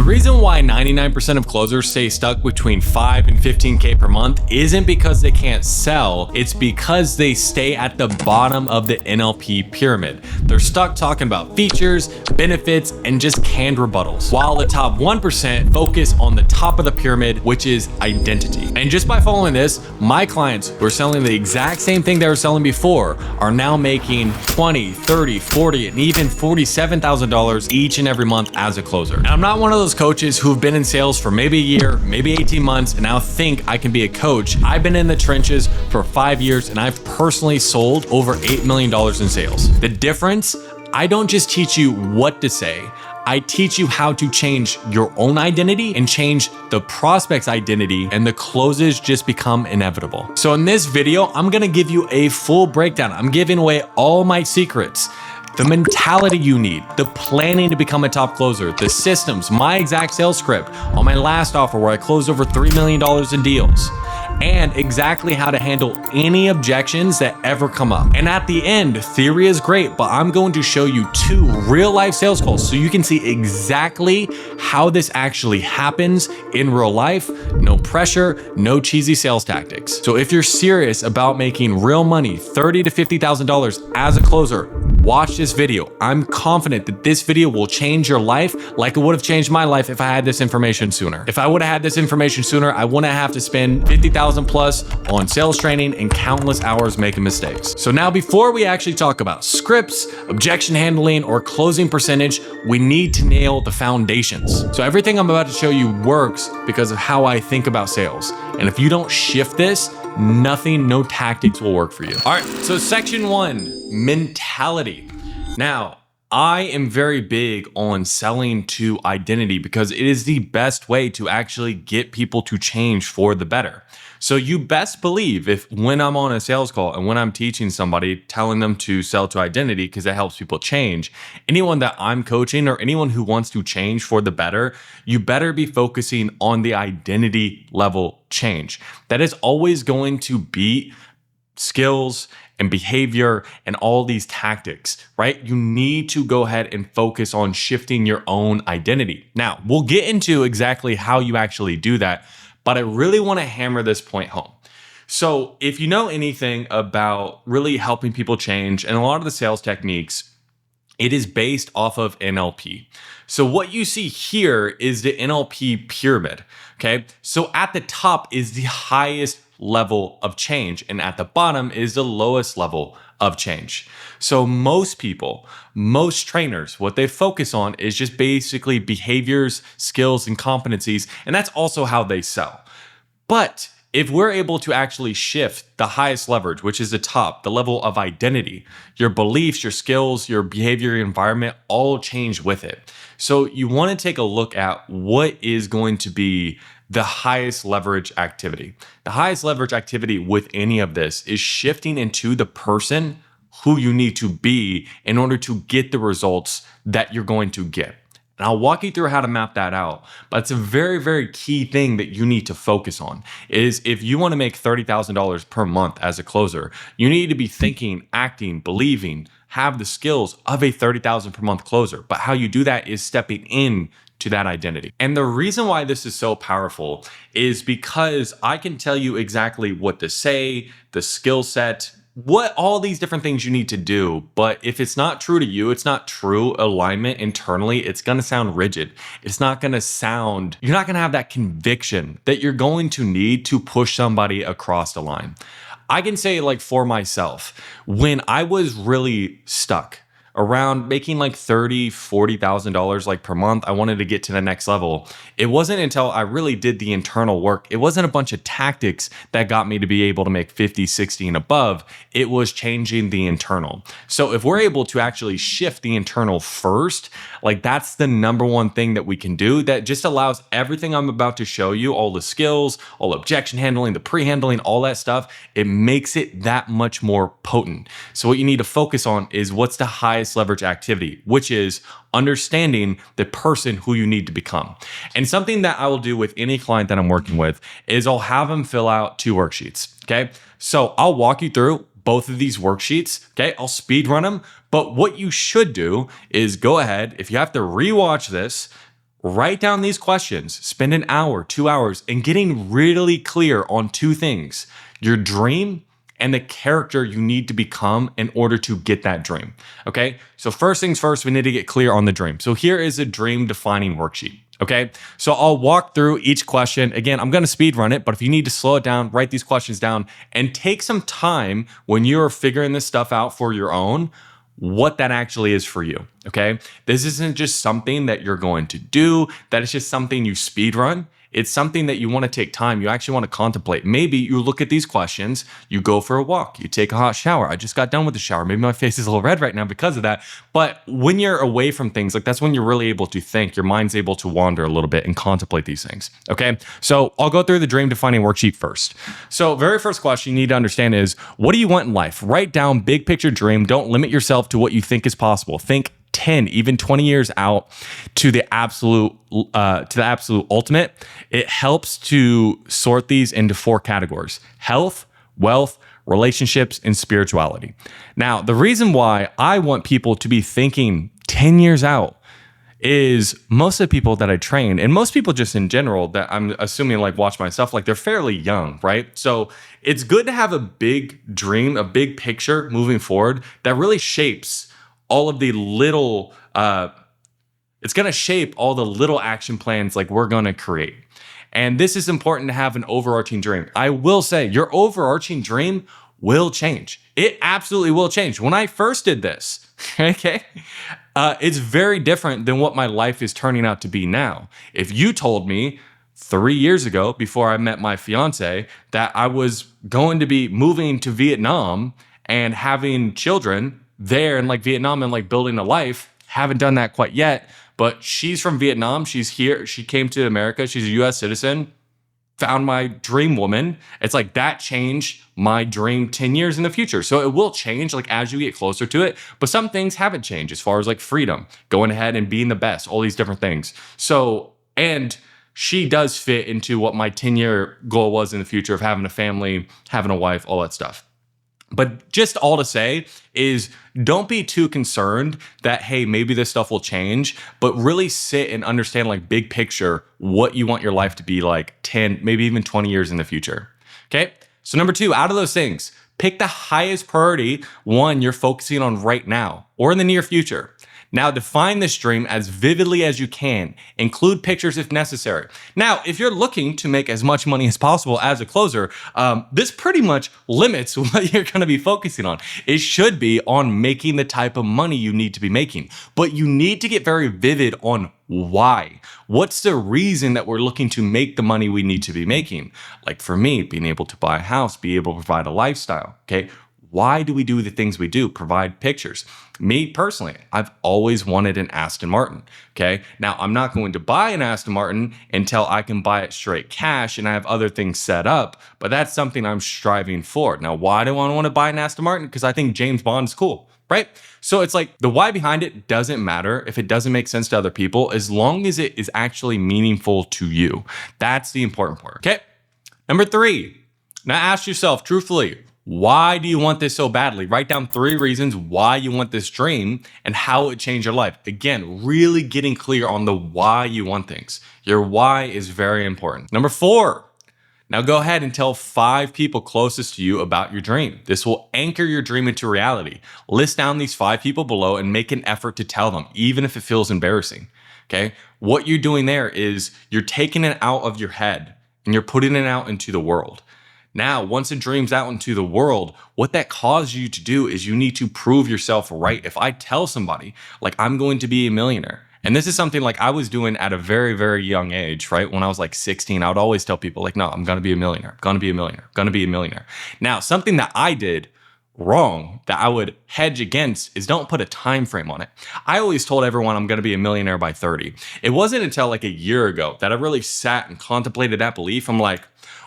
The reason why 99% of closers stay stuck between 5 and 15K per month isn't because they can't sell, it's because they stay at the bottom of the NLP pyramid. They're stuck talking about features, benefits, and just canned rebuttals, while the top 1% focus on the top of the pyramid, which is identity. And just by following this, my clients who are selling the exact same thing they were selling before are now making $20, $30, $40, and even $47,000 each and every month as a closer. And I'm not one of those coaches who've been in sales for maybe a year, maybe 18 months, and now think I can be a coach. I've been in the trenches for 5 years, and I've personally sold over $8 million in sales. The difference, I don't just teach you what to say, I teach you how to change your own identity and change the prospect's identity, and the closes just become inevitable. So in this video, I'm gonna give you a full breakdown. I'm giving away all my secrets, the mentality you need, the planning to become a top closer, the systems, my exact sales script on my last offer where I closed over $3 million in deals, and exactly how to handle any objections that ever come up. And at the end, theory is great, but I'm going to show you 2 real life sales calls so you can see exactly how this actually happens in real life. No pressure, no cheesy sales tactics. So if you're serious about making real money, $30,000 to $50,000 as a closer, watch this video. I'm confident that this video will change your life like it would have changed my life if I had this information sooner. If I would have had this information sooner, I wouldn't have to spend $50,000 plus on sales training and countless hours making mistakes. So now, before we actually talk about scripts, objection handling, or closing percentage, we need to nail the foundations. So everything I'm about to show you works because of how I think about sales. And if you don't shift this, nothing, no tactics will work for you. All right, so section 1, mentality. Now, I am very big on selling to identity because it is the best way to actually get people to change for the better. So you best believe when I'm on a sales call and when I'm teaching somebody, telling them to sell to identity because it helps people change, anyone that I'm coaching or anyone who wants to change for the better, you better be focusing on the identity level change. That is always going to beat skills and behavior and all these tactics, right? You need to go ahead and focus on shifting your own identity. Now, we'll get into exactly how you actually do that, but I really want to hammer this point home. So if you know anything about really helping people change and a lot of the sales techniques, it is based off of NLP. So what you see here is the NLP pyramid, okay? So at the top is the highest level of change, and at the bottom is the lowest level of change. So most people, most trainers, what they focus on is just basically behaviors, skills, and competencies, and that's also how they sell. But if we're able to actually shift the highest leverage, which is the top, the level of identity, your beliefs, your skills, your behavior, your environment, all change with it. So you want to take a look at what is going to be the highest leverage activity. The highest leverage activity with any of this is shifting into the person who you need to be in order to get the results that you're going to get. And I'll walk you through how to map that out. But it's a very, very key thing that you need to focus on is if you want to make $30,000 per month as a closer, you need to be thinking, acting, believing, have the skills of a $30,000 per month closer. But how you do that is stepping in to that identity. And the reason why this is so powerful is because I can tell you exactly what to say, the skill set, what all these different things you need to do. But if it's not true to you, it's not true alignment internally, it's going to sound rigid. It's not going to sound, you're not going to have that conviction that you're going to need to push somebody across the line. I can say, like, for myself, when I was really stuck around making like $30,000, $40,000 like per month, I wanted to get to the next level. It wasn't until I really did the internal work. It wasn't a bunch of tactics that got me to be able to make 50, 60 and above. It was changing the internal. So if we're able to actually shift the internal first, like that's the number one thing that we can do that just allows everything I'm about to show you, all the skills, all objection handling, the pre-handling, all that stuff, it makes it that much more potent. So what you need to focus on is what's the highest leverage activity, which is understanding the person who you need to become. And something that I will do with any client that I'm working with is I'll have them fill out 2 worksheets. Okay. So I'll walk you through both of these worksheets. Okay. I'll speed run them. But what you should do is go ahead, if you have to rewatch this, Write down these questions, spend an hour, 2 hours, and getting really clear on two things: your dream and the character you need to become in order to get that dream. Okay, so first things first, we need to get clear on the dream. So here is a dream defining worksheet. Okay, so I'll walk through each question. Again, I'm gonna speed run it, but if you need to slow it down, write these questions down and take some time when you're figuring this stuff out for your own, what that actually is for you. Okay, this isn't just something that you're going to do, that is just something you speed run. It's something that you want to take time. You actually want to contemplate. Maybe you look at these questions, you go for a walk, you take a hot shower. I just got done with the shower. Maybe my face is a little red right now because of that. But when you're away from things, like that's when you're really able to think. Your mind's able to wander a little bit and contemplate these things. Okay, so I'll go through the dream defining worksheet first. So very first question you need to understand is, what do you want in life? Write down big picture dream. Don't limit yourself to what you think is possible. Think 10, even 20 years out to the absolute ultimate. It helps to sort these into 4 categories: health, wealth, relationships, and spirituality. Now, the reason why I want people to be thinking 10 years out is most of the people that I train, and most people just in general that I'm assuming like watch my stuff, like they're fairly young, right? So it's good to have a big dream, a big picture moving forward that really shapes all of the little, it's gonna shape all the little action plans like we're gonna create. And this is important to have an overarching dream. I will say your overarching dream will change. It absolutely will change. When I first did this, okay, it's very different than what my life is turning out to be now. If you told me 3 years ago, before I met my fiance, that I was going to be moving to Vietnam and having children there in like Vietnam and like building a life, haven't done that quite yet, but she's from Vietnam. She's here. She came to America. She's a US citizen, found my dream woman. It's like that changed my dream 10 years in the future. So it will change like as you get closer to it, but some things haven't changed as far as like freedom, going ahead and being the best, all these different things. So, and she does fit into what my 10-year goal was in the future of having a family, having a wife, all that stuff. But just all to say is, don't be too concerned that, hey, maybe this stuff will change, but really sit and understand like big picture, what you want your life to be like 10, maybe even 20 years in the future. Okay. So number 2, out of those things, pick the highest priority one you're focusing on right now or in the near future. Now define this dream as vividly as you can. Include pictures if necessary. Now, if you're looking to make as much money as possible as a closer, this pretty much limits what you're gonna be focusing on. It should be on making the type of money you need to be making, but you need to get very vivid on why. What's the reason that we're looking to make the money we need to be making? Like for me, being able to buy a house, be able to provide a lifestyle, okay? Why do we do the things we do? Provide pictures. Me personally, I've always wanted an Aston Martin, okay? Now, I'm not going to buy an Aston Martin until I can buy it straight cash and I have other things set up, but that's something I'm striving for. Now, why do I want to buy an Aston Martin? Because I think James Bond's cool, right? So it's like the why behind it doesn't matter if it doesn't make sense to other people, as long as it is actually meaningful to you. That's the important part, okay? Number 3, now ask yourself truthfully, why do you want this so badly? Write down 3 reasons why you want this dream and how it changed your life. Again, really getting clear on the why you want things. Your why is very important. Number 4, now go ahead and tell 5 people closest to you about your dream. This will anchor your dream into reality. List down these 5 people below and make an effort to tell them, even if it feels embarrassing. Okay? What you're doing there is you're taking it out of your head and you're putting it out into the world. Now, once it dreams out into the world, what that causes you to do is you need to prove yourself right. If I tell somebody, like, I'm going to be a millionaire, and this is something like I was doing at a very, very young age, right? When I was like 16, I would always tell people like, no, I'm going to be a millionaire. I'm going to be a millionaire. I'm going to be a millionaire. Now, something that I did wrong that I would hedge against is don't put a time frame on it. I always told everyone I'm going to be a millionaire by 30. It wasn't until like a year ago that I really sat and contemplated that belief. I'm like,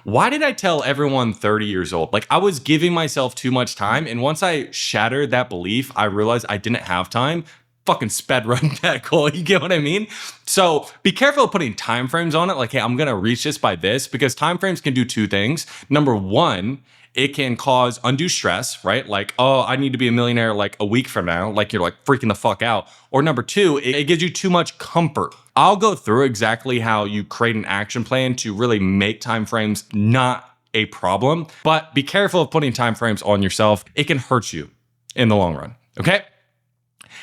why did I tell everyone 30 years old? Like I was giving myself too much time. And once I shattered that belief, I realized I didn't have time. fucking sped run that goal. You get what I mean? So be careful of putting time frames on it. Like, hey, I'm going to reach this by this, because time frames can do two things. Number one, it can cause undue stress, right? Like, oh, I need to be a millionaire like a week from now. Like, you're like freaking the fuck out. Or number two, it gives you too much comfort. I'll go through exactly how you create an action plan to really make timeframes not a problem, but be careful of putting timeframes on yourself. It can hurt you in the long run, okay?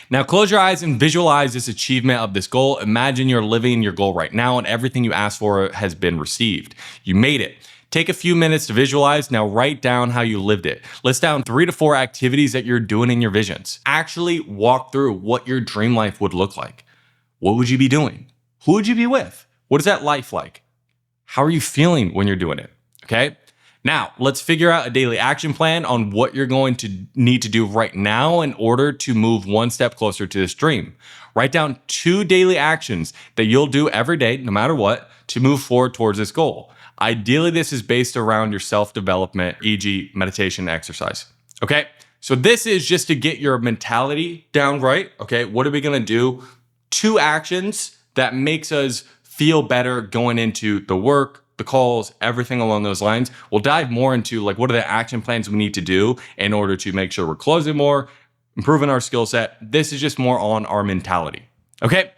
Now close your eyes and visualize this achievement of this goal. Imagine you're living your goal right now and everything you asked for has been received. You made it. Take a few minutes to visualize. Now write down how you lived it. List down 3 to 4 activities that you're doing in your visions. Actually walk through what your dream life would look like. What would you be doing? Who would you be with? What is that life like? How are you feeling when you're doing it? Okay. Now let's figure out a daily action plan on what you're going to need to do right now in order to move one step closer to this dream. Write down 2 daily actions that you'll do every day, no matter what, to move forward towards this goal. Ideally, this is based around your self-development, e.g. meditation, exercise. Okay. So this is just to get your mentality down right. Okay. What are we going to do? 2 actions that makes us feel better going into the work, the calls, everything along those lines. We'll dive more into like, what are the action plans we need to do in order to make sure we're closing more, improving our skill set. This is just more on our mentality. Okay.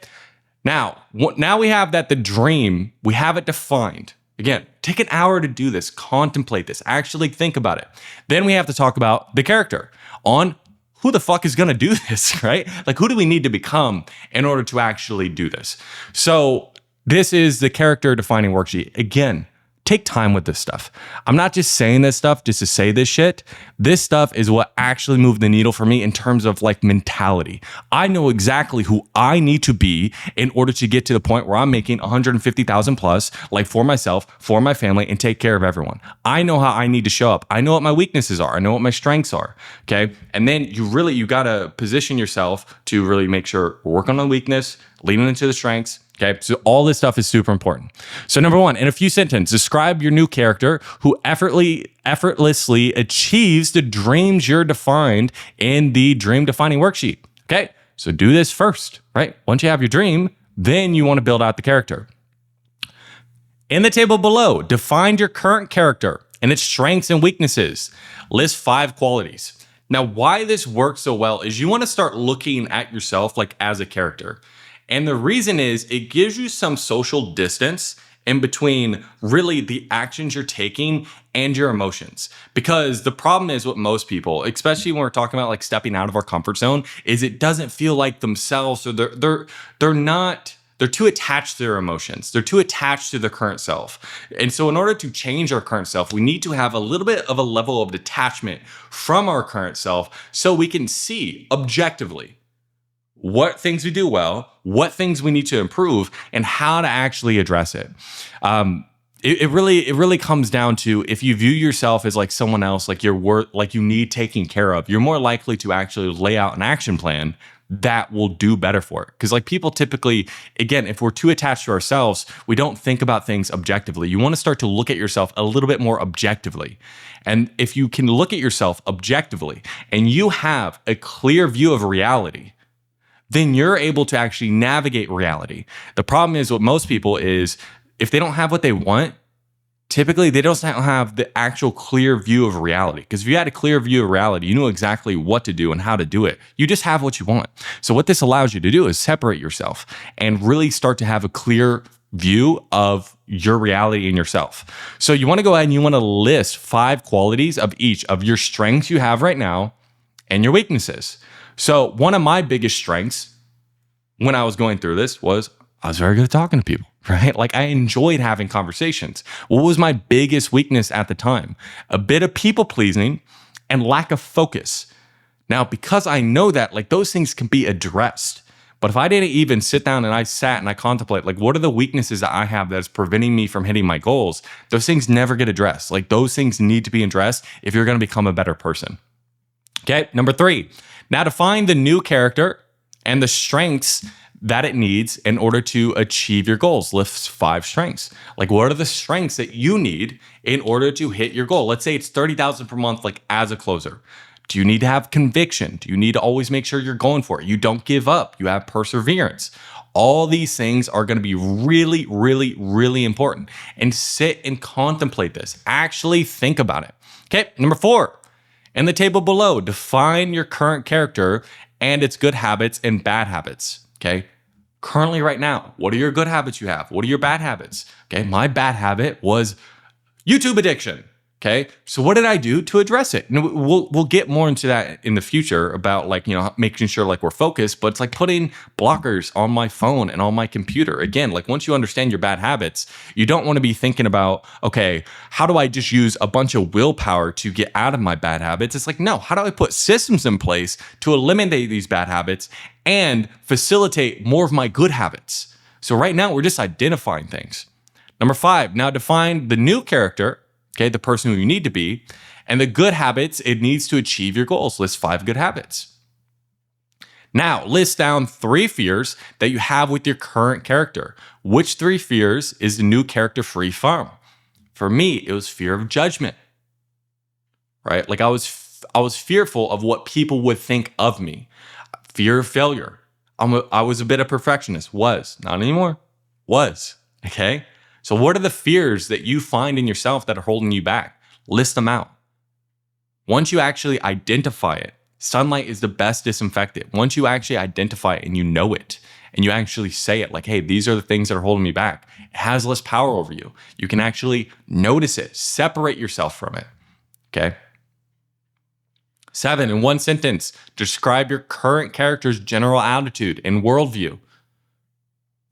Now we have that the dream, we have it defined. Again, take an hour to do this, contemplate this, actually think about it. Then we have to talk about the character on who the fuck is going to do this, right? Like, who do we need to become in order to actually do this? So this is the character defining worksheet. Again, take time with this stuff. I'm not just saying this stuff just to say this shit. This stuff is what actually moved the needle for me in terms of like mentality. I know exactly who I need to be in order to get to the point where I'm making 150,000 plus, like for myself, for my family, and take care of everyone. I know how I need to show up. I know what my weaknesses are. I know what my strengths are. Okay. And then you got to position yourself to really make sure we're working on weakness, leaning into the strengths. Okay, so all this stuff is super important. So number 1, in a few sentences, describe your new character who effortlessly achieves the dreams you're defined in the dream defining worksheet. Okay, so do this first, right? Once you have your dream, then you want to build out the character. In the table below, define your current character and its strengths and weaknesses. List 5 qualities. Now, why this works so well is you want to start looking at yourself like as a character. And the reason is it gives you some social distance in between really the actions you're taking and your emotions. Because the problem is with most people, especially when we're talking about like stepping out of our comfort zone, is it doesn't feel like themselves, or they're too attached to their emotions. They're too attached to their current self. And so in order to change our current self, we need to have a little bit of a level of detachment from our current self so we can see objectively what things we do well, what things we need to improve, and how to actually address it. It really comes down to, if you view yourself as like someone else, like you need taking care of, you're more likely to actually lay out an action plan that will do better for it. Because like people typically, again, if we're too attached to ourselves, we don't think about things objectively. You want to start to look at yourself a little bit more objectively. And if you can look at yourself objectively and you have a clear view of reality, then you're able to actually navigate reality. The problem is with most people is if they don't have what they want, typically they don't have the actual clear view of reality. Because if you had a clear view of reality, you know exactly what to do and how to do it. You just have what you want. So what this allows you to do is separate yourself and really start to have a clear view of your reality and yourself. So you want to go ahead and you want to list 5 qualities of each of your strengths you have right now and your weaknesses. So one of my biggest strengths when I was going through this was I was very good at talking to people, right? Like I enjoyed having conversations. What was my biggest weakness at the time? A bit of people pleasing and lack of focus. Now, because I know that, like those things can be addressed. But if I didn't even sit down and I sat and I contemplate, like what are the weaknesses that I have that's preventing me from hitting my goals? Those things never get addressed. Like those things need to be addressed if you're going to become a better person. Okay, number 3. Now define the new character and the strengths that it needs in order to achieve your goals. List 5 strengths. Like what are the strengths that you need in order to hit your goal? Let's say it's 30,000 per month, like as a closer. Do you need to have conviction? Do you need to always make sure you're going for it? You don't give up. You have perseverance. All these things are going to be really, really, really important. And sit and contemplate this. Actually think about it. Okay, number 4. In the table below, define your current character and its good habits and bad habits. Okay, currently right now, what are your good habits you have? What are your bad habits? Okay, my bad habit was YouTube addiction. Okay, so what did I do to address it? And we'll get more into that in the future about making sure we're focused, but it's like putting blockers on my phone and on my computer. Again, once you understand your bad habits, you don't want to be thinking about, okay, how do I just use a bunch of willpower to get out of my bad habits? It's like, no, how do I put systems in place to eliminate these bad habits and facilitate more of my good habits? So right now we're just identifying things. Number 5, now define the new character. Okay, the person who you need to be, and the good habits it needs to achieve your goals. List 5 good habits. Now, list down 3 fears that you have with your current character. Which 3 fears is the new character free from? For me, it was fear of judgment, right? I was fearful of what people would think of me. Fear of failure. I was a bit of perfectionist. Not anymore. Okay? So what are the fears that you find in yourself that are holding you back? List them out. Once you actually identify it, sunlight is the best disinfectant. Once you actually identify it and you know it, and you actually say it hey, these are the things that are holding me back, it has less power over you. You can actually notice it, separate yourself from it, okay? 7, in one sentence, describe your current character's general attitude and worldview,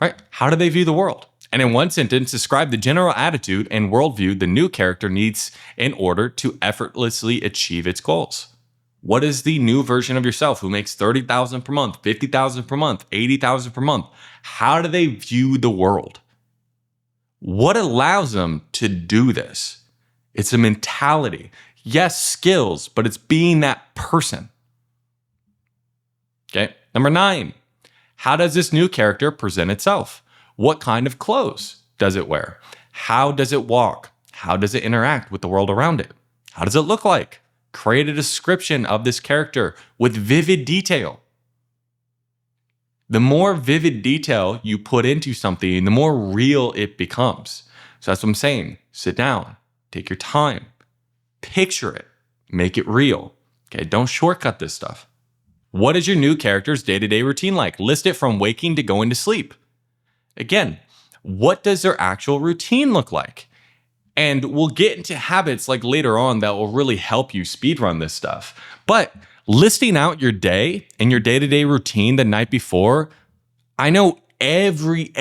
right? How do they view the world? And in one sentence, describe the general attitude and worldview the new character needs in order to effortlessly achieve its goals. What is the new version of yourself who makes $30,000 per month, $50,000 per month, $80,000 per month? How do they view the world? What allows them to do this? It's a mentality. Yes, skills, but it's being that person. Okay. Number 9, how does this new character present itself? What kind of clothes does it wear? How does it walk? How does it interact with the world around it? How does it look like? Create a description of this character with vivid detail. The more vivid detail you put into something, the more real it becomes. So that's what I'm saying. Sit down, take your time, picture it, make it real. Okay, don't shortcut this stuff. What is your new character's day-to-day routine like? List it from waking to going to sleep. Again, what does their actual routine look like? And we'll get into habits later on that will really help you speedrun this stuff. But listing out your day and your day-to-day routine the night before, I know every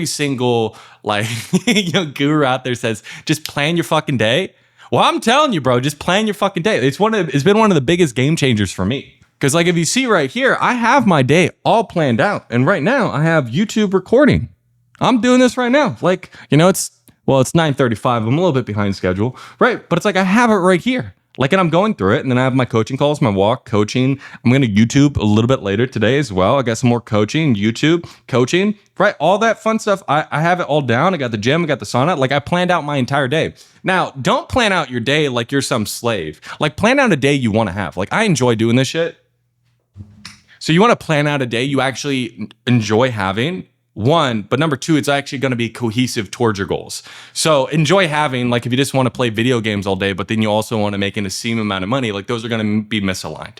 single guru out there says, just plan your fucking day. Well, I'm telling you, bro, just plan your fucking day. It's been one of the biggest game changers for me. Because if you see right here, I have my day all planned out. And right now I have YouTube recording. I'm doing this right now. It's 9:35. I'm a little bit behind schedule, right? But it's I have it right here. And I'm going through it. And then I have my coaching calls, my walk, coaching. I'm going to YouTube a little bit later today as well. I got some more coaching, YouTube, coaching, right? All that fun stuff. I have it all down. I got the gym, I got the sauna. I planned out my entire day. Now, don't plan out your day like you're some slave. Plan out a day you want to have. I enjoy doing this shit. So you want to plan out a day you actually enjoy having, 1, but number 2, it's actually going to be cohesive towards your goals. So enjoy having, if you just want to play video games all day, but then you also want to make an obscene amount of money, those are going to be misaligned.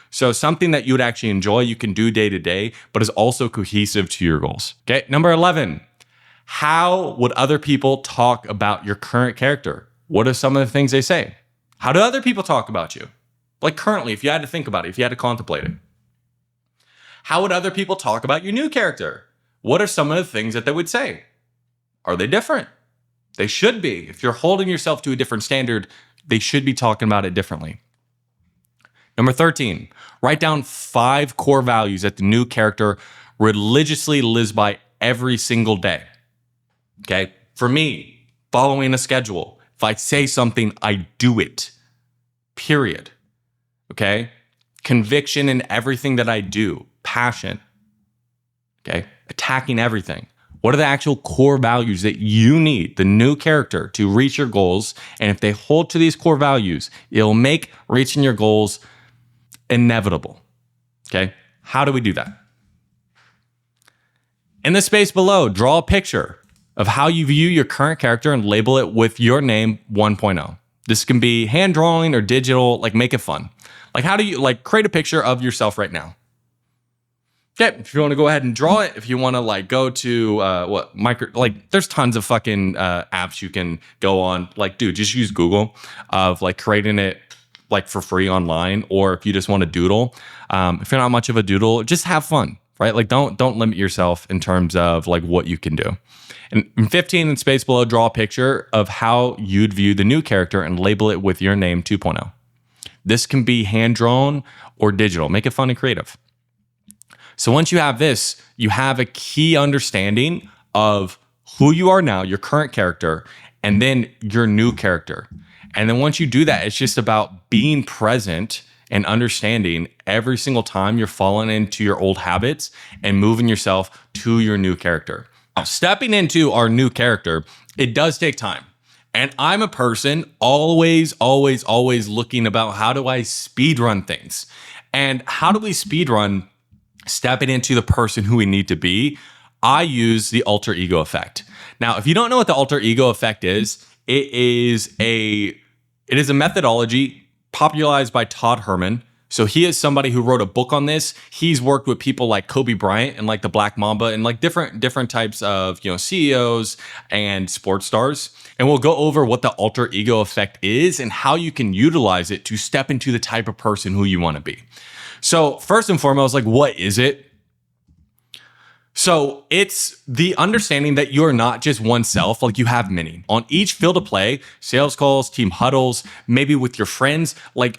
So something that you would actually enjoy, you can do day to day, but is also cohesive to your goals. Okay, number 11, how would other people talk about your current character? What are some of the things they say? How do other people talk about you? Currently, if you had to think about it, if you had to contemplate it. How would other people talk about your new character? What are some of the things that they would say? Are they different? They should be. If you're holding yourself to a different standard, they should be talking about it differently. Number 13, write down 5 core values that the new character religiously lives by every single day. Okay? For me, following a schedule. If I say something, I do it. Period. Okay? Conviction in everything that I do. Passion. Okay? Attacking everything. What are the actual core values that you need the new character to reach your goals? And if they hold to these core values, it'll make reaching your goals inevitable. Okay? How do we do that? In the space below, draw a picture of how you view your current character and label it with your name 1.0. This can be hand drawing or digital, like make it fun. Like how do you create a picture of yourself right now? Okay, if you want to go ahead and draw it, if you want to go to there's tons of fucking apps you can go on. Dude, just use Google of creating it for free online, or if you just want to doodle. If you're not much of a doodle, just have fun, right? Don't limit yourself in terms of what you can do. And in 15 in space below, draw a picture of how you'd view the new character and label it with your name 2.0. This can be hand drawn or digital. Make it fun and creative. So once you have this, you have a key understanding of who you are now, your current character, and then your new character. And then once you do that, it's just about being present and understanding every single time you're falling into your old habits and moving yourself to your new character. Now, stepping into our new character, it does take time. And I'm a person always looking about how do I speed run things? And how do we speed run stepping into the person who we need to be? I use the alter ego effect. Now, if you don't know what the alter ego effect is, it is a methodology popularized by Todd Herman. So he is somebody who wrote a book on this. He's worked with people like Kobe Bryant and the Black Mamba and different types of CEOs and sports stars. And we'll go over what the alter ego effect is and how you can utilize it to step into the type of person who you want to be. So first and foremost, what is it? So it's the understanding that you're not just oneself, you have many. On each field of play, sales calls, team huddles, maybe with your friends,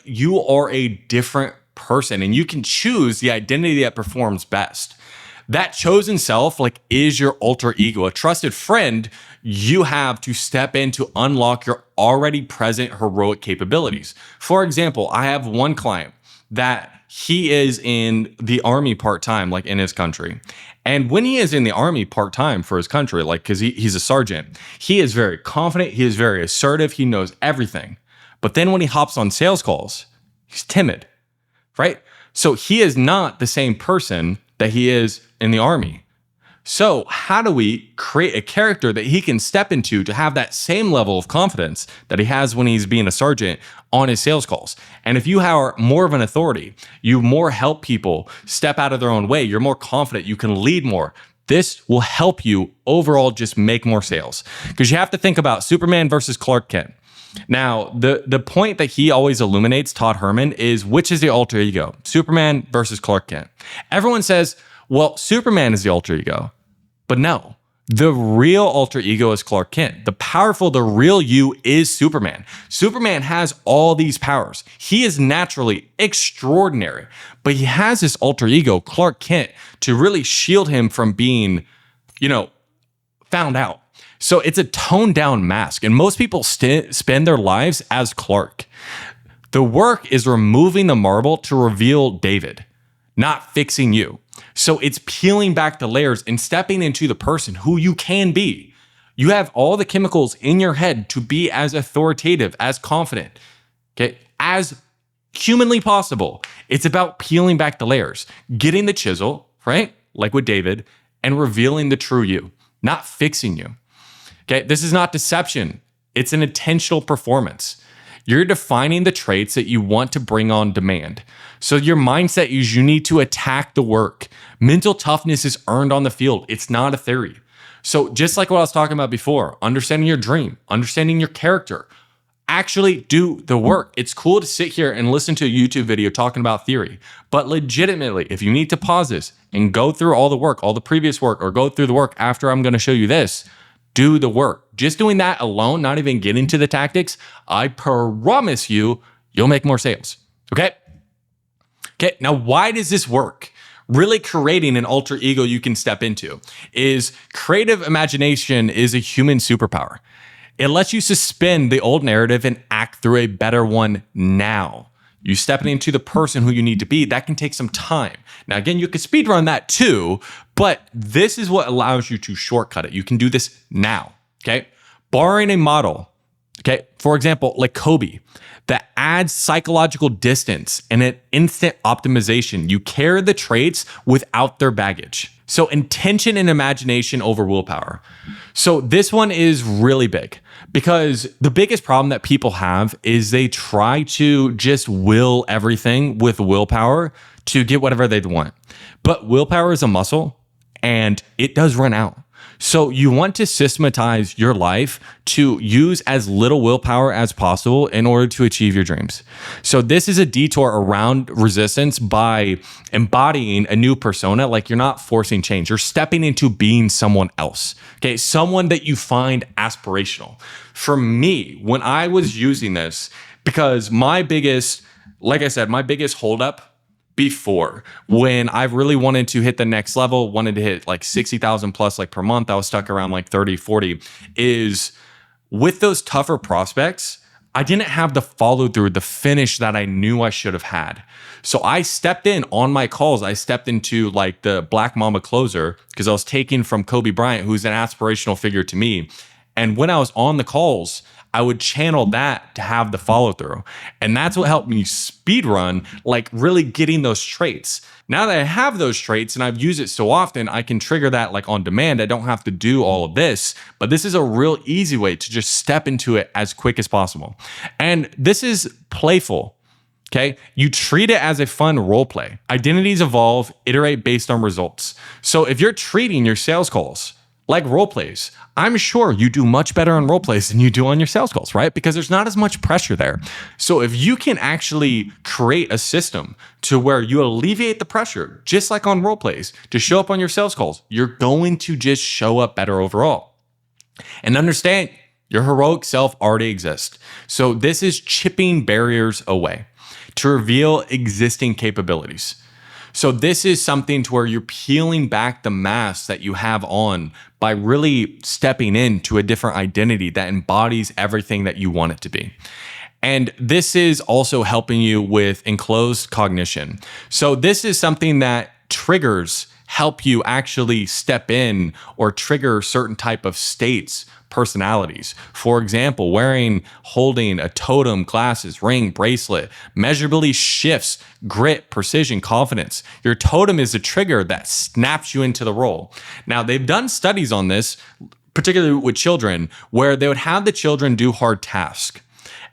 you are a different person and you can choose the identity that performs best. That chosen self, is your alter ego, a trusted friend you have to step in to unlock your already present heroic capabilities. For example, I have one client that he is in the army part-time, in his country. And when he is in the army part-time for his country, because he's a sergeant, he is very confident, he is very assertive, he knows everything. But then when he hops on sales calls, he's timid, right? So he is not the same person that he is in the army. So how do we create a character that he can step into to have that same level of confidence that he has when he's being a sergeant on his sales calls? And if you are more of an authority, you more help people step out of their own way, you're more confident, you can lead more. This will help you overall just make more sales. Because you have to think about Superman versus Clark Kent. Now, the point that he always illuminates, Todd Herman, is which is the alter ego? Superman versus Clark Kent. Everyone says, well, Superman is the alter ego. But no, the real alter ego is Clark Kent. The real you is Superman. Superman has all these powers. He is naturally extraordinary, but he has this alter ego, Clark Kent, to really shield him from being, found out. So it's a toned down mask, and most people spend their lives as Clark. The work is removing the marble to reveal David, not fixing you. So it's peeling back the layers and stepping into the person who you can be. You have all the chemicals in your head to be as authoritative, as confident, okay, as humanly possible. It's about peeling back the layers, getting the chisel, right? Like with David, and revealing the true you, not fixing you. Okay, this is not deception. It's an intentional performance. You're defining the traits that you want to bring on demand. So your mindset is you need to attack the work. Mental toughness is earned on the field. It's not a theory. So just like what I was talking about before, understanding your dream, understanding your character, actually do the work. It's cool to sit here and listen to a YouTube video talking about theory, but legitimately, if you need to pause this and go through all the work, all the previous work, or go through the work after I'm going to show you this, do the work. Just doing that alone, not even getting to the tactics, I promise you, you'll make more sales. Okay? Okay, now why does this work? Really creating an alter ego you can step into is creative imagination is a human superpower. It lets you suspend the old narrative and act through a better one now. you stepping into the person who you need to be, that can take some time. Now, again, you can speed run that too, but this is what allows you to shortcut it. You can do this now, okay? Borrowing a model, okay? For example, like Kobe, that adds psychological distance and an instant optimization. You carry the traits without their baggage. So intention and imagination over willpower. So this one is really big because the biggest problem that people have is they try to just will everything with willpower to get whatever they want. But willpower is a muscle and it does run out. So you want to systematize your life to use as little willpower as possible in order to achieve your dreams. So this is a detour around resistance by embodying a new persona. Like you're not forcing change. You're stepping into being someone else. Okay. Someone that you find aspirational. For me, when I was using this, because my biggest holdup before, when I really wanted to hit the next level, wanted to hit like 60,000 plus like per month, I was stuck around like 30, 40, is with those tougher prospects, I didn't have the follow through, the finish that I knew I should have had. So I stepped in on my calls. I stepped into like the Black Mamba closer because I was taking from Kobe Bryant, who's an aspirational figure to me. And when I was on the calls, I would channel that to have the follow through. And that's what helped me speed run, like really getting those traits. Now that I have those traits and I've used it so often, I can trigger that like on demand. I don't have to do all of this, but this is a real easy way to just step into it as quick as possible. And this is playful. Okay. You treat it as a fun role play. Identities evolve, iterate based on results. So if you're treating your sales calls like role plays, I'm sure you do much better on role plays than you do on your sales calls, right? Because there's not as much pressure there. So if you can actually create a system to where you alleviate the pressure, just like on role plays, to show up on your sales calls, you're going to just show up better overall. And understand, your heroic self already exists. So this is chipping barriers away to reveal existing capabilities. So this is something to where you're peeling back the mask that you have on by really stepping into a different identity that embodies everything that you want it to be. And this is also helping you with enclosed cognition. So this is something that triggers help you actually step in or trigger certain type of states, personalities. For example, holding a totem, glasses, ring, bracelet, measurably shifts grit, precision, confidence. Your totem is a trigger that snaps you into the role. Now, they've done studies on this, particularly with children, where they would have the children do hard tasks.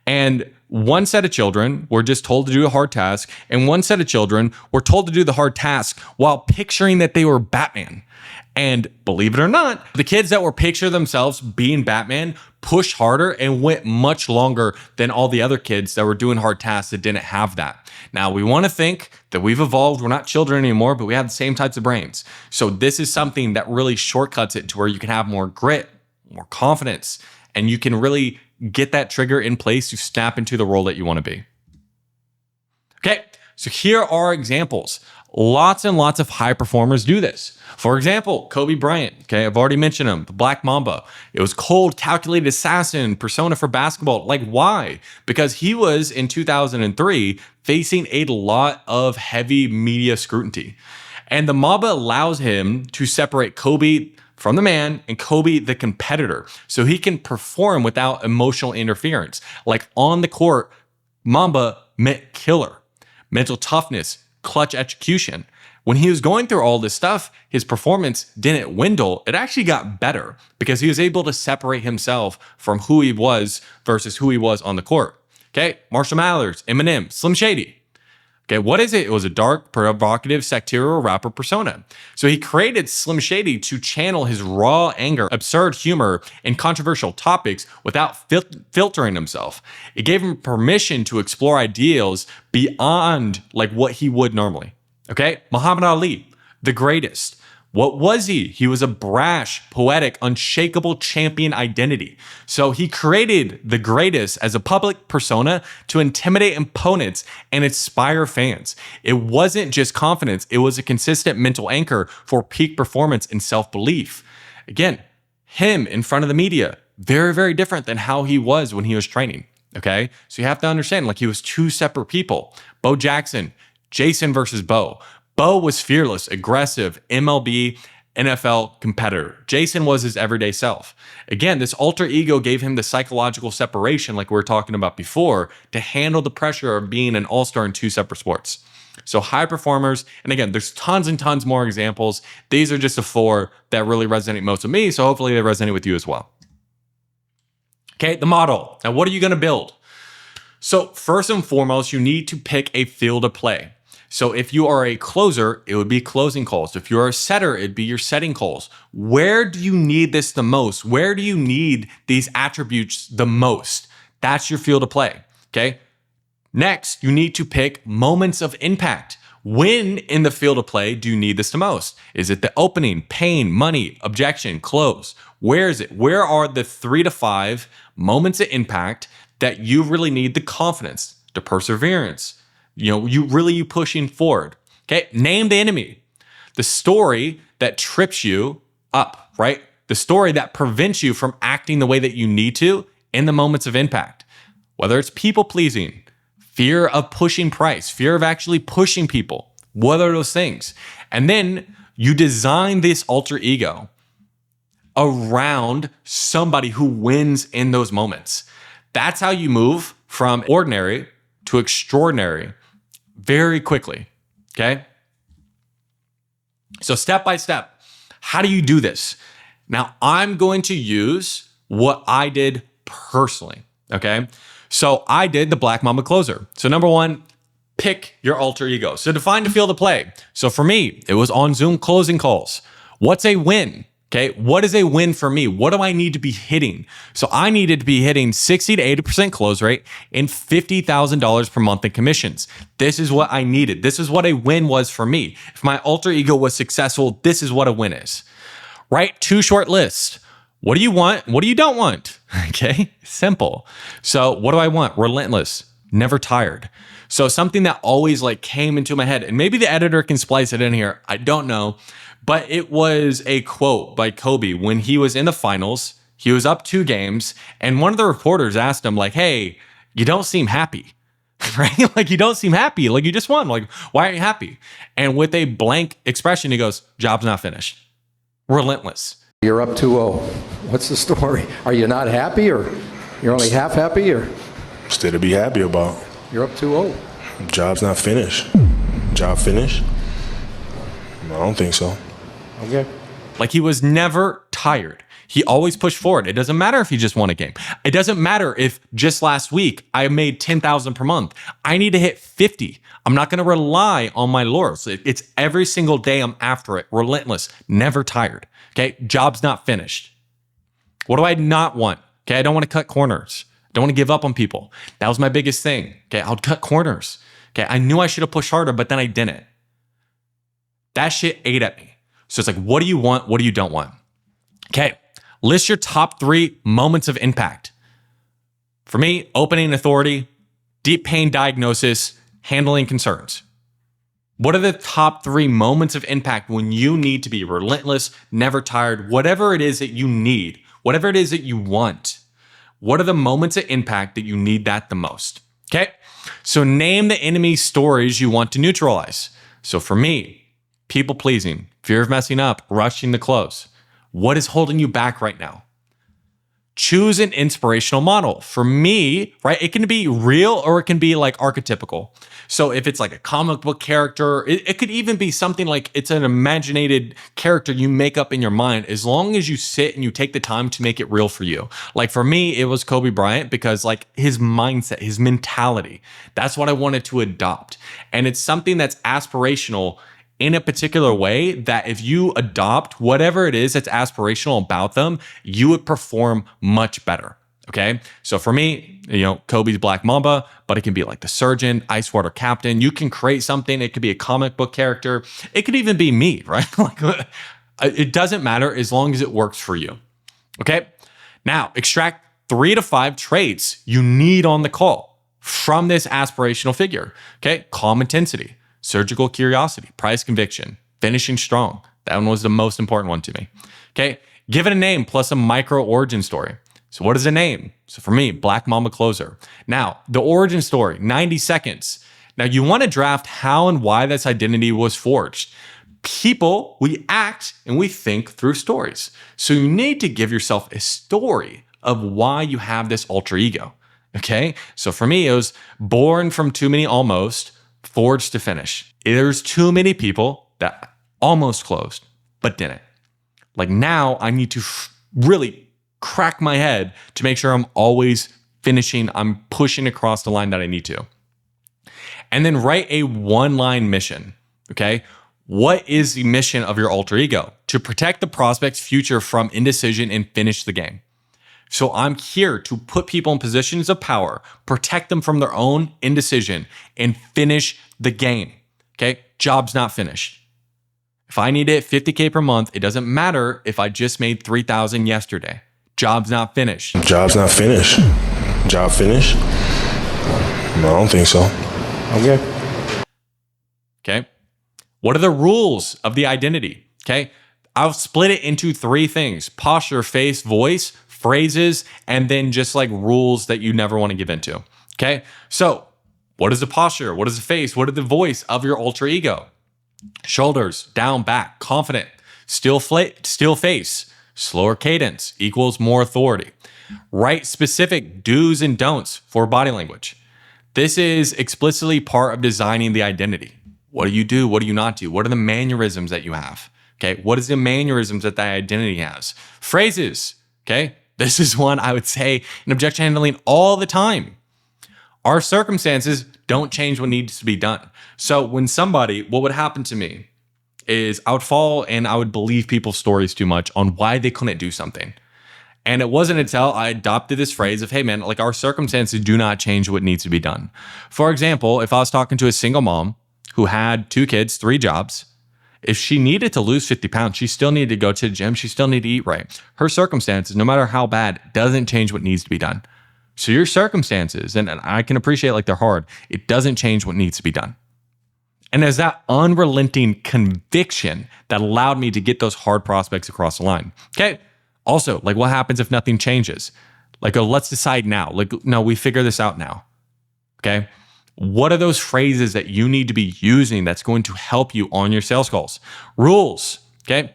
And one set of children were just told to do a hard task, and one set of children were told to do the hard task while picturing that they were Batman. And believe it or not, the kids that were picture themselves being Batman pushed harder and went much longer than all the other kids that were doing hard tasks that didn't have that. Now, we want to think that we've evolved. We're not children anymore, but we have the same types of brains. So this is something that really shortcuts it to where you can have more grit, more confidence, and you can really get that trigger in place to snap into the role that you want to be. Okay, so here are examples. Lots and lots of high performers do this. For example, Kobe Bryant. Okay, I've already mentioned him, the Black Mamba. It was cold, calculated assassin, persona for basketball. Like, why? Because he was, in 2003, facing a lot of heavy media scrutiny. And the Mamba allows him to separate Kobe from the man and Kobe the competitor, so he can perform without emotional interference. Like on the court, Mamba meant killer, mental toughness, clutch execution. When he was going through all this stuff, his performance didn't dwindle. It actually got better because he was able to separate himself from who he was versus who he was on the court. Okay, Marshall Mathers, Eminem, Slim Shady. Okay, what is it? It was a dark, provocative, sectarian rapper persona. So he created Slim Shady to channel his raw anger, absurd humor, and controversial topics without filtering himself. It gave him permission to explore ideals beyond like what he would normally. Okay, Muhammad Ali, the greatest. What was he? He was a brash, poetic, unshakable champion identity. So he created the greatest as a public persona to intimidate opponents and inspire fans. It wasn't just confidence. It was a consistent mental anchor for peak performance and self-belief. Again, him in front of the media, very, very different than how he was when he was training. Okay. So you have to understand, like, he was two separate people. Bo Jackson, Jason versus Bo. Bo was fearless, aggressive, MLB, NFL competitor. Jason was his everyday self. Again, this alter ego gave him the psychological separation, like we were talking about before, to handle the pressure of being an all-star in two separate sports. So high performers, and again, there's tons and tons more examples. These are just the four that really resonate most with me, so hopefully they resonate with you as well. Okay, the model. Now, what are you going to build? So first and foremost, you need to pick a field of play. So if you are a closer, it would be closing calls. If you're a setter, it'd be your setting calls. Where do you need this the most? Where do you need these attributes the most? That's your field of play, okay? Next, you need to pick moments of impact. When in the field of play do you need this the most? Is it the opening, pain, money, objection, close? Where is it? Where are the 3 to 5 moments of impact that you really need the confidence, the perseverance, you pushing forward? Okay, name the enemy. The story that trips you up, right? The story that prevents you from acting the way that you need to in the moments of impact. Whether it's people pleasing, fear of pushing price, fear of actually pushing people. What are those things? And then you design this alter ego around somebody who wins in those moments. That's how you move from ordinary to extraordinary very quickly, okay? So step by step, how do you do this? Now, I'm going to use what I did personally, okay? So I did the Black Mamba closer. So number one, pick your alter ego. So define the field of play. So for me, it was on Zoom closing calls. What's a win? Okay, what is a win for me? What do I need to be hitting? So I needed to be hitting 60 to 80% close rate and $50,000 per month in commissions. This is what I needed. This is what a win was for me. If my alter ego was successful, this is what a win is. Write 2 short lists. What do you want? What do you don't want? Okay, simple. So what do I want? Relentless, never tired. So something that always came into my head, and maybe the editor can splice it in here, I don't know, but it was a quote by Kobe when he was in the finals. He was up 2 games, and one of the reporters asked him, hey, you don't seem happy, right? You don't seem happy. You just won. Why are you happy? And with a blank expression, he goes, job's not finished. Relentless. You're up 2-0. What's the story? Are you not happy, or you're only half happy, or? Still to be happy about. You're up 2-0. Job's not finished. Job finished? I don't think so. Okay. He was never tired. He always pushed forward. It doesn't matter if he just won a game. It doesn't matter if just last week I made $10,000 per month. I need to hit 50. I'm not going to rely on my laurels. It's every single day I'm after it. Relentless, never tired. Okay, job's not finished. What do I not want? Okay, I don't want to cut corners. I don't want to give up on people. That was my biggest thing. Okay, I'll cut corners. Okay, I knew I should have pushed harder, but then I didn't. That shit ate at me. So it's what do you want? What do you don't want? Okay, list your top 3 moments of impact. For me, opening authority, deep pain diagnosis, handling concerns. What are the top 3 moments of impact when you need to be relentless, never tired, whatever it is that you need, whatever it is that you want? What are the moments of impact that you need that the most? Okay, so name the enemy stories you want to neutralize. So for me, people pleasing, fear of messing up, rushing to close. What is holding you back right now? Choose an inspirational model. For me, right, it can be real or it can be archetypical. So if it's a comic book character, it could even be something it's an imaginated character you make up in your mind, as long as you sit and you take the time to make it real for you. For me, it was Kobe Bryant because his mindset, his mentality, that's what I wanted to adopt. And it's something that's aspirational in a particular way that if you adopt whatever it is that's aspirational about them, you would perform much better. Okay. So for me, Kobe's Black Mamba, but it can be the surgeon, ice water captain. You can create something. It could be a comic book character. It could even be me, right? It doesn't matter as long as it works for you. Okay. Now extract 3 to 5 traits you need on the call from this aspirational figure. Okay. Calm intensity, surgical curiosity, price conviction, finishing strong. That one was the most important one to me. Okay. Give it a name plus a micro origin story. So what is the name? So for me, Black Mamba Closer. Now, the origin story, 90 seconds. Now you want to draft how and why this identity was forged. People, we act and we think through stories. So you need to give yourself a story of why you have this alter ego. Okay? So for me, it was born from too many almost, forged to finish. There's too many people that almost closed, but didn't. Like now I need to really crack my head to make sure I'm always finishing, I'm pushing across the line that I need to. And then write a one-line mission, okay? What is the mission of your alter ego? To protect the prospect's future from indecision and finish the game. So I'm here to put people in positions of power, protect them from their own indecision, and finish the game, okay? Job's not finished. If I need it 50K per month, it doesn't matter if I just made 3,000 yesterday. Job's not finished. Job's not finished. Job finished? No, I don't think so. Okay. What are the rules of the identity? Okay. I'll split it into three things: posture, face, voice, phrases, and then just like rules that you never want to give into. Okay. So what is the posture? What is the face? What is the voice of your alter ego? Shoulders, down, back, confident, still face, slower cadence equals more authority. Write specific do's and don'ts for body language. This is explicitly part of designing the identity. What do you do? What do you not do? What are the mannerisms that you have? Okay. What is the mannerisms that identity has? Phrases. Okay. This is one I would say in objection handling all the time. Our circumstances don't change what needs to be done. So when what would happen to me is I would fall and I would believe people's stories too much on why they couldn't do something. And it wasn't until I adopted this phrase of, hey man, like our circumstances do not change what needs to be done. For example, if I was talking to a single mom who had 2 kids, 3 jobs, if she needed to lose 50 pounds, she still needed to go to the gym. She still needed to eat right. Her circumstances, no matter how bad, doesn't change what needs to be done. So your circumstances, and I can appreciate like they're hard, it doesn't change what needs to be done. And there's that unrelenting conviction that allowed me to get those hard prospects across the line. Okay. Also, like what happens if nothing changes? Like, oh, let's decide now. Like, no, we figure this out now. Okay. What are those phrases that you need to be using that's going to help you on your sales calls? Rules. Okay.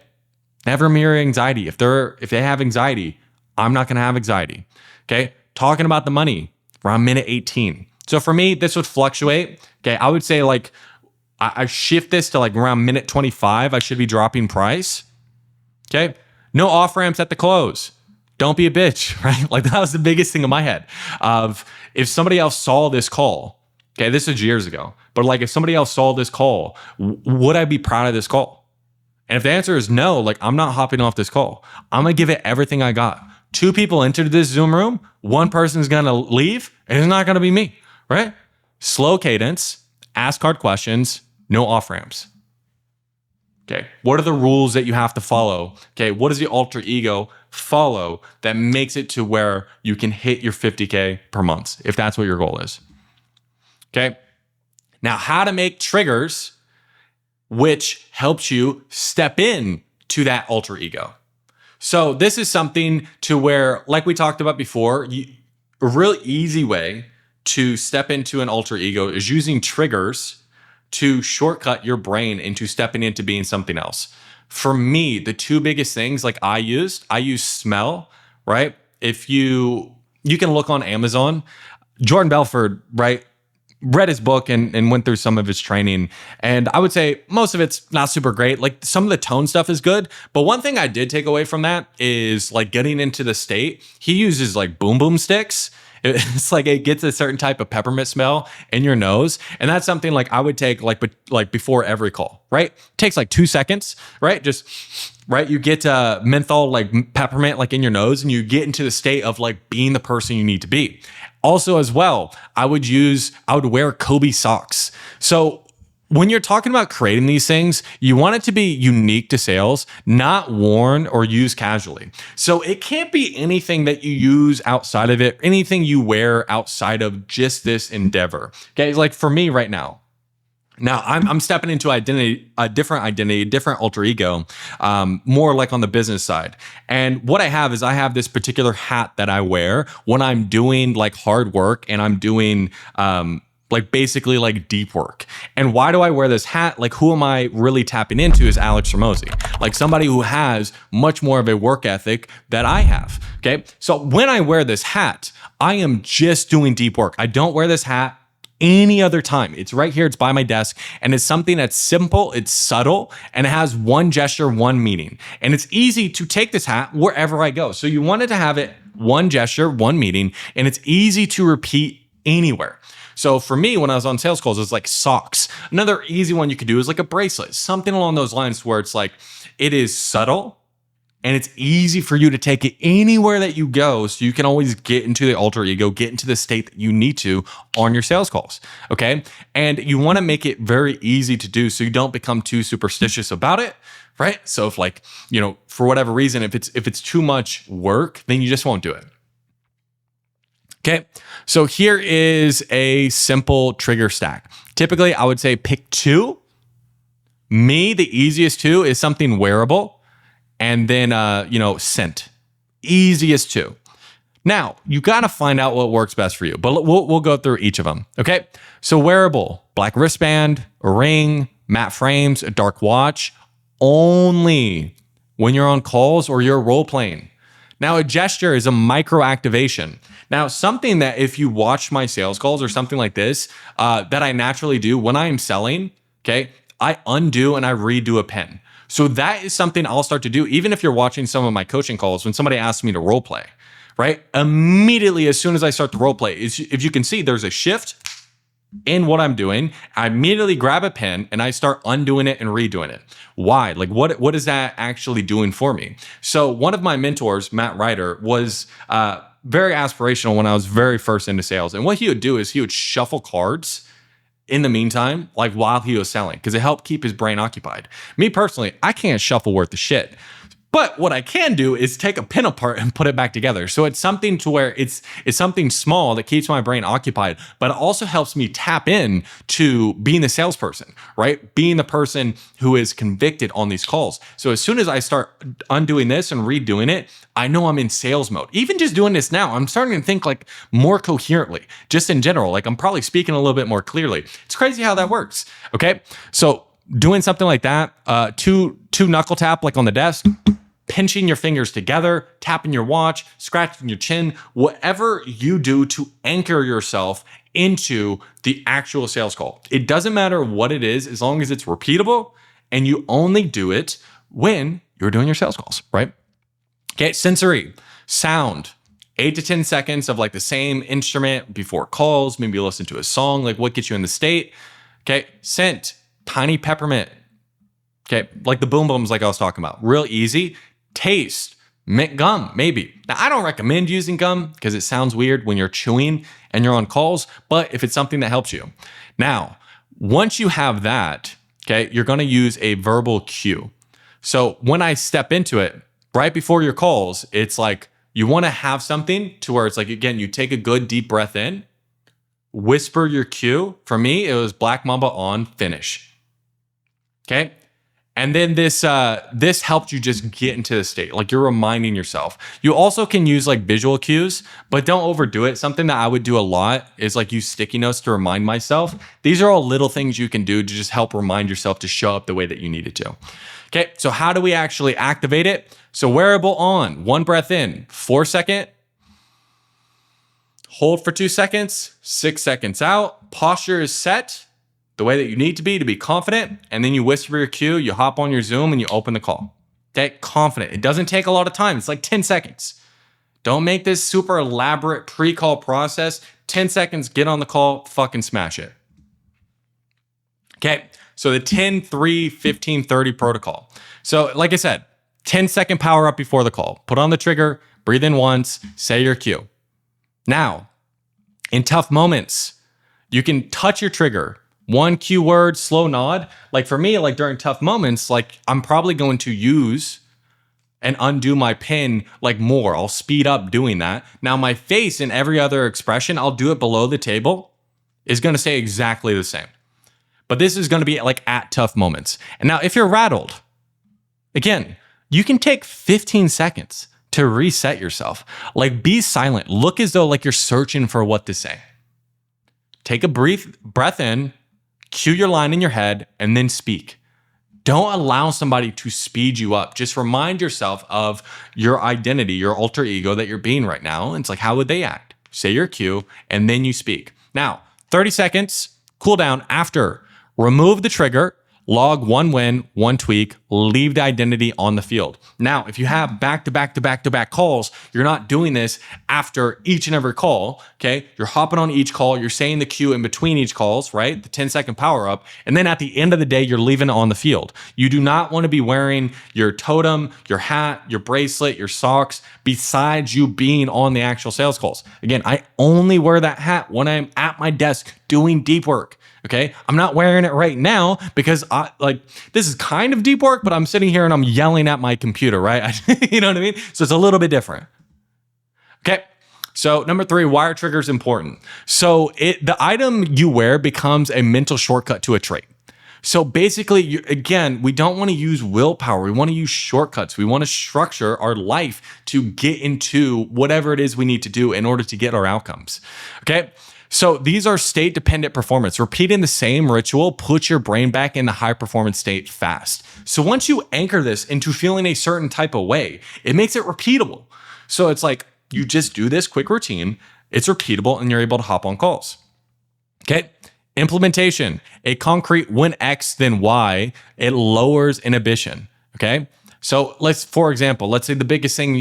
Never mirror anxiety. If they have anxiety, I'm not going to have anxiety. Okay. Talking about the money around minute 18. So for me, this would fluctuate. Okay. I would say like, I shift this to like around minute 25. I should be dropping price. Okay. No off ramps at the close. Don't be a bitch, right? Like that was the biggest thing in my head of if somebody else saw this call, okay, this was years ago, but like if somebody else saw this call, would I be proud of this call? And if the answer is no, like I'm not hopping off this call. I'm going to give it everything I got. 2 people entered this Zoom room. 1 person's going to leave and it's not going to be me, right? Slow cadence, ask hard questions, no off ramps. Okay. What are the rules that you have to follow? Okay. What does the alter ego follow that makes it to where you can hit your 50K per month, if that's what your goal is? Okay. Now, how to make triggers, which helps you step in to that alter ego. So this is something to where, like we talked about before, a real easy way to step into an alter ego is using triggers to shortcut your brain into stepping into being something else. For me, the 2 biggest things like I use smell, right? If you can look on Amazon, Jordan Belfort, right? Read his book and went through some of his training. And I would say most of it's not super great. Like some of the tone stuff is good. But one thing I did take away from that is like getting into the state. He uses like boom boom sticks. It's like it gets a certain type of peppermint smell in your nose. And that's something like I would take like before every call, right? Takes like 2 seconds, right? Just, right? You get menthol, like peppermint, like in your nose, and you get into the state of like being the person you need to be. Also as well, I would wear Kobe socks. So when you're talking about creating these things, you want it to be unique to sales, not worn or used casually. So it can't be anything that you use outside of it, anything you wear outside of just this endeavor. Okay, like for me right now, Now I'm stepping into a different identity, different alter ego, more like on the business side. And what I have is I have this particular hat that I wear when I'm doing like hard work and I'm doing like basically like deep work. And why do I wear this hat? Like, who am I really tapping into is Alex Ramosi, like somebody who has much more of a work ethic that I have. Okay. So when I wear this hat, I am just doing deep work. I don't wear this hat any other time. It's right here. It's by my desk. And it's something that's simple. It's subtle. And it has one gesture, one meaning. And it's easy to take this hat wherever I go. So you wanted to have it one gesture, one meaning. And it's easy to repeat anywhere. So for me, when I was on sales calls, it's like socks. Another easy one you could do is like a bracelet, something along those lines where it's like, it is subtle and it's easy for you to take it anywhere that you go. So you can always get into the alter ego, get into the state that you need to on your sales calls. Okay. And you want to make it very easy to do so you don't become too superstitious about it. Right. So if like, for whatever reason, if it's too much work, then you just won't do it. Okay, so here is a simple trigger stack. Typically, I would say pick 2. The easiest 2 is something wearable, and then scent. Easiest 2. Now, you got to find out what works best for you, but we'll go through each of them. Okay, so wearable, black wristband, a ring, matte frames, a dark watch, only when you're on calls or you're role playing. Now, a gesture is a micro activation. Now, something that if you watch my sales calls or something like this, that I naturally do when I'm selling, okay, I undo and I redo a pen. So that is something I'll start to do, even if you're watching some of my coaching calls, when somebody asks me to role play, right? Immediately, as soon as I start to role play, if you can see, there's a shift in what I'm doing. I immediately grab a pen and I start undoing it and redoing it. Why? Like, what is that actually doing for me? So one of my mentors, Matt Ryder, was very aspirational when I was very first into sales. And what he would do is he would shuffle cards in the meantime, like while he was selling, because it helped keep his brain occupied. Me personally, I can't shuffle worth the shit. But what I can do is take a pin apart and put it back together. So it's something to where it's something small that keeps my brain occupied, but it also helps me tap in to being the salesperson, right? Being the person who is convicted on these calls. So as soon as I start undoing this and redoing it, I know I'm in sales mode. Even just doing this now, I'm starting to think like more coherently, just in general. Like I'm probably speaking a little bit more clearly. It's crazy how that works. Okay. So doing something like that, two knuckle tap, like on the desk, pinching your fingers together, tapping your watch, scratching your chin, whatever you do to anchor yourself into the actual sales call. It doesn't matter what it is, as long as it's repeatable and you only do it when you're doing your sales calls, right? Okay, sensory, sound, 8 to 10 seconds of like the same instrument before calls, maybe listen to a song, like what gets you in the state. Okay, scent, tiny peppermint. Okay, like the boom booms like I was talking about, real easy. Taste, mint gum, maybe. Now, I don't recommend using gum because it sounds weird when you're chewing and you're on calls, but if it's something that helps you. Now, once you have that, okay, you're going to use a verbal cue. So when I step into it, right before your calls, it's like you want to have something to where it's like, again, you take a good deep breath in, whisper your cue. For me, it was Black Mamba on, finish. Okay. And then this helped you just get into the state, like you're reminding yourself. You also can use like visual cues, but don't overdo it. Something that I would do a lot is like use sticky notes to remind myself. These are all little things you can do to just help remind yourself to show up the way that you need it to. Okay, so how do we actually activate it? So wearable on, 1 breath in, 4 second, hold for 2 seconds, 6 seconds out, posture is set the way that you need to be confident, and then you whisper your cue, you hop on your Zoom, and you open the call. Okay, confident. It doesn't take a lot of time. It's like 10 seconds. Don't make this super elaborate pre-call process. 10 seconds, get on the call, fucking smash it. Okay, so the 10, 3, 15, 30 protocol. So like I said, 10-second power up before the call. Put on the trigger, breathe in once, say your cue. Now, in tough moments, you can touch your trigger. 1 cue word, slow nod. Like for me, like during tough moments, like I'm probably going to use and undo my pin like more. I'll speed up doing that. Now my face and every other expression, I'll do it below the table, is going to stay exactly the same. But this is going to be like at tough moments. And now if you're rattled, again, you can take 15 seconds to reset yourself. Like be silent. Look as though like you're searching for what to say. Take a brief breath in, cue your line in your head, and then speak. Don't allow somebody to speed you up. Just remind yourself of your identity, your alter ego that you're being right now. And it's like, how would they act? Say your cue, and then you speak. Now, 30 seconds, cool down after. Remove the trigger, log 1 win, 1 tweak, leave the identity on the field. Now, if you have back-to-back calls, you're not doing this after each and every call, okay? You're hopping on each call, you're saying the cue in between each calls, right? The 10-second power up, and then at the end of the day, you're leaving it on the field. You do not want to be wearing your totem, your hat, your bracelet, your socks, besides you being on the actual sales calls. Again, I only wear that hat when I'm at my desk doing deep work. Okay, I'm not wearing it right now because this is kind of deep work, but I'm sitting here and I'm yelling at my computer, right? You know what I mean? So it's a little bit different. Okay, so number 3, why are triggers important? So the item you wear becomes a mental shortcut to a trait. So basically, again, we don't want to use willpower. We want to use shortcuts. We want to structure our life to get into whatever it is we need to do in order to get our outcomes. Okay. So these are state-dependent performance. Repeating the same ritual puts your brain back in the high-performance state fast. So once you anchor this into feeling a certain type of way, it makes it repeatable. So it's like you just do this quick routine, it's repeatable, and you're able to hop on calls. Okay? Implementation. A concrete when X, then Y, it lowers inhibition. Okay? So for example, let's say the biggest thing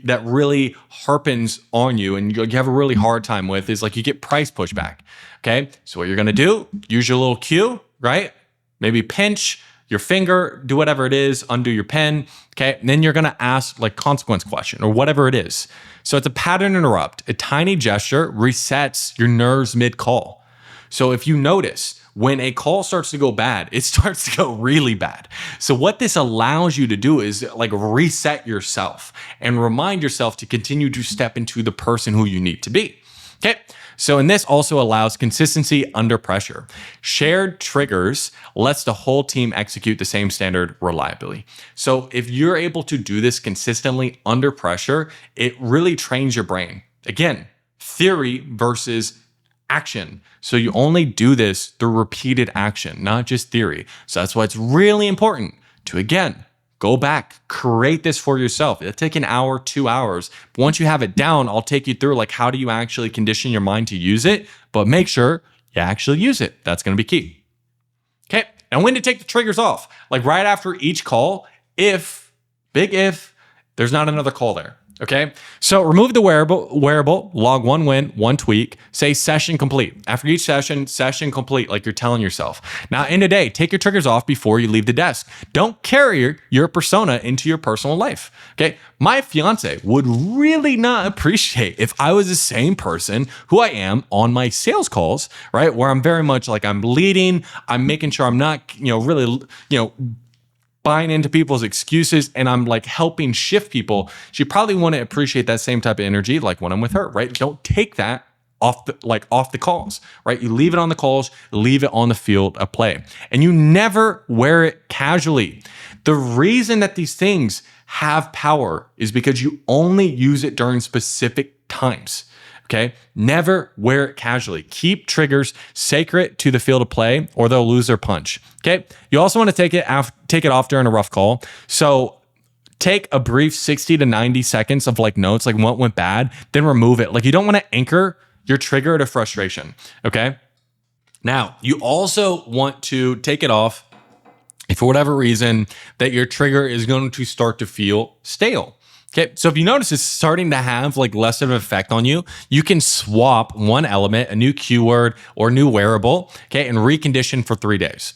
that really harpens on you and you have a really hard time with is like you get price pushback. Okay. So what you're going to do, use your little cue, right? Maybe pinch your finger, do whatever it is, undo your pen. Okay. And then you're going to ask like consequence question or whatever it is. So it's a pattern interrupt. A tiny gesture resets your nerves mid call. So if you notice, when a call starts to go bad, it starts to go really bad. So what this allows you to do is like reset yourself and remind yourself to continue to step into the person who you need to be. Okay. So, and this also allows consistency under pressure. Shared triggers lets the whole team execute the same standard reliably. So if you're able to do this consistently under pressure, it really trains your brain. Again, theory versus action. So you only do this through repeated action, not just theory. So that's why it's really important to, again, go back, create this for yourself. It'll take an hour, 2 hours. But once you have it down, I'll take you through like how do you actually condition your mind to use it, but make sure you actually use it. That's going to be key. Okay. And when to take the triggers off, like right after each call, if there's not another call there. Okay, so remove the wearable, log 1 win, 1 tweak, say session complete. After each session complete, like you're telling yourself. Now, end of day, take your triggers off before you leave the desk. Don't carry your persona into your personal life. Okay, my fiance would really not appreciate if I was the same person who I am on my sales calls, right? Where I'm very much like I'm leading, I'm making sure I'm not, really, buying into people's excuses and I'm like helping shift people. She probably wouldn't appreciate that same type of energy like when I'm with her, right? Don't take that off the calls, right? You leave it on the calls, leave it on the field of play. And you never wear it casually. The reason that these things have power is because you only use it during specific times. Okay, never wear it casually. Keep triggers sacred to the field of play or they'll lose their punch. Okay, you also want to take it off during a rough call. So take a brief 60 to 90 seconds of like notes, like what went bad, then remove it. Like you don't want to anchor your trigger to frustration. Okay, now you also want to take it off if for whatever reason that your trigger is going to start to feel stale. Okay, so if you notice it's starting to have like less of an effect on you, you can swap one element, a new keyword or new wearable, okay, and recondition for 3 days.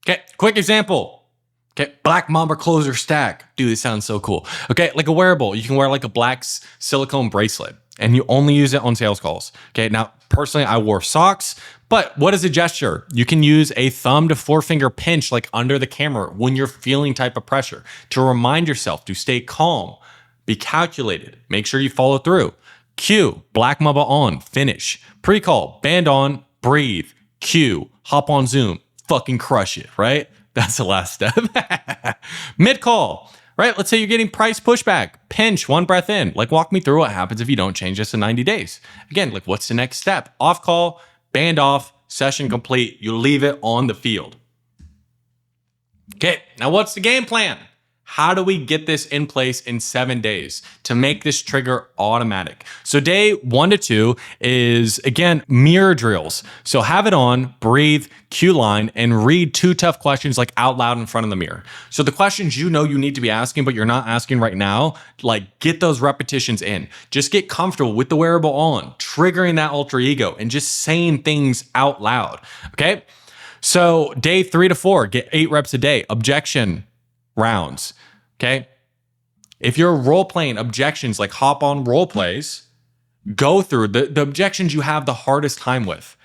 Okay, quick example. Okay, black mamba closer stack. Dude, this sounds so cool. Okay, like a wearable, you can wear like a black silicone bracelet and you only use it on sales calls. Okay, now personally, I wore socks, but what is a gesture? You can use a thumb to forefinger pinch like under the camera when you're feeling type of pressure to remind yourself to stay calm, be calculated, make sure you follow through. Cue, black mamba on, finish. Pre-call, band on, breathe, cue, hop on Zoom, fucking crush it, right? That's the last step. Mid-call, right? Let's say you're getting price pushback. Pinch, one breath in. Like, walk me through what happens if you don't change this in 90 days. Again, like, what's the next step? Off call, band off, session complete. You leave it on the field. Okay, now what's the game plan? How do we get this in place in 7 days to make this trigger automatic? So day 1 to 2 is, again, mirror drills. So have it on, breathe, cue line, and read 2 tough questions like out loud in front of the mirror. So the questions you know you need to be asking, but you're not asking right now, like get those repetitions in. Just get comfortable with the wearable on, triggering that alter ego, and just saying things out loud, okay? So day 3 to 4, get 8 reps a day, objection rounds, okay? If you're role playing objections, like hop on role plays, go through the objections you have the hardest time with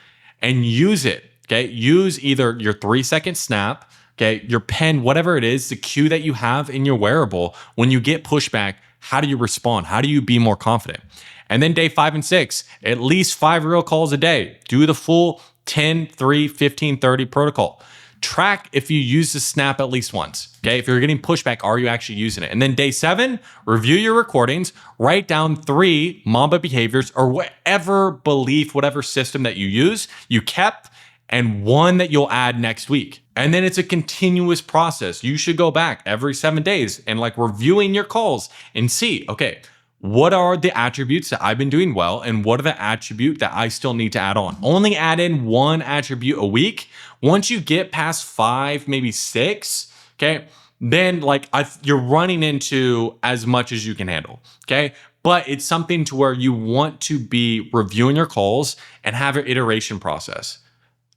and use it, okay? Use either your 3-second snap, okay, your pen, whatever it is, the cue that you have in your wearable. When you get pushback, how do you respond? How do you be more confident? And then day 5 and 6, at least 5 real calls a day. Do the full 10, 3, 15, 30 protocol. Track if you use the snap at least once, okay? If you're getting pushback, are you actually using it? And then day 7, review your recordings, write down 3 Mamba behaviors or whatever belief, whatever system that you use, you kept, and 1 that you'll add next week. And then it's a continuous process. You should go back every 7 days and like reviewing your calls and see, okay, what are the attributes that I've been doing well and what are the attributes that I still need to add on? Only add in 1 attribute a week. Once you get past 5, maybe 6, okay, then like you're running into as much as you can handle, okay? But it's something to where you want to be reviewing your calls and have your iteration process,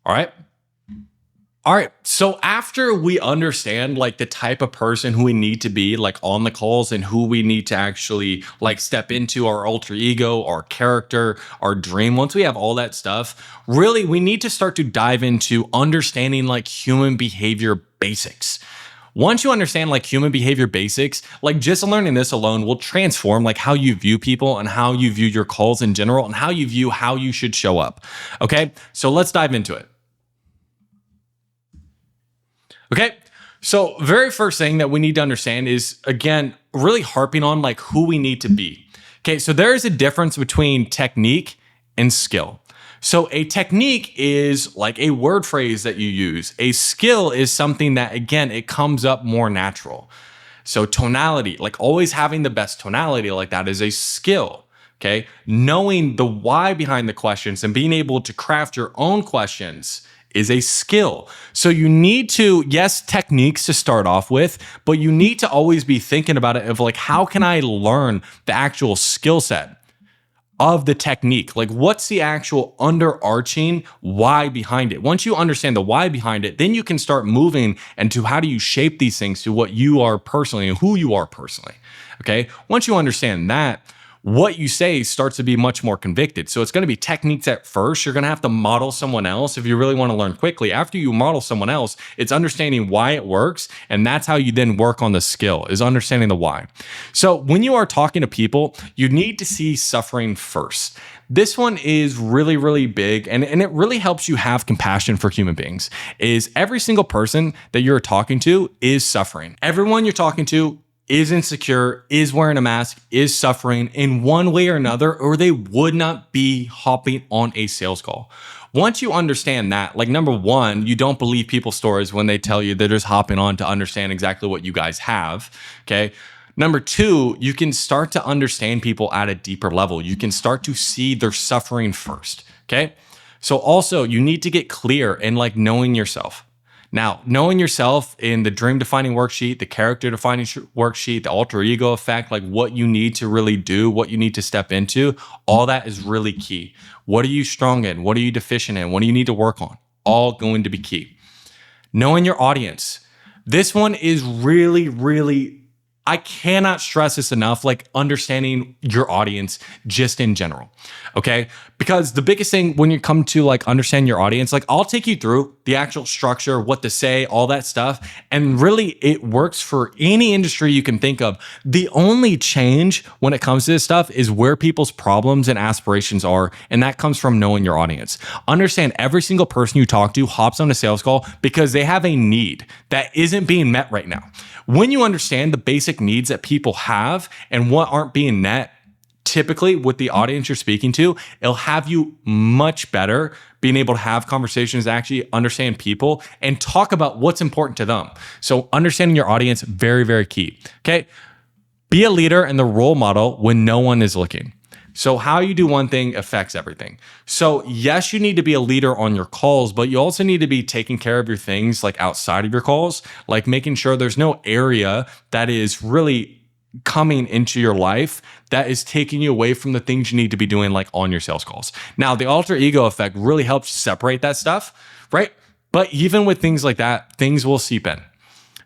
all right? All right, so after we understand like the type of person who we need to be like on the calls and who we need to actually like step into our alter ego, our character, our dream, once we have all that stuff, really we need to start to dive into understanding like human behavior basics. Once you understand like human behavior basics, like just learning this alone will transform like how you view people and how you view your calls in general and how you view how you should show up. Okay, so let's dive into it. Okay, so very first thing that we need to understand is, again, really harping on like who we need to be. Okay, so there is a difference between technique and skill. So a technique is like a word phrase that you use. A skill is something that, again, it comes up more natural. So tonality, like always having the best tonality like that is a skill. Okay, knowing the why behind the questions and being able to craft your own questions is a skill. So you need to, yes, techniques to start off with, but you need to always be thinking about it of like, how can I learn the actual skill set of the technique? Like what's the actual underarching why behind it? Once you understand the why behind it, then you can start moving into how do you shape these things to what you are personally and who you are personally. Okay. Once you understand that, what you say starts to be much more convicted. So it's going to be techniques at first. You're going to have to model someone else if you really want to learn quickly. After you model someone else, it's understanding why it works. And that's how you then work on the skill, is understanding the why. So when you are talking to people, you need to see suffering first. This one is really, really big, and it really helps you have compassion for human beings, is every single person that you're talking to is suffering. Everyone you're talking to is insecure, is wearing a mask, is suffering in one way or another, or they would not be hopping on a sales call. Once you understand that, like number one, you don't believe people's stories when they tell you they're just hopping on to understand exactly what you guys have, okay? Number two, you can start to understand people at a deeper level. You can start to see their suffering first, okay? So also, you need to get clear in like knowing yourself. Now, knowing yourself in the dream defining worksheet, the character defining worksheet, the alter ego effect, like what you need to really do, what you need to step into, all that is really key. What are you strong in? What are you deficient in? What do you need to work on? All going to be key. Knowing your audience. This one is really, really, I cannot stress this enough, like understanding your audience just in general, okay? Because the biggest thing when you come to like understand your audience, like I'll take you through the actual structure, what to say, all that stuff. And really it works for any industry you can think of. The only change when it comes to this stuff is where people's problems and aspirations are. And that comes from knowing your audience. Understand every single person you talk to hops on a sales call because they have a need that isn't being met right now. When you understand the basic needs that people have and what aren't being met, typically with the audience you're speaking to, it'll have you much better being able to have conversations, actually understand people and talk about what's important to them. So understanding your audience, very, very key. Okay. Be a leader and the role model when no one is looking. So how you do one thing affects everything. So yes, you need to be a leader on your calls, but you also need to be taking care of your things like outside of your calls, like making sure there's no area that is really coming into your life that is taking you away from the things you need to be doing like on your sales calls. Now, the alter ego effect really helps separate that stuff, right? But even with things like that, things will seep in.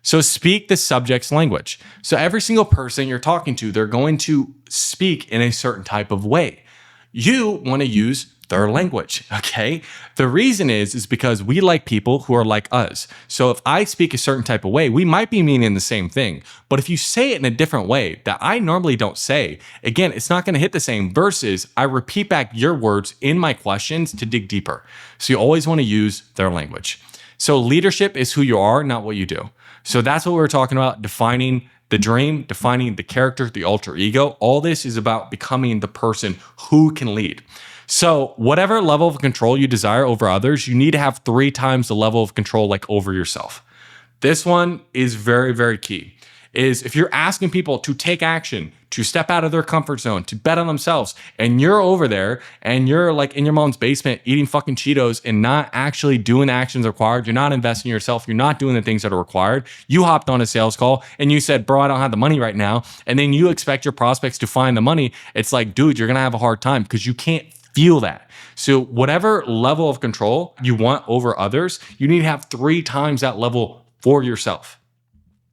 So speak the subject's language. So every single person you're talking to, they're going to speak in a certain type of way. You want to use their language, okay? The reason is because we like people who are like us. So if I speak a certain type of way, we might be meaning the same thing. But if you say it in a different way that I normally don't say, again, it's not going to hit the same versus I repeat back your words in my questions to dig deeper. So you always want to use their language. So leadership is who you are, not what you do. So that's what we're talking about, defining the dream, defining the character, the alter ego. All this is about becoming the person who can lead. So whatever level of control you desire over others, you need to have 3 times the level of control like over yourself. This one is very, very key. Is if you're asking people to take action, to step out of their comfort zone, to bet on themselves, and you're over there and you're like in your mom's basement eating fucking Cheetos and not actually doing the actions required, you're not investing in yourself, you're not doing the things that are required, you hopped on a sales call and you said, bro, I don't have the money right now, and then you expect your prospects to find the money, it's like, dude, you're gonna have a hard time because you can't feel that. So whatever level of control you want over others, you need to have 3 times that level for yourself.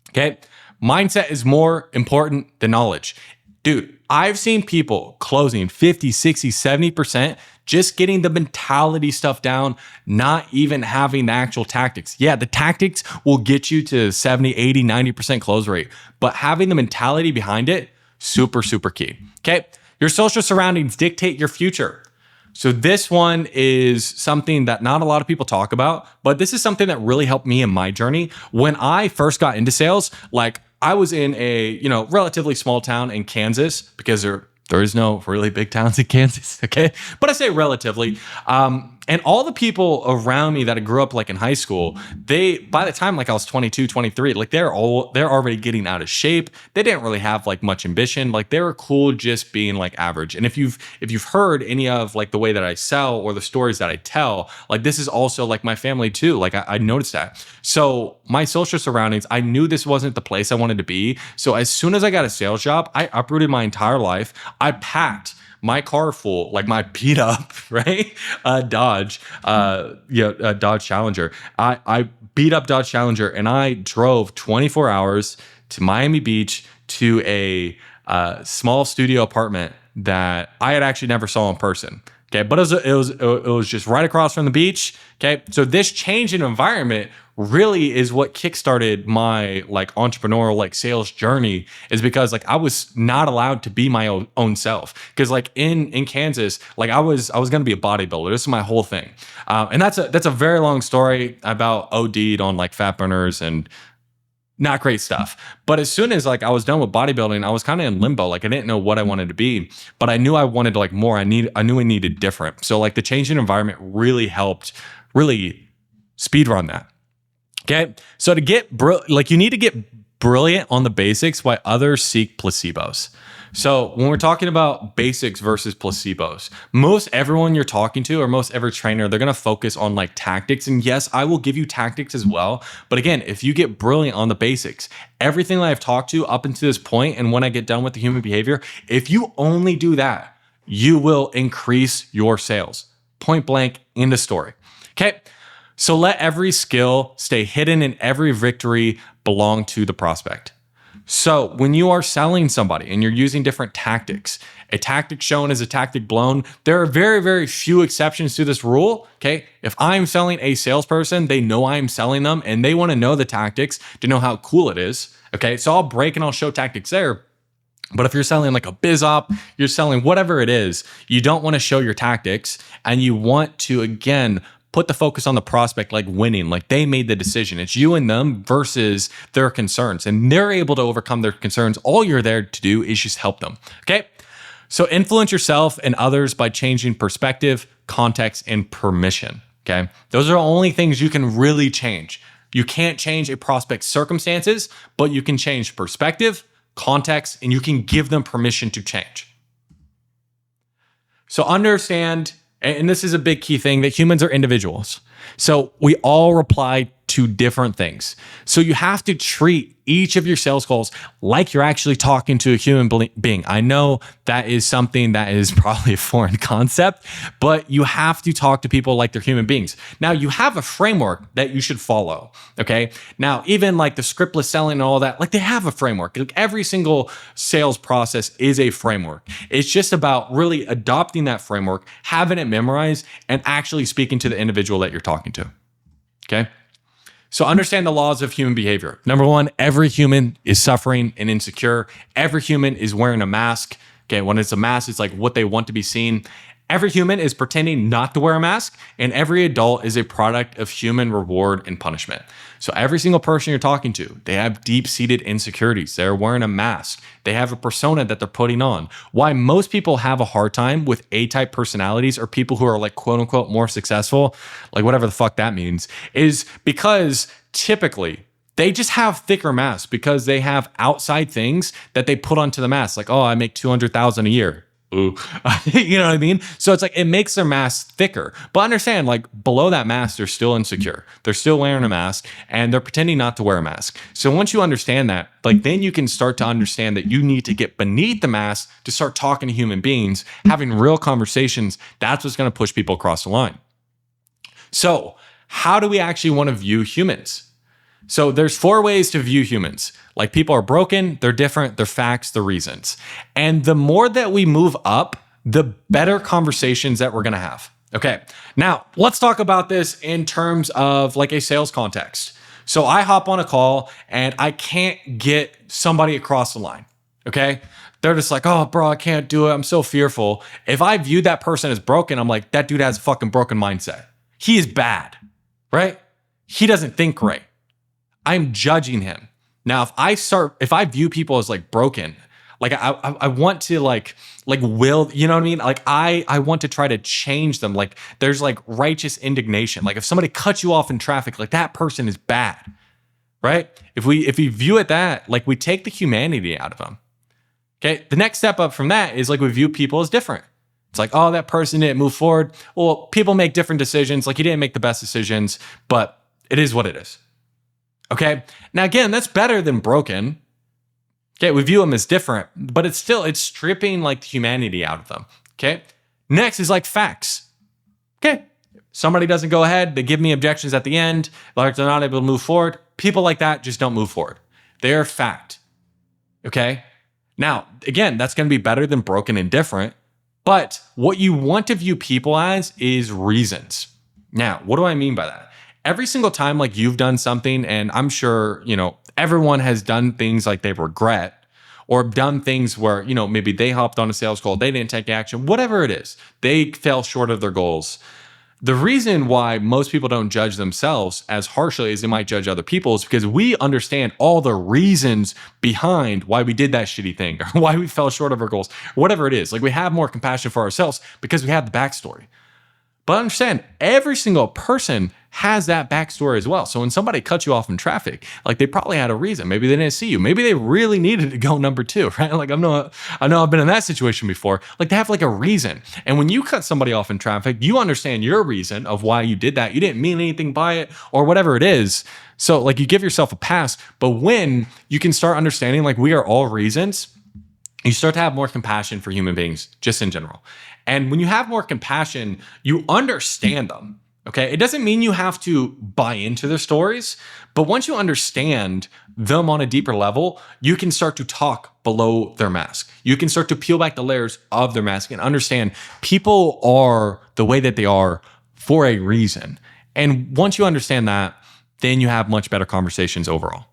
Okay? Mindset is more important than knowledge. Dude, I've seen people closing 50, 60, 70%, just getting the mentality stuff down, not even having the actual tactics. Yeah, the tactics will get you to 70, 80, 90% close rate, but having the mentality behind it, super, super key. Okay? Your social surroundings dictate your future. So this one is something that not a lot of people talk about, but this is something that really helped me in my journey. When I first got into sales, like I was in a, relatively small town in Kansas because there is no really big towns in Kansas, okay? But I say relatively. And all the people around me that I grew up like in high school, by the time like I was 22, 23, like they're already getting out of shape. They didn't really have like much ambition. Like they were cool just being like average. And if you've heard any of like the way that I sell or the stories that I tell, like this is also like my family too. Like I noticed that. So my social surroundings, I knew this wasn't the place I wanted to be. So as soon as I got a sales job, I uprooted my entire life. I packed my car full, like my beat up, right? Dodge Challenger. I beat up Dodge Challenger and I drove 24 hours to Miami Beach to a small studio apartment that I had actually never saw in person. Okay, but it was just right across from the beach. Okay, so this change in environment really is what kickstarted my like entrepreneurial like sales journey, is because like I was not allowed to be my own self, because like in Kansas, like I was gonna be a bodybuilder. This is my whole thing, and that's a very long story about OD'd on like fat burners and not great stuff. But as soon as like I was done with bodybuilding, I was kind of in limbo. Like I didn't know what I wanted to be, but I knew I wanted like more. I knew I needed different. So like the change in environment really helped really speed run that. Okay. So to get you need to get brilliant on the basics while others seek placebos. So when we're talking about basics versus placebos, most everyone you're talking to or most every trainer, they're going to focus on like tactics. And yes, I will give you tactics as well. But again, if you get brilliant on the basics, everything that I've talked to up until this point, and when I get done with the human behavior, if you only do that, you will increase your sales. Point blank, end of story. Okay. So let every skill stay hidden and every victory belong to the prospect. So when you are selling somebody and you're using different tactics, a tactic shown is a tactic blown. There are very, very few exceptions to this rule. Okay. If I'm selling a salesperson, they know I'm selling them and they want to know the tactics to know how cool it is. Okay. So I'll break and I'll show tactics there. But if you're selling like a biz op, you're selling whatever it is, you don't want to show your tactics and you want to, again, put the focus on the prospect, like winning, like they made the decision. It's you and them versus their concerns, and they're able to overcome their concerns. All you're there to do is just help them. Okay. So influence yourself and others by changing perspective, context, and permission. Okay. Those are the only things you can really change. You can't change a prospect's circumstances, but you can change perspective, context, and you can give them permission to change. So understand, and this is a big key thing, that humans are individuals. So we all reply to different things. So you have to treat each of your sales calls like you're actually talking to a human being. I know that is something that is probably a foreign concept, but you have to talk to people like they're human beings. Now you have a framework that you should follow. Okay. Now, even like the scriptless selling and all that, like they have a framework. Like every single sales process is a framework. It's just about really adopting that framework, having it memorized, and actually speaking to the individual that you're talking to. Okay. So understand the laws of human behavior. Number one, every human is suffering and insecure. Every human is wearing a mask. Okay, when it's a mask, it's like what they want to be seen. Every human is pretending not to wear a mask, and every adult is a product of human reward and punishment. So every single person you're talking to, they have deep-seated insecurities. They're wearing a mask. They have a persona that they're putting on. Why most people have a hard time with A-type personalities, or people who are like quote unquote more successful, like whatever the fuck that means, is because typically they just have thicker masks because they have outside things that they put onto the mask. Like, oh, I make $200,000 a year. Ooh. You know what I mean? So it's like, it makes their mask thicker. But understand, like below that mask, they're still insecure. They're still wearing a mask and they're pretending not to wear a mask. So once you understand that, like then you can start to understand that you need to get beneath the mask to start talking to human beings, having real conversations. That's what's going to push people across the line. So how do we actually want to view humans? So there's 4 ways to view humans. Like people are broken, they're different, they're facts, they're reasons. And the more that we move up, the better conversations that we're going to have. Okay. Now let's talk about this in terms of like a sales context. So I hop on a call and I can't get somebody across the line. Okay. They're just like, oh, bro, I can't do it. I'm so fearful. If I view that person as broken, I'm like, that dude has a fucking broken mindset. He is bad, right? He doesn't think right. I'm judging him. Now, if I view people as like broken, like I want to like will, you know what I mean? Like I want to try to change them. Like there's like righteous indignation. Like if somebody cuts you off in traffic, like that person is bad, right? If we view it that, like we take the humanity out of them. Okay. The next step up from that is like we view people as different. It's like, oh, that person didn't move forward. Well, people make different decisions. Like he didn't make the best decisions, but it is what it is. Okay. Now, again, that's better than broken. Okay. We view them as different, but it's stripping like the humanity out of them. Okay. Next is like facts. Okay. Somebody doesn't go ahead. They give me objections at the end. Like they're not able to move forward. People like that just don't move forward. They're fact. Okay. Now, again, that's going to be better than broken and different. But what you want to view people as is reasons. Now, what do I mean by that? Every single time like you've done something, and I'm sure, you know, everyone has done things like they regret or done things where, you know, maybe they hopped on a sales call, they didn't take action, whatever it is, they fell short of their goals. The reason why most people don't judge themselves as harshly as they might judge other people is because we understand all the reasons behind why we did that shitty thing or why we fell short of our goals, whatever it is. Like we have more compassion for ourselves because we have the backstory. But understand, every single person has that backstory as well. So when somebody cuts you off in traffic, like they probably had a reason. Maybe they didn't see you. Maybe they really needed to go number 2, right? Like I know I've been in that situation before. Like they have like a reason. And when you cut somebody off in traffic, you understand your reason of why you did that. You didn't mean anything by it or whatever it is. So like you give yourself a pass. But when you can start understanding like we are all reasons, you start to have more compassion for human beings just in general. And when you have more compassion, you understand them. Okay, it doesn't mean you have to buy into their stories, but once you understand them on a deeper level, you can start to talk below their mask. You can start to peel back the layers of their mask and understand people are the way that they are for a reason. And once you understand that, then you have much better conversations overall.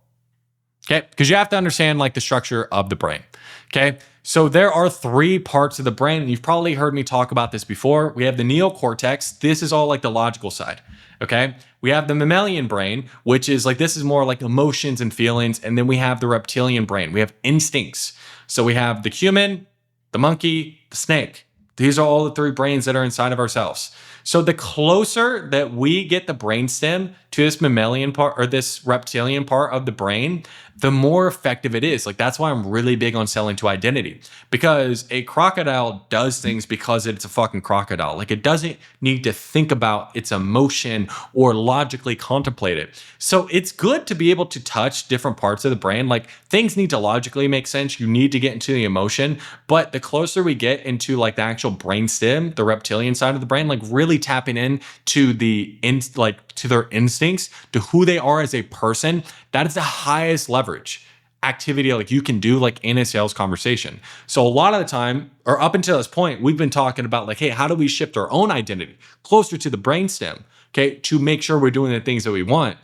Okay, because you have to understand like the structure of the brain. Okay, so there are 3 parts of the brain, and you've probably heard me talk about this before. We have the neocortex. This is all like the logical side. Okay, we have the mammalian brain, which is like, this is more like emotions and feelings. And then we have the reptilian brain. We have instincts. So we have the human, the monkey, the snake. These are all the 3 brains that are inside of ourselves. So the closer that we get the brainstem to this mammalian part or this reptilian part of the brain, the more effective it is. Like, that's why I'm really big on selling to identity, because a crocodile does things because it's a fucking crocodile. Like, it doesn't need to think about its emotion or logically contemplate it. So it's good to be able to touch different parts of the brain. Like, things need to logically make sense. You need to get into the emotion, but the closer we get into like the actual brainstem, the reptilian side of the brain, like really tapping in to to their instincts, to who they are as a person, that is the highest leverage activity like you can do like in a sales conversation. So a lot of the time, or up until this point, we've been talking about like, hey, how do we shift our own identity closer to the brainstem, okay, to make sure we're doing the things that we want.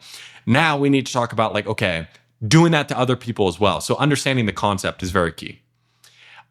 Now we need to talk about like, okay, doing that to other people as well. So understanding the concept is very key.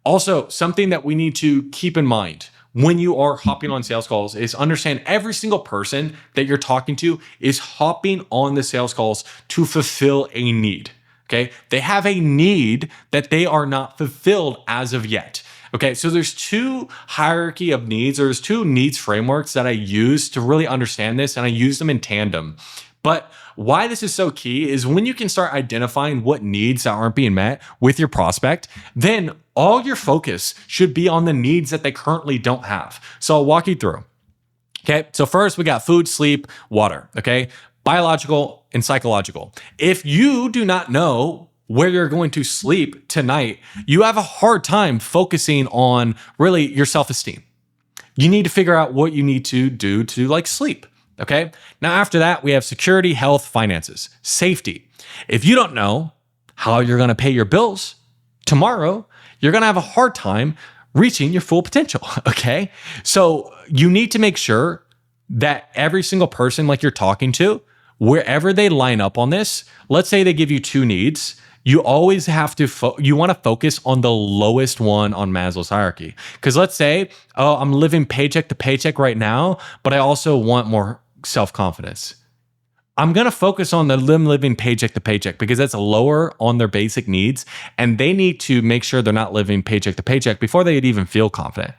Also, something that we need to keep in mind when you are hopping on sales calls is understand every single person that you're talking to is hopping on the sales calls to fulfill a need. Okay. They have a need that they are not fulfilled as of yet. Okay. So there's 2 hierarchy of needs. There's 2 needs frameworks that I use to really understand this, and I use them in tandem. But why this is so key is when you can start identifying what needs that aren't being met with your prospect, then all your focus should be on the needs that they currently don't have. So I'll walk you through. Okay. So first we got food, sleep, water. Okay. Biological and psychological. If you do not know where you're going to sleep tonight, you have a hard time focusing on really your self-esteem. You need to figure out what you need to do to like sleep. Okay. Now, after that, we have security, health, finances, safety. If you don't know how you're going to pay your bills tomorrow, you're going to have a hard time reaching your full potential. Okay. So you need to make sure that every single person like you're talking to, wherever they line up on this, let's say they give you 2 needs. You always have to, you want to focus on the lowest one on Maslow's hierarchy. Because let's say, oh, I'm living paycheck to paycheck right now, but I also want more self-confidence. I'm going to focus on them living paycheck to paycheck because that's lower on their basic needs. And they need to make sure they're not living paycheck to paycheck before they'd even feel confident.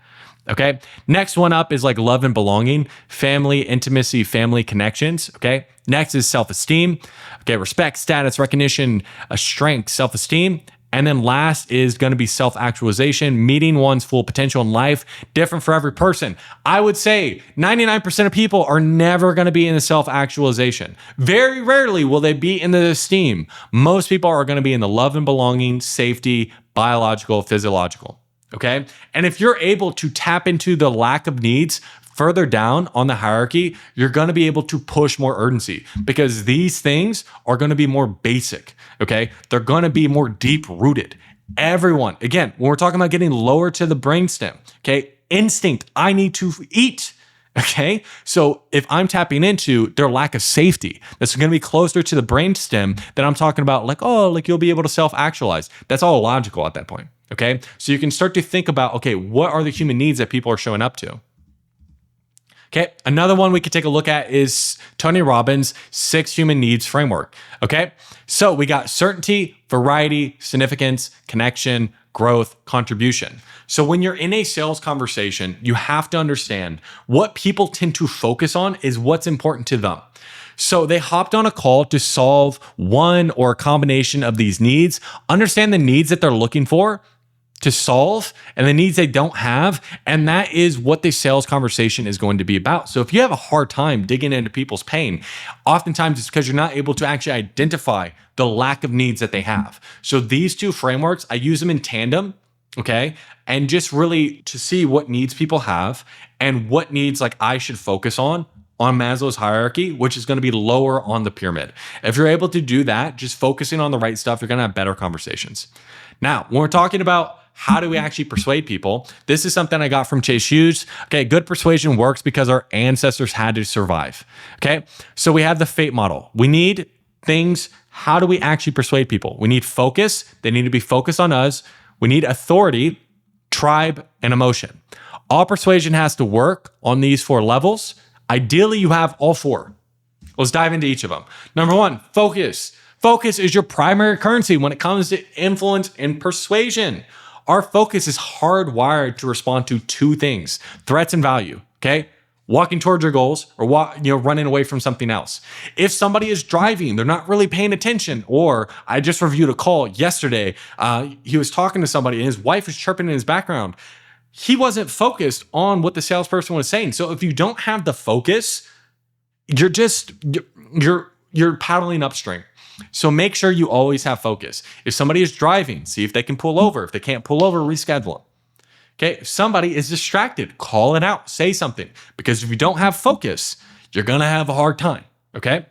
Okay. Next one up is like love and belonging, family, intimacy, family connections. Okay. Next is self-esteem. Okay. Respect, status, recognition, strength, self-esteem. And then last is going to be self-actualization, meeting one's full potential in life, different for every person. I would say 99% of people are never going to be in the self-actualization. Very rarely will they be in the esteem. Most people are going to be in the love and belonging, safety, biological, physiological. Okay. And if you're able to tap into the lack of needs further down on the hierarchy, you're going to be able to push more urgency because these things are going to be more basic. Okay. They're going to be more deep rooted. Everyone, again, when we're talking about getting lower to the brainstem, okay, instinct, I need to eat. Okay. So if I'm tapping into their lack of safety, that's going to be closer to the brainstem that I'm talking about, like, oh, like you'll be able to self-actualize. That's all logical at that point. Okay. So you can start to think about, okay, what are the human needs that people are showing up to? Okay. Another one we could take a look at is Tony Robbins' 6 human needs framework. Okay. So we got certainty, variety, significance, connection, growth, contribution. So when you're in a sales conversation, you have to understand what people tend to focus on is what's important to them. So they hopped on a call to solve one or a combination of these needs, understand the needs that they're looking for to solve and the needs they don't have. And that is what the sales conversation is going to be about. So if you have a hard time digging into people's pain, oftentimes it's because you're not able to actually identify the lack of needs that they have. So these 2 frameworks, I use them in tandem. Okay. And just really to see what needs people have and what needs like I should focus on on Maslow's hierarchy, which is going to be lower on the pyramid. If you're able to do that, just focusing on the right stuff, you're going to have better conversations. Now, when we're talking about how do we actually persuade people, this is something I got from Chase Hughes. Okay, good persuasion works because our ancestors had to survive. Okay, so we have the fate model. We need things. How do we actually persuade people? We need focus. They need to be focused on us. We need authority, tribe, and emotion. All persuasion has to work on these 4 levels. Ideally, you have all 4. Let's dive into each of them. Number 1, focus. Focus is your primary currency when it comes to influence and persuasion. Our focus is hardwired to respond to 2 things, threats and value, okay? Walking towards your goals or running away from something else. If somebody is driving, they're not really paying attention, or I just reviewed a call yesterday. He was talking to somebody and his wife was chirping in his background. He wasn't focused on what the salesperson was saying. So if you don't have the focus, you're paddling upstream. So make sure you always have focus. If somebody is driving, see if they can pull over. If they can't pull over, reschedule them. Okay, if somebody is distracted, call it out, say something. Because if you don't have focus, you're gonna have a hard time, okay?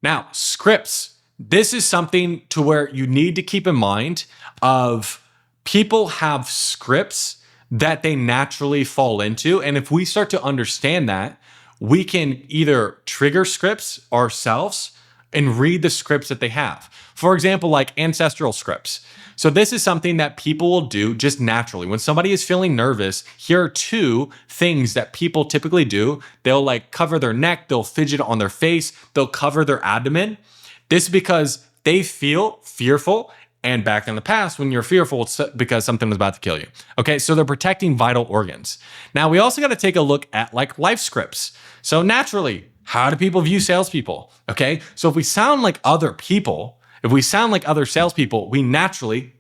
Now, scripts. This is something to where you need to keep in mind of people have scripts that they naturally fall into. And if we start to understand that, we can either trigger scripts ourselves and read the scripts that they have. For example, like ancestral scripts. So this is something that people will do just naturally. When somebody is feeling nervous, here are 2 things that people typically do. They'll like cover their neck, they'll fidget on their face, they'll cover their abdomen. This is because they feel fearful. And back in the past, when you're fearful, it's because something was about to kill you. Okay, so they're protecting vital organs. Now, we also got to take a look at like life scripts. So naturally, how do people view salespeople? Okay, so if we sound like other people, if we sound like other salespeople, we naturally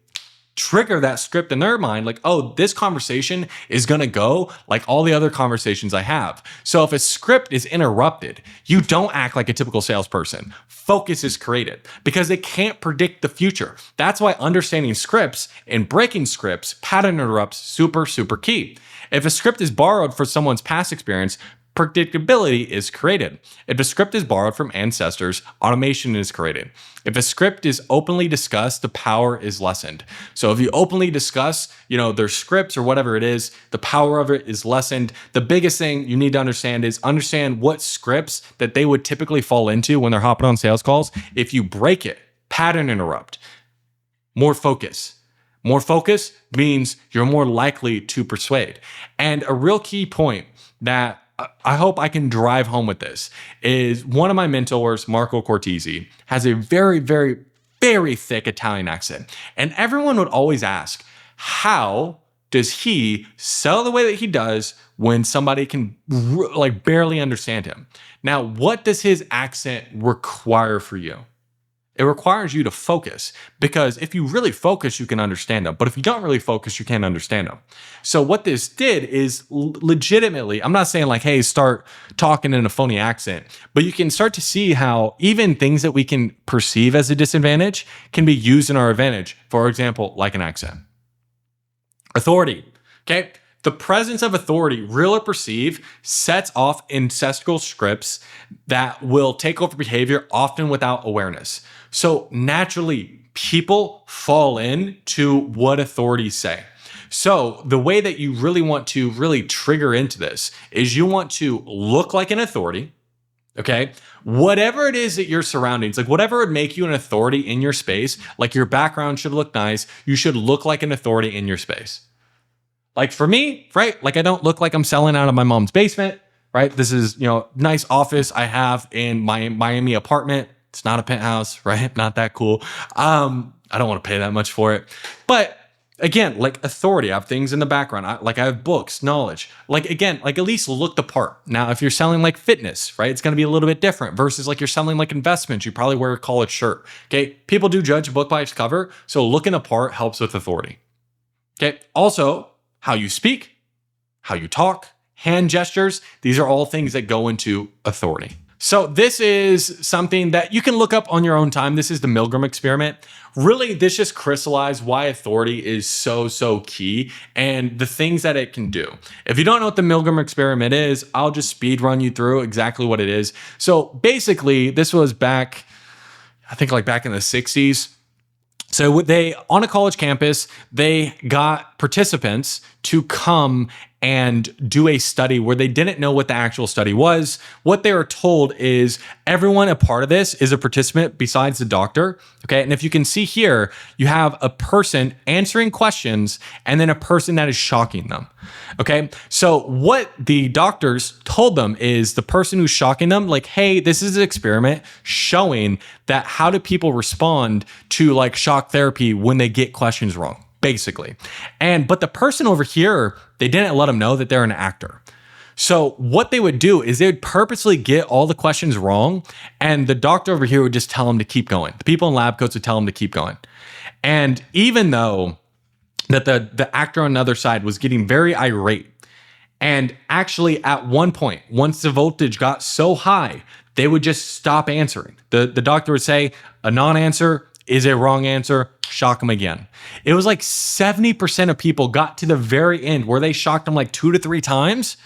trigger that script in their mind, like, oh, this conversation is gonna go like all the other conversations I have. So if a script is interrupted, you don't act like a typical salesperson. Focus is created because they can't predict the future. That's why understanding scripts and breaking scripts, pattern interrupts, super, super key. If a script is borrowed from someone's past experience, predictability is created. If a script is borrowed from ancestors, automation is created. If a script is openly discussed, the power is lessened. So if you openly discuss, their scripts or whatever it is, the power of it is lessened. The biggest thing you need to understand is understand what scripts that they would typically fall into when they're hopping on sales calls. If you break it, pattern interrupt, more focus. More focus means you're more likely to persuade. And a real key point that I hope I can drive home with this is one of my mentors, Marco Cortese, has a very, very, very thick Italian accent. And everyone would always ask, how does he sell the way that he does when somebody can barely understand him? Now, what does his accent require for you? It requires you to focus, because if you really focus, you can understand them. But if you don't really focus, you can't understand them. So what this did is legitimately, I'm not saying like, hey, start talking in a phony accent, but you can start to see how even things that we can perceive as a disadvantage can be used in our advantage. For example, like an accent. Authority, okay? The presence of authority, real or perceived, sets off ancestral scripts that will take over behavior, often without awareness. So naturally, people fall into what authorities say. So the way that you really want to really trigger into this is you want to look like an authority, okay? Whatever it is that your surroundings, like whatever would make you an authority in your space, like your background should look nice, you should look like an authority in your space. Like for me, right? Like I don't look like I'm selling out of my mom's basement, right? This is, nice office I have in my Miami apartment. It's not a penthouse, right? Not that cool. I don't want to pay that much for it. But again, like authority, I have things in the background. I have books, knowledge. At least look the part. Now, if you're selling like fitness, right? It's going to be a little bit different versus like you're selling like investments. You probably wear a collared shirt. Okay. People do judge a book by its cover. So looking the part helps with authority. Okay. Also, how you speak, how you talk, hand gestures, these are all things that go into authority. So this is something that you can look up on your own time. This is the Milgram experiment. Really, this just crystallized why authority is so key and the things that it can do. If you don't know what the Milgram experiment is, I'll just speed run you through exactly what it is. So basically, this was back, I think like back in the 60s. So they, on a college campus, they got participants to come and do a study where they didn't know what the actual study was. What they were told is everyone a part of this is a participant besides the doctor. Okay. And if you can see here, you have a person answering questions and then a person that is shocking them. Okay. So what the doctors told them is the person who's shocking them, like, hey, this is an experiment showing that how do people respond to like shock therapy when they get questions wrong, basically. But the person over here, they didn't let them know that they're an actor. So what they would do is they would purposely get all the questions wrong, and the doctor over here would just tell them to keep going. The people in lab coats would tell them to keep going. And even though that the actor on the other side was getting very irate, and actually at one point, once the voltage got so high, they would just stop answering. The doctor would say, a non-answer is a wrong answer, shock them again. It was like 70% of people got to the very end where they shocked them like 2 to 3 times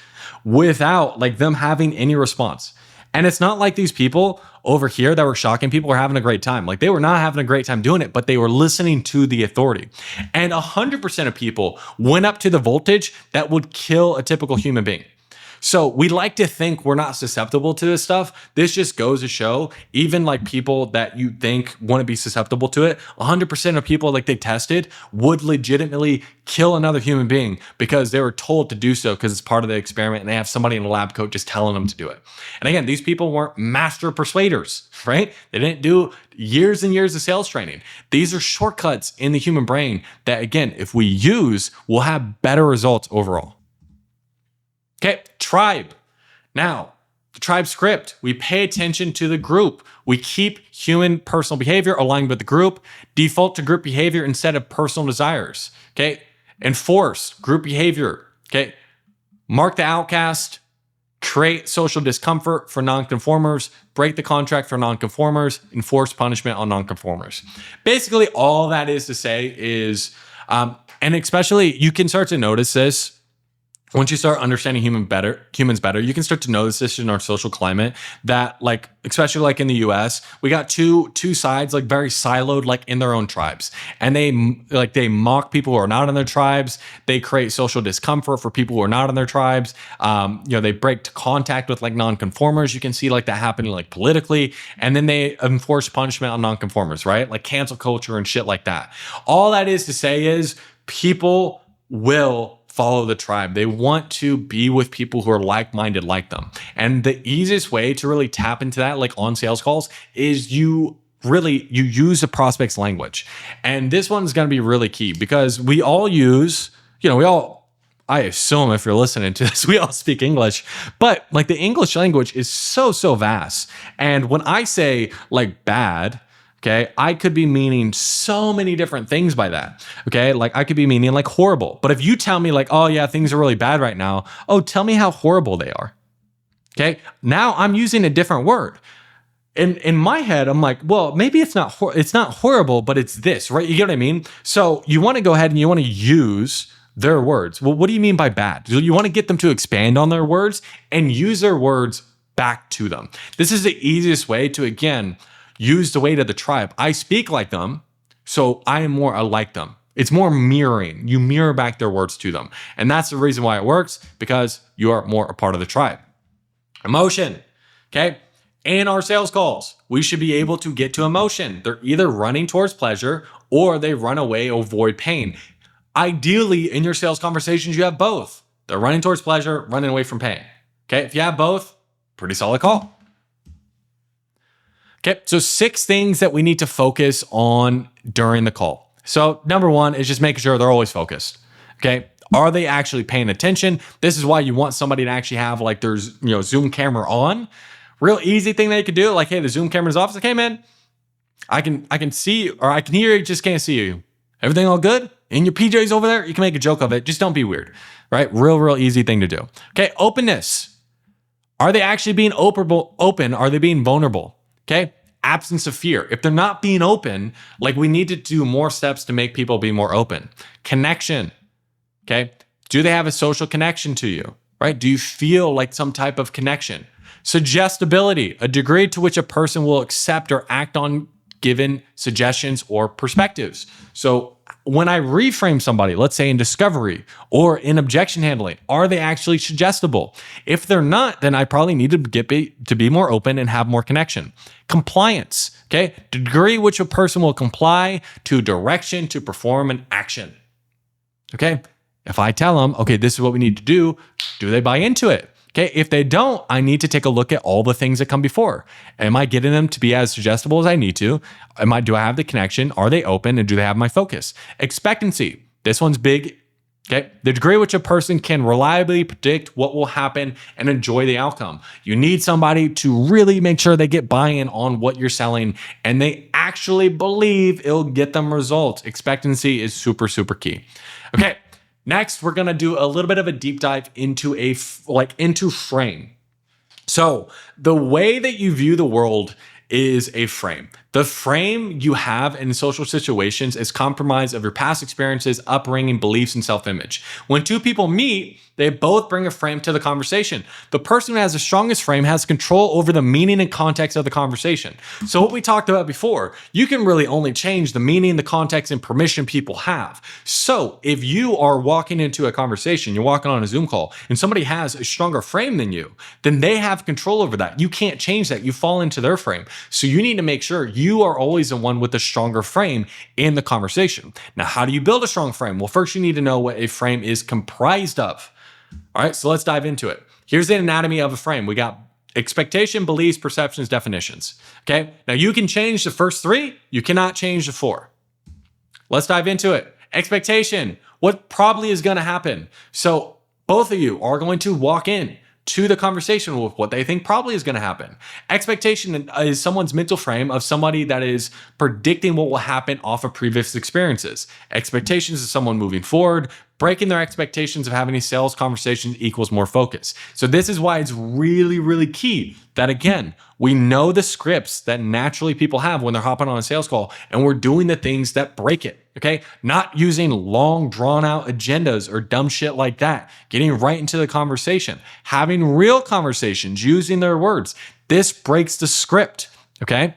without like them having any response. And it's not like these people over here that were shocking people were having a great time. Like they were not having a great time doing it, but they were listening to the authority. And 100% of people went up to the voltage that would kill a typical human being. So we like to think we're not susceptible to this stuff. This just goes to show, even like people that you think want to be susceptible to it, 100% of people like they tested would legitimately kill another human being because they were told to do so because it's part of the experiment and they have somebody in a lab coat just telling them to do it. And again, these people weren't master persuaders, right? They didn't do years and years of sales training. These are shortcuts in the human brain that, again, if we use, we'll have better results overall. Okay, tribe. Now, the tribe script, we pay attention to the group. We keep human personal behavior aligned with the group, default to group behavior instead of personal desires. Okay, enforce group behavior. Okay, mark the outcast, create social discomfort for nonconformers, break the contract for nonconformers, enforce punishment on nonconformers. Basically, all that is to say is, and especially you can start to notice this once you start understanding humans better, you can start to notice this in our social climate that, like, especially like in the US, we got two sides, like very siloed, like in their own tribes. And they mock people who are not in their tribes. They create social discomfort for people who are not in their tribes. They break contact with like nonconformers. You can see like that happening like politically. And then they enforce punishment on nonconformers, right? Like cancel culture and shit like that. All that is to say is people will follow the tribe. They want to be with people who are like-minded like them. And the easiest way to really tap into that, like on sales calls, is you use the prospect's language. And this one's going to be really key because we all use, I assume if you're listening to this, we all speak English, but like the English language is so vast. And when I say like bad, okay, I could be meaning so many different things by that. Okay, like I could be meaning like horrible. But if you tell me like, oh yeah, things are really bad right now. Oh, tell me how horrible they are. Okay, now I'm using a different word. In my head, I'm like, well, maybe it's not horrible, but it's this, right? You get what I mean? So you want to go ahead and you want to use their words. Well, what do you mean by bad? You want to get them to expand on their words and use their words back to them. This is the easiest way to, again, use the weight of the tribe. I speak like them, so I am more like them. It's more mirroring. You mirror back their words to them. And that's the reason why it works, because you are more a part of the tribe. Emotion, okay? In our sales calls, we should be able to get to emotion. They're either running towards pleasure or they run away, avoid pain. Ideally, in your sales conversations, you have both. They're running towards pleasure, running away from pain. Okay, if you have both, pretty solid call. Okay, so 6 things that we need to focus on during the call. So number 1 is just making sure they're always focused. Okay, are they actually paying attention? This is why you want somebody to actually have like their Zoom camera on. Real easy thing they could do, like, hey, the Zoom camera's off. It's like, hey man, I can see or I can hear you, just can't see you. Everything all good? In your PJs over there? You can make a joke of it. Just don't be weird, right? Real easy thing to do. Okay, openness. Are they actually being open? Are they being vulnerable? Okay. Absence of fear. If they're not being open, like we need to do more steps to make people be more open. Connection. Okay. Do they have a social connection to you? Right? Do you feel like some type of connection? Suggestibility, a degree to which a person will accept or act on given suggestions or perspectives. So when I reframe somebody, let's say in discovery or in objection handling, are they actually suggestible? If they're not, then I probably need to be more open and have more connection. Compliance, okay? The degree which a person will comply to direction to perform an action. Okay? If I tell them, okay, this is what we need to do they buy into it? Okay, if they don't, I need to take a look at all the things that come before. Am I getting them to be as suggestible as I need to? Do I have the connection? Are they open? And do they have my focus? Expectancy. This one's big. Okay, the degree which a person can reliably predict what will happen and enjoy the outcome. You need somebody to really make sure they get buy-in on what you're selling and they actually believe it'll get them results. Expectancy is super, super key. Okay. Next, we're going to do a little bit of a deep dive into into frame. So the way that you view the world is a frame. The frame you have in social situations is compromised of your past experiences, upbringing, beliefs, and self-image. When two people meet, they both bring a frame to the conversation. The person who has the strongest frame has control over the meaning and context of the conversation. So what we talked about before, you can really only change the meaning, the context, and permission people have. So if you are walking into a conversation, you're walking on a Zoom call, and somebody has a stronger frame than you, then they have control over that. You can't change that. You fall into their frame. So you need to make sure you are always the one with the stronger frame in the conversation. Now, how do you build a strong frame? Well, first you need to know what a frame is comprised of. All right, so let's dive into it. Here's the anatomy of a frame. We got expectation, beliefs, perceptions, definitions. Okay, now you can change the first three. You cannot change the four. Let's dive into it. Expectation, what probably is going to happen. So both of you are going to walk in to the conversation with what they think probably is going to happen. Expectation is someone's mental frame of somebody that is predicting what will happen off of previous experiences. Expectations is someone moving forward. Breaking their expectations of having a sales conversation equals more focus. So this is why it's really, really key that, again, we know the scripts that naturally people have when they're hopping on a sales call, and we're doing the things that break it, okay? Not using long, drawn-out agendas or dumb shit like that. Getting right into the conversation. Having real conversations, using their words. This breaks the script, okay?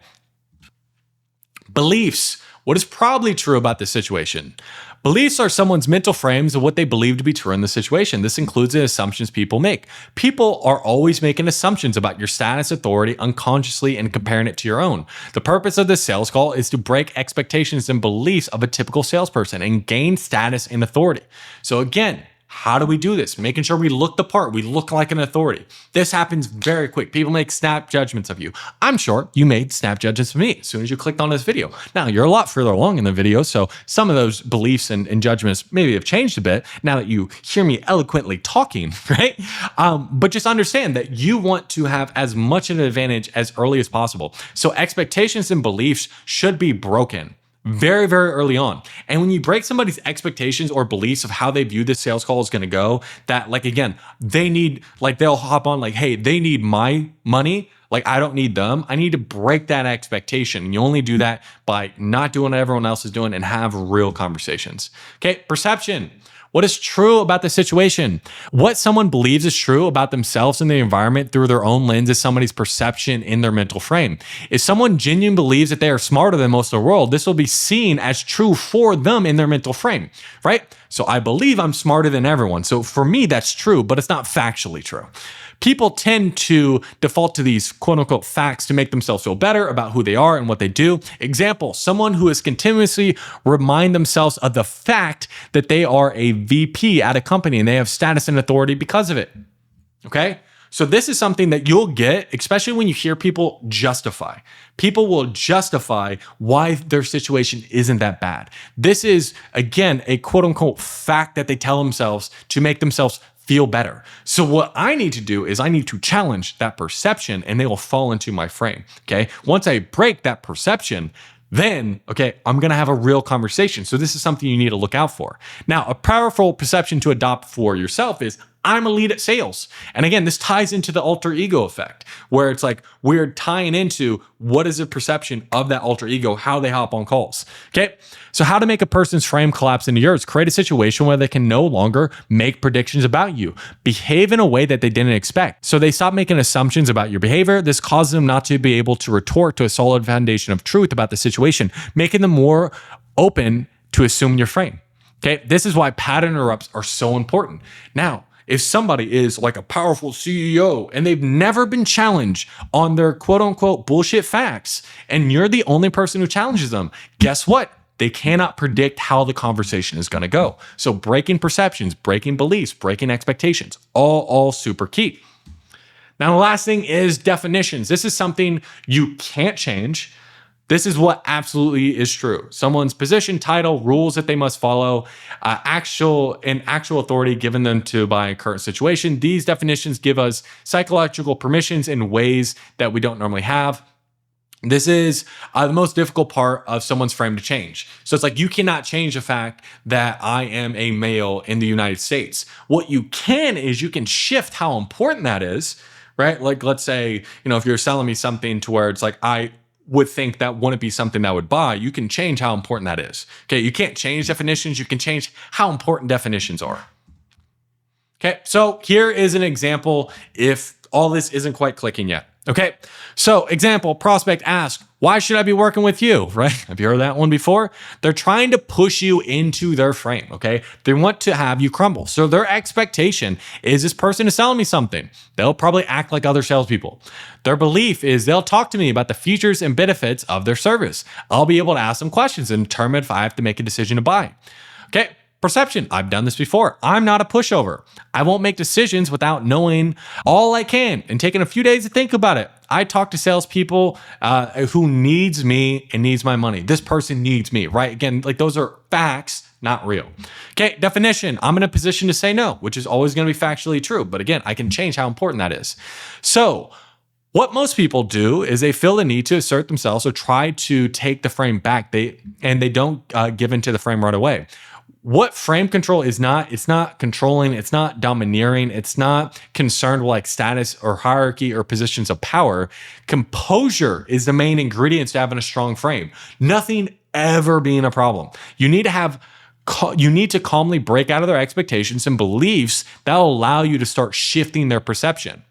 Beliefs. What is probably true about the situation? Beliefs are someone's mental frames of what they believe to be true in the situation. This includes the assumptions people make. People are always making assumptions about your status, authority, unconsciously, and comparing it to your own. The purpose of this sales call is to break expectations and beliefs of a typical salesperson and gain status and authority. So again, how do we do this? Making sure we look the part. We look like an authority. This happens very quick. People make snap judgments of you. I'm sure you made snap judgments of me as soon as you clicked on this video. Now, you're a lot further along in the video, so some of those beliefs and judgments maybe have changed a bit now that you hear me eloquently talking, right? But just understand that you want to have as much of an advantage as early as possible. So expectations and beliefs should be broken very, very early on. And when you break somebody's expectations or beliefs of how they view this sales call is going to go, that again, they'll hop on hey, they need my money. I don't need them. I need to break that expectation. And you only do that by not doing what everyone else is doing and have real conversations. Okay. Perception. What is true about the situation? What someone believes is true about themselves and the environment through their own lens is somebody's perception in their mental frame. If someone genuinely believes that they are smarter than most of the world, this will be seen as true for them in their mental frame, right? So I believe I'm smarter than everyone. So for me, that's true, but it's not factually true. People tend to default to these quote unquote facts to make themselves feel better about who they are and what they do. Example, someone who is continuously remind themselves of the fact that they are a VP at a company and they have status and authority because of it. Okay? So this is something that you'll get, especially when you hear people justify. People will justify why their situation isn't that bad. This is, again, a quote unquote fact that they tell themselves to make themselves feel better. So what I need to do is I need to challenge that perception and they will fall into my frame. Okay. Once I break that perception, then, okay, I'm going to have a real conversation. So this is something you need to look out for. Now, a powerful perception to adopt for yourself is I'm a lead at sales. And again, this ties into the alter ego effect, where it's like we're tying into what is the perception of that alter ego, how they hop on calls. Okay. So how to make a person's frame collapse into yours? Create a situation where they can no longer make predictions about you. Behave in a way that they didn't expect. So they stop making assumptions about your behavior. This causes them not to be able to retort to a solid foundation of truth about the situation, making them more open to assume your frame. Okay. This is why pattern interrupts are so important. Now, if somebody is like a powerful CEO and they've never been challenged on their quote unquote bullshit facts, and you're the only person who challenges them, guess what? They cannot predict how the conversation is going to go. So breaking perceptions, breaking beliefs, breaking expectations, all super key. Now, the last thing is definitions. This is something you can't change. This is what absolutely is true. Someone's position, title, rules that they must follow, actual authority given them to by a current situation. These definitions give us psychological permissions in ways that we don't normally have. This is the most difficult part of someone's frame to change. So it's like you cannot change the fact that I am a male in the United States. What you can is you can shift how important that is, right? Like let's say, if you're selling me something to where it's like I would think that wouldn't be something that I would buy, you can change how important that is. Okay, you can't change definitions, you can change how important definitions are. Okay, so here is an example if all this isn't quite clicking yet. Okay, so example, prospect asks, why should I be working with you, right? Have you heard that one before? They're trying to push you into their frame, okay? They want to have you crumble. So their expectation is this person is selling me something. They'll probably act like other salespeople. Their belief is they'll talk to me about the features and benefits of their service. I'll be able to ask them questions and determine if I have to make a decision to buy. Okay. Perception. I've done this before. I'm not a pushover. I won't make decisions without knowing all I can and taking a few days to think about it. I talk to salespeople who needs me and needs my money. This person needs me, right? Again, like those are facts, not real. Okay, definition. I'm in a position to say no, which is always going to be factually true. But again, I can change how important that is. So what most people do is they feel the need to assert themselves or try to take the frame back. They don't give into the frame right away. What frame control is not, it's not controlling, it's not domineering, it's not concerned with like status or hierarchy or positions of power. Composure is the main ingredient to having a strong frame. Nothing ever being a problem. You need to calmly break out of their expectations and beliefs that will allow you to start shifting their perception.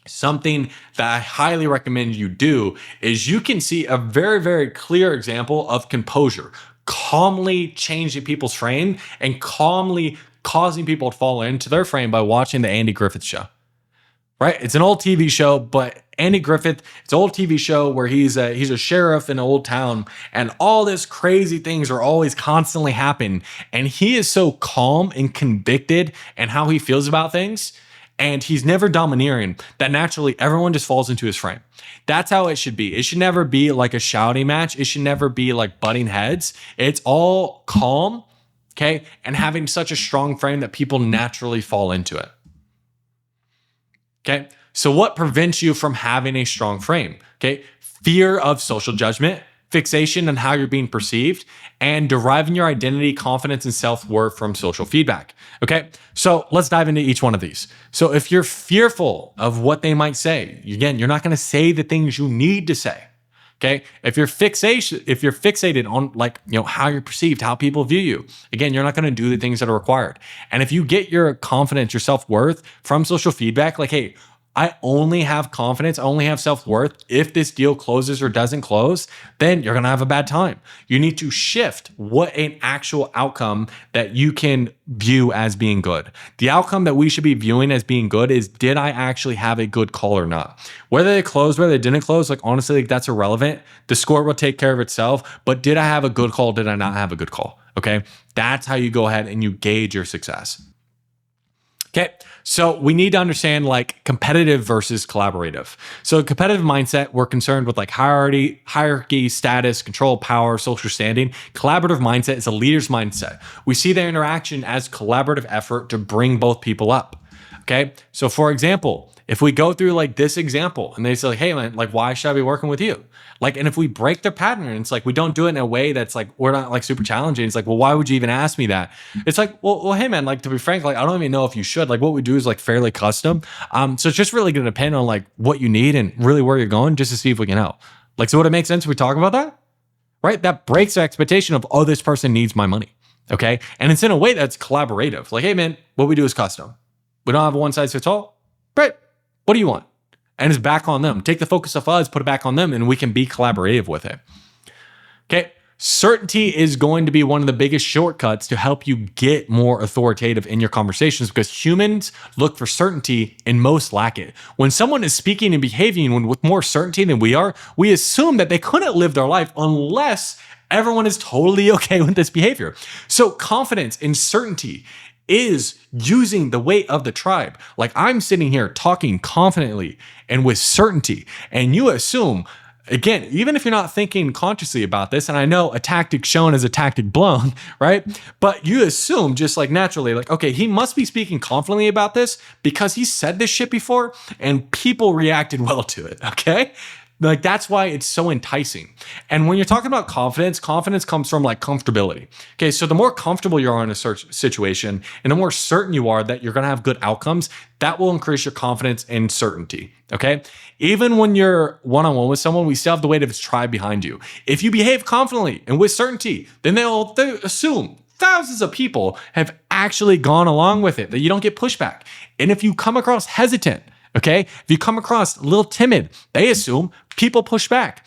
Something that I highly recommend you do is you can see a very, very clear example of composure. Calmly changing people's frame and calmly causing people to fall into their frame by watching the Andy Griffith Show, right? It's an old TV show, but Andy Griffith, it's an old TV show where he's a sheriff in an old town and all this crazy things are always constantly happening. And he is so calm and convicted in how he feels about things. And he's never domineering that naturally everyone just falls into his frame. That's how it should be. It should never be like a shouting match. It should never be like butting heads. It's all calm, okay? And having such a strong frame that people naturally fall into it. Okay? So what prevents you from having a strong frame? Okay? Fear of social judgment, fixation on how you're being perceived, and deriving your identity, confidence, and self-worth from social feedback. Okay, so let's dive into each one of these. So if you're fearful of what they might say, again, you're not going to say the things you need to say. Okay, if you're fixated on how you're perceived, how people view you, again, you're not going to do the things that are required. And if you get your confidence, your self-worth from social feedback, like, hey, I only have confidence, I only have self-worth if this deal closes or doesn't close, then you're going to have a bad time. You need to shift what an actual outcome that you can view as being good. The outcome that we should be viewing as being good is, did I actually have a good call or not? Whether they closed, whether they didn't close, like honestly, like that's irrelevant. The score will take care of itself, but did I have a good call? Did I not have a good call? Okay. That's how you go ahead and you gauge your success. Okay, so we need to understand like competitive versus collaborative. So competitive mindset, we're concerned with like hierarchy, status, control, power, social standing. Collaborative mindset is a leader's mindset. We see their interaction as collaborative effort to bring both people up. Okay. So for example, if we go through like this example and they say like, hey man, like why should I be working with you? Like, and if we break the pattern and it's like, we don't do it in a way that's like, we're not like super challenging. It's like, well, why would you even ask me that? It's like, well, hey man, like to be frank, like I don't even know if you should. Like what we do is like fairly custom. So it's just really going to depend on like what you need and really where you're going just to see if we can help. Like, so would it make sense if we talk about that? Right? That breaks the expectation of, oh, this person needs my money. Okay. And it's in a way that's collaborative. Like, hey man, what we do is custom. We don't have a one size fits all. Right. What do you want? And it's back on them. Take the focus off us, put it back on them, and we can be collaborative with it. Okay. Certainty is going to be one of the biggest shortcuts to help you get more authoritative in your conversations because humans look for certainty and most lack it. When someone is speaking and behaving with more certainty than we are, we assume that they couldn't live their life unless everyone is totally okay with this behavior. So confidence and certainty is using the weight of the tribe. Like I'm sitting here talking confidently and with certainty, and you assume, again, even if you're not thinking consciously about this, and I know a tactic shown is a tactic blown, right? But you assume just like naturally, like, okay, he must be speaking confidently about this because he said this shit before and people reacted well to it, okay? Like that's why it's so enticing. And when you're talking about confidence, confidence comes from like comfortability. Okay, so the more comfortable you are in a search situation and the more certain you are that you're gonna have good outcomes, that will increase your confidence and certainty. Okay, even when you're one-on-one with someone, we still have the weight of its tribe behind you. If you behave confidently and with certainty, then they assume thousands of people have actually gone along with it, that you don't get pushback. And if you come across hesitant, okay, if you come across a little timid, they assume people push back.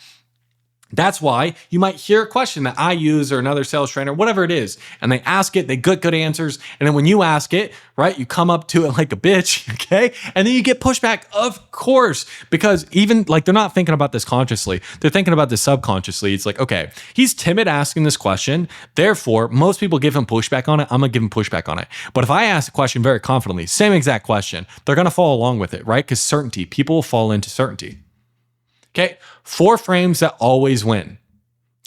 That's why you might hear a question that I use or another sales trainer, whatever it is, and they ask it, they get good answers. And then when you ask it, right, you come up to it like a bitch, okay? And then you get pushback, of course, because even like they're not thinking about this consciously. They're thinking about this subconsciously. It's like, okay, he's timid asking this question. Therefore, most people give him pushback on it. I'm gonna give him pushback on it. But if I ask a question very confidently, same exact question, they're gonna follow along with it, right? Because certainty, people will fall into certainty. Okay, 4 frames that always win.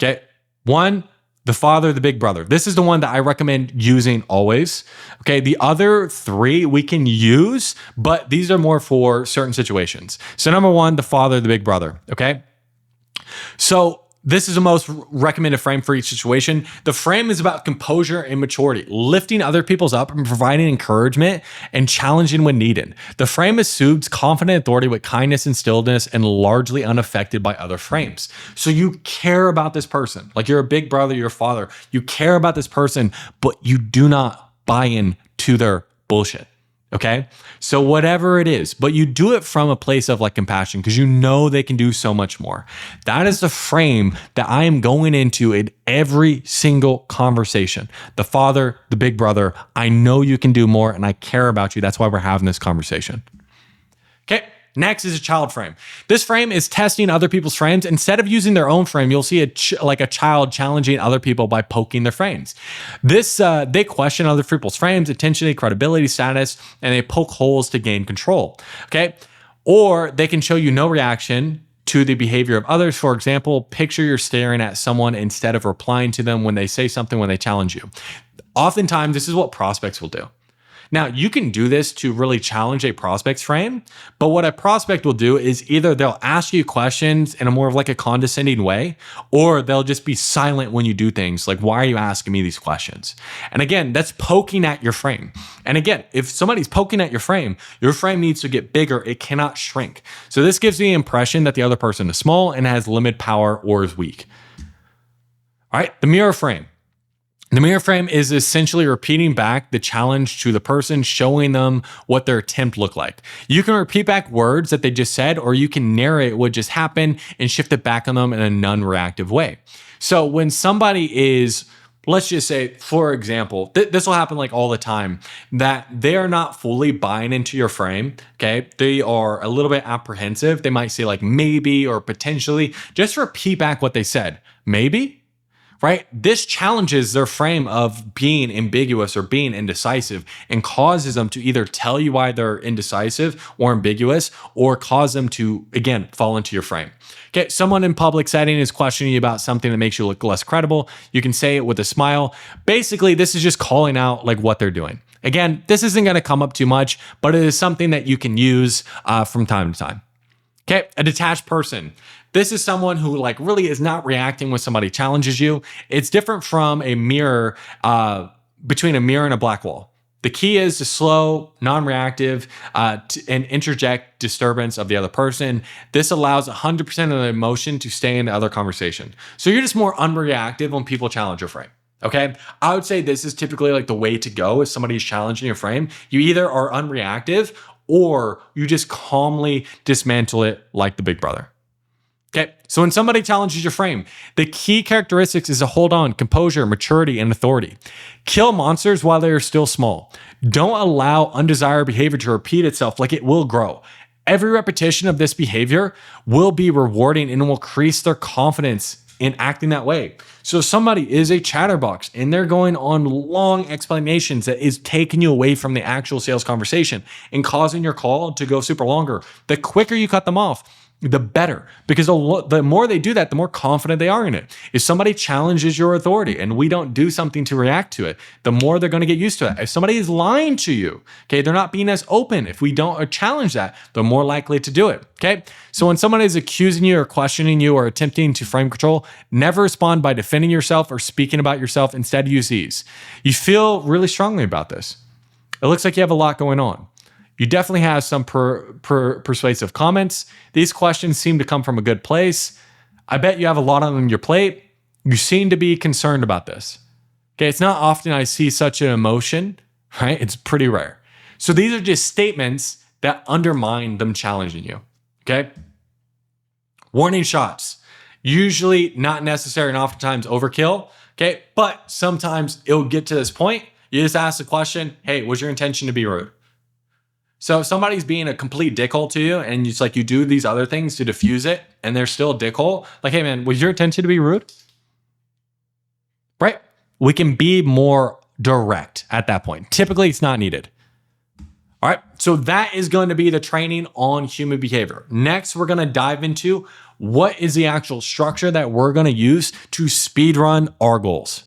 Okay, 1, the father, the big brother. This is the one that I recommend using always. Okay, the other 3 we can use, but these are more for certain situations. So number 1, the father, the big brother. Okay, so this is the most recommended frame for each situation. The frame is about composure and maturity, lifting other people's up and providing encouragement and challenging when needed. The frame assumes confident authority with kindness and stillness and largely unaffected by other frames. So you care about this person. Like you're a big brother, you're a father. You care about this person, but you do not buy in to their bullshit. Okay, so whatever it is, but you do it from a place of like compassion because you know they can do so much more. That is the frame that I am going into in every single conversation. The father, the big brother, I know you can do more and I care about you. That's why we're having this conversation. Okay. Next is a child frame. This frame is testing other people's frames. Instead of using their own frame, you'll see a child challenging other people by poking their frames. They question other people's frames, intentionally, credibility, status, and they poke holes to gain control. Okay, or they can show you no reaction to the behavior of others. For example, picture you're staring at someone instead of replying to them when they say something, when they challenge you. Oftentimes, this is what prospects will do. Now, you can do this to really challenge a prospect's frame, but what a prospect will do is either they'll ask you questions in a more of like a condescending way, or they'll just be silent when you do things like, why are you asking me these questions? And again, that's poking at your frame. And again, if somebody's poking at your frame needs to get bigger. It cannot shrink. So this gives the impression that the other person is small and has limited power or is weak. All right, the mirror frame. The mirror frame is essentially repeating back the challenge to the person, showing them what their attempt looked like. You can repeat back words that they just said, or you can narrate what just happened and shift it back on them in a non-reactive way. So when somebody is, let's just say, for example, this will happen like all the time, that they are not fully buying into your frame, okay? They are a little bit apprehensive. They might say like maybe or potentially. Just repeat back what they said. Maybe? Right? This challenges their frame of being ambiguous or being indecisive and causes them to either tell you why they're indecisive or ambiguous, or cause them to, again, fall into your frame. Okay, someone in public setting is questioning you about something that makes you look less credible. You can say it with a smile. Basically, this is just calling out like what they're doing. Again, this isn't going to come up too much, but it is something that you can use from time to time. Okay, a detached person. This is someone who like really is not reacting when somebody challenges you. It's different from a mirror, between a mirror and a black wall. The key is to slow, non-reactive, and interject disturbance of the other person. This allows 100% of the emotion to stay in the other conversation. So you're just more unreactive when people challenge your frame. Okay, I would say this is typically like the way to go if somebody's challenging your frame. You either are unreactive or you just calmly dismantle it like the big brother. Okay, so when somebody challenges your frame, the key characteristics is to hold on, composure, maturity, and authority. Kill monsters while they are still small. Don't allow undesired behavior to repeat itself, like it will grow. Every repetition of this behavior will be rewarding and will increase their confidence in acting that way. So if somebody is a chatterbox and they're going on long explanations that is taking you away from the actual sales conversation and causing your call to go super longer, the quicker you cut them off, the better, because the more they do that, the more confident they are in it. If somebody challenges your authority and we don't do something to react to it, the more they're going to get used to it. If somebody is lying to you, okay, they're not being as open. If we don't challenge that, they're more likely to do it. Okay, so when someone is accusing you or questioning you or attempting to frame control, never respond by defending yourself or speaking about yourself. Instead, use these. You feel really strongly about this. It looks like you have a lot going on. You definitely have some persuasive comments. These questions seem to come from a good place. I bet you have a lot on your plate. You seem to be concerned about this. Okay, it's not often I see such an emotion, right? It's pretty rare. So these are just statements that undermine them challenging you, okay? Warning shots. Usually not necessary and oftentimes overkill, okay? But sometimes it'll get to this point. You just ask the question, hey, was your intention to be rude? So if somebody's being a complete dickhole to you and it's like you do these other things to diffuse it and they're still a dickhole, like, hey man, was your intention to be rude? Right? We can be more direct at that point. Typically it's not needed. All right, so that is going to be the training on human behavior. Next, we're going to dive into what is the actual structure that we're going to use to speedrun our goals.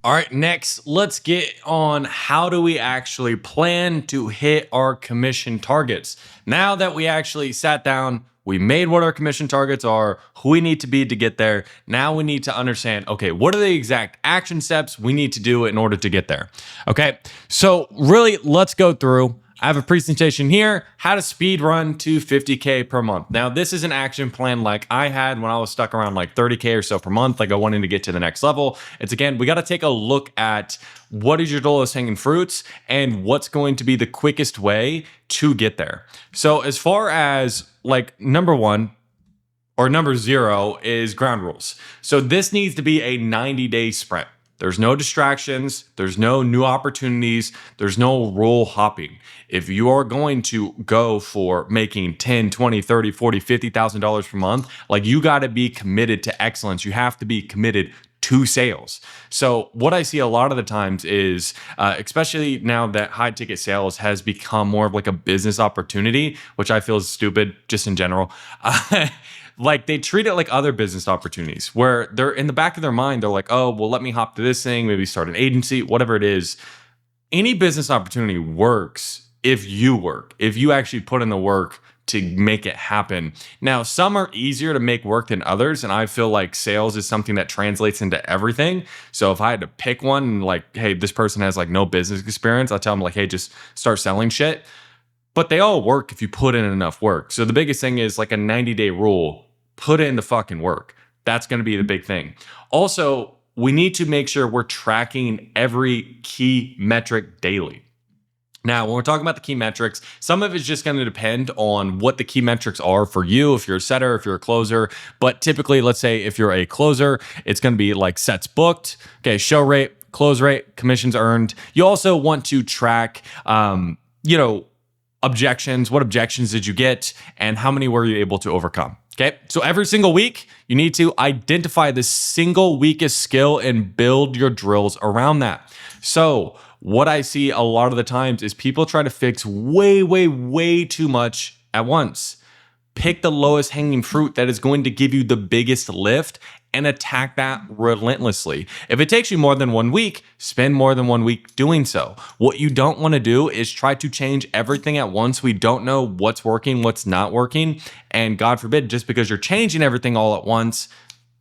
All right, next, let's get on how do we actually plan to hit our commission targets. Now that we actually sat down, we made what our commission targets are, who we need to be to get there. Now we need to understand, okay, what are the exact action steps we need to do in order to get there? Okay, so really, let's go through. I have a presentation here, how to speed run to 50K per month. Now, this is an action plan like I had when I was stuck around like 30K or so per month, like I wanted to get to the next level. It's again, we got to take a look at what is your lowest hanging fruits and what's going to be the quickest way to get there. So as far as like number 0 is ground rules. So this needs to be a 90-day sprint. There's no distractions. There's no new opportunities. There's no rule hopping. If you are going to go for making $10, $20, $30, $40, $50,000 per month, like you got to be committed to excellence. You have to be committed to sales. So what I see a lot of the times is, especially now that high ticket sales has become more of like a business opportunity, which I feel is stupid just in general. Like they treat it like other business opportunities where they're in the back of their mind, they're like, oh, well, let me hop to this thing, maybe start an agency, whatever it is. Any business opportunity works if you actually put in the work to make it happen. Now, some are easier to make work than others. And I feel like sales is something that translates into everything. So if I had to pick one and like, hey, this person has like no business experience, I'll tell them like, hey, just start selling shit. But they all work if you put in enough work. So the biggest thing is like a 90-day rule. Put in the fucking work. That's going to be the big thing. Also, we need to make sure we're tracking every key metric daily. Now, when we're talking about the key metrics, some of it's just going to depend on what the key metrics are for you, if you're a setter, if you're a closer. But typically, let's say if you're a closer, it's going to be like sets booked, okay, show rate, close rate, commissions earned. You also want to track, objections. What objections did you get and how many were you able to overcome? Okay, so every single week, you need to identify the single weakest skill and build your drills around that. So what I see a lot of the times is people try to fix way, way, way too much at once. pick the lowest hanging fruit that is going to give you the biggest lift and attack that relentlessly. If it takes you more than 1 week, spend more than 1 week doing so. What you don't want to do is try to change everything at once. We don't know what's working, what's not working. And God forbid, just because you're changing everything all at once,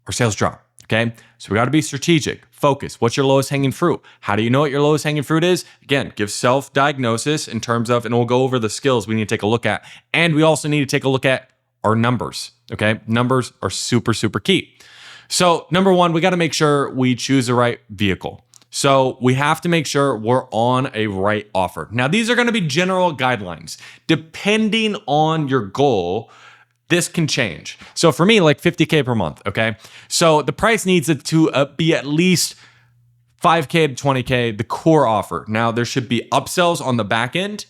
our sales drop. Okay, so we got to be strategic, focus. What's your lowest hanging fruit? How do you know what your lowest hanging fruit is? Again, give self-diagnosis in terms of, and we'll go over the skills we need to take a look at. And we also need to take a look at our numbers. Okay, numbers are super, super key. So number one, we got to make sure we choose the right vehicle. So we have to make sure we're on a right offer. Now, these are going to be general guidelines. Depending on your goal, this can change. So for me, like $50K per month, okay? So the price needs it to be at least $5K to $20K, the core offer. Now there should be upsells on the back end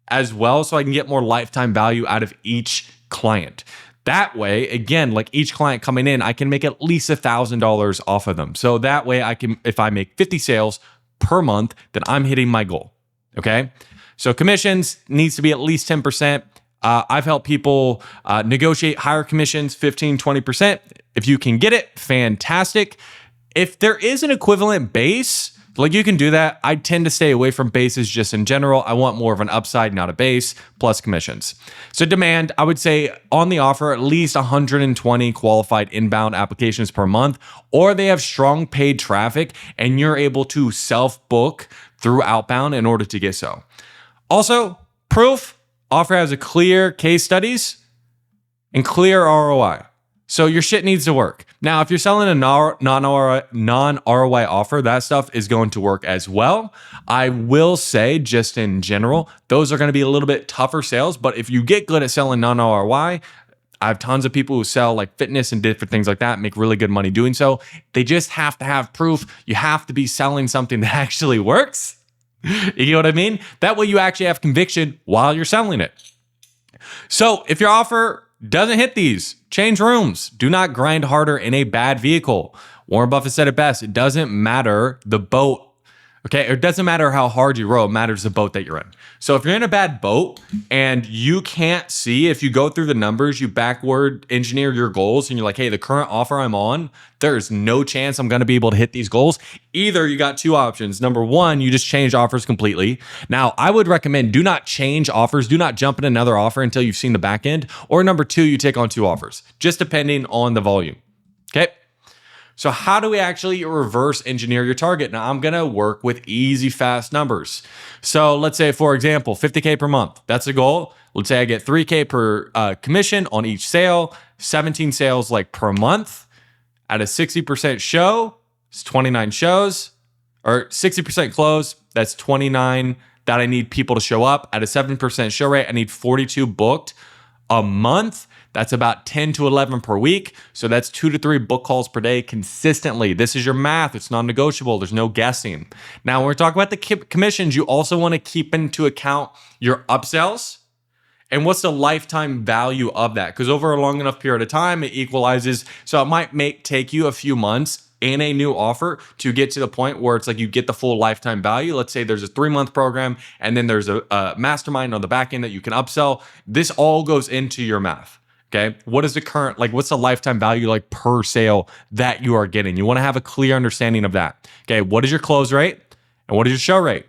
as well, so I can get more lifetime value out of each client. That way, again, like each client coming in, I can make at least $1,000 off of them. So that way I can, if I make 50 sales per month, then I'm hitting my goal, okay? So commissions needs to be at least 10%. I've helped people negotiate higher commissions, 15, 20%. If you can get it, fantastic. If there is an equivalent base, like you can do that. I tend to stay away from bases just in general. I want more of an upside, not a base, plus commissions. So demand, I would say on the offer, at least 120 qualified inbound applications per month, or they have strong paid traffic and you're able to self-book through outbound in order to get so. Also, proof. Offer has a clear case studies and clear ROI. So your shit needs to work. Now, if you're selling a non-ROI offer, that stuff is going to work as well. I will say, just in general, those are going to be a little bit tougher sales. But if you get good at selling non-ROI, I have tons of people who sell like fitness and different things like that, make really good money doing so. They just have to have proof. You have to be selling something that actually works. You know what I mean? That way you actually have conviction while you're selling it. So if your offer doesn't hit these, change rooms. Do not grind harder in a bad vehicle. Warren Buffett said it best. It doesn't matter the boat. Okay, it doesn't matter how hard you row, it matters the boat that you're in. So if you're in a bad boat and you can't see, if you go through the numbers, you backward engineer your goals and you're like, hey, the current offer I'm on, there's no chance I'm gonna be able to hit these goals. Either you got two options. Number one, you just change offers completely. Now, I would recommend do not change offers. Do not jump in another offer until you've seen the back end. Or number two, you take on two offers, just depending on the volume, okay? So how do we actually reverse engineer your target? Now, I'm going to work with easy, fast numbers. So let's say, for example, 50K per month. That's a goal. Let's say I get 3K per commission on each sale, 17 sales like per month. At a 60% show, it's 29 shows, or 60% close, that's 29 that I need people to show up. At a 7% show rate, I need 42 booked a month. That's about 10 to 11 per week. So that's 2 to 3 book calls per day consistently. This is your math. It's non-negotiable. There's no guessing. Now, when we're talking about the commissions, you also want to keep into account your upsells and what's the lifetime value of that. Because over a long enough period of time, it equalizes. So it might take you a few months in a new offer to get to the point where it's like you get the full lifetime value. Let's say there's a 3-month program and then there's a mastermind on the back end that you can upsell. This all goes into your math. Okay, what is the current, like what's the lifetime value like per sale that you are getting? You want to have a clear understanding of that. Okay, what is your close rate and what is your show rate?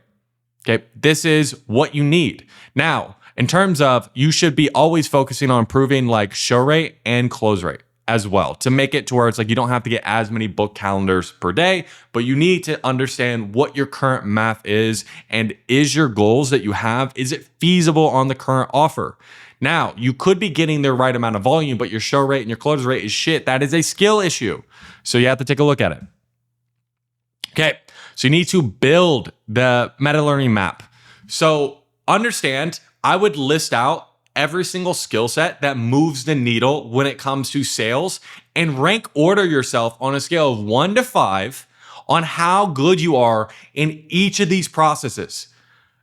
Okay, this is what you need. Now, in terms of, you should be always focusing on improving like show rate and close rate as well to make it to where it's like you don't have to get as many book calendars per day, but you need to understand what your current math is and is your goals that you have, is it feasible on the current offer? Now, you could be getting the right amount of volume, but your show rate and your close rate is shit. That is a skill issue. So you have to take a look at it. Okay, so you need to build the meta learning map. So understand, I would list out every single skill set that moves the needle when it comes to sales and rank order yourself on a scale of 1 to 5 on how good you are in each of these processes.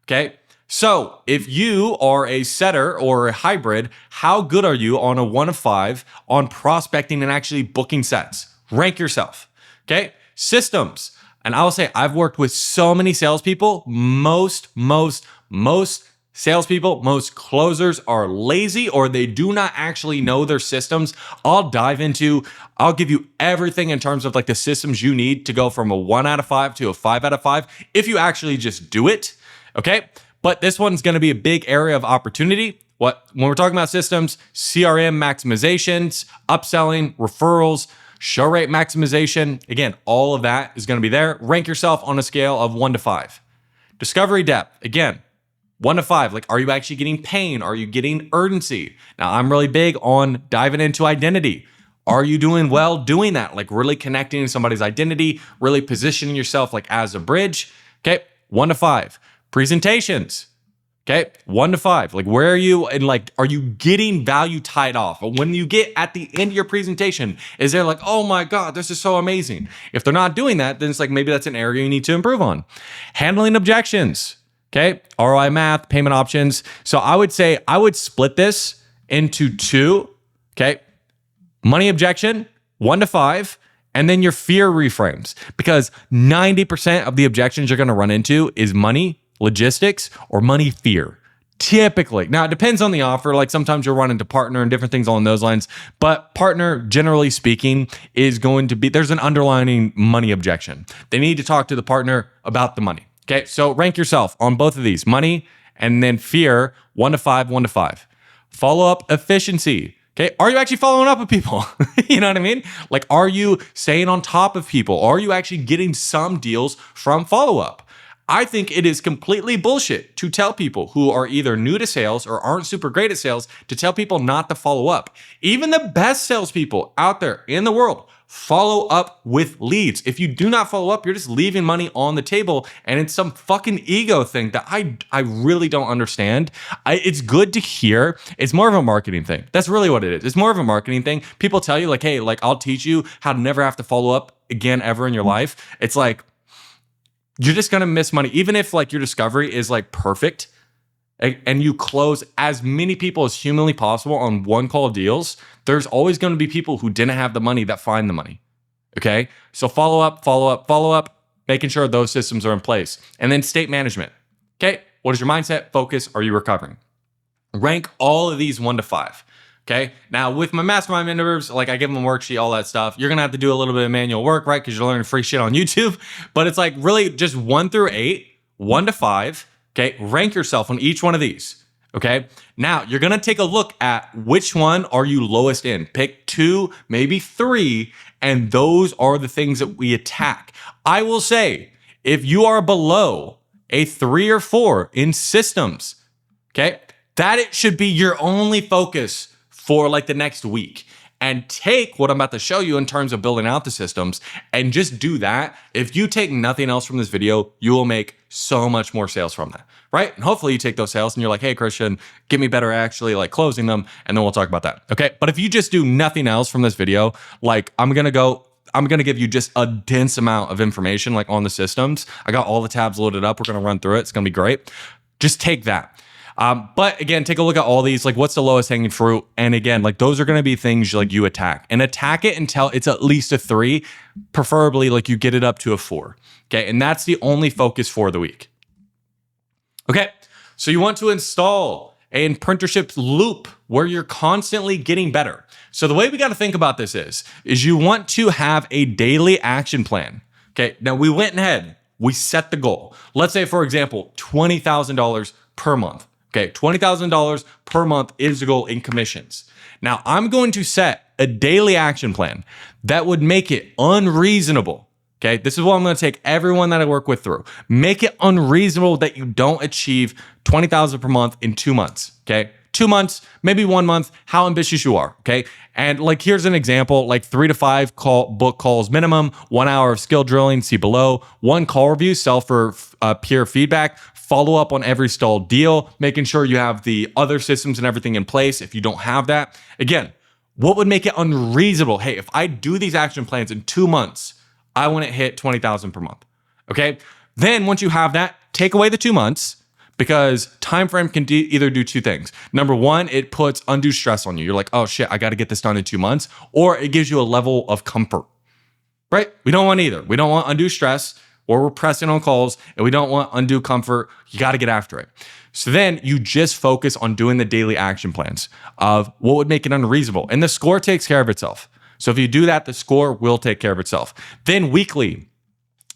Okay. So if you are a setter or a hybrid, how good are you on a 1 to 5 on prospecting and actually booking sets? Rank yourself, okay? Systems, and I will say I've worked with so many salespeople, most salespeople, most closers are lazy or they do not actually know their systems. I'll give you everything in terms of like the systems you need to go from a 1 out of 5 to a 5 out of 5 if you actually just do it. Okay. But this one's going to be a big area of opportunity. When we're talking about systems, CRM maximizations, upselling, referrals, show rate maximization, again, all of that is going to be there. Rank yourself on a scale of 1 to 5. Discovery depth, again, 1 to 5. Like, are you actually getting pain? Are you getting urgency? Now, I'm really big on diving into identity. Are you doing well doing that? Like really connecting to somebody's identity, really positioning yourself like as a bridge. Okay, 1 to 5. Presentations. Okay, 1 to 5. Like, where are you? And like, are you getting value tied off? When you get at the end of your presentation, is there like, oh my God, this is so amazing? If they're not doing that, then it's like, maybe that's an area you need to improve on. Handling objections. Okay, ROI math, payment options. So I would say I would split this into 2. Okay, money objection, 1 to 5. And then your fear reframes, because 90% of the objections you're going to run into is money, logistics, or money fear. Typically. Now, it depends on the offer. Like sometimes you'll run into partner and different things along those lines. But partner, generally speaking, is going to be, there's an underlying money objection. They need to talk to the partner about the money. Okay, so rank yourself on both of these, money and then fear, 1 to 5, 1 to 5. Follow-up efficiency. Okay, are you actually following up with people? You know what I mean? Like, are you staying on top of people? Are you actually getting some deals from follow-up? I think it is completely bullshit to tell people who are either new to sales or aren't super great at sales to tell people not to follow up. Even the best salespeople out there in the world follow up with leads. If you do not follow up, you're just leaving money on the table, and it's some fucking ego thing that I really don't understand. It's good to hear. It's more of a marketing thing. That's really what it is. It's more of a marketing thing. People tell you like, hey, like I'll teach you how to never have to follow up again ever in your life. It's like, you're just gonna miss money. Even if like your discovery is like perfect and you close as many people as humanly possible on one call deals, there's always going to be people who didn't have the money that find the money. Okay. So follow up, making sure those systems are in place. And then state management. Okay. What is your mindset? Focus. Are you recovering? Rank all of these 1 to 5. Okay. Now with my mastermind members, like I give them a worksheet, all that stuff. You're going to have to do a little bit of manual work, right? Because you're learning free shit on YouTube, but it's like really just 1 through 8, 1 to 5. Okay, rank yourself on each one of these. Okay, now you're gonna take a look at which one are you lowest in. Pick 2, maybe 3, and those are the things that we attack. I will say, if you are below a 3 or 4 in systems, okay, that it should be your only focus for like the next week. And take what I'm about to show you in terms of building out the systems and just do that. If you take nothing else from this video, you will make so much more sales from that, right? And hopefully you take those sales and you're like, hey, Christian, get me better at actually like closing them. And then we'll talk about that. Okay. But if you just do nothing else from this video, like I'm going to give you just a dense amount of information like on the systems. I got all the tabs loaded up. We're going to run through it. It's going to be great. Just take that. But again, take a look at all these, like what's the lowest hanging fruit? And again, like those are going to be things like you attack and attack it until it's at least a 3, preferably like you get it up to a 4. Okay. And that's the only focus for the week. Okay. So you want to install a apprenticeship loop where you're constantly getting better. So the way we got to think about this is you want to have a daily action plan. Okay. Now we went ahead, we set the goal. Let's say, for example, $20,000 per month. Okay, $20,000 per month is the goal in commissions. Now, I'm going to set a daily action plan that would make it unreasonable. Okay, this is what I'm going to take everyone that I work with through. Make it unreasonable that you don't achieve $20,000 per month in 2 months. Okay, 2 months, maybe 1 month, how ambitious you are. Okay, and like here's an example: like 3 to 5 book calls minimum, 1 hour of skill drilling, see below, 1 call review, sell for peer feedback. Follow up on every stalled deal, making sure you have the other systems and everything in place. If you don't have that, again, what would make it unreasonable? Hey, if I do these action plans in 2 months, I want to hit $20,000 per month. Okay. Then once you have that, take away the 2 months, because time frame can either do 2 things. Number 1, it puts undue stress on you. You're like, oh shit, I got to get this done in 2 months, or it gives you a level of comfort, right? We don't want either. We don't want undue stress. or we're pressing on calls and we don't want undue comfort, you got to get after it. So then you just focus on doing the daily action plans of what would make it unreasonable. And the score takes care of itself. So if you do that, the score will take care of itself. Then weekly.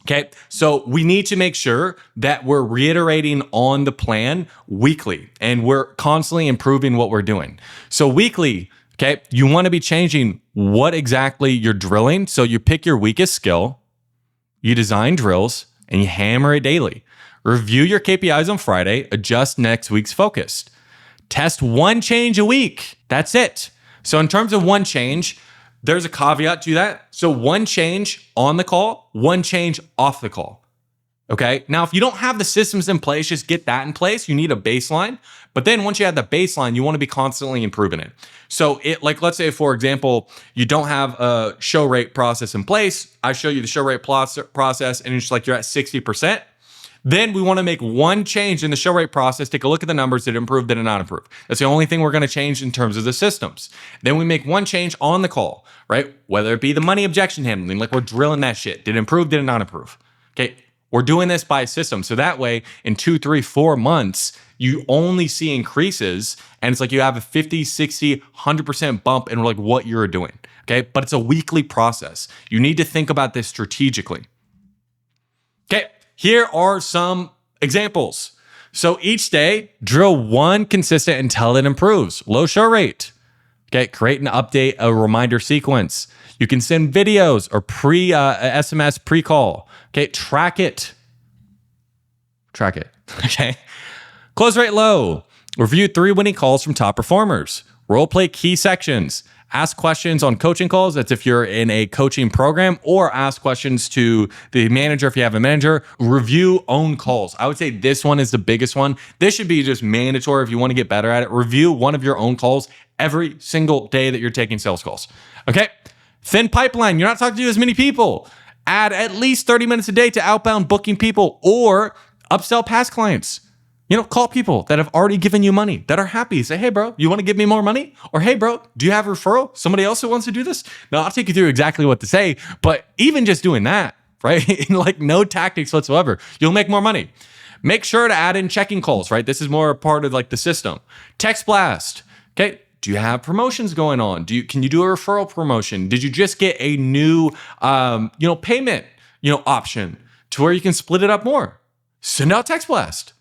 Okay, so we need to make sure that we're reiterating on the plan weekly and we're constantly improving what we're doing. So weekly, okay, you want to be changing what exactly you're drilling. So you pick your weakest skill, you design drills, and you hammer it daily. Review your KPIs on Friday, adjust next week's focus. Test one change a week. That's it. So in terms of one change, there's a caveat to that. So one change on the call, one change off the call. Okay. Now, if you don't have the systems in place, just get that in place. You need a baseline. But then once you have the baseline, you want to be constantly improving it. So let's say, for example, you don't have a show rate process in place. I show you the show rate process and it's like you're at 60%. Then we want to make one change in the show rate process, take a look at the numbers, did it improve, did it not improve? That's the only thing we're going to change in terms of the systems. Then we make one change on the call, right? Whether it be the money objection handling, like we're drilling that shit. Did it improve, did it not improve? Okay, we're doing this by system. So that way in 2, 3, 4 months, you only see increases and it's like you have a 50, 60, 100% bump in like what you're doing, okay? But it's a weekly process. You need to think about this strategically. Okay. Here are some examples. So each day, drill one consistent until it improves. Low show rate. Okay, create and update a reminder sequence. You can send videos or SMS pre-call. Okay, track it. Okay. Close rate low. Review 3 winning calls from top performers. Role play key sections. Ask questions on coaching calls. That's if you're in a coaching program, or ask questions to the manager if you have a manager. Review own calls. I would say this one is the biggest one. This should be just mandatory if you want to get better at it. Review one of your own calls every single day that you're taking sales calls. Okay. Thin pipeline. You're not talking to as many people. Add at least 30 minutes a day to outbound booking people or upsell past clients. Call people that have already given you money, that are happy. Say, hey, bro, you want to give me more money? Or, hey, bro, do you have a referral? Somebody else who wants to do this? Now, I'll take you through exactly what to say. But even just doing that, right? Like no tactics whatsoever, you'll make more money. Make sure to add in checking calls, right? This is more a part of like the system. Text blast. Okay. Do you have promotions going on? Can you do a referral promotion? Did you just get a new, payment, option to where you can split it up more? Send out text blast.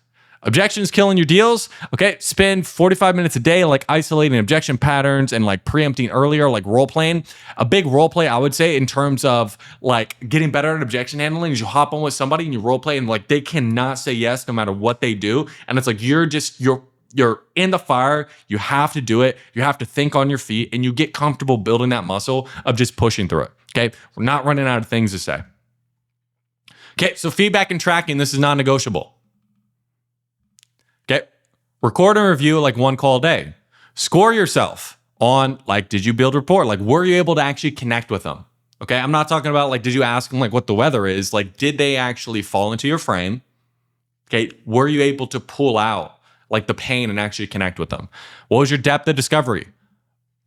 Objections killing your deals. Okay, spend 45 minutes a day like isolating objection patterns and like preempting earlier, like role playing. A big role play, I would say, in terms of like getting better at objection handling is you hop on with somebody and you role play and like they cannot say yes no matter what they do. And it's like you're in the fire. You have to do it. You have to think on your feet and you get comfortable building that muscle of just pushing through it. Okay, we're not running out of things to say. Okay, so feedback and tracking, this is non-negotiable. Okay. Record and review like one call a day. Score yourself on like, did you build rapport? Like, were you able to actually connect with them? Okay. I'm not talking about like, did you ask them like what the weather is? Like, did they actually fall into your frame? Okay. Were you able to pull out like the pain and actually connect with them? What was your depth of discovery?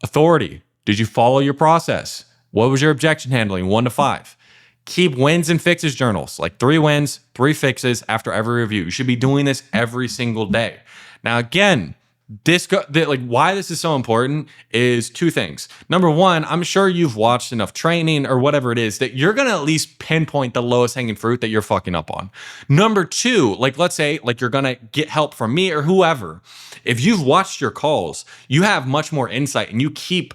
Authority. Did you follow your process? What was your objection handling? 1 to 5. Keep wins and fixes journals, like 3 wins, 3 fixes after every review. You should be doing this every single day. Now, again, why this is so important is 2 things. Number 1, I'm sure you've watched enough training or whatever it is that you're going to at least pinpoint the lowest hanging fruit that you're fucking up on. Number 2, like let's say like you're going to get help from me or whoever. If you've watched your calls, you have much more insight and you keep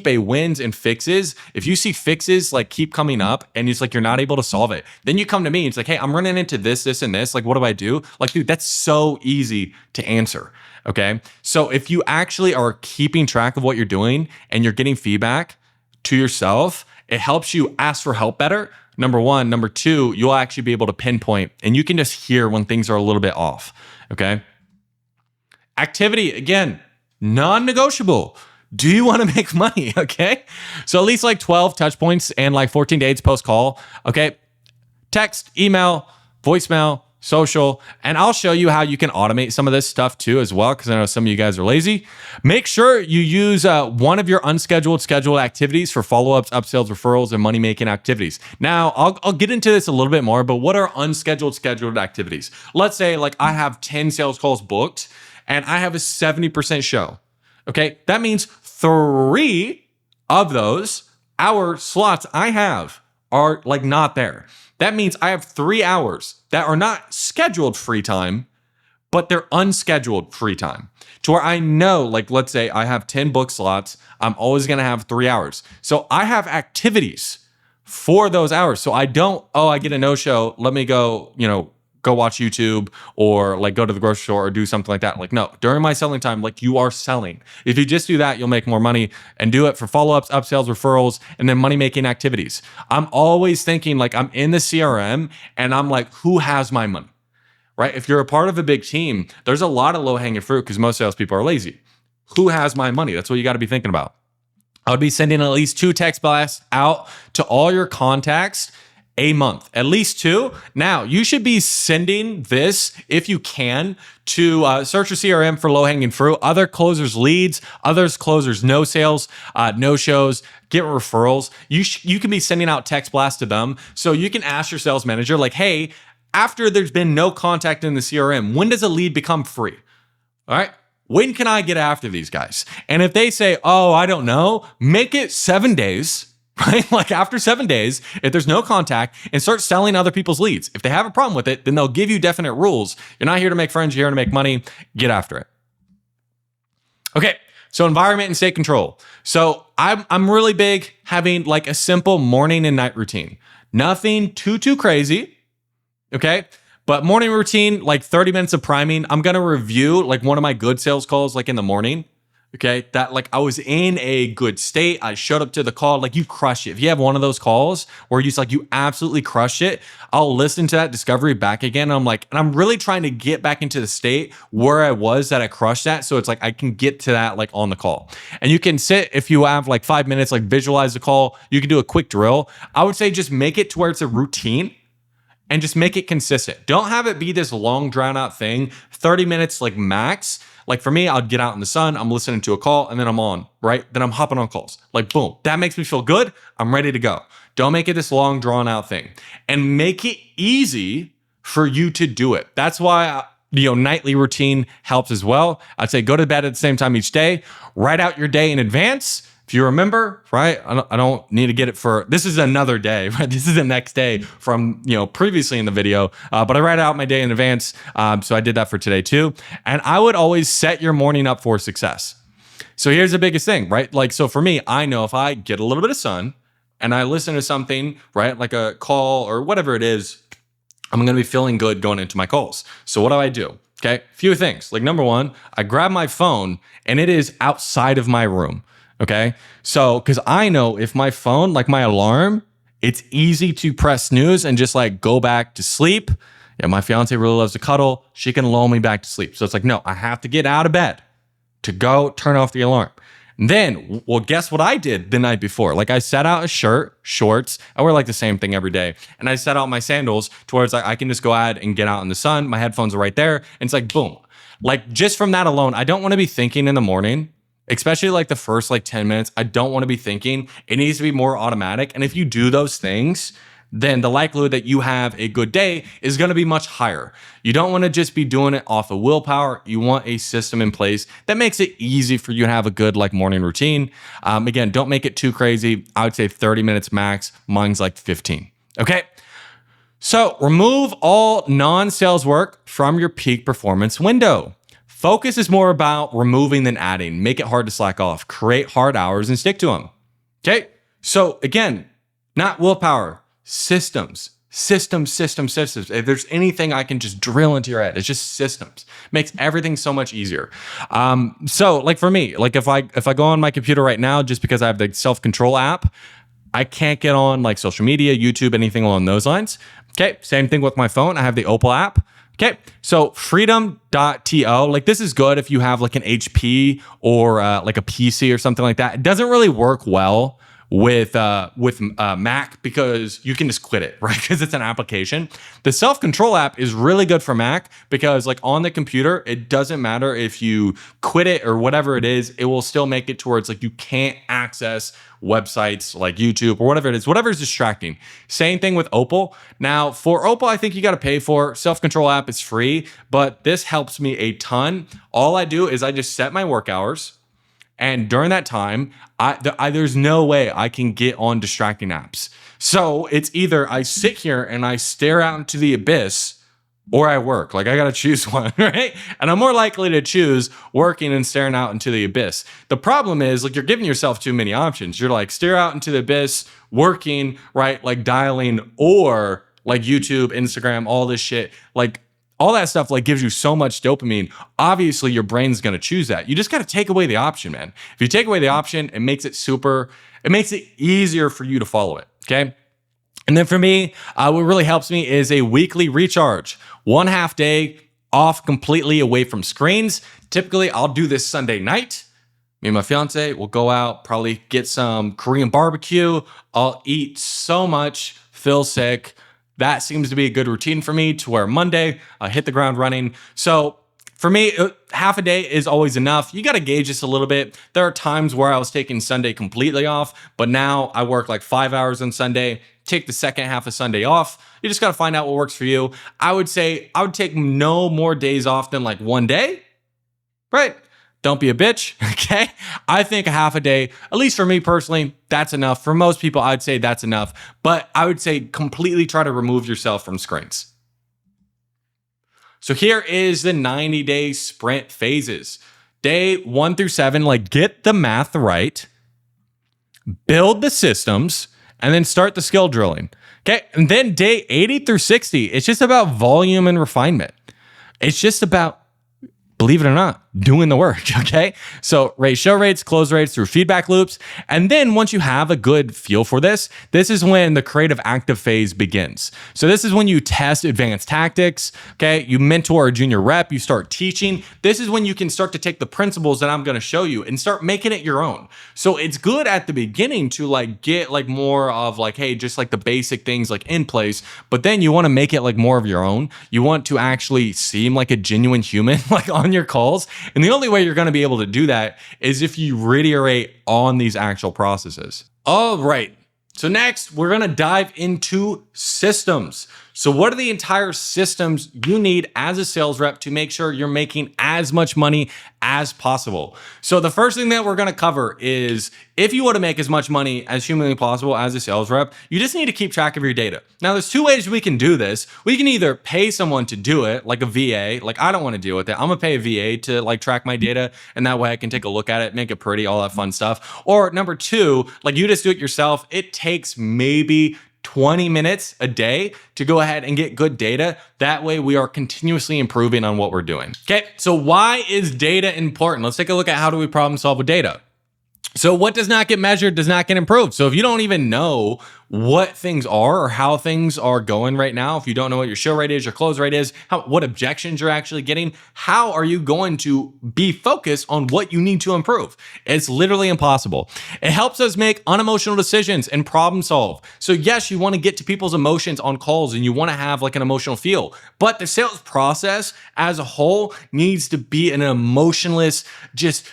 a wins and fixes. If you see fixes like keep coming up and it's like you're not able to solve it, then you come to me and it's like, hey, I'm running into this, and this. Like, what do I do? Like, dude, that's so easy to answer. Okay. So if you actually are keeping track of what you're doing and you're getting feedback to yourself, it helps you ask for help better. Number 1. Number 2, you'll actually be able to pinpoint and you can just hear when things are a little bit off. Okay. Activity, again, non-negotiable. Do you want to make money? Okay. So at least like 12 touch points and like 14 days post call. Okay. Text, email, voicemail, social, and I'll show you how you can automate some of this stuff too as well, because I know some of you guys are lazy. Make sure you use one of your unscheduled scheduled activities for follow-ups, upsells, referrals, and money-making activities. Now, I'll get into this a little bit more, but what are unscheduled scheduled activities? Let's say like I have 10 sales calls booked and I have a 70% show. Okay, that means 3 of those hour slots I have are like not there. That means I have 3 hours that are not scheduled free time, but they're unscheduled free time. To where I know, like, let's say I have 10 book slots, I'm always gonna have 3 hours. So I have activities for those hours. So I don't, I get a no-show, let me go, go watch YouTube or like go to the grocery store or do something like that. Like, no, during my selling time, like you are selling. If you just do that, you'll make more money, and do it for follow-ups, upsells, referrals, and then money-making activities. I'm always thinking like I'm in the CRM and I'm like, who has my money, right? If you're a part of a big team, there's a lot of low-hanging fruit because most salespeople are lazy. Who has my money? That's what you got to be thinking about. I would be sending at least 2 text blasts out to all your contacts a month, at least 2. Now, you should be sending this, if you can, to search your CRM for low-hanging fruit, other closers' leads, others closers' no sales, no shows, get referrals. You can be sending out text blasts to them. So you can ask your sales manager, like, hey, after there's been no contact in the CRM, when does a lead become free? All right. When can I get after these guys? And if they say, oh, I don't know, make it 7 days. Right? Like after 7 days, if there's no contact, and start selling other people's leads. If they have a problem with it, then they'll give you definite rules. You're not here to make friends, you're here to make money. Get after it. Okay, so environment and state control. So I'm really big having like a simple morning and night routine. Nothing too crazy. Okay? But morning routine, like 30 minutes of priming. I'm gonna review like one of my good sales calls like in the morning. Okay, that like I was in a good state. I showed up to the call, like you crush it. If you have one of those calls where you absolutely crush it, I'll listen to that discovery back again. And I'm really trying to get back into the state where I was that I crushed that. So it's like I can get to that like on the call. And you can sit, if you have like 5 minutes, like visualize the call. You can do a quick drill. I would say just make it to where it's a routine. And just make it consistent. Don't have it be this long drawn out thing, 30 minutes like max. Like for me, I'll get out in the sun, I'm listening to a call, and then I'm on, right? Then I'm hopping on calls. Like boom, that makes me feel good. I'm ready to go. Don't make it this long drawn out thing. And make it easy for you to do it. That's why nightly routine helps as well. I'd say go to bed at the same time each day. Write out your day in advance. If you remember, right, I don't need to get it for, this is another day, right? This is the next day from, previously in the video, but I write out my day in advance. So I did that for today too. And I would always set your morning up for success. So here's the biggest thing, right? Like, so for me, I know if I get a little bit of sun and I listen to something, right, like a call or whatever it is, I'm going to be feeling good going into my calls. So what do? Okay, few things. Like number 1, I grab my phone and it is outside of my room. Okay. So, cause I know if my phone, like my alarm, it's easy to press snooze and just like go back to sleep. Yeah. My fiance really loves to cuddle. She can lull me back to sleep. So it's like, no, I have to get out of bed to go turn off the alarm. And then, well, guess what I did the night before? Like I set out a shirt, shorts. I wear like the same thing every day. And I set out my sandals to where it's like, I can just go out and get out in the sun. My headphones are right there. And it's like, boom. Like just from that alone, I don't want to be thinking in the morning. Especially like the first like 10 minutes, I don't want to be thinking. It needs to be more automatic. And if you do those things, then the likelihood that you have a good day is going to be much higher. You don't want to just be doing it off of willpower. You want a system in place that makes it easy for you to have a good like morning routine. Again, don't make it too crazy. I would say 30 minutes max. Mine's like 15. Okay. So remove all non-sales work from your peak performance window. Focus is more about removing than adding. Make it hard to slack off. Create hard hours and stick to them. Okay? So again, not willpower, systems. If there's anything I can just drill into your head, it's just systems. Makes everything so much easier. So like for me, like if I go on my computer right now, just because I have the self-control app, I can't get on like social media, YouTube, anything along those lines. Okay? Same thing with my phone. I have the Opal app. Okay, so freedom.to, like this is good if you have like an HP or like a PC or something like that. It doesn't really work well with Mac because you can just quit it, right? Because it's an application. The self-control app is really good for Mac because like on the computer, it doesn't matter if you quit it or whatever it is, it will still make it towards like you can't access websites like YouTube or whatever it is, whatever is distracting. Same thing with Opal. Now for Opal, I think you got to pay for self-control app. It's free, but this helps me a ton. All I do is I just set my work hours. And during that time, there's no way I can get on distracting apps. So it's either I sit here and I stare out into the abyss or I work. Like I got to choose one, right? And I'm more likely to choose working and staring out into the abyss. The problem is like you're giving yourself too many options. You're like stare out into the abyss, working, right? Like dialing or like YouTube, Instagram, all this shit. Like all that stuff like gives you so much dopamine. Obviously, your brain's gonna choose that. You just gotta take away the option, man. If you take away the option, it makes it easier for you to follow it, okay? And then for me, what really helps me is a weekly recharge. 1/2 day off completely away from screens. Typically, I'll do this Sunday night. Me and my fiance will go out, probably get some Korean barbecue. I'll eat so much, feel sick. That seems to be a good routine for me to where Monday I hit the ground running. So for me, 1/2 day is always enough. You got to gauge this a little bit. There are times where I was taking Sunday completely off, but now I work like 5 hours on Sunday, take the second half of Sunday off. You just got to find out what works for you. I would say I would take no more days off than like 1 day, right? Don't be a bitch, okay? I think 1/2 day, at least for me personally, that's enough. For most people, I'd say that's enough. But I would say completely try to remove yourself from screens. So here is the 90-day sprint phases. Day 1 through 7, like get the math right, build the systems, and then start the skill drilling. Okay, and then day 80 through 60, it's just about volume and refinement. It's just about, believe it or not, doing the work, okay? So raise show rates, close rates through feedback loops. And then once you have a good feel for this is when the creative active phase begins. So this is when you test advanced tactics, okay? You mentor a junior rep, you start teaching. This is when you can start to take the principles that I'm gonna show you and start making it your own. So it's good at the beginning to like get like more of like, hey, just like the basic things like in place, but then you wanna make it like more of your own. You want to actually seem like a genuine human like on your calls. And the only way you're going to be able to do that is if you reiterate on these actual processes. All right. So next, we're going to dive into systems. So what are the entire systems you need as a sales rep to make sure you're making as much money as possible? So the first thing that we're going to cover is if you want to make as much money as humanly possible as a sales rep, you just need to keep track of your data. Now, there's two ways we can do this. We can either pay someone to do it, like a VA. Like I don't want to deal with it. I'm going to pay a VA to like track my data, and that way I can take a look at it, make it pretty, all that fun stuff. Or number two, like you just do it yourself. It takes maybe 20 minutes a day to go ahead and get good data. That way we are continuously improving on what we're doing. Okay, so why is data important? Let's take a look at how do we problem solve with data. So what does not get measured does not get improved. So if you don't even know what things are or how things are going right now, if you don't know what your show rate is, your close rate is, what objections you're actually getting, how are you going to be focused on what you need to improve? It's literally impossible. It helps us make unemotional decisions and problem solve. So yes, you want to get to people's emotions on calls and you want to have like an emotional feel, but the sales process as a whole needs to be an emotionless, just,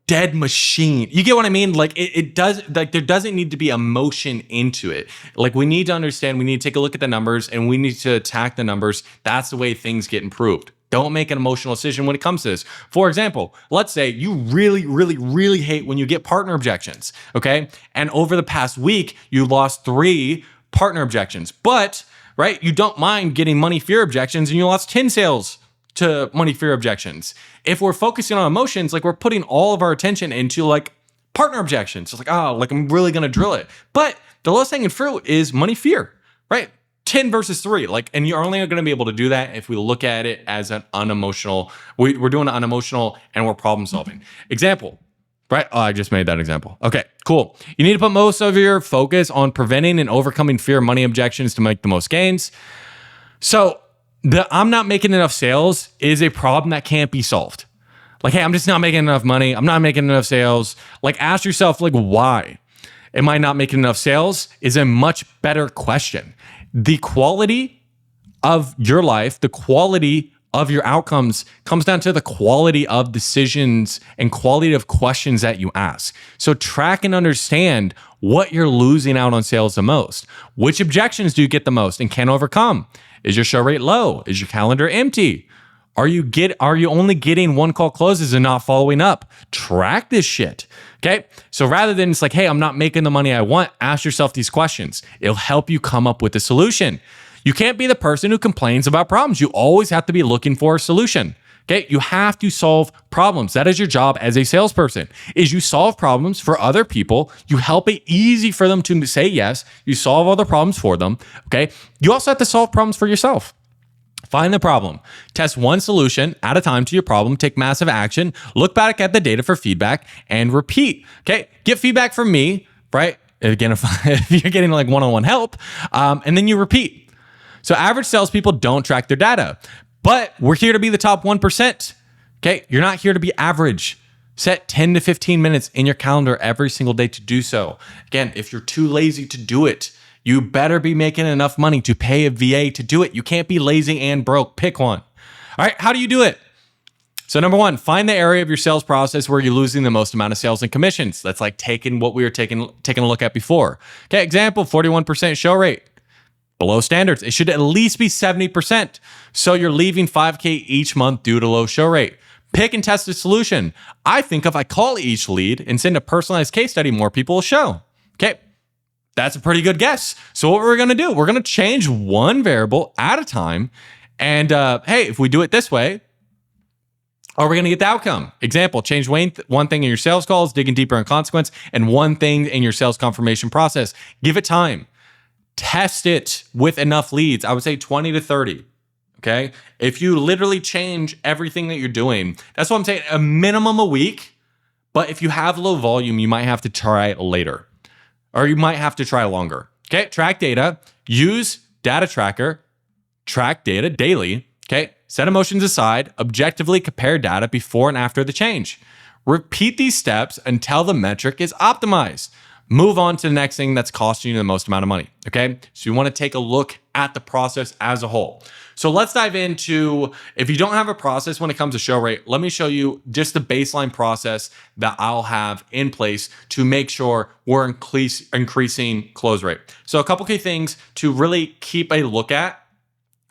dead machine. You get what I mean? Like it does, like there doesn't need to be emotion into it. Like we need to understand, we need to take a look at the numbers and we need to attack the numbers. That's the way things get improved. Don't make an emotional decision when it comes to this. For example, let's say you really, really, really hate when you get partner objections, okay? And over the past week, you lost 3 partner objections, but, right, you don't mind getting money fear objections and you lost 10 sales to money fear objections. If we're focusing on emotions, like we're putting all of our attention into like partner objections. It's like, oh, like I'm really going to drill it. But the lowest hanging fruit is money fear, right? 10 versus 3. Like, and you're only going to be able to do that if we look at it as an unemotional, we're doing it unemotional and we're problem solving. Example, right? Oh, I just made that example. Okay, cool. You need to put most of your focus on preventing and overcoming fear money objections to make the most gains. So I'm not making enough sales is a problem that can't be solved. Like, hey, I'm just not making enough money. I'm not making enough sales. Like, ask yourself, like, why? am I not making enough sales is a much better question. The quality of your life, the quality of your outcomes comes down to the quality of decisions and quality of questions that you ask. So track and understand what you're losing out on sales the most. Which objections do you get the most and can't overcome? Is your show rate low? Is your calendar empty? Are you only getting one call closes and not following up? Track this shit. Okay. So rather than it's like, hey, I'm not making the money I want, ask yourself these questions. It'll help you come up with a solution. You can't be the person who complains about problems. You always have to be looking for a solution. Okay. You have to solve problems. That is your job as a salesperson, is you solve problems for other people. You help it easy for them to say yes. You solve other problems for them. Okay. You also have to solve problems for yourself. Find the problem, test one solution at a time to your problem, take massive action, look back at the data for feedback, and repeat. Okay, get feedback from me, right? Again, if you're getting like one-on-one help, and then you repeat. So average salespeople don't track their data, but we're here to be the top 1%. Okay, you're not here to be average. Set 10 to 15 minutes in your calendar every single day to do so. Again, if you're too lazy to do it, you better be making enough money to pay a VA to do it. You can't be lazy and broke. Pick one. All right, how do you do it? So number one, find the area of your sales process where you're losing the most amount of sales and commissions. That's like taking what we were taking a look at before. Okay, example, 41% show rate. Below standards. It should at least be 70%. So you're leaving 5K each month due to low show rate. Pick and test a solution. I think if I call each lead and send a personalized case study, more people will show. Okay. That's a pretty good guess. So what we're going to do, we're going to change one variable at a time. And hey, if we do it this way, are we going to get the outcome? Example, change one thing in your sales calls, digging deeper in consequence, and one thing in your sales confirmation process. Give it time. Test it with enough leads. I would say 20 to 30. Okay. If you literally change everything that you're doing, that's what I'm saying, a minimum a week. But if you have low volume, you might have to try it later. Or you might have to try longer. Okay, track data, use data tracker, track data daily. Okay, set emotions aside, objectively compare data before and after the change. Repeat these steps until the metric is optimized. Move on to the next thing that's costing you the most amount of money. Okay, so you want to take a look at the process as a whole. So let's dive into, if you don't have a process when it comes to show rate, let me show you just the baseline process that I'll have in place to make sure we're increasing close rate. So a couple key things to really keep a look at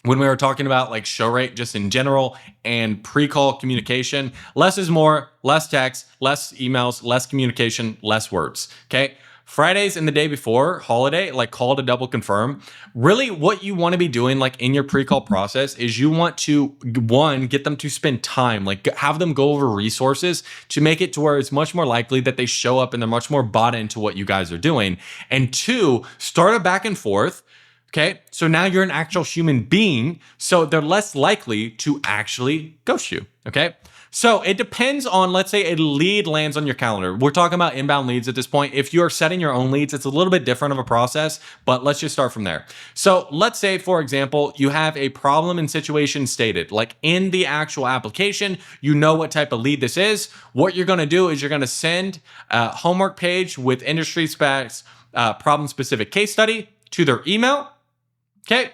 when we were talking about like show rate just in general and pre-call communication. Less is more, less text, less emails, less communication, less words. Okay. Fridays and the day before holiday, like call to double confirm. Really what you want to be doing like in your pre-call process is you want to, one, get them to spend time, like have them go over resources to make it to where it's much more likely that they show up and they're much more bought into what you guys are doing. And two, start a back and forth. Okay, so now you're an actual human being, so they're less likely to actually ghost you. Okay, so it depends on, let's say a lead lands on your calendar. We're talking about inbound leads at this point. If you're setting your own leads, it's a little bit different of a process, but let's just start from there. So let's say, for example, you have a problem and situation stated, like in the actual application, you know what type of lead this is. What you're gonna do is you're gonna send a homework page with industry specs, problem specific case study to their email. Okay,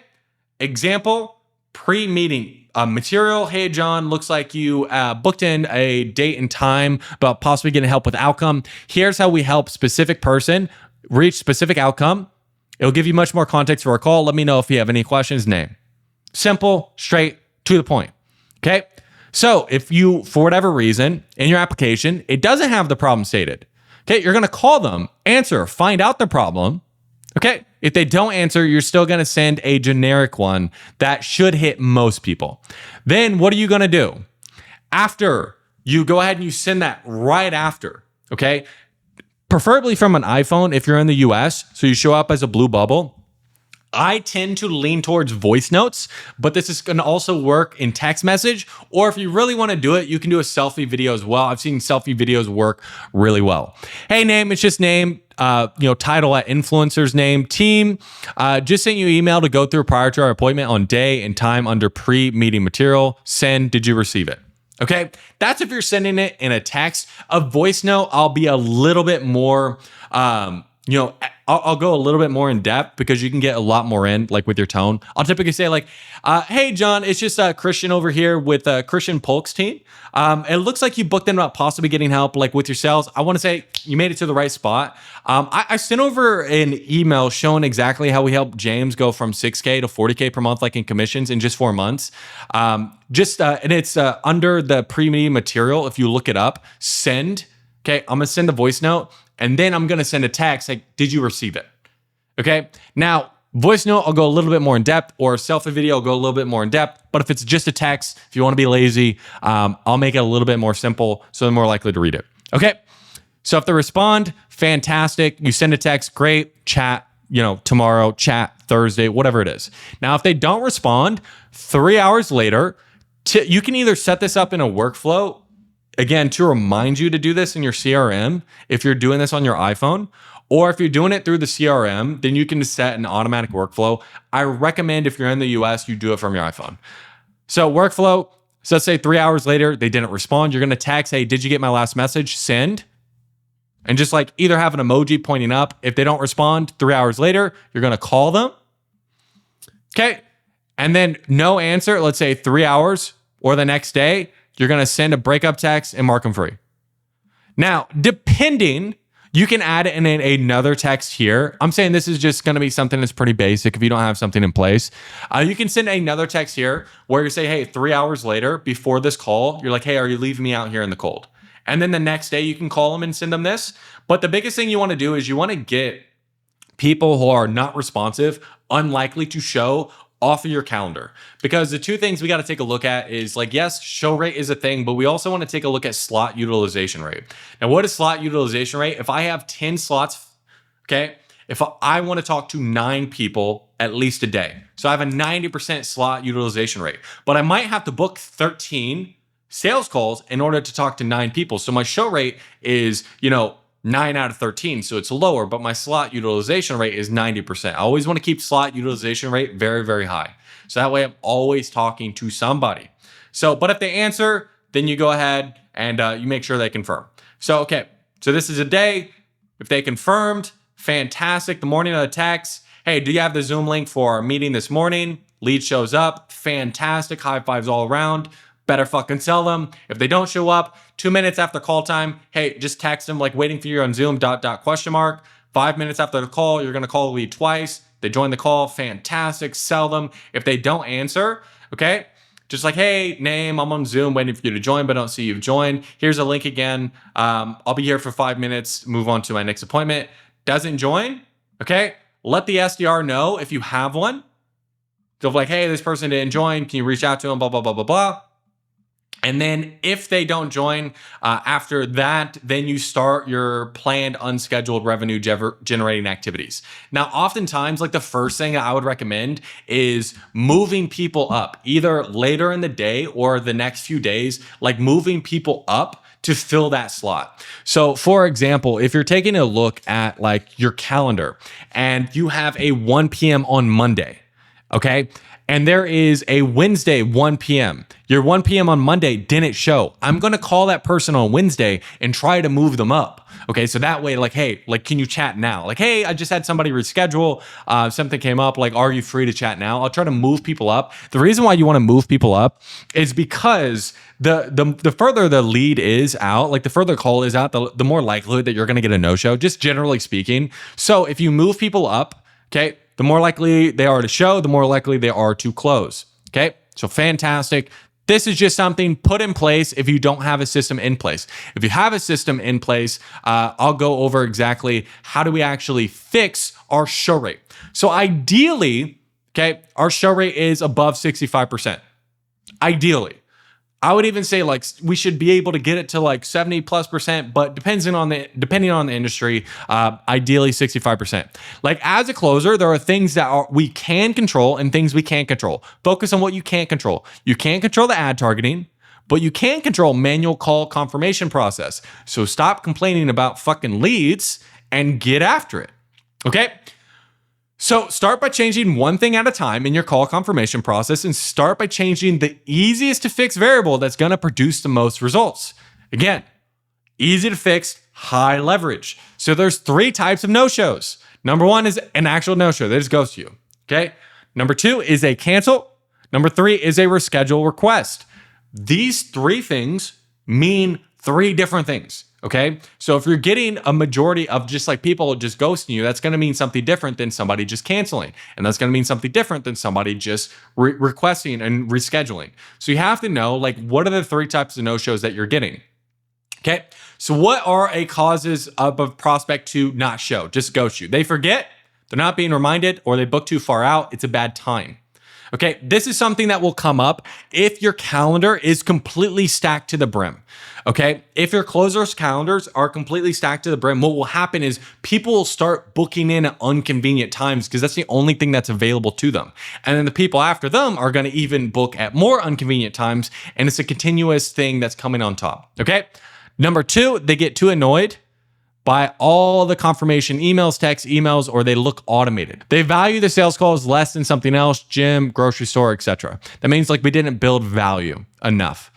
example, pre-meeting material. Hey, John, looks like you booked in a date and time, but possibly getting help with outcome. Here's how we help specific person reach specific outcome. It'll give you much more context for our call. Let me know if you have any questions. Name. Simple, straight, to the point. Okay, so if you, for whatever reason, in your application, it doesn't have the problem stated. Okay, you're gonna call them, answer, find out the problem. Okay, if they don't answer, you're still going to send a generic one that should hit most people. Then what are you going to do? After you go ahead and you send that right after, okay? Preferably from an iPhone if you're in the US, so you show up as a blue bubble. I tend to lean towards voice notes, but this is going to also work in text message. Or if you really want to do it, you can do a selfie video as well. I've seen selfie videos work really well. Hey, name, it's just name, title at influencer's name, team. Just sent you an email to go through prior to our appointment on day and time under pre-meeting material. Send, did you receive it? Okay, that's if you're sending it in a text. A voice note, I'll be a little bit more I'll go a little bit more in depth because you can get a lot more in, like with your tone. I'll typically say like, hey, John, it's just Christian over here with Christian Polk's team. It looks like you booked in about possibly getting help like with your sales. I want to say you made it to the right spot. I sent over an email showing exactly how we helped James go from 6K to 40K per month, like in commissions in just 4 months. And it's under the pre-meeting material. If you look it up, send. Okay, I'm gonna send the voice note. And then I'm going to send a text like, did you receive it? Okay. Now, voice note, I'll go a little bit more in depth, or selfie video, I'll go a little bit more in depth. But if it's just a text, if you want to be lazy, I'll make it a little bit more simple so they're more likely to read it. Okay. So if they respond, fantastic. You send a text, great. Chat, tomorrow, chat Thursday, whatever it is. Now, if they don't respond, 3 hours later, you can either set this up in a workflow, again, to remind you to do this in your CRM, if you're doing this on your iPhone, or if you're doing it through the CRM, then you can set an automatic workflow. I recommend if you're in the US, you do it from your iPhone. So workflow, so let's say 3 hours later, they didn't respond. You're going to text, hey, did you get my last message? Send. And just like either have an emoji pointing up. If they don't respond 3 hours later, you're going to call them. Okay. And then no answer, let's say 3 hours or the next day, you're going to send a breakup text and mark them free. Now, depending, you can add in another text here. I'm saying this is just going to be something that's pretty basic if you don't have something in place. You can send another text here where you say, hey, 3 hours later before this call, you're like, hey, are you leaving me out here in the cold? And then the next day you can call them and send them this. But the biggest thing you want to do is you want to get people who are not responsive, unlikely to show, off of your calendar. Because the two things we got to take a look at is like, yes, show rate is a thing, but we also want to take a look at slot utilization rate. Now, what is slot utilization rate? If I have 10 slots, okay, if I want to talk to 9 people at least a day, so I have a 90% slot utilization rate, but I might have to book 13 sales calls in order to talk to 9 people. So my show rate is, 9 out of 13, so it's lower, but my slot utilization rate is 90%. I always want to keep slot utilization rate very, very high. So that way I'm always talking to somebody. So, but if they answer, then you go ahead and you make sure they confirm. So, okay, so this is a day. If they confirmed, fantastic. The morning of the text, hey, do you have the Zoom link for our meeting this morning? Lead shows up, fantastic. High fives all around. Better fucking sell them. If they don't show up, 2 minutes after call time, hey, just text them like waiting for you on Zoom, ... 5 minutes after the call, you're going to call the lead twice. They join the call, fantastic, sell them. If they don't answer, okay, just like, hey, name, I'm on Zoom waiting for you to join, but I don't see you've joined. Here's a link again. I'll be here for 5 minutes, move on to my next appointment. Doesn't join, okay, let the SDR know if you have one. So like, hey, this person didn't join. Can you reach out to them, blah, blah, blah, blah, blah. And then if they don't join after that, then you start your planned unscheduled revenue generating activities. Now, oftentimes, like the first thing I would recommend is moving people up either later in the day or the next few days, like moving people up to fill that slot. So for example, if you're taking a look at like your calendar and you have a 1 p.m. on Monday, okay? And there is a Wednesday 1 p.m. Your 1 p.m. on Monday didn't show. I'm going to call that person on Wednesday and try to move them up. Okay, so that way, like, hey, like, can you chat now? Like, hey, I just had somebody reschedule. Something came up. Like, are you free to chat now? I'll try to move people up. The reason why you want to move people up is because the further the lead is out, like the further call is out, the more likelihood that you're going to get a no-show, just generally speaking. So if you move people up, okay, the more likely they are to show, the more likely they are to close. Okay, so fantastic. This is just something put in place if you don't have a system in place. If you have a system in place, I'll go over exactly how do we actually fix our show rate. So ideally, okay, our show rate is above 65%. Ideally. I would even say like we should be able to get it to like 70+%, but depending on the industry, ideally 65%. Like as a closer, there are things that we can control and things we can't control. Focus on what you can't control. You can't control the ad targeting, but you can control manual call confirmation process. So stop complaining about fucking leads and get after it. Okay? So start by changing one thing at a time in your call confirmation process and start by changing the easiest to fix variable that's going to produce the most results. Again, easy to fix, high leverage. So there's 3 types of no-shows. Number 1 is an actual no-show. They just ghost you. Okay. Number 2 is a cancel. Number 3 is a reschedule request. These 3 things mean 3 different things. Okay. So if you're getting a majority of just like people just ghosting you, that's going to mean something different than somebody just canceling. And that's going to mean something different than somebody just requesting and rescheduling. So you have to know, like, what are the 3 types of no-shows that you're getting? Okay. So what are a causes of a prospect to not show, just ghost you? They forget, they're not being reminded, or they book too far out. It's a bad time. Okay. This is something that will come up if your calendar is completely stacked to the brim. Okay. If your closers' calendars are completely stacked to the brim, what will happen is people will start booking in at inconvenient times because that's the only thing that's available to them. And then the people after them are going to even book at more inconvenient times. And it's a continuous thing that's coming on top. Okay. Number 2, they get too annoyed by all the confirmation emails, text emails, or they look automated. They value the sales calls less than something else, gym, grocery store, etc. That means like we didn't build value enough.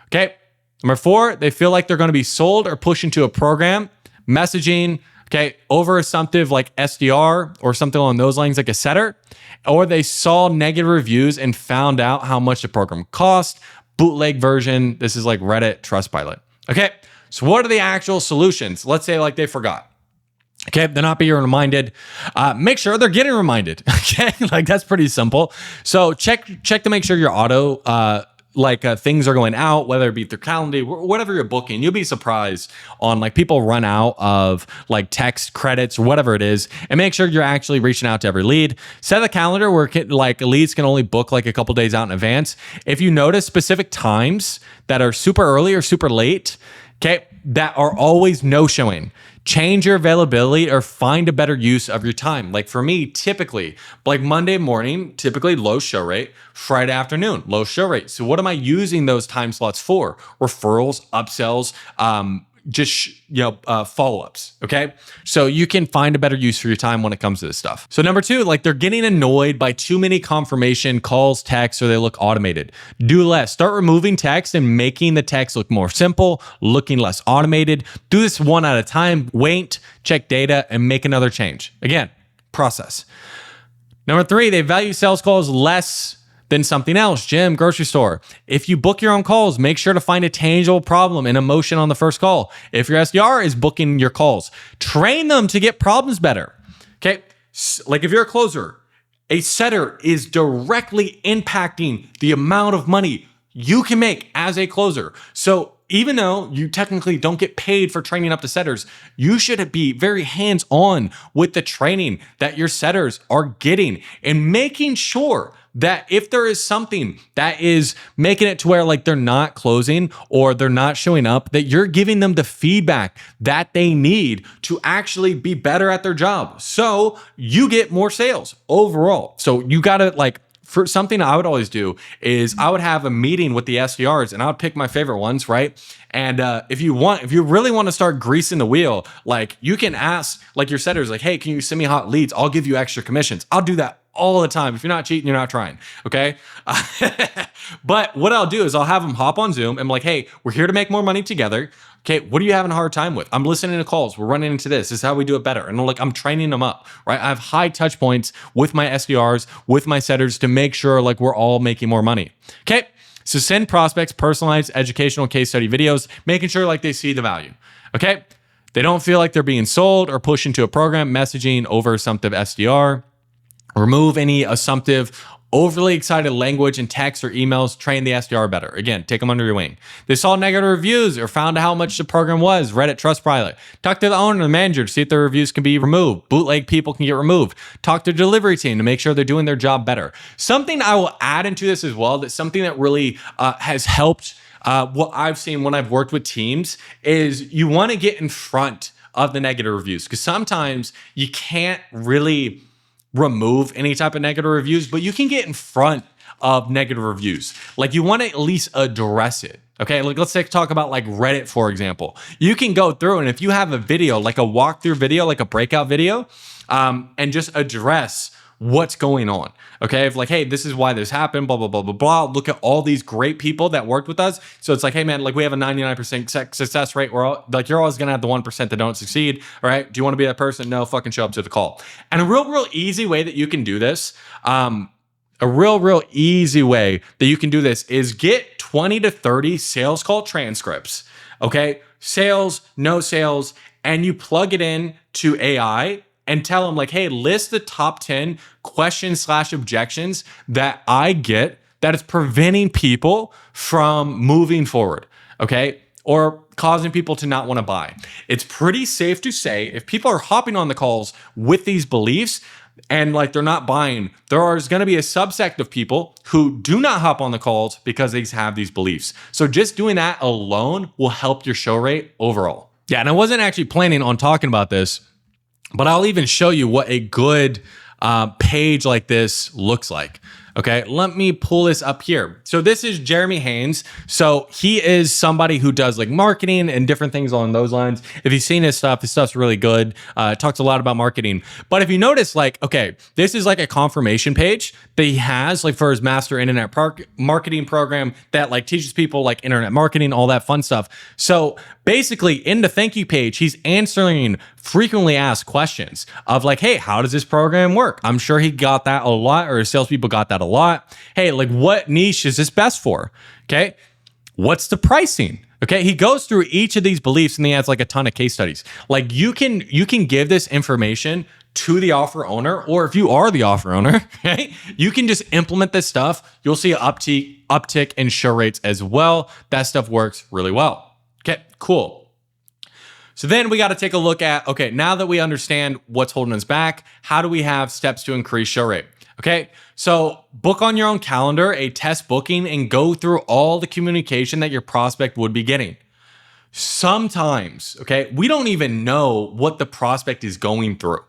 Okay. Number 4, they feel like they're going to be sold or pushed into a program, messaging, okay, over assumptive like SDR or something along those lines, like a setter, or they saw negative reviews and found out how much the program cost, bootleg version. This is like Reddit, Trustpilot. Okay. So what are the actual solutions? Let's say like they forgot. Okay. They're not being reminded. Make sure they're getting reminded. Okay. Like that's pretty simple. So check to make sure your auto, things are going out, whether it be through calendar, whatever you're booking. You'll be surprised on like people run out of like text credits or whatever it is, and make sure you're actually reaching out to every lead. Set a calendar where like leads can only book like a couple days out in advance. If you notice specific times that are super early or super late, okay, that are always no-showing, change your availability or find a better use of your time. Like for me, typically, like Monday morning, typically low show rate. Friday afternoon, low show rate. So what am I using those time slots for? Referrals, upsells, follow-ups. Okay. So you can find a better use for your time when it comes to this stuff. So number 2, like they're getting annoyed by too many confirmation calls, texts, or they look automated. Do less. Start removing text and making the text look more simple, looking less automated. Do this one at a time. Wait, check data, and make another change. Again, process. Number 3, they value sales calls less than something else, gym, grocery store. If you book your own calls, make sure to find a tangible problem and emotion on the first call. If your SDR is booking your calls, train them to get problems better. Okay. Like if you're a closer, a setter is directly impacting the amount of money you can make as a closer. So even though you technically don't get paid for training up the setters, you should be very hands-on with the training that your setters are getting and making sure that if there is something that is making it to where like they're not closing or they're not showing up, that you're giving them the feedback that they need to actually be better at their job. So you get more sales overall. So you got to like, for something I would always do is I would have a meeting with the SDRs and I would pick my favorite ones, right? And if you really want to start greasing the wheel, like you can ask like your setters, like, hey, can you send me hot leads? I'll give you extra commissions. I'll do that all the time. If you're not cheating, you're not trying. Okay. But what I'll do is I'll have them hop on Zoom and I'm like, hey, we're here to make more money together. Okay. What are you having a hard time with? I'm listening to calls. We're running into this. This is how we do it better. And I'm training them up, right? I have high touch points with my SDRs, with my setters to make sure like we're all making more money. Okay. So send prospects personalized educational case study videos, making sure like they see the value. Okay. They don't feel like they're being sold or pushed into a program, messaging over assumptive SDR. Remove any assumptive, overly excited language in text or emails. Train the SDR better. Again, take them under your wing. They saw negative reviews or found out how much the program was. Reddit, Trustpilot. Talk to the owner or the manager to see if their reviews can be removed. Bootleg people can get removed. Talk to the delivery team to make sure they're doing their job better. Something I will add into this as well, that's something that really has helped what I've seen when I've worked with teams, is you want to get in front of the negative reviews, because sometimes you can't really remove any type of negative reviews, but you can get in front of negative reviews. Like you want to at least address it. Okay. Like let's talk about like Reddit, for example. You can go through and if you have a video, like a walkthrough video, like a breakout video, and just address what's going on. Okay, if like, hey, this is why this happened, blah, blah, blah, blah, blah. Look at all these great people that worked with us. So it's like, hey man, like we have a 99% success rate. We're all, like, you're always gonna have the 1% that don't succeed. All right, do you wanna be that person? No, fucking show up to the call. And a real easy way that you can do this, a real easy way that you can do this is get 20 to 30 sales call transcripts. Okay, sales, no sales, and you plug it in to AI and tell them like, hey, list the top 10 questions/objections that I get that is preventing people from moving forward, okay? Or causing people to not want to buy. It's pretty safe to say if people are hopping on the calls with these beliefs and like they're not buying, there's going to be a subsect of people who do not hop on the calls because they have these beliefs. So just doing that alone will help your show rate overall. Yeah, and I wasn't actually planning on talking about this, but I'll even show you what a good page like this looks like. Okay, let me pull this up here. So this is Jeremy Haynes. So he is somebody who does like marketing and different things along those lines. If you've seen his stuff's really good. Talks a lot about marketing. But if you notice, like, okay, this is like a confirmation page that he has like for his master internet marketing program that like teaches people like internet marketing, all that fun stuff. So basically in the thank you page, he's answering frequently asked questions of like, hey, how does this program work? I'm sure he got that a lot, or his salespeople got that a lot. Hey, like what niche is this best for? Okay. What's the pricing? Okay. He goes through each of these beliefs and he has like a ton of case studies. Like you can give this information to the offer owner, or if you are the offer owner, okay, you can just implement this stuff. You'll see an uptick in show rates as well. That stuff works really well. Okay, cool. So then we got to take a look at, okay, now that we understand what's holding us back, how do we have steps to increase show rate? Okay, so book on your own calendar a test booking and go through all the communication that your prospect would be getting. Sometimes, okay, we don't even know what the prospect is going through.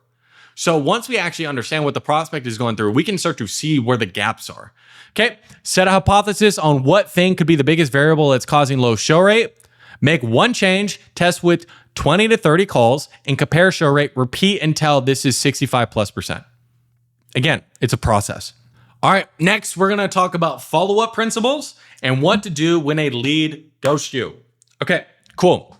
So once we actually understand what the prospect is going through, we can start to see where the gaps are. Okay, set a hypothesis on what thing could be the biggest variable that's causing low show rate. Make one change, test with 20 to 30 calls, and compare show rate. Repeat until this is 65+%. Again, it's a process. All right, next we're gonna talk about follow-up principles and what to do when a lead ghosts you. Okay, cool.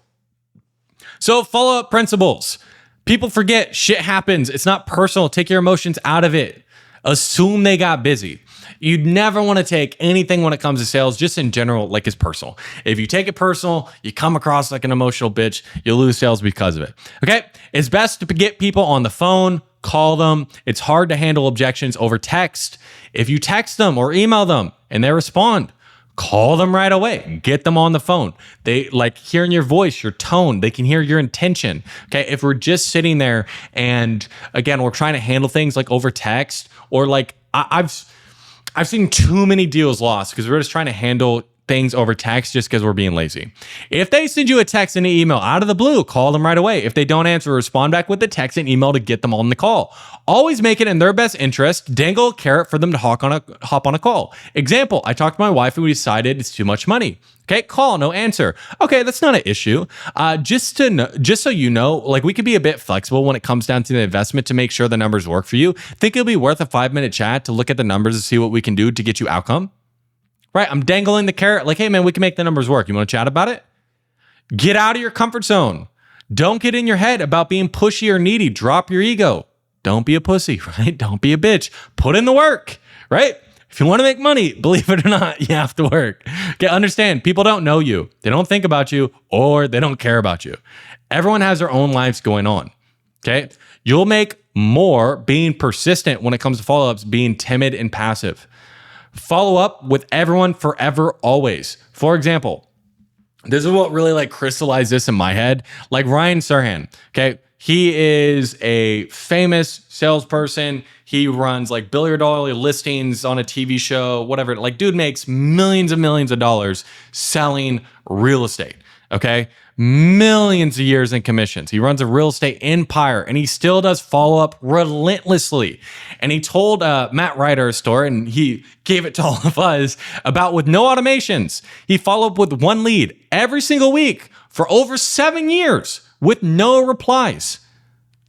So follow-up principles. People forget, shit happens. It's not personal. Take your emotions out of it. Assume they got busy. You'd never want to take anything when it comes to sales, just in general, like it's personal. If you take it personal, you come across like an emotional bitch, you'll lose sales because of it. Okay? It's best to get people on the phone, call them. It's hard to handle objections over text. If you text them or email them and they respond, call them right away. Get them on the phone. They like hearing your voice, your tone. They can hear your intention. Okay. If we're just sitting there and again, we're trying to handle things like over text, or like I've seen too many deals lost because we're just trying to handle things over text just because we're being lazy. If they send you a text and an email out of the blue, call them right away. If they don't answer, respond back with the text and email to get them on the call. Always make it in their best interest. Dangle a carrot for them to hop on a call. Example, I talked to my wife and we decided it's too much money. Okay, call, no answer. Okay, that's not an issue. Just so you know, like we can be a bit flexible when it comes down to the investment to make sure the numbers work for you. Think it'll be worth a 5-minute chat to look at the numbers and see what we can do to get you outcome? Right, I'm dangling the carrot like, hey man, we can make the numbers work. You want to chat about it? Get out of your comfort zone. Don't get in your head about being pushy or needy. Drop your ego. Don't be a pussy, right? Don't be a bitch. Put in the work, right? If you want to make money, believe it or not, you have to work. Okay, understand, people don't know you. They don't think about you, or they don't care about you. Everyone has their own lives going on, okay? You'll make more being persistent when it comes to follow-ups, being timid and passive. Follow up with everyone forever, always. For example, this is what really like crystallized this in my head. Like Ryan Serhant, okay? He is a famous salesperson. He runs like billion-dollar listings on a TV show, whatever. Like dude makes millions and millions of dollars selling real estate, okay? Millions of years in commissions. He runs a real estate empire and he still does follow up relentlessly. And he told Matt Ryder a story, and he gave it to all of us about with no automations. He followed up with one lead every single week for over 7 years with no replies.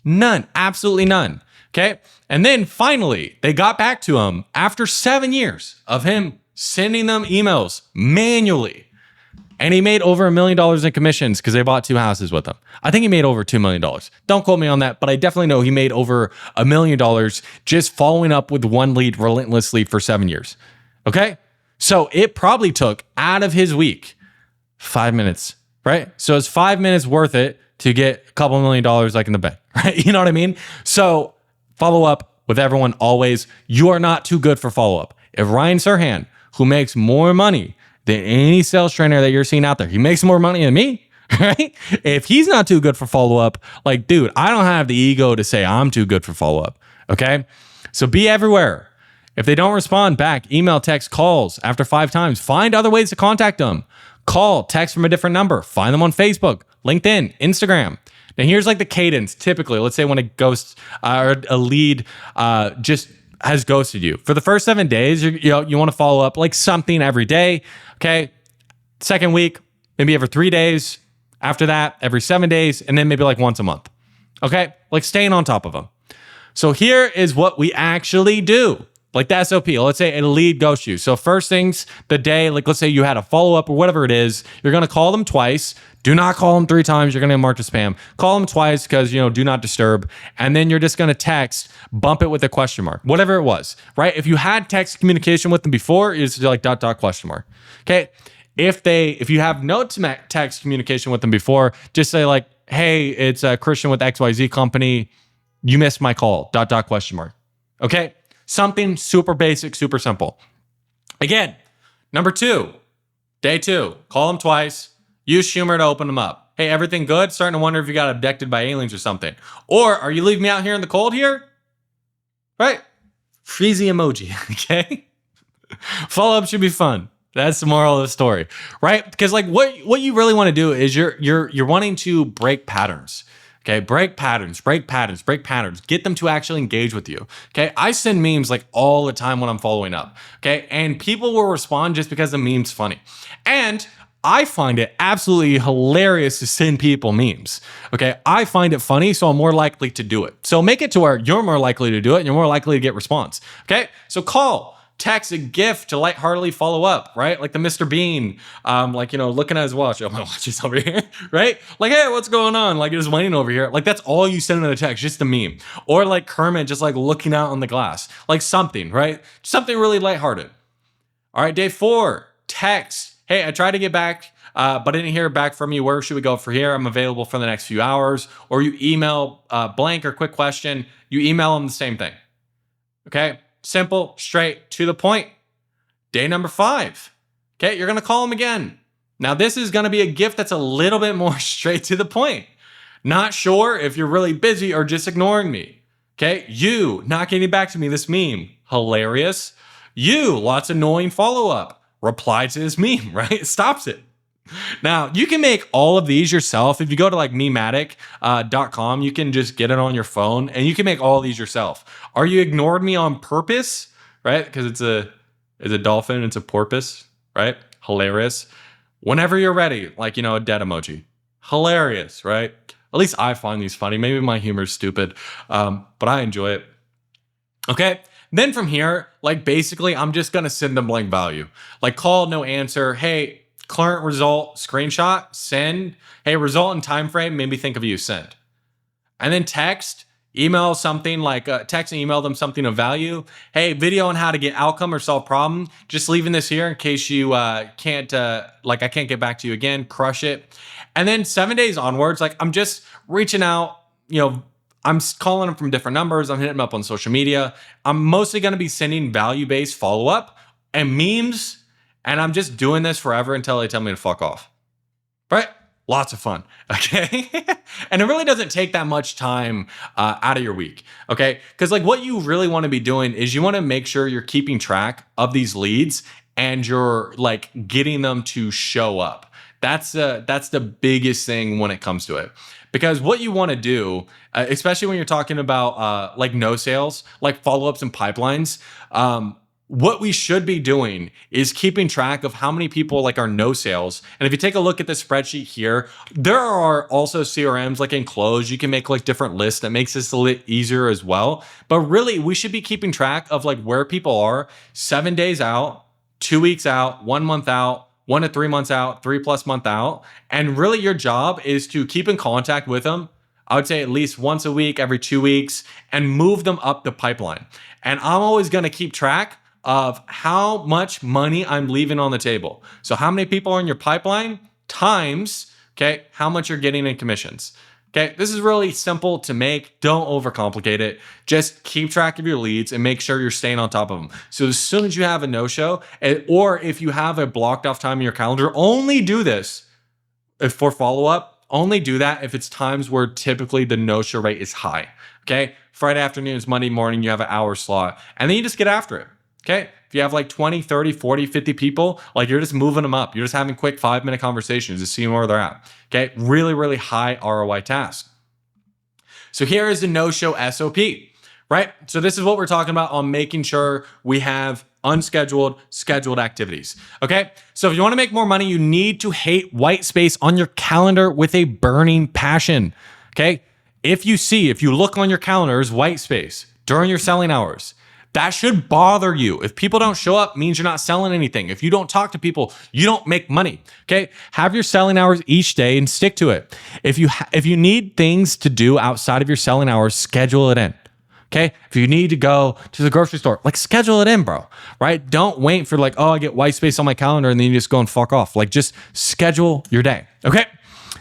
None, absolutely none. Okay. And then finally, they got back to him after 7 years of him sending them emails manually. And he made over $1 million in commissions because they bought 2 houses with him. I think he made over $2 million. Don't quote me on that, but I definitely know he made over $1 million just following up with one lead relentlessly for 7 years. Okay? So it probably took out of his week 5 minutes, right? So it's 5 minutes worth it to get a couple $1 million like in the bank, right? You know what I mean? So follow up with everyone always. You are not too good for follow up. If Ryan Serhant, who makes more money than any sales trainer that you're seeing out there, he makes more money than me, right? If he's not too good for follow-up, like, dude, I don't have the ego to say I'm too good for follow-up, okay? So be everywhere. If they don't respond back, email, text, calls after 5 times, find other ways to contact them. Call, text from a different number, find them on Facebook, LinkedIn, Instagram. Now here's like the cadence. Typically, let's say when a ghost or a lead just has ghosted you. For the first 7 days, you want to follow up like something every day. Okay. Second week, maybe every 3 days. After that, every 7 days, and then maybe like once a month. Okay. Like staying on top of them. So here is what we actually do. Like the SOP, let's say a lead ghosts you. So first things the day, like let's say you had a follow-up or whatever it is, you're going to call them twice. Do not call them 3 times. You're going to mark as spam. Call them twice because, do not disturb. And then you're just going to text, bump it with a question mark, whatever it was, right? If you had text communication with them before, it's like ... question mark. Okay. If you have no text communication with them before, just say like, hey, it's Christian with XYZ company. You missed my call, ... question mark. Okay. Something super basic, super simple. Again, number 2, day 2, call them twice. Use humor to open them up. Hey, everything good? Starting to wonder if you got abducted by aliens or something. Or are you leaving me out here in the cold here? Right? Freezy emoji, okay? Follow-up should be fun. That's the moral of the story, right? Because like what you really want to do is you're wanting to break patterns. Okay, break patterns. Get them to actually engage with you. Okay, I send memes like all the time when I'm following up. Okay, and people will respond just because the meme's funny. And I find it absolutely hilarious to send people memes. Okay, I find it funny, so I'm more likely to do it. So make it to where you're more likely to do it and you're more likely to get response. Okay, so call, text, a GIF to lightheartedly follow up, right? Like the Mr. Bean, looking at his watch. Oh, my watch is over here, right? Like, hey, what's going on? Like, just waiting over here. Like, that's all you send in a text, just a meme. Or like Kermit just like looking out on the glass. Like something, right? Something really lighthearted. All right, day 4, text. Hey, I tried to get back, but I didn't hear back from you. Where should we go for here? I'm available for the next few hours. Or you email blank or quick question. You email them the same thing. Okay? Simple, straight, to the point. Day number 5. Okay, you're going to call them again. Now, this is going to be a gift that's a little bit more straight to the point. Not sure if you're really busy or just ignoring me. Okay, you not getting back to me, this meme, hilarious. You, lots of annoying follow-up. Reply to this meme, right? It stops it. Now, you can make all of these yourself. If you go to like mematic.com, you can just get it on your phone and you can make all of these yourself. Are you ignored me on purpose? Right? Because it's a dolphin, it's a porpoise, right? Hilarious. Whenever you're ready, like, a dead emoji. Hilarious, right? At least I find these funny. Maybe my humor is stupid, but I enjoy it. Okay. Then from here, like basically, I'm just going to send them blank value. Like call, no answer. Hey, current result, screenshot, send. Hey, result and time frame, maybe think of you, send. And then text, email something like text and email them something of value. Hey, video on how to get outcome or solve problem. Just leaving this here in case you can't, I can't get back to you again. Crush it. And then 7 days onwards, like I'm just reaching out, I'm calling them from different numbers. I'm hitting them up on social media. I'm mostly going to be sending value-based follow-up and memes. And I'm just doing this forever until they tell me to fuck off. Right? Lots of fun. Okay. And it really doesn't take that much time out of your week. Okay. Because like what you really want to be doing is you want to make sure you're keeping track of these leads and you're like getting them to show up. That's the biggest thing when it comes to it. Because what you want to do, especially when you're talking about like no sales, like follow-ups and pipelines, what we should be doing is keeping track of how many people like are no sales. And if you take a look at the spreadsheet here, there are also CRMs like in Close. You can make like different lists that makes this a little easier as well. But really, we should be keeping track of like where people are 7 days out, 2 weeks out, 1 month out, 1 to 3 months out, 3+ month out. And really your job is to keep in contact with them. I would say at least once a week, every 2 weeks, and move them up the pipeline. And I'm always going to keep track of how much money I'm leaving on the table. So how many people are in your pipeline times, okay, how much you're getting in commissions. Okay, this is really simple to make. Don't overcomplicate it. Just keep track of your leads and make sure you're staying on top of them. So as soon as you have a no-show, or if you have a blocked off time in your calendar, only do this if for follow-up. Only do that if it's times where typically the no-show rate is high. Okay, Friday afternoons, Monday morning, you have an hour slot, and then you just get after it. Okay, if you have like 20, 30, 40, 50 people, like you're just moving them up. You're just having quick 5-minute conversations to see where they're at. Okay, really, really high ROI task. So here is the no-show SOP, right? So this is what we're talking about on making sure we have unscheduled, scheduled activities. Okay, so if you want to make more money, you need to hate white space on your calendar with a burning passion. Okay, if you look on your calendar as white space during your selling hours, that should bother you. If people don't show up, means you're not selling anything. If you don't talk to people, you don't make money. Okay? Have your selling hours each day and stick to it. If you need things to do outside of your selling hours, schedule it in. Okay? If you need to go to the grocery store, like schedule it in, bro. Right? Don't wait for like, oh, I get white space on my calendar and then you just go and fuck off. Like just schedule your day. Okay?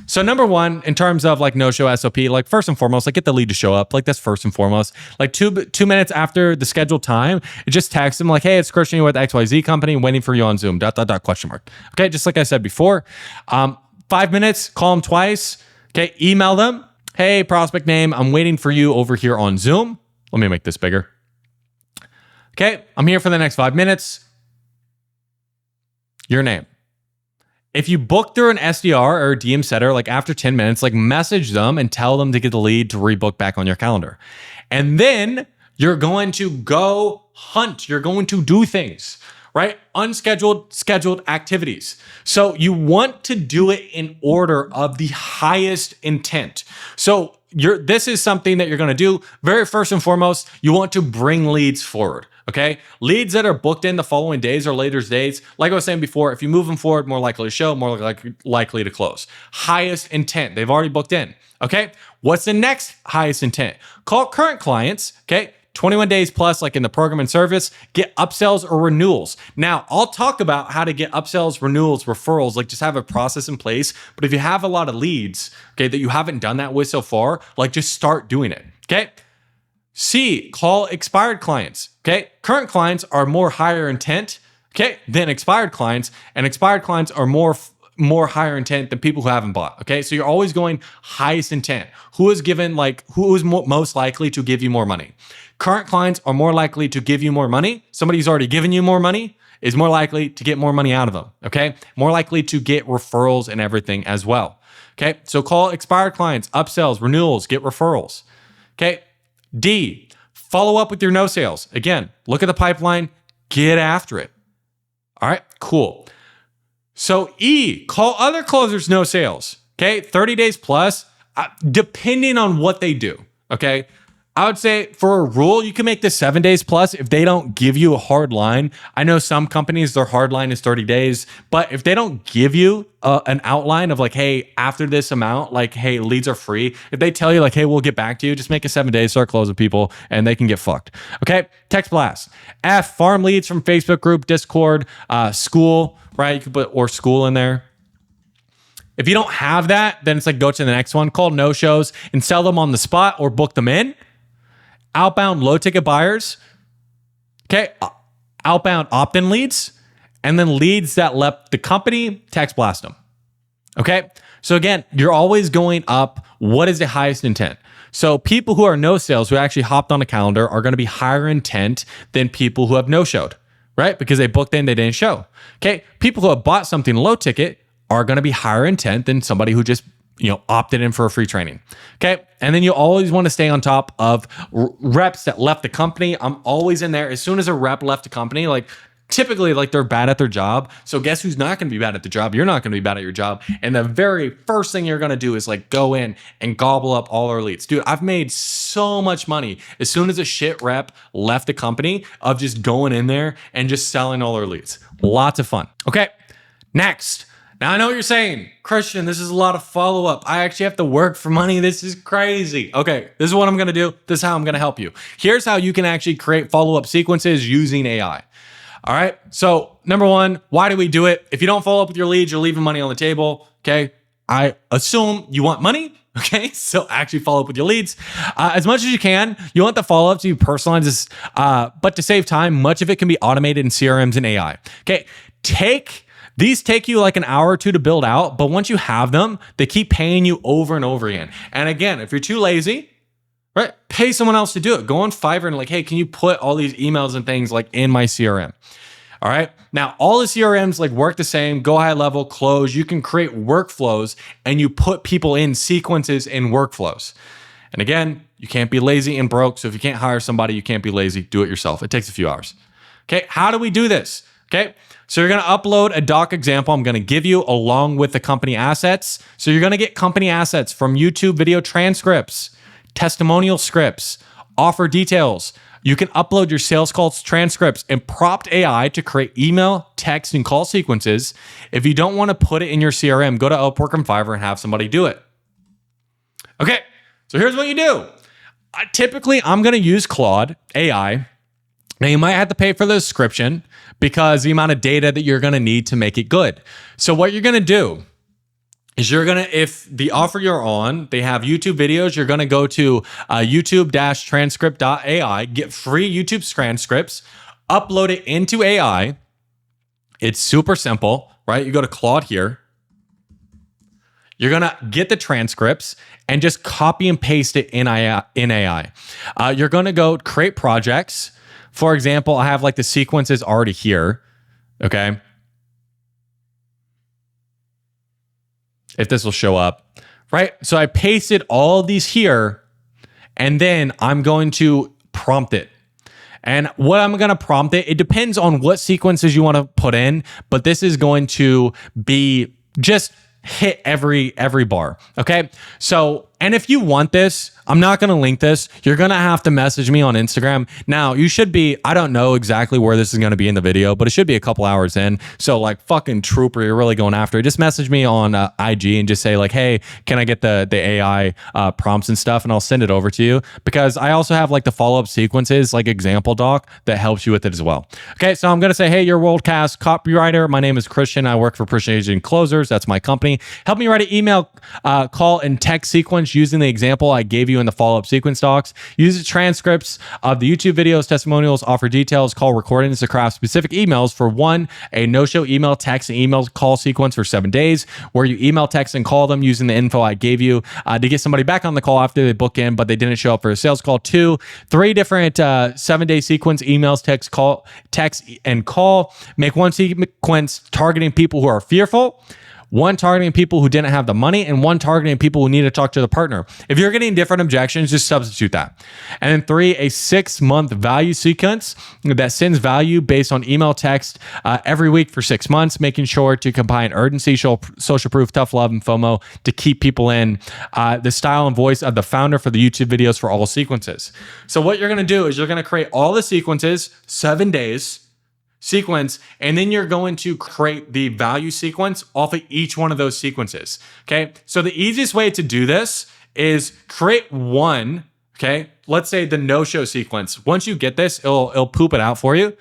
So number one, in terms of like no-show SOP, like first and foremost, like get the lead to show up. Like that's first and foremost. Like two minutes after the scheduled time, just text them like, hey, it's Christian with XYZ company waiting for you on Zoom, ... Okay, just like I said before. 5 minutes, call them twice. Okay, email them. Hey, prospect name, I'm waiting for you over here on Zoom. Let me make this bigger. Okay, I'm here for the next 5 minutes. Your name. If you book through an SDR or a DM setter, like after 10 minutes, like message them and tell them to get the lead to rebook back on your calendar. And then you're going to go hunt. You're going to do things, right? Unscheduled, scheduled activities. So you want to do it in order of the highest intent. So this is something that you're going to do. Very first and foremost, you want to bring leads forward. Okay, leads that are booked in the following days or later days, like I was saying before, if you move them forward, more likely to show, more likely to close. Highest intent, they've already booked in. Okay, what's the next highest intent? Call current clients, okay, 21 days plus, like in the program and service, get upsells or renewals. Now, I'll talk about how to get upsells, renewals, referrals, like just have a process in place. But if you have a lot of leads, okay, that you haven't done that with so far, like just start doing it, okay? C, call expired clients. Okay, current clients are more higher intent, okay, than expired clients, and expired clients are more higher intent than people who haven't bought. Okay, so you're always going highest intent. Who is most likely to give you more money? Current clients are more likely to give you more money. Somebody who's already given you more money is more likely to get more money out of them. Okay, more likely to get referrals and everything as well. Okay, so call expired clients, upsells, renewals, get referrals. Okay. D, follow up with your no sales. Again, look at the pipeline, get after it. All right, cool. So E, call other closers no sales. Okay, 30 days plus, depending on what they do. Okay, I would say for a rule, you can make this 7 days plus if they don't give you a hard line. I know some companies, their hard line is 30 days, but if they don't give you an outline of like, hey, after this amount, like, hey, leads are free. If they tell you like, hey, we'll get back to you, just make it 7 days, start closing people, and they can get fucked. Okay, text blast. F, farm leads from Facebook group, Discord, school, right? You could put or school in there. If you don't have that, then it's like go to the next one, call no shows and sell them on the spot or book them in. Outbound low ticket buyers, okay, outbound opt-in leads, and then leads that left the company, text blast them. Okay, so again, you're always going up. What is the highest intent? So people who are no sales, who actually hopped on a calendar, are going to be higher intent than people who have no showed, right? Because they booked in, they didn't show. Okay, people who have bought something low ticket are going to be higher intent than somebody who just opted in for a free training. Okay. And then you always want to stay on top of reps that left the company. I'm always in there. As soon as a rep left the company, like typically like they're bad at their job. So guess who's not going to be bad at the job? You're not going to be bad at your job. And the very first thing you're going to do is like go in and gobble up all our leads. Dude, I've made so much money as soon as a shit rep left the company of just going in there and just selling all our leads. Lots of fun. Okay. Next. Now, I know what you're saying, Christian, this is a lot of follow-up. I actually have to work for money. This is crazy. Okay, this is what I'm going to do. This is how I'm going to help you. Here's how you can actually create follow-up sequences using AI. All right, so number one, why do we do it? If you don't follow up with your leads, you're leaving money on the table, okay? I assume you want money, okay? So actually follow up with your leads. As much as you can, you want the follow-up to be personalized, but to save time, much of it can be automated in CRMs and AI. Okay, these take you like an hour or two to build out, but once you have them, they keep paying you over and over again. And again, if you're too lazy, right, pay someone else to do it. Go on Fiverr and like, hey, can you put all these emails and things like in my CRM? All right. Now, all the CRMs like work the same, go high level, close. You can create workflows and you put people in sequences in workflows. And again, you can't be lazy and broke. So if you can't hire somebody, you can't be lazy. Do it yourself. It takes a few hours. Okay. How do we do this? Okay. So you're going to upload a doc example I'm going to give you along with the company assets. So you're going to get company assets from YouTube video transcripts, testimonial scripts, offer details. You can upload your sales calls transcripts and prompt AI to create email, text, and call sequences. If you don't want to put it in your CRM, go to Upwork and Fiverr and have somebody do it. Okay, so here's what you do. Typically, I'm going to use Claude AI. Now, you might have to pay for the subscription because the amount of data that you're going to need to make it good. So what you're going to do is if the offer you're on, they have YouTube videos, you're going to go to youtube-transcript.ai, get free YouTube transcripts, upload it into AI. It's super simple, right? You go to Claude here. You're going to get the transcripts and just copy and paste it in AI. You're going to go create projects. For example, I have like the sequences already here, okay? If this will show up, right? So I pasted all these here, and then I'm going to prompt it. And what I'm going to prompt it depends on what sequences you want to put in, but this is going to be just hit every bar, okay? So, and if you want this, I'm not going to link this. You're going to have to message me on Instagram. Now, you should be, I don't know exactly where this is going to be in the video, but it should be a couple hours in. So like fucking trooper, you're really going after it. Just message me on IG and just say like, hey, can I get the AI prompts and stuff? And I'll send it over to you because I also have like the follow-up sequences, like example doc that helps you with it as well. Okay, so I'm going to say, hey, you're a world-class copywriter. My name is Christian. I work for Precision Closers. That's my company. Help me write an email, call, and text sequence using the example I gave you in the follow-up sequence docs. Use the transcripts of the YouTube videos, testimonials, offer details, call recordings to craft specific emails for a no-show email, text, and email call sequence for 7 days, where you email, text, and call them using the info I gave you to get somebody back on the call after they book in, but they didn't show up for a sales call. 2, 3 different 7-day sequence, emails, text, and call. Make one sequence targeting people who are fearful, 1 targeting people who didn't have the money, and 1 targeting people who need to talk to the partner. If you're getting different objections, just substitute that. And then 3, a 6-month value sequence that sends value based on email, text every week for 6 months, making sure to combine urgency, social proof, tough love, and FOMO to keep people in. The style and voice of the founder for the YouTube videos for all sequences. So what you're going to do is you're going to create all the sequences, 7 days, sequence, and then you're going to create the value sequence off of each one of those sequences. Okay. So the easiest way to do this is create one. Okay. Let's say the no-show sequence. Once you get this, it'll poop it out for you.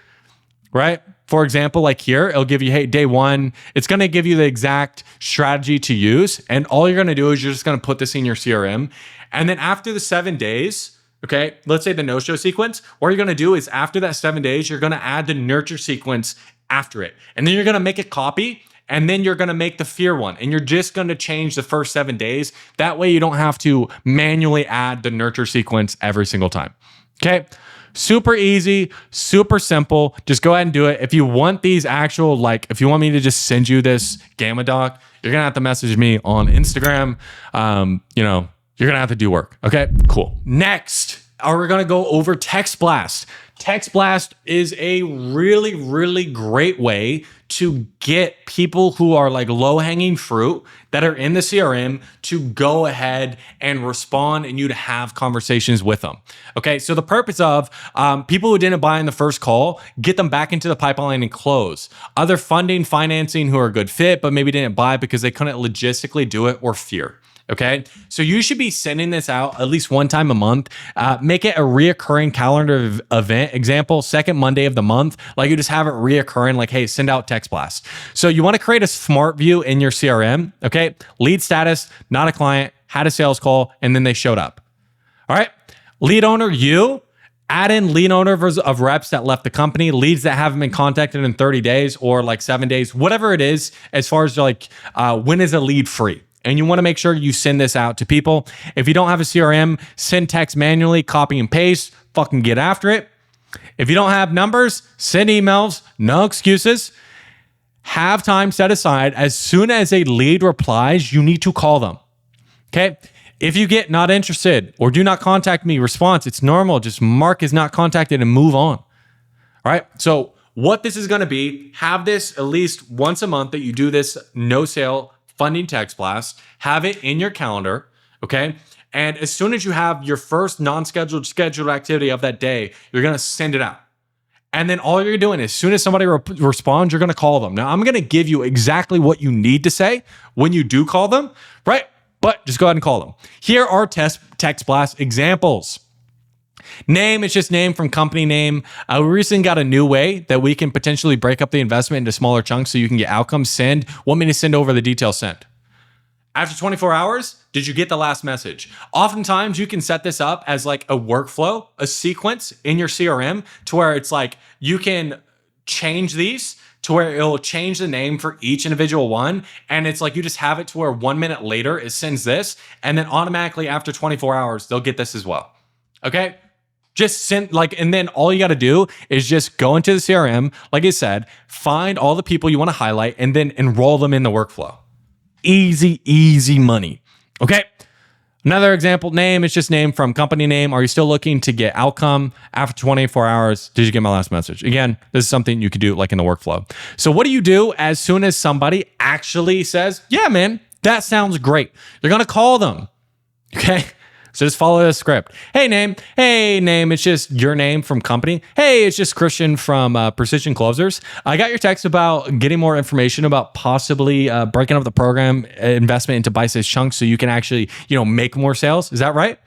Right. For example, like here, it'll give you, hey, day 1, it's going to give you the exact strategy to use. And all you're going to do is you're just going to put this in your CRM. And then after the 7 days, okay, let's say the no-show sequence, what you're going to do is after that 7 days, you're going to add the nurture sequence after it. And then you're going to make a copy, and then you're going to make the fear one. And you're just going to change the first 7 days. That way you don't have to manually add the nurture sequence every single time. Okay, Super easy, super simple. Just go ahead and do it. If you want these actual, like, if you want me to just send you this Gamma doc, you're going to have to message me on Instagram. You're going to have to do work. Okay, cool. Next, we're going to go over Text Blast. Text Blast is a really, really great way to get people who are like low-hanging fruit that are in the CRM to go ahead and respond and you to have conversations with them. Okay, so the purpose of people who didn't buy in the first call, get them back into the pipeline and close. Other funding, financing who are a good fit, but maybe didn't buy because they couldn't logistically do it or fear. Okay, so you should be sending this out at least one time a month. Make it a reoccurring calendar event. Example, second Monday of the month. Like you just have it reoccurring, like, hey, send out text blast. So you want to create a smart view in your CRM. Okay, lead status, not a client, had a sales call, and then they showed up. All right, lead owner, you. Add in lead owners of reps that left the company, leads that haven't been contacted in 30 days or like 7 days, whatever it is, as far as like when is a lead free. And you want to make sure you send this out to people. If you don't have a CRM, send text manually, copy and paste, fucking get after it. If you don't have numbers, send emails, no excuses. Have time set aside. As soon as a lead replies, you need to call them. Okay? If you get not interested or do not contact me response, it's normal. Just mark as not contacted and move on. All right? So what this is going to be, have this at least once a month that you do this no sale funding text blast, have it in your calendar, okay? And as soon as you have your first non-scheduled scheduled activity of that day, you're gonna send it out. And then all you're doing, as soon as somebody responds, you're gonna call them. Now, I'm gonna give you exactly what you need to say when you do call them, right? But just go ahead and call them. Here are text blast examples. Name, it's just name from company name. We recently got a new way that we can potentially break up the investment into smaller chunks so you can get outcomes. Want me to send over the details sent. After 24 hours, did you get the last message? Oftentimes you can set this up as like a workflow, a sequence in your CRM to where it's like you can change these to where it'll change the name for each individual one. And it's like you just have it to where 1 minute later it sends this. And then automatically after 24 hours, they'll get this as well. Okay? Just send and then all you got to do is just go into the CRM, like I said, find all the people you want to highlight and then enroll them in the workflow. Easy, easy money. Okay. Another example, name, it's just name from company name. Are you still looking to get outcome after 24 hours? Did you get my last message? Again, this is something you could do like in the workflow. So what do you do as soon as somebody actually says, yeah, man, that sounds great. You're going to call them. Okay. So just follow the script. Hey, name. It's just your name from company. Hey, it's just Christian from Precision Closers. I got your text about getting more information about possibly breaking up the program investment into bite-sized chunks so you can actually, make more sales. Is that right?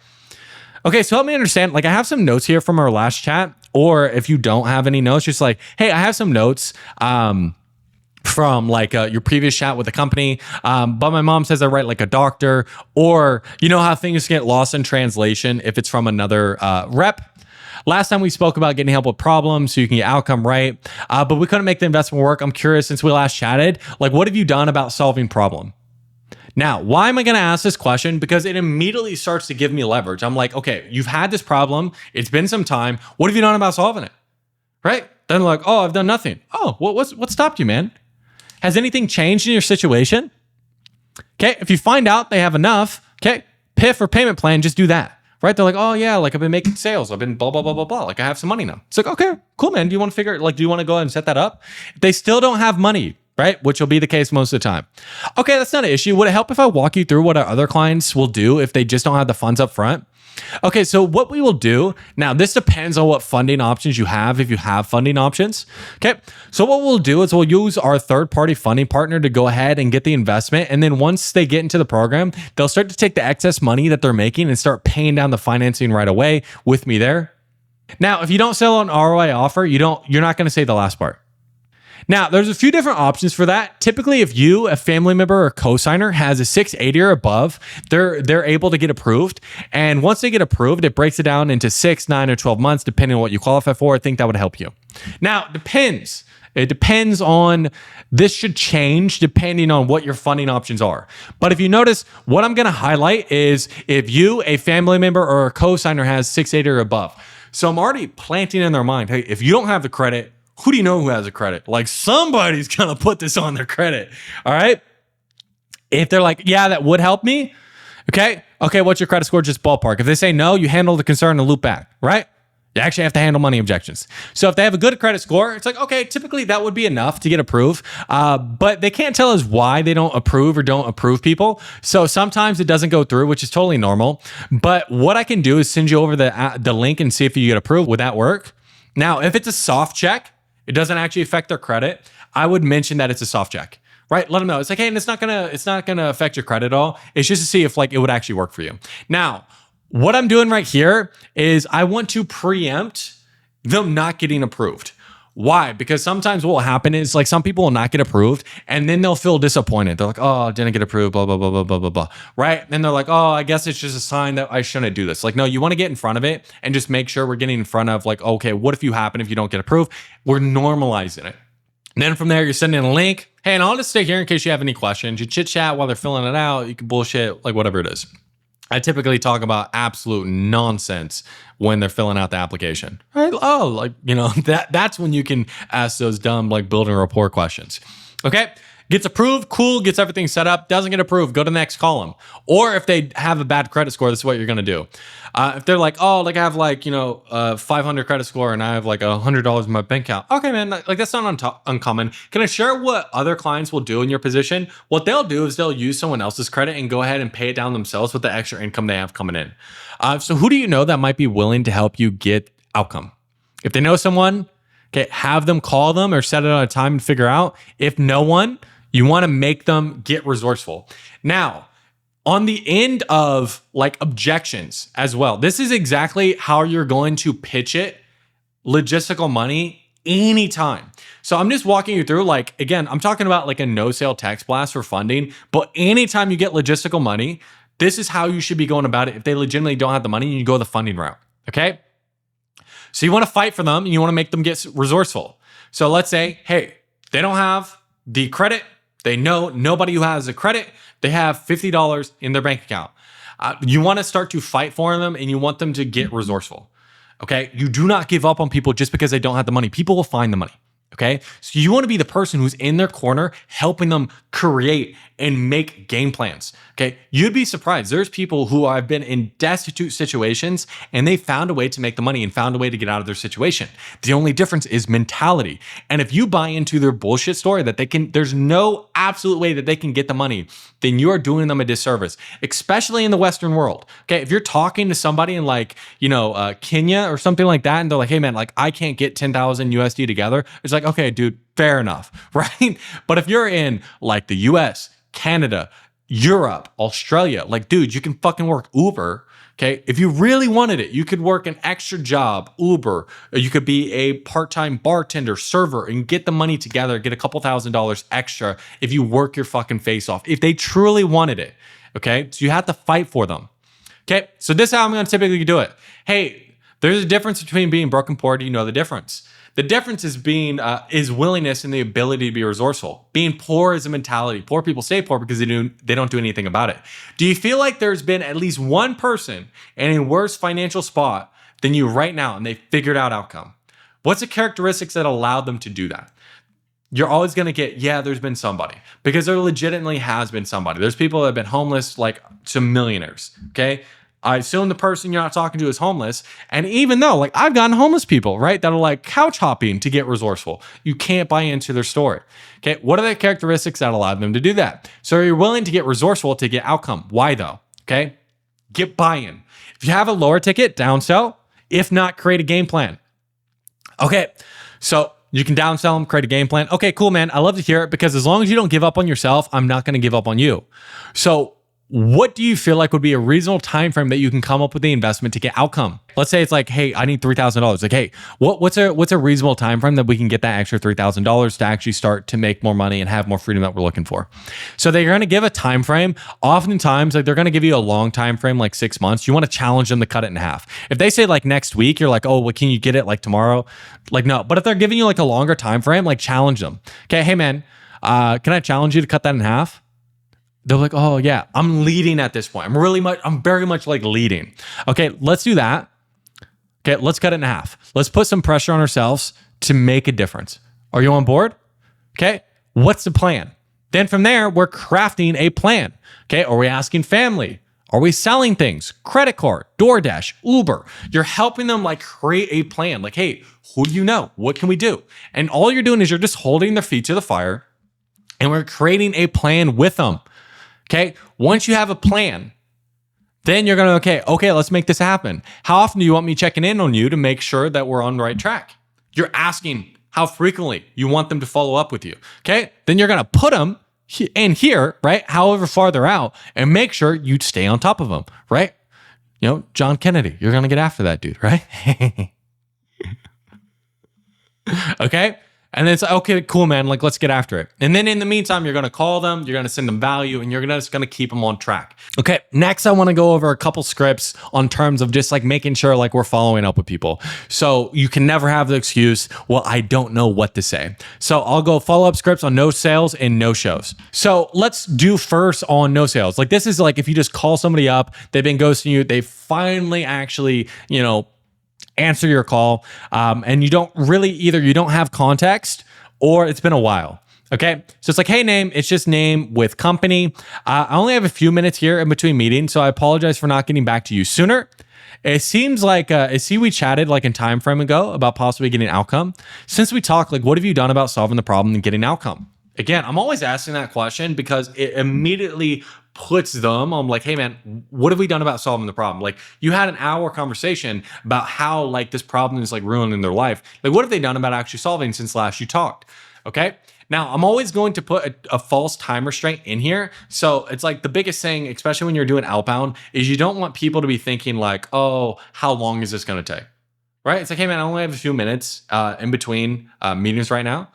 Okay, so help me understand. Like I have some notes here from our last chat, or if you don't have any notes, just like, hey, I have some notes. From like your previous chat with the company, but my mom says I write like a doctor, or you know how things get lost in translation if it's from another rep. Last time we spoke about getting help with problems so you can get outcome right, but we couldn't make the investment work. I'm curious, since we last chatted, like what have you done about solving problem? Now, why am I going to ask this question? Because it immediately starts to give me leverage. I'm like, okay, you've had this problem. It's been some time. What have you done about solving it? Right? Then like, oh, I've done nothing. Oh, what stopped you, man? Has anything changed in your situation? Okay, if you find out they have enough, okay, PIF or payment plan, just do that, right? They're like, oh yeah, like I've been making sales. I've been blah, blah, blah, blah, blah. Like I have some money now. It's like, okay, cool, man. Do you want to do you want to go ahead and set that up? If they still don't have money, right? Which will be the case most of the time. Okay, that's not an issue. Would it help if I walk you through what our other clients will do if they just don't have the funds up front? Okay, so what we will do, now this depends on what funding options you have, if you have funding options. Okay, so what we'll do is we'll use our third-party funding partner to go ahead and get the investment. And then once they get into the program, they'll start to take the excess money that they're making and start paying down the financing right away with me there. Now, if you don't sell an ROI offer, you're not going to say the last part. Now, there's a few different options for that. Typically, if you, a family member or cosigner, has a 680 or above, they're able to get approved. And once they get approved, it breaks it down into 6, 9, or 12 months, depending on what you qualify for. I think that would help you. Now, it depends. It depends on, this should change depending on what your funding options are. But if you notice, what I'm going to highlight is if you, a family member or a cosigner, has 680 or above. So I'm already planting in their mind, hey, if you don't have the credit, who do you know who has a credit? Like somebody's gonna put this on their credit. All right. If they're like, yeah, that would help me. Okay, what's your credit score? Just ballpark. If they say no, you handle the concern and loop back, right? You actually have to handle money objections. So if they have a good credit score, it's like, okay, typically that would be enough to get approved. But they can't tell us why they don't approve or don't approve people. So sometimes it doesn't go through, which is totally normal. But what I can do is send you over the link and see if you get approved. Would that work? Now, if it's a soft check, it doesn't actually affect their credit. I would mention that it's a soft check. Right? Let them know. It's like, hey, and it's not gonna affect your credit at all. It's just to see if like it would actually work for you. Now, what I'm doing right here is I want to preempt them not getting approved. Why? Because sometimes what will happen is like some people will not get approved and then they'll feel disappointed. They're like, oh, I didn't get approved, blah, blah, blah, blah, blah, blah, blah. Right? And they're like, oh, I guess it's just a sign that I shouldn't do this. Like, no, you want to get in front of it and just make sure we're getting in front of like, okay, what if you happen if you don't get approved? We're normalizing it. And then from there, you're sending a link. Hey, and I'll just stay here in case you have any questions. You chit chat while they're filling it out. You can bullshit, like whatever it is. I typically talk about absolute nonsense when they're filling out the application. Right? Oh, like, that's when you can ask those dumb, like building rapport questions. Okay. Gets approved, cool, gets everything set up. Doesn't get approved, go to the next column. Or if they have a bad credit score, this is what you're gonna do. If they're like, oh, like I have like, 500 credit score and I have like $100 in my bank account. Okay, man, like that's not uncommon. Can I share what other clients will do in your position? What they'll do is they'll use someone else's credit and go ahead and pay it down themselves with the extra income they have coming in. So who do you know that might be willing to help you get outcome? If they know someone, okay, have them call them or set it on a time and figure out. If no one, you want to make them get resourceful. Now, on the end of like objections as well, this is exactly how you're going to pitch it, logistical money, anytime. So I'm just walking you through, like, again, I'm talking about like a no sale text blast for funding, but anytime you get logistical money, this is how you should be going about it. If they legitimately don't have the money, you go the funding route, okay? So you want to fight for them and you want to make them get resourceful. So let's say, hey, they don't have the credit. They know nobody who has a credit, they have $50 in their bank account. You want to start to fight for them and you want them to get resourceful. Okay. You do not give up on people just because they don't have the money. People will find the money. Okay. So you want to be the person who's in their corner, helping them create and make game plans. Okay. You'd be surprised. There's people who have been in destitute situations and they found a way to make the money and found a way to get out of their situation. The only difference is mentality. And if you buy into their bullshit story that there's no absolute way that they can get the money, then you are doing them a disservice, especially in the Western world. Okay. If you're talking to somebody in like, Kenya or something like that, and they're like, hey man, like I can't get 10,000 USD together. It's like, okay, dude, fair enough. Right. But if you're in like the US, Canada, Europe, Australia, like, dude, you can fucking work Uber. Okay. If you really wanted it, you could work an extra job, Uber, or you could be a part-time bartender, server, and get the money together, get a couple $1,000s extra if you work your fucking face off, if they truly wanted it. Okay. So you have to fight for them. Okay. So this is how I'm going to typically do it. Hey, there's a difference between being broke and poor. Do you know the difference? The difference is is willingness and the ability to be resourceful. Being poor is a mentality. Poor people stay poor because they don't do anything about it. Do you feel like there's been at least one person in a worse financial spot than you right now and they figured out outcome? What's the characteristics that allowed them to do that? You're always going to get, yeah, there's been somebody, because there legitimately has been somebody. There's people that have been homeless, like to millionaires. Okay. I assume the person you're not talking to is homeless. And even though, like, I've gotten homeless people, right, that are like couch hopping to get resourceful, you can't buy into their story. Okay. What are the characteristics that allow them to do that? So you're willing to get resourceful to get outcome. Why though? Okay. Get buy-in. If you have a lower ticket, downsell. If not, create a game plan. Okay. So you can downsell them, create a game plan. Okay, cool, man. I love to hear it, because as long as you don't give up on yourself, I'm not going to give up on you. So what do you feel like would be a reasonable time frame that you can come up with the investment to get outcome? Let's say it's like, hey, I need $3,000. Like, hey, what's a reasonable time frame that we can get that extra $3,000 to actually start to make more money and have more freedom that we're looking for? So they're going to give a time frame. Oftentimes, like, they're going to give you a long time frame, like 6 months. You want to challenge them to cut it in half. If they say like next week, you're like, oh, well, can you get it like tomorrow? Like, no. But if they're giving you like a longer time frame, like, challenge them. Okay, hey man, can I challenge you to cut that in half? They're like, oh yeah, I'm leading at this point. I'm very much like leading. Okay, let's do that. Okay, let's cut it in half. Let's put some pressure on ourselves to make a difference. Are you on board? Okay, what's the plan? Then from there, we're crafting a plan. Okay, are we asking family? Are we selling things? Credit card, DoorDash, Uber. You're helping them like create a plan. Like, hey, who do you know? What can we do? And all you're doing is you're just holding their feet to the fire and we're creating a plan with them. Okay, once you have a plan, then you're going to, okay, let's make this happen. How often do you want me checking in on you to make sure that we're on the right track? You're asking how frequently you want them to follow up with you. Okay, then you're going to put them in here, right? However far they're out, and make sure you stay on top of them, right? You know, John Kennedy, you're going to get after that dude, right? Okay. And then it's like, okay, cool, man. Like, let's get after it. And then in the meantime, you're going to call them, you're going to send them value, and you're just going to keep them on track. Okay. Next, I want to go over a couple scripts on terms of just like making sure like we're following up with people. So you can never have the excuse, well, I don't know what to say. So I'll go follow-up scripts on no sales and no shows. So let's do first on no sales. Like this is like if you just call somebody up, they've been ghosting you, they finally actually, answer your call, and you don't really you don't have context or it's been a while. Okay. So it's like, hey, name, it's just name with company. I only have a few minutes here in between meetings, so I apologize for not getting back to you sooner. It seems like, we chatted like in time frame ago about possibly getting an outcome. Since we talked, like, what have you done about solving the problem and getting an outcome? Again, I'm always asking that question because it immediately puts them on like, hey man, what have we done about solving the problem? Like you had an hour conversation about how like this problem is like ruining their life. Like what have they done about actually solving since last you talked? Okay. Now I'm always going to put a false time restraint in here. So it's like the biggest thing, especially when you're doing outbound, is you don't want people to be thinking like, oh, how long is this going to take? Right? It's like, hey man, I only have a few minutes in between meetings right now.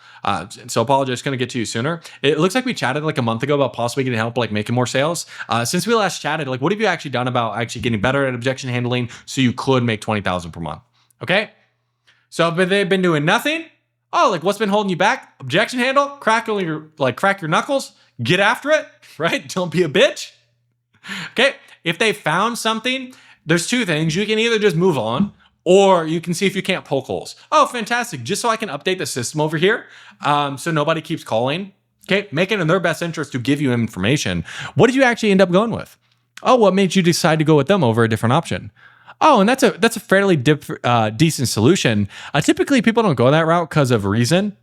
So apologize, going to get to you sooner. It looks like we chatted like a month ago about possibly getting help, like making more sales. Since we last chatted, like what have you actually done about actually getting better at objection handling so you could make $20,000 per month? Okay. So if they've been doing nothing, oh, like what's been holding you back? Objection handle, crack your knuckles, get after it, right? Don't be a bitch. Okay. If they found something, there's two things. You can either just move on, or you can see if you can't poke holes. Oh, fantastic. Just so I can update the system over here so nobody keeps calling. Okay, make it in their best interest to give you information. What did you actually end up going with? Oh, what made you decide to go with them over a different option? Oh, and that's a fairly decent solution. Typically, people don't go that route because of reason.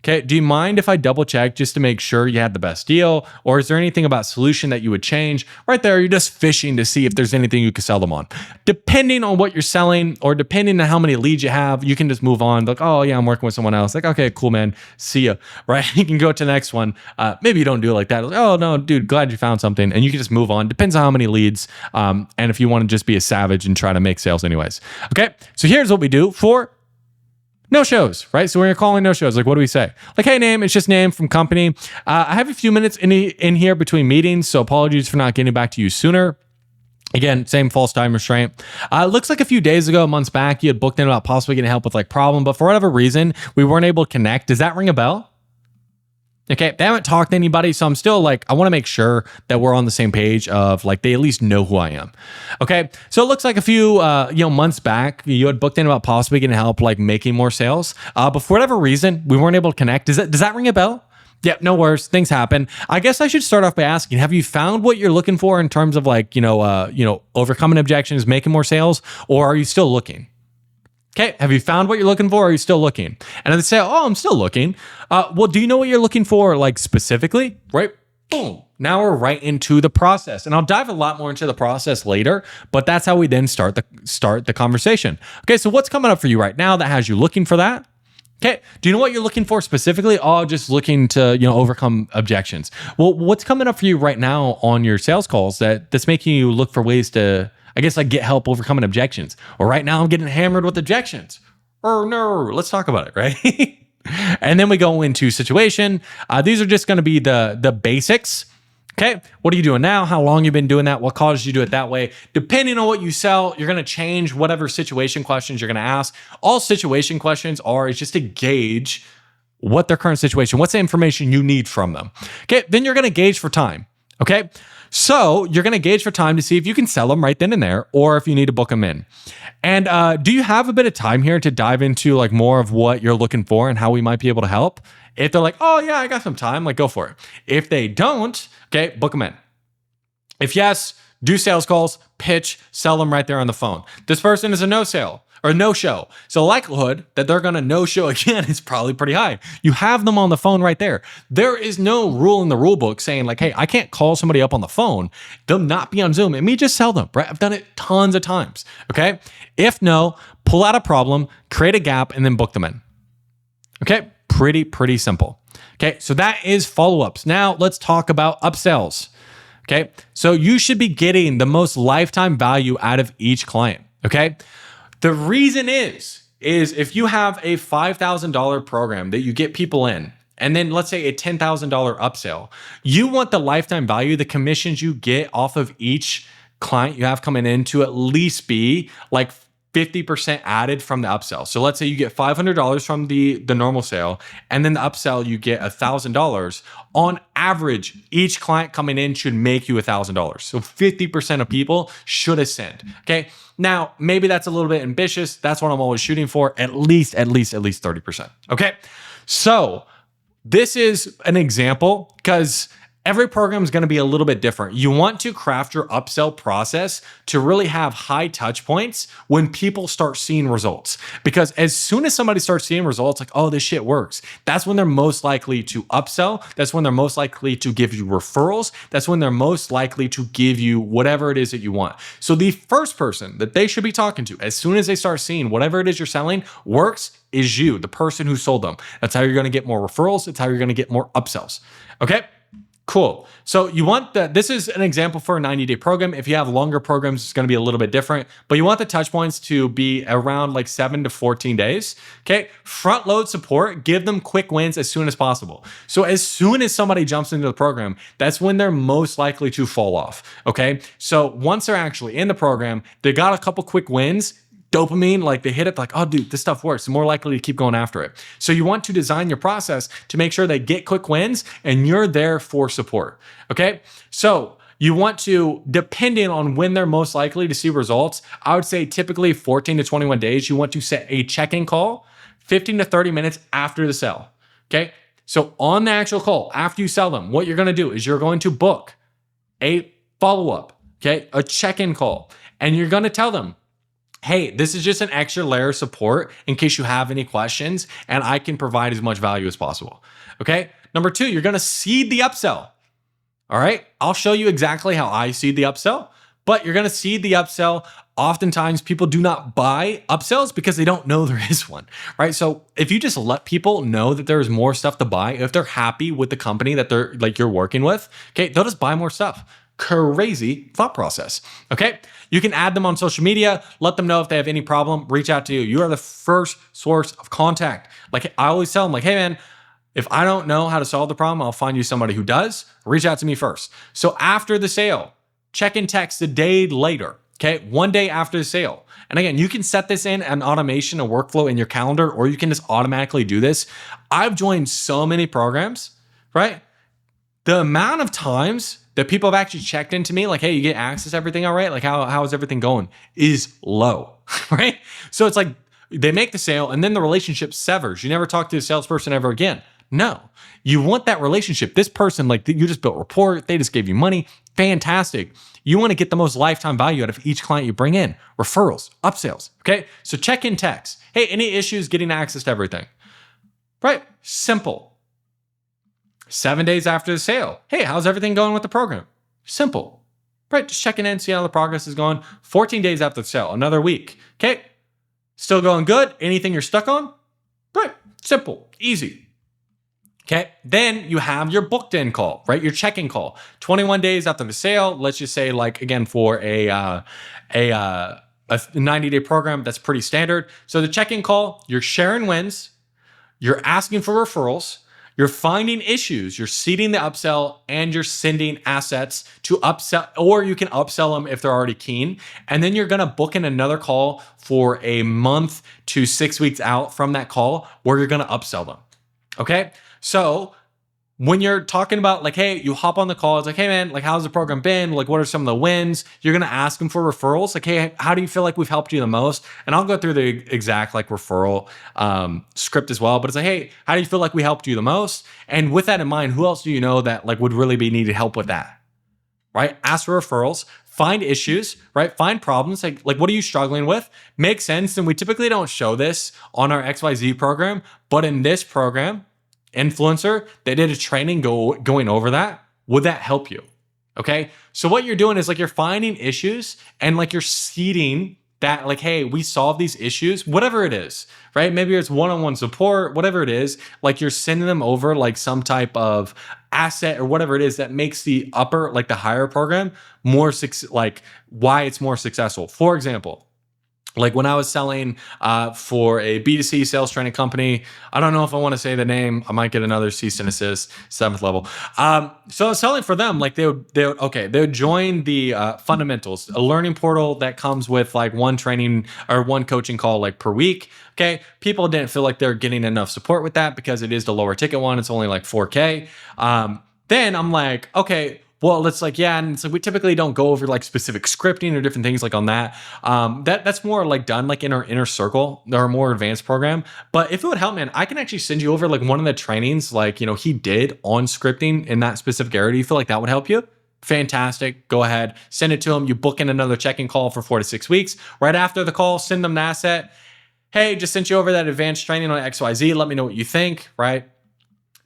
Okay, do you mind if I double check just to make sure you had the best deal? Or is there anything about solution that you would change? Right there, you're just fishing to see if there's anything you could sell them on. Depending on what you're selling or depending on how many leads you have, you can just move on. Like, oh yeah, I'm working with someone else. Like, okay, cool, man. See ya. Right? You can go to the next one. Maybe you don't do it like that. Like, oh no, dude, glad you found something. And you can just move on. Depends on how many leads. And if you want to just be a savage and try to make sales anyways. Okay, so here's what we do for no shows, right? So when you're calling no shows, like what do we say? Like, hey, name, it's just name from company. I have a few minutes in here between meetings, so apologies for not getting back to you sooner. Again, same false time restraint. Looks like a few days ago, months back, you had booked in about possibly getting help with like problem, but for whatever reason, we weren't able to connect. Does that ring a bell? Okay, they haven't talked to anybody, so I'm still like, I want to make sure that we're on the same page of like, they at least know who I am. Okay, so it looks like a few months back, you had booked in about possibly getting help, like making more sales. But for whatever reason, we weren't able to connect. Does that ring a bell? Yeah, no worries. Things happen. I guess I should start off by asking, have you found what you're looking for in terms of like, overcoming objections, making more sales, or are you still looking? Okay, have you found what you're looking for, or are you still looking? And they say, oh, I'm still looking. Well, do you know what you're looking for, like specifically? Right? Boom. Now we're right into the process. And I'll dive a lot more into the process later, but that's how we then start the conversation. Okay, so what's coming up for you right now that has you looking for that? Okay, do you know what you're looking for specifically? Oh, just looking to, overcome objections. Well, what's coming up for you right now on your sales calls that's making you look for ways to, I guess, like get help overcoming objections? Or right now I'm getting hammered with objections. Or no, let's talk about it, right? And then we go into situation. These are just going to be the basics. Okay, what are you doing now? How long you've been doing that? What caused you to do it that way? Depending on what you sell, you're going to change whatever situation questions you're going to ask. All situation questions is just to gauge what their current situation, what's the information you need from them. Okay, then you're going to gauge for time. Okay, So you're going to gauge for time to see if you can sell them right then and there, or if you need to book them in. And do you have a bit of time here to dive into like more of what you're looking for and how we might be able to help? If they're like, oh yeah, I got some time, like go for it. If they don't, okay, book them in. If yes, do sales calls, pitch, sell them right there on the phone. This person is a no sale or no show. So the likelihood that they're going to no show again is probably pretty high. You have them on the phone right there. There is no rule in the rule book saying like, hey, I can't call somebody up on the phone, them not be on Zoom, and me just sell them, right? I've done it tons of times, okay? If no, pull out a problem, create a gap, and then book them in. Okay, pretty simple. Okay, so that is follow-ups. Now let's talk about upsells. Okay, so you should be getting the most lifetime value out of each client. Okay, the reason is if you have a $5,000 program that you get people in, and then let's say a $10,000 upsell, you want the lifetime value, the commissions you get off of each client you have coming in to at least be like 50% added from the upsell. So let's say you get $500 from the normal sale, and then the upsell, you get $1,000. On average, each client coming in should make you $1,000. So 50% of people should ascend. Okay. Now, maybe that's a little bit ambitious. That's what I'm always shooting for. At least 30%. Okay. So this is an example because every program is going to be a little bit different. You want to craft your upsell process to really have high touch points when people start seeing results. Because as soon as somebody starts seeing results, like, oh, this shit works, that's when they're most likely to upsell. That's when they're most likely to give you referrals. That's when they're most likely to give you whatever it is that you want. So the first person that they should be talking to, as soon as they start seeing whatever it is you're selling works, is you, the person who sold them. That's how you're going to get more referrals. That's how you're going to get more upsells. Okay? Cool. So you want that. This is an example for a 90-day program. If you have longer programs, it's going to be a little bit different, but you want the touch points to be around like 7 to 14 days. Okay. Front load support, give them quick wins as soon as possible. So as soon as somebody jumps into the program, that's when they're most likely to fall off. Okay. So once they're actually in the program, they got a couple quick wins. Dopamine, like they hit it like, oh dude, this stuff works. They're more likely to keep going after it. So you want to design your process to make sure they get quick wins and you're there for support. Okay. So you want to, depending on when they're most likely to see results, I would say typically 14 to 21 days, you want to set a check-in call 15 to 30 minutes after the sale. Okay. So on the actual call, after you sell them, what you're going to do is you're going to book a follow-up, okay, a check-in call, and you're going to tell them, hey, this is just an extra layer of support in case you have any questions, and I can provide as much value as possible. Okay. Number 2, you're going to seed the upsell. All right. I'll show you exactly how I seed the upsell, but you're going to seed the upsell. Oftentimes people do not buy upsells because they don't know there is one, right? So if you just let people know that there's more stuff to buy, if they're happy with the company that they're like you're working with, okay, they'll just buy more stuff. Crazy thought process. Okay. You can add them on social media, let them know if they have any problem, reach out to you. You are the first source of contact. Like I always tell them like, hey man, if I don't know how to solve the problem, I'll find you somebody who does. Reach out to me first. So after the sale, check in text a day later. Okay. 1 day after the sale. And again, you can set this in an automation, a workflow in your calendar, or you can just automatically do this. I've joined so many programs, right? The amount of times that people have actually checked into me, like, hey, you get access to everything all right? Like, how is everything going? Is low, right? So it's like they make the sale and then the relationship severs. You never talk to the salesperson ever again. No, you want that relationship. This person, like you just built rapport, they just gave you money. Fantastic. You want to get the most lifetime value out of each client you bring in. Referrals, upsells, okay? So check in text. Hey, any issues getting access to everything? Right? Simple. 7 days after the sale. Hey, how's everything going with the program? Simple, right? Just checking in, see how the progress is going. 14 days after the sale, another week. Okay. Still going good. Anything you're stuck on? Right. Simple, easy. Okay. Then you have your booked in call, right? Your check-in call. 21 days after the sale. Let's just say like, again, for a 90-day program, that's pretty standard. So the check-in call, you're sharing wins. You're asking for referrals. You're finding issues, you're seeding the upsell, and you're sending assets to upsell, or you can upsell them if they're already keen. And then you're going to book in another call for a month to 6 weeks out from that call where you're going to upsell them. Okay. So when you're talking about like, hey, you hop on the call, it's like, hey man, like how's the program been? Like what are some of the wins? You're gonna ask them for referrals. Like, hey, how do you feel like we've helped you the most? And I'll go through the exact like referral script as well. But it's like, hey, how do you feel like we helped you the most? And with that in mind, who else do you know that like would really be needed help with that? Right? Ask for referrals, find issues, right? Find problems. Like what are you struggling with? Makes sense. And we typically don't show this on our XYZ program, but in this program, influencer, they did a training going over that. Would that help you? Okay. So what you're doing is like you're finding issues and like you're seeding that like, hey, we solve these issues, whatever it is, right? Maybe it's one-on-one support, whatever it is, like you're sending them over like some type of asset or whatever it is that makes the upper, like the higher program more, like why it's more successful. For example, like when I was selling for a B2C sales training company, I don't know if I want to say the name. I might get another cease and desist, 7th level. So I was selling for them. Like they would join the fundamentals, a learning portal that comes with like one training or one coaching call like per week. Okay, people didn't feel like they're getting enough support with that because it is the lower ticket one. It's only like 4K. Then I'm like, okay. Well, it's like, yeah, and it's like we typically don't go over like specific scripting or different things like on that. That's more like done like in our inner circle or more advanced program. But if it would help, man, I can actually send you over like one of the trainings like, you know, he did on scripting in that specific area. Do you feel like that would help you? Fantastic. Go ahead, send it to him. You book in another check-in call for 4 to 6 weeks. Right after the call, send them an asset. Hey, just sent you over that advanced training on XYZ. Let me know what you think, right?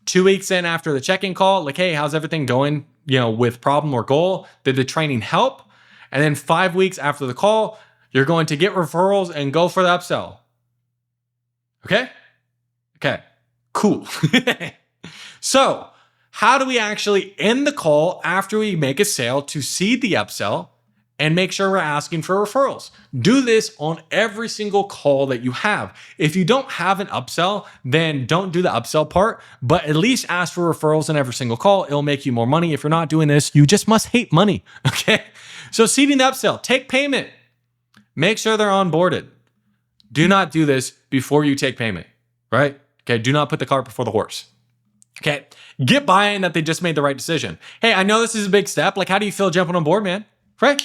2 weeks in after the check-in call, like, hey, how's everything going? You know, with problem or goal, did the training help? And then 5 weeks after the call, you're going to get referrals and go for the upsell. Okay? Okay, cool. So how do we actually end the call after we make a sale to seed the upsell and make sure we're asking for referrals? Do this on every single call that you have. If you don't have an upsell, then don't do the upsell part, but at least ask for referrals in every single call. It'll make you more money. If you're not doing this, you just must hate money. Okay. So seeding the upsell, take payment. Make sure they're onboarded. Do not do this before you take payment, right? Okay. Do not put the cart before the horse. Okay. Get buy-in that they just made the right decision. Hey, I know this is a big step. Like, how do you feel jumping on board, man? Right?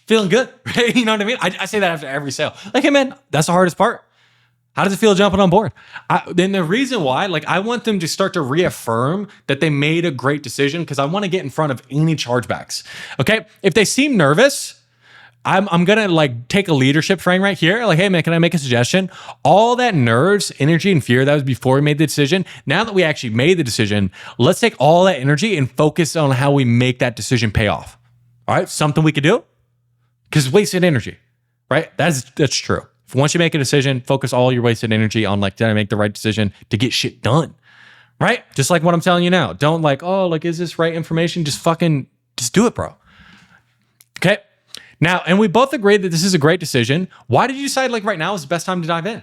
Feeling good, right? You know what I mean? I say that after every sale. Like, hey man, that's the hardest part. How does it feel jumping on board? Then the reason why, like I want them to start to reaffirm that they made a great decision because I want to get in front of any chargebacks. Okay? If they seem nervous, I'm gonna like take a leadership frame right here. Like, hey man, can I make a suggestion? All that nerves, energy, and fear that was before we made the decision. Now that we actually made the decision, let's take all that energy and focus on how we make that decision pay off. All right, something we could do? Because it's wasted energy, right? That's true. If once you make a decision, focus all your wasted energy on like, did I make the right decision to get shit done, right? Just like what I'm telling you now. Don't like, oh, like, is this right information? Just do it, bro. Okay. Now, and we both agreed that this is a great decision. Why did you decide like right now is the best time to dive in,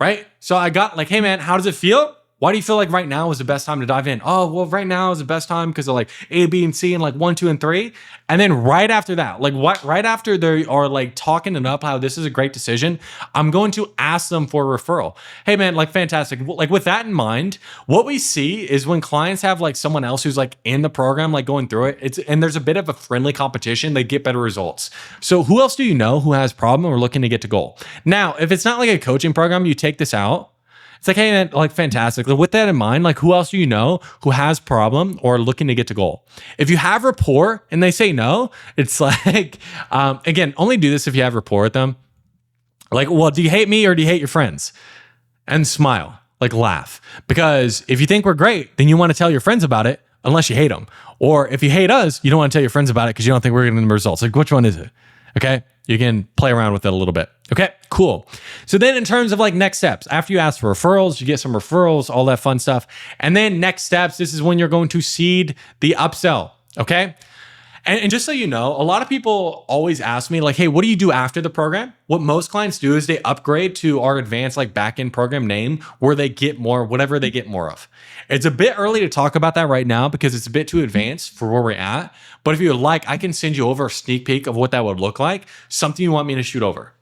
right? So I got like, hey man, how does it feel? Why do you feel like right now is the best time to dive in? Oh, well, right now is the best time because of like A, B, and C and like 1, 2, and 3. And then right after that, like right after they are like talking it up, how this is a great decision, I'm going to ask them for a referral. Hey man, like fantastic. Like with that in mind, what we see is when clients have like someone else who's like in the program, like going through it, and there's a bit of a friendly competition, they get better results. So who else do you know who has problem or looking to get to goal? Now, if it's not like a coaching program, you take this out. It's like, hey, man, like fantastic. With that in mind, like who else do you know who has problem or looking to get to goal? If you have rapport and they say no, it's like, again, only do this if you have rapport with them. Like, well, do you hate me or do you hate your friends? And smile, like laugh. Because if you think we're great, then you want to tell your friends about it unless you hate them. Or if you hate us, you don't want to tell your friends about it because you don't think we're getting the results. Like, which one is it? Okay. You can play around with it a little bit. Okay, cool. So then in terms of like next steps, after you ask for referrals, you get some referrals, all that fun stuff. And then next steps, this is when you're going to seed the upsell. Okay. And just so you know, a lot of people always ask me like, hey, what do you do after the program? What most clients do is they upgrade to our advanced like backend program name where they get more, whatever they get more of. It's a bit early to talk about that right now because it's a bit too advanced for where we're at. But if you would like, I can send you over a sneak peek of what that would look like, something you want me to shoot over.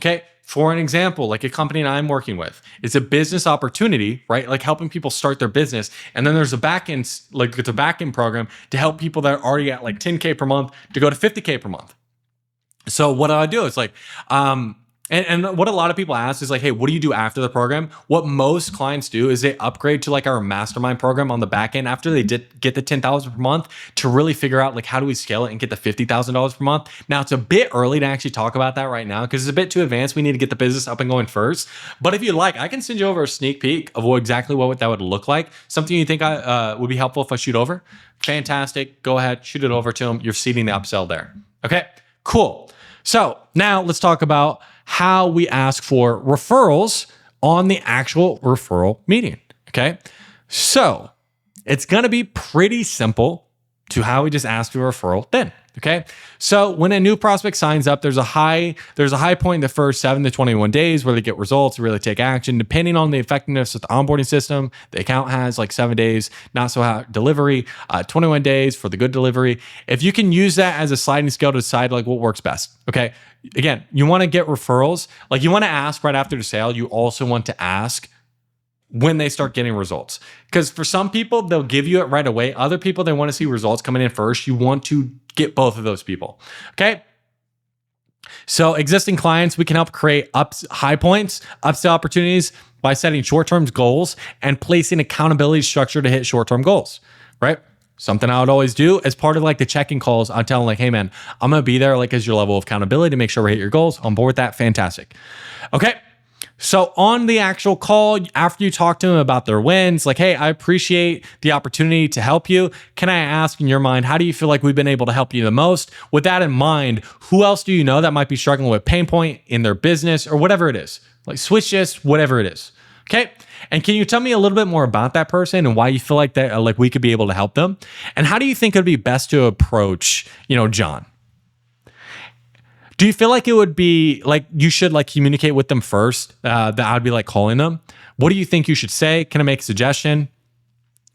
Okay, For an example, like a company that I'm working with, it's a business opportunity, right? Like helping people start their business. And then there's a backend, like it's a backend program to help people that are already at like 10K per month to go to 50K per month. So what I do is like, and what a lot of people ask is like, hey, what do you do after the program? What most clients do is they upgrade to like our mastermind program on the back end after they did get the $10,000 per month to really figure out like, how do we scale it and get the $50,000 per month? Now it's a bit early to actually talk about that right now because it's a bit too advanced. We need to get the business up and going first. But if you like, I can send you over a sneak peek of exactly what that would look like. Something you think would be helpful if I shoot over? Fantastic. Go ahead, shoot it over to them. You're seeding the upsell there. Okay, cool. So now let's talk about how we ask for referrals on the actual referral meeting. Okay. So it's going to be pretty simple to how we just ask for a referral then. Okay. So when a new prospect signs up, there's a high point in the first 7 to 21 days where they get results, really take action. Depending on the effectiveness of the onboarding system, the account has like 7 days, not so hot delivery, 21 days for the good delivery. If you can use that as a sliding scale to decide like what works best. Okay. Again, you want to get referrals. Like you want to ask right after the sale. You also want to ask when they start getting results. Because for some people, they'll give you it right away. Other people, they want to see results coming in first. You want to get both of those people. Okay. So existing clients, we can help create high points, upsell opportunities by setting short-term goals and placing accountability structure to hit short-term goals, right? Something I would always do as part of like the check-in calls. I'm telling like, hey man, I'm going to be there like as your level of accountability to make sure we hit your goals. On board with that. Fantastic. Okay. So on the actual call, after you talk to them about their wins, like, hey, I appreciate the opportunity to help you. Can I ask in your mind, how do you feel like we've been able to help you the most? With that in mind, who else do you know that might be struggling with pain point in their business or whatever it is? Like switch just whatever it is. Okay. And can you tell me a little bit more about that person and why you feel like that, like we could be able to help them? And how do you think it would be best to approach, John? Do you feel like it would be like you should like communicate with them first? That I'd be like calling them. What do you think you should say? Can I make a suggestion?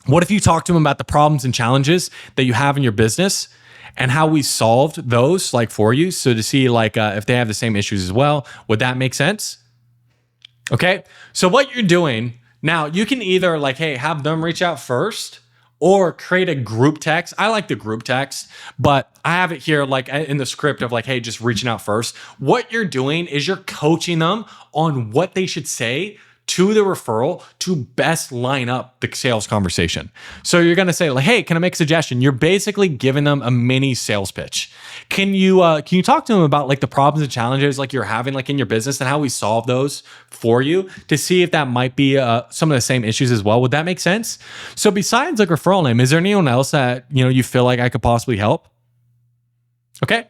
What if you talk to them about the problems and challenges that you have in your business and how we solved those like for you? So to see like if they have the same issues as well, would that make sense? Okay. So what you're doing now, you can either like, hey, have them reach out first or create a group text. I like the group text, but I have it here like in the script of like, hey, just reaching out first. What you're doing is you're coaching them on what they should say to the referral to best line up the sales conversation. So you're going to say like, hey, can I make a suggestion? You're basically giving them a mini sales pitch. Can you talk to them about like the problems and challenges like you're having like in your business and how we solve those for you to see if that might be some of the same issues as well? Would that make sense? So besides like referral name, is there anyone else that, you feel like I could possibly help? Okay.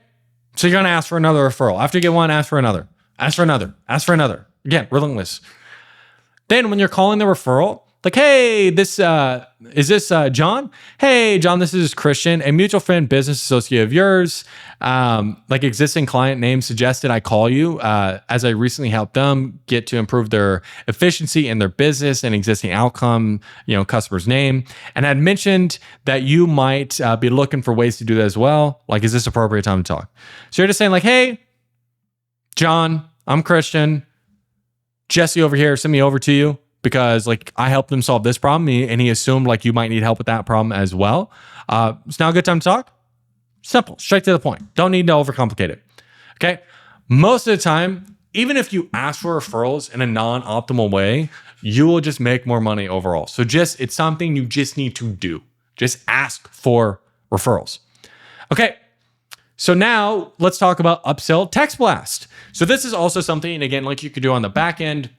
So you're going to ask for another referral. After you get one, ask for another, ask for another, ask for another. Again, relentless. Then when you're calling the referral, like, hey, is this John? Hey, John, this is Christian, a mutual friend, business associate of yours. Like existing client name suggested I call you as I recently helped them get to improve their efficiency in their business and existing outcome, customer's name. And I'd mentioned that you might be looking for ways to do that as well. Like, is this appropriate time to talk? So you're just saying like, hey, John, I'm Christian. Jesse over here sent me over to you because like I helped him solve this problem and he assumed like you might need help with that problem as well. It's now a good time to talk. Simple, straight to the point. Don't need to overcomplicate it. Okay. Most of the time, even if you ask for referrals in a non-optimal way, you will just make more money overall. So it's something you just need to do. Just ask for referrals. Okay. So now let's talk about upsell text blast. So this is also something, again, like you could do on the back end.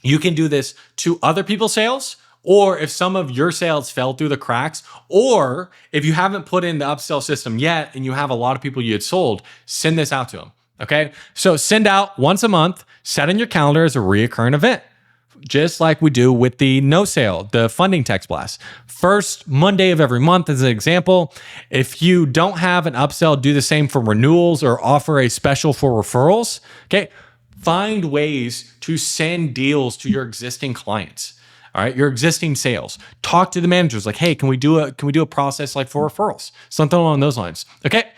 You can do this to other people's sales, or if some of your sales fell through the cracks, or if you haven't put in the upsell system yet and you have a lot of people you had sold, send this out to them. Okay. So send out once a month, set in your calendar as a reoccurring event. Just like we do with the no sale, the funding text blast. First Monday of every month as an example. If you don't have an upsell, do the same for renewals or offer a special for referrals. Okay. Find ways to send deals to your existing clients. All right. Your existing sales. Talk to the managers like, hey, can we do a process like for referrals? Something along those lines. Okay.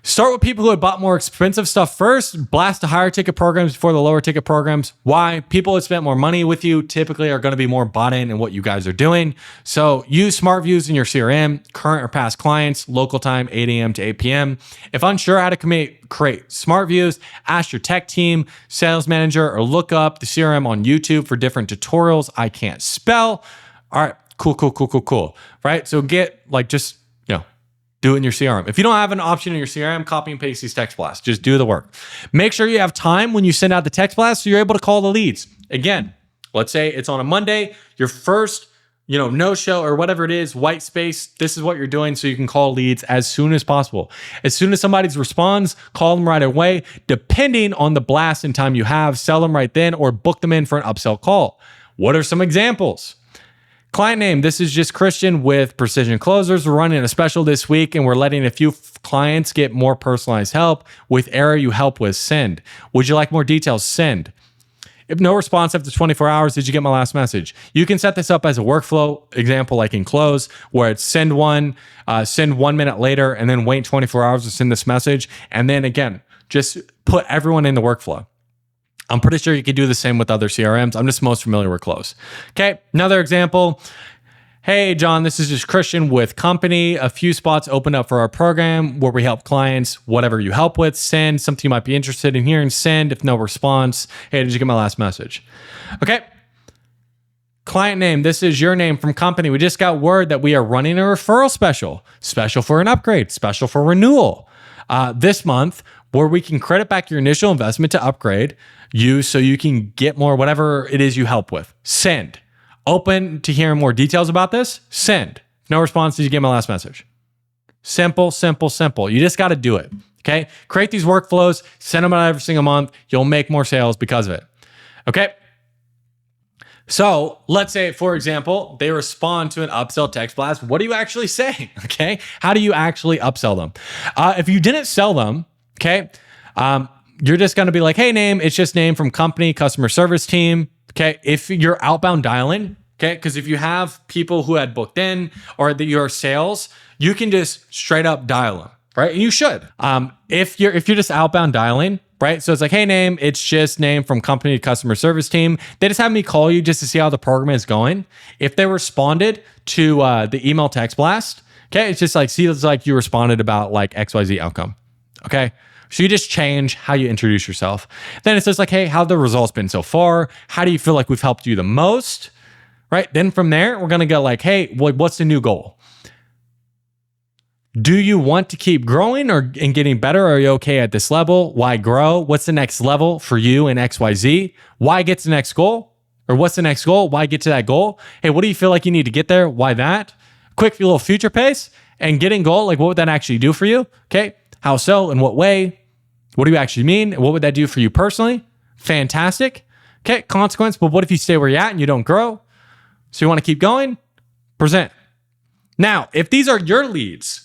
Start with people who had bought more expensive stuff first. Blast the higher ticket programs before the lower ticket programs. Why? People that spent more money with you typically are going to be more bought in what you guys are doing. So use smart views in your CRM, current or past clients, local time, 8 a.m. to 8 p.m. If unsure how to create smart views, ask your tech team, sales manager, or look up the CRM on YouTube for different tutorials I can't spell. All right, cool. Right? So get just do it in your CRM. If you don't have an option in your CRM, copy and paste these text blasts. Just do the work. Make sure you have time when you send out the text blast so you're able to call the leads. Again, let's say it's on a Monday, your first, no-show or whatever it is, white space, this is what you're doing so you can call leads as soon as possible. As soon as somebody responds, call them right away. Depending on the blast and time you have, sell them right then or book them in for an upsell call. What are some examples? Client name, this is just Christian with Precision Closers. We're running a special this week and we're letting a few clients get more personalized help. With error, you help with send. Would you like more details? Send. If no response after 24 hours, did you get my last message? You can set this up as a workflow example like in Close, where it's send 1 minute later, and then wait 24 hours to send this message. And then again, just put everyone in the workflow. I'm pretty sure you could do the same with other CRMs. I'm just most familiar with Close. Okay, another example. Hey, John, this is just Christian with company. A few spots opened up for our program where we help clients, whatever you help with, send something you might be interested in hearing, send. If no response, hey, did you get my last message? Okay. Client name, this is your name from company. We just got word that we are running a referral special for an upgrade, special for renewal this month, where we can credit back your initial investment to upgrade you so you can get more, whatever it is you help with. Send. Open to hearing more details about this? Send. No response, did you get my last message? Simple. You just got to do it. Okay. Create these workflows, send them out every single month. You'll make more sales because of it. Okay. So let's say, for example, they respond to an upsell text blast. What do you actually say? Okay. How do you actually upsell them? If you didn't sell them, okay, you're just going to be like, hey, name, it's just name from company, customer service team. Okay. If you're outbound dialing, okay, because if you have people who had booked in or your sales, you can just straight up dial them, right? And you should. If you're just outbound dialing, right? So it's like, hey, name, it's just name from company to customer service team. They just have me call you just to see how the program is going. If they responded to the email text blast, okay, it's just like, see, it's like you responded about like XYZ outcome, okay? So you just change how you introduce yourself. Then it says like, hey, how have the results been so far? How do you feel like we've helped you the most, right? Then from there, we're going to go like, hey, what's the new goal? Do you want to keep growing and getting better? Are you okay at this level? Why grow? What's the next level for you in XYZ? Why get to the next goal? Or what's the next goal? Why get to that goal? Hey, what do you feel like you need to get there? Why that? Quick little future pace and getting goal. Like what would that actually do for you? Okay. How so? In what way? What do you actually mean? What would that do for you personally? Fantastic. Okay. Consequence. But what if you stay where you're at and you don't grow? So you want to keep going? Present. Now, if these are your leads,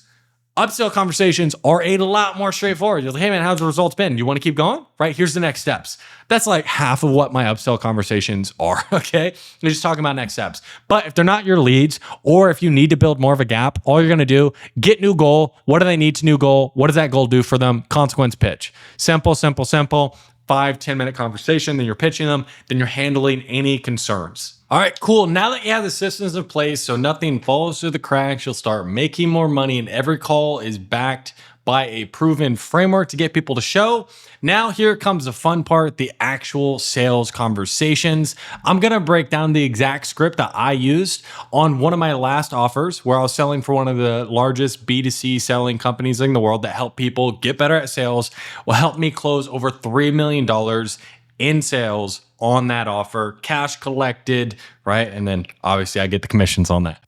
upsell conversations are a lot more straightforward. You're like, hey man, how's the results been? You want to keep going? Right? Here's the next steps. That's like half of what my upsell conversations are, okay? You're just talking about next steps. But if they're not your leads, or if you need to build more of a gap, all you're going to do, get new goal. What do they need to new goal? What does that goal do for them? Consequence pitch. Simple. 5-10 minute conversation, then you're pitching them, then you're handling any concerns. All right, cool. Now that you have the systems in place so nothing falls through the cracks, you'll start making more money and every call is backed by a proven framework to get people to show. Now here comes the fun part, the actual sales conversations. I'm going to break down the exact script that I used on one of my last offers where I was selling for one of the largest B2C selling companies in the world that help people get better at sales, will help me close over $3 million in sales on that offer, cash collected, right? And then obviously I get the commissions on that.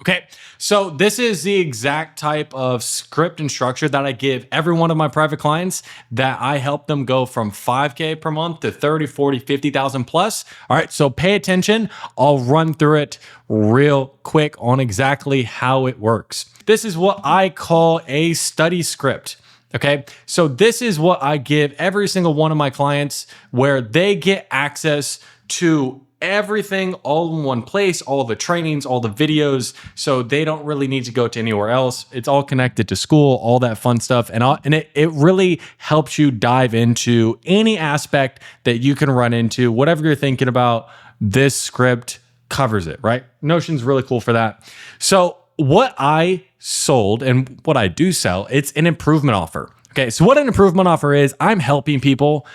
Okay, so this is the exact type of script and structure that I give every one of my private clients that I help them go from 5K per month to 30, 40, 50,000 plus. All right, so pay attention. I'll run through it real quick on exactly how it works. This is what I call a study script. Okay, so this is what I give every single one of my clients where they get access to everything all in one place, all the trainings, all the videos, so they don't really need to go to anywhere else. It's all connected to school, all that fun stuff. And it really helps you dive into any aspect that you can run into, whatever you're thinking about. This script covers it, right? Notion's really cool for that. So what I sold and what I do sell, it's an improvement offer. Okay, so what an improvement offer is, I'm helping people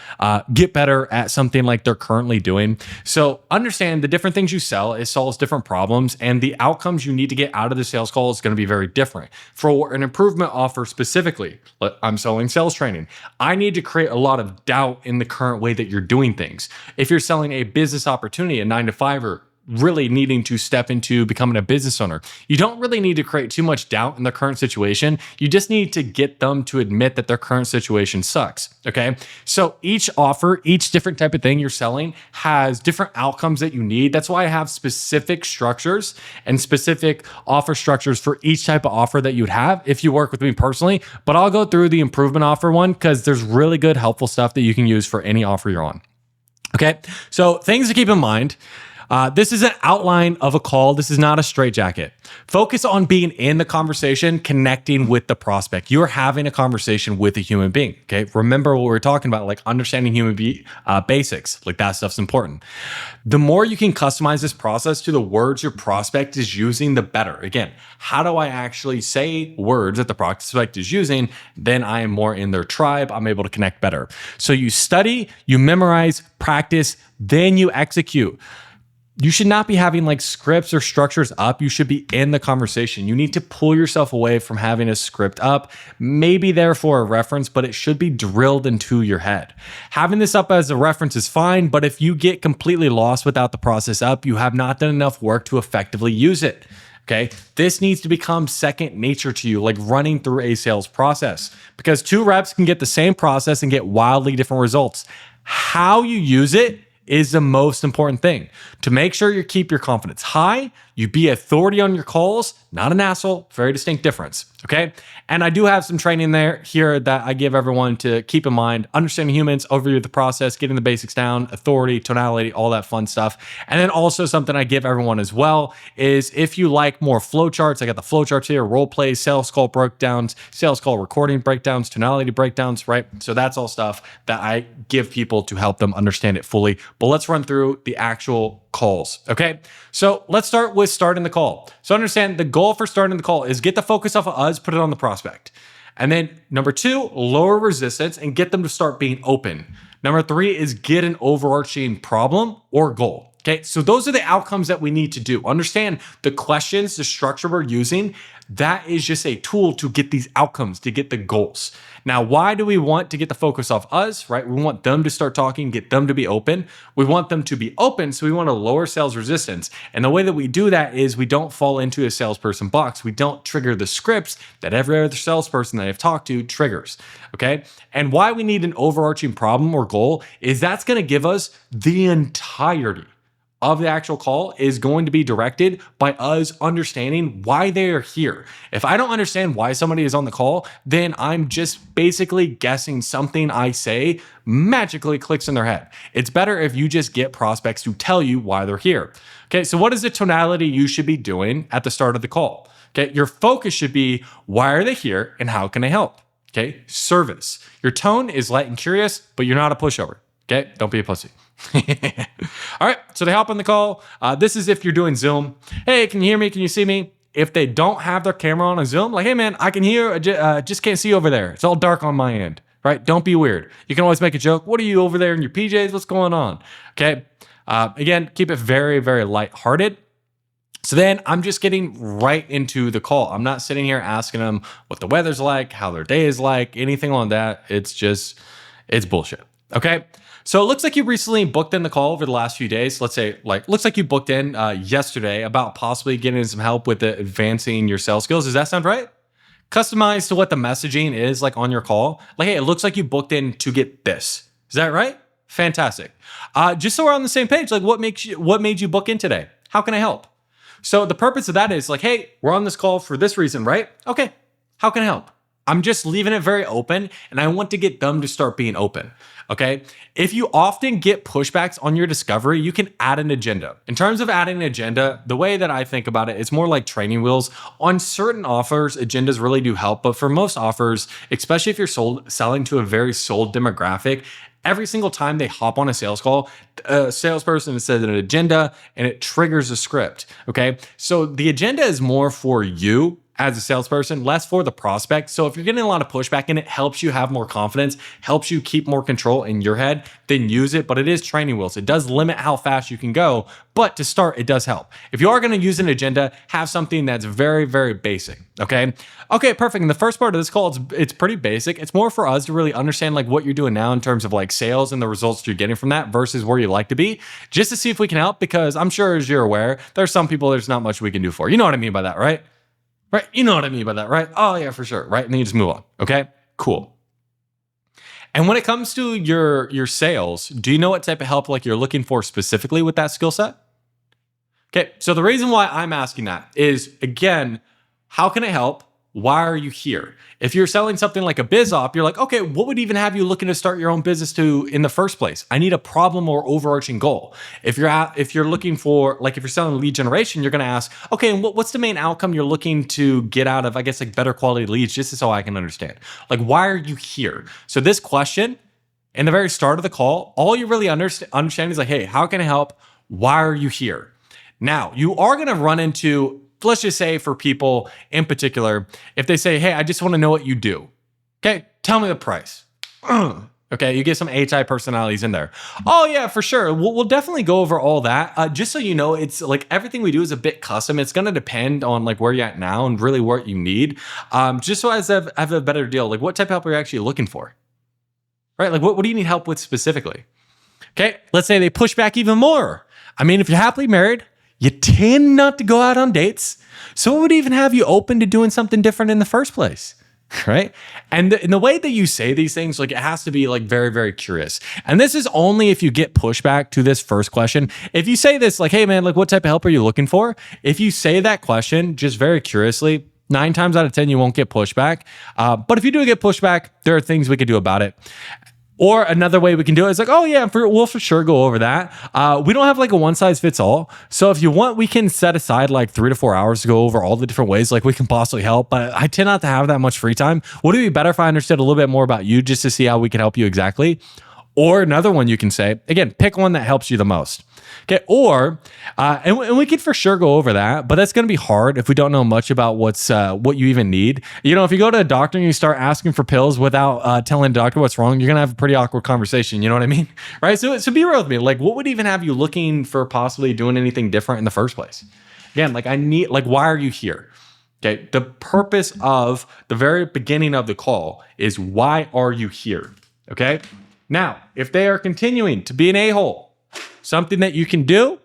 get better at something like they're currently doing. So understand the different things you sell, it solves different problems, and the outcomes you need to get out of the sales call is going to be very different. For an improvement offer specifically, I'm selling sales training. I need to create a lot of doubt in the current way that you're doing things. If you're selling a business opportunity, a 9-to-5er, really needing to step into becoming a business owner, you don't really need to create too much doubt in their current situation. You just need to get them to admit that their current situation sucks. Okay. So each offer, each different type of thing you're selling has different outcomes that you need. That's why I have specific structures and specific offer structures for each type of offer that you'd have if you work with me personally. But I'll go through the improvement offer one because there's really good, helpful stuff that you can use for any offer you're on. Okay. So things to keep in mind. This is an outline of a call. This is not a straitjacket. Focus on being in the conversation, connecting with the prospect. You're having a conversation with a human being. Okay. Remember what we were talking about, like understanding human basics. Like that stuff's important. The more you can customize this process to the words your prospect is using, the better. Again, how do I actually say words that the prospect is using? Then I am more in their tribe. I'm able to connect better. So you study, you memorize, practice, then you execute. You should not be having like scripts or structures up. You should be in the conversation. You need to pull yourself away from having a script up, maybe there for a reference, but it should be drilled into your head. Having this up as a reference is fine, but if you get completely lost without the process up, you have not done enough work to effectively use it. Okay. This needs to become second nature to you, like running through a sales process, because 2 reps can get the same process and get wildly different results. How you use it is the most important thing. To make sure you keep your confidence high, you be authority on your calls, not an asshole, very distinct difference, okay? And I do have some training here that I give everyone to keep in mind: understanding humans, overview of the process, getting the basics down, authority, tonality, all that fun stuff. And then also something I give everyone as well is, if you like more flowcharts, I got the flowcharts here, role plays, sales call breakdowns, sales call recording breakdowns, tonality breakdowns, right? So that's all stuff that I give people to help them understand it fully. But let's run through the actual calls, okay? So let's start with starting the call. So understand the goal for starting the call is get the focus off of us, put it on the prospect. And then number 2, lower resistance and get them to start being open. Number 3 is get an overarching problem or goal. Okay, so those are the outcomes that we need to do. Understand the questions, the structure we're using, that is just a tool to get these outcomes, to get the goals. Now, why do we want to get the focus off us, right? We want them to start talking, get them to be open. We want them to be open, so we want to lower sales resistance. And the way that we do that is we don't fall into a salesperson box. We don't trigger the scripts that every other salesperson that I've talked to triggers, okay? And why we need an overarching problem or goal is that's going to give us the entirety of the actual call is going to be directed by us understanding why they are here. If I don't understand why somebody is on the call, then I'm just basically guessing something I say magically clicks in their head. It's better if you just get prospects to tell you why they're here. Okay, so what is the tonality you should be doing at the start of the call? Okay, your focus should be, why are they here and how can I help? Okay, service. Your tone is light and curious, but you're not a pushover. Okay, don't be a pussy. All right, so they hop on the call. This is if you're doing Zoom. Hey, can you hear me? Can you see me? If they don't have their camera on a Zoom, like, hey man, I can hear, just can't see over there. It's all dark on my end, right? Don't be weird. You can always make a joke. What are you over there in your PJs? What's going on? Okay. Again, keep it very, very lighthearted. So then I'm just getting right into the call. I'm not sitting here asking them what the weather's like, how their day is like, anything on that. It's bullshit. Okay. So it looks like you recently booked in the call over the last few days. Let's say, looks like you booked in yesterday about possibly getting some help with advancing your sales skills. Does that sound right? Customized to what the messaging is like on your call. Like, hey, it looks like you booked in to get this. Is that right? Fantastic. Just so we're on the same page, like what made you book in today? How can I help? So the purpose of that is like, hey, we're on this call for this reason, right? Okay. How can I help? I'm just leaving it very open, and I want to get them to start being open. Okay. If you often get pushbacks on your discovery, you can add an agenda. In terms of adding an agenda, the way that I think about it, it's more like training wheels. On certain offers, agendas really do help. But for most offers, especially if you're selling to a very sold demographic, every single time they hop on a sales call, a salesperson says an agenda and it triggers a script. Okay. So the agenda is more for you as a salesperson, less for the prospect. So if you're getting a lot of pushback and it helps you have more confidence, helps you keep more control in your head, then use it. But it is training wheels. It does limit how fast you can go. But to start, it does help. If you are going to use an agenda, have something that's very, very basic. Okay. Okay, perfect. In the first part of this call, it's pretty basic. It's more for us to really understand like what you're doing now in terms of like sales and the results you're getting from that versus where you like to be, just to see if we can help, because I'm sure, as you're aware, there's some people there's not much we can do for. You know what I mean by that, right? Right? You know what I mean by that, right? Oh yeah, for sure. Right? And then you just move on. Okay, cool. And when it comes to your sales, do you know what type of help like you're looking for specifically with that skill set? Okay, so the reason why I'm asking that is, again, how can it help? Why are you here? If you're selling something like a biz op, you're like, okay, what would even have you looking to start your own business to in the first place? I need a problem or overarching goal. If you're looking for, like, if you're selling lead generation, you're going to ask, okay, and what's the main outcome you're looking to get out of, I guess, like better quality leads, just so I can understand. Like, why are you here? So this question, in the very start of the call, all you really understand is like, hey, how can I help? Why are you here? Now, you are going to run into, let's just say for people in particular, if they say, hey, I just want to know what you do. Okay, tell me the price. Okay, you get some HI personalities in there. Oh yeah, for sure. We'll definitely go over all that. Just so you know, it's like everything we do is a bit custom. It's going to depend on like where you're at now and really what you need. Just so as I have a better deal, like what type of help are you actually looking for? Right? Like what do you need help with specifically? Okay, let's say they push back even more. I mean, if you're happily married, you tend not to go out on dates. So what would even have you open to doing something different in the first place? Right? And the way that you say these things, like it has to be like very, very curious. And this is only if you get pushback to this first question. If you say this like, hey man, like what type of help are you looking for? If you say that question just very curiously, 9 times out of 10, you won't get pushback. But if you do get pushback, there are things we could do about it. Or another way we can do it is like, oh yeah, we'll for sure go over that. We don't have like a one size fits all. So if you want, we can set aside like 3 to 4 hours to go over all the different ways like we can possibly help. But I tend not to have that much free time. Would it be better if I understood a little bit more about you just to see how we can help you exactly? Or another one you can say, again, pick one that helps you the most. Okay, or, and we could for sure go over that, but that's going to be hard if we don't know much about what you even need. You know, if you go to a doctor and you start asking for pills without telling the doctor what's wrong, you're going to have a pretty awkward conversation. You know what I mean? Right? So be real with me. Like, what would even have you looking for possibly doing anything different in the first place? Again, why are you here? Okay, the purpose of the very beginning of the call is why are you here? Okay? Now, if they are continuing to be an a-hole, something that you can do.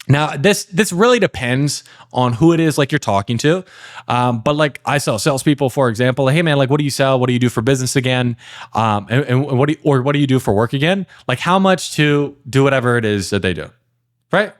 Now, this really depends on who it is like you're talking to. But like I sell salespeople, for example. Hey man, like what do you sell? What do you do for business again? And what do you do for work again? Like how much to do whatever it is that they do, right?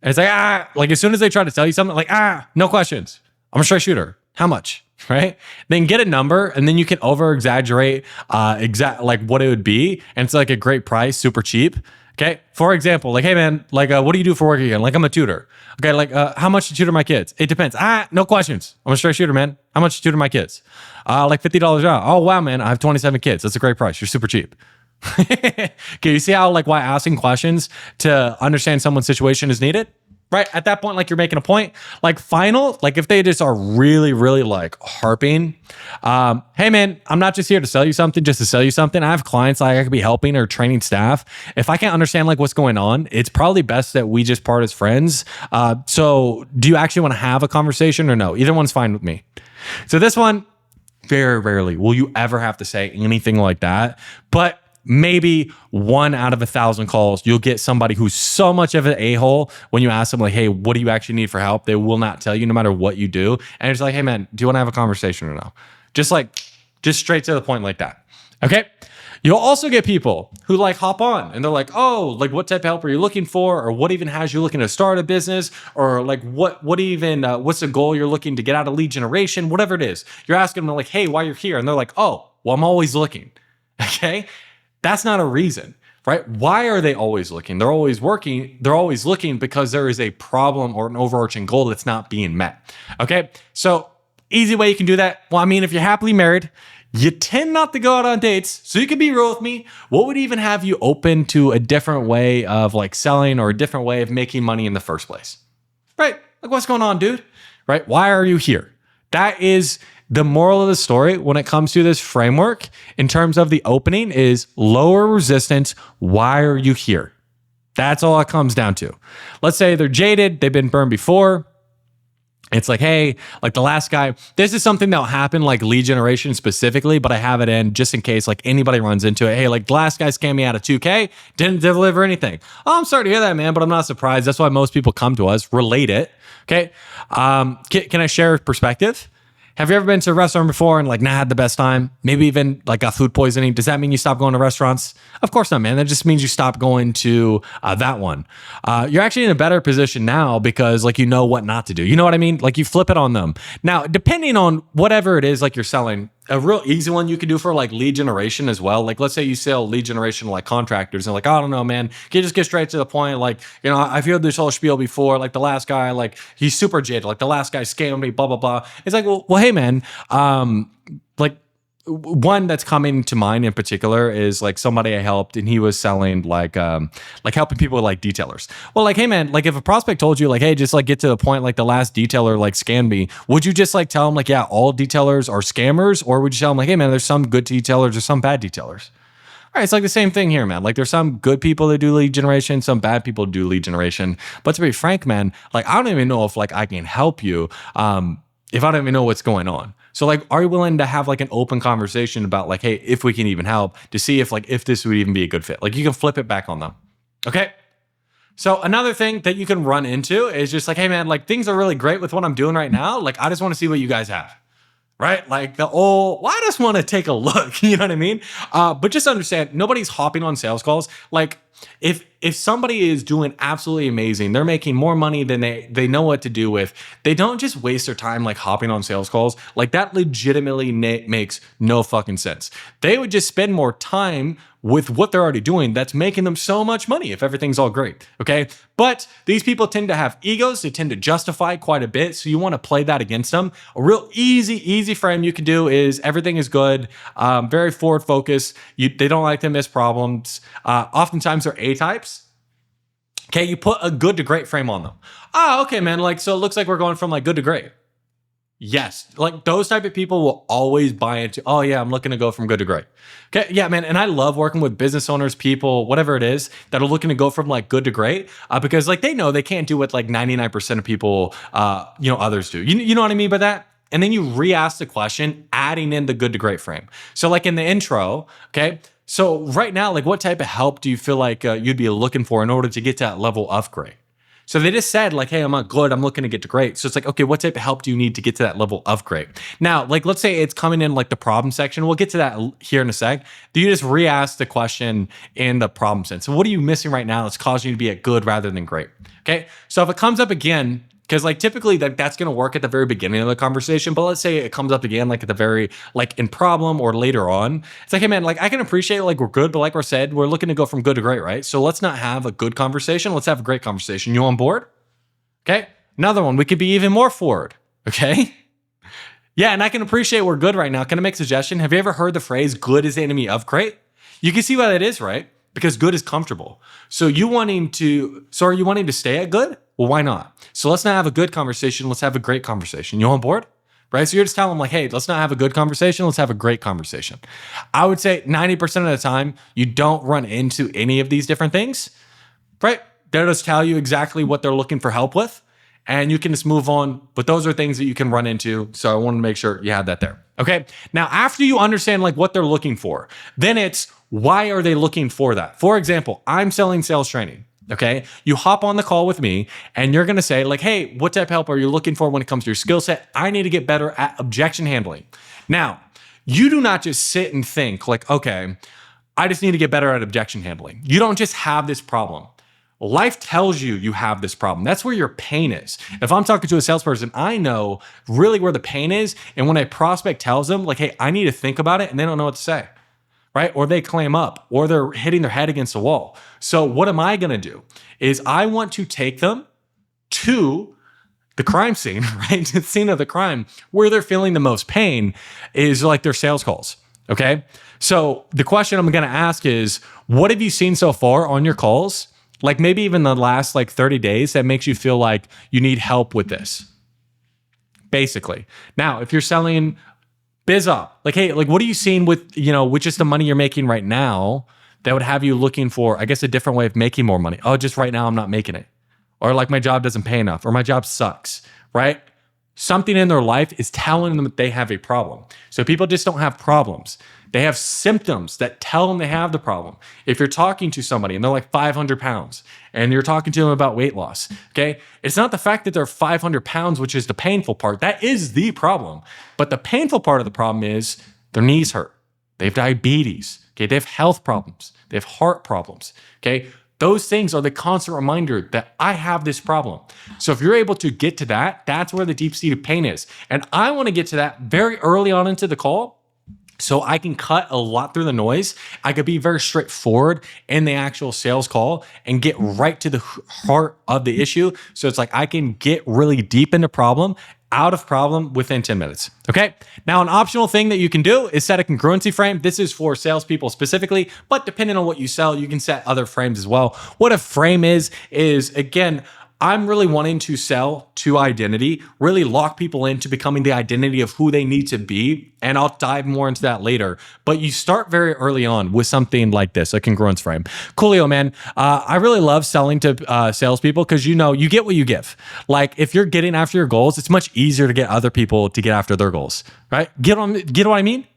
And it's like as soon as they try to tell you something, like no questions. I'm a straight shooter. How much? Right? Then get a number and then you can over exaggerate like what it would be. And it's like a great price, super cheap. Okay. For example, like, hey man, like, what do you do for work again? Like I'm a tutor. Okay. Like, how much to tutor my kids? It depends. No questions. I'm a straight shooter, man. How much to tutor my kids? Like $50 an hour. Oh wow, man. I have 27 kids. That's a great price. You're super cheap. Okay. You see how like why asking questions to understand someone's situation is needed? Right? At that point, like you're making a point. Like final, like if they just are really, really like harping, hey man, I'm not just here to sell you something, just to sell you something. I have clients like I could be helping or training staff. If I can't understand like what's going on, it's probably best that we just part as friends. So do you actually want to have a conversation or no? Either one's fine with me. So this one, very rarely will you ever have to say anything like that. But maybe 1 out of 1,000 calls, you'll get somebody who's so much of an a-hole when you ask them like, hey, what do you actually need for help? They will not tell you no matter what you do. And it's like, hey man, do you want to have a conversation or no? Just straight to the point like that. Okay. You'll also get people who like hop on and they're like, oh, like what type of help are you looking for? Or what even has you looking to start a business? Or like what's the goal you're looking to get out of lead generation? Whatever it is. You're asking them like, hey, why you're here? And they're like, oh, well, I'm always looking. Okay. That's not a reason, right? Why are they always looking? They're always working. They're always looking because there is a problem or an overarching goal that's not being met. Okay. So easy way you can do that. Well, I mean, if you're happily married, you tend not to go out on dates, so you can be real with me. What would even have you open to a different way of like selling or a different way of making money in the first place? Right? Like, what's going on, dude? Right? Why are you here? That is the moral of the story when it comes to this framework in terms of the opening is lower resistance. Why are you here? That's all it comes down to. Let's say they're jaded. They've been burned before. It's like, hey, like the last guy, this is something that'll happen like lead generation specifically, but I have it in just in case like anybody runs into it. Hey, like the last guy scammed me out of 2K, didn't deliver anything. Oh, I'm sorry to hear that, man, but I'm not surprised. That's why most people come to us, relate it. Okay. Can I share a perspective? Have you ever been to a restaurant before and like not had the best time? Maybe even like got food poisoning. Does that mean you stop going to restaurants? Of course not, man. That just means you stop going to that one. You're actually in a better position now because like you know what not to do. You know what I mean? Like you flip it on them. Now, depending on whatever it is like you're selling, a real easy one you can do for like lead generation as well. Like let's say you sell lead generation to like contractors and like, I don't know, man, can you just get straight to the point? Like, you know, I've heard this whole spiel before. Like the last guy, like he's super jaded. Like the last guy scammed me, blah, blah, blah. It's like, well, hey man, like one that's coming to mind in particular is like somebody I helped and he was selling like helping people with like detailers. Well, like, hey man, like if a prospect told you like, hey, just like get to the point, like the last detailer like scammed me, would you just like tell them like, yeah, all detailers are scammers? Or would you tell them like, hey man, there's some good detailers or some bad detailers? All right, it's like the same thing here, man. Like there's some good people that do lead generation, some bad people do lead generation. But to be frank, man, like I don't even know if like I can help you if I don't even know what's going on. So like, are you willing to have like an open conversation about like, hey, if we can even help to see if this would even be a good fit? Like you can flip it back on them. Okay. So another thing that you can run into is just like, hey man, like things are really great with what I'm doing right now. Like I just want to see what you guys have. Right? Like well, I just want to take a look. You know what I mean? But just understand, nobody's hopping on sales calls. Like if somebody is doing absolutely amazing, they're making more money than they know what to do with, they don't just waste their time like hopping on sales calls. Like that legitimately makes no fucking sense. They would just spend more time with what they're already doing that's making them so much money if everything's all great, okay? But these people tend to have egos. They tend to justify quite a bit, so you want to play that against them. A real easy frame you can do is everything is good, very forward focused. They don't like to miss problems. Oftentimes they're A-types. Okay, you put a good to great frame on them. Oh, okay, man, like so it looks like we're going from like good to great. Yes, like those type of people will always buy into, oh yeah, I'm looking to go from good to great. Okay, yeah, man, and I love working with business owners, people, whatever it is, that are looking to go from like good to great because like they know they can't do what like 99% of people, others do. You know what I mean by that? And then you re-ask the question, adding in the good to great frame. So like in the intro, okay, so right now, like what type of help do you feel like you'd be looking for in order to get to that level of great? So they just said like, hey, I'm not good. I'm looking to get to great. So it's like, okay, what type of help do you need to get to that level of great? Now, like, let's say it's coming in like the problem section. We'll get to that here in a sec. Do you just re-ask the question in the problem sense? So what are you missing right now that's causing you to be at good rather than great? Okay. So if it comes up again, because like typically that's going to work at the very beginning of the conversation, but let's say it comes up again like at the very like in problem or later on. It's like, hey man, like I can appreciate like we're good, but like we said, we're looking to go from good to great, right? So let's not have a good conversation. Let's have a great conversation. You on board? Okay. Another one, we could be even more forward. Okay. Yeah, and I can appreciate we're good right now. Can I make a suggestion? Have you ever heard the phrase good is the enemy of great? You can see why that is, right? Because good is comfortable. So are you wanting to stay at good? Well, why not? So let's not have a good conversation. Let's have a great conversation. You on board? Right? So you're just telling them like, hey, let's not have a good conversation. Let's have a great conversation. I would say 90% of the time, you don't run into any of these different things, right? They'll just tell you exactly what they're looking for help with, and you can just move on. But those are things that you can run into. So I wanted to make sure you had that there. Okay. Now, after you understand like what they're looking for, then it's why are they looking for that? For example, I'm selling sales training. Okay. You hop on the call with me and you're going to say like, hey, what type of help are you looking for when it comes to your skill set? I need to get better at objection handling. Now, you do not just sit and think like, okay, I just need to get better at objection handling. You don't just have this problem. Life tells you you have this problem. That's where your pain is. If I'm talking to a salesperson, I know really where the pain is. And when a prospect tells them, like, hey, I need to think about it, and they don't know what to say, right? Or they clam up, or they're hitting their head against a wall. So what am I going to do? Is I want to take them to the crime scene, right? The scene of the crime where they're feeling the most pain is like their sales calls. Okay. So the question I'm going to ask is, what have you seen so far on your calls? Like maybe even the last like 30 days that makes you feel like you need help with this. Basically. Now, if you're selling biz up, like, hey, like what are you seeing with, with just the money you're making right now that would have you looking for, I guess, a different way of making more money? Oh, just right now I'm not making it. Or like my job doesn't pay enough, or my job sucks, right? Something in their life is telling them that they have a problem. So people just don't have problems. They have symptoms that tell them they have the problem. If you're talking to somebody and they're like 500 pounds and you're talking to them about weight loss, okay? It's not the fact that they're 500 pounds, which is the painful part. That is the problem. But the painful part of the problem is their knees hurt. They have diabetes, okay? They have health problems. They have heart problems, okay? Those things are the constant reminder that I have this problem. So if you're able to get to that, that's where the deep-seated pain is. And I want to get to that very early on into the call so I can cut a lot through the noise. I could be very straightforward in the actual sales call and get right to the heart of the issue. So it's like I can get really deep into problem, out of problem within 10 minutes. Okay. Now, an optional thing that you can do is set a congruency frame. This is for salespeople specifically, but depending on what you sell, you can set other frames as well. What a frame is again, I'm really wanting to sell to identity, really lock people into becoming the identity of who they need to be. And I'll dive more into that later. But you start very early on with something like this, a congruence frame. Coolio, man. I really love selling to salespeople because you get what you give. Like if you're getting after your goals, it's much easier to get other people to get after their goals, right? Get what I mean?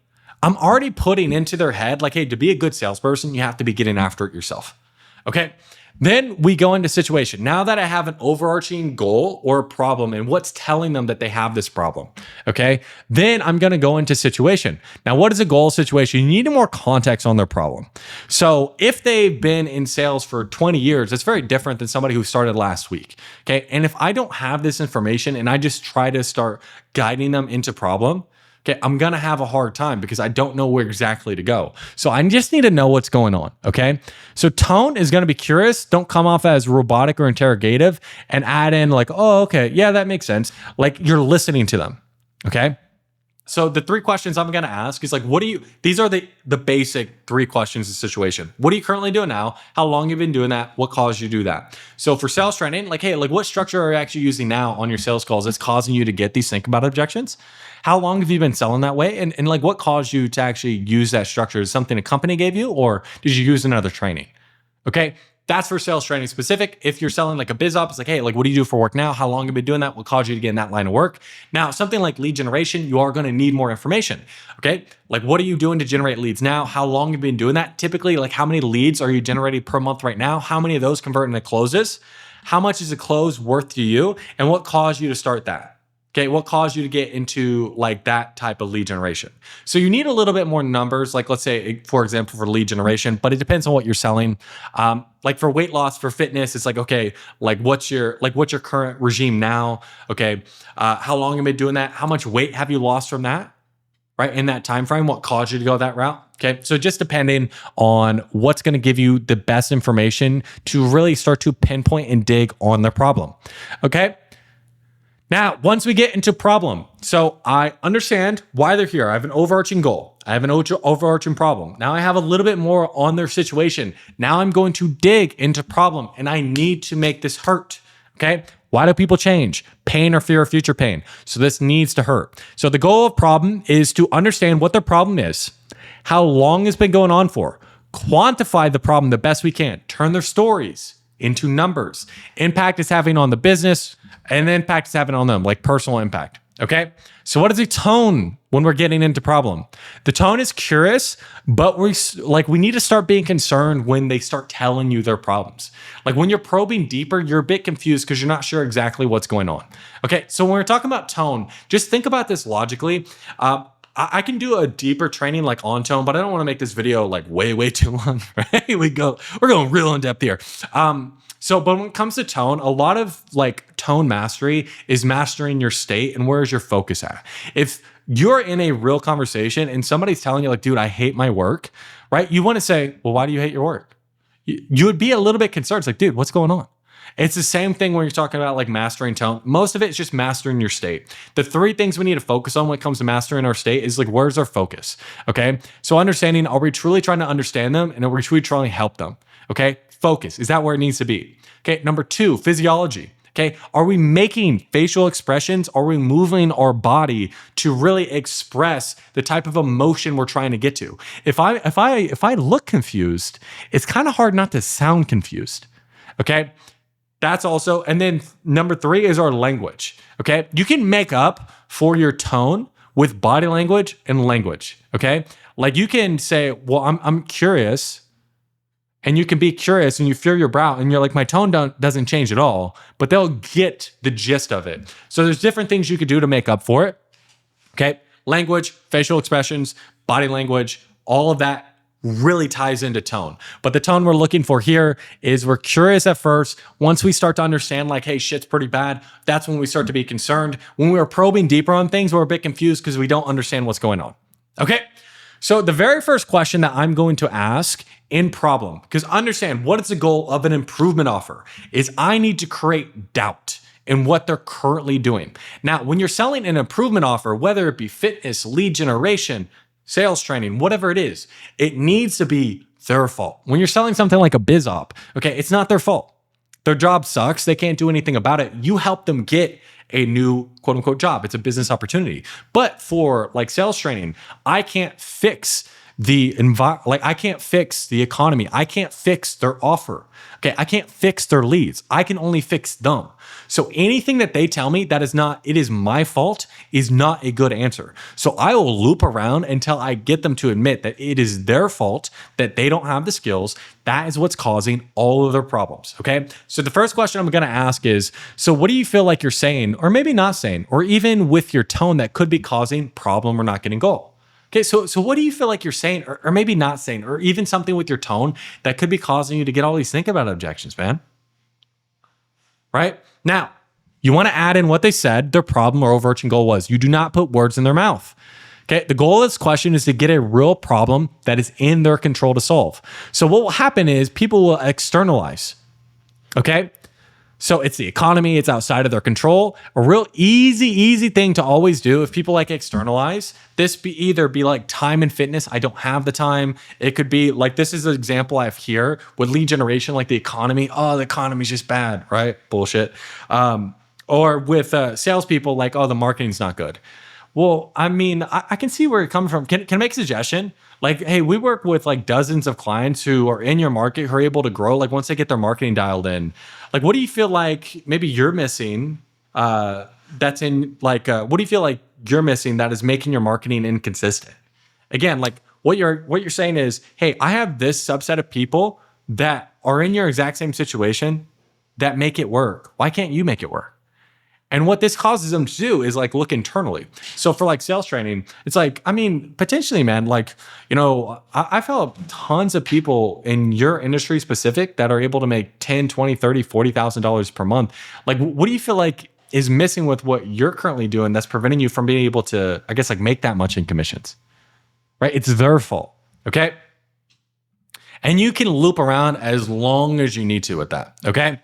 I'm already putting into their head like, hey, to be a good salesperson, you have to be getting after it yourself. Okay. Then we go into situation. Now that I have an overarching goal or a problem and what's telling them that they have this problem, okay? Then I'm going to go into situation. Now, what is a goal situation? You need more context on their problem. So if they've been in sales for 20 years, it's very different than somebody who started last week, okay? And if I don't have this information and I just try to start guiding them into problem, okay, I'm going to have a hard time because I don't know where exactly to go. So I just need to know what's going on, okay? So tone is going to be curious. Don't come off as robotic or interrogative and add in like, oh, okay, yeah, that makes sense. Like you're listening to them, okay? So the 3 questions I'm going to ask is like, these are the basic 3 questions of situation. What are you currently doing now? How long have you been doing that? What caused you to do that? So for sales training, like, hey, like what structure are you actually using now on your sales calls that's causing you to get these think about objections? How long have you been selling that way? And like what caused you to actually use that structure? Is something a company gave you or did you use another training? Okay. That's for sales training specific. If you're selling like a biz op, it's like, hey, like what do you do for work now? How long have you been doing that? What caused you to get in that line of work? Now, something like lead generation, you are going to need more information. Okay. Like what are you doing to generate leads now? How long have you been doing that? Typically, like how many leads are you generating per month right now? How many of those convert into closes? How much is a close worth to you? And what caused you to start that? Okay, what caused you to get into like that type of lead generation? So you need a little bit more numbers, like let's say, for example, for lead generation, but it depends on what you're selling. Like for weight loss, for fitness, it's like, okay, like what's your current regime now? Okay, how long have you been doing that? How much weight have you lost from that? Right, in that time frame, what caused you to go that route? Okay, so just depending on what's going to give you the best information to really start to pinpoint and dig on the problem. Okay. Now, once we get into problem, so I understand why they're here. I have an overarching goal. I have an overarching problem. Now I have a little bit more on their situation. Now I'm going to dig into problem and I need to make this hurt. Okay. Why do people change? Pain or fear of future pain. So this needs to hurt. So the goal of problem is to understand what their problem is, how long it's been going on for, quantify the problem the best we can, turn their stories into numbers, impact it's having on the business, and the impact it's having on them, like personal impact. Okay. So what is the tone when we're getting into problem? The tone is curious, but we need to start being concerned when they start telling you their problems. Like when you're probing deeper, you're a bit confused because you're not sure exactly what's going on. Okay. So when we're talking about tone, just think about this logically. I can do a deeper training like on tone, but I don't want to make this video like way too long, right? We're going real in depth here. But when it comes to tone, a lot of like tone mastery is mastering your state and where is your focus at. If you're in a real conversation and somebody's telling you like, dude, I hate my work, right? You want to say, well, why do you hate your work? You would be a little bit concerned. It's like, dude, what's going on? It's the same thing when you're talking about like mastering tone. Most of it is just mastering your state. The 3 things we need to focus on when it comes to mastering our state is like, where's our focus? Okay. So understanding, are we truly trying to understand them? And are we truly trying to help them? Okay. Focus. Is that where it needs to be? Okay. Number 2, physiology. Okay. Are we making facial expressions? Are we moving our body to really express the type of emotion we're trying to get to? If I look confused, it's kind of hard not to sound confused. Okay. That's also, and then number 3 is our language. Okay. You can make up for your tone with body language and language. Okay. Like you can say, well, I'm curious. And you can be curious and you fear your brow and you're like, my tone doesn't change at all, but they'll get the gist of it. So there's different things you could do to make up for it. Okay. Language, facial expressions, body language, all of that really ties into tone. But the tone we're looking for here is we're curious at first. Once we start to understand like, hey, shit's pretty bad, that's when we start to be concerned. When we're probing deeper on things, we're a bit confused because we don't understand what's going on. Okay. So the very first question that I'm going to ask in problem, because understand what is the goal of an improvement offer, is I need to create doubt in what they're currently doing. Now, when you're selling an improvement offer, whether it be fitness, lead generation, sales training, whatever it is, it needs to be their fault. When you're selling something like a biz op, okay, it's not their fault. Their job sucks. They can't do anything about it. You help them get a new quote unquote job. It's a business opportunity. But for like sales training, I can't fix I can't fix the economy. I can't fix their offer. Okay. I can't fix their leads. I can only fix them. So anything that they tell me that it is my fault is not a good answer. So I will loop around until I get them to admit that it is their fault, that they don't have the skills. That is what's causing all of their problems. Okay. So the first question I'm going to ask is, so what do you feel like you're saying, or maybe not saying, or even with your tone that could be causing problem or not getting goal? Okay, so what do you feel like you're saying, or maybe not saying, or even something with your tone that could be causing you to get all these think about objections, man? Right? Now, you want to add in what they said, their problem or overarching goal was. You do not put words in their mouth. Okay, the goal of this question is to get a real problem that is in their control to solve. So what will happen is people will externalize. Okay? So it's the economy, it's outside of their control. A real easy thing to always do if people like externalize, this either be like time and fitness, I don't have the time. It could be like, this is an example I have here with lead generation, like the economy. Oh, the economy's just bad, right? Bullshit. Or with salespeople, like, oh, the marketing's not good. Well, I mean, I can see where you're coming from. Can I make a suggestion? Like, hey, we work with like dozens of clients who are in your market who are able to grow. Like once they get their marketing dialed in, like, what do you feel like maybe you're missing? That's in like, what do you feel like you're missing that is making your marketing inconsistent? Again, like what you're saying is, hey, I have this subset of people that are in your exact same situation that make it work. Why can't you make it work? And what this causes them to do is like look internally. So for like sales training, it's like, I mean, potentially, man, like, you know, I felt tons of people in your industry specific that are able to make $10, $20, $30, $40,000 per month. Like, what do you feel like is missing with what you're currently doing that's preventing you from being able to, I guess, like make that much in commissions, right? It's their fault. Okay. And you can loop around as long as you need to with that. Okay.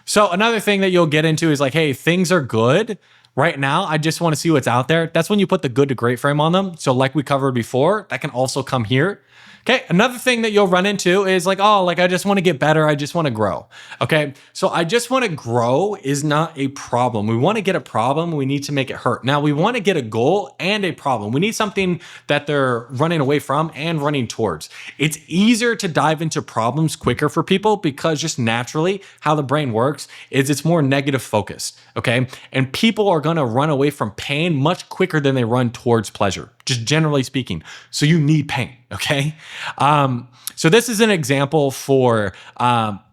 So another thing that you'll get into is like, hey, things are good right now. I just want to see what's out there. That's when you put the good to great frame on them. So like we covered before, that can also come here. Okay, another thing that you'll run into is like, oh, like I just want to get better. I just want to grow. Okay, so I just want to grow is not a problem. We want to get a problem. We need to make it hurt. Now we want to get a goal and a problem. We need something that they're running away from and running towards. It's easier to dive into problems quicker for people because just naturally how the brain works is it's more negative focused. Okay, and people are going to run away from pain much quicker than they run towards pleasure, just generally speaking. So you need pain. Okay. So this is an example for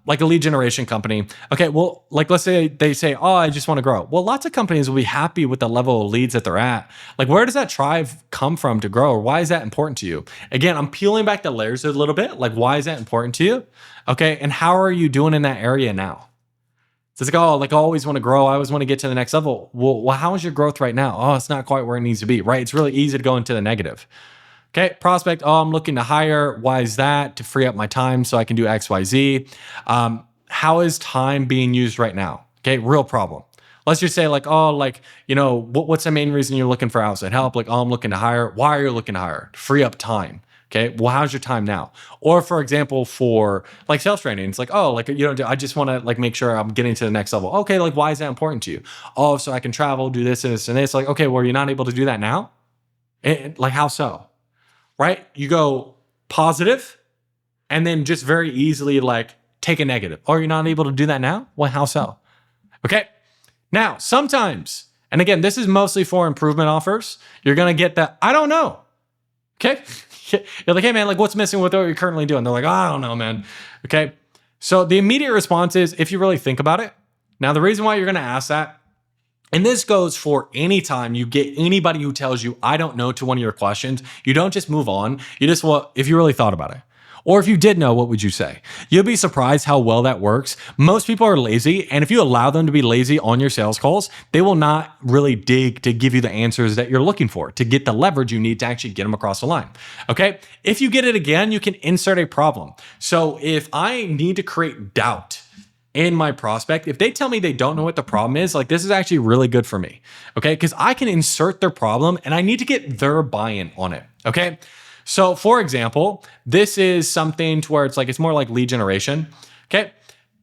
like a lead generation company. Okay, well, like let's say they say, oh, I just want to grow. Well, lots of companies will be happy with the level of leads that they're at. Like, where does that drive come from to grow? Or why is that important to you? Again, I'm peeling back the layers a little bit. Like, why is that important to you? Okay, and how are you doing in that area now? So it's like, oh, like I always want to grow. I always want to get to the next level. Well, how is your growth right now? Oh, it's not quite where it needs to be, right? It's really easy to go into the negative. Okay, prospect, oh, I'm looking to hire. Why is that? To free up my time so I can do X, Y, Z. How is time being used right now? Okay, real problem. Let's just say like, oh, like, you know, what's the main reason you're looking for outside help? Like, oh, I'm looking to hire. Why are you looking to hire? To free up time. Okay, well, how's your time now? Or for example, for like sales training, it's like, oh, like, you know, I just want to like make sure I'm getting to the next level. Okay, like, why is that important to you? Oh, so I can travel, do this and this and this. Like, okay, well, you're not able to do that now? Like, how so? Right? You go positive and then just very easily like take a negative. Oh, you're not able to do that now? Well, how so? Okay. Now, sometimes, and again, this is mostly for improvement offers, you're going to get that, I don't know. Okay. You're like, hey man, like what's missing with what you're currently doing? They're like, oh, I don't know, man. Okay. So the immediate response is, if you really think about it, now the reason why you're going to ask that, and this goes for any time you get anybody who tells you, I don't know, to one of your questions, you don't just move on. You just, well, if you really thought about it, or if you did know, what would you say? You'll be surprised how well that works. Most people are lazy, and if you allow them to be lazy on your sales calls, they will not really dig to give you the answers that you're looking for to get the leverage you need to actually get them across the line. Okay? If you get it again, you can insert a problem. So if I need to create doubt in my prospect, if they tell me they don't know what the problem is, like this is actually really good for me. Okay? Because I can insert their problem and I need to get their buy-in on it. Okay? So for example, this is something to where it's like, it's more like lead generation. Okay.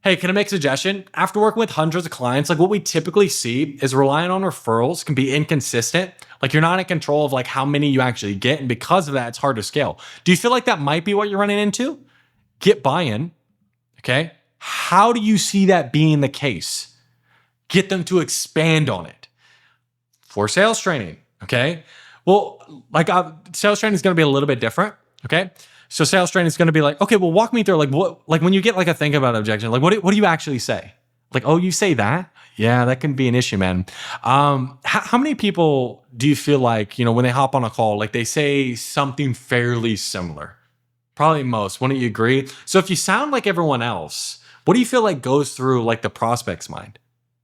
Hey, can I make a suggestion? After working with hundreds of clients, like what we typically see is relying on referrals can be inconsistent. Like you're not in control of like how many you actually get. And because of that, it's hard to scale. Do you feel like that might be what you're running into? Get buy-in. Okay. How do you see that being the case? Get them to expand on it. For sales training. Okay. Well, like sales training is going to be a little bit different. Okay. So sales training is going to be like, okay, well, walk me through like what, like when you get like a think about objection, like what do you actually say? Like, oh, you say that? Yeah, that can be an issue, man. How many people do you feel like, you know, when they hop on a call, like they say something fairly similar? Probably most. Wouldn't you agree? So if you sound like everyone else, what do you feel like goes through like the prospect's mind?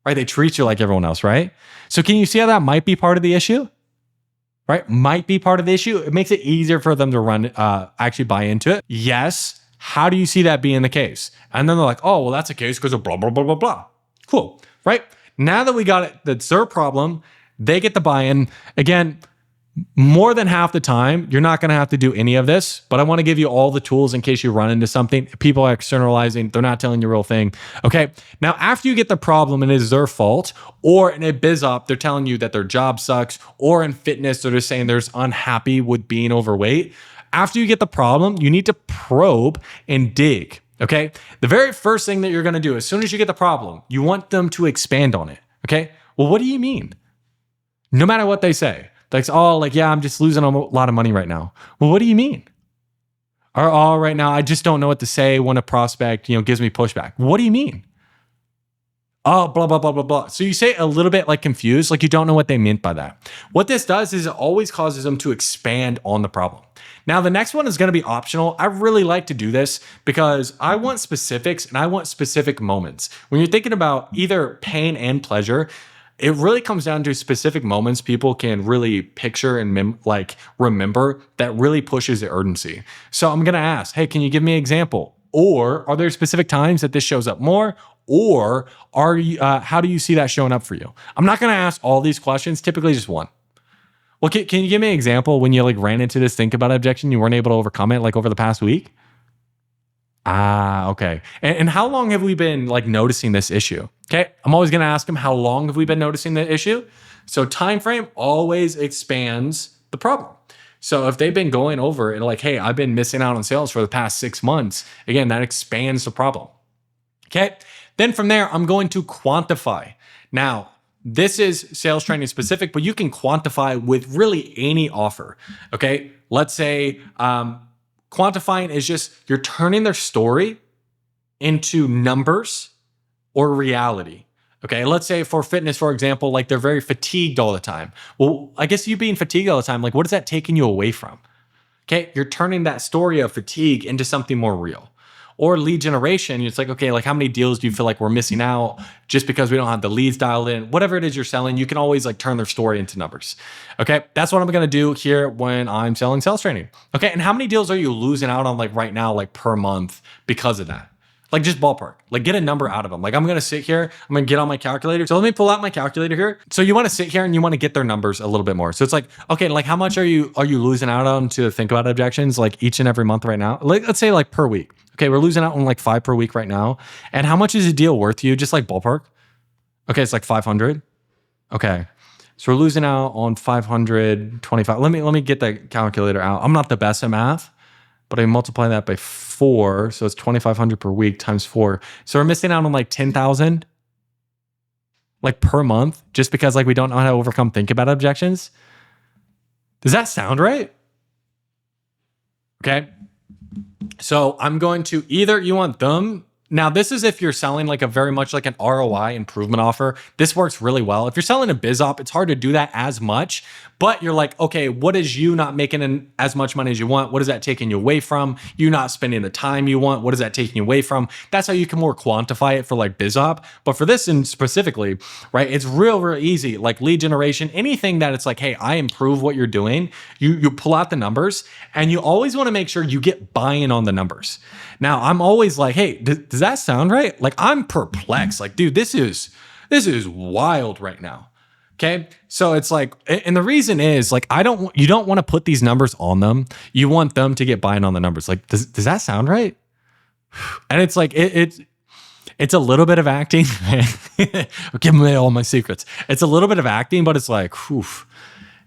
Right? They treat you like everyone else, right? So can you see how that might be part of the issue? Right? Might be part of the issue. It makes it easier for them to actually buy into it. Yes. How do you see that being the case? And then they're like, oh, well, that's the case because of blah, blah, blah, blah, blah. Cool. Right? Now that we got it, that's their problem. They get the buy-in. Again, more than half the time, you're not going to have to do any of this, but I want to give you all the tools in case you run into something. People are externalizing. They're not telling you the real thing. Okay. Now, after you get the problem and it is their fault, or in a biz op, they're telling you that their job sucks, or in fitness, they're just saying they're unhappy with being overweight. After you get the problem, you need to probe and dig. Okay. The very first thing that you're going to do as soon as you get the problem, you want them to expand on it. Okay. Well, what do you mean? No matter what they say. Like, oh, like, yeah, I'm just losing a lot of money right now. Well, what do you mean? Or, oh, right now, I just don't know what to say when a prospect, you know, gives me pushback. What do you mean? Oh, blah, blah, blah, blah, blah. So you say a little bit like confused, like you don't know what they meant by that. What this does is it always causes them to expand on the problem. Now, the next one is going to be optional. I really like to do this because I want specifics and I want specific moments. When you're thinking about either pain and pleasure, it really comes down to specific moments people can really picture and remember that really pushes the urgency. So I'm going to ask, hey, can you give me an example? Or are there specific times that this shows up more? Or are you, how do you see that showing up for you? I'm not going to ask all these questions, typically just one. Well, can you give me an example when you like ran into this think about objection, you weren't able to overcome it like over the past week? Ah, okay. And how long have we been like noticing this issue? Okay. I'm always going to ask them, how long have we been noticing the issue? So time frame always expands the problem. So if they've been going over and like, hey, I've been missing out on sales for the past 6 months, again, that expands the problem. Okay. Then from there, I'm going to quantify. Now, this is sales training specific, but you can quantify with really any offer. Okay. Let's say, quantifying is just you're turning their story into numbers or reality. Okay, let's say for fitness, for example, like they're very fatigued all the time. Well, I guess you being fatigued all the time, like what is that taking you away from? Okay, you're turning that story of fatigue into something more real. Or lead generation, it's like, okay, like how many deals do you feel like we're missing out just because we don't have the leads dialed in? Whatever it is you're selling, you can always like turn their story into numbers. Okay, that's what I'm gonna do here when I'm selling sales training. Okay, and how many deals are you losing out on like right now, like per month because of that? Like just ballpark, like get a number out of them. Like I'm gonna sit here, I'm gonna get on my calculator. So let me pull out my calculator here. So you wanna sit here and you wanna get their numbers a little bit more. So it's like, okay, like how much are you losing out on to think about objections like each and every month right now? Like let's say like per week. Okay, we're losing out on like 5 per week right now. And how much is a deal worth to you? Just like ballpark. Okay, it's like 500. Okay, so we're losing out on 525. Let me get the calculator out. I'm not the best at math, but I multiply that by 4, so it's 2,500 per week times 4. So we're missing out on like 10,000, like per month, just because like we don't know how to overcome think about objections. Does that sound right? Okay. So I'm going to either you want them. Now, this is if you're selling like a very much like an ROI improvement offer. This works really well. If you're selling a biz op, it's hard to do that as much, but you're like, okay, what is you not making as much money as you want? What is that taking you away from? You not spending the time you want? What is that taking you away from? That's how you can more quantify it for like biz op. But for this in specifically, right, it's real easy. Like lead generation, anything that it's like, hey, I improve what you're doing. You pull out the numbers and you always want to make sure you get buy-in on the numbers. Now, I'm always like, hey, does that sound right? Like I'm perplexed. Like, dude, this is wild right now. Okay. So it's like, and the reason is like, you don't want to put these numbers on them. You want them to get buy-in on the numbers. Like, does that sound right? And it's like, it's a little bit of acting. Give me all my secrets. It's a little bit of acting, but it's like, whew,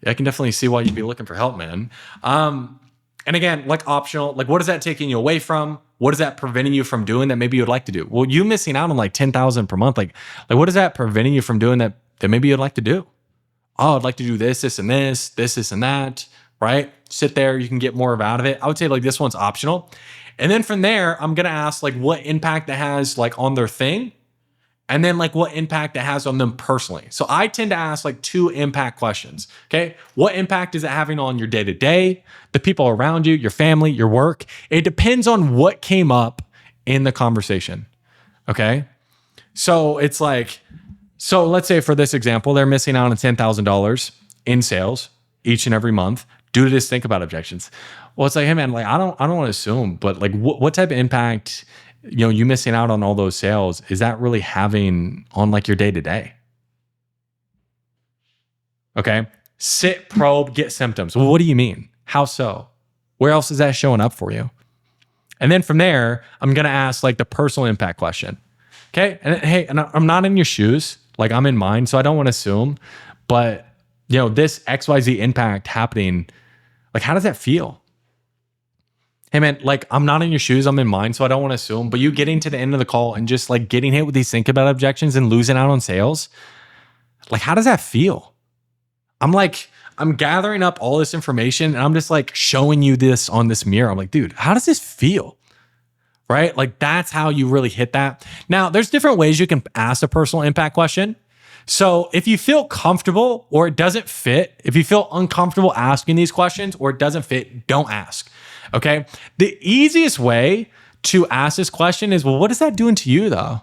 I can definitely see why you'd be looking for help, man. And again, like optional, like what is that taking you away from? What is that preventing you from doing that maybe you'd like to do? Well, you missing out on like 10,000 per month. Like what is that preventing you from doing that maybe you'd like to do? Oh, I'd like to do this and this and that, right? Sit there, you can get more out of it. I would say like this one's optional. And then from there, I'm going to ask like what impact it has like on their thing. And then like what impact it has on them personally. So I tend to ask like 2 impact questions. Okay. What impact is it having on your day-to-day, the people around you, your family, your work? It depends on what came up in the conversation. Okay. So it's like, so let's say for this example, they're missing out on $10,000 in sales each and every month due to this think about objections. Well, it's like, hey man, like I don't want to assume, but like what type of impact, you missing out on all those sales, is that really having on like your day-to-day? Okay. Sit, probe, get symptoms. Well, what do you mean? How so? Where else is that showing up for you? And then from there, I'm going to ask like the personal impact question. Okay. And hey, and I'm not in your shoes. Like I'm in mine. So I don't want to assume, but this XYZ impact happening, like how does that feel? Hey man, like I'm not in your shoes, I'm in mine, so I don't want to assume, but you getting to the end of the call and just like getting hit with these think about objections and losing out on sales, like how does that feel? I'm gathering up all this information and I'm just like showing you this on this mirror. I'm like, dude, how does this feel? Right? Like that's how you really hit that. Now, there's different ways you can ask a personal impact question. So if you feel comfortable or it doesn't fit, if you feel uncomfortable asking these questions or it doesn't fit, don't ask. Okay. The easiest way to ask this question is, well, what is that doing to you though?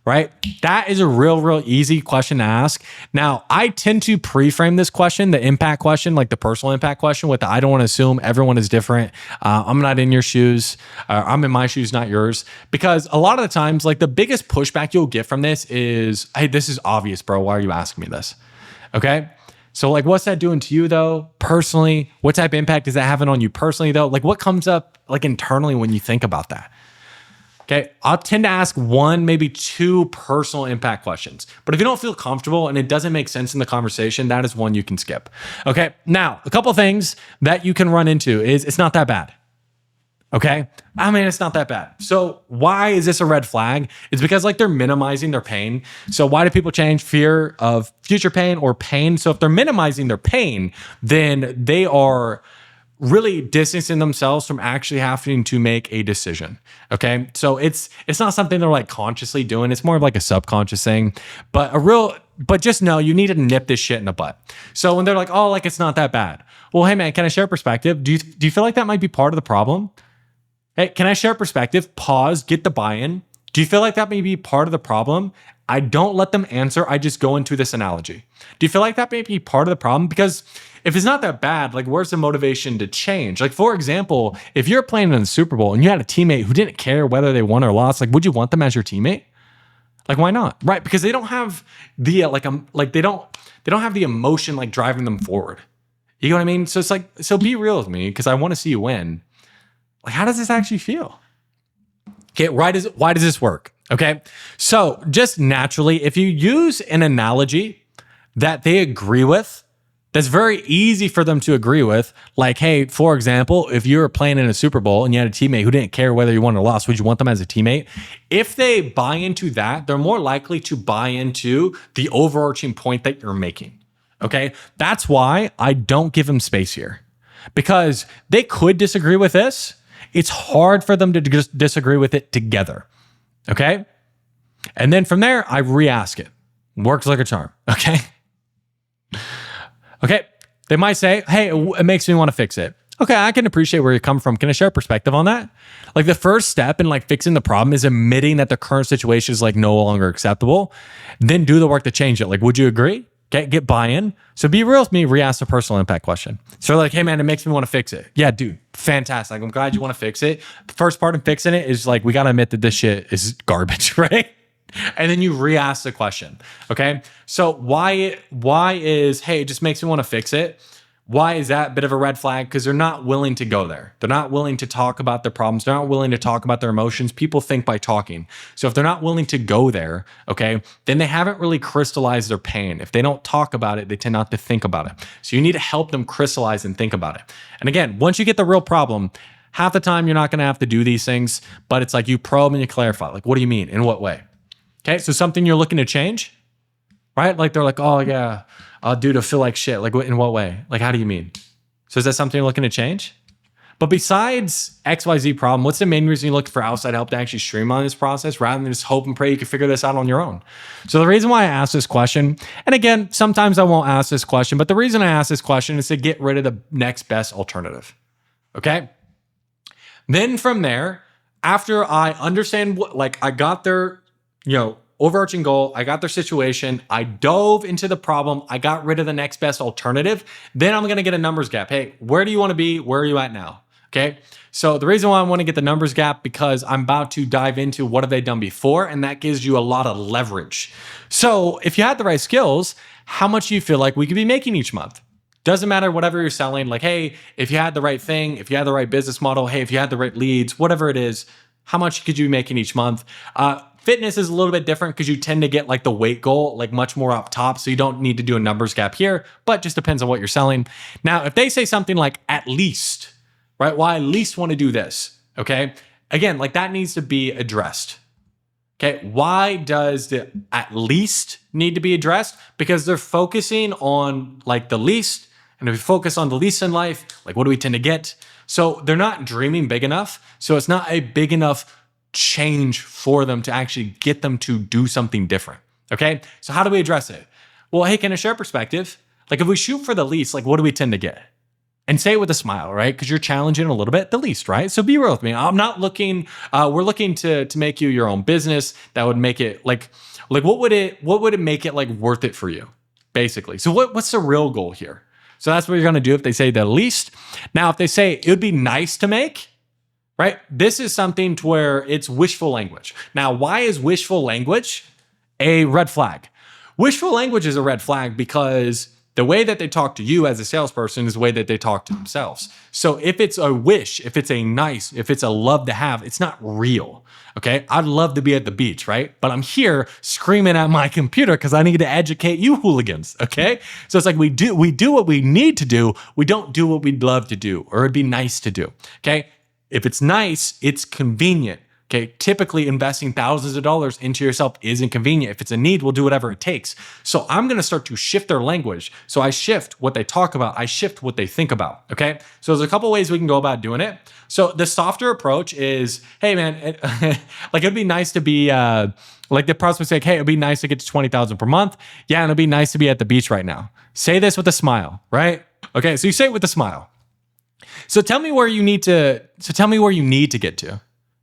Right? That is a real easy question to ask. Now, I tend to pre-frame this question, the impact question, like the personal impact question with the, I don't want to assume everyone is different. I'm not in your shoes. I'm in my shoes, not yours. Because a lot of the times, like the biggest pushback you'll get from this is, hey, this is obvious, bro. Why are you asking me this? Okay. So like, what's that doing to you though? Personally, what type of impact is that having on you personally though? Like what comes up like internally when you think about that? Okay, I'll tend to ask 1, maybe 2 personal impact questions. But if you don't feel comfortable and it doesn't make sense in the conversation, that is one you can skip. Okay, now a couple things that you can run into is it's not that bad. Okay, I mean, it's not that bad. So why is this a red flag? It's because like they're minimizing their pain. So why do people change? Fear of future pain or pain. So if they're minimizing their pain, then they are really distancing themselves from actually having to make a decision. Okay. So it's not something they're like consciously doing. It's more of like a subconscious thing, but just know you need to nip this shit in the butt. So when they're like, oh, like it's not that bad. Well, hey man, can I share a perspective? Do you feel like that might be part of the problem? Hey, can I share a perspective? Pause, get the buy-in. Do you feel like that may be part of the problem? I don't let them answer. I just go into this analogy. Do you feel like that may be part of the problem? Because if it's not that bad, like where's the motivation to change? Like for example, if you're playing in the Super Bowl and you had a teammate who didn't care whether they won or lost, like would you want them as your teammate? Like why not? Right? Because they don't have the they don't have the emotion like driving them forward. You know what I mean? So it's like, so be real with me because I want to see you win. Like how does this actually feel? Okay, why does this work? Okay, so just naturally, if you use an analogy that they agree with, that's very easy for them to agree with. Like, hey, for example, if you were playing in a Super Bowl and you had a teammate who didn't care whether you won or lost, would you want them as a teammate? If they buy into that, they're more likely to buy into the overarching point that you're making. Okay, that's why I don't give them space here because they could disagree with this. It's hard for them to just disagree with it together. Okay. And then from there, I re-ask it. Works like a charm. Okay. Okay. They might say, hey, it makes me want to fix it. Okay. I can appreciate where you come from. Can I share a perspective on that? Like the first step in like fixing the problem is admitting that the current situation is like no longer acceptable. Then do the work to change it. Like, would you agree? Okay, get buy-in. So be real with me, re-ask the personal impact question. So like, hey man, it makes me want to fix it. Yeah, dude, fantastic. I'm glad you want to fix it. The first part of fixing it is like, we got to admit that this shit is garbage, right? And then you re-ask the question, okay? So why is, hey, it just makes me want to fix it. Why is that a bit of a red flag? Because they're not willing to go there. They're not willing to talk about their problems. They're not willing to talk about their emotions. People think by talking. So if they're not willing to go there, okay, then they haven't really crystallized their pain. If they don't talk about it, they tend not to think about it. So you need to help them crystallize and think about it. And again, once you get the real problem, half the time you're not going to have to do these things, but it's like you probe and you clarify. Like, what do you mean? In what way? Okay, so something you're looking to change, right? Like they're like, oh yeah, dude, I feel like shit. Like in what way? Like, how do you mean? So is that something you're looking to change? But besides XYZ problem, what's the main reason you look for outside help to actually streamline this process rather than just hope and pray you can figure this out on your own? So the reason why I ask this question, and again, sometimes I won't ask this question, but the reason I ask this question is to get rid of the next best alternative. Okay? Then from there, after I understand what, like I got their, overarching goal, I got their situation, I dove into the problem, I got rid of the next best alternative, then I'm going to get a numbers gap. Hey, where do you want to be? Where are you at now? Okay. So the reason why I want to get the numbers gap because I'm about to dive into what have they done before, and that gives you a lot of leverage. So if you had the right skills, how much do you feel like we could be making each month? Doesn't matter whatever you're selling. Like, hey, if you had the right thing, if you had the right business model, hey, if you had the right leads, whatever it is, how much could you be making each month? Fitness is a little bit different because you tend to get like the weight goal like much more up top. So you don't need to do a numbers gap here, but just depends on what you're selling. Now, if they say something like at least, right? Well, I at least want to do this. Okay. Again, like that needs to be addressed. Okay. Why does the at least need to be addressed? Because they're focusing on like the least. And if we focus on the least in life, like what do we tend to get? So they're not dreaming big enough. So it's not a big enough change for them to actually get them to do something different. Okay. So how do we address it? Well, hey, can I share a perspective? Like if we shoot for the least, like what do we tend to get? And say it with a smile, right? Because you're challenging a little bit the least, right? So be real with me. I'm not looking, we're looking to make you your own business that would make it like what would it make it like worth it for you? Basically. So what's the real goal here? So that's what you're going to do if they say the least. Now, if they say it would be nice to make, right? This is something to where it's wishful language. Now, why is wishful language a red flag? Wishful language is a red flag because the way that they talk to you as a salesperson is the way that they talk to themselves. So if it's a wish, if it's a nice, if it's a love to have, it's not real. Okay. I'd love to be at the beach, right? But I'm here screaming at my computer because I need to educate you hooligans. Okay. So it's like we do what we need to do. We don't do what we'd love to do or it'd be nice to do. Okay. If it's nice, it's convenient. Okay, typically investing thousands of dollars into yourself isn't convenient. If it's a need, we'll do whatever it takes. So I'm gonna start to shift their language. So I shift what they talk about, I shift what they think about, okay? So there's a couple ways we can go about doing it. So the softer approach is, hey man, like it'd be nice to be, like the prospect say, hey, it'd be nice to get to 20,000 per month. Yeah, and it'd be nice to be at the beach right now. Say this with a smile, right? Okay, so you say it with a smile. So tell me where you need to get to.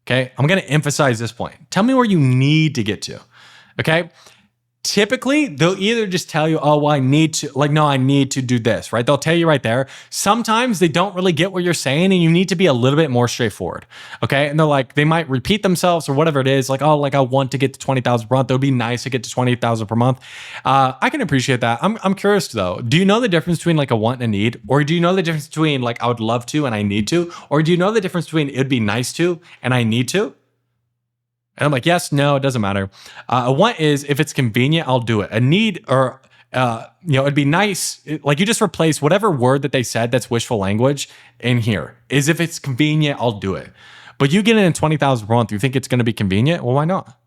Okay, I'm gonna emphasize this point. Tell me where you need to get to. Okay, typically they'll either just tell you, oh, well, I need to do this, right? They'll tell you right there. Sometimes they don't really get what you're saying and you need to be a little bit more straightforward. Okay, and they're like, they might repeat themselves or whatever it is, like, oh, like I want to get to 20,000 per month. It would be nice to get to 20,000 per month. I can appreciate that. I'm curious though. Do you know the difference between like a want and a need? Or do you know the difference between like I would love to and I need to? Or do you know the difference between it'd be nice to and I need to? And I'm like, yes, no, it doesn't matter. A want is if it's convenient, I'll do it. A need or, it'd be nice. Like you just replace whatever word that they said that's wishful language in here is if it's convenient, I'll do it. But you get it in 20,000 per month, you think it's going to be convenient? Well, why not?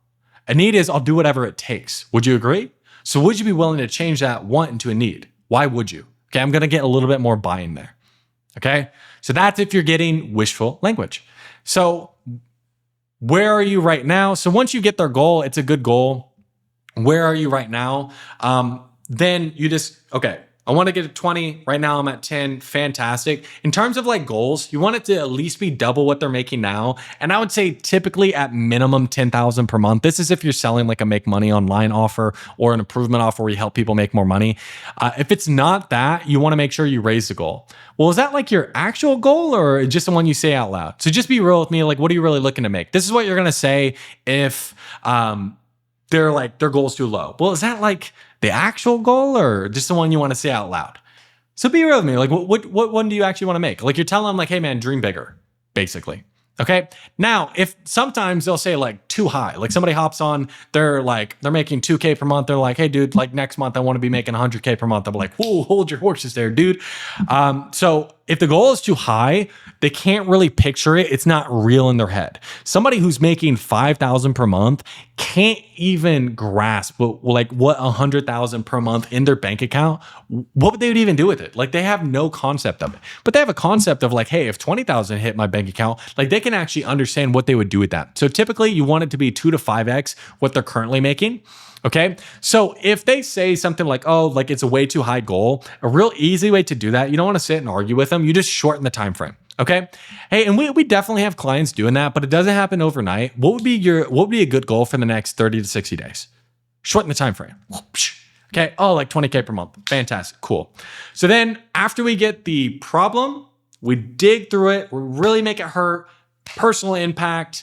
A need is I'll do whatever it takes. Would you agree? So would you be willing to change that want into a need? Why would you? Okay, I'm going to get a little bit more buy-in there. Okay, so that's if you're getting wishful language. So where are you right now? So once you get their goal, it's a good goal. Where are you right now? Then you just, okay, I want to get to 20. Right now I'm at 10. Fantastic. In terms of like goals, you want it to at least be double what they're making now. And I would say typically at minimum 10,000 per month. This is if you're selling like a make money online offer or an improvement offer where you help people make more money. If it's not that, you want to make sure you raise the goal. Well, is that like your actual goal or just the one you say out loud? So just be real with me. Like, what are you really looking to make? This is what you're going to say if their goal's too low. Well, is that like the actual goal or just the one you want to say out loud? So be real with me. Like, what one do you actually want to make? Like, you're telling them like, hey man, dream bigger, basically. Okay. Now, if sometimes they'll say like too high, like somebody hops on, they're making 2K per month. They're like, hey dude, like next month I want to be making 100K per month. I'm like, whoa, hold your horses there, dude. So if the goal is too high, they can't really picture it. It's not real in their head. Somebody who's making 5,000 per month can't even grasp what 100,000 per month in their bank account, what would they even do with it? Like they have no concept of it, but they have a concept of like, hey, if 20,000 hit my bank account, like they can actually understand what they would do with that. So typically you want it to be 2 to 5x what they're currently making. Okay. So if they say something like, oh, like it's a way too high goal, a real easy way to do that, you don't want to sit and argue with them. You just shorten the time frame. Okay. Hey, and we definitely have clients doing that, but it doesn't happen overnight. What would be a good goal for the next 30 to 60 days? Shorten the time frame. Okay. Oh, like 20K per month. Fantastic. Cool. So then after we get the problem, we dig through it, we really make it hurt, personal impact,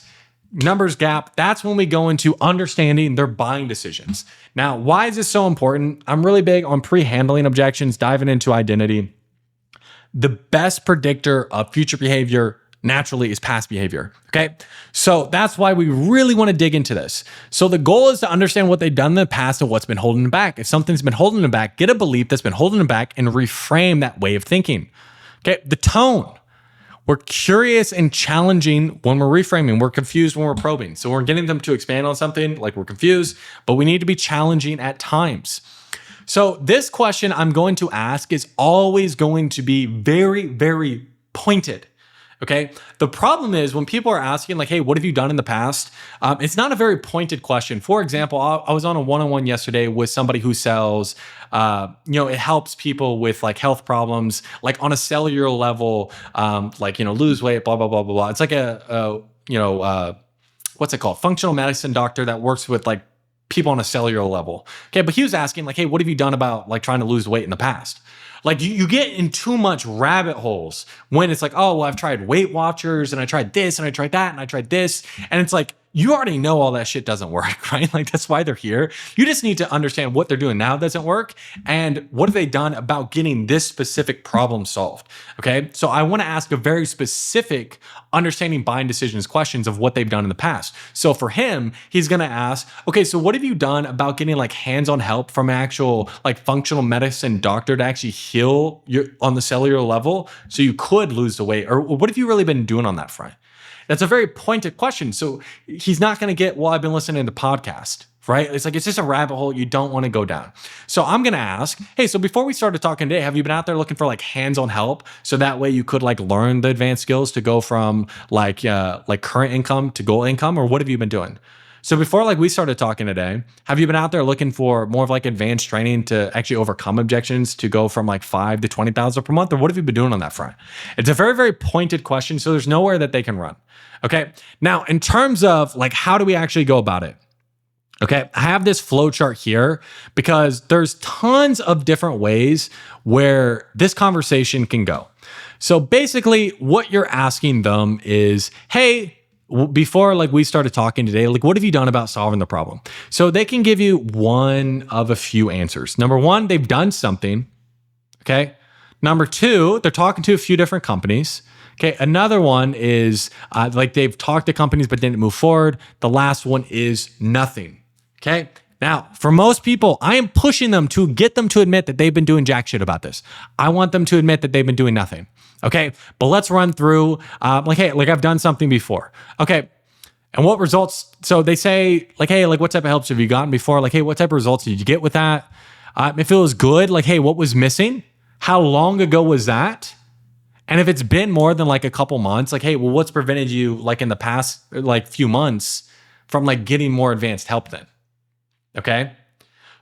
numbers gap. That's when we go into understanding their buying decisions. Now, why is this so important? I'm really big on pre-handling objections, diving into identity. The best predictor of future behavior naturally is past behavior. Okay. So that's why we really want to dig into this. So the goal is to understand what they've done in the past and what's been holding them back. If something's been holding them back, get a belief that's been holding them back and reframe that way of thinking. Okay. The tone. We're curious and challenging when we're reframing. We're confused when we're probing. So we're getting them to expand on something like we're confused, but we need to be challenging at times. So this question I'm going to ask is always going to be very, very pointed. Okay. The problem is when people are asking like, hey, what have you done in the past? It's not a very pointed question. For example, I was on a one-on-one yesterday with somebody who sells, it helps people with like health problems, like on a cellular level, lose weight, blah, blah, blah, blah, blah. It's like what's it called? Functional medicine doctor that works with like people on a cellular level. Okay. But he was asking like, hey, what have you done about like trying to lose weight in the past? Like you get in too much rabbit holes when it's like, oh, well, I've tried Weight Watchers and I tried this and I tried that and I tried this. And it's like, you already know all that shit doesn't work, right? Like that's why they're here. You just need to understand what they're doing now doesn't work and what have they done about getting this specific problem solved, okay? So I want to ask a very specific understanding buying decisions questions of what they've done in the past. So for him, he's going to ask, okay, so what have you done about getting like hands-on help from an actual like functional medicine doctor to actually heal on the cellular level so you could lose the weight? Or what have you really been doing on that front? That's a very pointed question. So he's not going to get, well, I've been listening to the podcast, right? It's like, it's just a rabbit hole you don't want to go down. So I'm going to ask, hey, so before we started talking today, have you been out there looking for like hands-on help? So that way you could like learn the advanced skills to go from like current income to goal income, or what have you been doing? So before like we started talking today, have you been out there looking for more of like advanced training to actually overcome objections to go from like 5 to 20,000 per month? Or what have you been doing on that front? It's a very, very pointed question. So there's nowhere that they can run. Okay. Now, in terms of like, how do we actually go about it? Okay. I have this flow chart here because there's tons of different ways where this conversation can go. So basically what you're asking them is, hey, before like we started talking today, like what have you done about solving the problem? So they can give you one of a few answers. Number one, they've done something. Okay. Number two, they're talking to a few different companies. Okay. Another one is like they've talked to companies but didn't move forward. The last one is nothing. Okay. Now, for most people, I am pushing them to get them to admit that they've been doing jack shit about this. I want them to admit that they've been doing nothing. Okay, but let's run through, like, hey, like I've done something before. Okay, and what results? So they say, like, hey, like what type of helps have you gotten before? Like, hey, what type of results did you get with that? If it was good, like, hey, what was missing? How long ago was that? And if it's been more than like a couple months, like, hey, well, what's prevented you like in the past, like few months from like getting more advanced help then? Okay.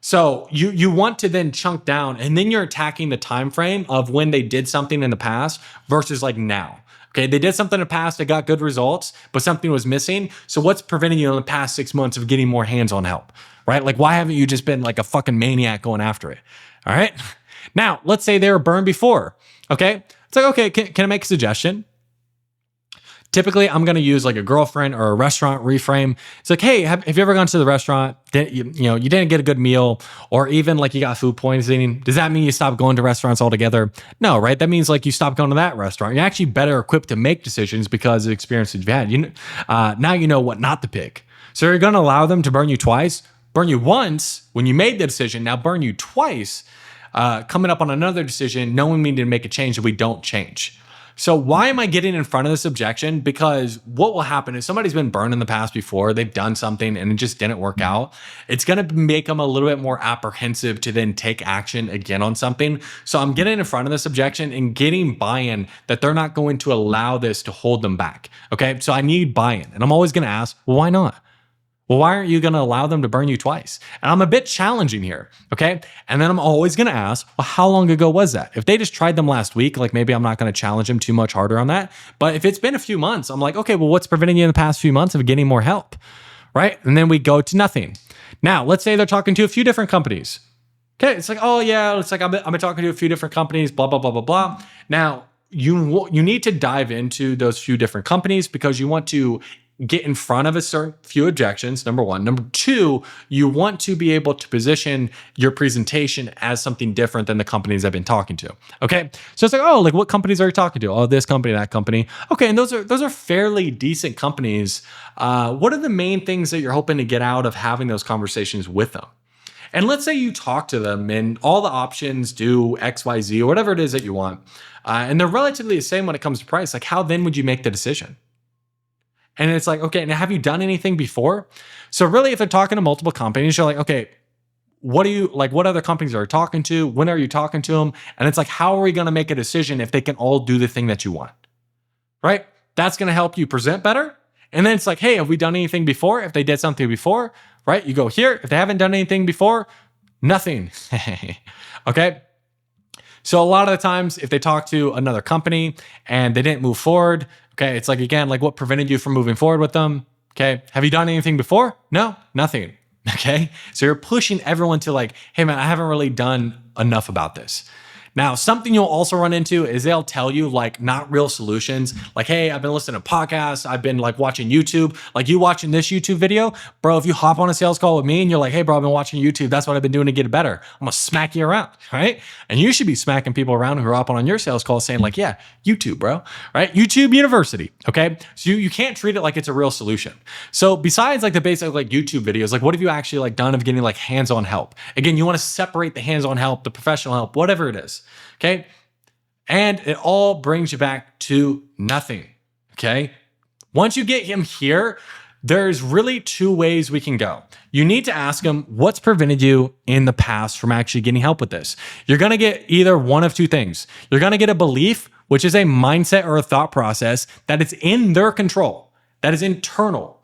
So you want to then chunk down, and then you're attacking the time frame of when they did something in the past versus like now. Okay, they did something in the past, they got good results, but something was missing. So what's preventing you in the past 6 months of getting more hands-on help, right? Like why haven't you just been like a fucking maniac going after it? All right. Now, let's say they were burned before. Okay, it's like, okay, can I make a suggestion? Typically, I'm going to use like a girlfriend or a restaurant reframe. It's like, hey, have you ever gone to the restaurant? You didn't get a good meal, or even like you got food poisoning. Does that mean you stop going to restaurants altogether? No, right? That means like you stop going to that restaurant. You're actually better equipped to make decisions because of the experience that you've had. Now you know what not to pick. So you're going to allow them to burn you twice, burn you once when you made the decision, now burn you twice, coming up on another decision, knowing we need to make a change that we don't change. So why am I getting in front of this objection? Because what will happen is somebody's been burned in the past before, they've done something and it just didn't work out. It's going to make them a little bit more apprehensive to then take action again on something. So I'm getting in front of this objection and getting buy-in that they're not going to allow this to hold them back. Okay. So I need buy-in, and I'm always going to ask, well, why not? Well, why aren't you going to allow them to burn you twice? And I'm a bit challenging here, okay? And then I'm always going to ask, well, how long ago was that? If they just tried them last week, like maybe I'm not going to challenge them too much harder on that. But if it's been a few months, I'm like, okay, well, what's preventing you in the past few months of getting more help, right? And then we go to nothing. Now, let's say they're talking to a few different companies. Okay, it's like, oh yeah, it's like I've been talking to a few different companies, blah, blah, blah, blah, blah. Now, you need to dive into those few different companies because you want to get in front of a certain few objections, number one. Number two, you want to be able to position your presentation as something different than the companies I've been talking to. Okay. So it's like, oh, like what companies are you talking to? Oh, this company, that company. Okay. And those are fairly decent companies. What are the main things that you're hoping to get out of having those conversations with them? And let's say you talk to them and all the options do X, Y, Z, or whatever it is that you want. And they're relatively the same when it comes to price. Like how then would you make the decision? And it's like, okay, now have you done anything before? So really, if they're talking to multiple companies, you're like, okay, what other companies are you talking to? When are you talking to them? And it's like, how are we going to make a decision if they can all do the thing that you want? Right? That's going to help you present better. And then it's like, hey, have we done anything before? If they did something before, right? You go here. If they haven't done anything before, nothing. Okay. So a lot of the times, if they talk to another company and they didn't move forward, okay, it's like, again, like what prevented you from moving forward with them? Okay. Have you done anything before? No, nothing. Okay. So you're pushing everyone to like, hey man, I haven't really done enough about this. Now, something you'll also run into is they'll tell you like not real solutions. Like, hey, I've been listening to podcasts. I've been like watching YouTube. Like you watching this YouTube video, bro, if you hop on a sales call with me and you're like, hey bro, I've been watching YouTube. That's what I've been doing to get it better. I'm gonna smack you around, right? And you should be smacking people around who are hopping on your sales call saying like, yeah, YouTube, bro, right? YouTube University, okay? So you can't treat it like it's a real solution. So besides like the basic like YouTube videos, like what have you actually like done of getting like hands-on help? Again, you wanna separate the hands-on help, the professional help, whatever it is. Okay. And it all brings you back to nothing. Okay. Once you get him here, there's really two ways we can go. You need to ask him what's prevented you in the past from actually getting help with this. You're going to get either one of two things. You're going to get a belief, which is a mindset or a thought process that is in their control, that is internal,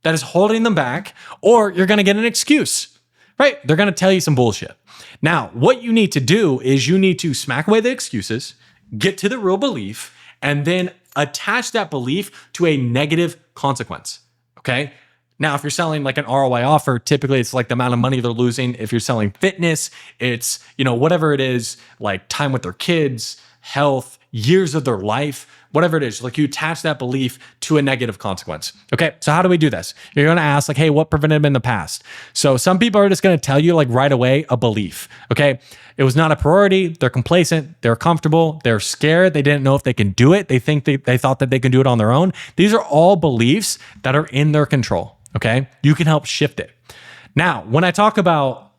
that is holding them back, or you're going to get an excuse, right? They're going to tell you some bullshit. Now, what you need to do is you need to smack away the excuses, get to the real belief, and then attach that belief to a negative consequence. Okay. Now, if you're selling like an ROI offer, typically it's like the amount of money they're losing. If you're selling fitness, it's, whatever it is, like time with their kids, health, years of their life, whatever it is, like you attach that belief to a negative consequence. Okay. So how do we do this? You're going to ask like, hey, what prevented them in the past? So some people are just going to tell you like right away, a belief. Okay. It was not a priority. They're complacent. They're comfortable. They're scared. They didn't know if they can do it. They thought that they can do it on their own. These are all beliefs that are in their control. Okay. You can help shift it. Now, when I talk about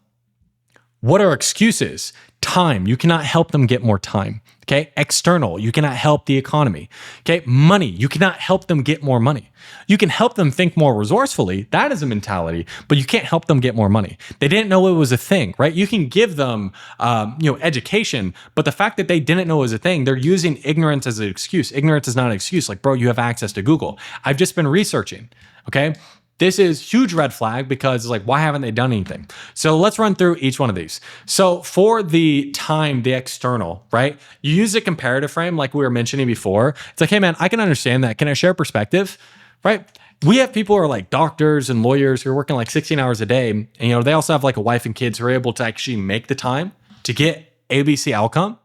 what are excuses, time, you cannot help them get more time. Okay. External, you cannot help the economy. Okay. Money, you cannot help them get more money. You can help them think more resourcefully. That is a mentality, but you can't help them get more money. They didn't know it was a thing, right? You can give them, education, but the fact that they didn't know it was a thing, they're using ignorance as an excuse. Ignorance is not an excuse. Like, bro, you have access to Google. I've just been researching. Okay. This is huge red flag because it's like, why haven't they done anything? So let's run through each one of these. So for the time, the external, right? You use a comparative frame like we were mentioning before. It's like, hey man, I can understand that. Can I share perspective, right? We have people who are like doctors and lawyers who are working like 16 hours a day. And, they also have like a wife and kids who are able to actually make the time to get ABC outcome.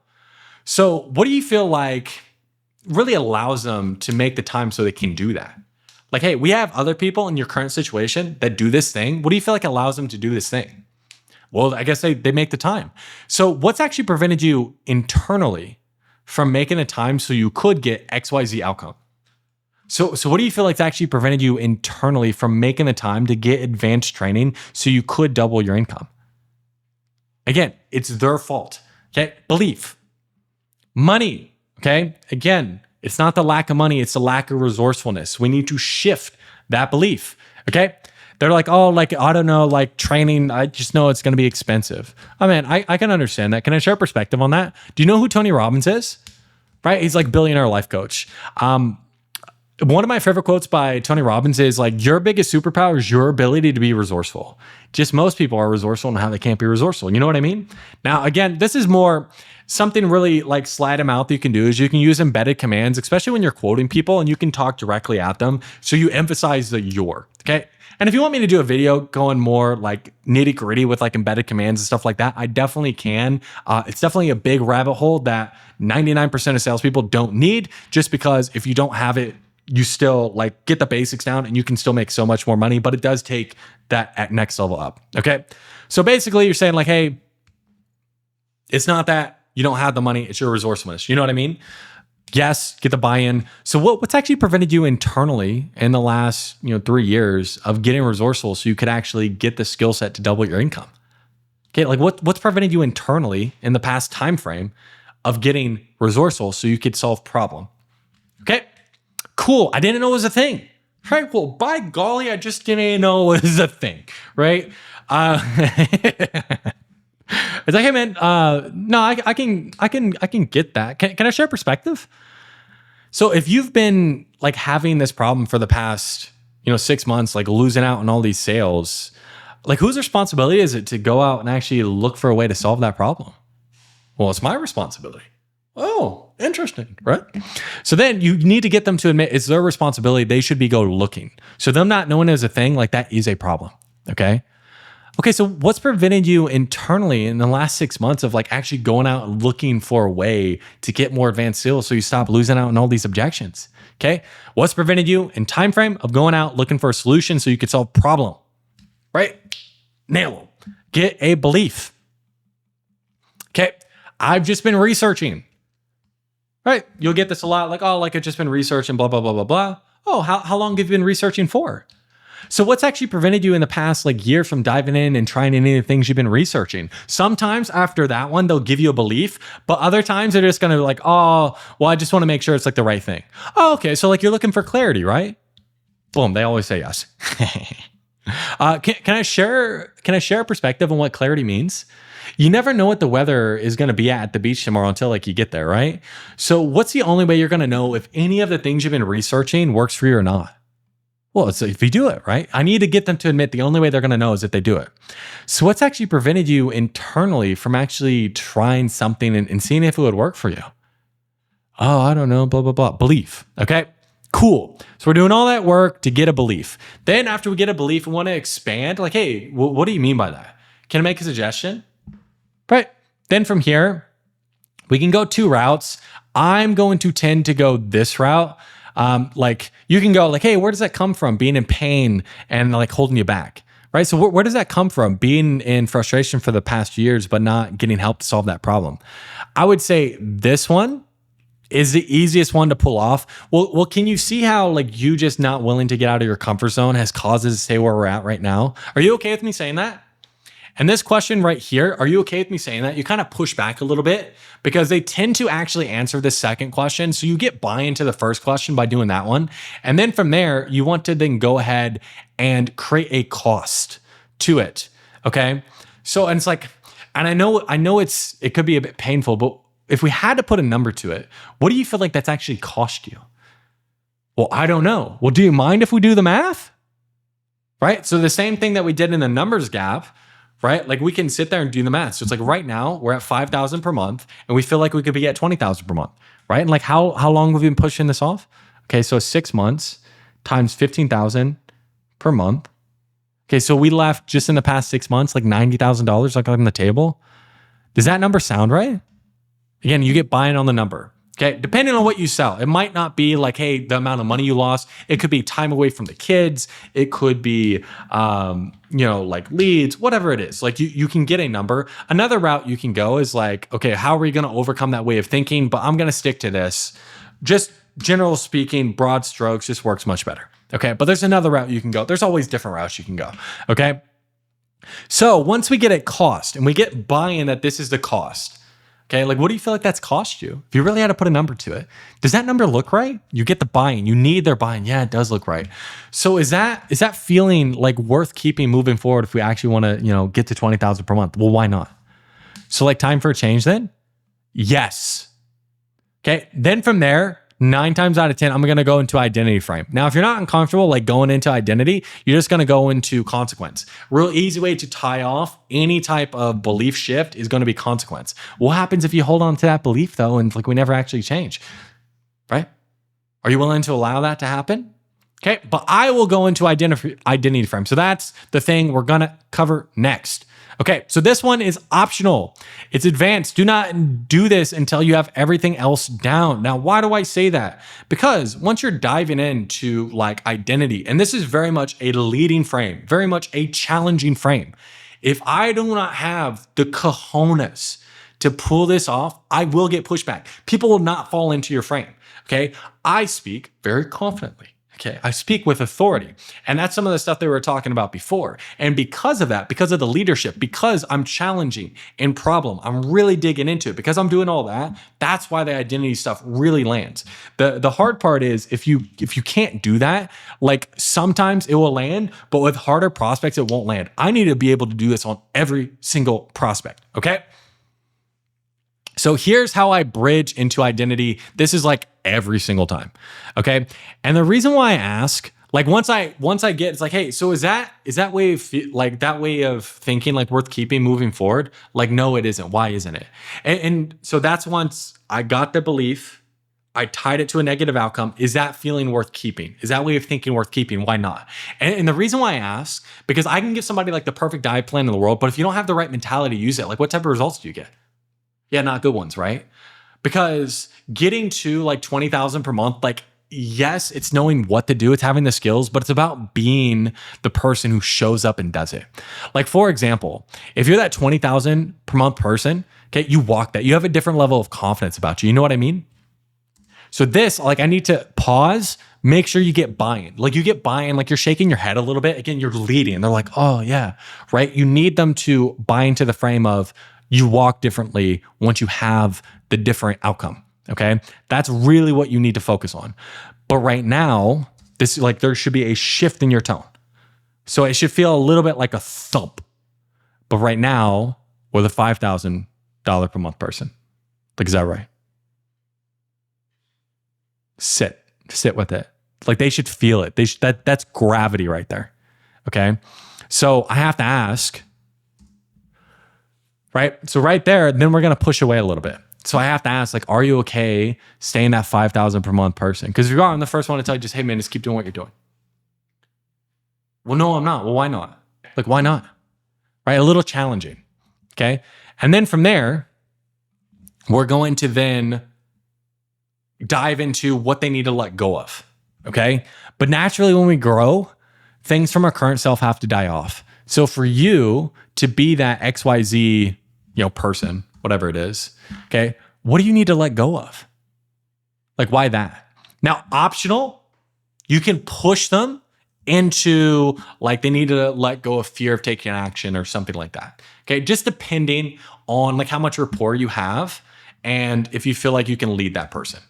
So what do you feel like really allows them to make the time so they can do that? Like, hey, we have other people in your current situation that do this thing. What do you feel like allows them to do this thing? Well, I guess they make the time. So what's actually prevented you internally from making the time so you could get XYZ outcome? So what do you feel like's actually prevented you internally from making the time to get advanced training so you could double your income? Again, it's their fault. Okay. Belief. Money. Okay. Again, it's not the lack of money, it's the lack of resourcefulness. We need to shift that belief, okay? They're like, oh, like, I don't know, like training, I just know it's going to be expensive. I mean, I can understand that. Can I share perspective on that? Do you know who Tony Robbins is? Right? He's like billionaire life coach. One of my favorite quotes by Tony Robbins is like, your biggest superpower is your ability to be resourceful. Just most people are resourceful and how they can't be resourceful. You know what I mean? Now, again, this is more something really like slide them out that you can do is you can use embedded commands, especially when you're quoting people and you can talk directly at them. So you emphasize the your, okay? And if you want me to do a video going more like nitty gritty with like embedded commands and stuff like that, I definitely can. It's definitely a big rabbit hole that 99% of salespeople don't need, just because if you don't have it, you still like get the basics down and you can still make so much more money, but it does take that at next level up. Okay. So basically you're saying like, hey, it's not that you don't have the money, it's your resourcefulness. You know what I mean? Yes, get the buy-in. So what's actually prevented you internally in the last 3 years of getting resourceful so you could actually get the skill set to double your income? Okay, like what's prevented you internally in the past time frame of getting resourceful so you could solve problem? Okay, cool. I didn't know it was a thing. Right? Well, by golly, I just didn't know it was a thing. Right? It's like, hey man, no, I can get that. Can I share perspective? So if you've been like having this problem for the past, 6 months, like losing out on all these sales, like whose responsibility is it to go out and actually look for a way to solve that problem? Well, it's my responsibility. Oh, interesting, right? So then you need to get them to admit it's their responsibility. They should be go looking. So them not knowing is a thing, like that is a problem. Okay. Okay, so what's prevented you internally in the last 6 months of like actually going out and looking for a way to get more advanced sales so you stop losing out on all these objections? Okay, what's prevented you in time frame of going out looking for a solution so you could solve a problem? Right? Nail them. Get a belief. Okay, I've just been researching. Right? You'll get this a lot, like, oh, like I've just been researching, blah, blah, blah, blah, blah. Oh, how long have you been researching for? So what's actually prevented you in the past like year from diving in and trying any of the things you've been researching? Sometimes after that one, they'll give you a belief, but other times they're just going to like, oh, well, I just want to make sure it's like the right thing. Oh, okay. So like you're looking for clarity, right? Boom, they always say yes. Can I share a perspective on what clarity means? You never know what the weather is going to be at the beach tomorrow until like you get there, right? So what's the only way you're going to know if any of the things you've been researching works for you or not? Well, it's if you do it, right? I need to get them to admit the only way they're going to know is if they do it. So what's actually prevented you internally from actually trying something and seeing if it would work for you? Oh, I don't know, blah, blah, blah. Belief, okay? Cool. So we're doing all that work to get a belief. Then after we get a belief, we want to expand. Like, hey, what do you mean by that? Can I make a suggestion? Right. Then from here, we can go 2 routes. I'm going to tend to go this route. Like you can go like, hey, where does that come from? Being in pain and like holding you back, right? So where does that come from? Being in frustration for the past years, but not getting help to solve that problem. I would say this one is the easiest one to pull off. Well, can you see how like you just not willing to get out of your comfort zone has caused us to stay where we're at right now? Are you okay with me saying that? And this question right here, are you okay with me saying that? You kind of push back a little bit because they tend to actually answer the second question. So you get buy-in to the first question by doing that one. And then from there, you want to then go ahead and create a cost to it. Okay. So, and it's like, and I know it could be a bit painful, but if we had to put a number to it, what do you feel like that's actually cost you? Well, I don't know. Well, do you mind if we do the math? Right? So the same thing that we did in the numbers gap, right? Like we can sit there and do the math. So it's like right now we're at 5,000 per month and we feel like we could be at 20,000 per month, right? And like how long have we been pushing this off? Okay, so 6 months times 15,000 per month. Okay, so we left just in the past 6 months like $90,000 like on the table. Does that number sound right? Again, you get buy-in on the number. Okay, depending on what you sell, it might not be like, hey, the amount of money you lost. It could be time away from the kids. It could be, like leads, whatever it is. Like you can get a number. Another route you can go is like, okay, how are we going to overcome that way of thinking? But I'm going to stick to this. Just general speaking, broad strokes just works much better. Okay, but there's another route you can go. There's always different routes you can go. Okay, so once we get a cost and we get buy-in that this is the cost. Okay, like what do you feel like that's cost you? If you really had to put a number to it, does that number look right? You get the buy-in, you need their buy-in. Yeah, it does look right. So is that feeling like worth keeping moving forward if we actually want to, get to 20,000 per month? Well, why not? So like time for a change then? Yes. Okay, then from there, 9 times out of 10, I'm going to go into identity frame. Now, if you're not uncomfortable like going into identity, you're just going to go into consequence. Real easy way to tie off any type of belief shift is going to be consequence. What happens if you hold on to that belief though and like we never actually change, right? Are you willing to allow that to happen? Okay, but I will go into identity frame. So that's the thing we're going to cover next. Okay, so this one is optional. It's advanced. Do not do this until you have everything else down. Now, why do I say that? Because once you're diving into like identity, and this is very much a leading frame, very much a challenging frame. If I do not have the cojones to pull this off, I will get pushback. People will not fall into your frame. Okay, I speak very confidently. Okay, I speak with authority. And that's some of the stuff that we were talking about before. And because of that, because of the leadership, because I'm challenging in problem, I'm really digging into it, because I'm doing all that, that's why the identity stuff really lands. The hard part is if you can't do that, like sometimes it will land, but with harder prospects, it won't land. I need to be able to do this on every single prospect, okay? So here's how I bridge into identity. This is like every single time. Okay. And the reason why I ask, like once I get, it's like, hey, so is that way of like that way of thinking like worth keeping moving forward? Like, no, it isn't. Why isn't it? And so that's once I got the belief, I tied it to a negative outcome. Is that feeling worth keeping? Is that way of thinking worth keeping? Why not? And the reason why I ask, because I can give somebody like the perfect diet plan in the world, but if you don't have the right mentality to use it, like what type of results do you get? Yeah, not good ones, right? Because getting to like 20,000 per month, like, yes, it's knowing what to do, it's having the skills, but it's about being the person who shows up and does it. Like, for example, if you're that 20,000 per month person, okay, you walk that, you have a different level of confidence about you. You know what I mean? So this, like, I need to pause, make sure you get buy-in. Like you get buy-in, like you're shaking your head a little bit. Again, you're leading. They're like, oh yeah, right? You need them to buy into the frame of, you walk differently once you have the different outcome, okay? That's really what you need to focus on. But right now, This like there should be a shift in your tone. So it should feel a little bit like a thump. But right now, we're the $5,000 per month person. Like, is that right? Sit with it. Like they should feel it. That's gravity right there. Okay. So I have to ask, right? So right there, then we're going to push away a little bit. So I have to ask, like, are you okay staying that 5,000 per month person? Because if you are, I'm the first one to tell you, just, hey man, just keep doing what you're doing. Well, no, I'm not. Well, why not? Like, why not? Right? A little challenging. Okay. And then from there, we're going to then dive into what they need to let go of. Okay. But naturally, when we grow, things from our current self have to die off. So for you to be that XYZ, person, whatever it is, okay, what do you need to let go of? Like, why that? Now, optional, you can push them into like they need to let go of fear of taking action or something like that. Okay, just depending on like how much rapport you have and if you feel like you can lead that person.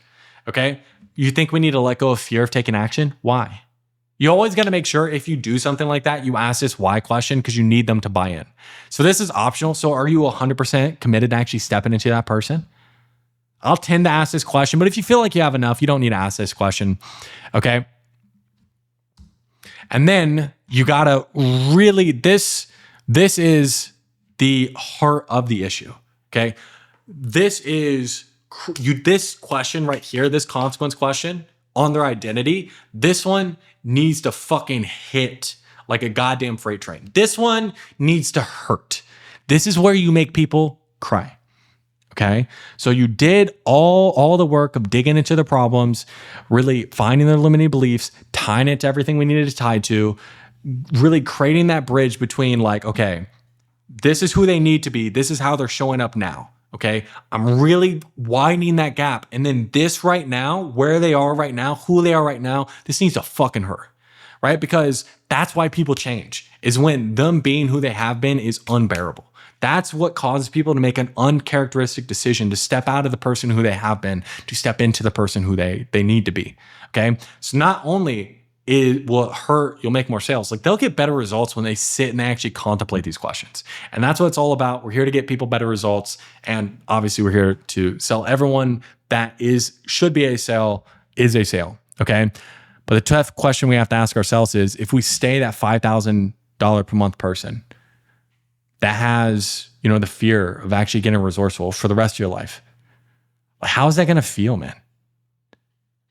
Okay, you think we need to let go of fear of taking action? Why? You always got to make sure if you do something like that, you ask this why question because you need them to buy in. So this is optional. So are you 100% committed to actually stepping into that person? I'll tend to ask this question, but if you feel like you have enough, you don't need to ask this question. Okay. And then you got to really, this is the heart of the issue. Okay. This question right here, this consequence question on their identity, this one needs to fucking hit like a goddamn freight train. This one needs to hurt. This is where you make people cry. Okay. So you did all the work of digging into the problems, really finding their limiting beliefs, tying it to everything we needed to tie to, really creating that bridge between like, okay, this is who they need to be. This is how they're showing up now. Okay. I'm really widening that gap. And then this right now, where they are right now, who they are right now, this needs to fucking hurt. Right. Because that's why people change, is when them being who they have been is unbearable. That's what causes people to make an uncharacteristic decision to step out of the person who they have been, to step into the person who they need to be. Okay. So not only will it hurt, you'll make more sales. Like they'll get better results when they sit and they actually contemplate these questions. And that's what it's all about. We're here to get people better results. And obviously we're here to sell everyone that should be a sale is a sale. Okay. But the tough question we have to ask ourselves is if we stay that $5,000 per month person that has, the fear of actually getting resourceful for the rest of your life, how's that going to feel, man?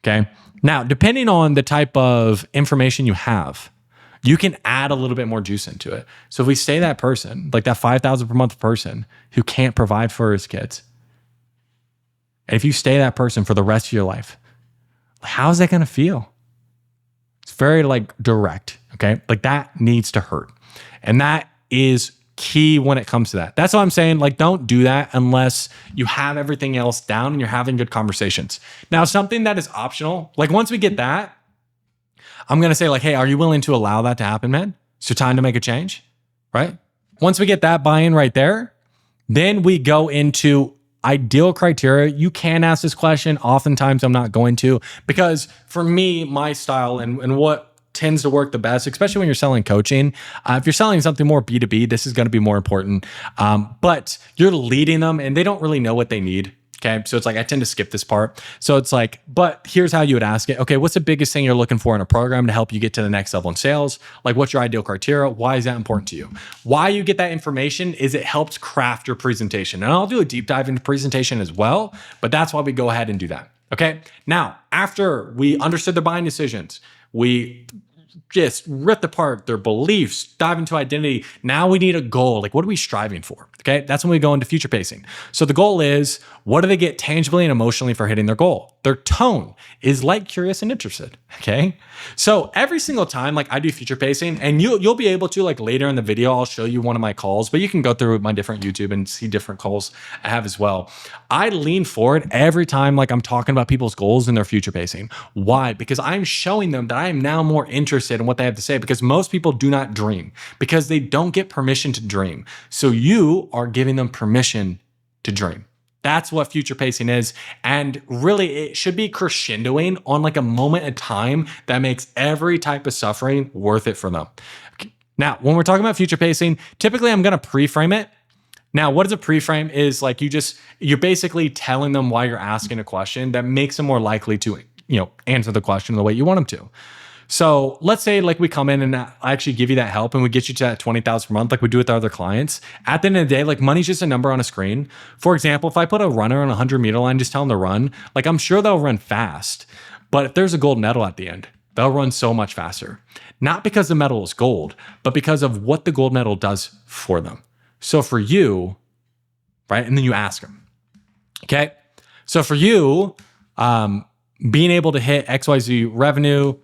Okay. Now, depending on the type of information you have, you can add a little bit more juice into it. So if we stay that person, like that $5,000 per month person who can't provide for his kids, and if you stay that person for the rest of your life, how's that going to feel? It's very like direct. Okay. Like that needs to hurt. And that is key when it comes to that. That's what I'm saying. Like, don't do that unless you have everything else down and you're having good conversations. Now, something that is optional, like once we get that, I'm going to say like, hey, are you willing to allow that to happen, man? So time to make a change, right? Once we get that buy-in right there, then we go into ideal criteria. You can ask this question. Oftentimes I'm not going to, because for me, my style and what tends to work the best, especially when you're selling coaching. If you're selling something more B2B, this is going to be more important. But you're leading them and they don't really know what they need. Okay. So it's like, I tend to skip this part. So it's like, but here's how you would ask it. Okay. What's the biggest thing you're looking for in a program to help you get to the next level in sales? Like, what's your ideal criteria? Why is that important to you? Why you get that information is it helps craft your presentation. And I'll do a deep dive into presentation as well, but that's why we go ahead and do that. Okay. Now, after we understood their buying decisions, we just ripped apart their beliefs, dive into identity. Now we need a goal. Like, what are we striving for? Okay. That's when we go into future pacing. So the goal is, what do they get tangibly and emotionally for hitting their goal? Their tone is like, curious, and interested. Okay. So every single time, like I do future pacing, and you'll be able to, like later in the video, I'll show you one of my calls, but you can go through my different YouTube and see different calls I have as well. I lean forward every time, like I'm talking about people's goals and their future pacing. Why? Because I'm showing them that I am now more interested in what they have to say, because most people do not dream because they don't get permission to dream. So you are giving them permission to dream. That's what future pacing is. And really, it should be crescendoing on like a moment in time that makes every type of suffering worth it for them. Now, when we're talking about future pacing, typically I'm going to pre-frame it. Now, what is a pre-frame is like you're basically telling them why you're asking a question that makes them more likely to, answer the question the way you want them to. So let's say like we come in and I actually give you that help and we get you to that 20,000 per month like we do with our other clients. At the end of the day, like money's just a number on a screen. For example, if I put a runner on a 100-meter line, just tell them to run, like I'm sure they'll run fast. But if there's a gold medal at the end, they'll run so much faster. Not because the medal is gold, but because of what the gold medal does for them. So for you, right? And then you ask them, okay? So for you, being able to hit XYZ revenue,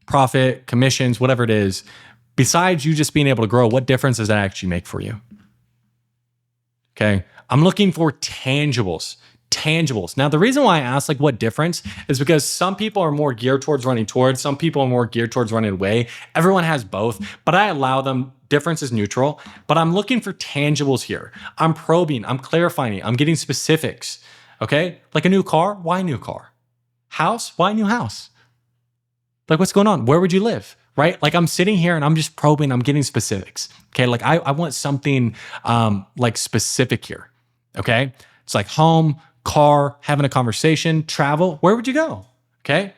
profit, commissions, whatever it is, besides you just being able to grow, what difference does that actually make for you? Okay. I'm looking for tangibles. Now, the reason why I ask like what difference is because some people are more geared towards running towards, some people are more geared towards running away. Everyone has both, but I allow them. Difference is neutral, but I'm looking for tangibles here. I'm probing, I'm clarifying, I'm getting specifics. Okay. Like a new car. Why new car? House. Why new house? Like, what's going on? Where would you live? Right? Like I'm sitting here and I'm just probing, I'm getting specifics. Okay. Like I want something like specific here. Okay. It's like home, car, having a conversation, travel. Where would you go? Okay.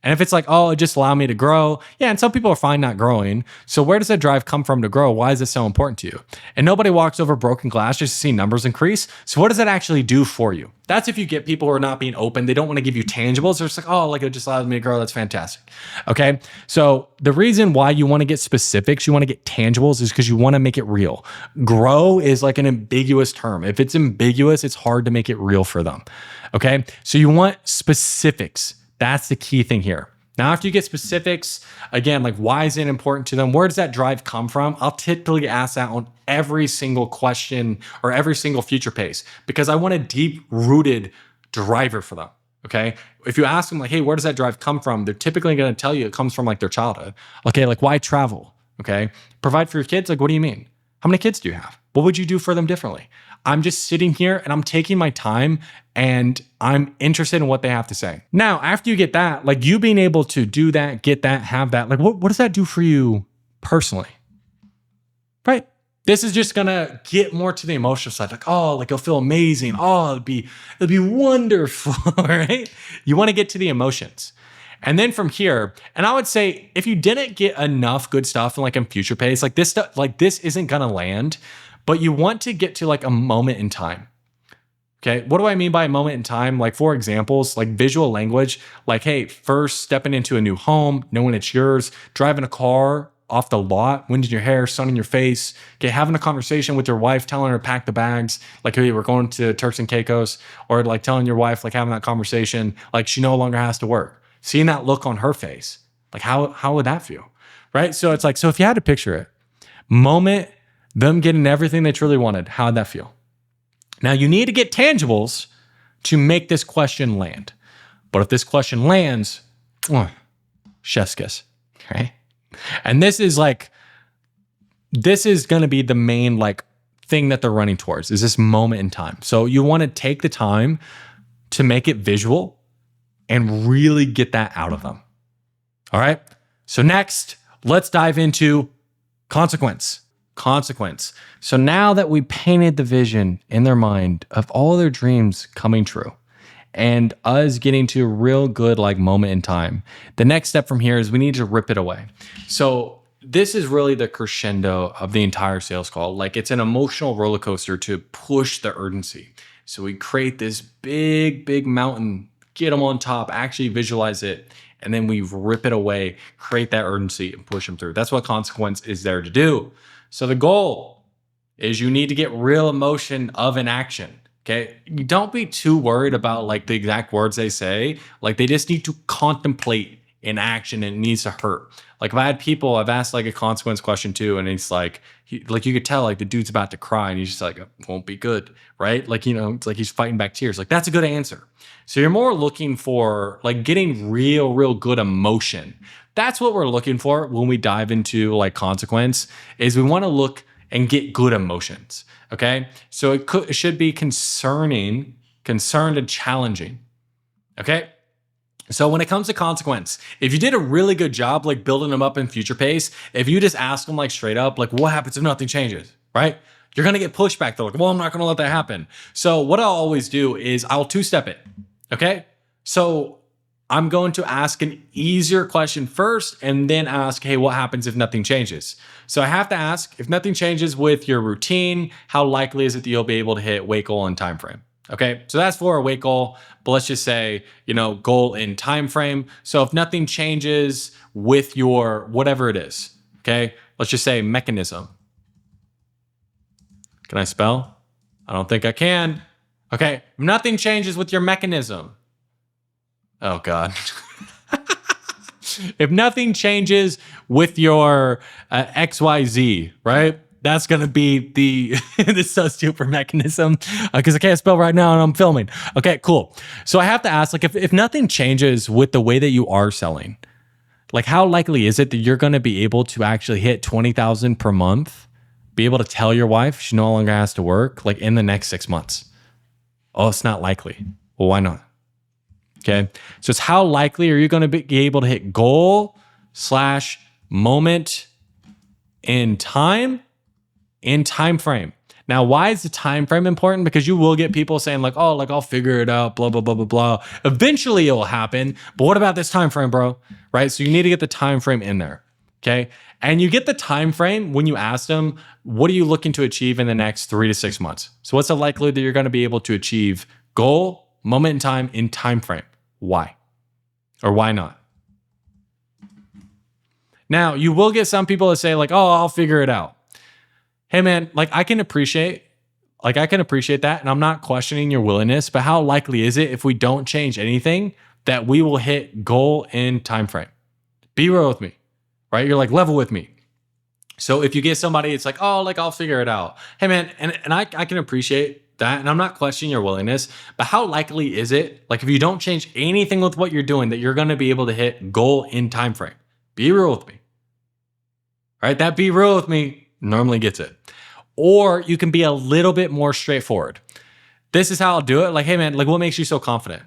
And if it's like, oh, it just allowed me to grow. Yeah. And some people are fine not growing. So where does that drive come from to grow? Why is it so important to you? And nobody walks over broken glass just to see numbers increase. So what does that actually do for you? That's if you get people who are not being open. They don't want to give you tangibles. They're just like, oh, like it just allows me to grow. That's fantastic. Okay. So the reason why you want to get specifics, you want to get tangibles is because you want to make it real. Grow is like an ambiguous term. If it's ambiguous, it's hard to make it real for them. Okay. So you want specifics. That's the key thing here. Now, after you get specifics, again, like why is it important to them? Where does that drive come from? I'll typically ask that on every single question or every single future pace because I want a deep-rooted driver for them, okay? If you ask them like, hey, where does that drive come from? They're typically going to tell you it comes from like their childhood. Okay, like why travel, okay? Provide for your kids, like what do you mean? How many kids do you have? What would you do for them differently? I'm just sitting here and I'm taking my time and I'm interested in what they have to say. Now, after you get that, like you being able to do that, get that, have that, like what does that do for you personally? Right? This is just gonna get more to the emotional side. Like, oh, like it'll feel amazing. Oh, it'll be wonderful, right? You wanna get to the emotions. And then from here, and I would say if you didn't get enough good stuff in future pace, like this stuff, like this isn't gonna land, but you want to get to like a moment in time. Okay, what do I mean by a moment in time? Like for examples, like visual language, like, hey, first stepping into a new home, knowing it's yours, driving a car off the lot, wind in your hair, sun in your face, okay, having a conversation with your wife, telling her to pack the bags, like, hey, we're going to Turks and Caicos, or like telling your wife, like having that conversation, like she no longer has to work. Seeing that look on her face, like how would that feel, right? So it's like, so if you had to picture it, moment, them getting everything they truly wanted, how'd that feel? Now you need to get tangibles to make this question land. But if this question lands, chef's kiss, right? And this is going to be the main thing that they're running towards is this moment in time. So you want to take the time to make it visual and really get that out of them. All right. So next, let's dive into consequence. So now that we painted the vision in their mind of all their dreams coming true and us getting to a real good moment in time, the next step from here is we need to rip it away. So this is really the crescendo of the entire sales call. Like it's an emotional roller coaster to push the urgency. So we create this big mountain, get them on top, actually visualize it, and then we rip it away, create that urgency and push them through. That's what consequence is there to do. So the goal is you need to get real emotion of an action. Okay. You don't be too worried about the exact words they say. They just need to contemplate in action and it needs to hurt. If I had people, I've asked a consequence question too. And it's you could tell the dude's about to cry and he's just it won't be good. Right. It's he's fighting back tears. That's a good answer. So you're more looking for getting real good emotion. That's what we're looking for when we dive into consequence is we want to look and get good emotions. Okay. So it should be concerned and challenging. Okay. So when it comes to consequence, if you did a really good job, like building them up in future pace, if you just ask them like straight up, like what happens if nothing changes, right? You're going to get pushback. They're like, well, I'm not going to let that happen. So what I'll always do is I'll two-step it. Okay. So I'm going to ask an easier question first and then ask, hey, what happens if nothing changes? So I have to ask, if nothing changes with your routine, how likely is it that you'll be able to hit weight goal and time frame? Okay, so that's for a weight goal, but let's just say, goal in time frame. So if nothing changes with your whatever it is, okay, let's just say mechanism. Can I spell? I don't think I can. Okay, if nothing changes with your mechanism. Oh God. If nothing changes with your XYZ, right? That's going to be the super mechanism because I can't spell right now and I'm filming. Okay, cool. So I have to ask, like, if nothing changes with the way that you are selling, like how likely is it that you're going to be able to actually hit 20,000 per month, be able to tell your wife she no longer has to work like in the next 6 months? Oh, it's not likely. Well, why not? Okay. So it's how likely are you going to be able to hit goal / moment in time frame. Now, why is the time frame important? Because you will get people saying like, oh, like I'll figure it out, blah, blah, blah, blah, blah. Eventually it will happen. But what about this time frame, bro? Right? So you need to get the time frame in there. Okay. And you get the time frame when you ask them, what are you looking to achieve in the next 3 to 6 months? So what's the likelihood that you're going to be able to achieve goal, moment in time frame? Why? Or why not? Now, you will get some people that say like, oh, I'll figure it out. Hey man, like I can appreciate that. And I'm not questioning your willingness, but how likely is it if we don't change anything that we will hit goal in time frame? Be real with me, right? You're like level with me. So if you get somebody, it's like, oh, like I'll figure it out. Hey man, and I can appreciate that. And I'm not questioning your willingness, but how likely is it, like if you don't change anything with what you're doing, that you're going to be able to hit goal in time frame? Be real with me. All right, that be real with me normally gets it. Or you can be a little bit more straightforward. This is how I'll do it. Like, hey man, like what makes you so confident?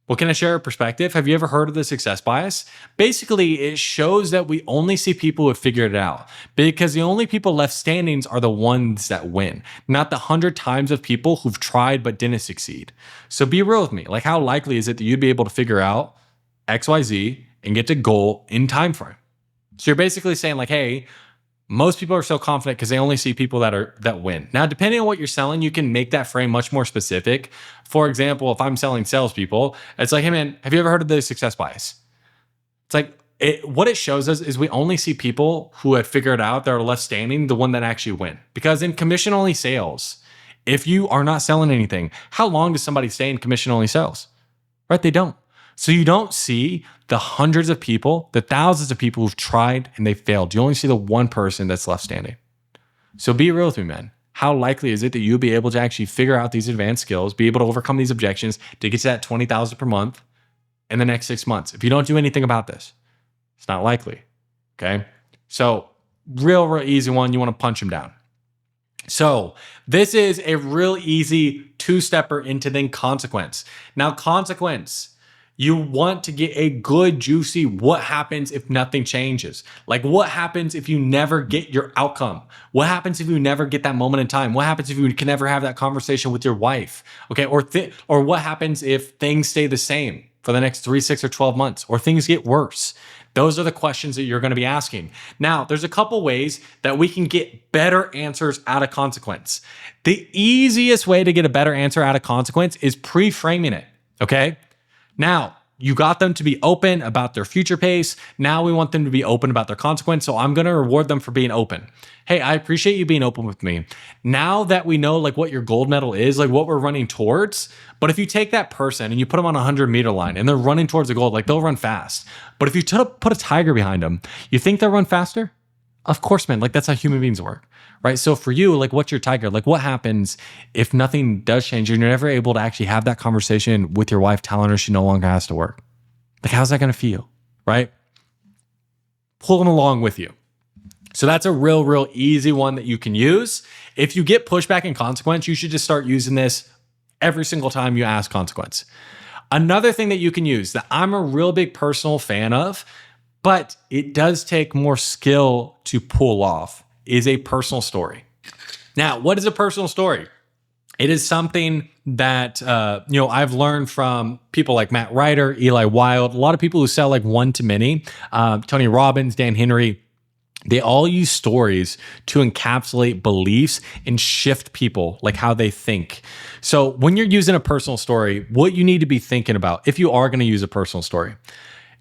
Well, can I share a perspective? Have you ever heard of the success bias? Basically, it shows that we only see people who have figured it out because the only people left standing are the ones that win, not the 100 times of people who've tried but didn't succeed. So be real with me. Like how likely is it that you'd be able to figure out XYZ and get to goal in time frame? So you're basically saying like, hey, most people are so confident because they only see people that win. Now, depending on what you're selling, you can make that frame much more specific. For example, if I'm selling salespeople, it's like, hey man, have you ever heard of the success bias? It's like, what it shows us is we only see people who have figured out that are left standing, the one that actually win. Because in commission-only sales, if you are not selling anything, how long does somebody stay in commission-only sales? Right? They don't. So you don't see the hundreds of people, the thousands of people who've tried and they failed. You only see the one person that's left standing. So be real with me, man. How likely is it that you'll be able to actually figure out these advanced skills, be able to overcome these objections to get to that 20,000 per month in the next 6 months? If you don't do anything about this, it's not likely. Okay. So real easy one. You want to punch them down. So this is a real easy two-stepper into then consequence. Now, consequence. You want to get a good, juicy, what happens if nothing changes? Like what happens if you never get your outcome? What happens if you never get that moment in time? What happens if you can never have that conversation with your wife? Okay, or what happens if things stay the same for the next 3, 6, or 12 months, or things get worse? Those are the questions that you're going to be asking. Now, there's a couple ways that we can get better answers out of consequence. The easiest way to get a better answer out of consequence is pre-framing it, okay? Now, you got them to be open about their future pace. Now we want them to be open about their consequence. So I'm going to reward them for being open. Hey, I appreciate you being open with me. Now that we know like what your gold medal is, like what we're running towards, but if you take that person and you put them on a 100-meter line and they're running towards the goal, like they'll run fast. But if you put a tiger behind them, you think they'll run faster? Of course, man. Like that's how human beings work. Right. So for you, like what's your tiger? Like what happens if nothing does change and you're never able to actually have that conversation with your wife telling her she no longer has to work? Like how's that going to feel? Right. Pulling along with you. So that's a real easy one that you can use. If you get pushback and consequence, you should just start using this every single time you ask consequence. Another thing that you can use that I'm a real big personal fan of, but it does take more skill to pull off, is a personal story. Now, what is a personal story? It is something that I've learned from people like Matt Ryder, Eli Wild, a lot of people who sell like one-to-many, Tony Robbins, Dan Henry. They all use stories to encapsulate beliefs and shift people, like how they think. So when you're using a personal story, what you need to be thinking about, if you are going to use a personal story,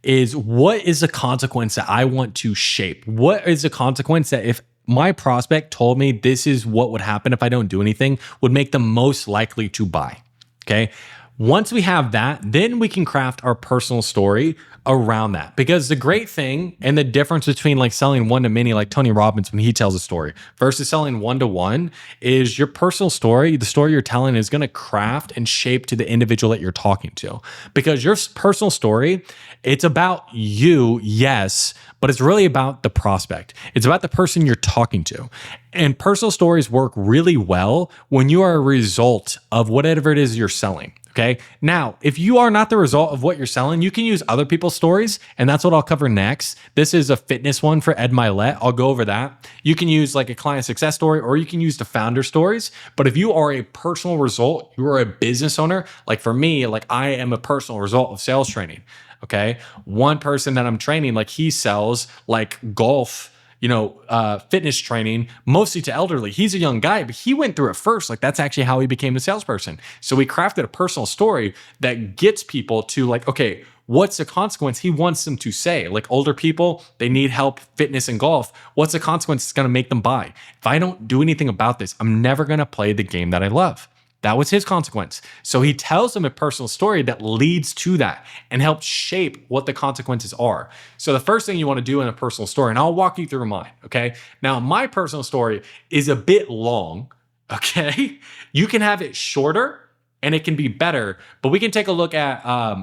is what is the consequence that I want to shape? What is the consequence that if my prospect told me this is what would happen if I don't do anything, would make them most likely to buy? Okay. Once we have that, then we can craft our personal story around that. Because the great thing and the difference between like selling one-to-many, like Tony Robbins when he tells a story, versus selling one-to-one, is your personal story, the story you're telling, is going to craft and shape to the individual that you're talking to. Because your personal story, it's about you, yes, but it's really about the prospect. It's about the person you're talking to. And personal stories work really well when you are a result of whatever it is you're selling. Okay. Now, if you are not the result of what you're selling, you can use other people's stories. And that's what I'll cover next. This is a fitness one for Ed Milet. I'll go over that. You can use like a client success story, or you can use the founder stories. But if you are a personal result, you are a business owner. Like for me, like I am a personal result of sales training. Okay. One person that I'm training, like he sells like golf, fitness training, mostly to elderly. He's a young guy, but he went through it first. Like that's actually how he became a salesperson. So we crafted a personal story that gets people to like, okay, what's the consequence he wants them to say? Like older people, they need help, fitness and golf. What's the consequence that's going to make them buy? If I don't do anything about this, I'm never going to play the game that I love. That was his consequence. So he tells them a personal story that leads to that and helps shape what the consequences are. So the first thing you want to do in a personal story, and I'll walk you through mine, okay? Now, my personal story is a bit long, okay? You can have it shorter and it can be better, but we can take a look at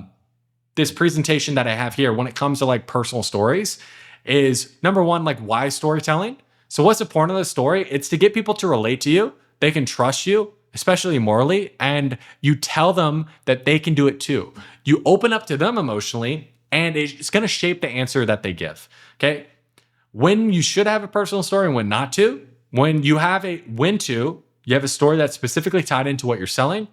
this presentation that I have here when it comes to like personal stories. Is number one, like why storytelling? So what's the point of the story? It's to get people to relate to you. They can trust you, especially morally, and you tell them that they can do it too. You open up to them emotionally, and it's going to shape the answer that they give, okay? When you should have a personal story and when not to, when you have you have a story that's specifically tied into what you're selling,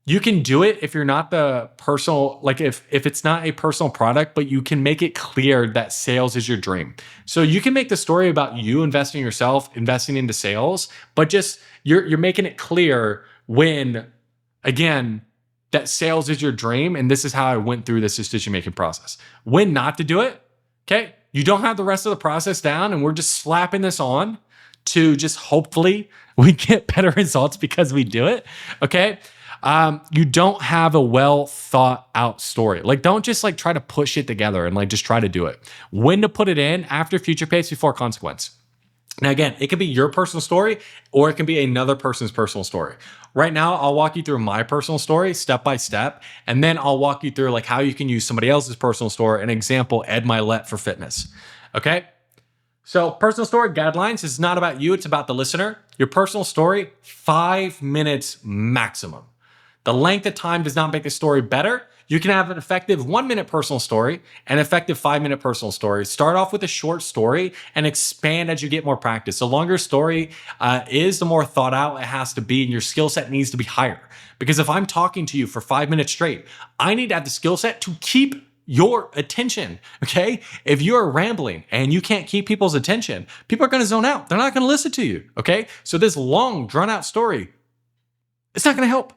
you can do it if you're not the personal, like if it's not a personal product, but you can make it clear that sales is your dream. So you can make the story about you investing yourself, investing into sales, but just you're making it clear when, again, that sales is your dream. And this is how I went through this decision-making process. When not to do it, okay? You don't have the rest of the process down and we're just slapping this on to just hopefully we get better results because we do it, okay? You don't have a well thought out story. Like don't just like try to push it together and like just try to do it. When to put it in, after future pace, before consequence. Now again, it could be your personal story or it can be another person's personal story. Right now, I'll walk you through my personal story step by step, and then I'll walk you through like how you can use somebody else's personal story. An example, Ed Milet for fitness. Okay. So personal story guidelines is not about you. It's about the listener. Your personal story, 5 minutes maximum. The length of time does not make the story better. You can have an effective 1 minute personal story and effective 5 minute personal story. Start off with a short story and expand as you get more practice. The longer story is, the more thought out it has to be, and your skill set needs to be higher. Because if I'm talking to you for 5 minutes straight, I need to have the skill set to keep your attention, okay? If you're rambling and you can't keep people's attention, people are going to zone out. They're not going to listen to you, okay? So this long, drawn out story, it's not going to help.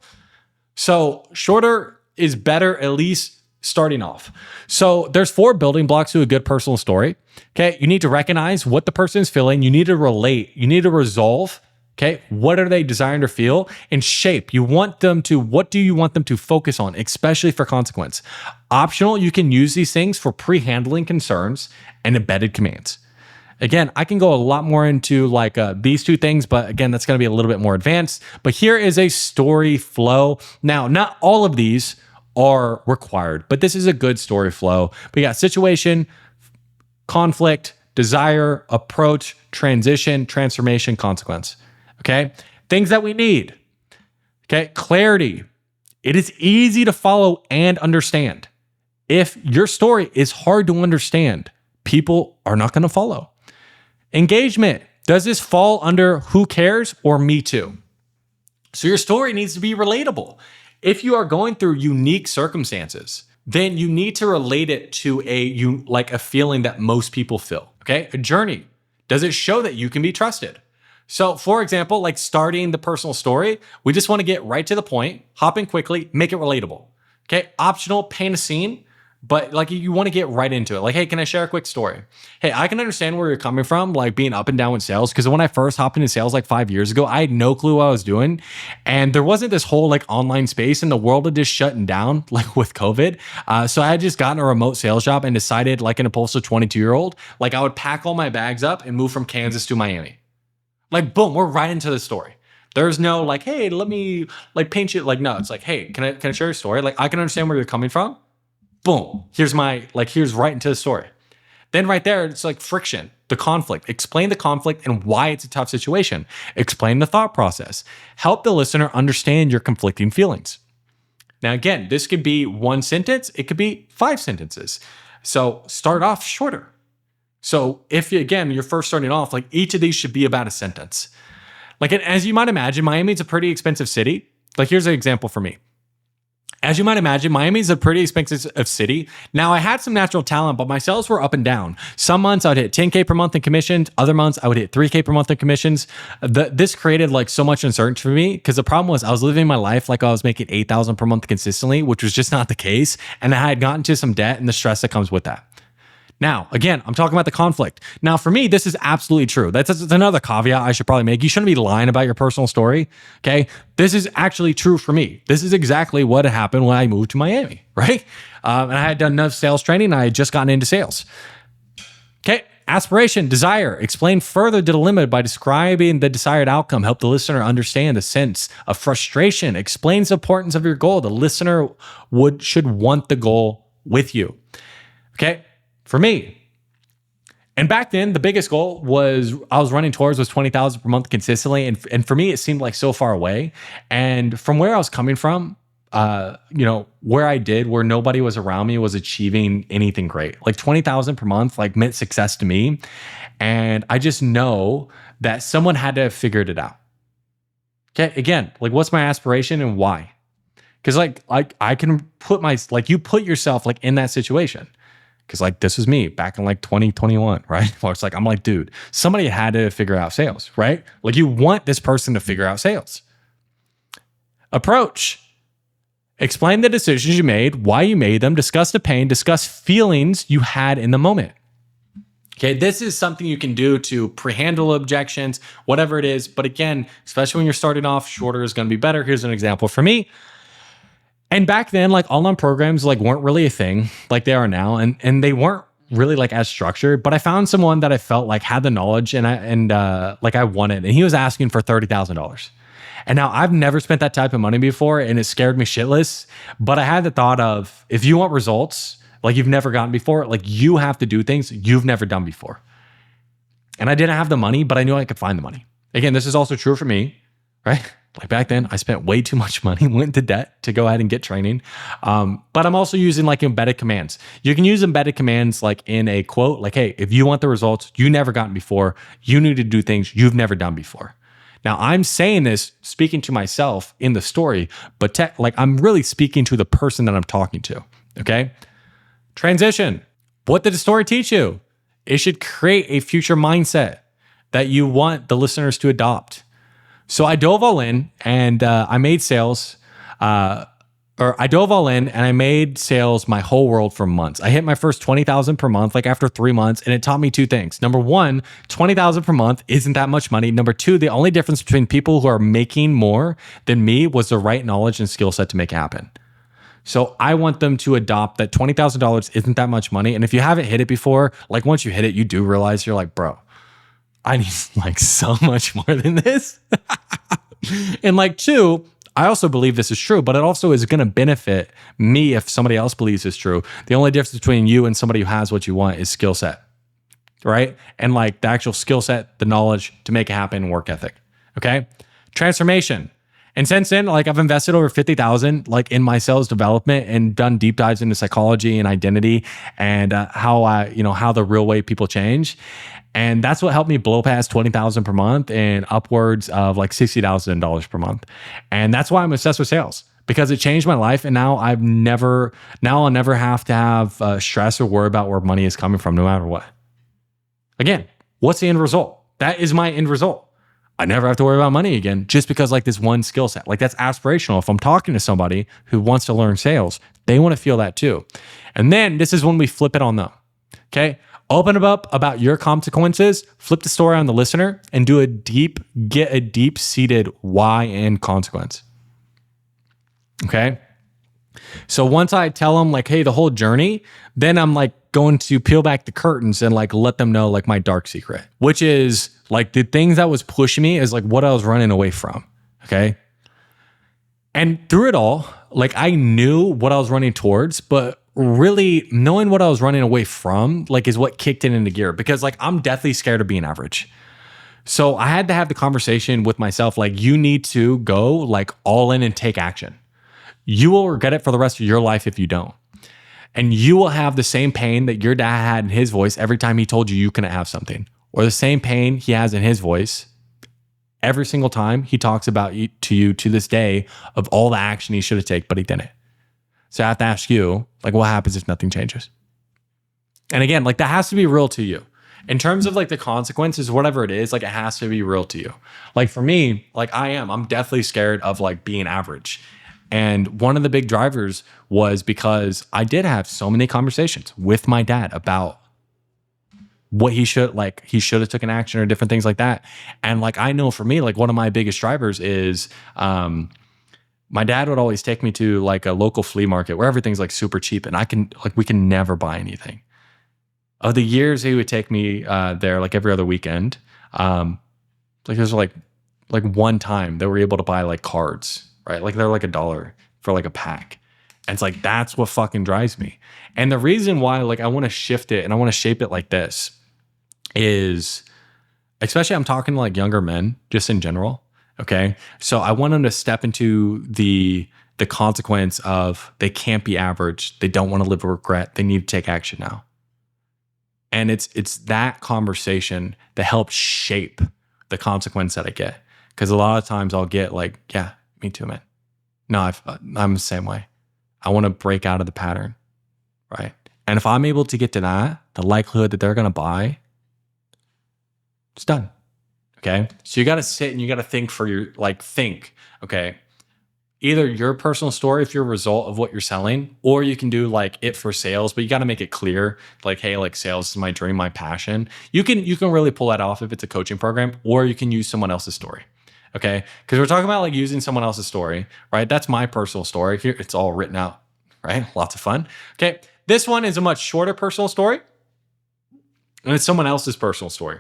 So shorter is better, at least starting off. So there's 4 building blocks to a good personal story. Okay. You need to recognize what the person is feeling. You need to relate. You need to resolve. Okay. What are they desiring to feel? And shape. What do you want them to focus on, especially for consequence? Optional, you can use these things for pre-handling concerns and embedded commands. Again, I can go a lot more into like these 2 things, but again, that's going to be a little bit more advanced. But here is a story flow. Now, not all of these are required, but this is a good story flow. We got situation, conflict, desire, approach, transition, transformation, consequence. Okay? Things that we need. Okay? Clarity. It is easy to follow and understand. If your story is hard to understand, people are not going to follow. Engagement. Does this fall under who cares or me too? So your story needs to be relatable. If you are going through unique circumstances, then you need to relate it to a feeling that most people feel. Okay? A journey. Does it show that you can be trusted? So for example, like starting the personal story, we just want to get right to the point, hop in quickly, make it relatable. Okay? Optional, paint a scene, but like you want to get right into it. Like, hey, can I share a quick story? Hey, I can understand where you're coming from, like being up and down with sales. Because when I first hopped into sales like 5 years ago, I had no clue what I was doing. And there wasn't this whole like online space, and the world had just shutting down like with COVID. So I had just gotten a remote sales job and decided, like an impulsive 22-year-old, like I would pack all my bags up and move from Kansas to Miami. Like, boom, we're right into the story. There's no like, hey, let me like paint you. Like, no, it's like, hey, can I share a story? Like, I can understand where you're coming from. Boom, here's right into the story. Then right there, it's like friction, the conflict. Explain the conflict and why it's a tough situation. Explain the thought process. Help the listener understand your conflicting feelings. Now, again, this could be one sentence. It could be 5 sentences. So start off shorter. So if, again, you're first starting off, like each of these should be about a sentence. Like, as you might imagine, Miami's a pretty expensive city. Like, here's an example for me. As you might imagine, Miami is a pretty expensive city. Now, I had some natural talent, but my sales were up and down. Some months I would hit 10K per month in commissions. Other months I would hit 3K per month in commissions. This created like so much uncertainty for me, because the problem was I was living my life like I was making 8,000 per month consistently, which was just not the case. And I had gotten to some debt and the stress that comes with that. Now, again, I'm talking about the conflict. Now, for me, this is absolutely true. That's another caveat I should probably make. You shouldn't be lying about your personal story, okay? This is actually true for me. This is exactly what happened when I moved to Miami, right? And I had done enough sales training, and I had just gotten into sales. Okay, aspiration, desire. Explain further the dilemma by describing the desired outcome. Help the listener understand the sense of frustration. Explains the importance of your goal. The listener should want the goal with you, okay? For me. And back then, the biggest goal I was running towards was 20,000 per month consistently. And for me, it seemed like so far away. And from where I was coming from, where nobody was around me was achieving anything great. Like 20,000 per month, like meant success to me. And I just know that someone had to have figured it out. Okay. Again, like what's my aspiration and why? Because like I can put you put yourself like in that situation. Because like this was me back in like 2021, right? Where it's like, I'm like, dude, somebody had to figure out sales, right? Like you want this person to figure out sales. Approach. Explain the decisions you made, why you made them, discuss the pain, discuss feelings you had in the moment. Okay, this is something you can do to pre-handle objections, whatever it is. But again, especially when you're starting off, shorter is going to be better. Here's an example for me. And back then, like online programs like weren't really a thing like they are now, and they weren't really like as structured. But I found someone that I felt like had the knowledge and I wanted, and he was asking for $30,000. And now I've never spent that type of money before, and it scared me shitless. But I had the thought of, if you want results like you've never gotten before, like you have to do things you've never done before. And I didn't have the money, but I knew I could find the money. Again, this is also true for me, right? Like back then, I spent way too much money, went into debt to go ahead and get training. But I'm also using like embedded commands. You can use embedded commands like in a quote, like, hey, if you want the results you never gotten before, you need to do things you've never done before. Now, I'm saying this, speaking to myself in the story, but I'm really speaking to the person that I'm talking to, okay? Transition. What did the story teach you? It should create a future mindset that you want the listeners to adopt. So I dove all in and I made sales, I made sales my whole world for months. I hit my first 20,000 per month, like after 3 months, and it taught me 2 things. Number 1, 20,000 per month isn't that much money. Number 2, the only difference between people who are making more than me was the right knowledge and skill set to make it happen. So I want them to adopt that $20,000 isn't that much money. And if you haven't hit it before, like once you hit it, you do realize you're like, bro, I need like so much more than this. And like 2, I also believe this is true, but it also is going to benefit me if somebody else believes it's true. The only difference between you and somebody who has what you want is skill set. right? And like the actual skill set, the knowledge to make it happen, work ethic. Okay. Transformation. And since then, like I've invested over 50,000 like in my sales development and done deep dives into psychology and identity and how the real way people change. And that's what helped me blow past 20,000 per month and upwards of like $60,000 per month. And that's why I'm obsessed with sales, because it changed my life. And now I'll never have to have stress or worry about where money is coming from, no matter what. Again, what's the end result? That is my end result. I never have to worry about money again, just because like this one skill set, like that's aspirational. If I'm talking to somebody who wants to learn sales, they want to feel that too. And then this is when we flip it on them. Okay. Open it up about your consequences, flip the story on the listener, and get a deep seated why and consequence. Okay. So once I tell them like, hey, the whole journey, then I'm like going to peel back the curtains and like let them know like my dark secret, which is like the things that was pushing me is like what I was running away from. Okay. And through it all, like I knew what I was running towards, but really knowing what I was running away from like is what kicked it into gear, because like I'm deathly scared of being average. So I had to have the conversation with myself, like you need to go like all in and take action. You will regret it for the rest of your life if you don't. And you will have the same pain that your dad had in his voice every time he told you couldn't have something, or the same pain he has in his voice every single time he talks about to you to this day of all the action he should have taken, but he didn't. So I have to ask you, like, what happens if nothing changes? And again, like that has to be real to you. In terms of like the consequences, whatever it is, like it has to be real to you. Like for me, like I'm deathly scared of like being average. And one of the big drivers was because I did have so many conversations with my dad about what he should have taken action or different things like that. And like, I know for me, like one of my biggest drivers is, my dad would always take me to like a local flea market where everything's like super cheap and we can never buy anything. Of the years he would take me there like every other weekend, like there's like one time they were able to buy like cards, right? Like they're like $1 for like a pack. And it's like, that's what fucking drives me. And the reason why like I want to shift it and I want to shape it like this is, especially I'm talking to like younger men just in general. Okay. So I want them to step into the consequence of they can't be average. They don't want to live with regret. They need to take action now. And it's that conversation that helps shape the consequence that I get. Because a lot of times I'll get like, yeah, me too, man. No, I'm the same way. I want to break out of the pattern, right? And if I'm able to get to that, the likelihood that they're going to buy, it's done. Okay. So you got to sit and you got to think okay, either your personal story, if you're a result of what you're selling, or you can do like it for sales, but you got to make it clear like, hey, like sales is my dream, my passion. You can really pull that off if it's a coaching program, or you can use someone else's story. Okay. Because we're talking about like using someone else's story, right? That's my personal story. Here, it's all written out, right? Lots of fun. Okay. This one is a much shorter personal story, and it's someone else's personal story.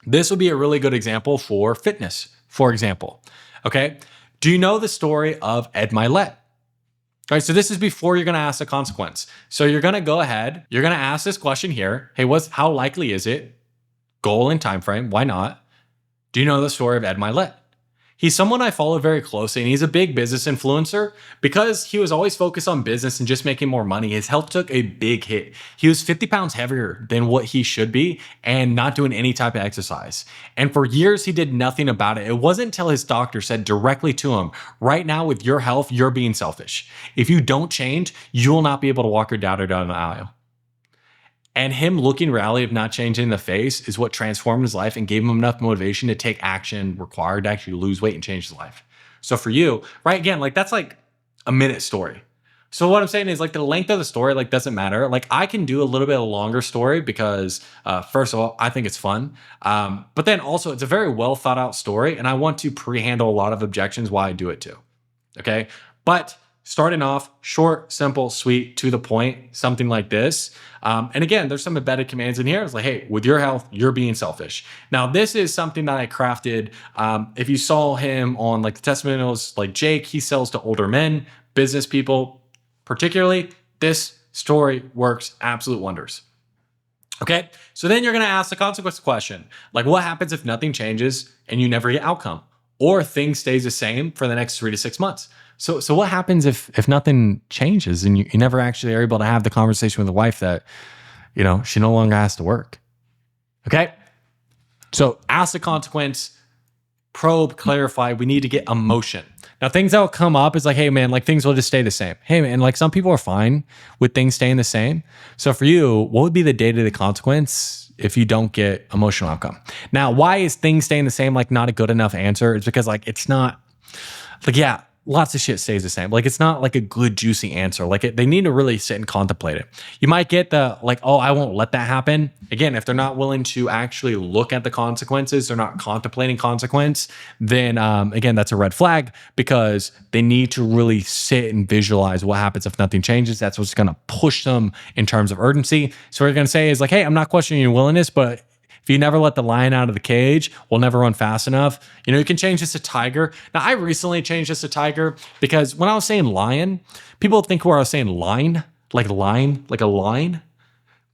This would be a really good example for fitness, for example. Okay. Do you know the story of Ed Milet? All right. So this is before you're going to ask the consequence. So you're going to go ahead. You're going to ask this question here. Hey, how likely is it? Goal and time frame. Why not? Do you know the story of Ed Milet? He's someone I follow very closely, and he's a big business influencer. Because he was always focused on business and just making more money, his health took a big hit. He was 50 pounds heavier than what he should be and not doing any type of exercise. And for years, he did nothing about it. It wasn't until his doctor said directly to him, right now with your health, you're being selfish. If you don't change, you will not be able to walk your daughter down the aisle. And him looking reality of not changing in the face is what transformed his life and gave him enough motivation to take action required to actually lose weight and change his life. So for you, right, again, like that's like a minute story. So what I'm saying is like the length of the story like doesn't matter. Like I can do a little bit of a longer story because first of all, I think it's fun. But then also it's a very well thought out story, and I want to pre-handle a lot of objections while I do it too. Okay. But starting off short, simple, sweet, to the point, something like this. And again, there's some embedded commands in here. It's like, hey, with your health, you're being selfish. Now, this is something that I crafted. If you saw him on like the testimonials, like Jake, he sells to older men, business people, particularly. This story works absolute wonders. Okay, so then you're gonna ask the consequence question. Like, what happens if nothing changes and you never get outcome? Or things stays the same for the next 3 to 6 months? So what happens if nothing changes and you never actually are able to have the conversation with the wife that, she no longer has to work? Okay, so ask the consequence, probe, clarify. We need to get emotion. Now, things that will come up is like, hey, man, like things will just stay the same. Hey, man, like some people are fine with things staying the same. So for you, what would be the day-to-day consequence if you don't get emotional outcome? Now, why is things staying the same like not a good enough answer? It's because like it's not like, yeah, lots of shit stays the same. Like it's not like a good juicy answer. Like they need to really sit and contemplate it. You might get the like, oh, I won't let that happen. Again, if they're not willing to actually look at the consequences, they're not contemplating consequence, then again, that's a red flag because they need to really sit and visualize what happens if nothing changes. That's what's going to push them in terms of urgency. So what you're going to say is like, hey, I'm not questioning your willingness, but if you never let the lion out of the cage, we'll never run fast enough. You can change this to tiger. Now, I recently changed this to tiger because when I was saying lion, people think where I was saying line, like a line.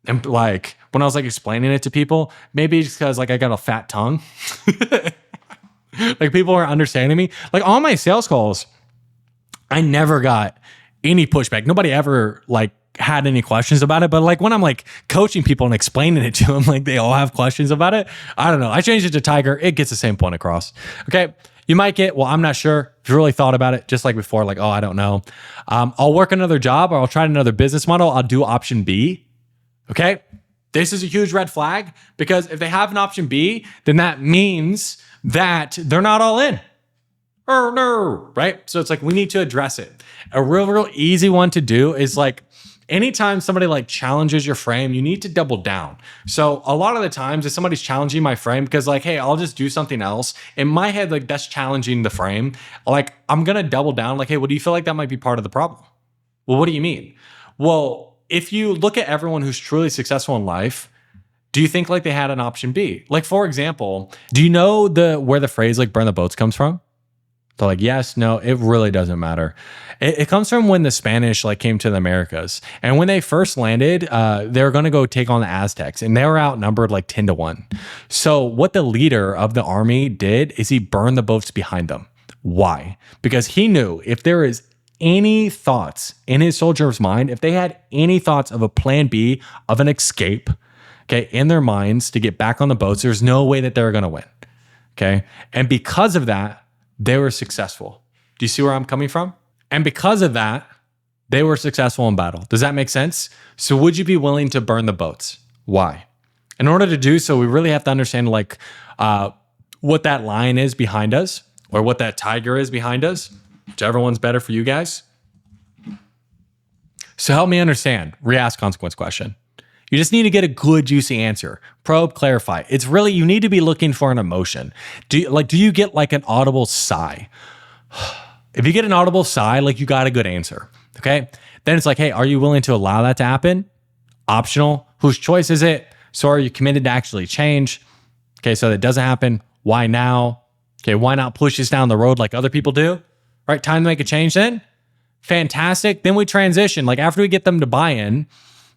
And like when I was like explaining it to people, maybe it's because like I got a fat tongue. Like people are understanding me. Like on my sales calls, I never got any pushback. Nobody ever like had any questions about it, but like when I'm like coaching people and explaining it to them, like they all have questions about it. I don't know. I changed it to tiger. It gets the same point across. Okay. You might get, well, I'm not sure. If you really thought about it, just like before, like, oh, I don't know. I'll work another job or I'll try another business model. I'll do option B. Okay. This is a huge red flag because if they have an option B, then that means that they're not all in. Oh no. Right. So it's like, we need to address it. A real easy one to do is like, anytime somebody like challenges your frame, you need to double down. So a lot of the times if somebody's challenging my frame because like, hey, I'll just do something else. In my head, like that's challenging the frame. Like I'm going to double down. Like, hey, well, do you feel like that might be part of the problem? Well, what do you mean? Well, if you look at everyone who's truly successful in life, do you think like they had an option B? Like, for example, do you know where the phrase like burn the boats comes from? So like, yes, no, it really doesn't matter. It comes from when the Spanish like came to the Americas. And when they first landed, they were going to go take on the Aztecs and they were outnumbered like 10-1. So what the leader of the army did is he burned the boats behind them. Why? Because he knew if there is any thoughts in his soldier's mind, if they had any thoughts of a plan B, of an escape, okay, in their minds to get back on the boats, there's no way that they were going to win. Okay. And because of that, they were successful. Do you see where I'm coming from? And because of that, they were successful in battle. Does that make sense? So would you be willing to burn the boats? Why? In order to do so, we really have to understand like what that lion is behind us or what that tiger is behind us. Whichever one's better for you guys. So help me understand. Re-ask consequence question. You just need to get a good, juicy answer. Probe, clarify. It's really, you need to be looking for an emotion. Do you get like an audible sigh? If you get an audible sigh, like you got a good answer. Okay. Then it's like, hey, are you willing to allow that to happen? Optional. Whose choice is it? So are you committed to actually change? Okay. So that doesn't happen. Why now? Okay. Why not push this down the road like other people do? Right. Time to make a change then. Fantastic. Then we transition. Like after we get them to buy in,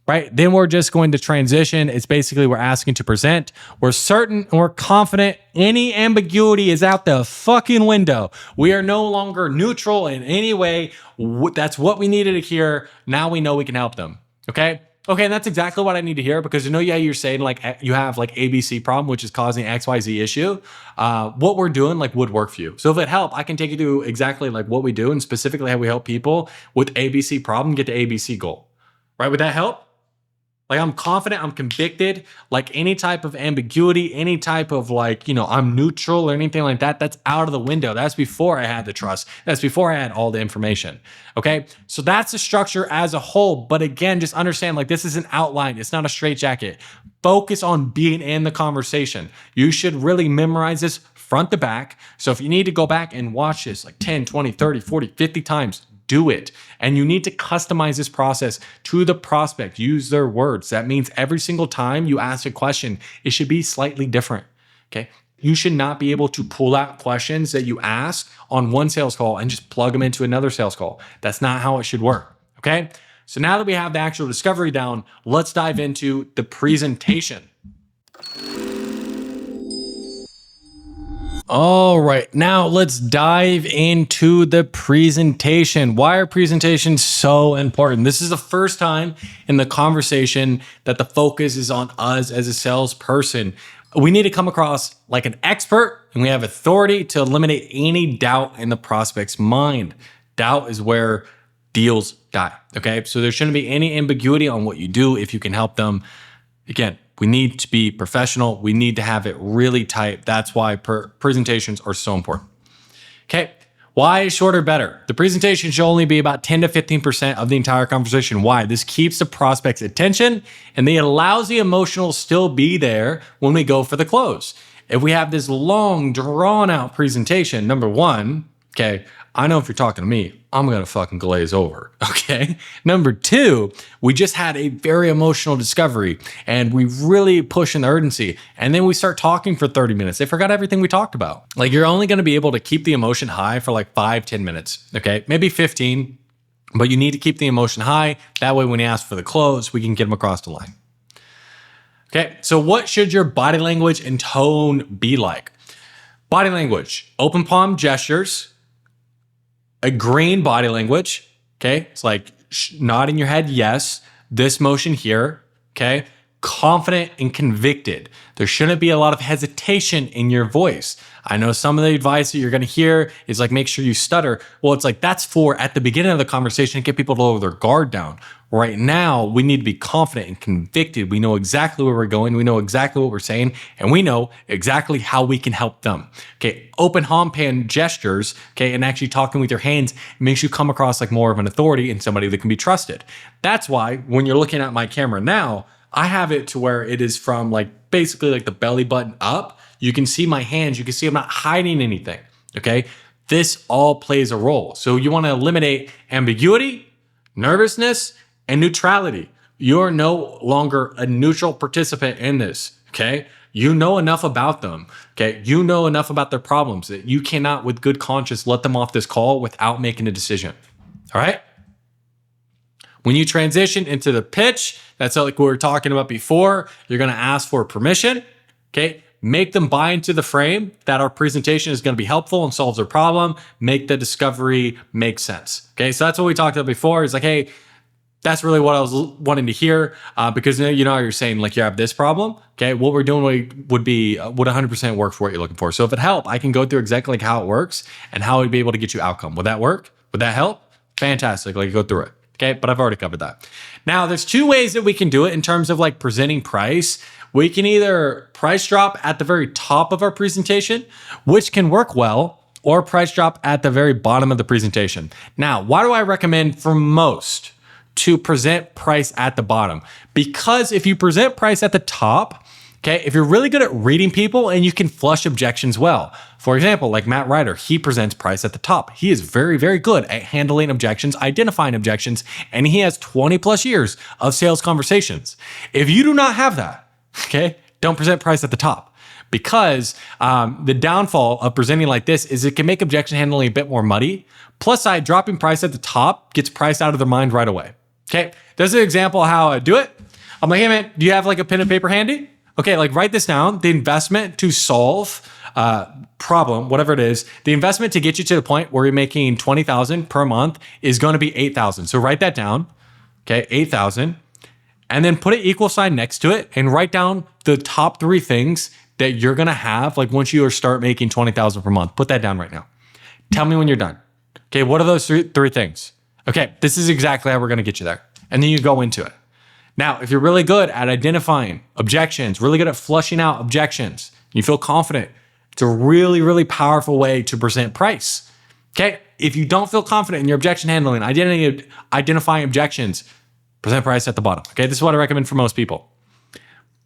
right? Then we're just going to transition. It's basically we're asking to present. We're certain, we're confident. Any ambiguity is out the fucking window. We are no longer neutral in any way. That's what we needed to hear. Now we know we can help them. Okay? Okay, and that's exactly what I need to hear because you're saying like you have like ABC problem, which is causing XYZ issue. What we're doing like would work for you. So if it help, I can take you through exactly like what we do and specifically how we help people with ABC problem get to ABC goal. Right? Would that help? Like I'm confident, I'm convicted, like any type of ambiguity, any type of like, I'm neutral or anything like that, that's out of the window. That's before I had the trust. That's before I had all the information. Okay. So that's the structure as a whole. But again, just understand like this is an outline. It's not a straitjacket. Focus on being in the conversation. You should really memorize this front to back. So if you need to go back and watch this like 10, 20, 30, 40, 50 times, do it. And you need to customize this process to the prospect. Use their words. That means every single time you ask a question, it should be slightly different. Okay. You should not be able to pull out questions that you ask on one sales call and just plug them into another sales call. That's not how it should work. Okay. So now that we have the actual discovery down, let's dive into the presentation. All right, now let's dive into the presentation. Why are presentations so important? This is the first time in the conversation that the focus is on us as a salesperson. We need to come across like an expert, and we have authority to eliminate any doubt in the prospect's mind. Doubt is where deals die, okay? So there shouldn't be any ambiguity on what you do if you can help them. Again, we need to be professional. We need to have it really tight. That's why presentations are so important. Okay, why is shorter better? The presentation should only be about 10 to 15% of the entire conversation. Why? This keeps the prospect's attention and it allows the emotional still be there when we go for the close. If we have this long, drawn out presentation, number one, okay, I know if you're talking to me, I'm gonna fucking glaze over, okay? Number two, we just had a very emotional discovery and we really push in the urgency. And then we start talking for 30 minutes. They forgot everything we talked about. Like you're only gonna be able to keep the emotion high for like 5-10 minutes, okay? Maybe 15, but you need to keep the emotion high. That way when you ask for the close, we can get them across the line. Okay, so what should your body language and tone be like? Body language, open palm gestures, agreeing body language, okay? It's like nodding your head, yes. This motion here, okay? Confident and convicted. There shouldn't be a lot of hesitation in your voice. I know some of the advice that you're gonna hear is like, make sure you stutter. Well, it's like, that's for at the beginning of the conversation, get people to lower their guard down. Right now, we need to be confident and convicted. We know exactly where we're going. We know exactly what we're saying, and we know exactly how we can help them. Okay, open hand gestures, okay, and actually talking with your hands makes you come across like more of an authority and somebody that can be trusted. That's why when you're looking at my camera now, I have it to where it is from like basically like the belly button up. You can see my hands. You can see I'm not hiding anything, okay? This all plays a role. So you want to eliminate ambiguity, nervousness, and neutrality. You're no longer a neutral participant in this, okay? You know enough about them, okay? You know enough about their problems that you cannot, with good conscience, let them off this call without making a decision, all right? When you transition into the pitch, that's like we were talking about before, you're gonna ask for permission, okay? Make them buy into the frame that our presentation is gonna be helpful and solves their problem. Make the discovery make sense, okay? So that's what we talked about before. It's like, hey, that's really what I was wanting to hear because you know you're saying like you have this problem. Okay, what we're doing would 100% work for what you're looking for. So if it helped, I can go through exactly like how it works and how it'd be able to get you outcome. Would that work? Would that help? Fantastic. Like go through it. Okay, but I've already covered that. Now there's two ways that we can do it in terms of like presenting price. We can either price drop at the very top of our presentation, which can work well, or price drop at the very bottom of the presentation. Now, why do I recommend for most to present price at the bottom? Because if you present price at the top, okay, if you're really good at reading people and you can flush objections well. For example, like Matt Ryder, he presents price at the top. He is very, very good at handling objections, identifying objections, and he has 20 plus years of sales conversations. If you do not have that, okay, don't present price at the top. Because the downfall of presenting like this is it can make objection handling a bit more muddy. Plus side, dropping price at the top gets price out of their mind right away. Okay, there's an example of how I do it. I'm like, hey man, do you have like a pen and paper handy? Okay, like write this down. The investment to solve problem, whatever it is, the investment to get you to the point where you're making $20,000 per month is going to be $8,000. So write that down. Okay, $8,000, and then put an equal sign next to it and write down the top 3 things that you're going to have like once you start making $20,000 per month. Put that down right now. Tell me when you're done. Okay, what are those three things? Okay, this is exactly how we're gonna get you there. And then you go into it. Now, if you're really good at identifying objections, really good at flushing out objections, you feel confident, it's a really, really powerful way to present price. Okay, if you don't feel confident in your objection handling, identifying objections, present price at the bottom. Okay, this is what I recommend for most people.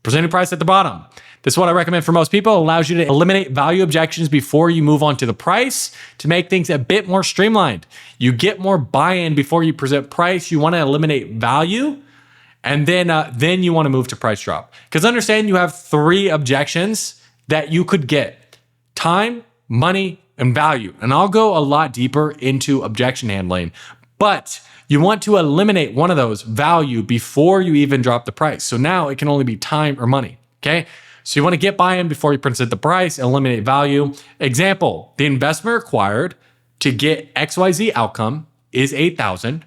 Presenting price at the bottom. This is what I recommend for most people. It allows you to eliminate value objections before you move on to the price to make things a bit more streamlined. You get more buy-in before you present price. You want to eliminate value, and then you want to move to price drop. Because understand you have 3 objections that you could get: time, money, and value. And I'll go a lot deeper into objection handling. But you want to eliminate one of those, value, before you even drop the price. So now it can only be time or money, okay? So you want to get buy-in before you present the price, eliminate value. Example, the investment required to get XYZ outcome is $8,000.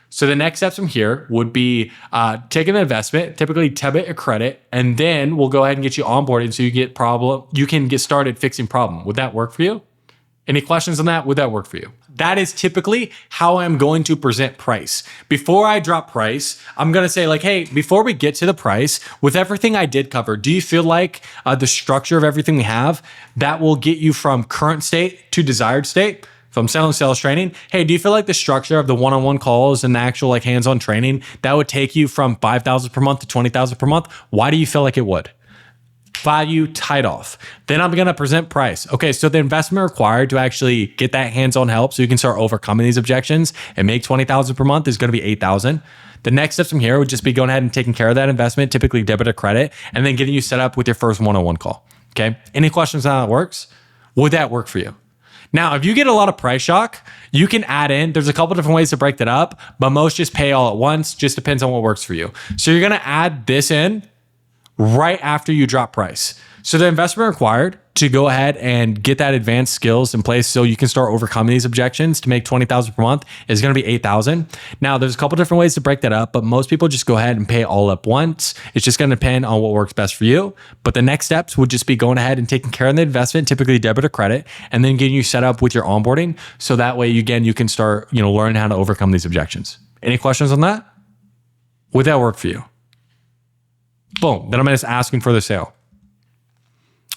So the next steps from here would be taking the investment, typically debit or credit, and then we'll go ahead and get you onboarded so you can get started fixing problem. Would that work for you? Any questions on that? Would that work for you? That is typically how I'm going to present price. Before I drop price, I'm going to say like, hey, before we get to the price, with everything I did cover, do you feel like the structure of everything we have that will get you from current state to desired state? If I'm selling sales training, hey, do you feel like the structure of the one-on-one calls and the actual like hands-on training that would take you from $5,000 per month to $20,000 per month? Why do you feel like it would? Value tied off. Then I'm going to present price. Okay, so the investment required to actually get that hands-on help so you can start overcoming these objections and make $20,000 per month is going to be $8,000. The next steps from here would just be going ahead and taking care of that investment, typically debit or credit, and then getting you set up with your first one-on-one call. Okay, any questions on how that works? Would that work for you? Now, if you get a lot of price shock, you can add in, there's a couple different ways to break that up, but most just pay all at once, just depends on what works for you. So you're gonna add this in right after you drop price. So the investment required to go ahead and get that advanced skills in place so you can start overcoming these objections to make $20,000 per month is going to be $8,000. Now, there's a couple different ways to break that up, but most people just go ahead and pay all up once. It's just going to depend on what works best for you. But the next steps would just be going ahead and taking care of the investment, typically debit or credit, and then getting you set up with your onboarding. So that way, again, you can start, learning how to overcome these objections. Any questions on that? Would that work for you? Boom. Then I'm just asking for the sale.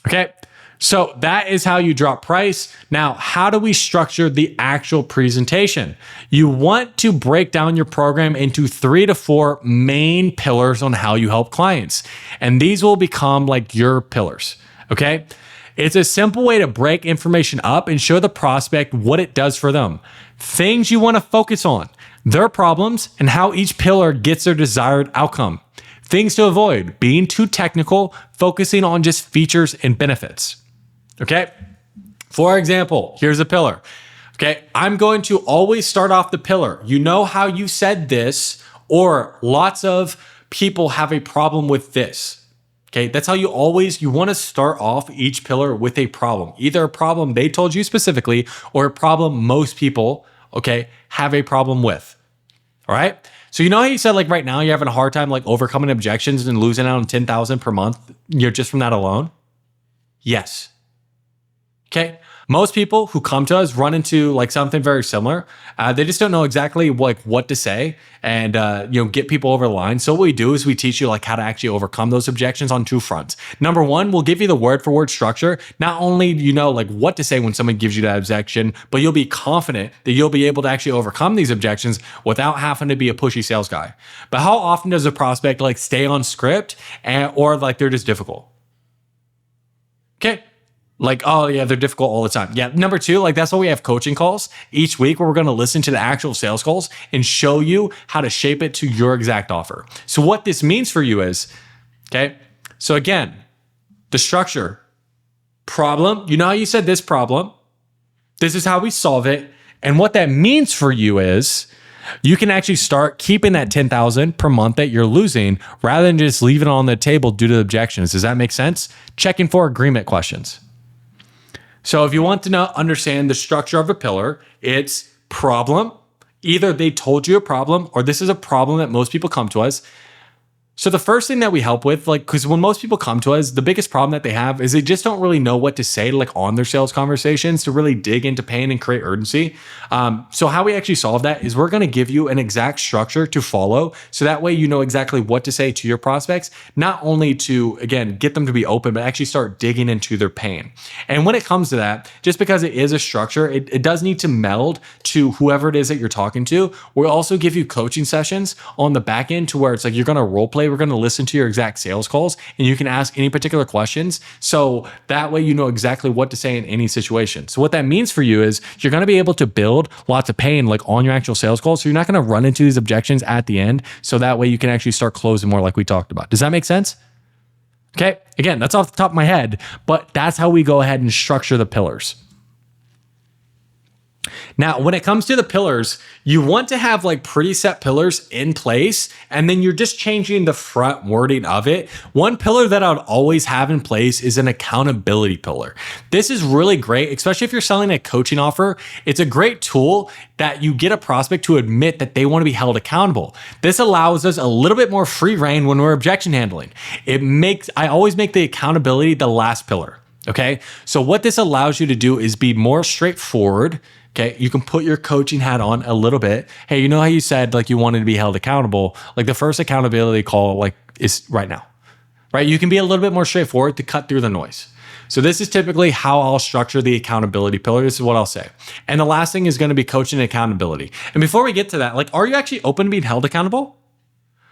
Okay. So that is how you drop price. Now, how do we structure the actual presentation? You want to break down your program into 3 to 4 main pillars on how you help clients. And these will become like your pillars. Okay. It's a simple way to break information up and show the prospect what it does for them. Things you want to focus on, their problems, and how each pillar gets their desired outcome. Things to avoid, being too technical, focusing on just features and benefits. Okay. For example, here's a pillar. Okay. I'm going to always start off the pillar. You know how you said this, or lots of people have a problem with this. Okay. That's how you want to start off each pillar with a problem, either a problem they told you specifically or a problem most people, okay, have a problem with. All right. So you know how you said like right now you're having a hard time like overcoming objections and losing out on $10,000 per month, just from that alone? Yes. Okay. Most people who come to us run into like something very similar. They just don't know exactly like what to say and get people over the line. So what we do is we teach you like how to actually overcome those objections on 2 fronts. Number 1, we'll give you the word for word structure. Not only do you know like what to say when someone gives you that objection, but you'll be confident that you'll be able to actually overcome these objections without having to be a pushy sales guy. But how often does a prospect like stay on script or like they're just difficult? Okay. Like, oh yeah, they're difficult all the time. Yeah. Number 2, like that's why we have coaching calls each week where we're going to listen to the actual sales calls and show you how to shape it to your exact offer. So what this means for you is, okay. So again, the structure, problem, you know how you said this problem, this is how we solve it. And what that means for you is you can actually start keeping that $10,000 per month that you're losing rather than just leaving it on the table due to objections. Does that make sense? Checking for agreement questions. So if you want to understand the structure of a pillar, it's problem. Either they told you a problem or this is a problem that most people come to us. So the first thing that we help with, like, because when most people come to us, the biggest problem that they have is they just don't really know what to say, like on their sales conversations to really dig into pain and create urgency. So how we actually solve that is we're going to give you an exact structure to follow. So that way, you know exactly what to say to your prospects, not only to, again, get them to be open, but actually start digging into their pain. And when it comes to that, just because it is a structure, it does need to meld to whoever it is that you're talking to. We'll also give you coaching sessions on the back end to where it's like, you're going to role play. We're going to listen to your exact sales calls and you can ask any particular questions. So that way, you know exactly what to say in any situation. So what that means for you is you're going to be able to build lots of pain like on your actual sales calls. So you're not going to run into these objections at the end. So that way you can actually start closing more like we talked about. Does that make sense? Okay. Again, that's off the top of my head, but that's how we go ahead and structure the pillars. Now, when it comes to the pillars, you want to have like pretty set pillars in place, and then you're just changing the front wording of it. One pillar that I would always have in place is an accountability pillar. This is really great, especially if you're selling a coaching offer. It's a great tool that you get a prospect to admit that they want to be held accountable. This allows us a little bit more free reign when we're objection handling. I always make the accountability the last pillar. Okay. So what this allows you to do is be more straightforward. Okay. You can put your coaching hat on a little bit. Hey, you know how you said like you wanted to be held accountable? Like the first accountability call like is right now, right? You can be a little bit more straightforward to cut through the noise. So this is typically how I'll structure the accountability pillar. This is what I'll say. And the last thing is going to be coaching and accountability. And before we get to that, like, are you actually open to being held accountable?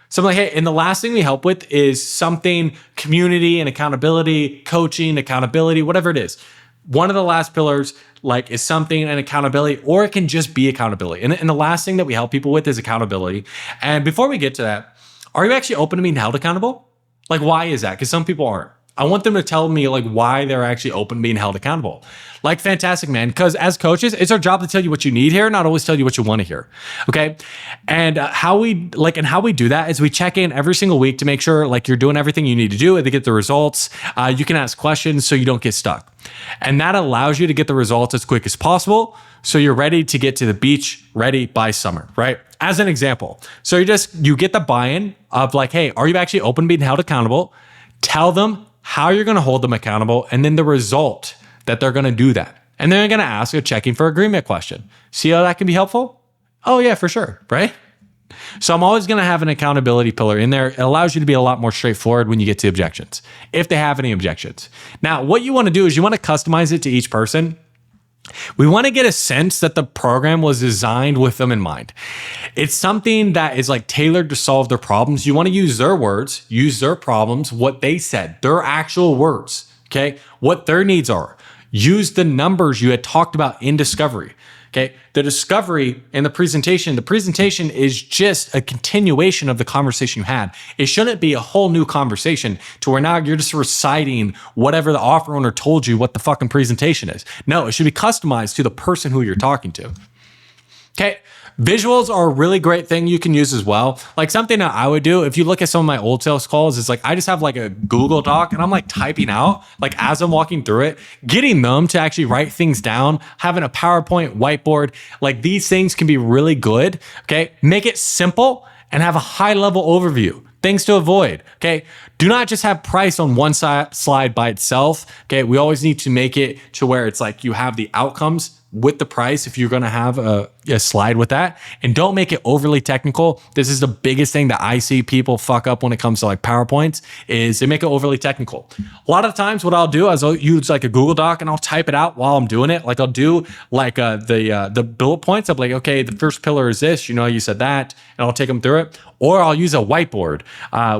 So I'm like, hey, and the last thing we help with is something community and accountability, coaching, accountability, whatever it is. One of the last pillars like is something and accountability, or it can just be accountability. And the last thing that we help people with is accountability. And before we get to that, are you actually open to being held accountable? Like, why is that? Because some people aren't. I want them to tell me like why they're actually open to being held accountable. Like, fantastic, man. Because as coaches, it's our job to tell you what you need here, not always tell you what you want to hear. Okay. And how we do that is we check in every single week to make sure like you're doing everything you need to do and to get the results. You can ask questions so you don't get stuck. And that allows you to get the results as quick as possible. So you're ready to get to the beach, ready by summer, right? As an example. So you get the buy-in of like, hey, are you actually open to being held accountable? Tell them how you're going to hold them accountable, and then the result that they're going to do that. And then they're going to ask a checking for agreement question. See how that can be helpful? Oh yeah, for sure, right? So I'm always going to have an accountability pillar in there. It allows you to be a lot more straightforward when you get to objections, if they have any objections. Now, what you want to do is you want to customize it to each person. We want to get a sense that the program was designed with them in mind. It's something that is like tailored to solve their problems. You want to use their words, use their problems, what they said, their actual words, okay? What their needs are. Use the numbers you had talked about in discovery. Okay, the discovery and the presentation is just a continuation of the conversation you had. It shouldn't be a whole new conversation to where now you're just reciting whatever the offer owner told you what the fucking presentation is. No, it should be customized to the person who you're talking to. Okay, visuals are a really great thing you can use as well. Like something that I would do, if you look at some of my old sales calls, is like I just have like a Google Doc and I'm like typing out, like as I'm walking through it, getting them to actually write things down, having a PowerPoint, whiteboard, like these things can be really good. Okay, make it simple and have a high level overview. Things to avoid. Okay, do not just have price on one slide by itself. Okay, we always need to make it to where it's like you have the outcomes with the price if you're going to have a slide with that, and don't make it overly technical. This is the biggest thing that I see people fuck up when it comes to like PowerPoints is they make it overly technical. A lot of times what I'll do is I'll use like a Google Doc and I'll type it out while I'm doing it. Like I'll do like the bullet points of like, okay, the first pillar is this, you know, you said that, and I'll take them through it. Or I'll use a whiteboard,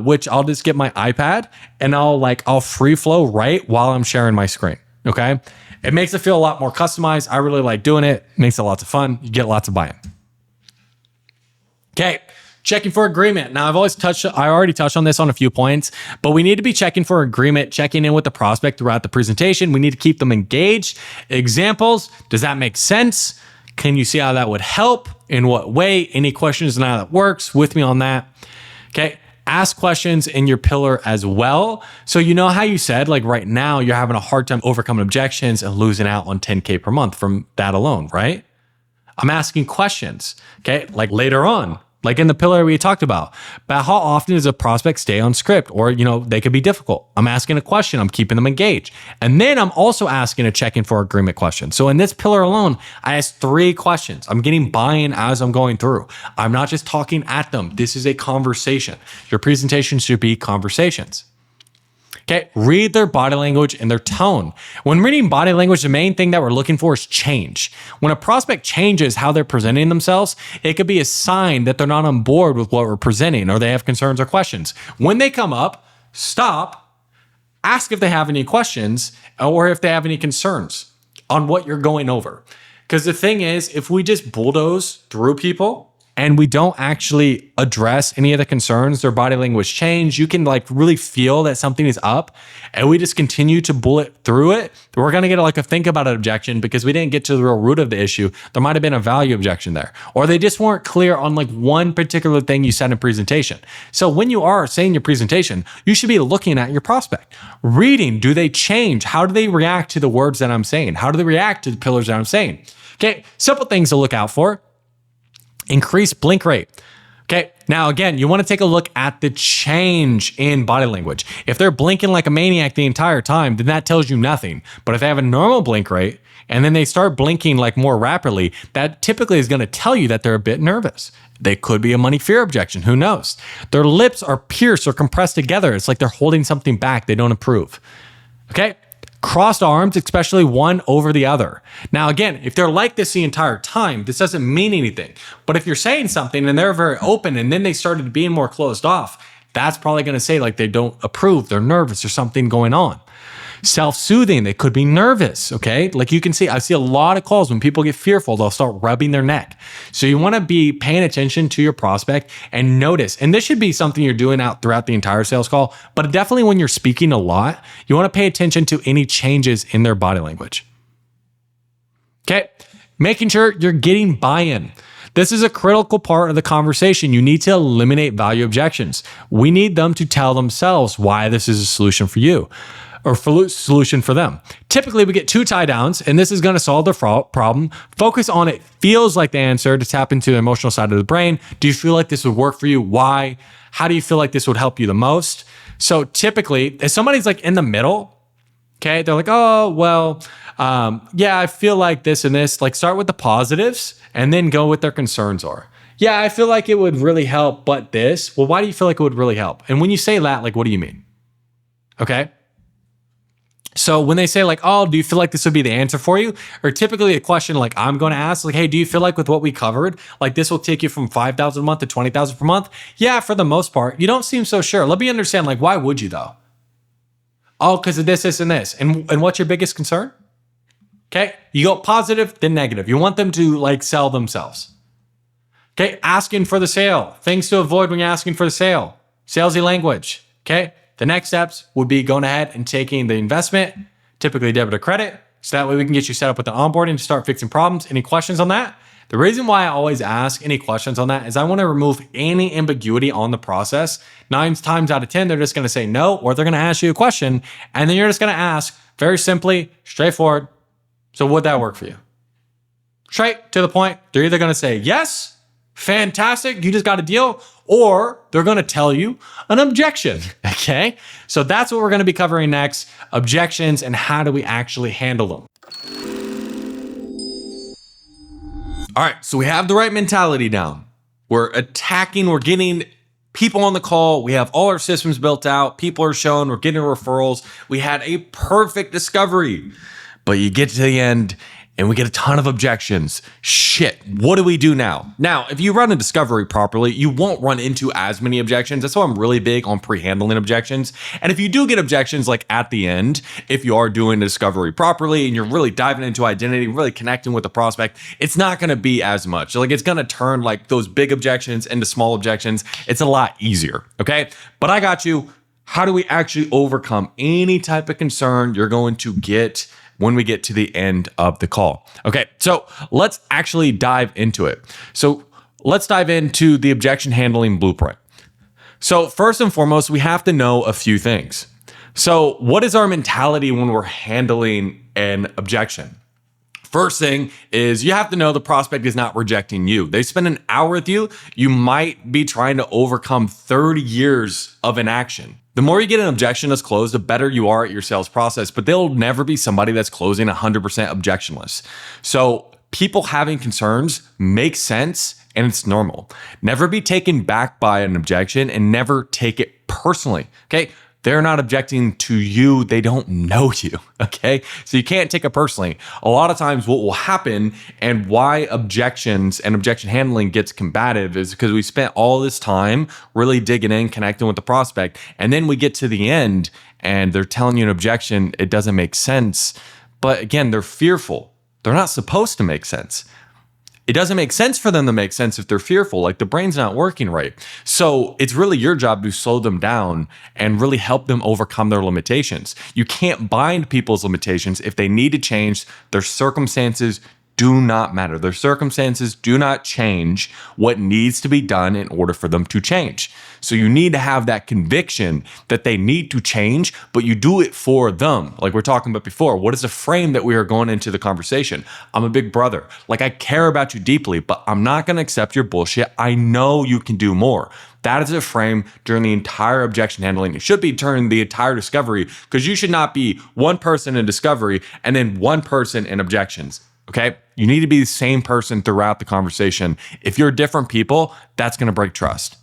which I'll just get my iPad and I'll free flow right while I'm sharing my screen. Okay. It makes it feel a lot more customized. I really like doing it. Makes it lots of fun. You get lots of buy-in. Okay, checking for agreement. Now, I already touched on this on a few points, but we need to be checking for agreement, checking in with the prospect throughout the presentation. We need to keep them engaged. Examples, does that make sense? Can you see how that would help? In what way? Any questions on how that works? With me on that. Okay. Ask questions in your pillar as well. So you know how you said, like right now, you're having a hard time overcoming objections and losing out on 10K per month from that alone, right? I'm asking questions, okay? Like later on, like in the pillar we talked about how often does a prospect stay on script, or, you know, they could be difficult. I'm asking a question. I'm keeping them engaged. And then I'm also asking a check-in for agreement question. So in this pillar alone, I asked 3 questions. I'm getting buy-in as I'm going through. I'm not just talking at them. This is a conversation. Your presentation should be conversations. Okay, read their body language and their tone. When reading body language, the main thing that we're looking for is change. When a prospect changes how they're presenting themselves, it could be a sign that they're not on board with what we're presenting, or they have concerns or questions. When they come up, stop, ask if they have any questions or if they have any concerns on what you're going over. Because the thing is, if we just bulldoze through people and we don't actually address any of the concerns, their body language change, you can like really feel that something is up, and we just continue to bullet through it, we're going to get like a think about it objection because we didn't get to the real root of the issue. There might have been a value objection there, or they just weren't clear on like one particular thing you said in presentation. So when you are saying your presentation, you should be looking at your prospect, reading, do they change? How do they react to the words that I'm saying? How do they react to the pillars that I'm saying? Okay, simple things to look out for. Increase blink rate. Okay, now again, you want to take a look at the change in body language. If they're blinking like a maniac the entire time, then that tells you nothing. But if they have a normal blink rate and then they start blinking like more rapidly, that typically is going to tell you that they're a bit nervous. They could be a money fear objection, who knows? Their lips are pierced or compressed together. It's like they're holding something back they don't approve. Okay? Crossed arms, especially one over the other. Now, again, if they're like this the entire time, this doesn't mean anything. But if you're saying something and they're very open and then they started being more closed off, that's probably going to say like they don't approve, they're nervous, there's something going on. Self-soothing, they could be nervous, okay? Like you can see, I see a lot of calls when people get fearful, they'll start rubbing their neck. So you want to be paying attention to your prospect and notice, and this should be something you're doing out throughout the entire sales call, but definitely when you're speaking a lot, you want to pay attention to any changes in their body language. Okay, making sure you're getting buy-in. This is a critical part of the conversation. You need to eliminate value objections. We need them to tell themselves why this is a solution for you, or solution for them. Typically, we get 2 tie downs, and this is going to solve the problem. Focus on it feels like the answer to tap into the emotional side of the brain. Do you feel like this would work for you? Why? How do you feel like this would help you the most? So typically, if somebody's like in the middle, okay, they're like, oh, well, yeah, I feel like this and this. Like start with the positives and then go with their concerns are. Yeah, I feel like it would really help, but this. Well, why do you feel like it would really help? And when you say that, like, what do you mean? Okay. So when they say like, oh, do you feel like this would be the answer for you? Or typically a question like I'm going to ask like, hey, do you feel like with what we covered, like this will take you from 5,000 a month to 20,000 per month? Yeah, for the most part. You don't seem so sure. Let me understand, like, why would you though? Oh, because of this, this, and this. And what's your biggest concern? Okay, you go positive, then negative. You want them to like sell themselves. Okay, asking for the sale. Things to avoid when you're asking for the sale. Salesy language. Okay. The next steps would be going ahead and taking the investment, typically debit or credit, so that way we can get you set up with the onboarding to start fixing problems. Any questions on that? The reason why I always ask any questions on that is I want to remove any ambiguity on the process. 9 times out of 10, they're just going to say no, or they're going to ask you a question, and then you're just going to ask very simply, straightforward, so would that work for you? Straight to the point. They're either going to say yes, fantastic, you just got a deal, or they're going to tell you an objection, okay? So that's what we're going to be covering next, objections and how do we actually handle them. All right, so we have the right mentality down. We're attacking, we're getting people on the call, we have all our systems built out, people are shown, we're getting referrals, we had a perfect discovery, but you get to the end and we get a ton of objections. Shit, what do we do now? Now, if you run a discovery properly, you won't run into as many objections. That's why I'm really big on pre-handling objections. And if you do get objections like at the end, if you are doing the discovery properly and you're really diving into identity, really connecting with the prospect, it's not gonna be as much. Like it's gonna turn like those big objections into small objections. It's a lot easier, okay? But I got you. How do we actually overcome any type of concern you're going to get when we get to the end of the call? Okay, so let's actually dive into it. So let's dive into the objection handling blueprint. So first and foremost, we have to know a few things. So what is our mentality when we're handling an objection? First thing is you have to know the prospect is not rejecting you. They spend an hour with you. You might be trying to overcome 30 years of inaction. The more you get an objection that's closed, the better you are at your sales process, but there'll never be somebody that's closing 100% objectionless. So people having concerns makes sense and it's normal. Never be taken back by an objection and never take it personally, okay? They're not objecting to you. They don't know you, okay? So you can't take it personally. A lot of times what will happen and why objections and objection handling gets combative is because we spent all this time really digging in, connecting with the prospect, and then we get to the end and they're telling you an objection, it doesn't make sense. But again, they're fearful. They're not supposed to make sense. It doesn't make sense for them to make sense if they're fearful, like the brain's not working right. So it's really your job to slow them down and really help them overcome their limitations. You can't bind people's limitations. If they need to change, their circumstances do not matter. Their circumstances do not change what needs to be done in order for them to change. So you need to have that conviction that they need to change, but you do it for them. Like we're talking about before, what is the frame that we are going into the conversation? I'm a big brother. Like I care about you deeply, but I'm not going to accept your bullshit. I know you can do more. That is a frame during the entire objection handling. It should be during the entire discovery, because you should not be one person in discovery and then one person in objections. Okay? You need to be the same person throughout the conversation. If you're different people, that's going to break trust.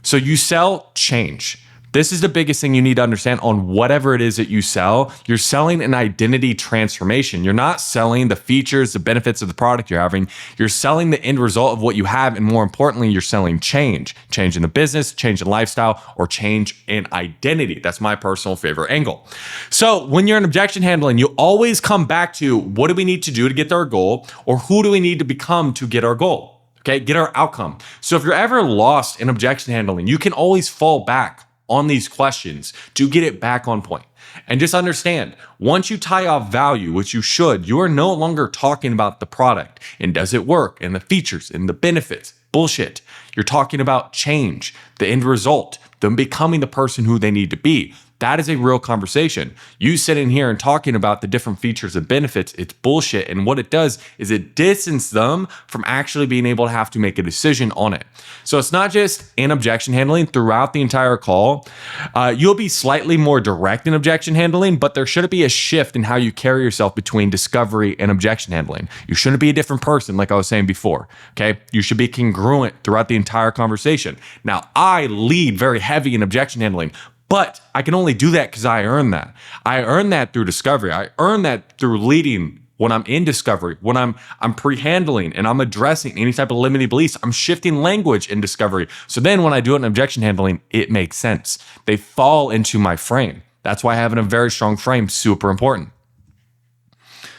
So you sell change. This is the biggest thing you need to understand on whatever it is that you sell. You're selling an identity transformation. You're not selling the features, the benefits of the product you're having. You're selling the end result of what you have. And more importantly, you're selling change. Change in the business, change in lifestyle, or change in identity. That's my personal favorite angle. So when you're in objection handling, you always come back to what do we need to do to get to our goal, or who do we need to become to get our goal? Okay, get our outcome. So if you're ever lost in objection handling, you can always fall back on these questions to get it back on point. And just understand, once you tie off value, which you should, you are no longer talking about the product and does it work and the features and the benefits. Bullshit. You're talking about change, the end result, them becoming the person who they need to be. That is a real conversation. You sitting here and talking about the different features and benefits, it's bullshit. And what it does is it distances them from actually being able to have to make a decision on it. So it's not just in objection handling throughout the entire call. You'll be slightly more direct in objection handling, but there shouldn't be a shift in how you carry yourself between discovery and objection handling. You shouldn't be a different person, like I was saying before. Okay. You should be congruent throughout the entire conversation. Now, I lead very heavy in objection handling, but I can only do that because I earned that. I earned that through discovery. I earned that through leading when I'm in discovery, when I'm pre-handling and I'm addressing any type of limiting beliefs. I'm shifting language in discovery. So then when I do it in objection handling, it makes sense. They fall into my frame. That's why having a very strong frame is super important.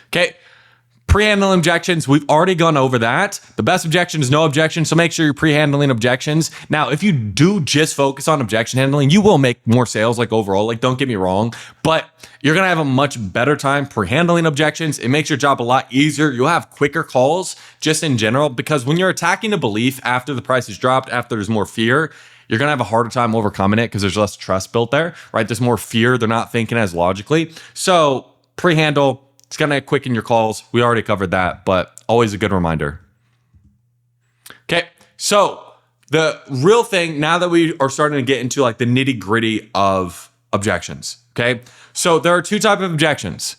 Okay. Pre-handling objections, we've already gone over that. The best objection is no objection, so make sure you're pre-handling objections. Now, if you do just focus on objection handling, you will make more sales, like overall, like don't get me wrong, but you're gonna have a much better time pre-handling objections. It makes your job a lot easier. You'll have quicker calls just in general, because when you're attacking a belief after the price is dropped, after there's more fear, you're gonna have a harder time overcoming it because there's less trust built there, right? There's more fear. They're not thinking as logically. So pre-handle, it's going to quicken your calls. We already covered that, but always a good reminder. Okay, so the real thing, now that we are starting to get into like the nitty gritty of objections, okay? So there are two types of objections,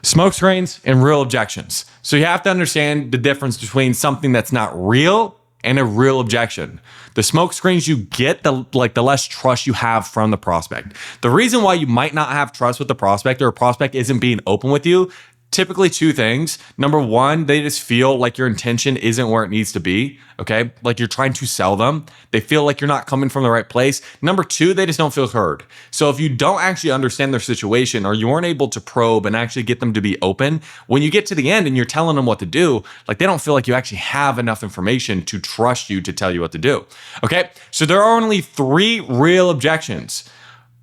smoke screens and real objections. So you have to understand the difference between something that's not real and a real objection. The smoke screens you get, the less trust you have from the prospect. The reason why you might not have trust with the prospect, or a prospect isn't being open with you, typically two things. Number one, they just feel like your intention isn't where it needs to be, okay? Like you're trying to sell them. They feel like you're not coming from the right place. Number two, they just don't feel heard. So if you don't actually understand their situation, or you weren't able to probe and actually get them to be open, when you get to the end and you're telling them what to do, like they don't feel like you actually have enough information to trust you to tell you what to do, okay? So there are only three real objections: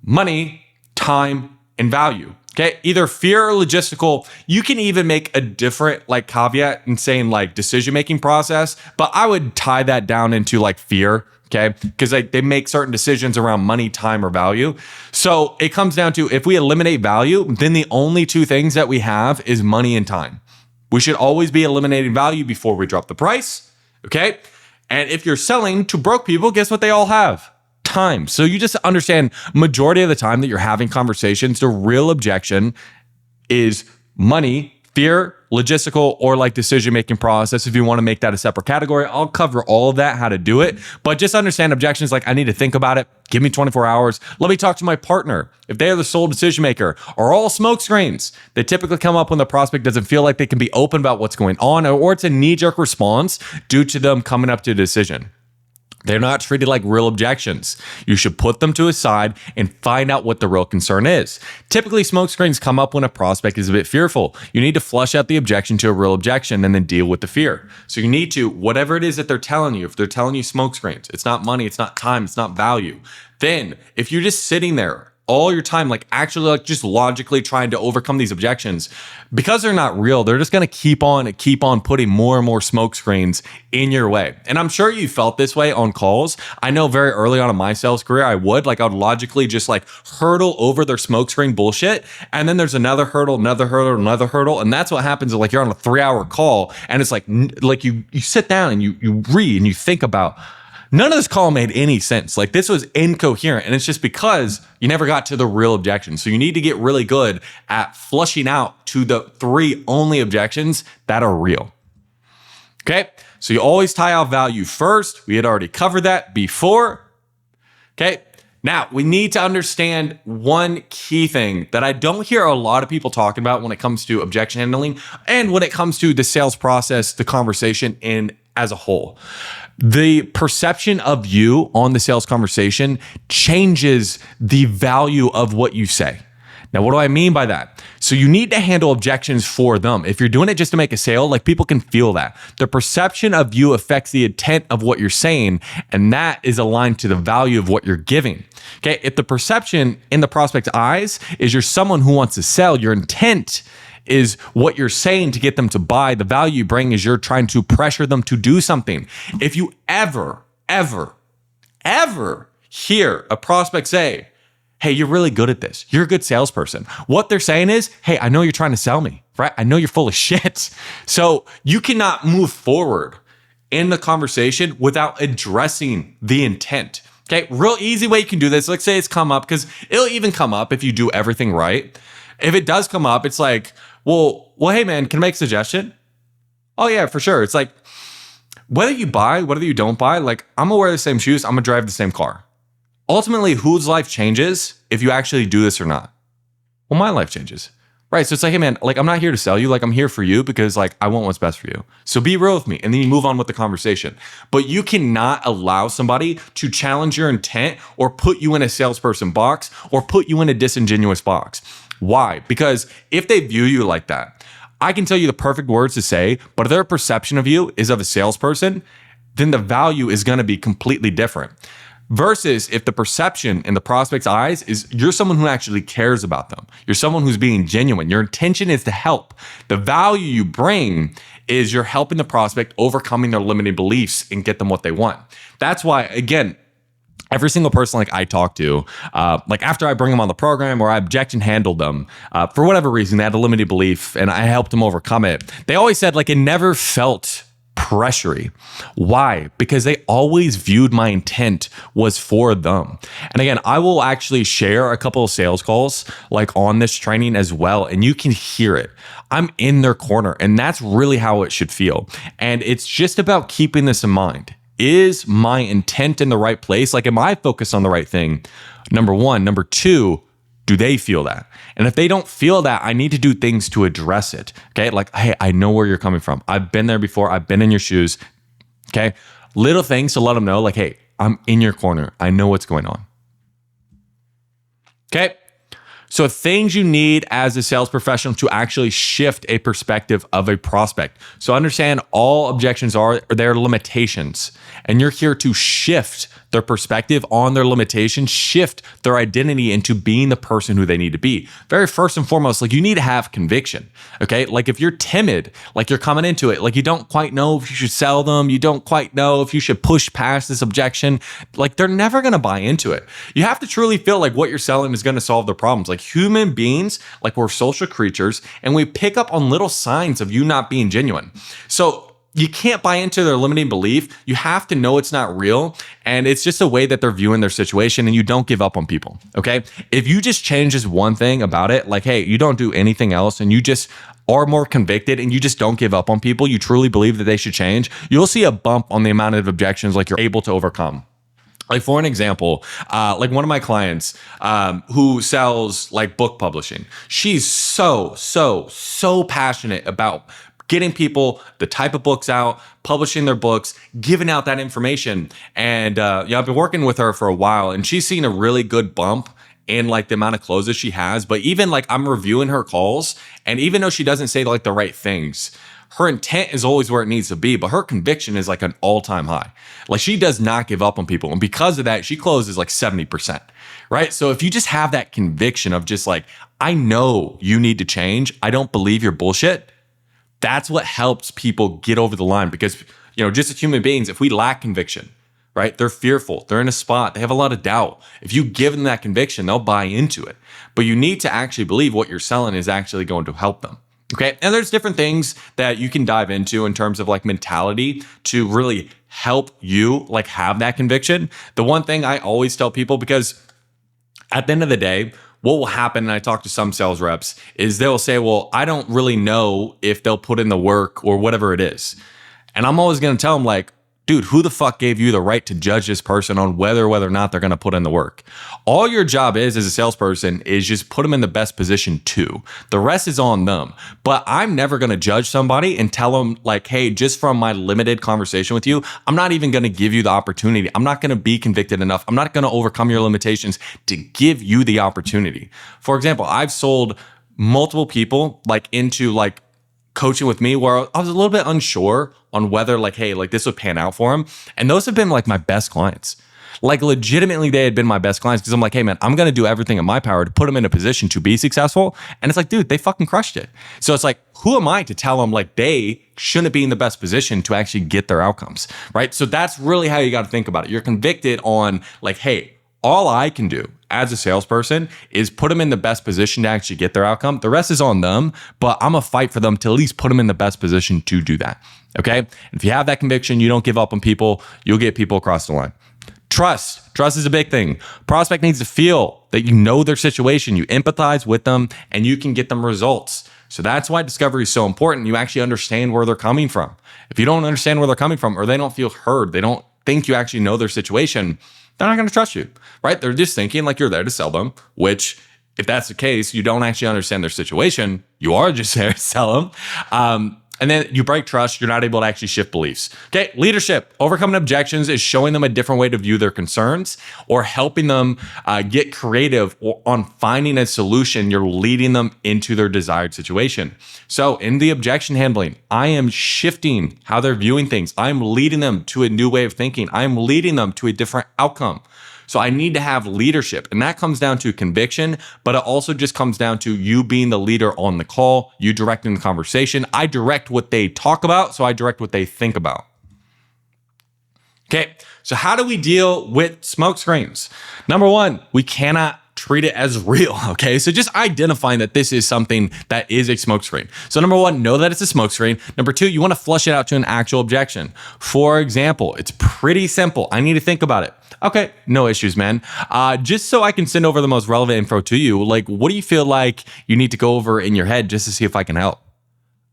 money, time, and value. Okay, either fear or logistical. You can even make a different like caveat in saying like decision-making process, but I would tie that down into like fear, okay? Because they make certain decisions around money, time, or value. So it comes down to, if we eliminate value, then the only two things that we have is money and time. We should always be eliminating value before we drop the price, okay? And if you're selling to broke people, guess what they all have? Time. So you just understand, majority of the time that you're having conversations, the real objection is money, fear, logistical, or like decision-making process. If you want to make that a separate category, I'll cover all of that, how to do it. But just understand objections like, I need to think about it. Give me 24 hours. Let me talk to my partner. If they are the sole decision maker, are all smoke screens. They typically come up when the prospect doesn't feel like they can be open about what's going on, or it's a knee-jerk response due to them coming up to a decision. They're not treated like real objections. You should put them to a side and find out what the real concern is. Typically, smoke screens come up when a prospect is a bit fearful. You need to flush out the objection to a real objection and then deal with the fear. So you need to, whatever it is that they're telling you, if they're telling you smoke screens, it's not money, it's not time, it's not value. Then if you're just sitting there all your time, like actually like just logically trying to overcome these objections, because they're not real, they're just going to keep on putting more and more smoke screens in your way. And I'm sure you felt this way on calls. I know very early on in my sales career, I would logically just like hurdle over their smoke screen bullshit. And then there's another hurdle. And that's what happens. Like you're on a 3-hour call and it's like you sit down and you read and you think about, none of this call made any sense. Like this was incoherent, and it's just because you never got to the real objection. So you need to get really good at flushing out to the 3 only objections that are real. Okay, so you always tie out value first. We had already covered that before. Okay, now we need to understand one key thing that I don't hear a lot of people talking about when it comes to objection handling and when it comes to the sales process, the conversation as a whole. The perception of you on the sales conversation changes the value of what you say. Now, what do I mean by that? So you need to handle objections for them. If you're doing it just to make a sale, like people can feel that. The perception of you affects the intent of what you're saying, and that is aligned to the value of what you're giving. Okay, if the perception in the prospect's eyes is you're someone who wants to sell, your intent is what you're saying to get them to buy. The value you bring is you're trying to pressure them to do something. If you ever hear a prospect say, hey, you're really good at this, you're a good salesperson, what they're saying is, hey, I know you're trying to sell me, right? I know you're full of shit. So you cannot move forward in the conversation without addressing the intent. Okay, real easy way you can do this. Let's say it's come up, because it'll even come up if you do everything right. If it does come up, it's like, well, hey man, can I make a suggestion? Oh yeah, for sure. It's like, whether you buy, whether you don't buy, like I'm gonna wear the same shoes, I'm gonna drive the same car. Ultimately, whose life changes if you actually do this or not? Well, my life changes, right? So it's like, hey man, like I'm not here to sell you, like I'm here for you because like I want what's best for you. So be real with me, and then you move on with the conversation. But you cannot allow somebody to challenge your intent or put you in a salesperson box or put you in a disingenuous box. Why? Because if they view you like that, I can tell you the perfect words to say, but if their perception of you is of a salesperson, then the value is going to be completely different. Versus if the perception in the prospect's eyes is you're someone who actually cares about them. You're someone who's being genuine. Your intention is to help. The value you bring is you're helping the prospect overcoming their limiting beliefs and get them what they want. That's why, again, every single person like I talk to, like after I bring them on the program or I objection handled them, for whatever reason, they had a limited belief and I helped them overcome it. They always said like it never felt pressury. Why? Because they always viewed my intent was for them. And again, I will actually share a couple of sales calls like on this training as well, and you can hear it. I'm in their corner, and that's really how it should feel. And it's just about keeping this in mind. Is my intent in the right place? Like, am I focused on the right thing? Number one. Number two, do they feel that? And if they don't feel that, I need to do things to address it. Okay. Like, hey, I know where you're coming from. I've been there before. I've been in your shoes. Okay. Little things to let them know, like, hey, I'm in your corner. I know what's going on. Okay. So things you need as a sales professional to actually shift a perspective of a prospect. So understand all objections are their limitations, and you're here to shift their perspective on their limitations, shift their identity into being the person who they need to be. Very first and foremost, like you need to have conviction, okay? Like if you're timid, like you're coming into it, like you don't quite know if you should sell them, you don't quite know if you should push past this objection, like they're never gonna buy into it. You have to truly feel like what you're selling is gonna solve their problems. Like human beings, like we're social creatures, and we pick up on little signs of you not being genuine. So you can't buy into their limiting belief. You have to know it's not real. And it's just a way that they're viewing their situation, and you don't give up on people. Okay. If you just change this one thing about it, like, hey, you don't do anything else and you just are more convicted and you just don't give up on people, you truly believe that they should change, you'll see a bump on the amount of objections like you're able to overcome. Like for an example, like one of my clients who sells like book publishing, she's so passionate about getting people the type of books out, publishing their books, giving out that information. And I've been working with her for a while, and she's seen a really good bump in like the amount of closes she has. But even like I'm reviewing her calls, and even though she doesn't say like the right things, her intent is always where it needs to be, but her conviction is like an all-time high. Like she does not give up on people. And because of that, she closes like 70%, right? So if you just have that conviction of just like, I know you need to change, I don't believe your bullshit, that's what helps people get over the line. Because, just as human beings, if we lack conviction, right? They're fearful. They're in a spot. They have a lot of doubt. If you give them that conviction, they'll buy into it. But you need to actually believe what you're selling is actually going to help them. Okay. And there's different things that you can dive into in terms of like mentality to really help you like have that conviction. The one thing I always tell people, because at the end of the day, what will happen, and I talk to some sales reps, is they'll say, well, I don't really know if they'll put in the work or whatever it is. And I'm always going to tell them like, dude, who the fuck gave you the right to judge this person on whether or not they're going to put in the work? All your job is as a salesperson is just put them in the best position to. The rest is on them. But I'm never going to judge somebody and tell them like, hey, just from my limited conversation with you, I'm not even going to give you the opportunity. I'm not going to be convicted enough. I'm not going to overcome your limitations to give you the opportunity. For example, I've sold multiple people like into like coaching with me where I was a little bit unsure on whether like, hey, like this would pan out for them. And those have been like my best clients. Like legitimately, they had been my best clients because I'm like, hey man, I'm going to do everything in my power to put them in a position to be successful. And it's like, dude, they fucking crushed it. So it's like, who am I to tell them like they shouldn't be in the best position to actually get their outcomes, right? So that's really how you got to think about it. You're convicted on like, hey, all I can do as a salesperson is put them in the best position to actually get their outcome. The rest is on them, but I'm gonna fight for them to at least put them in the best position to do that. Okay. And if you have that conviction, you don't give up on people, you'll get people across the line. Trust is a big thing. Prospect needs to feel that you know their situation, you empathize with them, and you can get them results. So that's why discovery is so important. You actually understand where they're coming from. If you don't understand where they're coming from, or they don't feel heard, they don't think you actually know their situation, they're not going to trust you, right? They're just thinking like you're there to sell them, which if that's the case, you don't actually understand their situation. You are just there to sell them. And then you break trust. You're not able to actually shift beliefs. Okay. Leadership, overcoming objections is showing them a different way to view their concerns or helping them get creative on finding a solution. You're leading them into their desired situation. So in the objection handling, I am shifting how they're viewing things. I'm leading them to a new way of thinking. I'm leading them to a different outcome. So I need to have leadership, and that comes down to conviction, but it also just comes down to you being the leader on the call, you directing the conversation. I direct what they talk about, so I direct what they think about. Okay, so how do we deal with smoke screens? Number one, we cannot treat it as real, okay? So just identifying that this is something that is a smokescreen. So number one, know that it's a smokescreen. Number two, you want to flush it out to an actual objection. For example, it's pretty simple. I need to think about it. Okay, no issues, man. Just so I can send over the most relevant info to you, like what do you feel like you need to go over in your head just to see if I can help?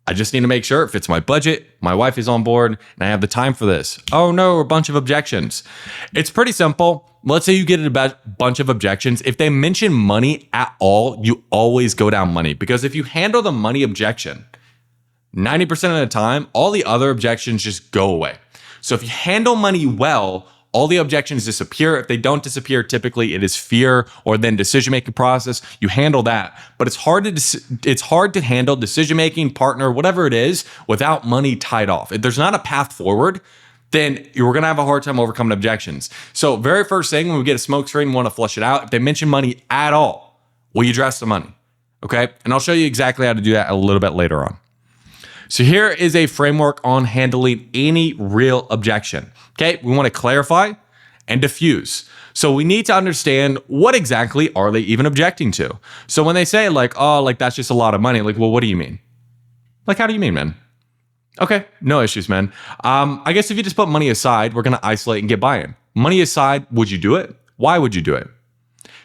I just need to make sure it fits my budget, my wife is on board, and I have the time for this. Oh no, a bunch of objections. It's pretty simple. Let's say you get a bunch of objections. If they mention money at all, you always go down money, because if you handle the money objection, 90% of the time, all the other objections just go away. So if you handle money well, all the objections disappear. If they don't disappear, typically it is fear or then decision-making process. You handle that, but it's hard to handle decision-making, partner, whatever it is, without money tied off. If there's not a path forward, then you're going to have a hard time overcoming objections. So very first thing, when we get a smoke screen, we want to flush it out. If they mention money at all, will you address the money? Okay. And I'll show you exactly how to do that a little bit later on. So here is a framework on handling any real objection. Okay, we want to clarify and diffuse. So we need to understand what exactly are they even objecting to. So when they say like, oh, like that's just a lot of money, like, well, what do you mean? Like, how do you mean, man? Okay, no issues, man. I guess if you just put money aside, we're going to isolate and get buy-in. Money aside, would you do it? Why would you do it?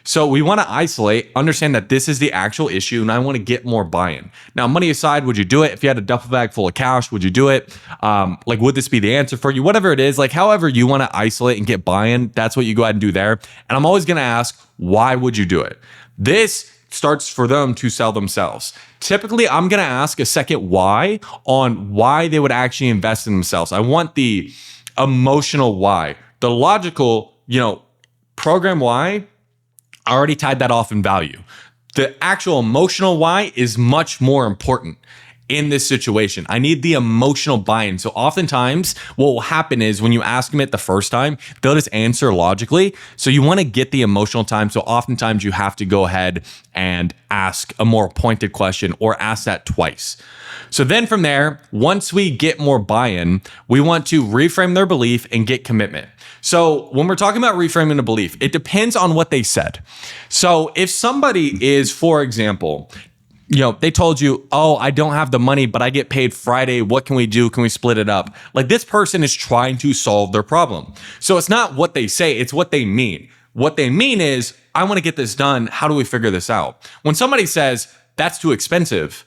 So we want to isolate, understand that this is the actual issue, and I want to get more buy-in. Now, money aside, would you do it? If you had a duffel bag full of cash, would you do it? Like, would this be the answer for you? Whatever it is, like however you want to isolate and get buy-in, that's what you go ahead and do there. And I'm always going to ask, why would you do it? This starts for them to sell themselves. Typically, I'm going to ask a second why on why they would actually invest in themselves. I want the emotional why. The logical, program why, I already tied that off in value. The actual emotional why is much more important in this situation. I need the emotional buy-in. So oftentimes what will happen is when you ask them it the first time, they'll just answer logically. So you want to get the emotional time. So oftentimes you have to go ahead and ask a more pointed question or ask that twice. So then from there, once we get more buy-in, we want to reframe their belief and get commitment. So when we're talking about reframing a belief, it depends on what they said. So if somebody is, for example, they told you, oh, I don't have the money, but I get paid Friday. What can we do? Can we split it up? Like, this person is trying to solve their problem. So it's not what they say, it's what they mean. What they mean is, I want to get this done. How do we figure this out? When somebody says, that's too expensive,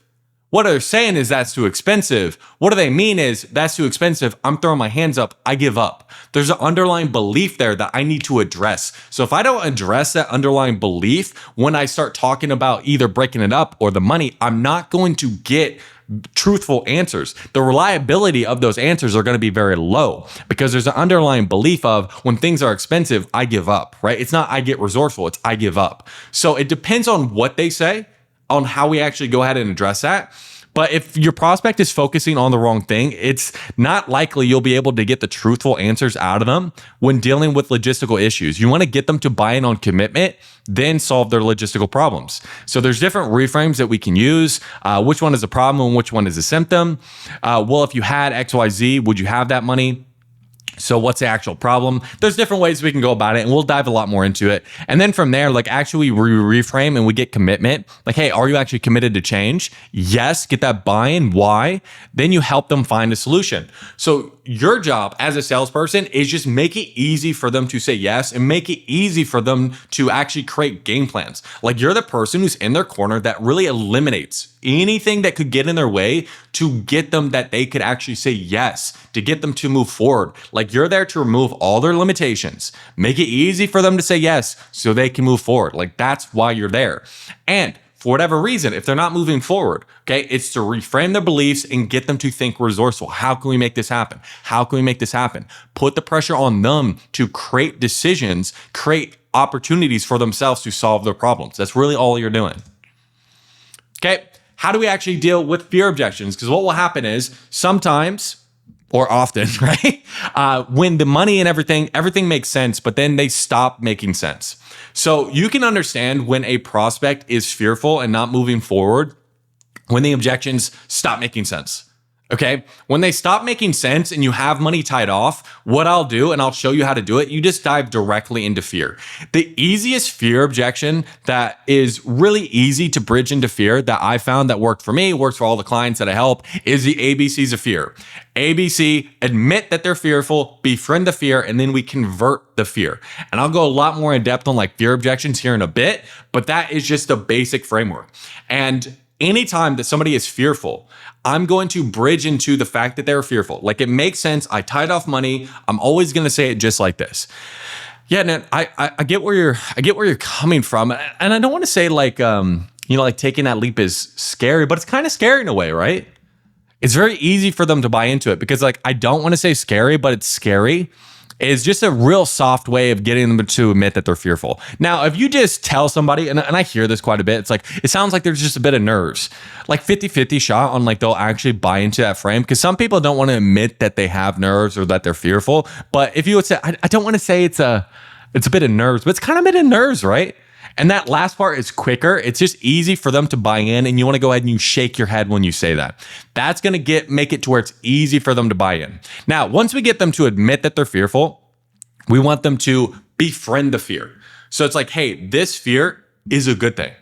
what they're saying is that's too expensive. What do they mean is that's too expensive. I'm throwing my hands up. I give up. There's an underlying belief there that I need to address. So if I don't address that underlying belief, when I start talking about either breaking it up or the money, I'm not going to get truthful answers. The reliability of those answers are going to be very low because there's an underlying belief of when things are expensive, I give up, right? It's not I get resourceful, it's I give up. So it depends on what they say, on how we actually go ahead and address that. But if your prospect is focusing on the wrong thing, it's not likely you'll be able to get the truthful answers out of them when dealing with logistical issues. You want to get them to buy in on commitment, then solve their logistical problems. So there's different reframes that we can use. Which one is a problem and which one is a symptom? Well, if you had XYZ, would you have that money? So what's the actual problem? There's different ways we can go about it, and we'll dive a lot more into it. And then from there, actually we reframe and we get commitment. Like, hey, are you actually committed to change? Yes, get that buy-in. Why? Then you help them find a solution. So your job as a salesperson is just make it easy for them to say yes and make it easy for them to actually create game plans. Like, you're the person who's in their corner that really eliminates anything that could get in their way to get them that they could actually say yes, to get them to move forward. Like, you're there to remove all their limitations, make it easy for them to say yes so they can move forward. Like, that's why you're there. And for whatever reason, if they're not moving forward, okay, it's to reframe their beliefs and get them to think resourceful. How can we make this happen? How can we make this happen? Put the pressure on them to create decisions, create opportunities for themselves to solve their problems. That's really all you're doing. Okay, how do we actually deal with fear objections? Because what will happen is sometimes, or often, right? When the money and everything makes sense, but then they stop making sense. So you can understand when a prospect is fearful and not moving forward, when the objections stop making sense. Okay. When they stop making sense and you have money tied off, what I'll do, and I'll show you how to do it, you just dive directly into fear. The easiest fear objection that is really easy to bridge into fear that I found that worked for me, works for all the clients that I help, is the ABCs of fear. ABC, admit that they're fearful, befriend the fear, and then we convert the fear. And I'll go a lot more in depth on fear objections here in a bit, but that is just a basic framework. And anytime that somebody is fearful, I'm going to bridge into the fact that they're fearful. Like, it makes sense. I tied off money. I'm always going to say it just like this. Yeah, Nat, I get where you're coming from, and I don't want to say taking that leap is scary, but it's kind of scary in a way, right? It's very easy for them to buy into it because, I don't want to say scary, but it's scary. Is just a real soft way of getting them to admit that they're fearful. Now, if you just tell somebody, and I hear this quite a bit, it sounds like there's just a bit of nerves, 50-50 shot on they'll actually buy into that frame, because some people don't want to admit that they have nerves or that they're fearful. But if you would say, I don't want to say it's a bit of nerves, but it's kind of a bit of nerves, right? And that last part is quicker. It's just easy for them to buy in, and you want to go ahead and you shake your head when you say that. That's going to make it to where it's easy for them to buy in. Now, once we get them to admit that they're fearful, we want them to befriend the fear. So it's hey, this fear is a good thing.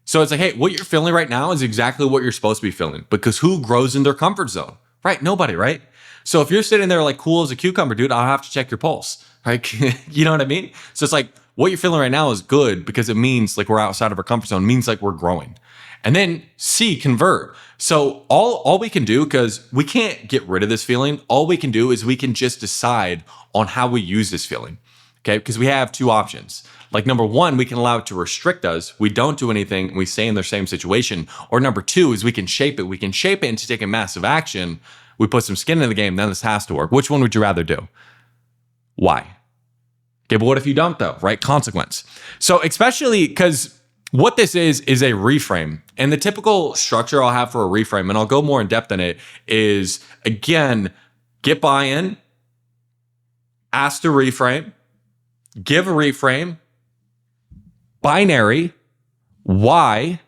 So it's hey, what you're feeling right now is exactly what you're supposed to be feeling, because who grows in their comfort zone, right? Nobody, right? So if you're sitting there cool as a cucumber, dude, I'll have to check your pulse, right? You know what I mean? So it's what you're feeling right now is good because it means we're outside of our comfort zone. It means we're growing. And then C, convert. So all we can do, because we can't get rid of this feeling, all we can do is we can just decide on how we use this feeling. Okay, because we have two options. Like number one, we can allow it to restrict us. We don't do anything and we stay in the same situation. Or number two is we can shape it. We can shape it into taking massive action. We put some skin in the game, then this has to work. Which one would you rather do? Why? Okay, but what if you don't though, right? Consequence. So especially because what this is a reframe. And the typical structure I'll have for a reframe, and I'll go more in depth in it, is again, get buy-in, ask to reframe, give a reframe, binary, why,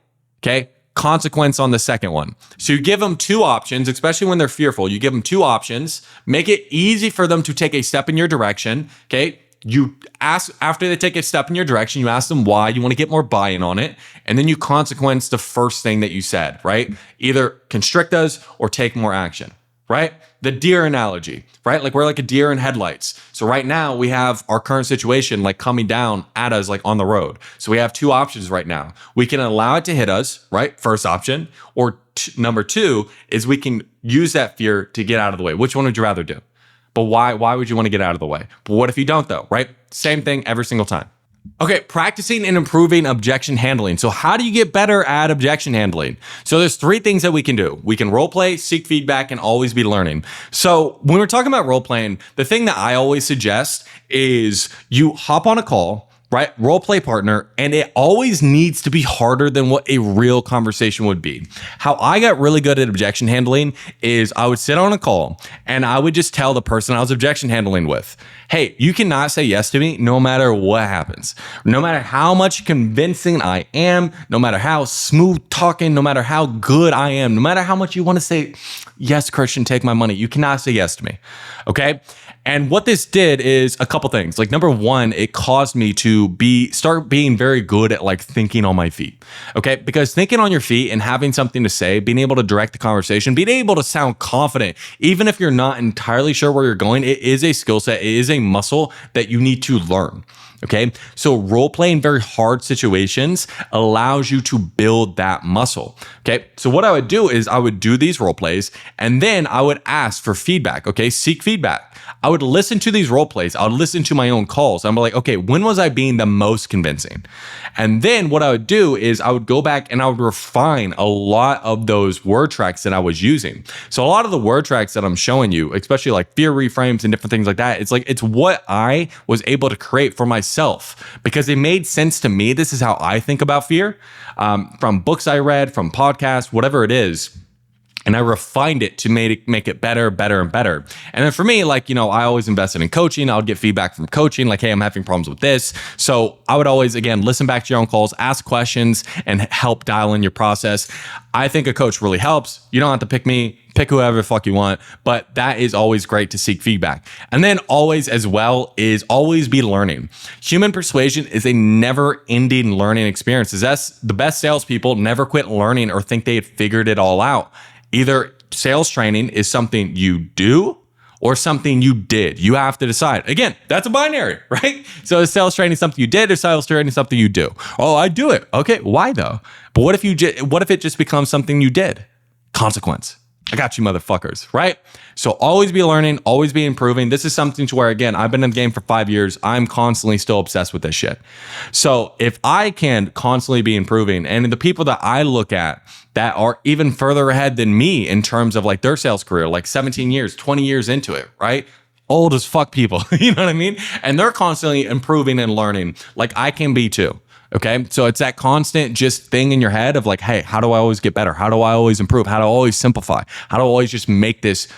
okay, consequence on the second one. So you give them two options, especially when they're fearful. You give them two options, make it easy for them to take a step in your direction, okay? You ask, after they take a step in your direction, you ask them why, you want to get more buy-in on it, and then you consequence the first thing that you said, right? Either constrict us or take more action, right? The deer analogy, right? Like we're like a deer in headlights. So right now we have our current situation like coming down at us like on the road. So we have two options right now. We can allow it to hit us, right? First option. Or number two is we can use that fear to get out of the way. Which one would you rather do? But why would you want to get out of the way? But what if you don't though, right? Same thing every single time. Okay, practicing and improving objection handling. So how do you get better at objection handling? So there's three things that we can do. We can role play, seek feedback, and always be learning. So when we're talking about role playing, the thing that I always suggest is you hop on a call, right? Role play partner, and it always needs to be harder than what a real conversation would be. How I got really good at objection handling is I would sit on a call and I would just tell the person I was objection handling with, hey, you cannot say yes to me no matter what happens. No matter how much convincing I am, no matter how smooth talking, no matter how good I am, no matter how much you want to say, yes, Christian, take my money, you cannot say yes to me, okay? And what this did is a couple things. Like number one, it caused me to start being very good at like thinking on my feet. Okay. Because thinking on your feet and having something to say, being able to direct the conversation, being able to sound confident, even if you're not entirely sure where you're going, it is a skill set. It is a muscle that you need to learn. Okay. So role playing very hard situations allows you to build that muscle. Okay. So what I would do is I would do these role plays and then I would ask for feedback. Okay. Seek feedback. I would listen to these role plays. I would listen to my own calls. I'm like, okay, when was I being the most convincing? And then what I would do is I would go back and I would refine a lot of those word tracks that I was using. So a lot of the word tracks that I'm showing you, especially like fear reframes and different things like that, it's what I was able to create for myself because it made sense to me. This is how I think about fear from books I read, from podcasts, whatever it is. And I refined it to make it better, better, and better. And then for me, like, I always invested in coaching. I would get feedback from coaching, like, hey, I'm having problems with this. So I would always, again, listen back to your own calls, ask questions, and help dial in your process. I think a coach really helps. You don't have to pick me, pick whoever the fuck you want, but that is always great to seek feedback. And then always as well is always be learning. Human persuasion is a never ending learning experience. That's the best salespeople never quit learning or think they had figured it all out. Either sales training is something you do or something you did. You have to decide. Again, that's a binary, right? So is sales training something you did or sales training something you do? Oh, I do it. Okay, why though? But what if it just becomes something you did? Consequence. I got you motherfuckers, right? So always be learning, always be improving. This is something to where, again, I've been in the game for 5 years. I'm constantly still obsessed with this shit. So if I can constantly be improving, and the people that I look at that are even further ahead than me in terms of like their sales career, like 17 years, 20 years into it, right? Old as fuck people, you know what I mean? And they're constantly improving and learning like I can be too. Okay. So it's that constant just thing in your head of like, hey, how do I always get better? How do I always improve? How do I always simplify? How do I always just make this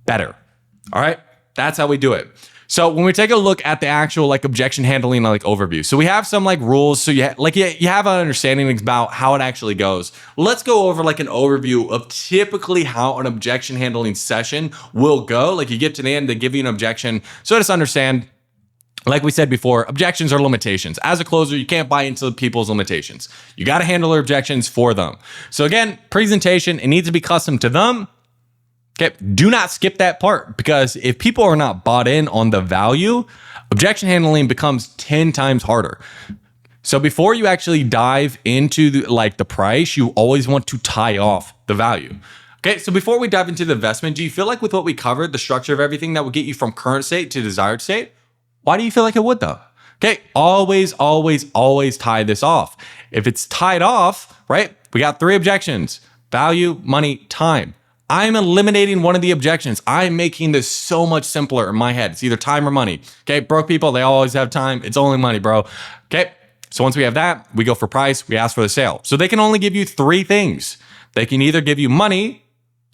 better? All right. That's how we do it. So when we take a look at the actual like objection handling like overview, so we have some like rules. So you have an understanding about how it actually goes. Let's go over like an overview of typically how an objection handling session will go. Like you get to the end, they give you an objection. So just understand, like we said before, objections are limitations. As a closer, you can't buy into people's limitations. You got to handle their objections for them. So again, presentation, it needs to be custom to them. Okay, do not skip that part because if people are not bought in on the value, objection handling becomes 10 times harder. So before you actually dive into the price, you always want to tie off the value. Okay, so before we dive into the investment, do you feel like with what we covered, the structure of everything that will get you from current state to desired state? Why do you feel like it would though? Okay, always, always, always tie this off. If it's tied off, right, we got 3 objections: value, money, time. I'm eliminating one of the objections. I'm making this so much simpler in my head. It's either time or money. Okay, broke people, they always have time. It's only money, bro. Okay, so once we have that, we go for price, we ask for the sale. So they can only give you 3 things. They can either give you money,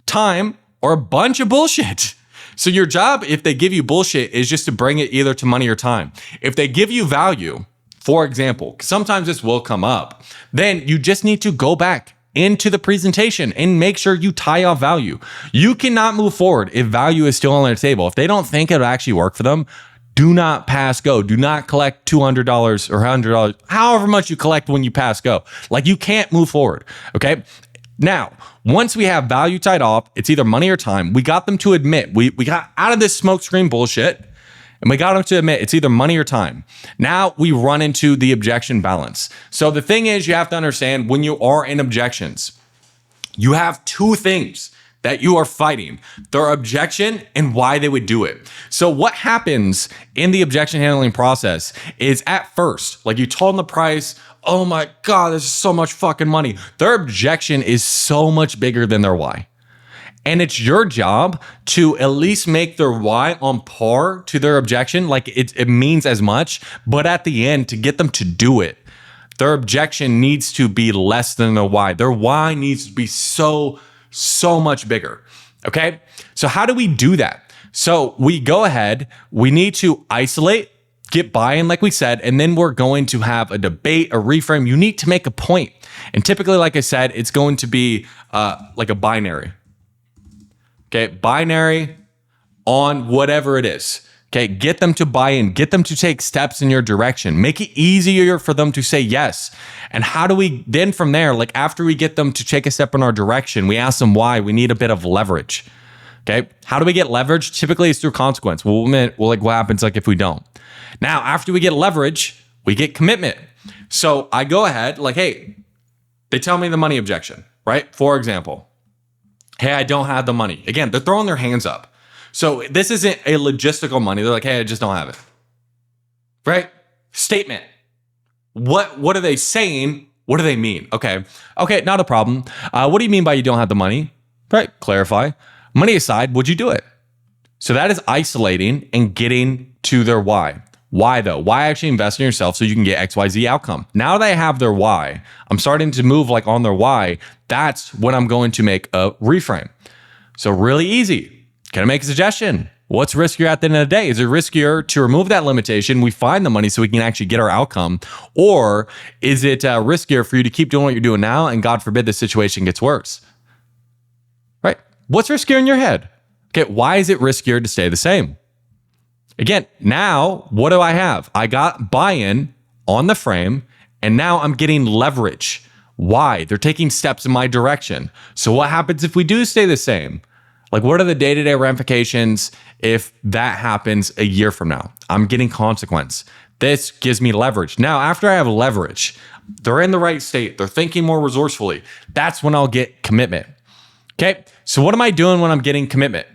time, or a bunch of bullshit. So your job, if they give you bullshit, is just to bring it either to money or time. If they give you value, for example, sometimes this will come up, then you just need to go back into the presentation and make sure you tie off value. You cannot move forward if value is still on their table. If they don't think it'll actually work for them, do not pass go. Do not collect $200 or $100, however much you collect when you pass go. Like, you can't move forward, okay? Now, once we have value tied off, it's either money or time. We got them to admit, we got out of this smokescreen bullshit, and we got them to admit it's either money or time. Now we run into the objection balance. So the thing is, you have to understand, when you are in objections, you have 2 things that you are fighting: their objection and why they would do it. So what happens in the objection handling process is, at first, like, you told them the price, oh my God, this is so much fucking money. Their objection is so much bigger than their why. And it's your job to at least make their why on par to their objection. Like, it means as much, but at the end, to get them to do it, their objection needs to be less than their why. Their why needs to be so much bigger. Okay. So how do we do that? So we go ahead, we need to isolate, get buy-in, like we said, and then we're going to have a debate, a reframe. You need to make a point. And typically, like I said, it's going to be like a binary. Okay, binary on whatever it is. Okay, get them to buy in, get them to take steps in your direction, make it easier for them to say yes. And how do we then, from there, like, after we get them to take a step in our direction, we ask them why. We need a bit of leverage. Okay, how do we get leverage? Typically, it's through consequence. Well, like, what happens like if we don't? Now, after we get leverage, we get commitment. So I go ahead, like, hey, they tell me the money objection, right? For example, hey, I don't have the money. Again, they're throwing their hands up. So this isn't a logistical money. They're like, hey, I just don't have it. Right? Statement. What are they saying? What do they mean? Okay, not a problem. What do you mean by you don't have the money? Right, clarify. Money aside, would you do it? So that is isolating and getting to their why. Why though? Why actually invest in yourself so you can get XYZ outcome? Now that I have their why, I'm starting to move like on their why. That's when I'm going to make a reframe. So really easy. Can I make a suggestion? What's riskier at the end of the day? Is it riskier to remove that limitation, we find the money so we can actually get our outcome? Or is it riskier for you to keep doing what you're doing now and God forbid the situation gets worse? Right? What's riskier in your head? Okay, why is it riskier to stay the same? Again, now what do I have? I got buy-in on the frame, and now I'm getting leverage. Why? They're taking steps in my direction. So what happens if we do stay the same? Like, what are the day-to-day ramifications if that happens a year from now? I'm getting consequence. This gives me leverage. Now, after I have leverage, they're in the right state. They're thinking more resourcefully. That's when I'll get commitment. Okay, so what am I doing when I'm getting commitment?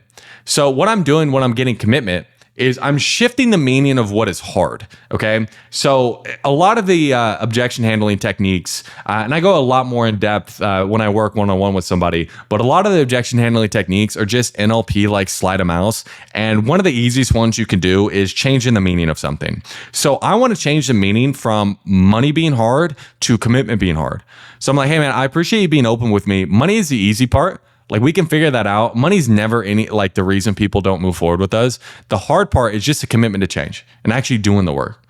So what I'm doing when I'm getting commitment is I'm shifting the meaning of what is hard, okay? So a lot of the objection handling techniques, and I go a lot more in depth when I work one-on-one with somebody, but a lot of the objection handling techniques are just NLP, like slide a mouse. And one of the easiest ones you can do is changing the meaning of something. So I want to change the meaning from money being hard to commitment being hard. So I'm like, hey man, I appreciate you being open with me. Money is the easy part. Like, we can figure that out. Money's never the reason people don't move forward with us. The hard part is just a commitment to change and actually doing the work.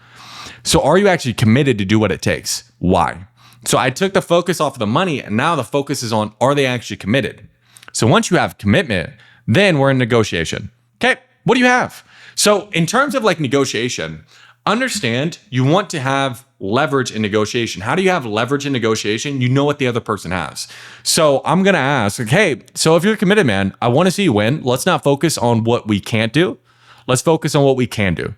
So are you actually committed to do what it takes? Why? So I took the focus off of the money, and now the focus is on, are they actually committed? So once you have commitment, then we're in negotiation. Okay, what do you have? So in terms of like negotiation, understand you want to have leverage in negotiation. How do you have leverage in negotiation? You know what the other person has. So I'm going to ask, like, hey, so if you're committed, man, I want to see you win. Let's not focus on what we can't do. Let's focus on what we can do.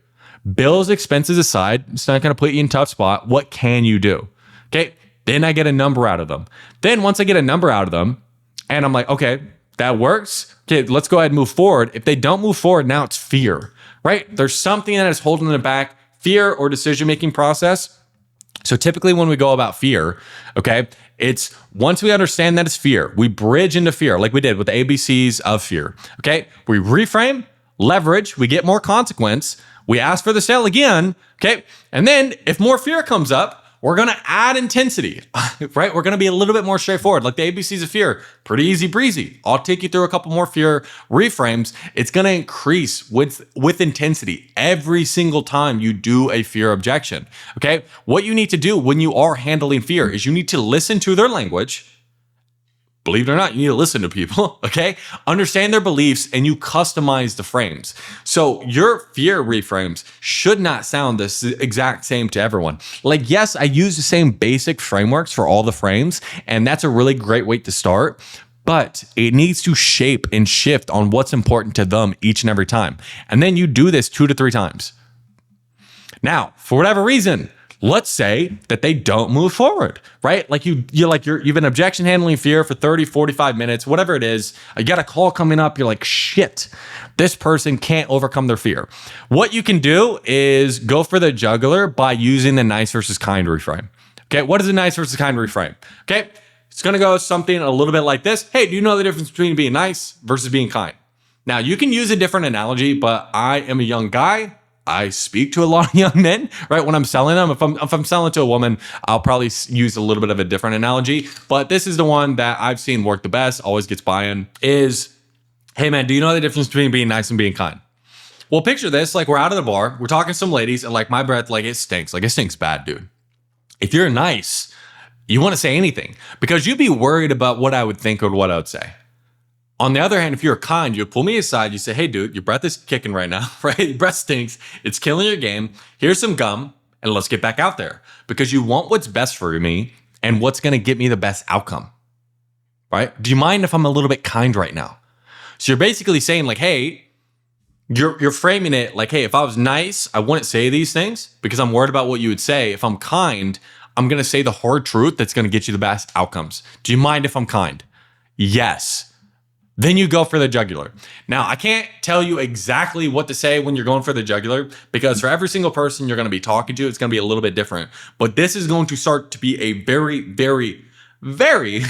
Bills, expenses aside, it's not going to put you in a tough spot. What can you do? Okay. Then I get a number out of them. Then once I get a number out of them and I'm like, okay, that works. Okay, let's go ahead and move forward. If they don't move forward, now it's fear. right? There's something that is holding them back, fear or decision-making process. So typically when we go about fear, okay, it's once we understand that it's fear, we bridge into fear like we did with the ABCs of fear, okay? We reframe, leverage, we get more consequence, we ask for the sale again, okay? And then if more fear comes up, we're gonna add intensity, right? We're gonna be a little bit more straightforward. Like the ABCs of fear, pretty easy breezy. I'll take you through a couple more fear reframes. It's gonna increase with intensity every single time you do a fear objection, okay? What you need to do when you are handling fear is you need to listen to their language. Believe it or not, you need to listen to people, okay? Understand their beliefs and you customize the frames. So your fear reframes should not sound the exact same to everyone. Like, yes, I use the same basic frameworks for all the frames, and that's a really great way to start, but it needs to shape and shift on what's important to them each and every time. And then you do this 2 to 3 times. Now, for whatever reason, let's say that they don't move forward, right? Like you've been objection handling fear for 30, 45 minutes, whatever it is. You got a call coming up. You're like, shit, this person can't overcome their fear. What you can do is go for the jugular by using the nice versus kind reframe. Okay. What is a nice versus kind reframe? Okay. It's going to go something a little bit like this. Hey, do you know the difference between being nice versus being kind? Now you can use a different analogy, but I am a young guy. I speak to a lot of young men, right? When I'm selling them, if I'm selling to a woman, I'll probably use a little bit of a different analogy, but this is the one that I've seen work the best, always gets buy-in, is, hey man, do you know the difference between being nice and being kind? Well, picture this, like we're out of the bar, we're talking to some ladies, and like my breath, like it stinks bad, dude. If you're nice, you want to say anything because you'd be worried about what I would think or what I would say. On the other hand, if you're kind, you pull me aside, you say, hey dude, your breath is kicking right now, right? Your breath stinks, it's killing your game. Here's some gum and let's get back out there because you want what's best for me and what's gonna get me the best outcome, right? Do you mind if I'm a little bit kind right now? So you're basically saying like, hey, you're framing it like, hey, if I was nice, I wouldn't say these things because I'm worried about what you would say. If I'm kind, I'm gonna say the hard truth that's gonna get you the best outcomes. Do you mind if I'm kind? Yes. Then you go for the jugular. Now, I can't tell you exactly what to say when you're going for the jugular because for every single person you're going to be talking to, it's going to be a little bit different. But this is going to start to be a very, very, very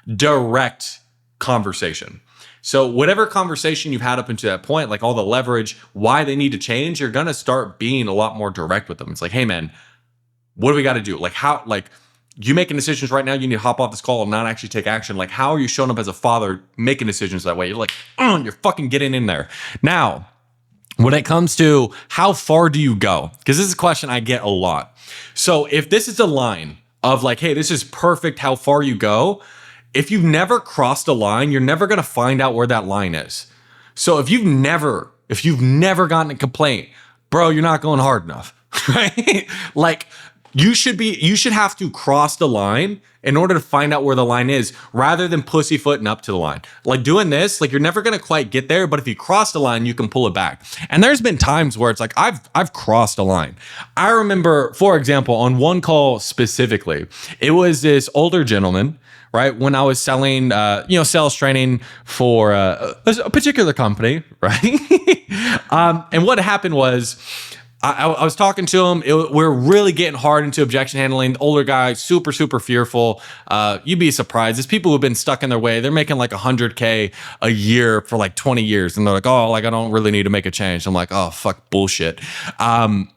direct conversation. So whatever conversation you've had up until that point, like all the leverage, why they need to change, you're going to start being a lot more direct with them. It's like, hey man, what do we got to do? Like how, like, you making decisions right now, you need to hop off this call and not actually take action. Like, how are you showing up as a father making decisions that way? You're like, you're fucking getting in there. Now, when it comes to how far do you go? Because this is a question I get a lot. So if this is a line of like, hey, this is perfect, how far you go, if you've never crossed a line, you're never going to find out where that line is. So if you've never gotten a complaint, bro, you're not going hard enough, right? Like, you should have to cross the line in order to find out where the line is rather than pussyfooting up to the line. Like doing this, like you're never going to quite get there, but if you cross the line, you can pull it back. And there's been times where it's like, I've crossed a line. I remember, for example, on one call specifically, it was this older gentleman, right? When I was selling, sales training for a particular company, right? And what happened was, I was talking to him. We're really getting hard into objection handling. The older guy, super, super fearful. You'd be surprised. There's people who've been stuck in their way. They're making like $100K a year for like 20 years. And they're like, oh, like I don't really need to make a change. I'm like, oh, fuck bullshit. And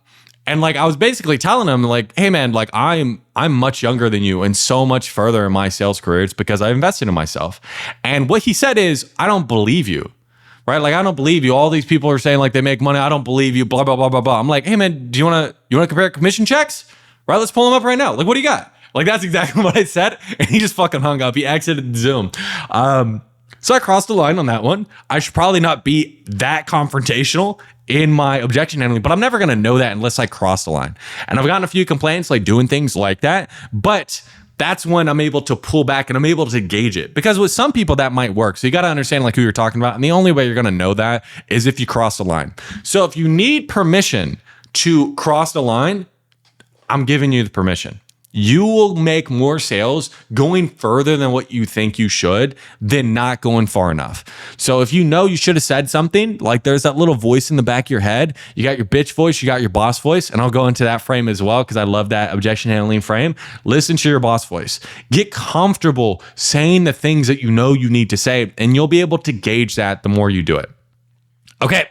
like, I was basically telling him like, hey man, like I'm much younger than you and so much further in my sales career. It's because I invested in myself. And what he said is, I don't believe you. Right? Like, I don't believe you. All these people are saying like they make money. I don't believe you, blah, blah, blah, blah, blah. I'm like, hey man, do you want to compare commission checks? Right? Let's pull them up right now. Like, what do you got? Like, that's exactly what I said. And he just fucking hung up. He exited Zoom. So I crossed the line on that one. I should probably not be that confrontational in my objection handling, but I'm never going to know that unless I cross the line. And I've gotten a few complaints like doing things like that, but that's when I'm able to pull back and I'm able to gauge it. Because with some people that might work. So you got to understand like who you're talking about. And the only way you're going to know that is if you cross the line. So if you need permission to cross the line, I'm giving you the permission. You will make more sales going further than what you think you should than not going far enough. So if you know you should have said something, like there's that little voice in the back of your head, you got your bitch voice, you got your boss voice, and I'll go into that frame as well because I love that objection handling frame. Listen to your boss voice. Get comfortable saying the things that you know you need to say, and you'll be able to gauge that the more you do it. Okay,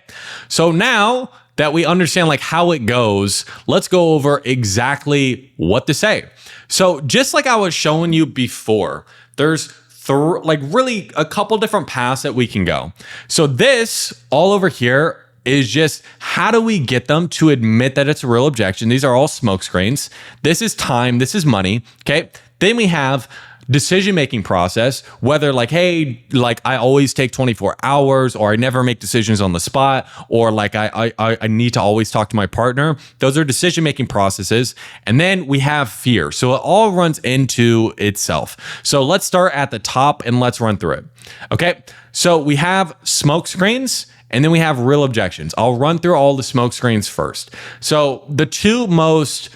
so now that we understand like how it goes, let's go over exactly what to say. So just like I was showing you before, there's like really a couple different paths that we can go. So this all over here is just how do we get them to admit that it's a real objection? These are all smoke screens. This is time, this is money, okay? Then we have decision-making process, whether like, hey, like I always take 24 hours or I never make decisions on the spot, or like I need to always talk to my partner. Those are decision-making processes. And then we have fear. So it all runs into itself. So let's start at the top and let's run through it. Okay. So we have smoke screens and then we have real objections. I'll run through all the smoke screens first. So the two most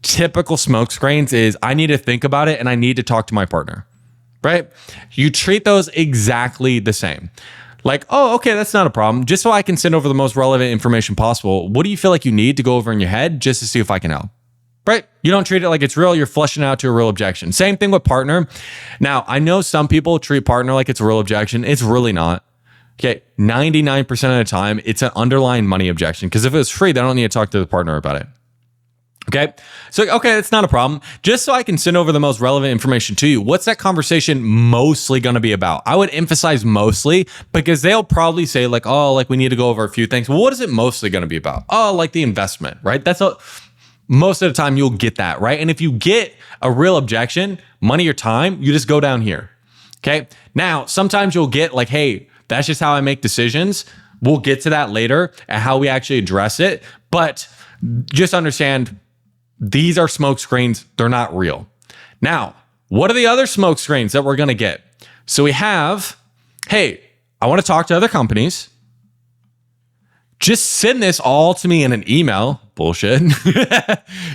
typical smoke screens is I need to think about it and I need to talk to my partner, right? You treat those exactly the same. Like, oh, okay, that's not a problem. Just so I can send over the most relevant information possible. What do you feel like you need to go over in your head just to see if I can help? Right? You don't treat it like it's real. You're fleshing out to a real objection. Same thing with partner. Now, I know some people treat partner like it's a real objection. It's really not. Okay, 99% of the time, it's an underlying money objection because if it was free, they don't need to talk to the partner about it. Okay. So, okay, that's not a problem. Just so I can send over the most relevant information to you, what's that conversation mostly going to be about? I would emphasize mostly because they'll probably say like, oh, like we need to go over a few things. Well, what is it mostly going to be about? Oh, like the investment, right? That's all. Most of the time you'll get that, right? And if you get a real objection, money or time, you just go down here. Okay. Now, sometimes you'll get like, hey, that's just how I make decisions. We'll get to that later and how we actually address it. But just understand, these are smoke screens. They're not real. Now, what are the other smoke screens that we're going to get? So we have, hey, I want to talk to other companies. Just send this all to me in an email. Bullshit.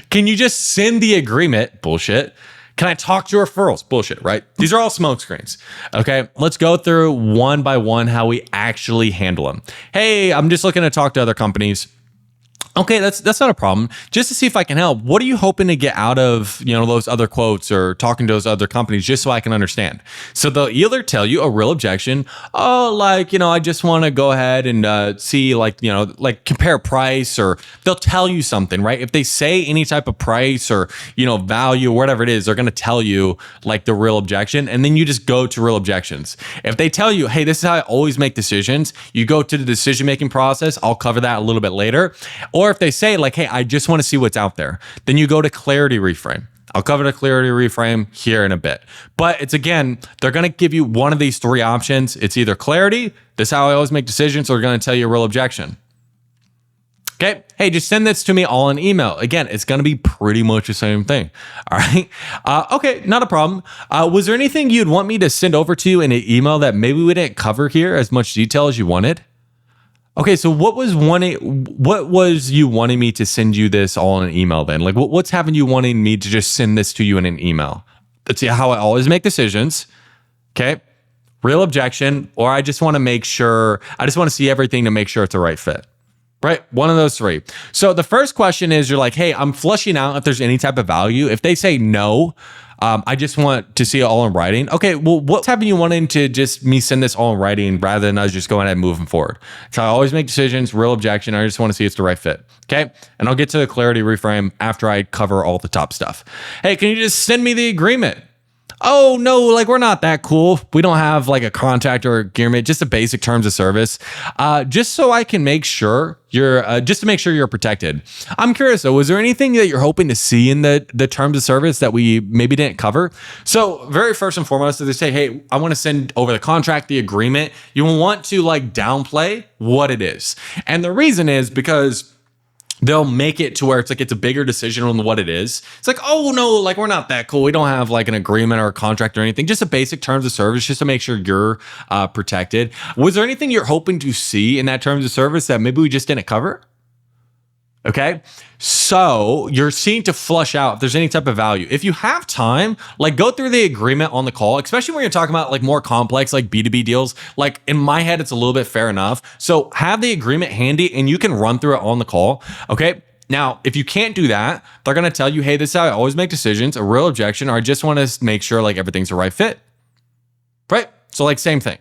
Can you just send the agreement? Bullshit. Can I talk to referrals? Bullshit, right? These are all smoke screens. Okay, let's go through one by one how we actually handle them. Hey, I'm just looking to talk to other companies. Okay, that's not a problem. Just to see if I can help. What are you hoping to get out of, those other quotes or talking to those other companies, just so I can understand? So they'll either tell you a real objection. Oh, like, I just want to go ahead and see like compare price, or they'll tell you something, right? If they say any type of price or, value, whatever it is, they're going to tell you like the real objection. And then you just go to real objections. If they tell you, hey, this is how I always make decisions, you go to the decision-making process. I'll cover that a little bit later. Or if they say like, hey, I just want to see what's out there, then you go to clarity reframe. I'll cover the clarity reframe here in a bit. But it's, again, they're going to give you one of these three options. It's either clarity, this is how I always make decisions, or they're going to tell you a real objection. Okay. Hey, just send this to me all in email. Again, it's going to be pretty much the same thing. All right. Okay. Not a problem. Was there anything you'd want me to send over to you in an email that maybe we didn't cover here as much detail as you wanted? Okay, so what was you wanting me to send you this all in an email then? Like what's having you wanting me to just send this to you in an email? That's how I always make decisions. Okay. Real objection, or I just want to see everything to make sure it's the right fit. Right? One of those three. So the first question is, you're like, hey, I'm flushing out if there's any type of value. If they say no, I just want to see it all in writing. Okay, well, what's having you wanting to just me send this all in writing rather than us just going ahead and moving forward? So I always make decisions, real objection. I just want to see it's the right fit. Okay, and I'll get to the clarity reframe after I cover all the top stuff. Hey, can you just send me the agreement? Oh no, like we're not that cool. We don't have like a contract or agreement, just a basic terms of service. Just so I can make sure you're protected. I'm curious though, was there anything that you're hoping to see in the terms of service that we maybe didn't cover? So very first and foremost, they say, hey, I want to send over the contract, the agreement. You want to like downplay what it is. And the reason is because they'll make it to where it's like it's a bigger decision on what it is. It's like, oh no, like we're not that cool. We don't have like an agreement or a contract or anything. Just a basic terms of service, just to make sure you're protected. Was there anything you're hoping to see in that terms of service that maybe we just didn't cover? Okay. So you're seeing to flush out if there's any type of value. If you have time, like go through the agreement on the call, especially when you're talking about like more complex, like B2B deals. Like in my head, it's a little bit fair enough. So have the agreement handy and you can run through it on the call. Okay. Now, if you can't do that, they're going to tell you, hey, this is how I always make decisions, a real objection, or I just want to make sure like everything's the right fit. Right. So like same thing.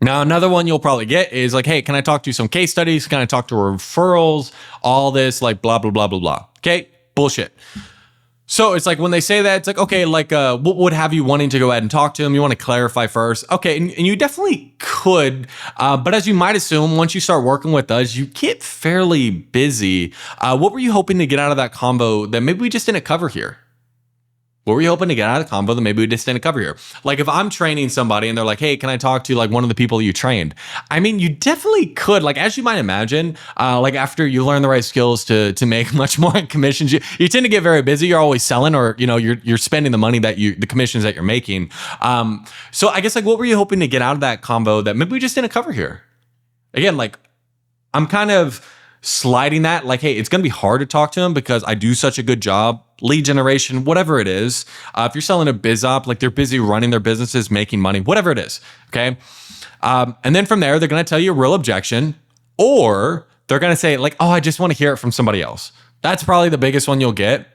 Now, another one you'll probably get is like, hey, can I talk to you some case studies? Can I talk to referrals? All this, like blah, blah, blah, blah, blah. Okay, bullshit. So it's like when they say that, it's like, okay, like what would have you wanting to go ahead and talk to them? You want to clarify first. Okay, and you definitely could. But as you might assume, once you start working with us, you get fairly busy. What were you hoping to get out of that combo that maybe we just didn't cover here? What were you hoping to get out of the combo that maybe we just didn't cover here? Like if I'm training somebody and they're like, hey, can I talk to like one of the people you trained? I mean, you definitely could. Like as you might imagine, like after you learn the right skills to make much more commissions, you tend to get very busy. You're always selling, or you're spending the money the commissions that you're making. So I guess like what were you hoping to get out of that combo that maybe we just didn't cover here? Again, like I'm kind of sliding that like, hey, it's going to be hard to talk to them because I do such a good job. Lead generation, whatever it is. If you're selling a biz op, like they're busy running their businesses, making money, whatever it is. Okay. And then from there, they're going to tell you a real objection, or they're going to say like, oh, I just want to hear it from somebody else. That's probably the biggest one you'll get.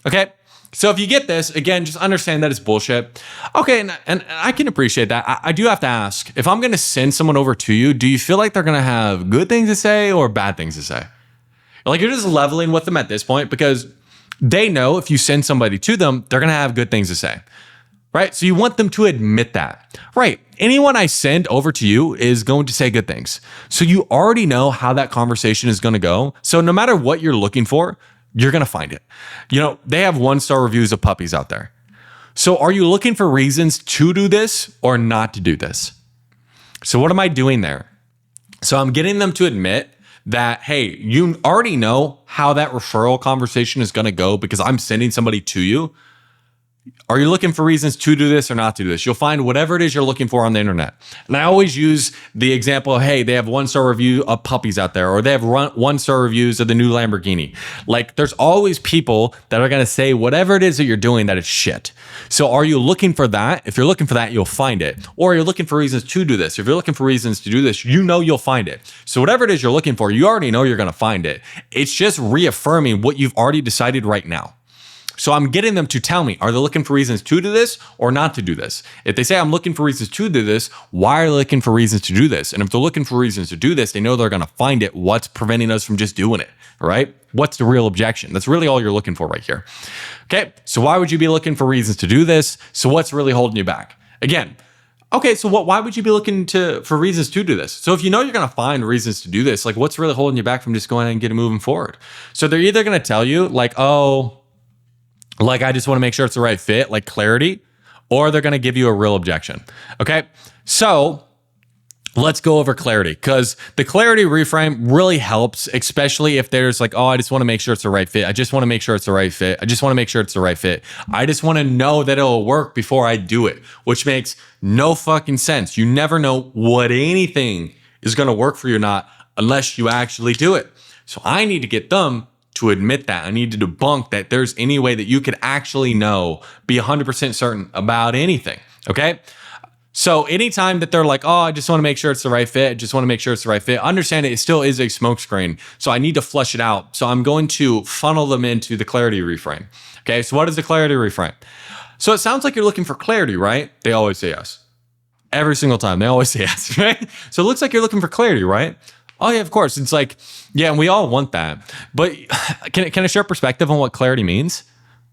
Okay. So if you get this, again, just understand that it's bullshit. Okay. And I can appreciate that. I do have to ask, if I'm going to send someone over to you, do you feel like they're going to have good things to say or bad things to say? Like you're just leveling with them at this point because they know if you send somebody to them, they're going to have good things to say, right? So you want them to admit that, right? Anyone I send over to you is going to say good things. So you already know how that conversation is going to go. So no matter what you're looking for, you're going to find it. They have 1-star reviews of puppies out there. So are you looking for reasons to do this or not to do this? So what am I doing there? So I'm getting them to admit that, hey, you already know how that referral conversation is going to go because I'm sending somebody to you. Are you looking for reasons to do this or not to do this? You'll find whatever it is you're looking for on the internet. And I always use the example of, hey, they have 1-star review of puppies out there, or they have 1-star reviews of the new Lamborghini. Like there's always people that are going to say whatever it is that you're doing that is shit. So are you looking for that? If you're looking for that, you'll find it. Or you're looking for reasons to do this. If you're looking for reasons to do this, you'll find it. So whatever it is you're looking for, you already know you're going to find it. It's just reaffirming what you've already decided right now. So I'm getting them to tell me, are they looking for reasons to do this or not to do this? If they say I'm looking for reasons to do this, why are they looking for reasons to do this? And if they're looking for reasons to do this, they know they're going to find it. What's preventing us from just doing it, right? What's the real objection? That's really all you're looking for right here. Okay, so why would you be looking for reasons to do this? So what's really holding you back? Again, okay, so why would you be looking for reasons to do this? So if you know you're going to find reasons to do this, like what's really holding you back from just going ahead and getting moving forward? So they're either going to tell you like, oh, like I just want to make sure it's the right fit, like clarity, or they're going to give you a real objection. Okay, so let's go over clarity, because the clarity reframe really helps, especially if there's like, oh, I just want to make sure it's the right fit. I just want to make sure it's the right fit. I just want to make sure it's the right fit. I just want to know that it'll work before I do it, which makes no fucking sense. You never know what anything is going to work for you or not unless you actually do it. So I need to get them to admit that. I need to debunk that there's any way that you could actually know, be 100% certain about anything. Okay. So anytime that they're like, oh, I just want to make sure it's the right fit. I just want to make sure it's the right fit. Understand it still is a smokescreen. So I need to flush it out. So I'm going to funnel them into the clarity reframe. Okay. So what is the clarity reframe? So it sounds like you're looking for clarity, right? They always say yes. Every single time. They always say yes, right? So it looks like you're looking for clarity, right? Oh yeah, of course. It's like, yeah, and we all want that. But can I share perspective on what clarity means?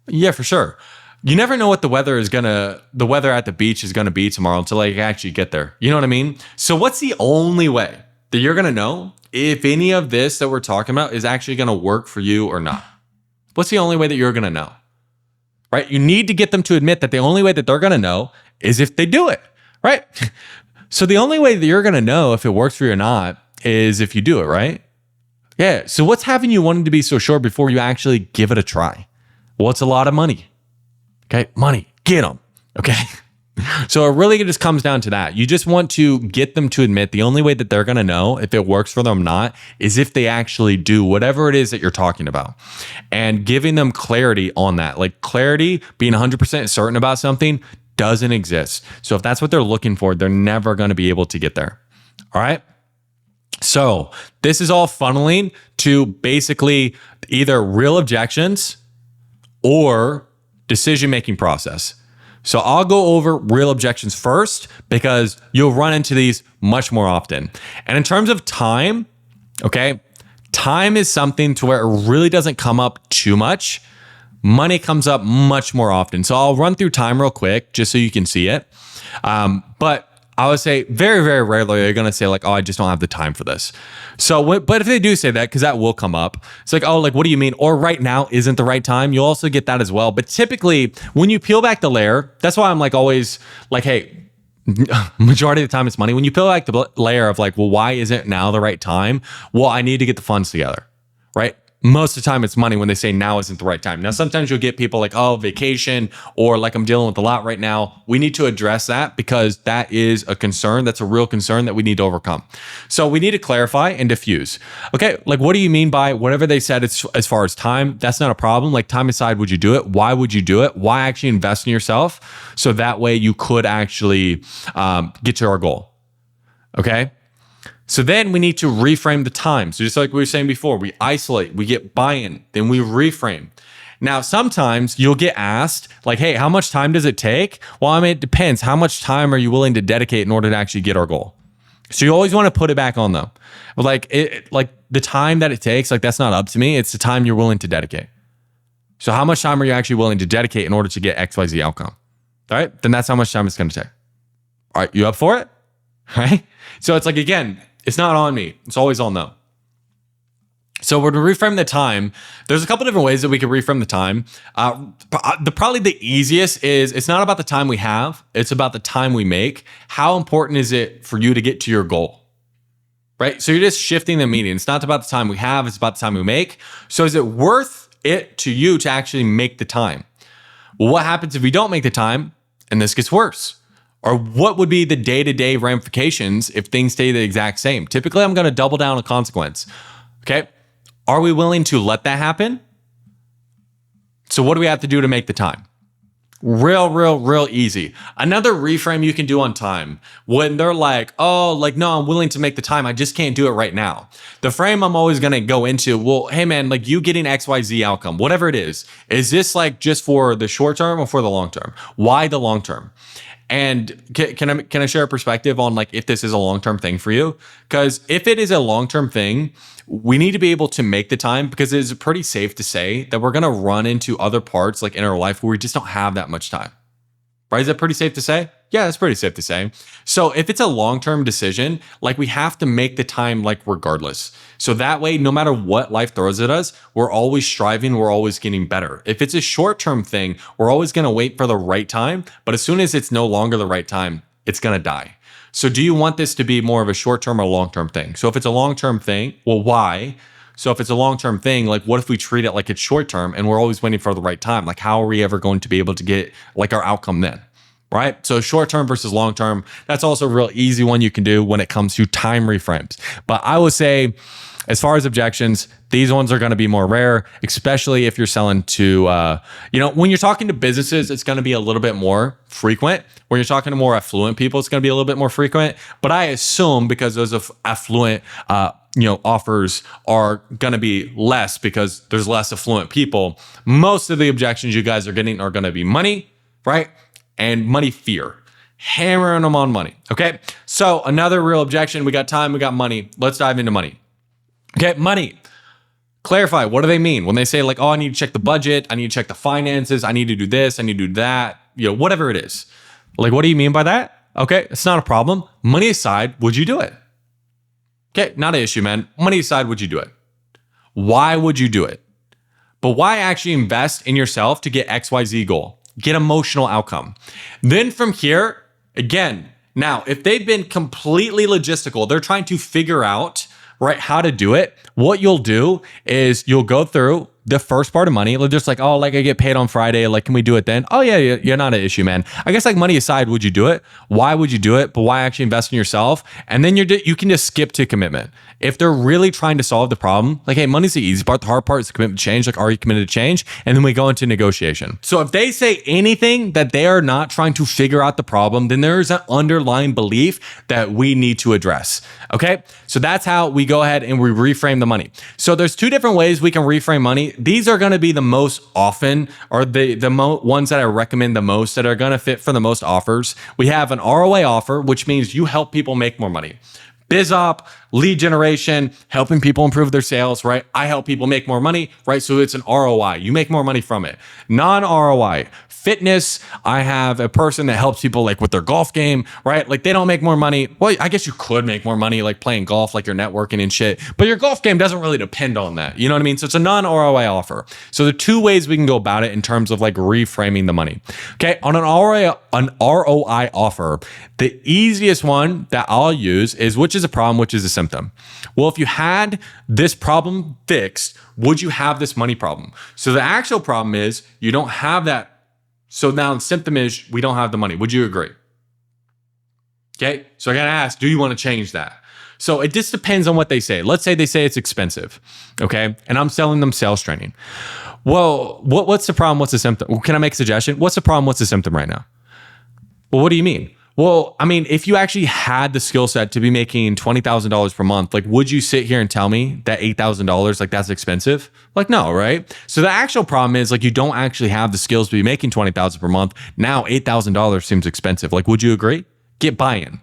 Yeah, for sure. You never know what the weather at the beach is gonna be tomorrow until like actually get there. You know what I mean? So what's the only way that you're gonna know if any of this that we're talking about is actually gonna work for you or not? What's the only way that you're gonna know? Right? You need to get them to admit that the only way that they're gonna know is if they do it, right? So the only way that you're gonna know if it works for you or not is if you do it, right? Yeah. So what's having you wanting to be so sure before you actually give it a try? Well, it's a lot of money. Okay. Money. Get them. Okay. So it really just comes down to that. You just want to get them to admit the only way that they're going to know if it works for them or not is if they actually do whatever it is that you're talking about, and giving them clarity on that. Like clarity, being 100% certain about something doesn't exist. So if that's what they're looking for, they're never going to be able to get there. All right. So this is all funneling to basically either real objections or decision-making process. So I'll go over real objections first because you'll run into these much more often. And in terms of time, okay, time is something to where it really doesn't come up too much. Money comes up much more often. So I'll run through time real quick just so you can see it. But I would say very, very rarely are you going to say like, oh, I just don't have the time for this. So, but if they do say that, because that will come up, it's like, oh, like, what do you mean? Or right now isn't the right time. You'll also get that as well. But typically when you peel back the layer, that's why I'm like always like, hey, majority of the time it's money. When you peel back the layer of like, well, why isn't now the right time? Well, I need to get the funds together, right? Most of the time it's money when they say now isn't the right time. Now, sometimes you'll get people like, oh, vacation, or like I'm dealing with a lot right now. We need to address that because that is a concern. That's a real concern that we need to overcome. So we need to clarify and diffuse. Okay, like what do you mean by whatever they said as far as time? That's not a problem. Like time aside, would you do it? Why would you do it? Why actually invest in yourself? So that way you could actually get to our goal. Okay. So then we need to reframe the time. So just like we were saying before, we isolate, we get buy-in, then we reframe. Now, sometimes you'll get asked like, hey, how much time does it take? Well, I mean, it depends. How much time are you willing to dedicate in order to actually get our goal? So you always want to put it back on them. But like the time that it takes, like that's not up to me. It's the time you're willing to dedicate. So how much time are you actually willing to dedicate in order to get XYZ outcome? All right, then that's how much time it's going to take. All right, you up for it? All right. So it's like, again, it's not on me. It's always on them. So when we reframe the time, there's a couple different ways that we can reframe the time. Probably the easiest is it's not about the time we have. It's about the time we make. How important is it for you to get to your goal? Right? So you're just shifting the meaning. It's not about the time we have. It's about the time we make. So is it worth it to you to actually make the time? Well, what happens if we don't make the time and this gets worse? Or what would be the day-to-day ramifications if things stay the exact same? Typically, I'm going to double down on consequence. Okay. Are we willing to let that happen? So what do we have to do to make the time? Real easy. Another reframe you can do on time when they're like, oh, like, no, I'm willing to make the time. I just can't do it right now. The frame I'm always going to go into, well, hey man, like you getting XYZ outcome, whatever it is this like just for the short term or for the long term? Why the long term? And can I share a perspective on like if this is a long-term thing for you? Because if it is a long-term thing, we need to be able to make the time because it is pretty safe to say that we're going to run into other parts like in our life where we just don't have that much time. Right? Is that pretty safe to say? Yeah, that's pretty safe to say. So if it's a long-term decision, like we have to make the time like regardless. So that way, no matter what life throws at us, we're always striving, we're always getting better. If it's a short-term thing, we're always going to wait for the right time. But as soon as it's no longer the right time, it's going to die. So do you want this to be more of a short-term or long-term thing? So if it's a long-term thing, well, why? So if it's a long-term thing, like what if we treat it like it's short-term and we're always waiting for the right time? Like how are we ever going to be able to get like our outcome then? Right? So short-term versus long-term, that's also a real easy one you can do when it comes to time reframes. But I would say, as far as objections, these ones are going to be more rare, especially if you're selling to, when you're talking to businesses, it's going to be a little bit more frequent. When you're talking to more affluent people, it's going to be a little bit more frequent. But I assume because those affluent, offers are going to be less because there's less affluent people, most of the objections you guys are getting are going to be money, right? And money fear, hammering them on money. Okay. So another real objection, we got time, we got money. Let's dive into money. Okay. Money. Clarify. What do they mean when they say like, oh, I need to check the budget. I need to check the finances. I need to do this. I need to do that. Whatever it is. Like, what do you mean by that? Okay. It's not a problem. Money aside, would you do it? Okay. Not an issue, man. Money aside, would you do it? Why would you do it? But why actually invest in yourself to get XYZ goal? Get emotional outcome. Then from here, again, now, if they've been completely logistical, they're trying to figure out, right, how to do it. What you'll do is you'll go through, the first part of money, like just like, oh, like I get paid on Friday, like can we do it then? Oh yeah, you're not an issue, man. I guess like money aside, would you do it? Why would you do it? But why actually invest in yourself? And then you can just skip to commitment. If they're really trying to solve the problem, like, hey, money's the easy part. The hard part is the commitment to change. Like, are you committed to change? And then we go into negotiation. So if they say anything that they are not trying to figure out the problem, then there is an underlying belief that we need to address. Okay. So that's how we go ahead and we reframe the money. So there's two different ways we can reframe money. These are going to be the most often, or the ones that I recommend the most, that are going to fit for the most offers. We have an ROI offer, which means you help people make more money. BizOp, lead generation, helping people improve their sales, right? I help people make more money, right? So it's an ROI. You make more money from it. Non-ROI, fitness. I have a person that helps people like with their golf game, right? Like they don't make more money. Well, I guess you could make more money like playing golf, like you're networking and shit, but your golf game doesn't really depend on that. You know what I mean? So it's a non-ROI offer. So the two ways we can go about it in terms of like reframing the money. Okay. On an ROI offer, the easiest one that I'll use is which is a problem, which is a symptom. Well, if you had this problem fixed, would you have this money problem? So the actual problem is you don't have that. So now the symptom is we don't have the money. Would you agree? Okay. So I got to ask, do you want to change that? So it just depends on what they say. Let's say they say it's expensive. Okay. And I'm selling them sales training. Well, what's the problem? What's the symptom? Can I make a suggestion? What's the problem? What's the symptom right now? Well, what do you mean? Well, I mean, if you actually had the skill set to be making $20,000 per month, like, would you sit here and tell me that $8,000, like that's expensive? Like, no, right? So the actual problem is like, you don't actually have the skills to be making $20,000 per month. Now, $8,000 seems expensive. Like, would you agree? Get buy-in.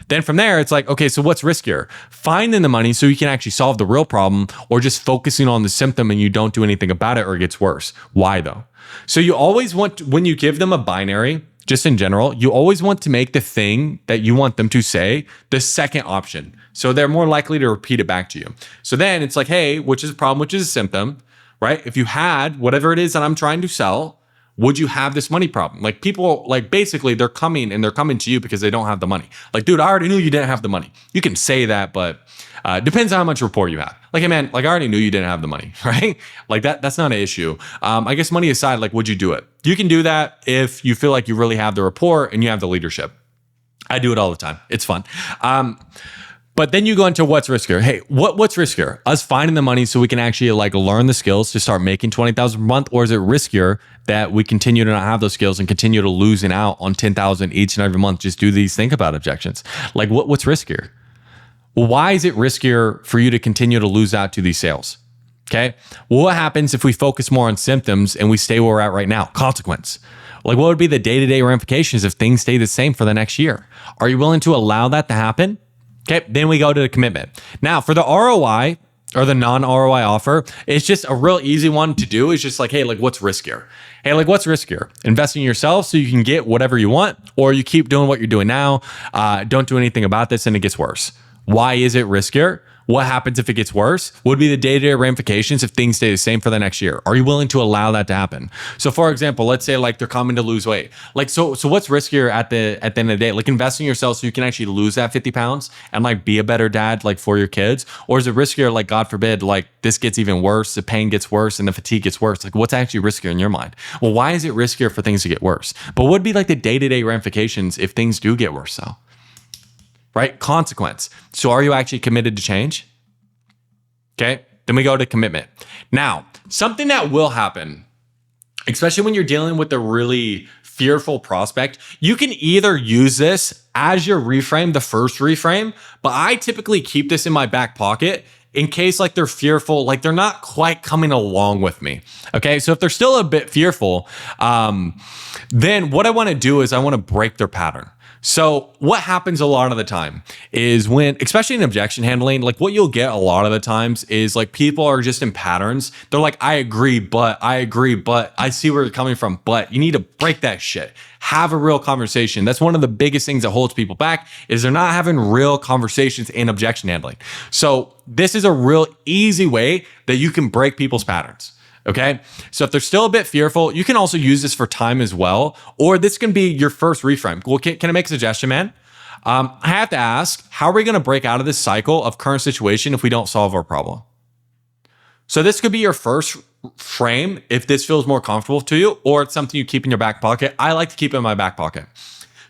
Then from there, it's like, okay, so what's riskier? Finding the money so you can actually solve the real problem, or just focusing on the symptom and you don't do anything about it or it gets worse. Why though? So you always want, when you give them a binary, just in general, you always want to make the thing that you want them to say the second option. So they're more likely to repeat it back to you. So then it's like, hey, which is a problem, which is a symptom, right? If you had whatever it is that I'm trying to sell, would you have this money problem? Like people, like basically they're coming to you because they don't have the money. Like, dude, I already knew you didn't have the money. You can say that, but depends on how much rapport you have. Like, hey man, like I already knew you didn't have the money, right? Like that's not an issue. I guess money aside, like would you do it? You can do that if you feel like you really have the rapport and you have the leadership. I do it all the time. It's fun. But then you go into what's riskier. Hey, what's riskier? Us finding the money so we can actually like learn the skills to start making $20,000 per month, or is it riskier that we continue to not have those skills and continue to losing out on $10,000 each and every month? Just do these think about objections. Like what's riskier? Well, why is it riskier for you to continue to lose out to these sales? Okay. Well, what happens if we focus more on symptoms and we stay where we're at right now? Consequence. Like what would be the day-to-day ramifications if things stay the same for the next year? Are you willing to allow that to happen? Okay, then we go to the commitment. Now, for the ROI or the non-ROI offer, it's just a real easy one to do. It's just like, hey, like what's riskier? Hey, like what's riskier? Investing in yourself so you can get whatever you want, or you keep doing what you're doing now, don't do anything about this and it gets worse. Why is it riskier? What happens if it gets worse? What would be the day-to-day ramifications if things stay the same for the next year? Are you willing to allow that to happen? So for example, let's say like they're coming to lose weight. Like, so what's riskier at the end of the day? Like investing in yourself so you can actually lose that 50 pounds and like be a better dad, like for your kids? Or is it riskier, like God forbid, like this gets even worse, the pain gets worse and the fatigue gets worse? Like what's actually riskier in your mind? Well, why is it riskier for things to get worse? But what would be like the day-to-day ramifications if things do get worse though? Right? Consequence. So are you actually committed to change? Okay. Then we go to commitment. Now, something that will happen, especially when you're dealing with a really fearful prospect, you can either use this as your reframe, the first reframe, but I typically keep this in my back pocket in case like they're fearful, like they're not quite coming along with me. Okay. So if they're still a bit fearful, then what I want to do is I want to break their pattern. So what happens a lot of the time is when, especially in objection handling, like what you'll get a lot of the times is like people are just in patterns. They're like, I agree, but I see where you're coming from, but you need to break that shit. Have a real conversation. That's one of the biggest things that holds people back is they're not having real conversations in objection handling. So this is a real easy way that you can break people's patterns. Okay. So if they're still a bit fearful, you can also use this for time as well, or this can be your first reframe. Well, can I make a suggestion, man? I have to ask, how are we going to break out of this cycle of current situation if we don't solve our problem? So this could be your first frame if this feels more comfortable to you, or it's something you keep in your back pocket. I like to keep it in my back pocket.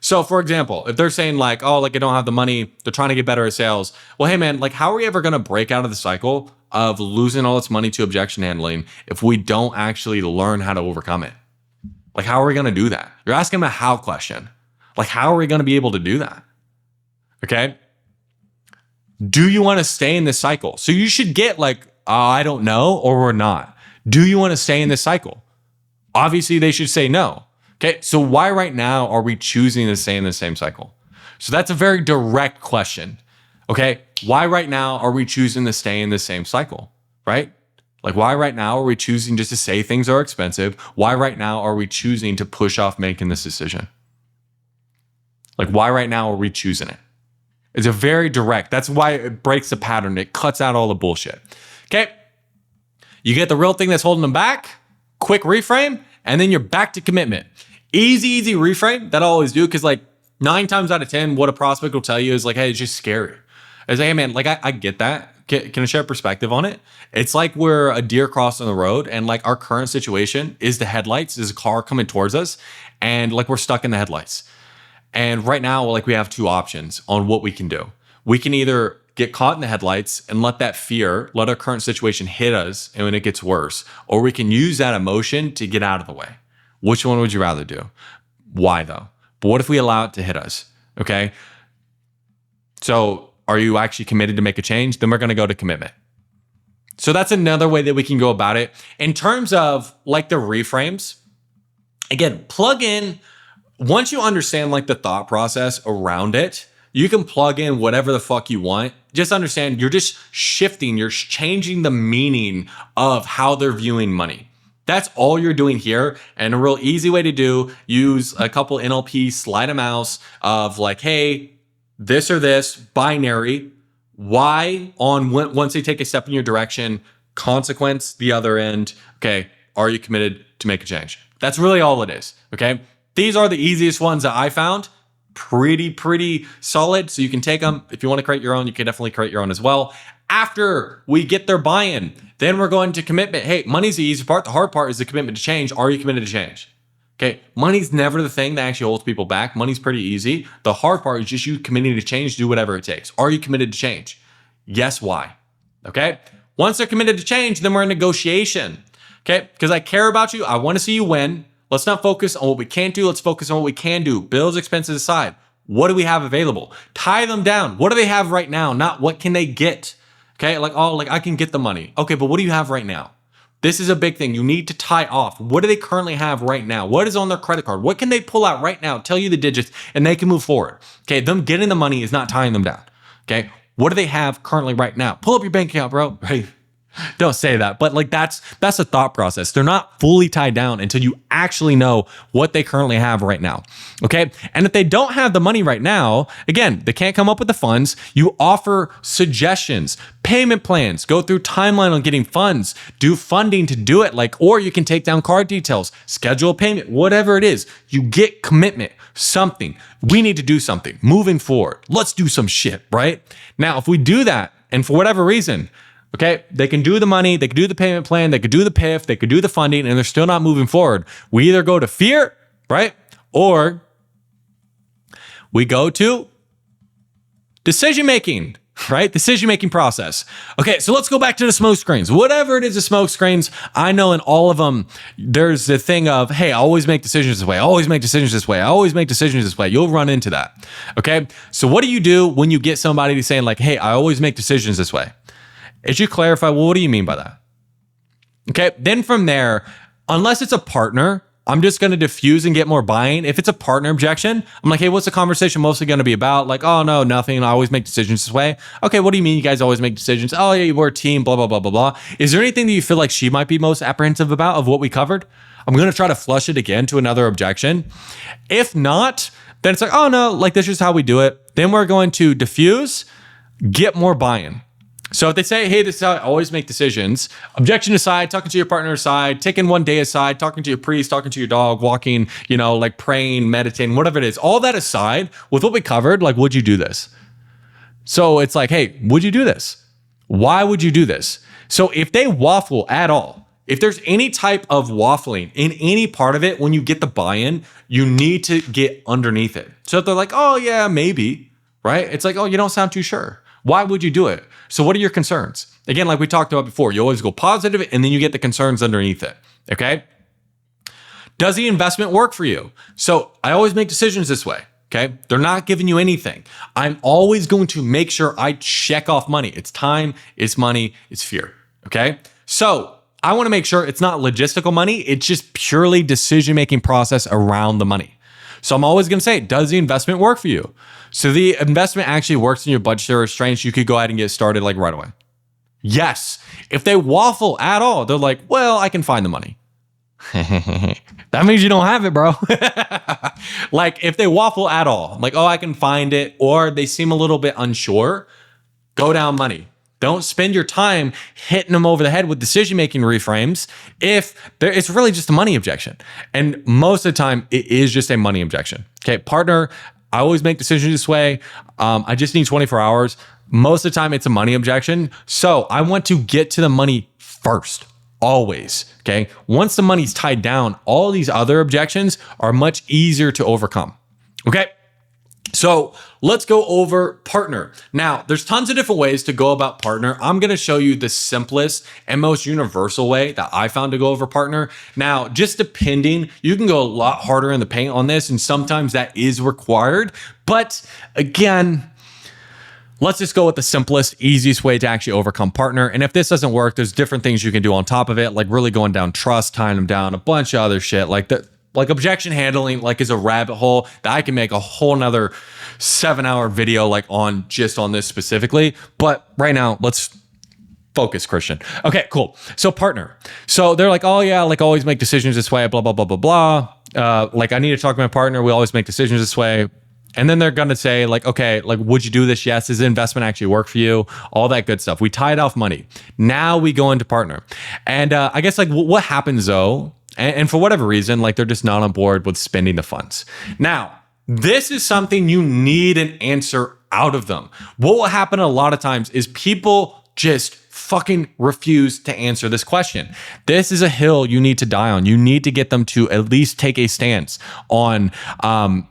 So for example, if they're saying like, oh, like I don't have the money, they're trying to get better at sales. Well, hey man, like how are we ever going to break out of the cycle of losing all this money to objection handling if we don't actually learn how to overcome it? Like, how are we going to do that? You're asking them a how question. Like, how are we going to be able to do that? Okay. Do you want to stay in this cycle? So you should get like, I don't know, or we're not. Do you want to stay in this cycle? Obviously, they should say no. Okay. So why right now are we choosing to stay in the same cycle? So that's a very direct question. Okay. Why right now are we choosing to stay in the same cycle? Right? Like, why right now are we choosing just to say things are expensive? Why right now are we choosing to push off making this decision? Like, why right now are we choosing it? It's a very direct. That's why it breaks the pattern. It cuts out all the bullshit. Okay. You get the real thing that's holding them back, quick reframe, and then you're back to commitment. Easy reframe. That I always do, because like 9 times out of 10, what a prospect will tell you is like, hey, it's just scary. It's like, hey man, like I get that. Can I share perspective on it? It's like we're a deer crossing the road, and like our current situation is the headlights. There's a car coming towards us, and like we're stuck in the headlights. And right now, like we have 2 options on what we can do. We can either get caught in the headlights and let that fear, let our current situation hit us, and when it gets worse, or we can use that emotion to get out of the way. Which one would you rather do? Why though? But what if we allow it to hit us? Okay. So are you actually committed to make a change? Then we're going to go to commitment. So that's another way that we can go about it. In terms of like the reframes, again, plug in, once you understand like the thought process around it, you can plug in whatever the fuck you want. Just understand you're just shifting, you're changing the meaning of how they're viewing money. That's all you're doing here. And a real easy way to do, use a couple NLP, slide a mouse of like, hey, this or this, binary, why on once they take a step in your direction, consequence the other end. Okay, are you committed to make a change? That's really all it is. Okay, these are the easiest ones that I found. Pretty solid. So you can take them. If you want to create your own, you can definitely create your own as well. After we get their buy-in, then we're going to commitment. Hey, money's the easy part. The hard part is the commitment to change. Are you committed to change? Okay, money's never the thing that actually holds people back. Money's pretty easy. The hard part is just you committing to change, do whatever it takes. Are you committed to change? Yes, why? Okay, once they're committed to change, then we're in negotiation. Okay, because I care about you. I want to see you win. Let's not focus on what we can't do. Let's focus on what we can do. Bills, expenses aside. What do we have available? Tie them down. What do they have right now? Not what can they get? Okay, like, oh, like I can get the money. Okay, but what do you have right now? This is a big thing. You need to tie off. What do they currently have right now? What is on their credit card? What can they pull out right now? Tell you the digits and they can move forward. Okay, them getting the money is not tying them down. Okay, what do they have currently right now? Pull up your bank account, bro. Right? Don't say that, but like that's a thought process. They're not fully tied down until you actually know what they currently have right now. Okay. And if they don't have the money right now, again, they can't come up with the funds. You offer suggestions, payment plans, go through timeline on getting funds, do funding to do it, like, or you can take down card details, schedule a payment, whatever it is. You get commitment, something. We need to do something moving forward. Let's do some shit, right? Now, if we do that, and for whatever reason, okay, they can do the money, they can do the payment plan, they could do the PIF, they could do the funding, and they're still not moving forward. We either go to fear, right? Or we go to decision-making, right? Decision-making process. Okay, so let's go back to the smoke screens. Whatever it is, the smoke screens, I know in all of them, there's the thing of, hey, I always make decisions this way. I always make decisions this way. I always make decisions this way. You'll run into that, okay? So what do you do when you get somebody saying like, hey, I always make decisions this way? Is you clarify, well, what do you mean by that? Okay, then from there, unless it's a partner, I'm just going to diffuse and get more buy-in. If it's a partner objection, I'm like, hey, what's the conversation mostly going to be about? Like, oh, no, nothing. I always make decisions this way. Okay, what do you mean you guys always make decisions? Oh, yeah, we're a team, blah, blah, blah, blah, blah. Is there anything that you feel like she might be most apprehensive about of what we covered? I'm going to try to flush it again to another objection. If not, then it's like, oh, no, like this is how we do it. Then we're going to diffuse, get more buy-in. So if they say, hey, this is how I always make decisions, objection aside, talking to your partner aside, taking one day aside, talking to your priest, talking to your dog, walking, like praying, meditating, whatever it is, all that aside with what we covered, like, would you do this? So it's like, hey, would you do this? Why would you do this? So if they waffle at all, if there's any type of waffling in any part of it, when you get the buy-in, you need to get underneath it. So if they're like, oh yeah, maybe, right? It's like, oh, you don't sound too sure. Why would you do it? So what are your concerns? Again, like we talked about before, you always go positive and then you get the concerns underneath it, okay? Does the investment work for you? So I always make decisions this way, okay? They're not giving you anything. I'm always going to make sure I check off money. It's time, it's money, it's fear, okay? So I want to make sure it's not logistical money. It's just purely decision-making process around the money. So I'm always going to say, does the investment work for you? So the investment actually works in your budgetary restraints. You could go ahead and get started like right away. Yes. If they waffle at all, they're like, well, I can find the money. That means you don't have it, bro. Like if they waffle at all, like, oh, I can find it, or they seem a little bit unsure, go down money. Don't spend your time hitting them over the head with decision-making reframes if it's really just a money objection. And most of the time, it is just a money objection. Okay, partner, I always make decisions this way. I just need 24 hours. Most of the time, it's a money objection. So I want to get to the money first, always. Okay, once the money's tied down, all these other objections are much easier to overcome. Okay. So let's go over partner. Now, there's tons of different ways to go about partner. I'm going to show you the simplest and most universal way that I found to go over partner. Now, just depending, you can go a lot harder in the paint on this, and sometimes that is required. But again, let's just go with the simplest, easiest way to actually overcome partner. And if this doesn't work, there's different things you can do on top of it, like really going down trust, tying them down, a bunch of other shit like that. Like objection handling, like is a rabbit hole that I can make a whole nother 7-hour video like on just on this specifically. But right now, let's focus, Christian. Okay, cool. So partner. So they're like, oh yeah, like always make decisions this way, blah, blah, blah, blah, blah. Like I need to talk to my partner. We always make decisions this way. And then they're going to say like, okay, like, would you do this? Yes. Does the investment actually work for you? All that good stuff. We tied off money. Now we go into partner. And I guess like what happens though, and for whatever reason, like they're just not on board with spending the funds. Now, this is something you need an answer out of them. What will happen a lot of times is people just fucking refuse to answer this question. This is a hill you need to die on. You need to get them to at least take a stance on.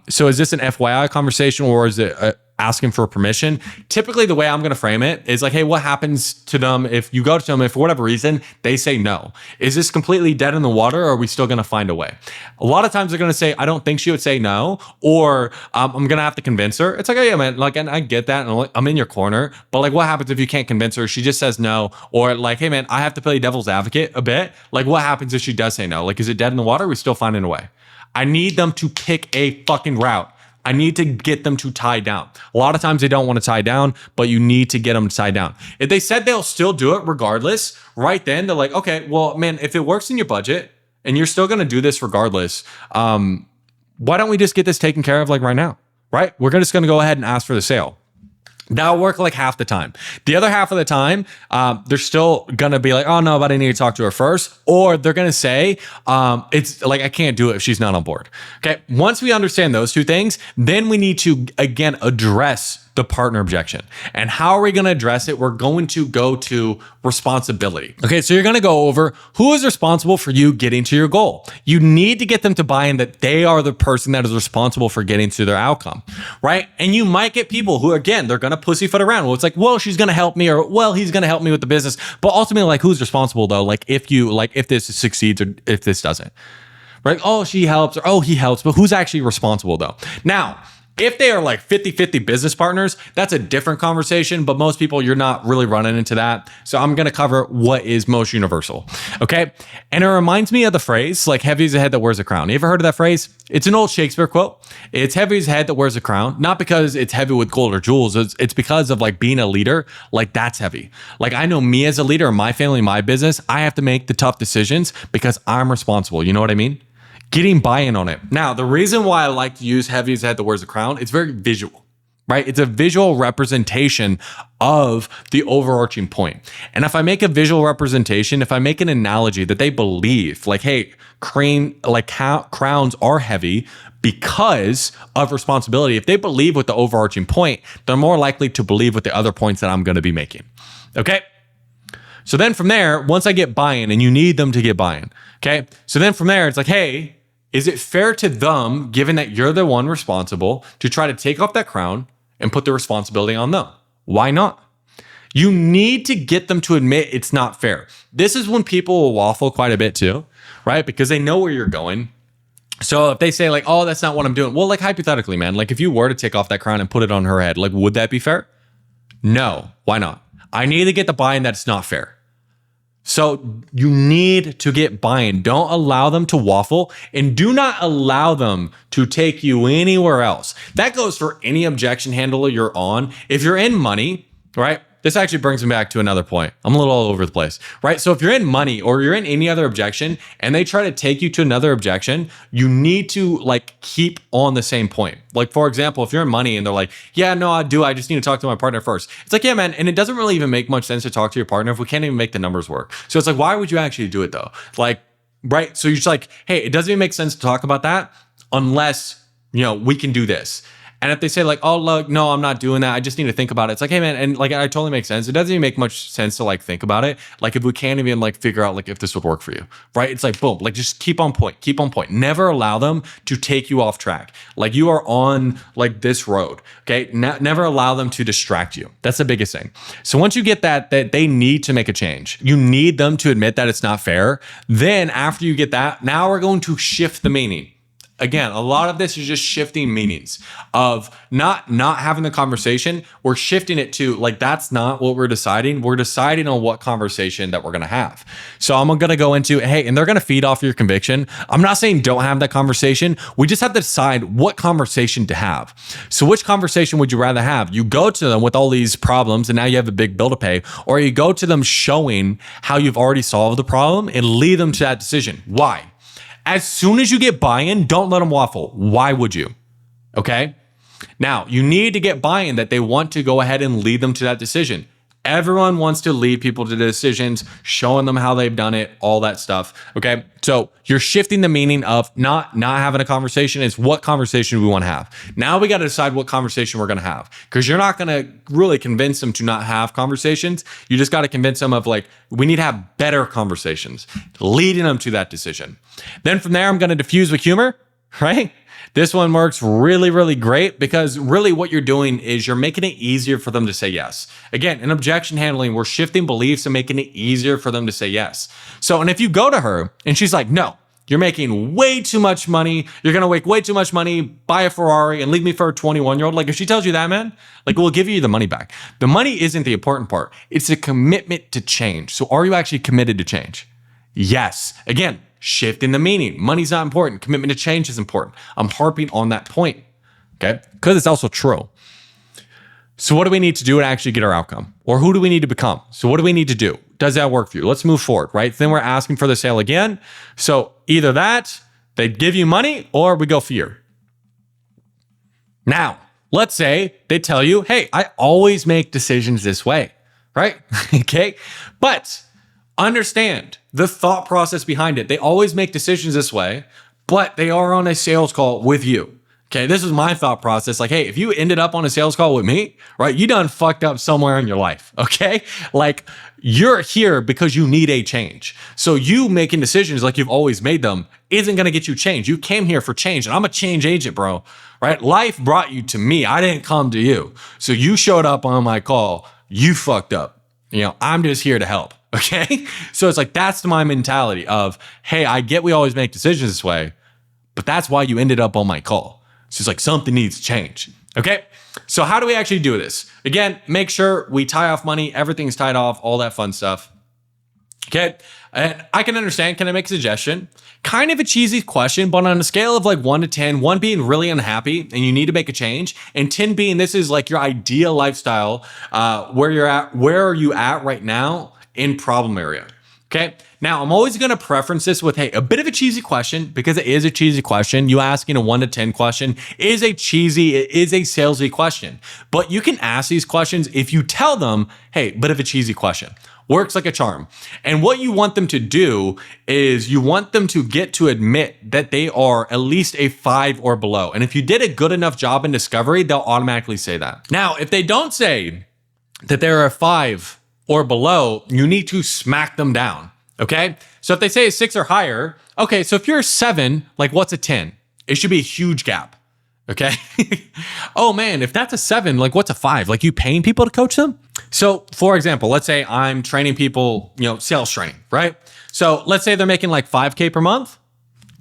So is this an FYI conversation or is it asking for permission? Typically, the way I'm going to frame it is like, hey, what happens to them if you go to them and for whatever reason they say no? Is this completely dead in the water, or are we still going to find a way? A lot of times they're going to say, I don't think she would say no, or I'm going to have to convince her. It's like, oh yeah, man, like, and I get that, and I'm in your corner, but like, what happens if you can't convince her? She just says no, or like, hey man, I have to play devil's advocate a bit. Like, what happens if she does say no? Like, is it dead in the water? Or are we still finding a way? I need them to pick a fucking route. I need to get them to tie down. A lot of times they don't want to tie down, but you need to get them to tie down. If they said they'll still do it regardless, right then they're like, okay, well, man, if it works in your budget and you're still going to do this regardless, why don't we just get this taken care of like right now, right? We're just going to go ahead and ask for the sale. That'll work like half the time. The other half of the time, they're still going to be like, oh no, but I need to talk to her first. Or they're going to say, it's like, I can't do it if she's not on board. Okay. Once we understand those two things, then we need to, again, address the partner objection. And how are we going to address it? We're going to go to responsibility. Okay, so you're going to go over who is responsible for you getting to your goal. You need to get them to buy in that they are the person that is responsible for getting to their outcome, right? And you might get people who, again, they're going to pussyfoot around. Well, it's like, well, she's going to help me, or well, he's going to help me with the business. But ultimately, like, who's responsible though? Like if this succeeds or if this doesn't, right? Oh, she helps, or oh, he helps, but who's actually responsible though? Now, if they are like 50-50 business partners, that's a different conversation, but most people, you're not really running into that. So I'm going to cover what is most universal. Okay. And it reminds me of the phrase, like heavy is the head that wears a crown. You ever heard of that phrase? It's an old Shakespeare quote. It's heavy is the head that wears a crown, not because it's heavy with gold or jewels. It's because of like being a leader. Like that's heavy. Like I know me as a leader in my family, my business, I have to make the tough decisions because I'm responsible. You know what I mean? Getting buy-in on it. Now, the reason why I like to use heavy as the head that wears a crown, it's very visual, right? It's a visual representation of the overarching point. And if I make a visual representation, if I make an analogy that they believe, like, hey, crowns are heavy because of responsibility. If they believe with the overarching point, they're more likely to believe with the other points that I'm going to be making. Okay. So then from there, once I get buy-in, and you need them to get buy-in. Okay. So then from there, it's like, hey, is it fair to them, given that you're the one responsible, to try to take off that crown and put the responsibility on them? Why not? You need to get them to admit it's not fair. This is when people will waffle quite a bit too, right? Because they know where you're going. So if they say like, oh, that's not what I'm doing. Well, like hypothetically, man, like if you were to take off that crown and put it on her head, like, would that be fair? No. Why not? I need to get the buy-in that it's not fair. So you need to get buy-in. Don't allow them to waffle, and do not allow them to take you anywhere else. That goes for any objection handler you're on. If you're in money, right? This actually brings me back to another point. I'm a little all over the place, right? So if you're in money or you're in any other objection and they try to take you to another objection, you need to like keep on the same point. Like for example, if you're in money and they're like, yeah, no, I do. I just need to talk to my partner first. It's like, yeah, man. And it doesn't really even make much sense to talk to your partner if we can't even make the numbers work. So it's like, why would you actually do it though? Like, right. So you're just like, hey, it doesn't even make sense to talk about that unless, we can do this. And if they say like, oh, look, no, I'm not doing that, I just need to think about it. It's like, hey, man, and like, it totally makes sense. It doesn't even make much sense to like think about it. Like if we can't even like figure out like if this would work for you, right? It's like, boom, like just keep on point. Never allow them to take you off track. Like you are on like this road, okay? Never allow them to distract you. That's the biggest thing. So once you get that they need to make a change, you need them to admit that it's not fair. Then after you get that, now we're going to shift the meaning. Again, a lot of this is just shifting meanings of not having the conversation. We're shifting it to like, that's not what we're deciding. We're deciding on what conversation that we're going to have. So I'm going to go into, hey, and they're going to feed off your conviction. I'm not saying don't have that conversation. We just have to decide what conversation to have. So which conversation would you rather have? You go to them with all these problems and now you have a big bill to pay, or you go to them showing how you've already solved the problem and lead them to that decision. Why? As soon as you get buy-in, don't let them waffle. Why would you? Okay? Now, you need to get buy-in that they want to go ahead and lead them to that decision. Everyone wants to lead people to decisions, showing them how they've done it, all that stuff. Okay? So you're shifting the meaning of not having a conversation. It's what conversation we want to have. Now we got to decide what conversation we're going to have, because you're not going to really convince them to not have conversations. You just got to convince them of like, we need to have better conversations, leading them to that decision. Then from there, I'm going to diffuse with humor, right? This one works really, really great because really what you're doing is you're making it easier for them to say yes. Again, in objection handling, we're shifting beliefs and making it easier for them to say yes. So, and if you go to her and she's like, no, you're making way too much money. You're going to make way too much money, buy a Ferrari and leave me for a 21-year-old. Like if she tells you that, man, like we'll give you the money back. The money isn't the important part. It's a commitment to change. So are you actually committed to change? Yes. Again, shifting the meaning. Money's not important. Commitment to change is important. I'm harping on that point, okay? Because it's also true. So what do we need to do to actually get our outcome? Or who do we need to become? So what do we need to do? Does that work for you? Let's move forward, right? Then we're asking for the sale again. So either that, they give you money, or we go fear. Now, let's say they tell you, hey, I always make decisions this way, right? Okay, but understand the thought process behind it. They always make decisions this way, but they are on a sales call with you. Okay, this is my thought process. Like, hey, if you ended up on a sales call with me, right, you done fucked up somewhere in your life, okay? Like, you're here because you need a change. So you making decisions like you've always made them isn't gonna get you change. You came here for change, and I'm a change agent, bro, right? Life brought you to me. I didn't come to you. So you showed up on my call. You fucked up. I'm just here to help. Okay. So it's like, that's my mentality of, hey, I get we always make decisions this way, but that's why you ended up on my call. So it's like something needs to change. Okay. So how do we actually do this? Again, make sure we tie off money. Everything's tied off, all that fun stuff. Okay. And I can understand. Can I make a suggestion? Kind of a cheesy question, but on a scale of like 1 to 10, 1 being really unhappy and you need to make a change, and 10 being this is like your ideal lifestyle, where are you at right now in problem area? Okay. Now I'm always going to preference this with, hey, a bit of a cheesy question, because it is a cheesy question. You asking a 1 to 10 question it is a salesy question, but you can ask these questions if you tell them, hey, bit of a cheesy question. Works like a charm. And what you want them to do is you want them to get to admit that they are at least a 5 or below. And if you did a good enough job in discovery, they'll automatically say that. Now, if they don't say that they're a 5 or below, you need to smack them down. Okay. So if they say a 6 or higher, okay. So if you're a 7, like what's a 10? It should be a huge gap. Okay. Oh man, if that's a 7, like what's a 5? Like you paying people to coach them? So for example, let's say I'm training people, sales training, right? So let's say they're making like 5K per month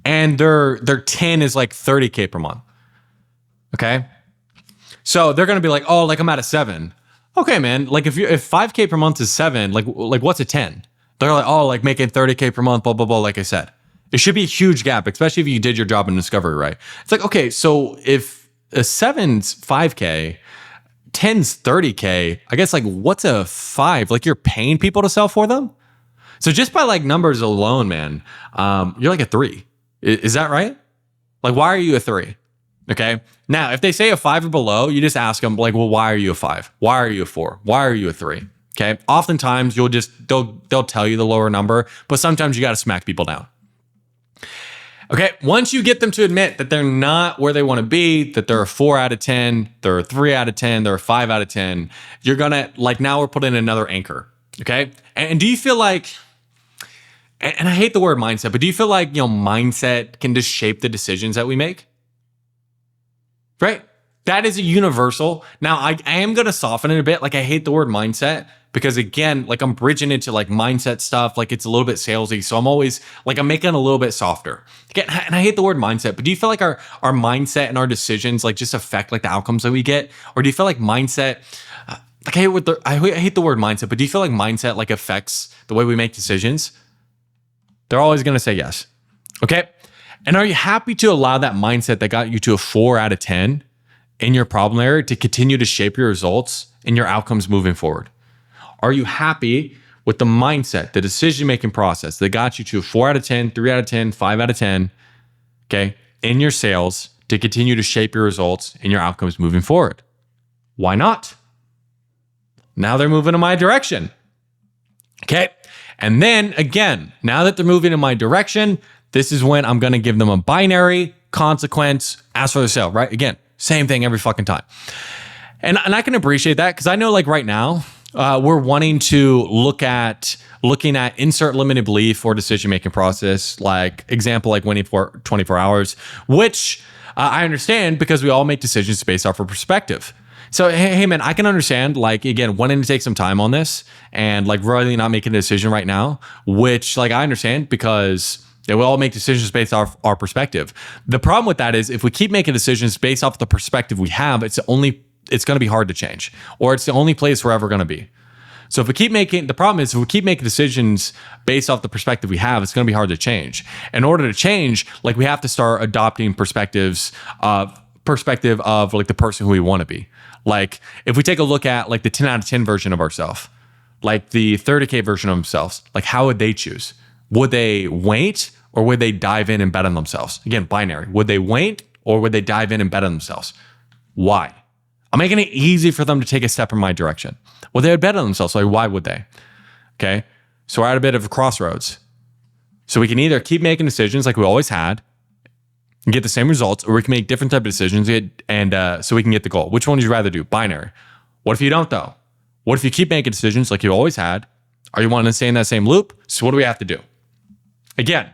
and their 10 is like 30K per month. Okay. So they're going to be like, oh, like I'm at a 7. Okay, man. Like if 5K per month is 7, like what's a 10? They're like, oh, like making 30K per month, blah, blah, blah. Like I said, it should be a huge gap, especially if you did your job in discovery, right? It's like, okay, so if a 7's 5K, 10's 30K, I guess like what's a 5? Like you're paying people to sell for them? So just by like numbers alone, man, you're like a 3. Is that right? Like, why are you a 3? Okay. Now, if they say a 5 or below, you just ask them like, well, why are you a 5? Why are you a 4? Why are you a 3? Okay. Oftentimes they'll tell you the lower number, but sometimes you got to smack people down. Okay. Once you get them to admit that they're not where they want to be, that they're a 4 out of 10, they're a 3 out of 10, they're a 5 out of 10, you're going to like, now we're putting another anchor. Okay. And do you feel like, and I hate the word mindset, but do you feel like, mindset can just shape the decisions that we make? Right? That is a universal. Now, I am going to soften it a bit. Like, I hate the word mindset because, again, like I'm bridging into like mindset stuff. Like, it's a little bit salesy. So I'm always like, I'm making it a little bit softer. Again, and I hate the word mindset, but do you feel like our mindset and our decisions like just affect like the outcomes that we get? Or do you feel like mindset, like I hate the word mindset, but do you feel like mindset like affects the way we make decisions? They're always going to say yes. Okay. And are you happy to allow that mindset that got you to a 4 out of 10 in your problem area to continue to shape your results and your outcomes moving forward? Are you happy with the mindset, the decision-making process that got you to a 4 out of 10, 3 out of 10, 5 out of 10, okay, in your sales to continue to shape your results and your outcomes moving forward? Why not? Now they're moving in my direction. Okay. And then again, now that they're moving in my direction, this is when I'm going to give them a binary consequence, ask for the sale, right? Again, same thing every fucking time. And I can appreciate that because I know like right now, we're wanting to looking at insert limited belief or decision-making process, like example, like winning for 24 hours, which I understand because we all make decisions based off of perspective. So, hey, man, I can understand, like, again, wanting to take some time on this and, like, really not making a decision right now, which, like, I understand because we all make decisions based off our perspective. The problem with that is if we keep making decisions based off the perspective we have, it's going to be hard to change, or it's the only place we're ever going to be. So if we keep making decisions based off the perspective we have, it's going to be hard to change. In order to change, like, we have to start adopting perspective of like the person who we want to be. Like if we take a look at like the 10 out of 10 version of ourselves, like the 30K version of themselves, like how would they choose? Would they wait or would they dive in and bet on themselves? Again, binary. Would they wait or would they dive in and bet on themselves? Why? I'm making it easy for them to take a step in my direction. Well, they would bet on themselves. So why would they? Okay. So we're at a bit of a crossroads. So we can either keep making decisions like we always had and get the same results, or we can make different type of decisions and so we can get the goal. Which one would you rather do? Binary. What if you don't though? What if you keep making decisions like you always had? Are you wanting to stay in that same loop? So what do we have to do? Again,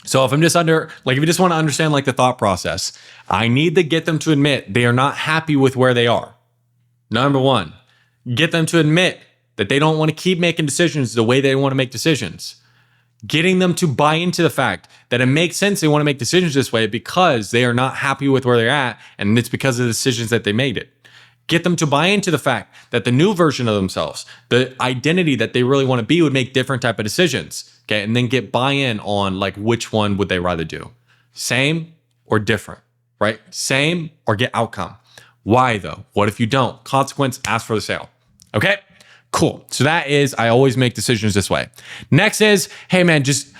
so if you just want to understand like the thought process, I need to get them to admit they are not happy with where they are. Number one, get them to admit that they don't want to keep making decisions the way they want to make decisions. Getting them to buy into the fact that it makes sense they want to make decisions this way because they are not happy with where they're at, and it's because of the decisions that they made it. Get them to buy into the fact that the new version of themselves, the identity that they really want to be, would make different type of decisions. Okay, and then get buy-in on like which one would they rather do, same or different, right? Same or get outcome. Why though? What if you don't? Consequence, ask for the sale. Okay. Cool. So that is, I always make decisions this way. Next is, hey man, just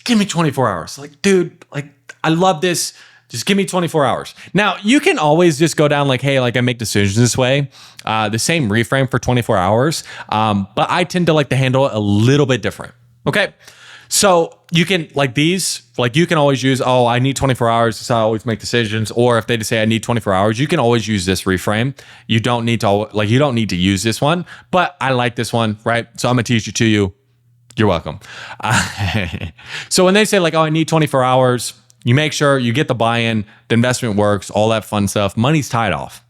give me 24 hours. Like, dude, like I love this. Just give me 24 hours. Now you can always just go down like, hey, like I make decisions this way. The same reframe for 24 hours. But I tend to like to handle it a little bit different. Okay. So you can you can always use, oh, I need 24 hours to always make decisions. Or if they just say I need 24 hours, you can always use this reframe. You don't need to use this one, but I like this one, right? So I'm gonna teach it to you. You're welcome. So when they say like, oh, I need 24 hours, you make sure you get the buy-in, the investment works, all that fun stuff. Money's tied off.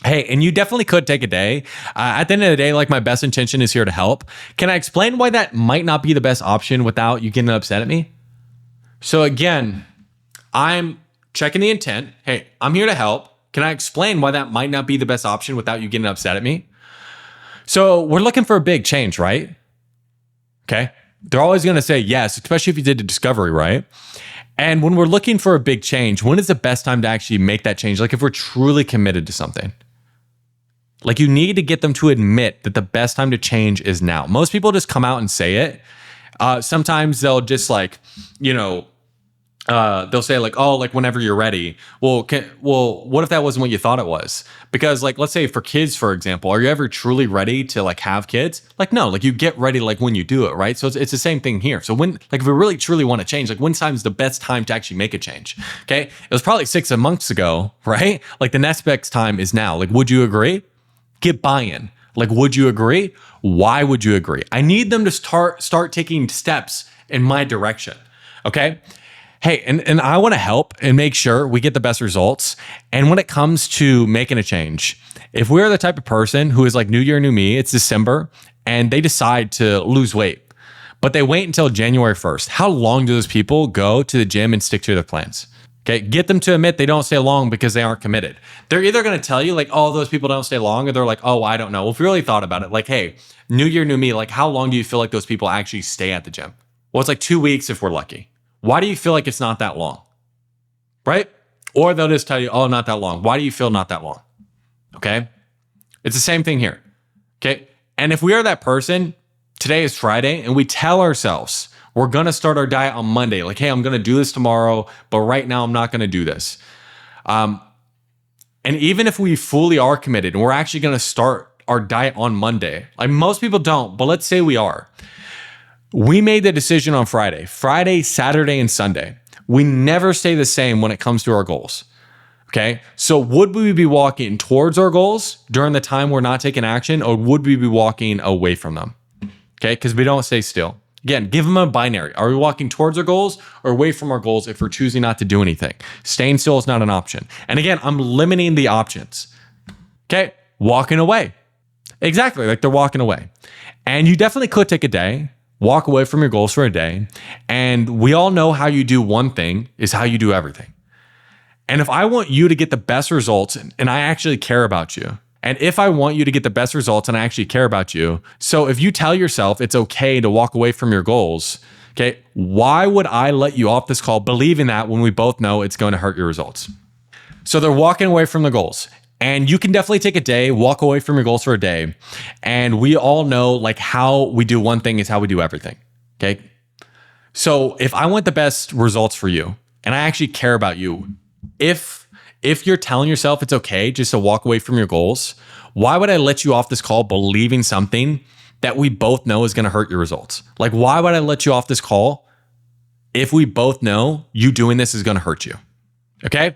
Hey, and you definitely could take a day. At the end of the day, like my best intention is here to help. Can I explain why that might not be the best option without you getting upset at me? So again, I'm checking the intent. Hey, I'm here to help. Can I explain why that might not be the best option without you getting upset at me? So we're looking for a big change, right? Okay. They're always going to say yes, especially if you did a discovery, right? And when we're looking for a big change, when is the best time to actually make that change? Like if we're truly committed to something. Like you need to get them to admit that the best time to change is now. Most people just come out and say it. Sometimes they'll just they'll say like, oh, like whenever you're ready. Well, what if that wasn't what you thought it was? Because like, let's say for kids, for example, are you ever truly ready to like have kids? Like, no, like you get ready like when you do it, right? So it's the same thing here. So when, like if we really truly want to change, like when time's the best time to actually make a change? Okay. It was probably 6 months ago, right? Like the next best time is now. Like, would you agree? Get buy-in. Like, would you agree? Why would you agree? I need them to start taking steps in my direction. Okay. Hey, and I want to help and make sure we get the best results. And when it comes to making a change, if we're the type of person who is like new year, new me, it's December and they decide to lose weight, but they wait until January 1st. How long do those people go to the gym and stick to their plans? Okay, get them to admit they don't stay long because they aren't committed. They're either going to tell you like, oh, those people don't stay long, or they're like, oh, I don't know. Well, if you really thought about it, like, hey, new year, new me, like how long do you feel like those people actually stay at the gym? Well, it's like 2 weeks if we're lucky. Why do you feel like it's not that long? Right? Or they'll just tell you, oh, not that long. Why do you feel not that long? Okay. It's the same thing here. Okay. And if we are that person, today is Friday, and we tell ourselves we're going to start our diet on Monday. Like, hey, I'm going to do this tomorrow, but right now I'm not going to do this. And even if we fully are committed and we're actually going to start our diet on Monday, like most people don't, but let's say we are. We made the decision on Friday, Saturday, and Sunday. We never stay the same when it comes to our goals. Okay. So would we be walking towards our goals during the time we're not taking action, or would we be walking away from them? Okay. Because we don't stay still. Again, give them a binary. Are we walking towards our goals or away from our goals if we're choosing not to do anything? Staying still is not an option. And again, I'm limiting the options. Okay. Walking away. Exactly. Like they're walking away. And you definitely could take a day, walk away from your goals for a day. And we all know how you do one thing is how you do everything. And if I want you to get the best results and I actually care about you, and if I want you to get the best results and I actually care about you, so if you tell yourself it's okay to walk away from your goals, okay, why would I let you off this call believing that when we both know it's going to hurt your results? So they're walking away from the goals. And you can definitely take a day, walk away from your goals for a day. And we all know like how we do one thing is how we do everything. Okay. So if I want the best results for you and I actually care about you, if you're telling yourself it's okay just to walk away from your goals, why would I let you off this call believing something that we both know is going to hurt your results? Like, why would I let you off this call if we both know you doing this is going to hurt you? Okay.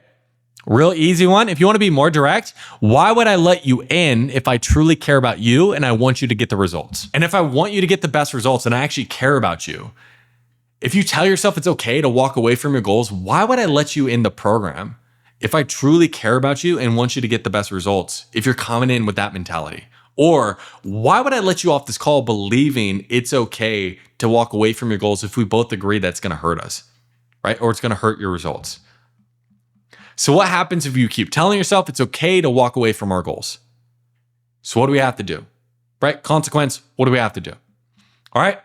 Real easy one. If you want to be more direct, why would I let you in if I truly care about you and I want you to get the results? And if I want you to get the best results and I actually care about you, if you tell yourself it's okay to walk away from your goals, why would I let you in the program if I truly care about you and want you to get the best results, if you're coming in with that mentality? Or why would I let you off this call believing it's okay to walk away from your goals if we both agree that's going to hurt us, right? Or it's going to hurt your results? So what happens if you keep telling yourself it's okay to walk away from our goals? So what do we have to do, right? Consequence, what do we have to do? All right.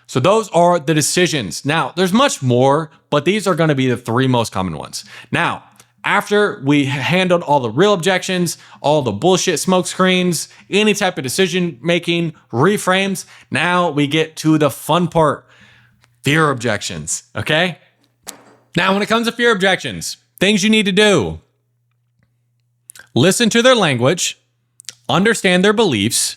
So those are the decisions. Now, there's much more, but these are going to be the 3 most common ones. Now, after we handled all the real objections, all the bullshit smoke screens, any type of decision making, reframes, now we get to the fun part, fear objections, okay? Now, when it comes to fear objections, things you need to do: listen to their language, understand their beliefs,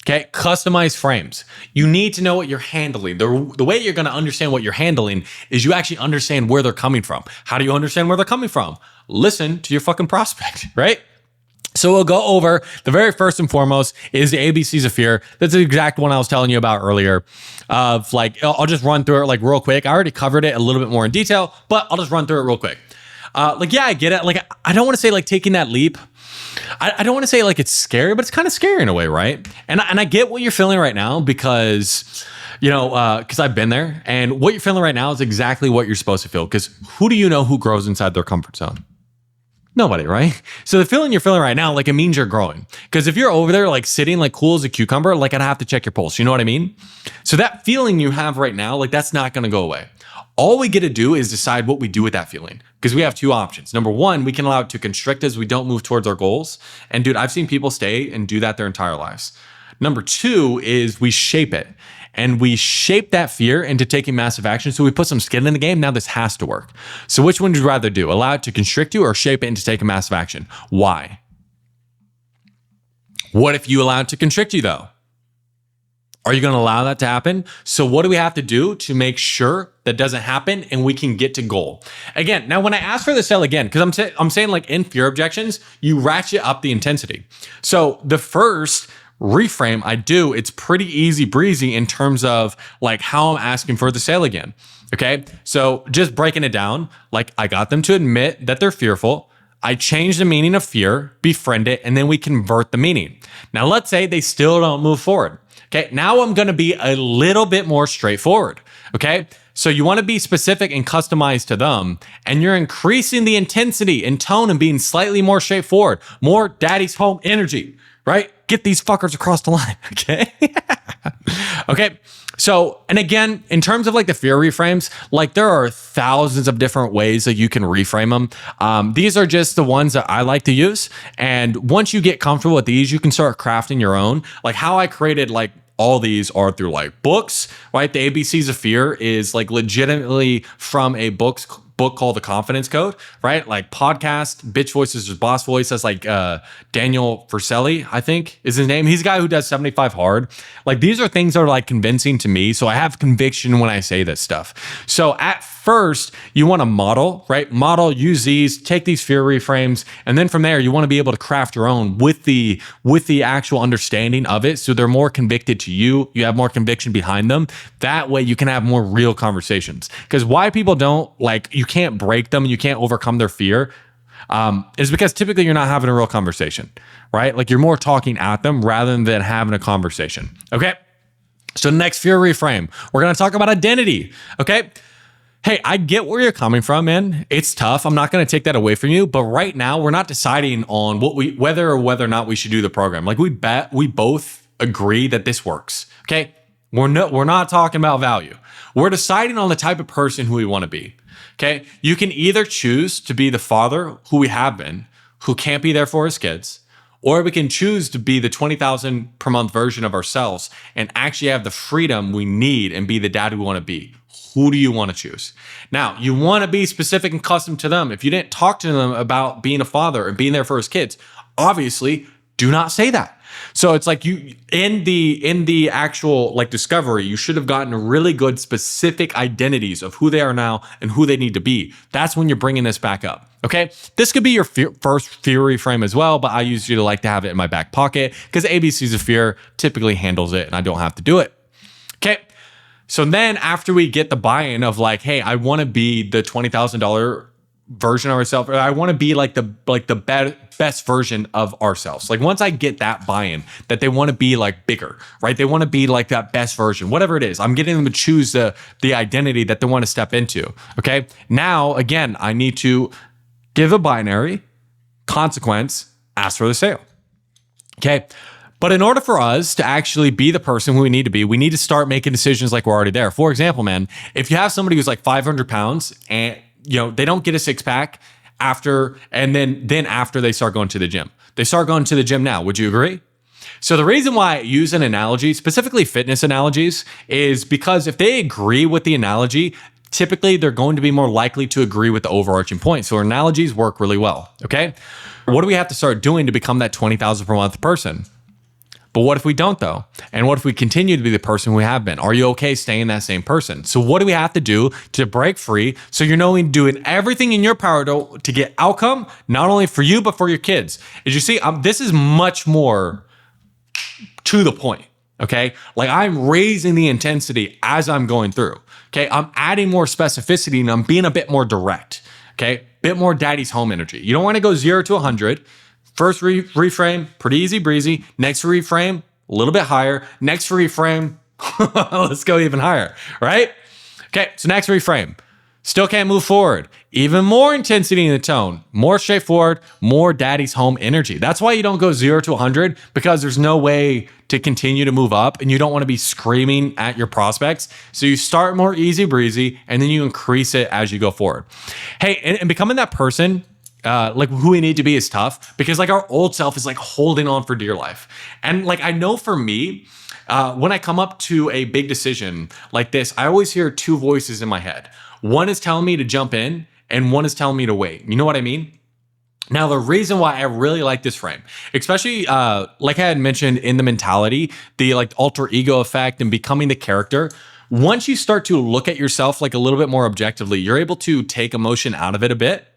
Okay, customize frames. You need to know what you're handling. The way you're going to understand what you're handling is you actually understand where they're coming from. How do you understand where they're coming from? Listen to your fucking prospect, right? So we'll go over the very first and foremost is the ABCs of fear. That's the exact one I was telling you about earlier. Of like, I'll just run through it like real quick. I already covered it a little bit more in detail, but I'll just run through it real quick. Yeah, I get it. Like, I don't want to say like taking that leap. I don't want to say like it's scary, but it's kind of scary in a way, right? And I get what you're feeling right now because, because I've been there, and what you're feeling right now is exactly what you're supposed to feel. Because who do you know who grows inside their comfort zone? Nobody, right? So the feeling you're feeling right now, like it means you're growing. Because if you're over there like sitting like cool as a cucumber, like I'd have to check your pulse. You know what I mean? So that feeling you have right now, like that's not going to go away. All we get to do is decide what we do with that feeling, because we have two options. Number one, we can allow it to constrict us. We don't move towards our goals. And dude, I've seen people stay and do that their entire lives. Number two is we shape it, and we shape that fear into taking massive action. So we put some skin in the game. Now this has to work. So which one would you rather do? Allow it to constrict you or shape it into taking massive action? Why? What if you allow it to constrict you though? Are you going to allow that to happen? So what do we have to do to make sure that doesn't happen and we can get to goal? Again, now when I ask for the sale again, because I'm saying like in fear objections, you ratchet up the intensity. So the first reframe I do, it's pretty easy breezy in terms of like how I'm asking for the sale again. Okay. So just breaking it down, like I got them to admit that they're fearful. I change the meaning of fear, befriend it, and then we convert the meaning. Now let's say they still don't move forward. Okay, now I'm going to be a little bit more straightforward. Okay, so you want to be specific and customized to them, and you're increasing the intensity and tone and being slightly more straightforward, more daddy's home energy, right? Get these fuckers across the line. Okay. Okay. So, and again, in terms of like the fear reframes, like there are thousands of different ways that you can reframe them. These are just the ones that I like to use. And once you get comfortable with these, you can start crafting your own. Like how I created like all these are through like books, right? The ABCs of Fear is like legitimately from a book called The Confidence Code, right? Like podcast, Bitch Voices or Boss Voice. That's like Daniel Verselli, I think is his name. He's a guy who does 75 Hard. Like these are things that are like convincing to me. So I have conviction when I say this stuff. So at first you want to model, right? Model, use these, take these fear reframes. And then from there, you want to be able to craft your own with the actual understanding of it. So they're more convicted to you. You have more conviction behind them. That way you can have more real conversations. Because why people don't like, you can't break them, you can't overcome their fear, is because typically you're not having a real conversation, right? Like you're more talking at them rather than having a conversation. Okay. So next fear reframe, we're going to talk about identity. Okay. Hey, I get where you're coming from, man. It's tough. I'm not going to take that away from you. But right now we're not deciding on whether or not we should do the program. Like we both agree that this works. Okay. We're not talking about value. We're deciding on the type of person who we want to be. Okay. You can either choose to be the father who we have been, who can't be there for his kids, or we can choose to be the 20,000 per month version of ourselves and actually have the freedom we need and be the dad we want to be. Who do you want to choose? Now, you want to be specific and custom to them. If you didn't talk to them about being a father and being there for his kids, obviously do not say that. So it's like you in the actual like discovery, you should have gotten really good specific identities of who they are now and who they need to be. That's when you're bringing this back up. Okay. This could be your first fear reframe as well, but I usually like to have it in my back pocket because ABCs of Fear typically handles it and I don't have to do it. Okay. So then after we get the buy-in of like, hey, I want to be the $20,000 version of ourselves, or I want to be like the best version of ourselves. Like once I get that buy-in that they want to be like bigger, right? They want to be like that best version, whatever it is. I'm getting them to choose the identity that they want to step into. Okay. Now, again, I need to give a binary, consequence, ask for the sale. Okay. But in order for us to actually be the person who we need to be, we need to start making decisions like we're already there. For example, man, if you have somebody who's like 500 pounds and they don't get a six pack after, and then after they start going to the gym, they start going to the gym now. Would you agree? So the reason why I use an analogy, specifically fitness analogies, is because if they agree with the analogy, typically they're going to be more likely to agree with the overarching point. So analogies work really well. Okay. What do we have to start doing to become that 20,000 per month person? But what if we don't though? And what if we continue to be the person we have been? Are you okay staying that same person? So what do we have to do to break free so you're knowing doing everything in your power to get outcome, not only for you, but for your kids? As you see, this is much more to the point, okay? Like I'm raising the intensity as I'm going through, okay? I'm adding more specificity and I'm being a bit more direct, okay? Bit more daddy's home energy. You don't want to go 0 to 100. First reframe, pretty easy breezy. Next reframe, a little bit higher. Next reframe, let's go even higher, right? Okay, so next reframe. Still can't move forward. Even more intensity in the tone. More straightforward, more daddy's home energy. That's why you don't go 0 to 100, because there's no way to continue to move up and you don't want to be screaming at your prospects. So you start more easy breezy and then you increase it as you go forward. Hey, and becoming that person like who we need to be is tough, because like our old self is like holding on for dear life. And like, I know for me, when I come up to a big decision like this, I always hear two voices in my head. One is telling me to jump in and one is telling me to wait. You know what I mean? Now, the reason why I really like this frame, especially like I had mentioned in the mentality, the like alter ego effect and becoming the character, once you start to look at yourself like a little bit more objectively, you're able to take emotion out of it a bit.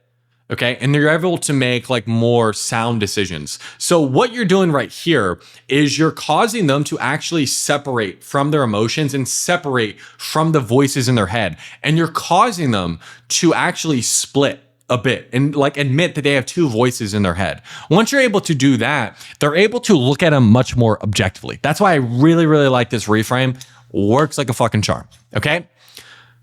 Okay. And you're able to make like more sound decisions. So what you're doing right here is you're causing them to actually separate from their emotions and separate from the voices in their head. And you're causing them to actually split a bit and like admit that they have two voices in their head. Once you're able to do that, they're able to look at them much more objectively. That's why I really, really like this reframe. Works like a fucking charm. Okay.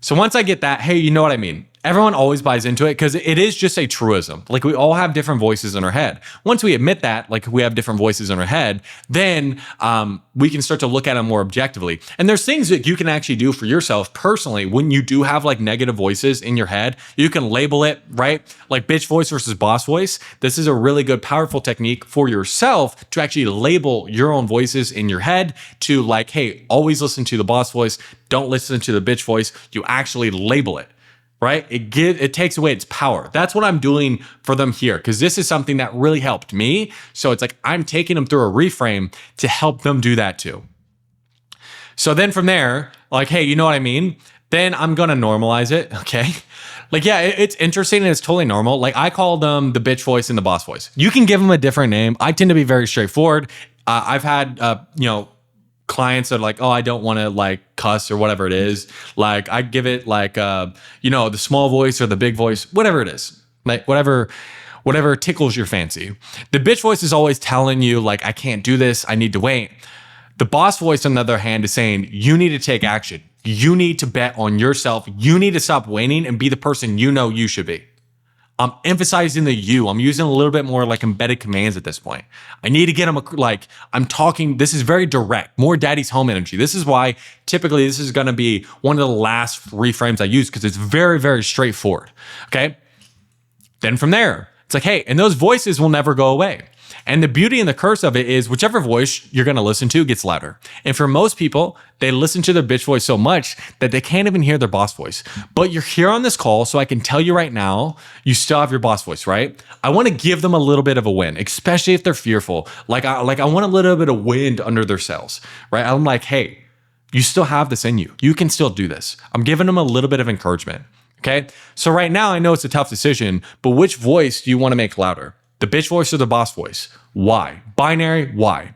So once I get that, hey, you know what I mean? Everyone always buys into it because it is just a truism. Like we all have different voices in our head. Once we admit that, like we have different voices in our head, then we can start to look at them more objectively. And there's things that you can actually do for yourself personally when you do have like negative voices in your head. You can label it, right? Like bitch voice versus boss voice. This is a really good, powerful technique for yourself to actually label your own voices in your head to like, hey, always listen to the boss voice. Don't listen to the bitch voice. You actually label it. Right? It takes away its power. That's what I'm doing for them here, because this is something that really helped me. So it's like I'm taking them through a reframe to help them do that too. So then from there, like, hey, you know what I mean? Then I'm going to normalize it. Okay. Like, yeah, it's interesting and it's totally normal. Like I call them the bitch voice and the boss voice. You can give them a different name. I tend to be very straightforward. I've had, clients that are like, oh, I don't want to like cuss or whatever it is. Like I give it like, the small voice or the big voice, whatever it is, like whatever tickles your fancy. The bitch voice is always telling you like, I can't do this. I need to wait. The boss voice, on the other hand, is saying you need to take action. You need to bet on yourself. You need to stop waiting and be the person you know you should be. I'm emphasizing the you. I'm using a little bit more like embedded commands at this point. I need to get them like I'm talking. This is very direct, more daddy's home energy. This is why typically this is going to be one of the last reframes I use, because it's very, very straightforward. Okay. Then from there, it's like, hey, and those voices will never go away. And the beauty and the curse of it is whichever voice you're going to listen to gets louder. And for most people, they listen to their bitch voice so much that they can't even hear their boss voice. But you're here on this call, so I can tell you right now, you still have your boss voice, right? I want to give them a little bit of a win, especially if they're fearful. Like I want a little bit of wind under their sails, right? I'm like, hey, you still have this in you. You can still do this. I'm giving them a little bit of encouragement, okay? So right now, I know it's a tough decision, but which voice do you want to make louder? The bitch voice or the boss voice? Why? Binary, why?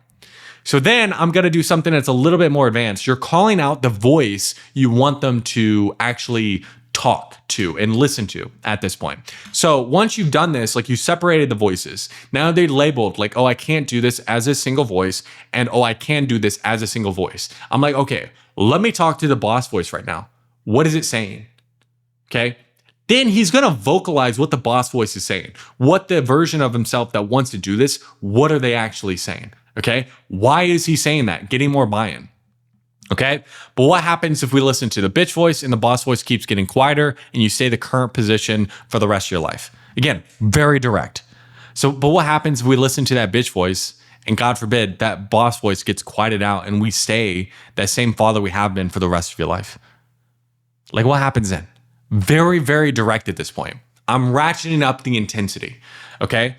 So then I'm going to do something that's a little bit more advanced. You're calling out the voice you want them to actually talk to and listen to at this point. So once you've done this, like you separated the voices, now they're labeled like, oh, I can't do this as a single voice, and oh, I can do this as a single voice. I'm like, okay, let me talk to the boss voice right now. What is it saying? Okay. Then he's going to vocalize what the boss voice is saying, what the version of himself that wants to do this, what are they actually saying? Okay. Why is he saying that? Getting more buy-in. Okay. But what happens if we listen to the bitch voice and the boss voice keeps getting quieter and you stay the current position for the rest of your life? Again, very direct. So, but what happens if we listen to that bitch voice and God forbid that boss voice gets quieted out and we stay that same father we have been for the rest of your life? Like what happens then? Very, very direct at this point. I'm ratcheting up the intensity. Okay.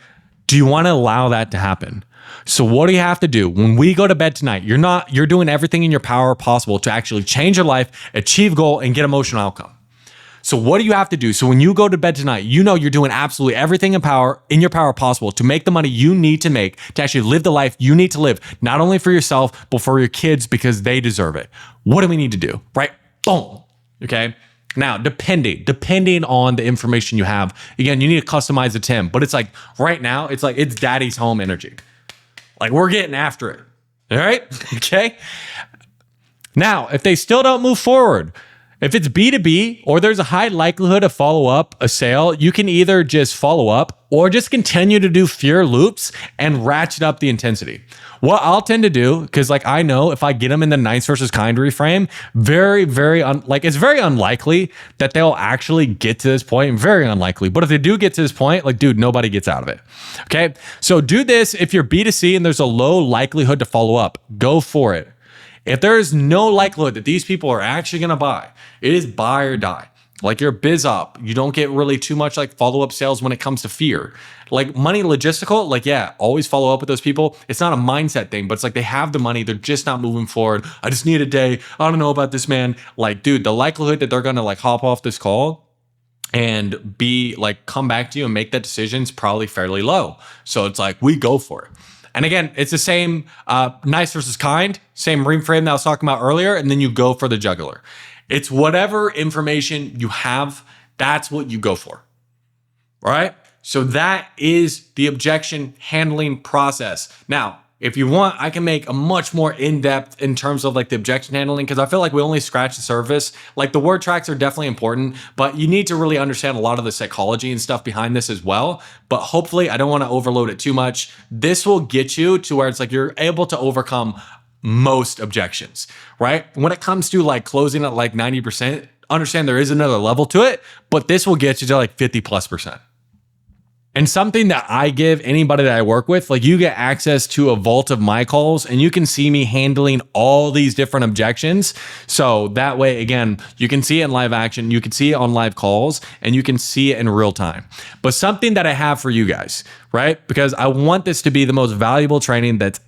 Do you want to allow that to happen? So what do you have to do when we go to bed tonight? You're doing everything in your power possible to actually change your life, achieve goal, and get emotional outcome. So what do you have to do? So when you go to bed tonight, you know you're doing absolutely everything in your power possible to make the money you need to make to actually live the life you need to live, not only for yourself, but for your kids because they deserve it. What do we need to do? Right? Boom. Okay. Now, depending on the information you have, again, you need to customize it to him. But it's like right now, it's daddy's home energy. Like we're getting after it. All right. Okay. Now, if they still don't move forward, if it's B2B or there's a high likelihood of follow up a sale, you can either just follow up or just continue to do fear loops and ratchet up the intensity. What I'll tend to do, because like I know if I get them in the nice versus kind reframe, it's very unlikely that they'll actually get to this point. Very unlikely. But if they do get to this point, like, dude, nobody gets out of it. Okay. So do this if you're B2C and there's a low likelihood to follow up. Go for it. If there is no likelihood that these people are actually going to buy, it is buy or die. Like your biz op, you don't get really too much like follow-up sales when it comes to fear. Like money logistical, like, yeah, always follow up with those people. It's not a mindset thing, but it's like they have the money. They're just not moving forward. I just need a day. I don't know about this, man. Like, dude, the likelihood that they're going to like hop off this call and be like, come back to you and make that decision is probably fairly low. So it's like, we go for it. And again, it's the same nice versus kind, same reframe that I was talking about earlier, and then you go for the juggler. It's whatever information you have, that's what you go for. All right? So that is the objection handling process. Now, if you want, I can make a much more in-depth in terms of like the objection handling, because I feel like we only scratch the surface. Like the word tracks are definitely important, but you need to really understand a lot of the psychology and stuff behind this as well. But hopefully I don't want to overload it too much. This will get you to where it's like you're able to overcome most objections, right? When it comes to like closing at like 90%, understand there is another level to it, but this will get you to like 50+%. And something that I give anybody that I work with, like you get access to a vault of my calls and you can see me handling all these different objections. So that way, again, you can see it in live action, you can see it on live calls, and you can see it in real time. But something that I have for you guys, right? Because I want this to be the most valuable training that's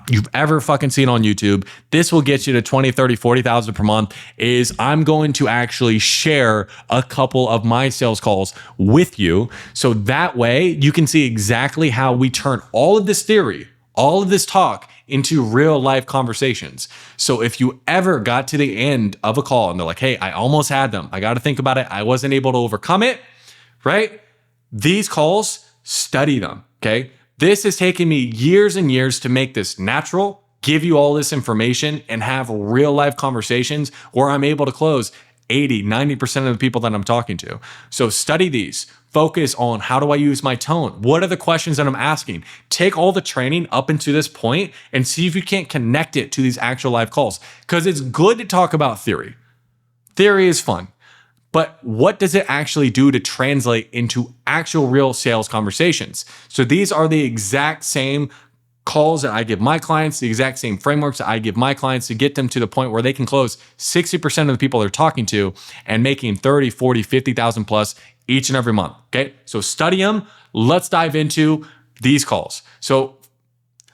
you've ever fucking seen on YouTube. This will get you to 20, 30, 40,000 per month. Is I'm going to actually share a couple of my sales calls with you. So that way you can see exactly how we turn all of this theory, all of this talk into real life conversations. So if you ever got to the end of a call and they're like, hey, I almost had them, I got to think about it, I wasn't able to overcome it, right? These calls, study them, okay? This has taken me years and years to make this natural, give you all this information, and have real life conversations where I'm able to close 80, 90% of the people that I'm talking to. So study these. Focus on how do I use my tone? What are the questions that I'm asking? Take all the training up into this point and see if you can't connect it to these actual live calls. Because it's good to talk about theory. Theory is fun. But what does it actually do to translate into actual real sales conversations? So these are the exact same calls that I give my clients, the exact same frameworks that I give my clients to get them to the point where they can close 60% of the people they're talking to and making 30, 40, 50,000 plus each and every month. Okay. So study them. Let's dive into these calls. So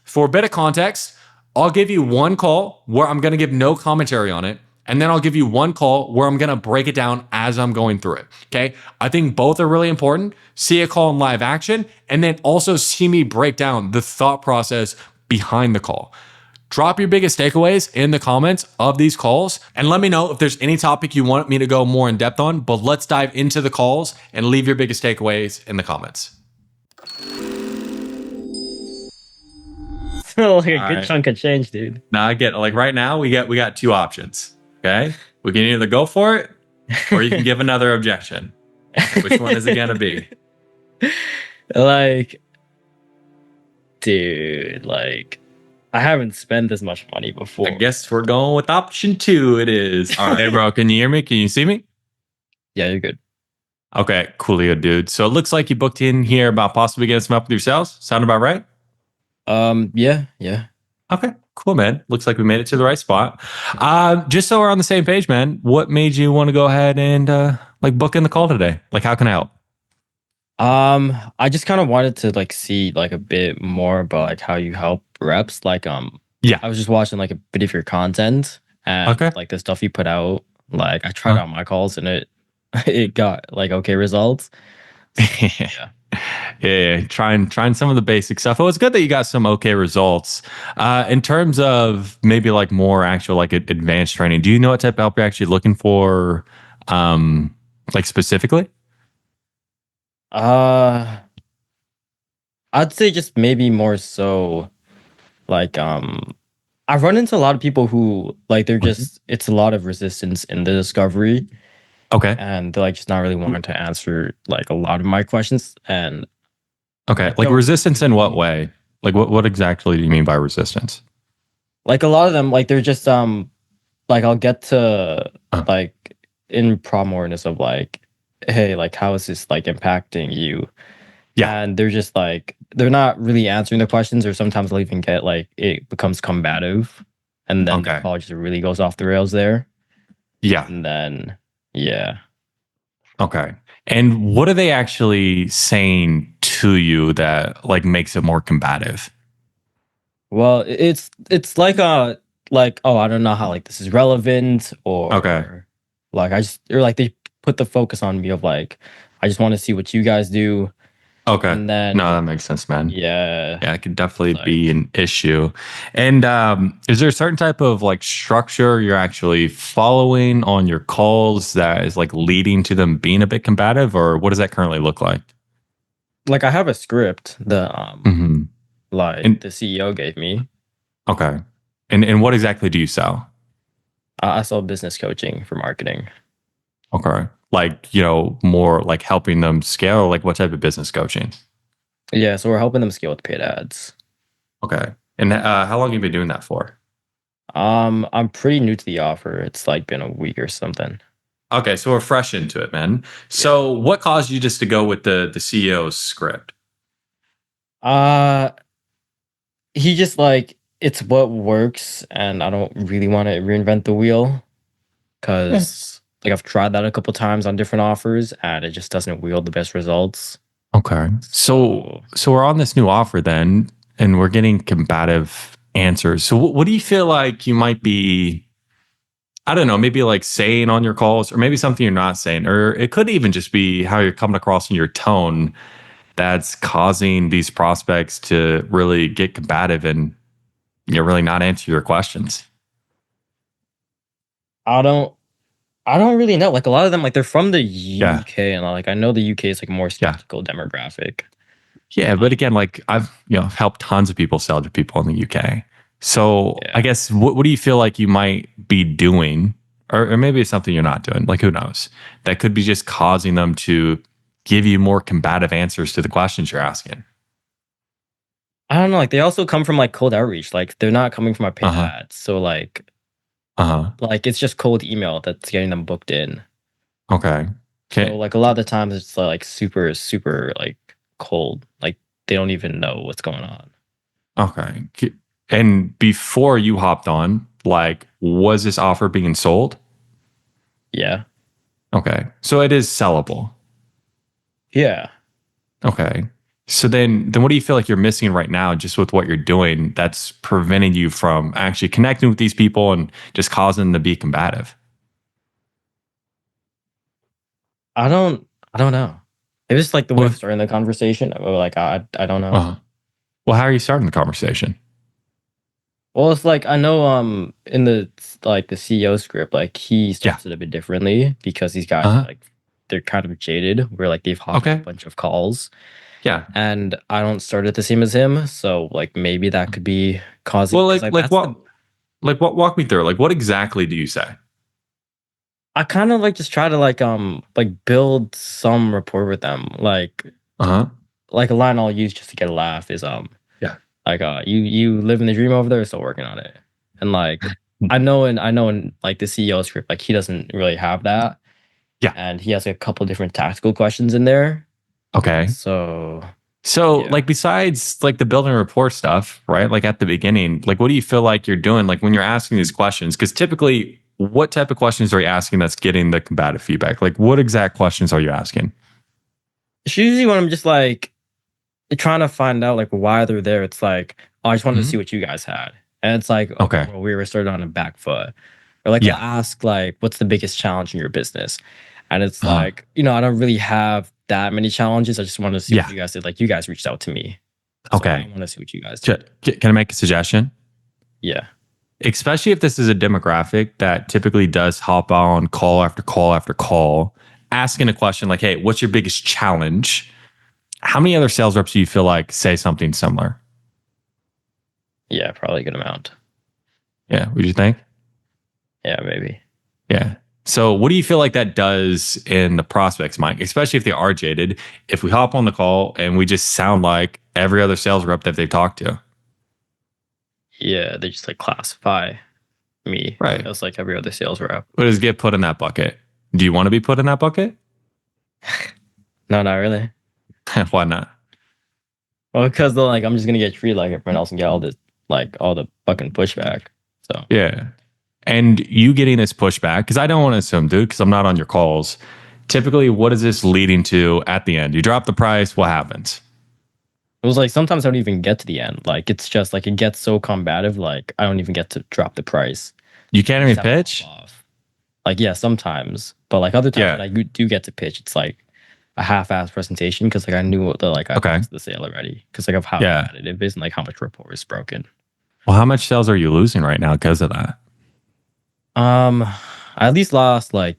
for a bit of context, I'll give you one call where I'm going to give no commentary on it. And then I'll give you one call where I'm going to break it down as I'm going through it. Okay. I think both are really important. See a call in live action and then also see me break down the thought process behind the call. Drop your biggest takeaways in the comments of these calls and let me know if there's any topic you want me to go more in depth on, but let's dive into the calls and leave your biggest takeaways in the comments. Like a good chunk of change, dude. Now I get like right now we got two options. Okay. We can either go for it or you can give another objection. Which one is it going to be? Like, dude, like, I haven't spent this much money before. I guess we're going with option 2. It is. All right, hey, bro. Can you hear me? Can you see me? Yeah, you're good. Okay. Coolio, dude. So it looks like you booked in here about possibly getting some help with your sales. Sound about right? Yeah. Okay. Cool, man. Looks like we made it to the right spot. Just so we're on the same page, man, what made you want to go ahead and like book in the call today? Like, how can I help? I just kind of wanted to like see like a bit more about like how you help reps. Like Yeah. I was just watching like a bit of your content and Okay. like the stuff you put out. Like I tried Uh, out my calls and it it got like okay results. So yeah. yeah, trying some of the basic stuff. Oh, it's good that you got some okay results. In terms of maybe like more actual like advanced training, do you know what type of help you're actually looking for? Like specifically? Uh I'd say just maybe more so like I've run into a lot of people who like they're Mhm. just it's a lot of resistance in the discovery Okay. and they're like just not really wanting to answer like a lot of my questions and I Okay. Like don't resistance in what really way? Like what exactly do you mean by resistance? like a lot of them like they're just like I'll get to Uh, like in problem awareness of like hey like how is this like impacting you yeah. and they're just like they're not really answering the questions or sometimes they'll even get like it becomes combative and then the Okay. call just really goes off the rails there Yeah. and then yeah. Okay. And what are they actually saying to you that like makes it more combative? Well, it's like oh I don't know how like this is relevant Okay. or like I just or like they put the focus on me of like I just want to see what you guys do Okay. and No, that then makes sense, man. yeah Yeah, it could it's definitely be like an issue. And is there a certain type of like structure you're actually following on your calls that is like leading to them being a bit combative, or what does that currently look like? I have a script the Hmm. like And the CEO gave me. okay. And what exactly do you sell? I sell business coaching for marketing. Okay. Like, more like helping them scale, like what type of business coaching? Yeah, so we're helping them scale with paid ads. Okay. And how long have you been doing that for? I'm pretty new to the offer. It's like been a week or something. Okay, so we're fresh into it, man. Yeah. So what caused you just to go with the CEO's script? Uh he just like it's what works and I don't really want to reinvent the wheel Yeah. because like I've tried that a couple times on different offers and it just doesn't yield the best results. Okay. So So so we're on this new offer then, and we're getting combative answers. So what do you feel like you might be, I don't know, maybe like saying on your calls, or maybe something you're not saying, or it could even just be how you're coming across in your tone that's causing these prospects to really get combative and really not answer your questions. I don't I don't really know. Like a lot of them, like they're from the Yeah. UK, and like I know the UK is like more Yeah. skeptical demographic. Yeah, but again, like I've helped tons of people sell to people in the UK. So I Yeah, guess what do you feel like you might be doing, or maybe it's something you're not doing, like who knows, that could be just causing them to give you more combative answers to the questions you're asking. I don't know. Like they also come from like cold outreach. Like they're not coming from our Uh paid huh. ads. So Uh huh. like it's just cold email that's getting them booked in. Okay. So Okay. like a lot of the times it's like super like cold. Like they don't even know what's going on. Okay. And before you hopped on, like, was this offer being sold? Yeah. Okay. So it is sellable. Yeah. Okay. So then what do you feel like you're missing right now just with what you're doing that's preventing you from actually connecting with these people and just causing them to be combative? I don't know. It was like the way of Well, starting the conversation. Or like I don't know. uh, well, how are you starting the conversation? Well, it's like I know in the like the CEO script, like he Yeah. starts it a bit differently because these guys Uh-huh. like they're kind of jaded where like they've hopped on a Okay. bunch of calls Yeah. and I don't start it the same as him. So like maybe that could be causing Well, because like like that's the what like what walk me through. Like what exactly do you say? I kind of like just try to like build some rapport with them. Uh-huh. Like a line I'll use just to get a laugh is Yeah. like you living the dream over there, still working on it. And like I know in like the CEO script, like he doesn't really have that. Yeah. And he has like, a couple different tactical questions in there. Okay. So So, yeah. like, besides like the building rapport stuff, right? Like at the beginning, like, what do you feel like you're doing? Like when you're asking these questions, because typically, what type of questions are you asking that's getting the combative feedback? Like, what exact questions are you asking? It's usually when I'm just like trying to find out like why they're there. It's like, oh, I just wanted to see Mhm. what you guys had. And it's like, okay, Okay. well, we were started on a back foot. Or like I'll Yeah. ask like, what's the biggest challenge in your business? And it's Uh-huh. like, I don't really have that many challenges. I just wanted to see what Yeah. you guys did. Like you guys reached out to me. So I Okay. want to see what you guys Can did. can I make a suggestion? Yeah. Especially if this is a demographic that typically does hop on call after call after call, asking a question like, hey, what's your biggest challenge? How many other sales reps do you feel like say something similar? Yeah, probably a good amount. Yeah. What do you think? Yeah, maybe. Yeah. So what do you feel like that does in the prospect's mind, especially if they are jaded? If we hop on the call and we just sound like every other sales rep that they've talked to. Yeah, they just like classify me Right. as like every other sales rep. What does get put in that bucket? Do you want to be put in that bucket? No, not really. Why not? Well, because they're like I'm just gonna get treated like everyone else and get all this like all the fucking pushback. So Yeah. And you getting this pushback, because I don't want to assume, dude, because I'm not on your calls. Typically, what is this leading to at the end? You drop the price, what happens? it was like sometimes I don't even get to the end. Like it's just like it gets so combative. Like I don't even get to drop the price. You can't I even just have to pitch? hop off. Like yeah, sometimes, but like other times Yeah. when I do get to pitch, it's like a half-ass presentation because like I knew what the like I Okay. lost the sale already because like of how Yeah. bad it is and like how much rapport is broken. Well, how much sales are you losing right now because of that? I at least lost like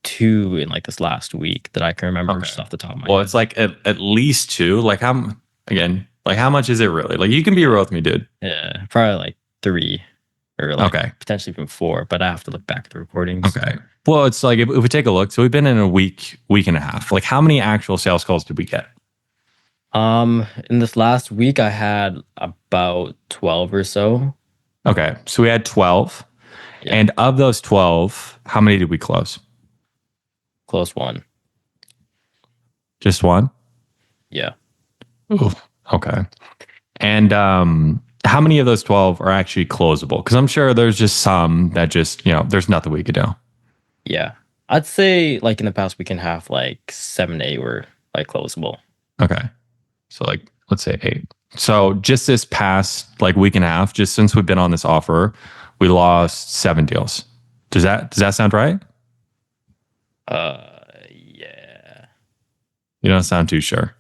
two in like this last week that I can remember Okay. just off the top of my Well, head. it's like at least two. Like again, like how much is it really? Like you can be real with me, dude. Yeah, probably like three or like Okay. potentially even four, but I have to look back at the recordings. Okay. Well, it's like if we take a look, so we've been in a week and a half. Like how many actual sales calls did we get? In this last week I had about 12 or so. Okay. So we had 12. Yeah. And of those 12, how many did we close? Close one. Just one? Yeah. Ooh. Okay. And how many of those 12 are actually closable? Because I'm sure there's just some that just, there's nothing we could do. Yeah. I'd say like in the past week and a half, like 7, 8 were like closable. Okay. So like, let's say 8. So just this past like week and a half, just since we've been on this offer, we lost 7 deals. Does that sound right? Yeah. You don't sound too sure.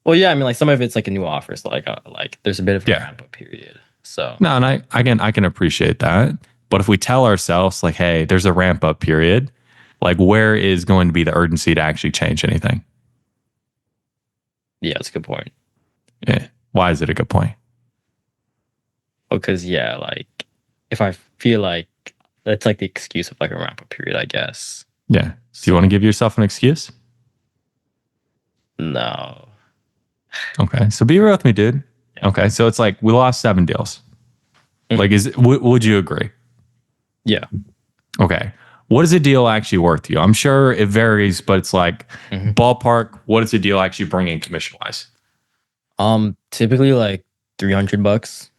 Well, yeah, I mean like some of it's like a new offer, so like there's a bit of a Yeah. ramp up period. So No, and I can appreciate that. But if we tell ourselves like, hey, there's a ramp up period, like where is going to be the urgency to actually change anything? yeah, that's a good point. Yeah. Why is it a good point? Because yeah, like if I feel like that's like the excuse of like a ramp up period, I guess. Yeah. Do you want to give yourself an excuse? No. Okay. So be real with me, dude. Okay. So it's like we lost 7 deals. Mhm. Like, would you agree? Yeah. Okay. What is a deal actually worth to you? I'm sure it varies, but it's like Mhm. ballpark. What is a deal actually bringing commission wise? Typically like $300.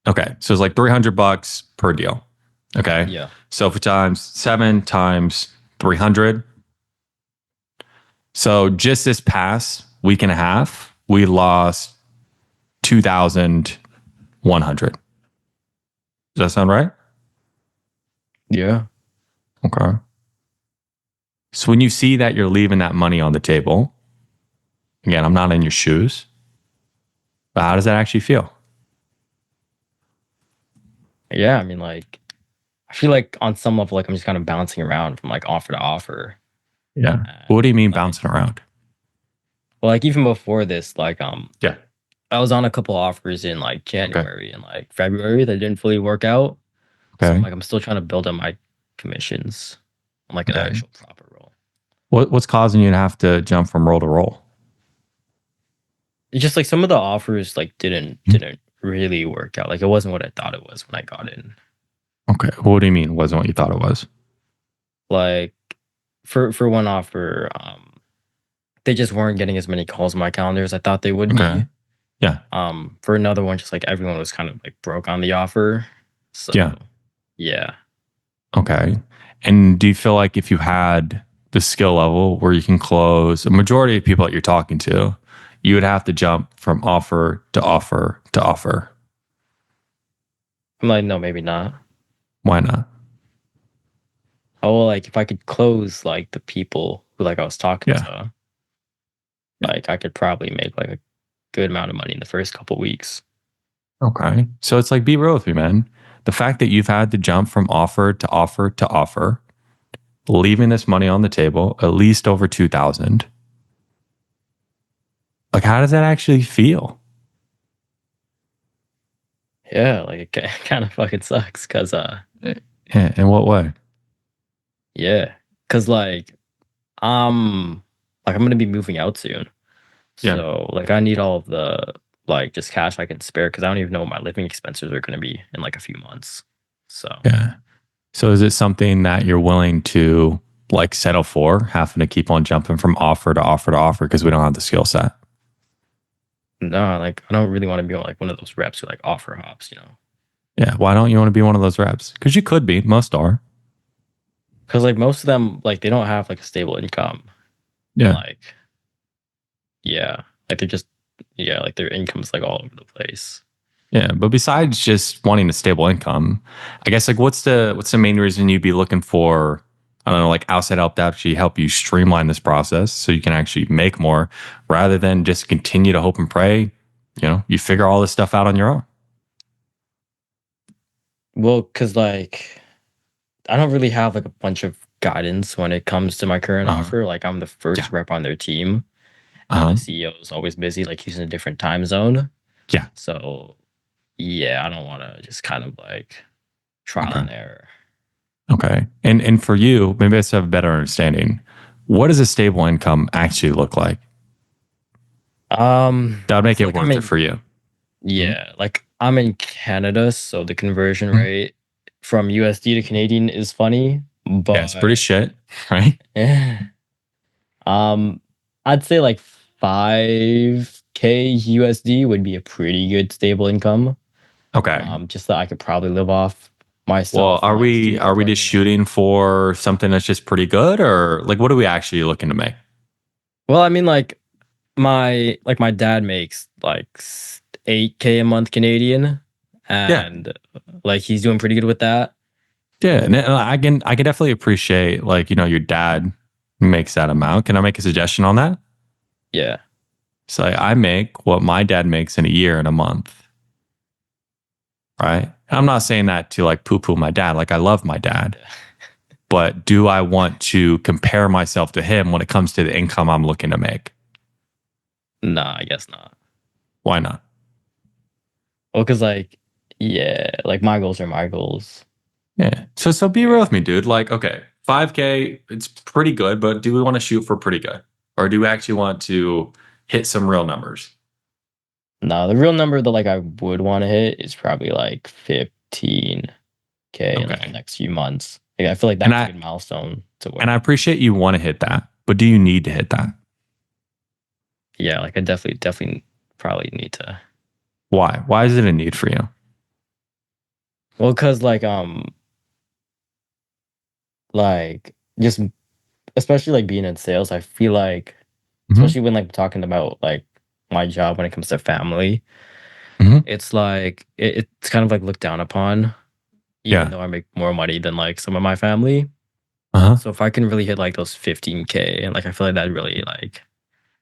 Okay. So it's like $300 per deal. Okay. Yeah. So for times 7 times 300. So just this past week and a half, we lost 2,100. Does that sound right? Yeah. Okay. So when you see that you're leaving that money on the table, again, I'm not in your shoes, but how does that actually feel? Yeah. I mean, like, I feel like on some level, like I'm just kind of bouncing around from like offer to offer. Yeah. What do you mean bouncing around? Well, like even before this, like Yeah. I was on a couple offers in like January and like February that didn't fully work out. So Okay. like I'm still trying to build up my commissions on like an Okay. actual proper role. What's causing you to have to jump from role to role? It's just like some of the offers like didn't really work out. Like it wasn't what I thought it was when I got in. Okay. What do you mean wasn't what you thought it was? Like for one offer, they just weren't getting as many calls on my calendar as I thought they would Okay. be. Yeah. For another one, just like everyone was kind of like broke on the offer. So Yeah. yeah. Okay. And do you feel like if you had the skill level where you can close a majority of people that you're talking to, you would have to jump from offer to offer to offer. I'm like, no, maybe not. Why not? Oh, like if I could close like the people who like I was talking Yeah. to, like I could probably make like a good amount of money in the first couple weeks. Okay. So it's like, be real with me, man. The fact that you've had to jump from offer to offer to offer, leaving this money on the table, at least over 2,000. Like, how does that actually feel? Yeah, like it kind of fucking sucks because Yeah, in what way? yeah, because like I'm gonna be moving out soon, Yeah. so like I need all of the like just cash I can spare because I don't even know what my living expenses are gonna be in like a few months. So Yeah. So is it something that you're willing to like settle for, having to keep on jumping from offer to offer to offer because we don't have the skill set? no, like I don't really want to be like one of those reps who like offer hops, you know. Yeah. Why don't you want to be one of those reps? Because you could be. Most are. Because like most of them like they don't have like a stable income. And, Yeah. like yeah, like they're just yeah, like their income's like all over the place. Yeah. But besides just wanting a stable income, I guess like what's the main reason you'd be looking for, I don't know, like outside help to actually help you streamline this process so you can actually make more rather than just continue to hope and pray, you figure all this stuff out on your own. Well, because like I don't really have like a bunch of guidance when it comes to my current Uh-huh. offer. Like I'm the Yeah. first rep on their team, and Uh-huh. the CEO is always busy. Like he's in a different time zone. Yeah. So yeah, I don't want to just kind of like trial Okay. and error. Okay. And for you, maybe let's have a better understanding. What does a stable income actually look like? That would make So it like I'm worth it in for you. yeah, like I'm in Canada, so the conversion Mhm. rate from USD to Canadian is funny, Yeah, it's pretty but shit, right? eh, um, I'd say like 5K USD would be a pretty good stable income. Okay. Just that I could probably live off Well, myself and are like we student are we apartment, just you know. shooting for something that's just pretty good, or like what are we actually looking to make? Well, I mean, like my dad makes like 8K a month Canadian, Yeah. and like he's doing pretty good with that. Yeah. And I can definitely appreciate like, your dad makes that amount. Can I make a suggestion on that? Yeah, So I make what my dad makes in a year in a month. Right. And I'm not saying that to like poo poo my dad. Like I love my dad, yeah. but do I want to compare myself to him when it comes to the income I'm looking to make? Nah, I guess not. Why not? Well, because like yeah, like my goals are my goals. Yeah. So be real with me, dude. Like, okay, 5K, it's pretty good, but do we want to shoot for pretty good? Or do we actually want to hit some real numbers? No, the real number that like I would want to hit is probably like 15K in like the Okay. next few months. Like, I feel like And that's a I good milestone to and I where appreciate you want to hit that, but do you need to hit that? yeah, like I definitely probably need to. Why? Why is it a need for you? Well, because like just especially like being in sales, I feel like Hmm. especially when like talking about like my job when it comes to family, Hmm. it's like it's kind of like looked down upon, even Yeah. though I make more money than like some of my family. Uh-huh. So if I can really hit like those 15K, and like I feel like that really like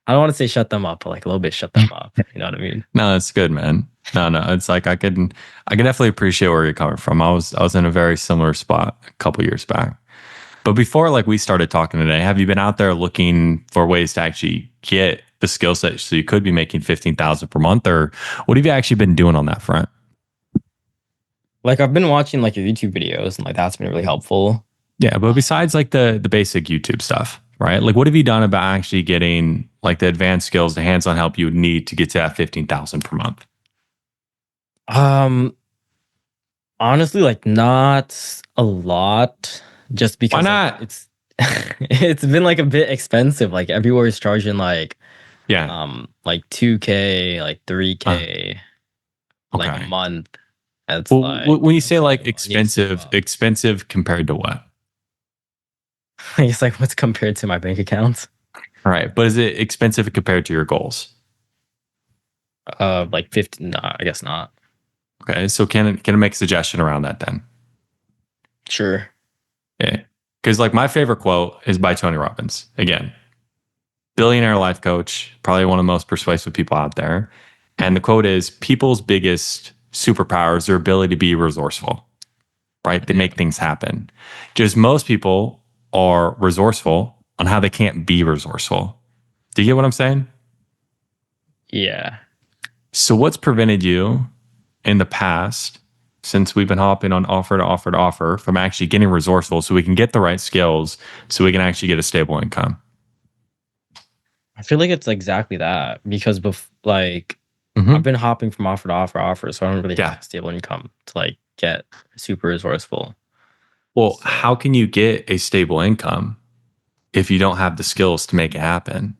I don't want to say shut them up, but like a little bit shut them up. You know what I mean? No, it's good, man. No, it's like I can definitely appreciate where you're coming from. I was in a very similar spot a couple years back. But before like we started talking today, have you been out there looking for ways to actually get the skill set so you could be making 15,000 per month, or what have you actually been doing on that front? Like I've been watching like your YouTube videos, and like that's been really helpful. Yeah, but besides like the basic YouTube stuff, right? Like what have you done about actually getting like the advanced skills, the hands-on help you would need to get to that 15,000 per month? Um, Honestly, like not a lot, just Why because like not? it's it's been like a bit expensive. Like everywhere is charging Yeah. like 2K, like Uh, 3K, like a okay. month. Well, when you say Okay, like well, I need to save expensive, up. expensive compared to what? I guess like what's compared to my bank account? All right, but is it expensive compared to your goals? Like 50. No, I guess not. Okay, so can I make a suggestion around that then? Sure. Yeah, because like my favorite quote is by Tony Robbins. Again, billionaire life coach, probably one of the most persuasive people out there. And the quote is, people's biggest superpower is their ability to be resourceful, right? They make things happen. Just most people are resourceful on how they can't be resourceful. Do you get what I'm saying? Yeah. So what's prevented you in the past, since we've been hopping on offer to offer to offer, from actually getting resourceful so we can get the right skills so we can actually get a stable income? I feel like it's exactly that because like Mm-hmm. I've been hopping from offer to offer, so I don't really Yeah. have stable income to like get super resourceful. Well, how can you get a stable income if you don't have the skills to make it happen?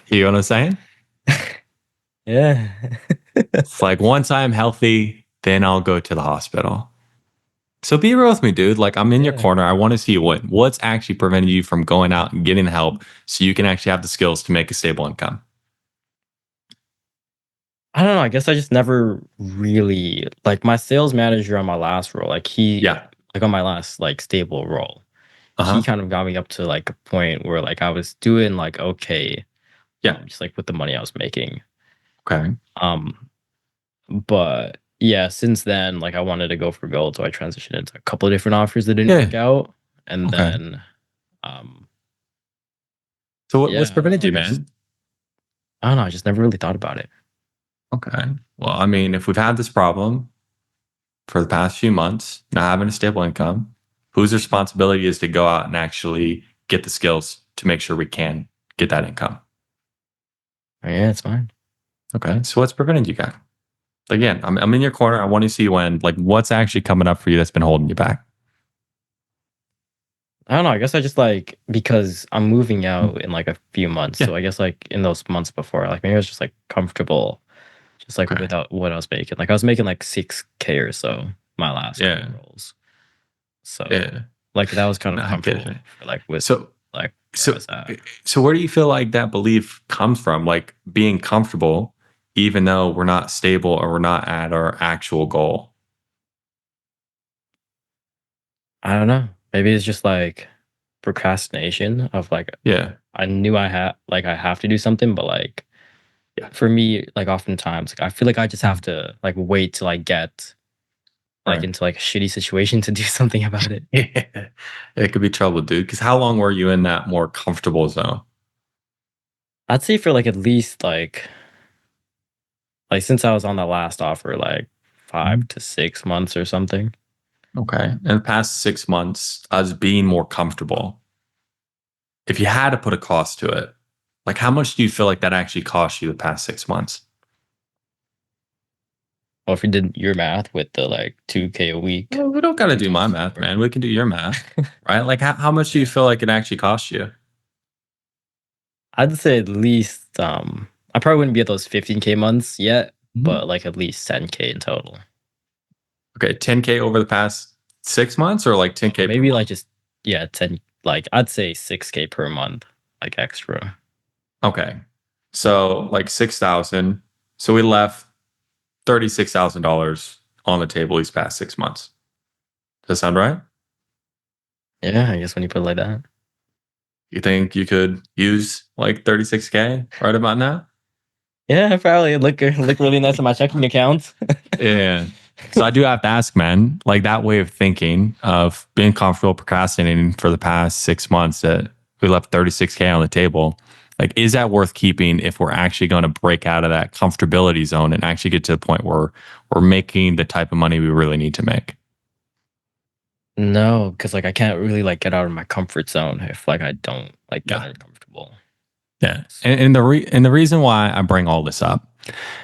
You know what I'm saying? Yeah. It's like once I'm healthy, then I'll go to the hospital. So be real with me, dude. Like I'm in your Yeah. corner. I want to see you win. What's actually preventing you from going out and getting help so you can actually have the skills to make a stable income? I don't know. I guess I just never really like my sales manager on my last role. Like Yeah. like on my last like stable role, he Uh-huh. kind of got me up to like a point where like I was doing like okay, Yeah. just like with the money I was making. Okay. Um, but yeah, since then, like I wanted to go for gold, so I transitioned into a couple of different offers that didn't Yeah. work out, and Okay. then, um, So what's yeah, I don't prevented know, you, man? I don't know. I just never really thought about it. Okay. Well, I mean, if we've had this problem for the past few months, not having a stable income, whose responsibility is to go out and actually get the skills to make sure we can get that income? Yeah, it's fine. Okay. So what's preventing you, guy? Again, I'm in your corner. I want to see you win. Like, what's actually coming up for you that's been holding you back? I don't know. I guess I just like because I'm moving out in like a few months, Yeah. so I guess like in those months before, like maybe I was just like comfortable, just like Okay. without what I was making. Like I was making like 6K or so my last Yeah. couple roles, so Yeah. like that was kind No, of I get comfortable it. for, like with So, like where I so, was at. so where do you feel like that belief comes from? Like being comfortable, even though we're not stable or we're not at our actual goal? I don't know. Maybe it's just like procrastination of like Yeah. I knew I have to do something, but like Yeah. for me, like oftentimes like, I feel like I just have to like wait till I get like Right. into like a shitty situation to do something about it. Yeah. It could be trouble, dude. Because how long were you in that more comfortable zone? I'd say for like at least like since I was on the last offer, like Mhm. 5 to 6 months or something. Okay. In the past 6 months, us being more comfortable, if you had to put a cost to it, like how much do you feel like that actually cost you the past 6 months? Well, if you did your math with the like 2K a week, Well, we don't got to do my math, man. We can do your math, right? Like how much do you feel like it actually cost you? I'd say at least I probably wouldn't be at those 15K months yet, Mhm. but like at least 10K in total. Okay, 10K over the past 6 months or like 10K per Maybe month? like just yeah, 10 like I'd say 6K per month, like extra. Okay. So like 6,000. So we left $36,000 on the table these past 6 months. Does that sound right? Yeah, I guess when you put it like that. You think you could use like 36K right about now? Yeah, probably look really nice on my checking account. Yeah. So I do have to ask, man, like that way of thinking of being comfortable procrastinating for the past 6 months that we left 36K on the table. Like, is that worth keeping if we're actually going to break out of that comfortability zone and actually get to the point where we're making the type of money we really need to make? No, because like I can't really like get out of my comfort zone if like I don't like get Yeah. uncomfortable. Yeah. And the reason why I bring all this up,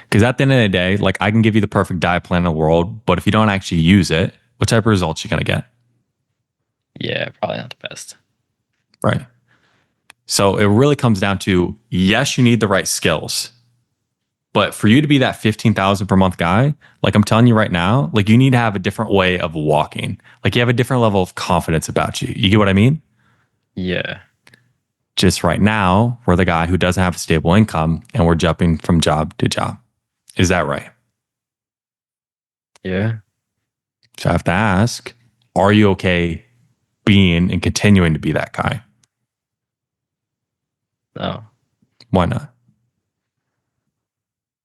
because at the end of the day, like I can give you the perfect diet plan in the world, but if you don't actually use it, what type of results you going to get? Yeah, probably not the best. Right. So it really comes down to yes, you need the right skills, But for you to be that 15,000 per month guy, like I'm telling you right now, like you need to have a different way of walking. Like you have a different level of confidence about you. You get what I mean? Yeah. Just right now, we're the guy who doesn't have a stable income and we're jumping from job to job. Is that right? Yeah. So I have to ask, are you okay being and continuing to be that guy? No. Why not?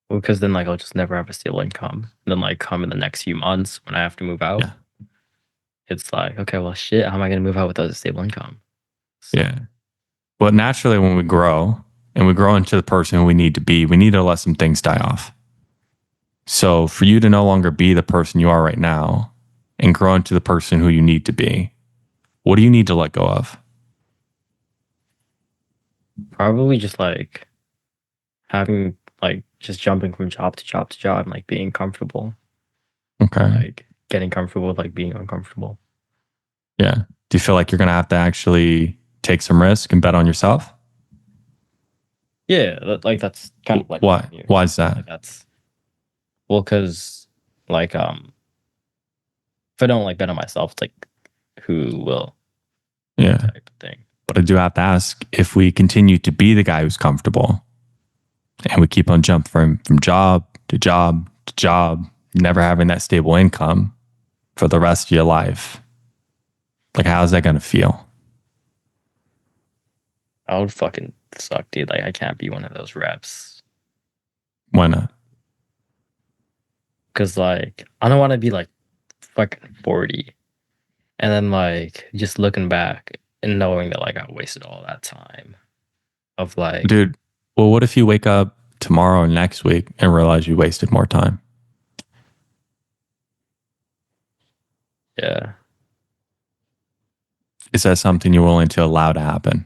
Well, because then like I'll just never have a stable income. And then like come in the next few months when I have to move out, Yeah. it's like, okay, well shit, how am I gonna move out without a stable income? So, Yeah. But naturally, when we grow and we grow into the person we need to be, we need to let some things die off. So for you to no longer be the person you are right now and grow into the person who you need to be, what do you need to let go of? probably just like having like just jumping from job to job to job and like being comfortable. Okay. Like getting comfortable with like being uncomfortable. Yeah. Do you feel like you're going to have to actually take some risk and bet on yourself? Yeah, like that's kind of like Why? Why is that? like that's well, because like if I don't like bet on myself, it's like who will Yeah. type of thing. But I do have to ask, if we continue to be the guy who's comfortable and we keep on jumping from job to job to job, never having that stable income for the rest of your life, like how's that going to feel? I would fucking suck, dude. Like I can't be one of those reps. Why not? Cause like I don't want to be like fucking 40 and then like just looking back and knowing that like I wasted all that time of like Dude, well, what if you wake up tomorrow or next week and realize you wasted more time? yeah. Is that something you're willing to allow to happen?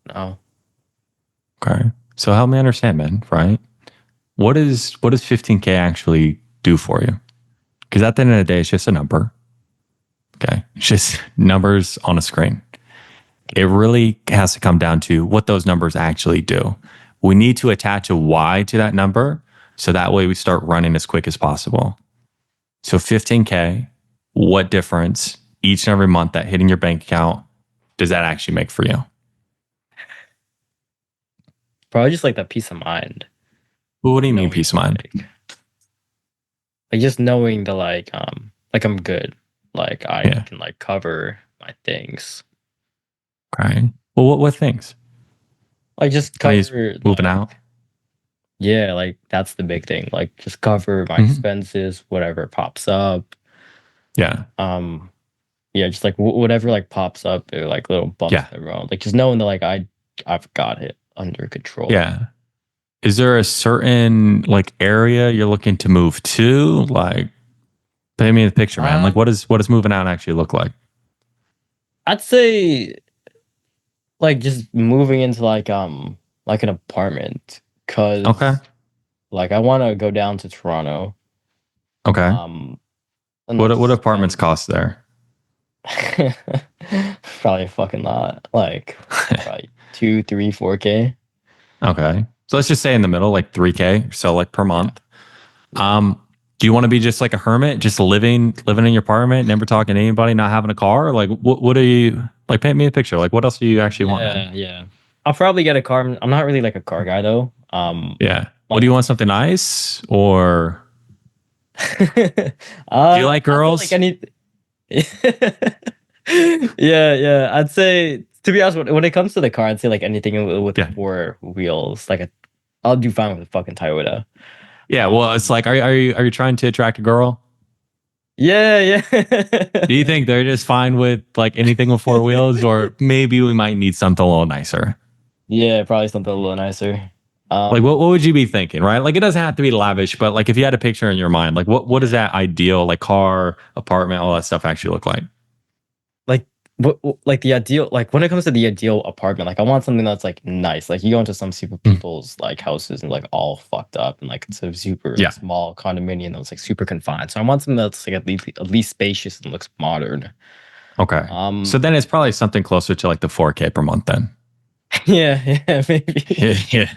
No. Okay. So help me understand, man, right? What does 15K actually do for you? Because at the end of the day, it's just a number. Okay. It's just numbers on a screen. It really has to come down to what those numbers actually do. We need to attach a Y to that number so that way we start running as quick as possible. So 15K, what difference each and every month that hitting your bank account does that actually make for you? Probably just like that peace of mind. Well, what do you mean Knowing, peace of mind? like just knowing that like I'm good. Like I Yeah. can like cover my things. Okay. Well, what things? Like just Money's cover moving like, out. yeah, like that's the big thing. Like just cover my Mhm. expenses, whatever pops up. Yeah. Yeah, just like whatever like pops up or like little bumps Yeah. in the road. Like just knowing that like I've got it under control. Yeah. Is there a certain like area you're looking to move to? Like, paint me the picture, man. Like, what does moving out actually look like? I'd say like just moving into like an apartment because Okay. like I want to go down to Toronto. Okay. And What like, apartments cost there? probably a fucking lot. Like probably 2, 3, 4K. Okay. So let's just say in the middle, like 3K or so, like per month. Do you want to be just like a hermit, just living in your apartment, never talking to anybody, not having a car? Like, what are you like? Paint me a picture. Like, what else do you actually want? Man? Yeah. I'll probably get a car. I'm not really like a car guy though. Yeah. What do you want? Something nice or Do do you like girls? Like any... yeah. I'd say to be honest, when it comes to the car, I'd say like anything with Yeah. 4 wheels. Like I'll do fine with a fucking Toyota. Yeah. Well, it's like, are you trying to attract a girl? Yeah. Do you think they're just fine with like anything with 4 wheels, or maybe we might need something a little nicer? Yeah, probably something a little nicer. Like what would you be thinking, right? Like it doesn't have to be lavish, but like if you had a picture in your mind, like what does that ideal like car, apartment, all that stuff actually look like? like like the ideal, like when it comes to the ideal apartment, like I want something that's like nice. Like you go into some super people's like houses and like all fucked up and like it's a super Yeah. small condominium that's like super confined. So I want something that's like at least spacious and looks modern. Okay. So then it's probably something closer to like the 4K per month then. yeah, maybe. Yeah.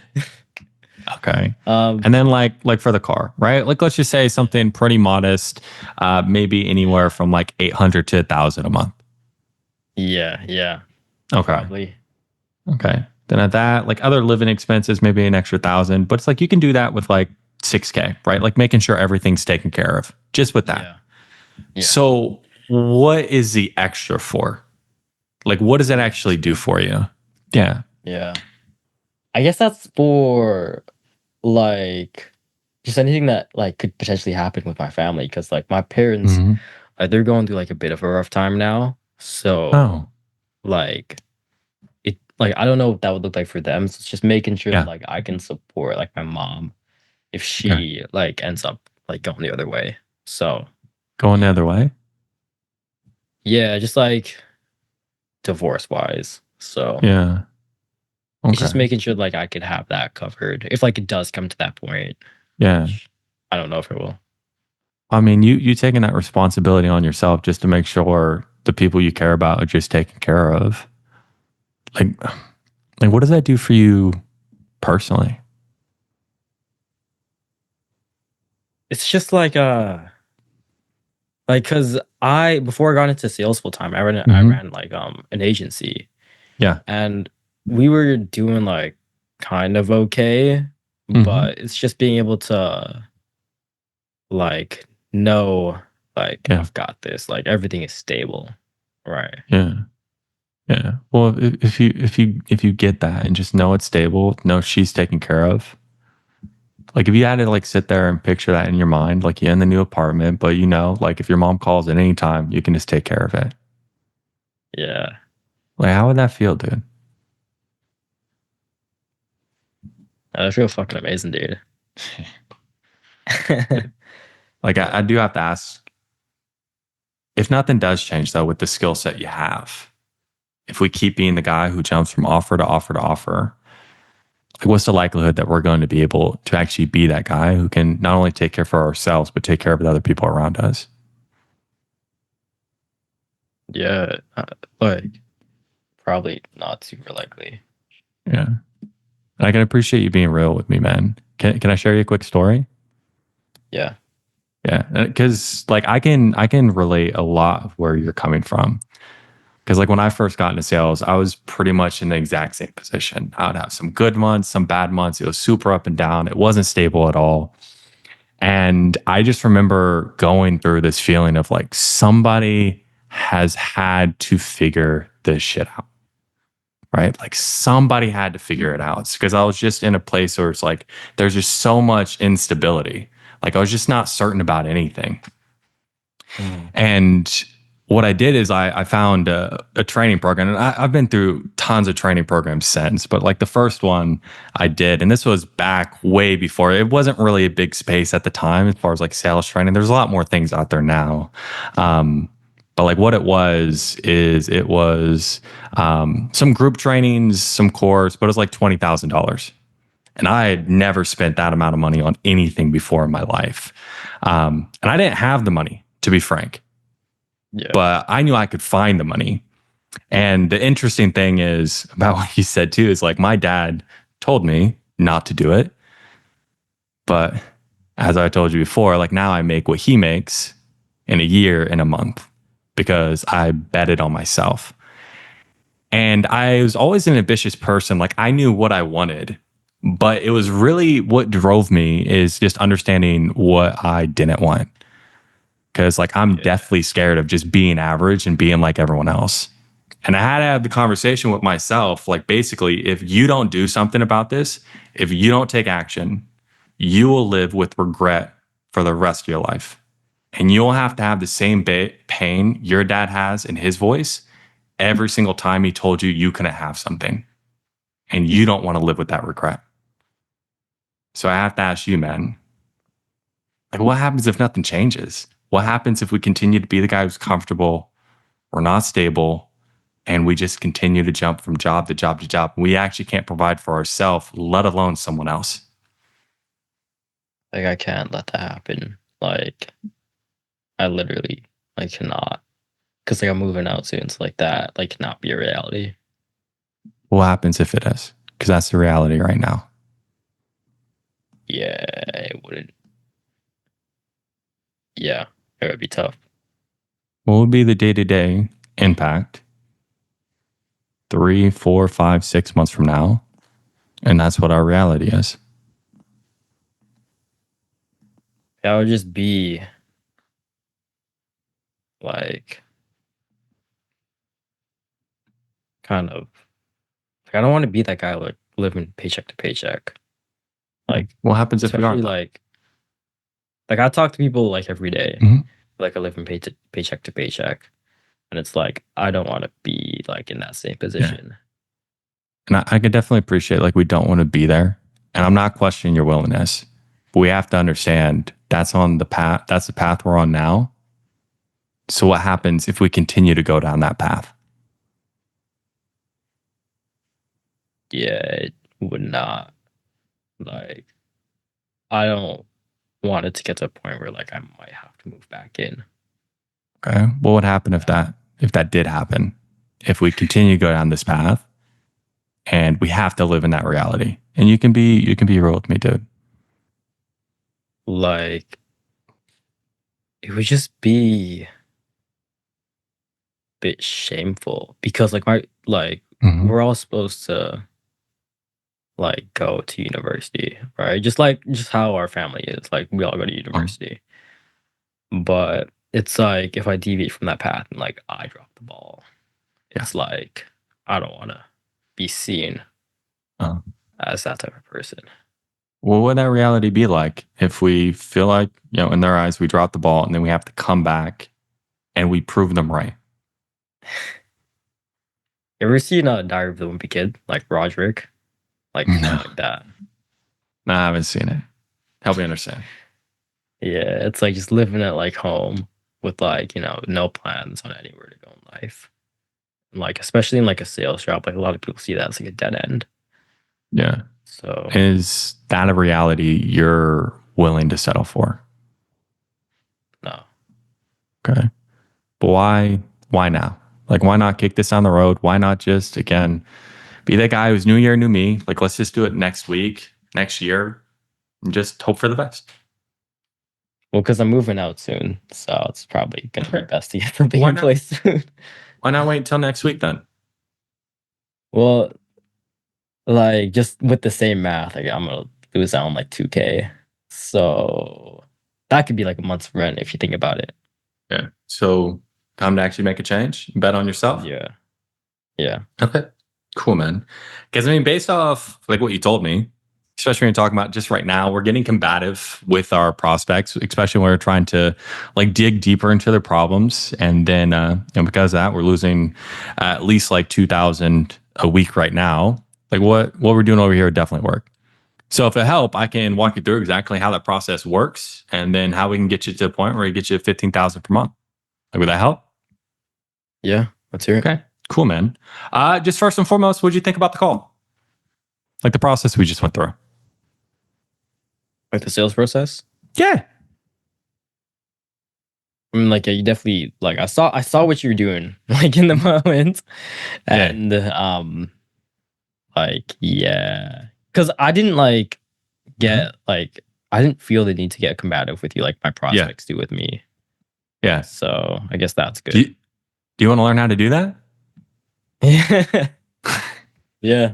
Okay. Um, And then like for the car, right? Like let's just say something pretty modest, maybe anywhere from like 800 to 1,000 a month. yeah, Okay. probably. Okay. Then at that, like other living expenses, maybe an extra 1,000, but it's like you can do that with like 6K, right? Like making sure everything's taken care of just with that. Yeah, yeah, So what is the extra for? Like what does that actually do for you? Yeah. yeah. I guess that's for like just anything that like could potentially happen with my family because like my parents, Mhm. they're going through like a bit of a rough time now. So Oh, like it like I don't know what that would look like for them. So it's just making sure that yeah. like I can support like my mom if Okay. she like ends up like going the other way. So Going the other way? yeah, just like divorce wise. So Yeah. it's just Okay. making sure like I could have that covered if like it does come to that point. Yeah. Which I don't know if it will. I mean, you taking that responsibility on yourself just to make sure the people you care about are just taken care of. Like, like what does that do for you personally? It's just like cause I before I got into sales full time, I Hmm. ran like an agency Yeah. and we were doing like kind of okay, Hmm. but it's just being able to like know like Yeah. I've got this, like everything is stable. Right. Yeah. Yeah. Well, if you get that and just know it's stable, know she's taken care of. Like if you had to like sit there and picture that in your mind, like you're in the new apartment, but you know, like if your mom calls at any time, you can just take care of it. Yeah. Like how would that feel, dude? I feel fucking amazing, dude. Like I Yeah. do have to ask, if nothing does change though with the skill set you have, if we keep being the guy who jumps from offer to offer to offer, like what's the likelihood that we're going to be able to actually be that guy who can not only take care for ourselves, but take care of the other people around us? Yeah. Like probably not super likely. Yeah. And I can appreciate you being real with me, man. Can I share you a quick story? Yeah. Yeah, because like I can relate a lot of where you're coming from. Because like when I first got into sales, I was pretty much in the exact same position. I would have some good months, some bad months. It was super up and down. It wasn't stable at all. And I just remember going through this feeling of like somebody has had to figure this shit out, right? Like somebody had to figure it out because I was just in a place where it's like there's just so much instability. Like I was just not certain about anything. Mm. And what I did is I found a training program, and I've been through tons of training programs since, but like the first one I did, and this was back way before, it wasn't really a big space at the time as far as like sales training. There's a lot more things out there now. But like what it was is it was some group trainings, some course, but it was like $20,000. And I had never spent that amount of money on anything before in my life. And I didn't have the money, to be frank, Yeah. but I knew I could find the money. And the interesting thing is about what you said too is like my dad told me not to do it. But as I told you before, like now I make what he makes in a year, in a month, because I betted on myself. And I was always an ambitious person. Like I knew what I wanted, but it was really what drove me is just understanding what I didn't want. Cause like I'm Yeah. deathly scared of just being average and being like everyone else. And I had to have the conversation with myself. Like basically, if you don't do something about this, if you don't take action, you will live with regret for the rest of your life. And you'll have to have the same pain your dad has in his voice every single time he told you you couldn't have something. And you don't want to live with that regret. So I have to ask you, man, like what happens if nothing changes? What happens if we continue to be the guy who's comfortable, we're not stable, and we just continue to jump from job to job to job? We actually can't provide for ourselves, let alone someone else. Like I can't let that happen. Like I literally like cannot. Cause like I'm moving out soon, so like that like cannot be a reality. What happens if it is? Because that's the reality right now. Yeah, it wouldn't. Yeah, it would be tough. What would be the day-to-day impact 3, 4, 5, 6 months from now? And that's what our reality is. That would just be like kind of. Like, I don't want to be that guy like living paycheck to paycheck. Like, what happens if we especially aren't? like I talk to people like every day, Mhm. like I live in paycheck to paycheck, and it's like I don't want to be like in that same position. And I could definitely appreciate like we don't want to be there. And I'm not questioning your willingness, but we have to understand that's on the path. That's the path we're on now. So what happens if we continue to go down that path? Yeah, it would not. Like, I don't want it to get to a point where like I might have to move back in. Okay. What would happen if that did happen? If we continue to go down this path and we have to live in that reality. And you can be real with me, dude. Like, it would just be a bit shameful because like Mhm. we're all supposed to like go to university, right? Just how our family is. Like we all go to university. But it's like if I deviate from that path and like I drop the ball, Yeah. it's like I don't want to be seen Uh, as that type of person. what would that reality be like if we feel like, in their eyes, we dropped the ball and then we have to come back and we prove them right? You ever seen Diary of the Wimpy Kid, like Roderick, like No. something like that? No, I haven't seen it. Help me understand. Yeah, it's like just living at like home with like no plans on anywhere to go in life. And, like especially in like a sales job, like a lot of people see that as like a dead end. Yeah. So Is that a reality you're willing to settle for? no, Okay. But why now? Like, why not kick this down the road? Why not just, again, be that guy who's new year, new me? Like, let's just do it next week, next year, and just hope for the best. well, because I'm moving out soon, so it's probably gonna be best to get something Why in not? place soon. Why not wait until next week then? Well, like just with the same math, like I'm gonna lose out on like 2K. So that could be like a month's rent if you think about it. Yeah. So, time to actually make a change? Bet on yourself? Yeah. Yeah. Okay. Cool, man. Because I mean, based off like what you told me, especially when you're talking about just right now, we're getting combative with our prospects, especially when we're trying to like dig deeper into their problems. And then, because of that, we're losing at least like 2,000 a week right now. Like what we're doing over here would definitely work. So if it help, I can walk you through exactly how that process works and then how we can get you to the point where you get you 15,000 per month. Like, would that help? Yeah. Let's hear it. Okay. Cool, man. Just first and foremost, what did you think about the call? Like the process we just went through? Like the sales process? Yeah. I mean, like, yeah, you definitely like I saw what you were doing, like in the moment. Yeah. And like, yeah. Cause I didn't like get like I didn't feel the need to get combative with you like my prospects do with me. Yeah. So I guess that's good. Do you want to learn how to do that? Yeah.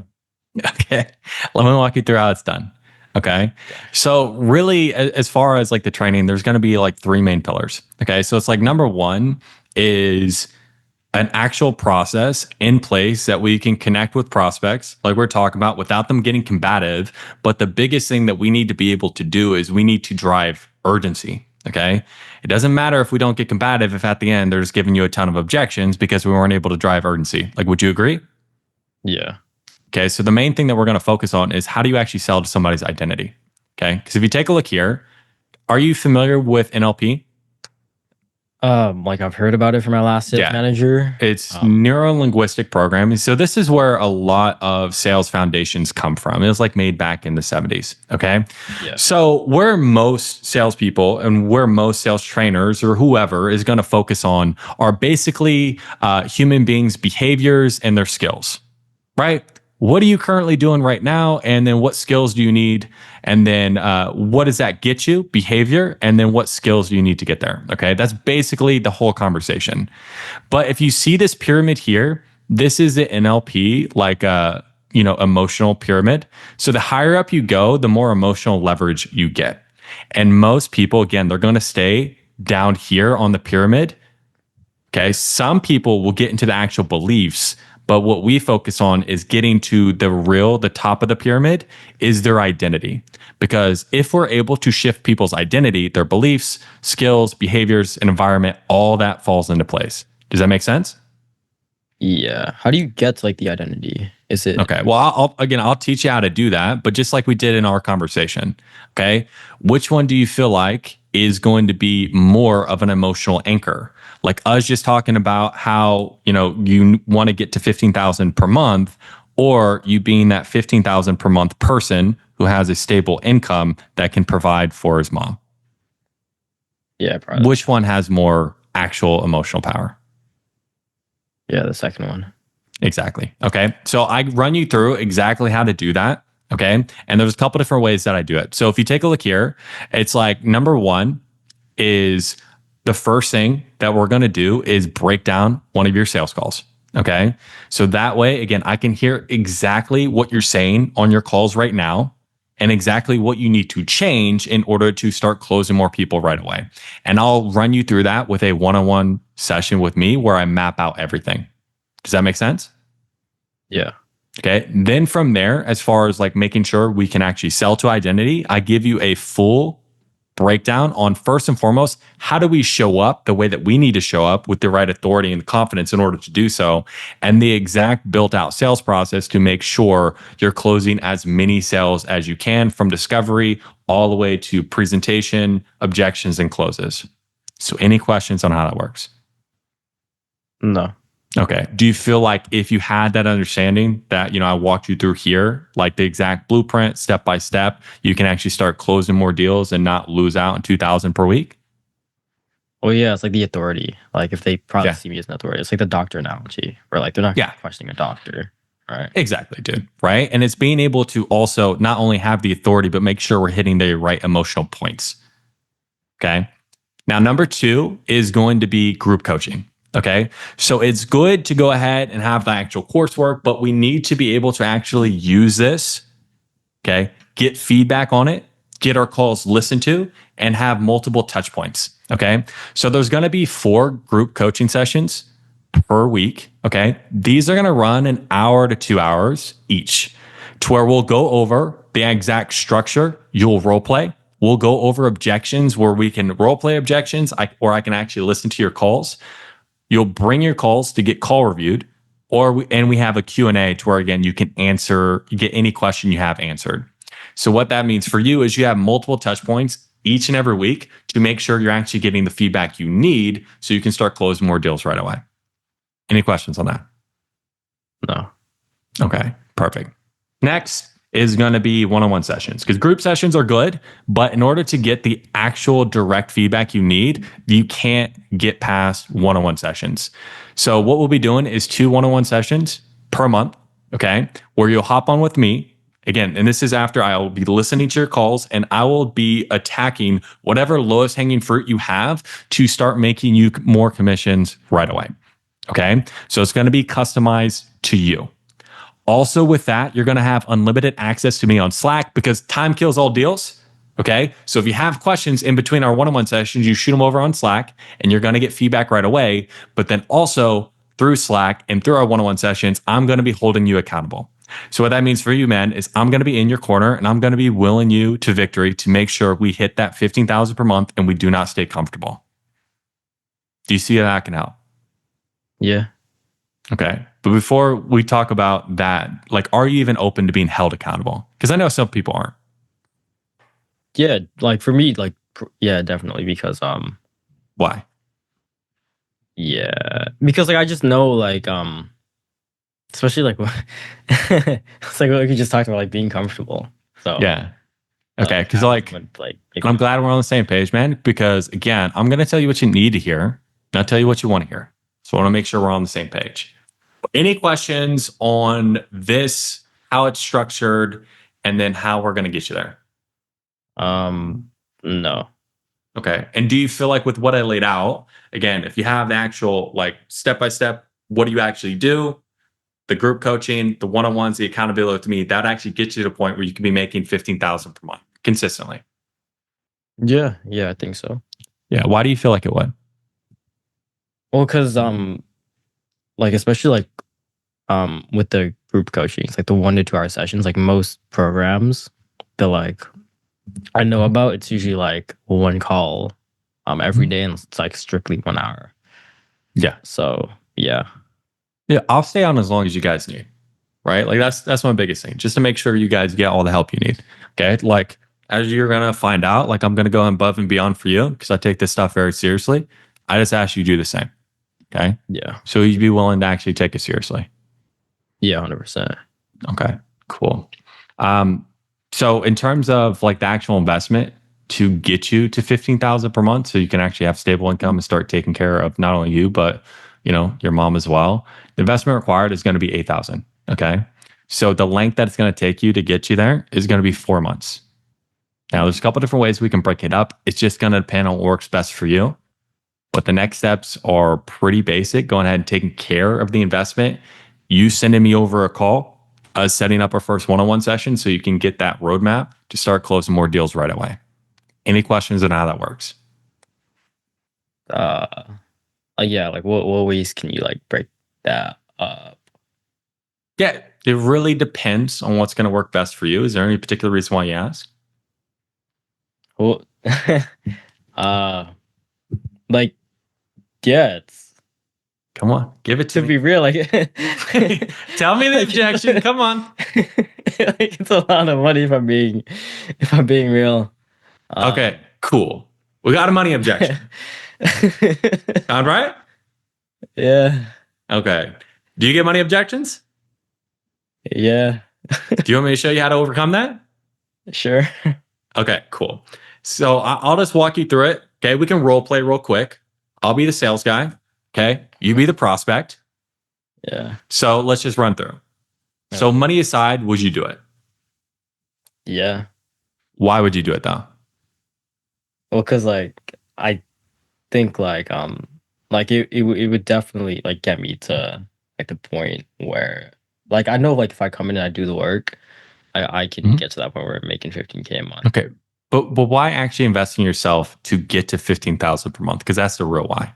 Okay. Let me walk you through how it's done. Okay. So really, as far as like the training, there's going to be like 3 main pillars. Okay. So it's like number 1 is an actual process in place that we can connect with prospects, like we're talking about, without them getting combative. But the biggest thing that we need to be able to do is we need to drive urgency. Okay. It doesn't matter if we don't get combative, if at the end they're just giving you a ton of objections because we weren't able to drive urgency. Like, would you agree? Yeah. Okay. So the main thing that we're going to focus on is how do you actually sell to somebody's identity? Okay. Because if you take a look here, are you familiar with NLP? Like I've heard about it from my last sales manager. It's neuro-linguistic programming. So this is where a lot of sales foundations come from. It was like made back in the 70s. Okay. Yeah. So where most salespeople and where most sales trainers or whoever is going to focus on are basically human beings' behaviors and their skills, right? what are you currently doing right now? And then what skills do you need? And then what does that get you? Behavior. And then what skills do you need to get there? Okay. That's basically the whole conversation. But if you see this pyramid here, this is the NLP, like a, emotional pyramid. So the higher up you go, the more emotional leverage you get. And most people, again, they're going to stay down here on the pyramid. Okay. Some people will get into the actual beliefs, but what we focus on is getting to the top of the pyramid is their identity. Because if we're able to shift people's identity, their beliefs, skills, behaviors, and environment, all that falls into place. Does that make sense? Yeah. How do you get to like the identity? Is it Okay. Well, I'll teach you how to do that, but just like we did in our conversation. Okay. Which one do you feel like is going to be more of an emotional anchor? Like us just talking about how, you want to get to 15,000 per month, or you being that 15,000 per month person who has a stable income that can provide for his mom? Yeah, probably. Which one has more actual emotional power? Yeah, the second one. Exactly. Okay. So I run you through exactly how to do that. Okay. And there's a couple different ways that I do it. So if you take a look here, it's like number one is the first thing that we're going to do is break down one of your sales calls. Okay. So that way, again, I can hear exactly what you're saying on your calls right now and exactly what you need to change in order to start closing more people right away. And I'll run you through that with a one-on-one session with me where I map out everything. Does that make sense? Yeah. Okay. Then from there, as far as like making sure we can actually sell to identity, I give you a full breakdown on, first and foremost, how do we show up the way that we need to show up with the right authority and confidence in order to do so, and the exact built out sales process to make sure you're closing as many sales as you can from discovery all the way to presentation, objections, and closes. So any questions on how that works? No. Okay. Do you feel like if you had that understanding that, I walked you through here, like the exact blueprint, step by step, you can actually start closing more deals and not lose out on 2,000 per week? Well, yeah, it's like the authority. Like if they probably see me as an authority, it's like the doctor analogy, where like they're not questioning a doctor, right? Exactly, dude. Right. And it's being able to also not only have the authority, but make sure we're hitting the right emotional points. Okay. Now, number two is going to be group coaching. Okay. So it's good to go ahead and have the actual coursework, but we need to be able to actually use this. Okay. Get feedback on it, get our calls listened to, and have multiple touch points. Okay. So there's going to be 4 group coaching sessions per week. Okay. These are going to run an hour to 2 hours each, to where we'll go over the exact structure. You'll role play. We'll go over objections where we can role play objections, or I can actually listen to your calls. You'll bring your calls to get call reviewed, and we have a Q&A to where, again, you can get any question you have answered. So what that means for you is you have multiple touch points each and every week to make sure you're actually getting the feedback you need so you can start closing more deals right away. Any questions on that? No. Okay, perfect. Next is going to be one-on-one sessions, because group sessions are good, but in order to get the actual direct feedback you need, you can't get past one-on-one sessions. So what we'll be doing is 2 one-on-one sessions per month, okay, where you'll hop on with me. Again, and this is after I will be listening to your calls, and I will be attacking whatever lowest hanging fruit you have to start making you more commissions right away. Okay, so it's going to be customized to you. Also with that, you're going to have unlimited access to me on Slack, because time kills all deals. Okay. So if you have questions in between our one-on-one sessions, you shoot them over on Slack and you're going to get feedback right away. But then also through Slack and through our one-on-one sessions, I'm going to be holding you accountable. So what that means for you, man, is I'm going to be in your corner and I'm going to be willing you to victory to make sure we hit that 15,000 per month and we do not stay comfortable. Do you see how that can help? Yeah. Okay. But before we talk about that, like, are you even open to being held accountable? Because I know some people aren't. Yeah, like for me, like, yeah, definitely. Because Why? yeah, because like I just know, like especially like it's like what you just talked about, like being comfortable. So Yeah. Okay. Because I'm like glad we're on the same page, man. Because again, I'm going to tell you what you need to hear, and I'll tell you what you want to hear. So I want to make sure we're on the same page. Any questions on this how it's structured, and then how we're going to get you there? No. Okay. And do you feel like with what I laid out, again, if you have the actual like step by step, what do you actually do? The group coaching, the one-on-ones, the accountability with me, that actually gets you to the point where you can be making 15,000 per month consistently. Yeah, I think so. Yeah. Why do you feel like it would? Well, because like especially like with the group coaching, it's like the 1 to 2 hour sessions, like most programs that like I know about, it's usually like one call every day, and it's like strictly 1 hour. Yeah. So yeah. Yeah. I'll stay on as long as you guys need. Right. Like that's my biggest thing, just to make sure you guys get all the help you need. Okay. Like as you're going to find out, like I'm going to go above and beyond for you because I take this stuff very seriously. I just ask you to do the same. Okay. Yeah. So you'd be willing to actually take it seriously. Yeah, 100%. Okay, cool. So in terms of like the actual investment to get you to 15,000 per month, so you can actually have stable income and start taking care of not only you, but your mom as well. The investment required is going to be 8,000. Okay. So the length that it's going to take you to get you there is going to be 4 months. Now there's a couple different ways we can break it up. It's just going to depend on what works best for you. But the next steps are pretty basic. Going ahead and taking care of the investment. You sending me over a call, us setting up our first one-on-one session so you can get that roadmap to start closing more deals right away. Any questions on how that works? Yeah, like what ways can you like break that up? Yeah, it really depends on what's going to work best for you. Is there any particular reason why you ask? Well, uh, like yeah, it's Come on, give it to to me. be real, like Tell me the objection. Come on. like it's a lot of money if I'm being real. Okay, cool. We got a money objection. Sound right? Yeah. Okay. Do you get money objections? Yeah. Do you want me to show you how to overcome that? Sure. Okay, cool. So I'll just walk you through it. Okay, we can role play real quick. I'll be the sales guy. Okay, you be the prospect. Yeah. So let's just run through. So Okay. money aside, would you do it? Yeah. Why would you do it though? Well, because like I think like it would definitely like get me to like the point where like I know like if I come in and I do the work, I can Mhm. get to that point where I'm making 15K a month. Okay, but why actually invest in yourself to get to 15,000 per month? Because that's the real why.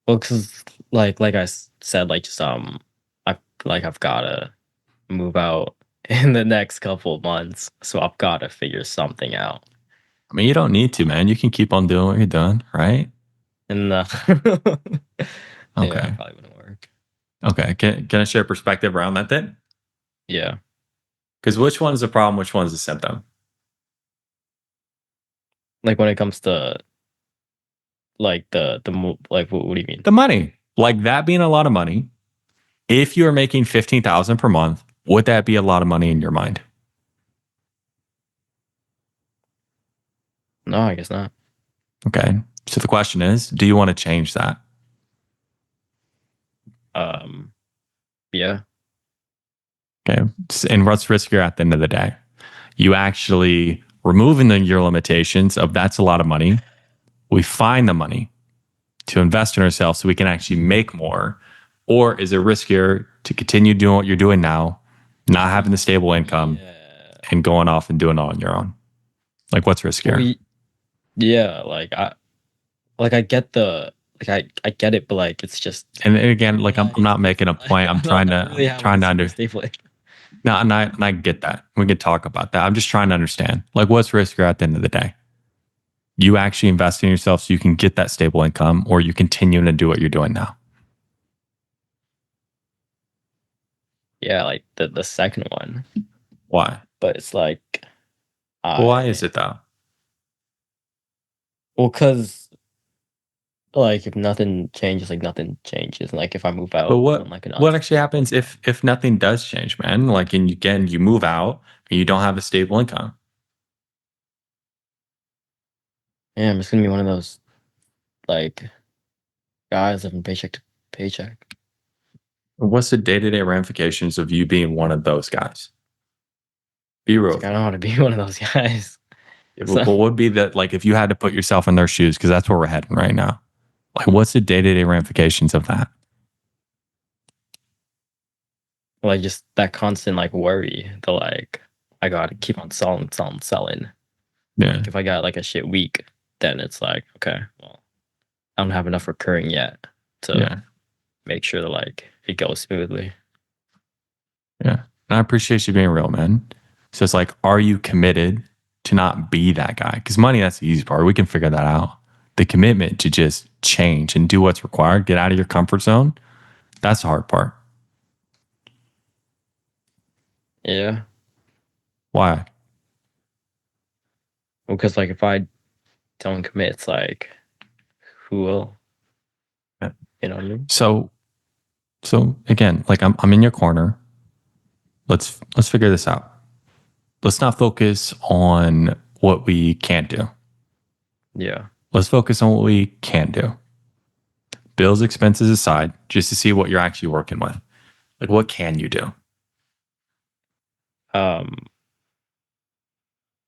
Well, because like I said, like just I've gotta move out in the next couple of months, so I've gotta figure something out. I mean, you don't need to, man. You can keep on doing what you're doing, right? And yeah, Okay. that probably wouldn't work. Okay. Can I share perspective around that then? Yeah. Because which one is the problem? Which one is the symptom? Like when it comes to like like what do you mean? The money. Like that being a lot of money. If you are making 15,000 per month, would that be a lot of money in your mind? No, I guess not. Okay. So the question is, do you want to change that? Yeah. Okay. And what's riskier at the end of the day? You actually removing your limitations of that's a lot of money. We find the money to invest in ourselves so we can actually make more. Or is it riskier to continue doing what you're doing now, not having the stable income Yeah. and going off and doing it on your own? Like what's riskier? Yeah, like I get the I get it, but like it's just And again, like I'm not making a point. I'm trying to stable. no, and I get that. We can talk about that. I'm just trying to understand. Like what's riskier at the end of the day? You actually invest in yourself so you can get that stable income, or you continuing to do what you're doing now. Yeah, like the second one. Why? But it's like Why is it though? well, because like if nothing changes, like nothing changes. Like if I move out But on like an what actually happens if nothing does change, man? Like and again, you move out and you don't have a stable income. yeah, I'm just gonna be one of those like guys living paycheck to paycheck. What's the day-to-day ramifications of you being one of those guys? Be real. Like, I don't want to be one of those guys. What would be that, like, if you had to put yourself in their shoes, because that's where we're heading right now. Like, what's the day-to-day ramifications of that? Like, just that constant like worry. The like, I gotta keep on selling. Yeah. Like, if I got like a shit week, then it's like, okay, well, I don't have enough recurring yet to make sure that like it goes smoothly. Yeah. And I appreciate you being real, man. So it's like, are you committed to not be that guy? Because money, that's the easy part. We can figure that out. The commitment to just change and do what's required, get out of your comfort zone, that's the hard part. Yeah. Why? Because like if I don't commit, it's like, who will? Yeah. You know what I mean? So again, like I'm in your corner. Let's figure this out. Let's not focus on what we can't do. Yeah. Let's focus on what we can do. Bills, expenses aside, just to see what you're actually working with. Like, what can you do?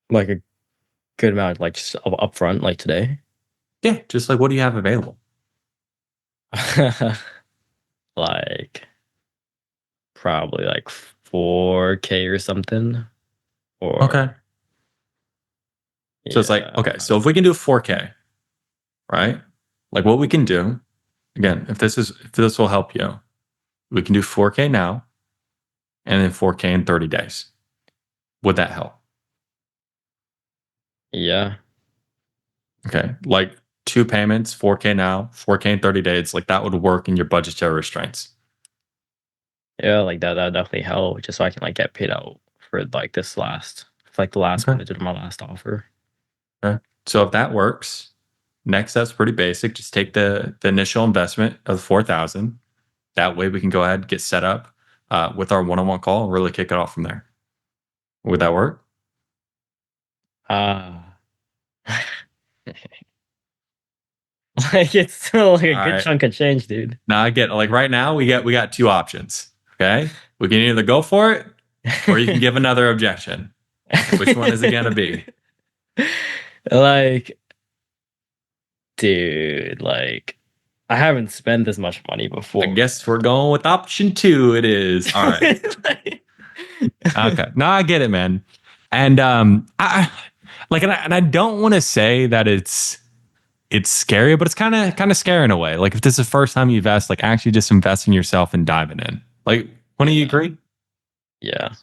Like a good amount, like just upfront, like today. Yeah, just like, what do you have available? Like probably like 4K or something. Or Okay. So it's like, okay, so if we can do 4K, right? Like what we can do, again, if this will help you, we can do 4K now and then 4K in 30 days. Would that help? Yeah. Okay. Like 2 payments, 4K now, 4K in 30 days, like that would work in your budgetary restraints. Yeah, like that definitely help, just so I can like get paid out for like this last, for, like the last one I did my last offer. Okay. So if that works, next step's pretty basic. Just take the initial investment of 4,000. That way we can go ahead and get set up with our one-on-one call and really kick it off from there. Would that work? Like it's still like a All good right. chunk of change, dude. Now I get, like, right now we got 2 options. Okay. We can either go for it or you can give another objection. Which one is it gonna be? Like, dude, like I haven't spent this much money before. I guess we're going with option 2. It is. All right. Like, Okay. No, I get it, man. And I like, and I don't want to say that it's scary, but it's kind of scary in a way. Like if this is the first time you invest, like actually just invest in yourself and diving in. Like, wouldn't you agree? yeah.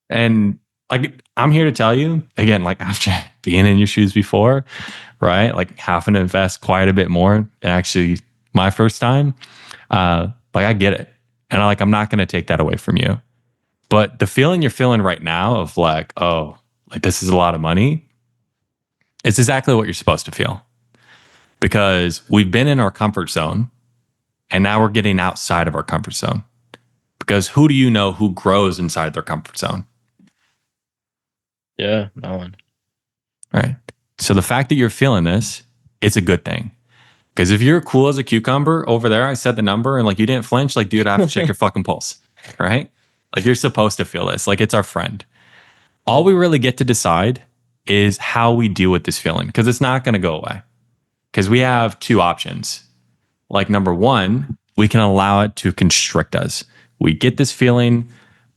And like, I'm here to tell you again, like after being in your shoes before, right? Like having to invest quite a bit more. And actually, my first time, like I get it, and I'm not going to take that away from you. But the feeling you're feeling right now of like, oh, like this is a lot of money, it's exactly what you're supposed to feel. Because we've been in our comfort zone and now we're getting outside of our comfort zone. Because who do you know who grows inside their comfort zone? Yeah, no one. Right. So the fact that you're feeling this, it's a good thing. Because if you're cool as a cucumber over there, I said the number and like you didn't flinch, like, dude, I have to check your fucking pulse. Right? Like you're supposed to feel this. Like it's our friend. All we really get to decide is how we deal with this feeling. Because it's not going to go away. Because we have 2 options. Like number 1, we can allow it to constrict us. We get this feeling,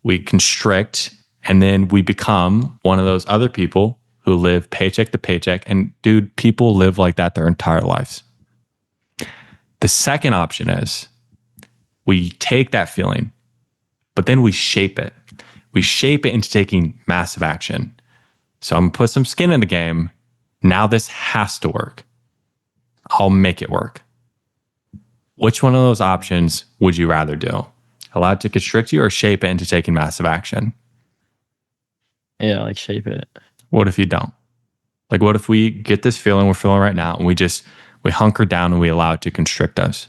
we constrict, and then we become one of those other people who live paycheck to paycheck. And dude, people live like that their entire lives. The second option is we take that feeling, but then we shape it. We shape it into taking massive action. So I'm gonna put some skin in the game. Now this has to work. I'll make it work. Which one of those options would you rather do? Allow it to constrict you or shape it into taking massive action? Yeah, like shape it. What if you don't? Like, what if we get this feeling we're feeling right now and we hunker down and we allow it to constrict us?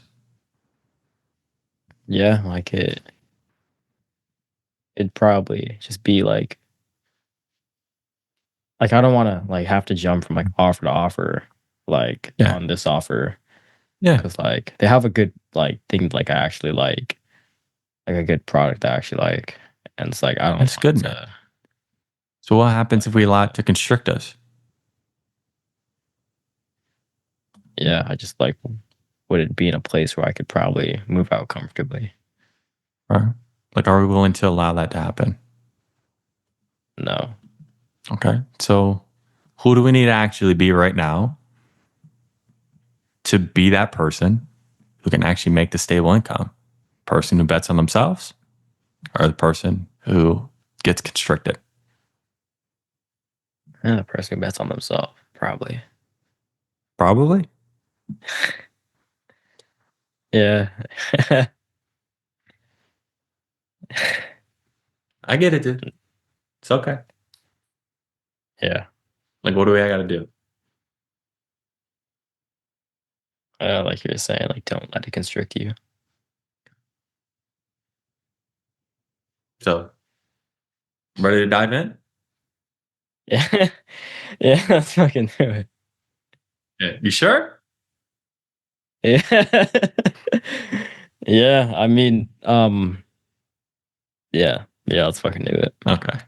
Yeah, like it'd probably just be like I don't want to like have to jump from like offer to offer, like on this offer. Yeah. Because like they have a good like thing like I actually like. a good product I actually like, and it's like I don't That's want good, to. man. So what happens if we allow it to constrict us? Yeah, I just like would it be in a place where I could probably move out comfortably? Right? Like, are we willing to allow that to happen? No. Okay. So who do we need to actually be right now to be that person who can actually make the stable income? Person who bets on themselves or the person who gets constricted? And the person who bets on themselves, probably. Probably. Yeah. I get it, dude. It's okay. Yeah. Like, what do I got to do? Like you were saying, like don't let it constrict you. So, ready to dive in? Yeah. Yeah, let's fucking do it. Yeah. You sure? Yeah. Yeah, I mean, yeah. Yeah, let's fucking do it. Okay.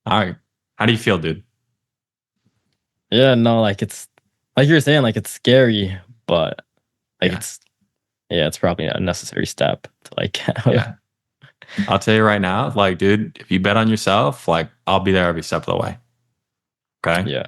All right. How do you feel, dude? Yeah, no, like it's like you were saying, like it's scary, but like Yeah. it's probably a necessary step to like Yeah. I'll tell you right now, like, dude, if you bet on yourself, like, I'll be there every step of the way. Okay. Yeah.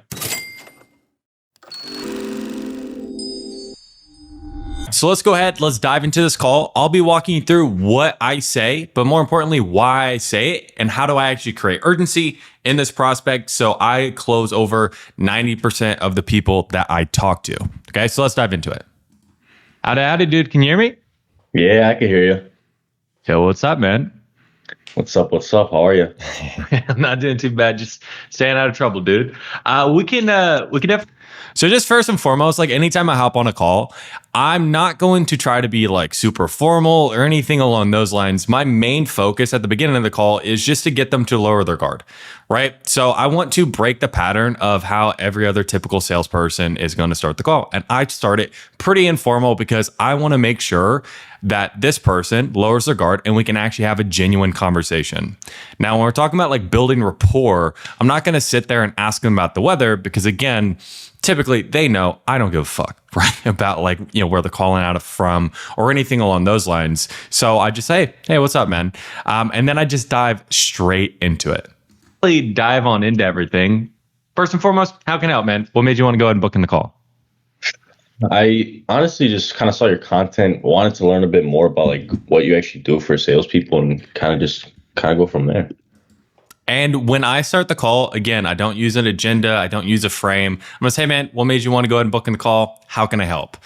So let's go ahead. Let's dive into this call. I'll be walking you through what I say, but more importantly, why I say it and how do I actually create urgency in this prospect so I close over 90% of the people that I talk to. Okay. So let's dive into it. Howdy, dude. Can you hear me? Yeah, I can hear you. Yo, what's up, man? What's up? What's up? How are you? I'm not doing too bad. Just staying out of trouble, dude. We can have. So just first and foremost, like anytime I hop on a call, I'm not going to try to be like super formal or anything along those lines. My main focus at the beginning of the call is just to get them to lower their guard, right? So I want to break the pattern of how every other typical salesperson is going to start the call. And I start it pretty informal because I want to make sure that this person lowers their guard and we can actually have a genuine conversation. Now, when we're talking about like building rapport, I'm not going to sit there and ask them about the weather because again, typically they know I don't give a fuck, right? About like, where they're calling out from or anything along those lines. So I just say, hey, what's up, man? And then I just dive straight into it. Really dive on into everything. First and foremost, how can I help, man? What made you want to go ahead and book in the call? I honestly just kind of saw your content, wanted to learn a bit more about like what you actually do for salespeople and kind of go from there. And when I start the call, again, I don't use an agenda. I don't use a frame. I'm going to say, man, what made you want to go ahead and book in the call? How can I help?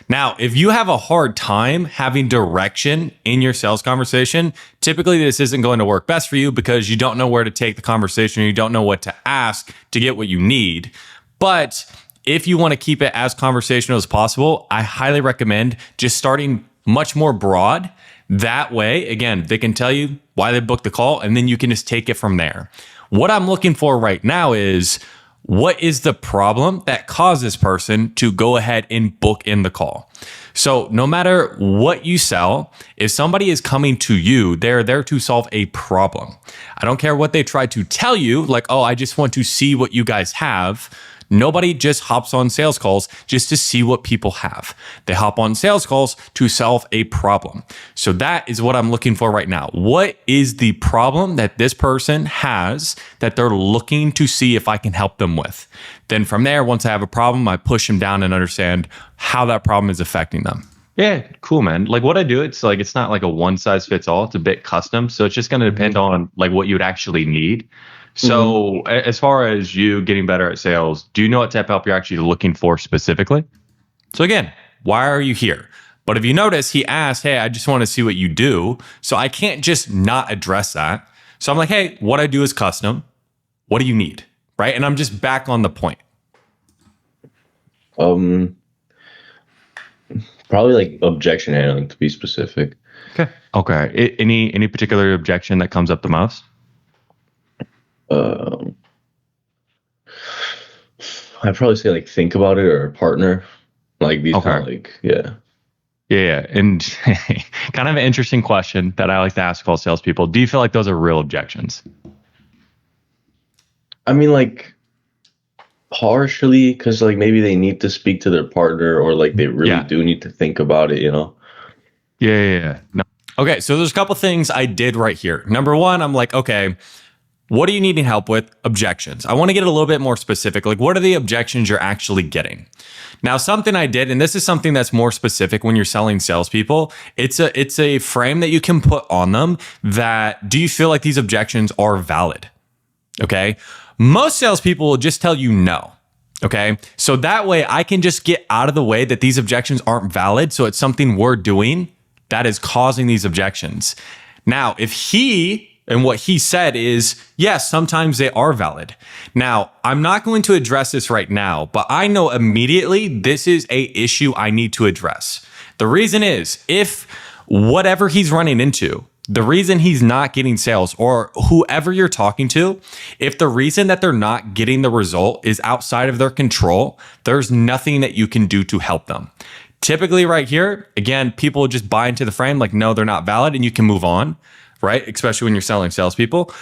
Now, if you have a hard time having direction in your sales conversation, typically this isn't going to work best for you because you don't know where to take the conversation. Or you don't know what to ask to get what you need. But if you want to keep it as conversational as possible, I highly recommend just starting much more broad. That way, again, they can tell you why they booked the call, and then you can just take it from there. What I'm looking for right now is what is the problem that caused this person to go ahead and book in the call? So no matter what you sell, if somebody is coming to you, they're there to solve a problem. I don't care what they try to tell you, like, oh, I just want to see what you guys have. Nobody just hops on sales calls just to see what people have. They hop on sales calls to solve a problem. So that is what I'm looking for right now. What is the problem that this person has that they're looking to see if I can help them with? Then from there, once I have a problem, I push them down and understand how that problem is affecting them. Yeah, cool, man. Like what I do, it's not like a one size fits all. It's a bit custom. So it's just going to depend on like what you would actually need. So as far as you getting better at sales, do you know what type of help you're actually looking for specifically? So again, why are you here? But if you notice, he asked, hey, I just want to see what you do. So I can't just not address that. So I'm like, hey, what I do is custom. What do you need? Right. And I'm just back on the point. Probably like objection handling to be specific. Okay. Any particular objection that comes up the most? I'd probably say like think about it or a partner. Like these kind of like, yeah. Yeah. And kind of an interesting question that I like to ask all salespeople. Do you feel like those are real objections? I mean, like, partially, because like maybe they need to speak to their partner, or like they really do need to think about it, you know? Yeah. No. Okay, so there's a couple things I did right here. Number one, I'm like, okay, what are you needing help with? Objections. I want to get a little bit more specific. Like, what are the objections you're actually getting? Now, something I did, and this is something that's more specific when you're selling salespeople, it's a frame that you can put on them that, do you feel like these objections are valid? Okay. Most salespeople will just tell you no. Okay. So that way I can just get out of the way that these objections aren't valid. So it's something we're doing that is causing these objections. Now, if what he said is, yes, sometimes they are valid. Now, I'm not going to address this right now, but I know immediately this is a issue I need to address. The reason is, if whatever he's running into, the reason he's not getting sales, or whoever you're talking to, if the reason that they're not getting the result is outside of their control, there's nothing that you can do to help them. Typically right here, again, people just buy into the frame like, no, they're not valid, and you can move on, right? Especially when you're selling salespeople.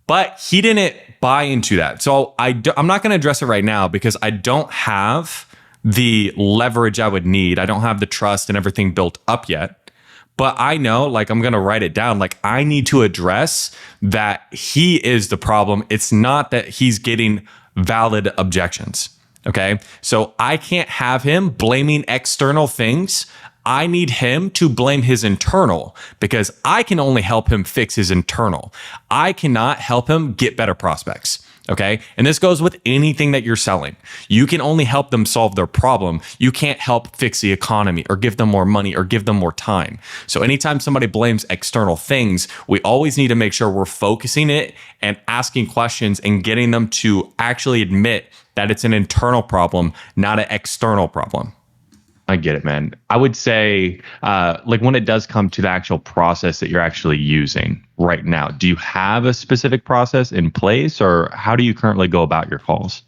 But he didn't buy into that. So I'm not going to address it right now because I don't have the leverage I would need. I don't have the trust and everything built up yet. But I know, like, I'm going to write it down. Like, I need to address that he is the problem. It's not that he's getting valid objections. Okay. So I can't have him blaming external things. I need him to blame his internal, because I can only help him fix his internal. I cannot help him get better prospects. Okay. And this goes with anything that you're selling. You can only help them solve their problem. You can't help fix the economy or give them more money or give them more time. So anytime somebody blames external things, we always need to make sure we're focusing it and asking questions and getting them to actually admit that it's an internal problem, not an external problem. I get it, man. I would say, like, when it does come to the actual process that you're actually using right now, do you have a specific process in place, or how do you currently go about your calls?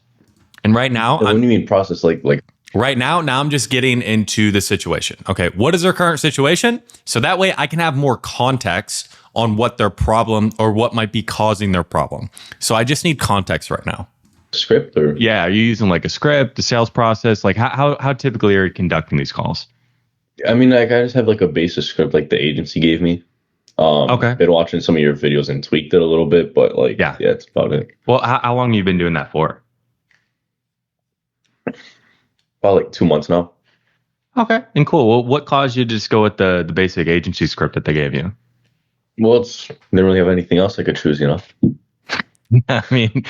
And right now, what do you mean process? Like right now I'm just getting into the situation. Okay, what is their current situation? So that way I can have more context on what their problem or what might be causing their problem. So I just need context right now. Script, or are you using like a script, a sales process? Like how typically are you conducting these calls? I mean, like, I just have like a basic script like the agency gave me. Okay. Been watching some of your videos and tweaked it a little bit, but like, yeah, it's about it. Well, how long have you been doing that for? About like 2 months now. Okay. And cool. Well, what caused you to just go with the basic agency script that they gave you? Well, they didn't really have anything else I could choose, you know? I mean,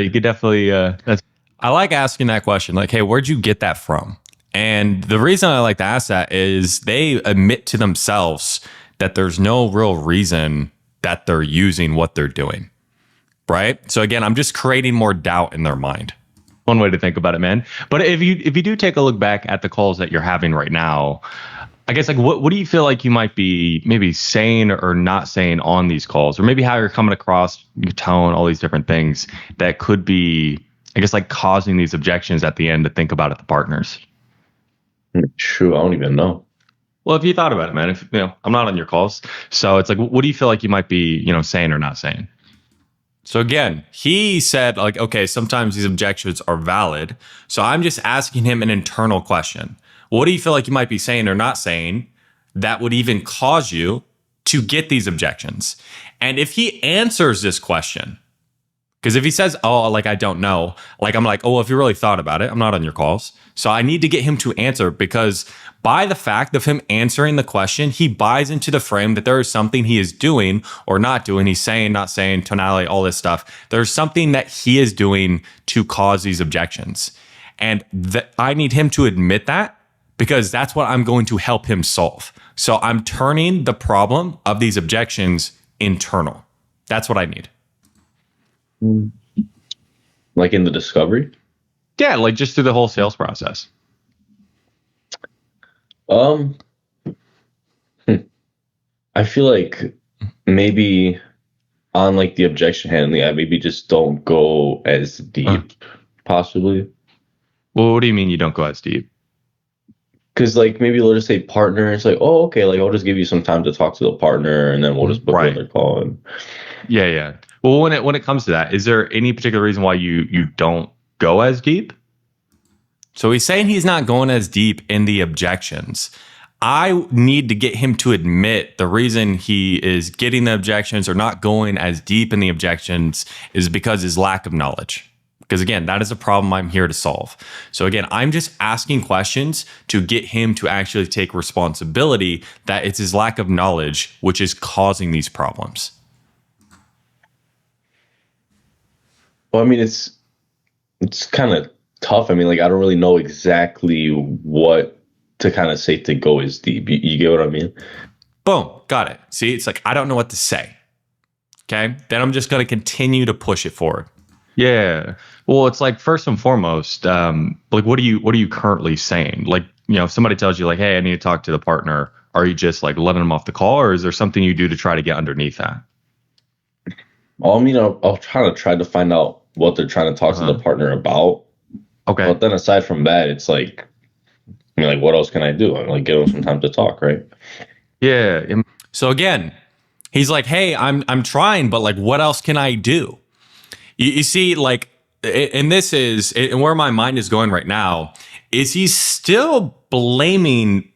you could definitely, I like asking that question. Like, hey, where'd you get that from? And the reason I like to ask that is they admit to themselves that there's no real reason that they're using what they're doing. Right. So again, I'm just creating more doubt in their mind. One way to think about it, man. But if you do take a look back at the calls that you're having right now, I guess, like, what do you feel like you might be maybe saying or not saying on these calls, or maybe how you're coming across, your tone, all these different things that could be, I guess, like, causing these objections at the end to think about it, the partners? True. I don't even know. Well, if you thought about it, man, if I'm not on your calls, so it's like, what do you feel like you might be, saying or not saying? So again, he said, like, okay, sometimes these objections are valid. So I'm just asking him an internal question. What do you feel like you might be saying or not saying that would even cause you to get these objections? And if he answers this question, because if he says, oh, like, I don't know, like, I'm like, oh, well, if you really thought about it, I'm not on your calls. So I need to get him to answer, because by the fact of him answering the question, he buys into the frame that there is something he is doing or not doing. He's saying, not saying, tonality, all this stuff. There's something that he is doing to cause these objections. And I need him to admit that, because that's what I'm going to help him solve. So I'm turning the problem of these objections internal. That's what I need. Like in the discovery? Yeah, like just through the whole sales process. I feel like maybe on like the objection handling, I maybe just don't go as deep, possibly. Well, what do you mean you don't go as deep? Because like maybe they'll just say partner. It's like, oh, okay, like I'll just give you some time to talk to the partner, and then we'll just book Right. another call. And Yeah. Well, when it comes to that, is there any particular reason why you don't go as deep? So he's saying he's not going as deep in the objections. I need to get him to admit the reason he is getting the objections or not going as deep in the objections is because his lack of knowledge. Because again, that is a problem I'm here to solve. So again, I'm just asking questions to get him to actually take responsibility that it's his lack of knowledge which is causing these problems. well, I mean, it's kind of tough. I mean, like I don't really know exactly what to kind of say to go as deep. You get what I mean? Boom, got it. See, it's like I don't know what to say. Okay, then I'm just going to continue to push it forward. Yeah. Well, it's like first and foremost, like what are you currently saying? Like, if somebody tells you like, hey, I need to talk to the partner, are you just like letting them off the call, or is there something you do to try to get underneath that? Well, I mean, I'll try to find out what they're trying to talk to the partner about. Okay. But then aside from that, it's like, like what else can I do? I'm like, give them some time to talk, right? Yeah. So again, he's like, hey, I'm trying, but like, what else can I do? You see, like, and this is, and where my mind is going right now, is he's still blaming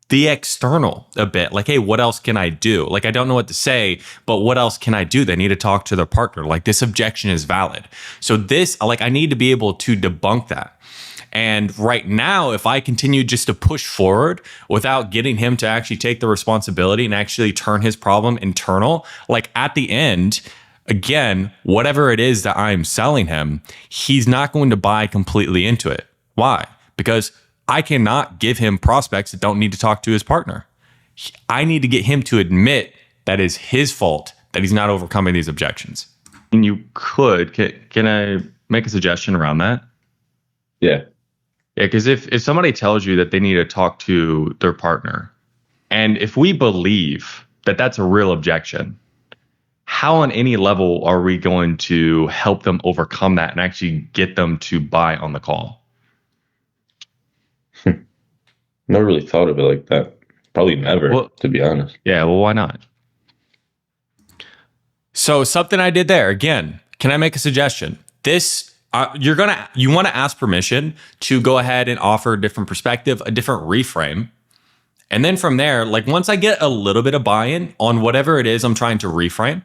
the external a bit. Like, hey, what else can I do? Like, I don't know what to say, but what else can I do? They need to talk to their partner. Like, this objection is valid. So this, like, I need to be able to debunk that. And right now, if I continue just to push forward without getting him to actually take the responsibility and actually turn his problem internal, like at the end, again, whatever it is that I'm selling him, he's not going to buy completely into it. Why? Because I cannot give him prospects that don't need to talk to his partner. I need to get him to admit that is his fault that he's not overcoming these objections. And you could, can I make a suggestion around that? Yeah. Yeah, because if somebody tells you that they need to talk to their partner, and if we believe that that's a real objection, how on any level are we going to help them overcome that and actually get them to buy on the call? Never really thought of it like that. Probably never, to be honest. Yeah, well, why not? So something I did there, again, can I make a suggestion? This, you want to ask permission to go ahead and offer a different perspective, a different reframe. And then from there, like once I get a little bit of buy-in on whatever it is I'm trying to reframe,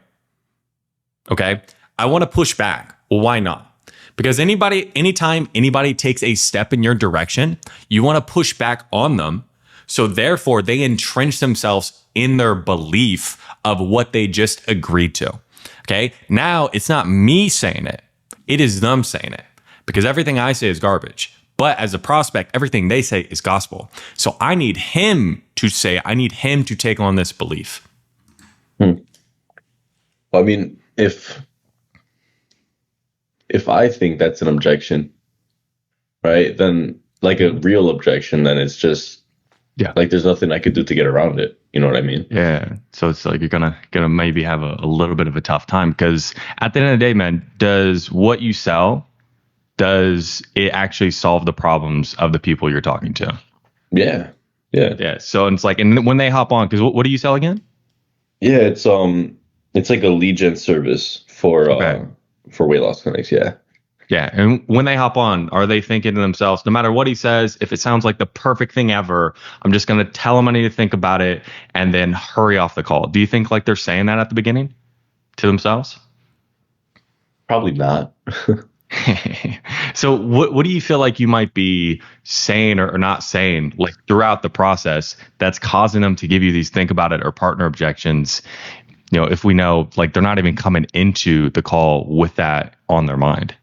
okay, I want to push back. Well, why not? Because anytime anybody takes a step in your direction, you want to push back on them. So therefore, they entrench themselves in their belief of what they just agreed to. Okay, now it's not me saying it. It is them saying it. Because everything I say is garbage. But as a prospect, everything they say is gospel. So I need him to take on this belief. Well, I mean, if I think that's an objection, right, then like a real objection, then it's just like there's nothing I could do to get around it. You know what I mean? Yeah. So it's like you're gonna maybe have a little bit of a tough time, because at the end of the day, man, does what you sell, does it actually solve the problems of the people you're talking to? Yeah. So it's like, and when they hop on, because what do you sell again? Yeah, it's like a lead gen service for weight loss clinics. Yeah. Yeah. And when they hop on, are they thinking to themselves, no matter what he says, if it sounds like the perfect thing ever, I'm just going to tell him I need to think about it and then hurry off the call? Do you think like they're saying that at the beginning to themselves? Probably not. So what do you feel like you might be saying or not saying like throughout the process that's causing them to give you these think about it or partner objections? If we know like they're not even coming into the call with that on their mind.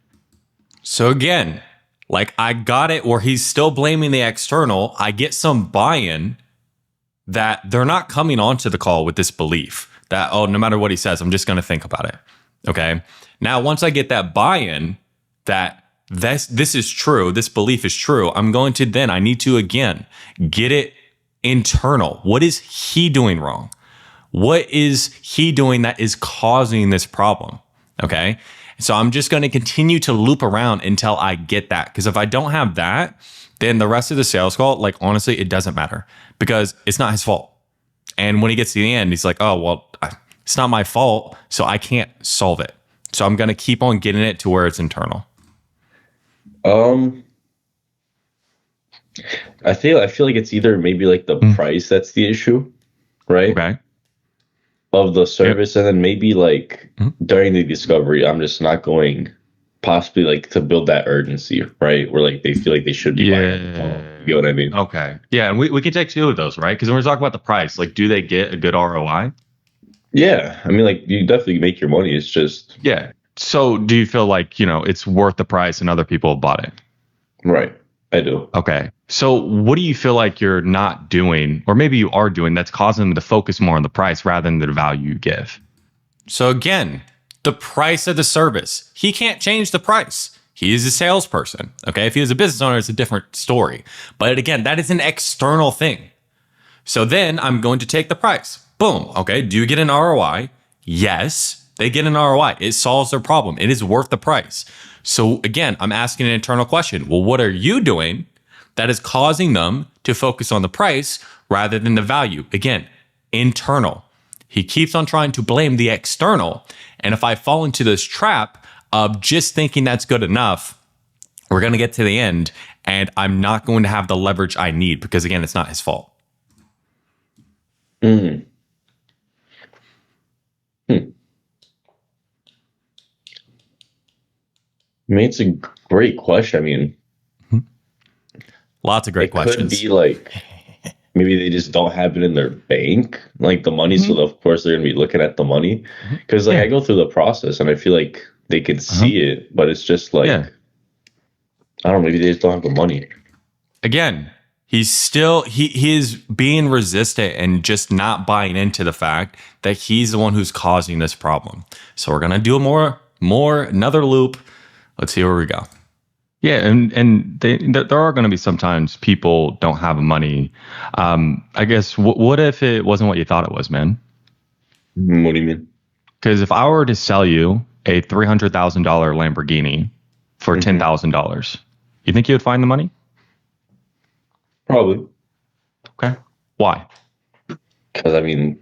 So again, like I got it where he's still blaming the external. I get some buy-in that they're not coming onto the call with this belief that, oh, no matter what he says, I'm just going to think about it. Okay. Now, once I get that buy-in that this is true, this belief is true, I need to again get it internal. What is he doing wrong? What is he doing that is causing this problem? Okay. So I'm just going to continue to loop around until I get that. Because if I don't have that, then the rest of the sales call, like honestly, it doesn't matter because it's not his fault. And when he gets to the end, he's like, oh, well, it's not my fault, so I can't solve it. So I'm going to keep on getting it to where it's internal. I feel like it's either maybe like the price that's the issue, right? Okay. Of the service, and then maybe like during the discovery, I'm just not going possibly like to build that urgency, right? Where like they feel like they should be buying. You know what I mean? Okay. Yeah, and we can take two of those, right? Because when we're talking about the price, like, do they get a good ROI? Yeah, I mean, like you definitely make your money. It's just So do you feel like, it's worth the price and other people have bought it? right. I do. Okay. So what do you feel like you're not doing, or maybe you are doing, that's causing them to focus more on the price rather than the value you give? So again, the price of the service. He can't change the price. He is a salesperson. Okay. If he was a business owner, it's a different story. But again, that is an external thing. So then I'm going to take the price. Boom. Okay. Do you get an ROI? Yes, they get an ROI. It solves their problem. It is worth the price. So again, I'm asking an internal question. Well, what are you doing that is causing them to focus on the price rather than the value? Again, internal. He keeps on trying to blame the external. And if I fall into this trap of just thinking that's good enough, we're going to get to the end and I'm not going to have the leverage I need because, again, it's not his fault. I mean, it's a great question. I mean, lots of great questions. Could be like maybe they just don't have it in their bank, like the money. So of course they're gonna be looking at the money because I go through the process and I feel like they can see it, but it's just like I don't know. Maybe they just don't have the money. Again, he's still he is being resistant and just not buying into the fact that he's the one who's causing this problem. So we're gonna do another loop. Let's see where we go. Yeah, and there are going to be sometimes people don't have money. I guess what if it wasn't what you thought it was, man? What do you mean? Because if I were to sell you a $300,000 Lamborghini for $10,000, you think you would find the money? Probably. Okay. Why? Because I mean,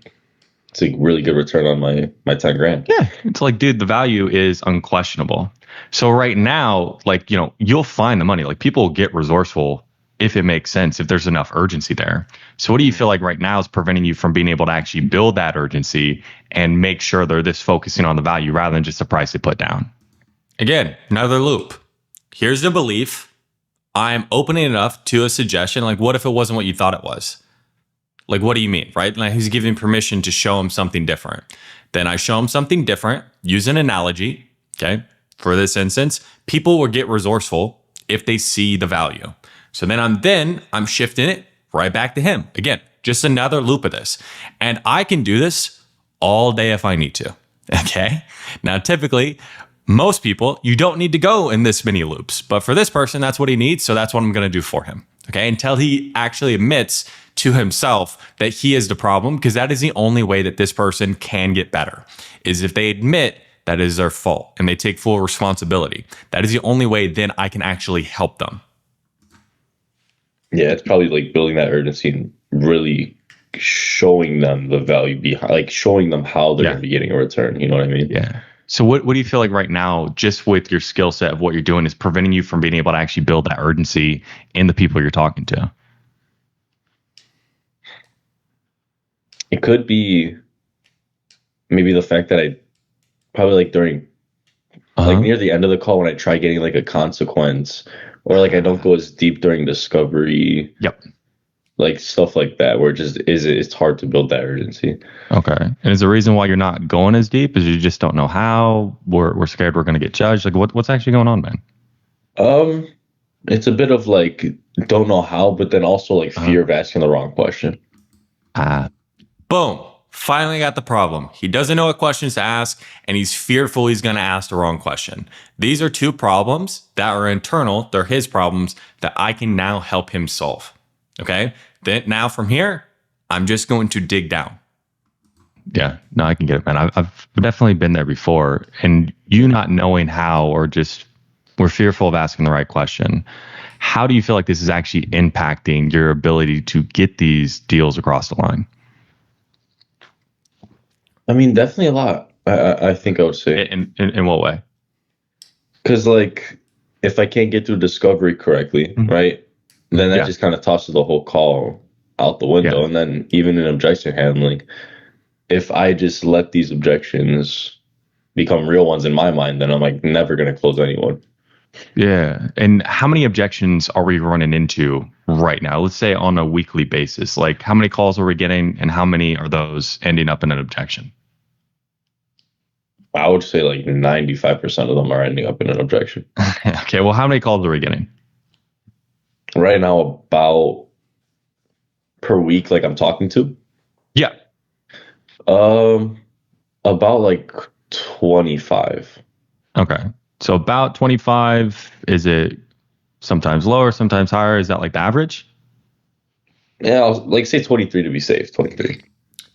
it's a really good return on my 10 grand. Yeah, it's like, dude, the value is unquestionable. So right now, like, you'll find the money. Like, people get resourceful if it makes sense, if there's enough urgency there. So what do you feel like right now is preventing you from being able to actually build that urgency and make sure they're this focusing on the value rather than just the price they put down? Again, another loop. Here's the belief. I'm opening it up to a suggestion. Like, what if it wasn't what you thought it was? Like, what do you mean, right? Like, he's giving permission to show him something different. Then I show him something different, use an analogy, okay? For this instance, people will get resourceful if they see the value. So then I'm shifting it right back to him. Again, just another loop of this. And I can do this all day if I need to, okay? Now, typically, most people, you don't need to go in this many loops. But for this person, that's what he needs. So that's what I'm going to do for him, okay? Until he actually admits to himself that he is the problem, because that is the only way that this person can get better, is if they admit that is their fault and they take full responsibility. That is the only way then I can actually help them. Yeah, it's probably like building that urgency and really showing them the value behind, like showing them how they're going to be getting a return. You know what I mean? Yeah. So what do you feel like right now, just with your skill set of what you're doing, is preventing you from being able to actually build that urgency in the people you're talking to? It could be maybe the fact that I probably like during like near the end of the call when I try getting like a consequence, or like I don't go as deep during discovery. Yep. Like stuff like that, where it's hard to build that urgency. Okay. And is the reason why you're not going as deep is you just don't know how? We're scared we're going to get judged? Like what's actually going on, man? It's a bit of like don't know how, but then also like fear of asking the wrong question. Boom. Finally got the problem. He doesn't know what questions to ask, and he's fearful he's going to ask the wrong question. These are two problems that are internal. They're his problems that I can now help him solve. Okay? Then now from here, I'm just going to dig down. Yeah, no, I can get it, man. I've definitely been there before. And you not knowing how, or just we're fearful of asking the right question. How do you feel like this is actually impacting your ability to get these deals across the line? I mean, definitely a lot. I think I would say. In what way? Because, like, if I can't get through discovery correctly, right, then that just kind of tosses the whole call out the window. And then even in objection handling, if I just let these objections become real ones in my mind, then I'm like never going to close anyone. Yeah. And how many objections are we running into right now? Let's say on a weekly basis. Like, how many calls are we getting, and how many are those ending up in an objection? I would say like 95% of them are ending up in an objection. Okay. Well, how many calls are we getting? Right now, about per week, like I'm talking to? Yeah. About like 25. Okay. So about 25. Is it sometimes lower, sometimes higher? Is that like the average? Yeah, I'll like say 23 to be safe. 23.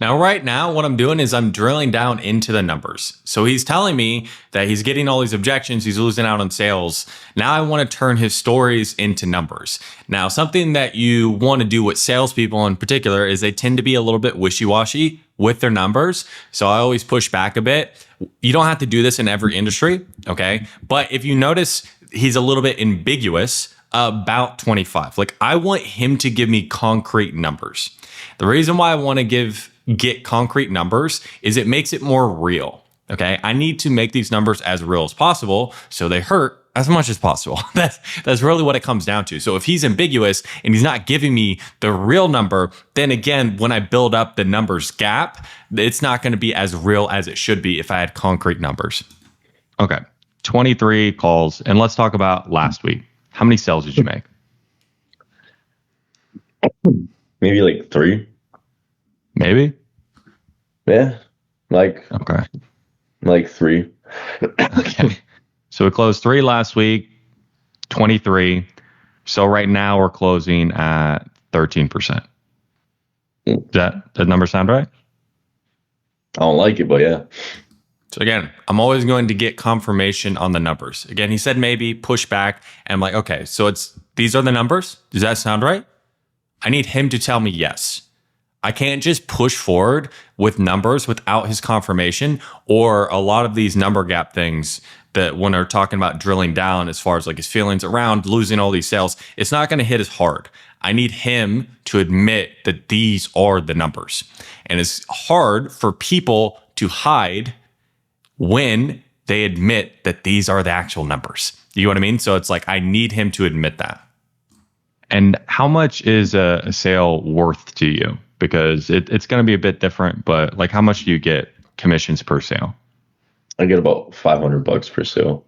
Now, right now, what I'm doing is I'm drilling down into the numbers. So he's telling me that he's getting all these objections, he's losing out on sales. Now I want to turn his stories into numbers. Now, something that you want to do with salespeople in particular is they tend to be a little bit wishy-washy with their numbers. So I always push back a bit. You don't have to do this in every industry, okay? But if you notice, he's a little bit ambiguous about 25. Like, I want him to give me concrete numbers. The reason why I want to get concrete numbers is it makes it more real. Okay. I need to make these numbers as real as possible so they hurt as much as possible. That's really what it comes down to. So if he's ambiguous and he's not giving me the real number, then again, when I build up the numbers gap, it's not going to be as real as it should be if I had concrete numbers. Okay. 23 calls. And let's talk about last week. How many sales did you make? Maybe like 3. Maybe? Yeah. Like 3. Okay. So we closed 3 last week, 23. So right now we're closing at 13%. Does that number sound right? I don't like it, but yeah. So again, I'm always going to get confirmation on the numbers. Again, he said maybe, push back, and I'm like, okay, so these are the numbers. Does that sound right? I need him to tell me yes. I can't just push forward with numbers without his confirmation, or a lot of these number gap things that when they're talking about drilling down as far as like his feelings around losing all these sales, it's not going to hit as hard. I need him to admit that these are the numbers. And it's hard for people to hide when they admit that these are the actual numbers. You know what I mean? So it's like, I need him to admit that. And how much is a sale worth to you? Because it's going to be a bit different, but like, how much do you get commissions per sale? I get about $500 per sale.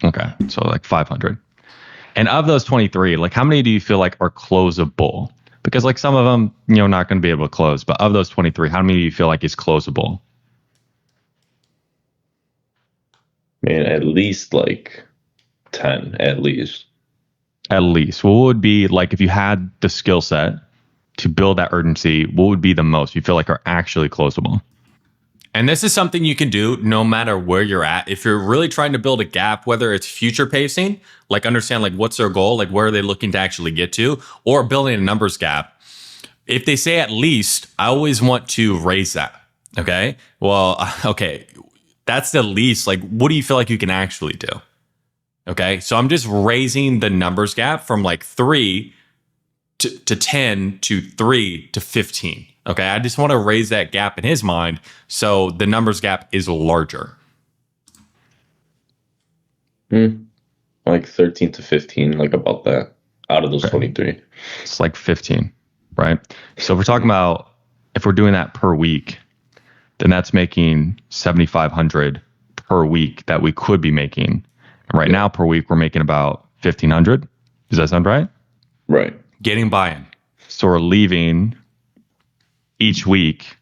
Okay. So like 500. And of those 23, like how many do you feel like are closable? Because like some of them, not going to be able to close, but of those 23, how many do you feel like is closable? Man, at least like 10, at least. At least. What would be like, if you had the skill set to build that urgency, what would be the most you feel like are actually closable? And this is something you can do no matter where you're at. If you're really trying to build a gap, whether it's future pacing, like understand like what's their goal, like where are they looking to actually get to, or building a numbers gap. If they say at least, I always want to raise that. Okay. Well, okay. That's the least. Like, what do you feel like you can actually do? Okay. So I'm just raising the numbers gap from like 3 to 10 to 3 to 15. Okay. I just want to raise that gap in his mind so the numbers gap is larger. Like 13 to 15, like about that out of those 23. It's like 15, right? So if we're talking about, if we're doing that per week, then that's making 7,500 per week that we could be making. And right now per week, we're making about 1,500. Does that sound right? Right. Getting buy-in. So we're leaving each week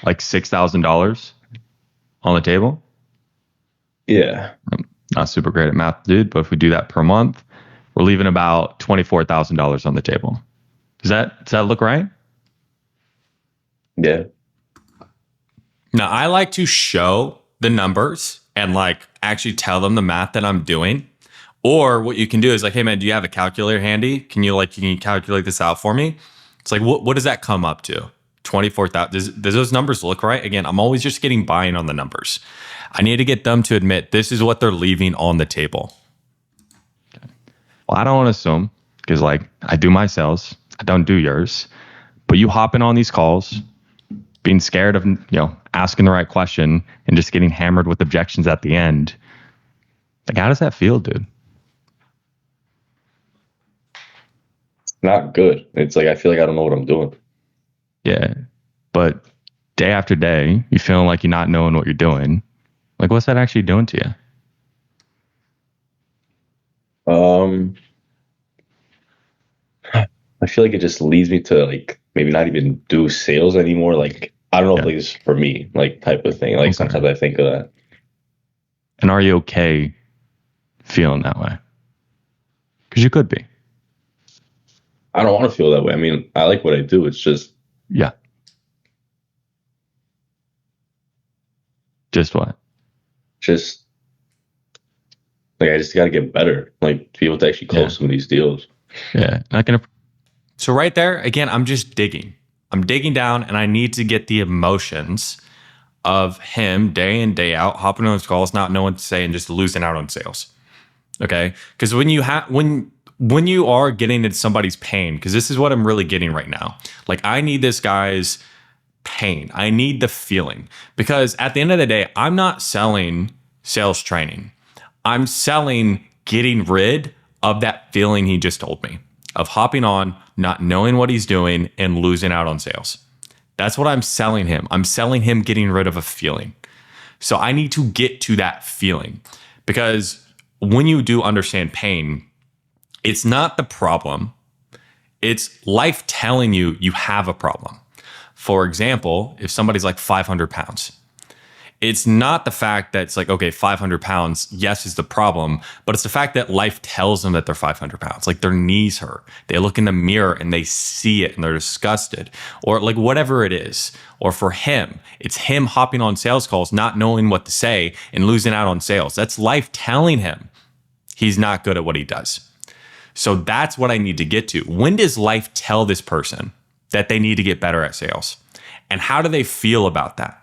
like $6,000 on the table. Yeah. I'm not super great at math, dude, but if we do that per month, we're leaving about $24,000 on the table. Does that look right? Yeah. Now, I like to show the numbers and like actually tell them the math that I'm doing. Or what you can do is like, hey man, do you have a calculator handy? Can you calculate this out for me? It's like, what does that come up to? 24,000. Does those numbers look right? Again, I'm always just getting buy-in on the numbers. I need to get them to admit this is what they're leaving on the table. Well, I don't want to assume because like I do my sales, I don't do yours, but you hopping on these calls, being scared of, asking the right question and just getting hammered with objections at the end. Like, how does that feel, dude? Not good. It's like I feel like I don't know what I'm doing. Yeah. But day after day, you feeling like you're not knowing what you're doing. Like, what's that actually doing to you? I feel like it just leads me to like maybe not even do sales anymore. Like I don't know if like it's for me, like type of thing. Like sometimes I think of that. And are you okay feeling that way? Because you could be. I don't want to feel that way. I mean, I like what I do. It's just Just what? Just like I just got to get better. Like to be able to actually close some of these deals. Yeah, not gonna. So right there, again, I'm just digging. I'm digging down, and I need to get the emotions of him day in, day out, hopping on his calls, not knowing what to say, and just losing out on sales. Okay, because when you are getting into somebody's pain, because this is what I'm really getting right now. Like I need this guy's pain. I need the feeling, because at the end of the day, I'm not selling sales training. I'm selling getting rid of that feeling he just told me of hopping on, not knowing what he's doing, and losing out on sales. That's what I'm selling him. I'm selling him getting rid of a feeling. So I need to get to that feeling, because when you do understand pain, it's not the problem. It's life telling you you have a problem. For example, if somebody's like 500 pounds, it's not the fact that it's like, okay, 500 pounds, yes, is the problem, but it's the fact that life tells them that they're 500 pounds. Like their knees hurt. They look in the mirror and they see it and they're disgusted, or like whatever it is. Or for him, it's him hopping on sales calls, not knowing what to say and losing out on sales. That's life telling him he's not good at what he does. So that's what I need to get to. When does life tell this person that they need to get better at sales? And how do they feel about that?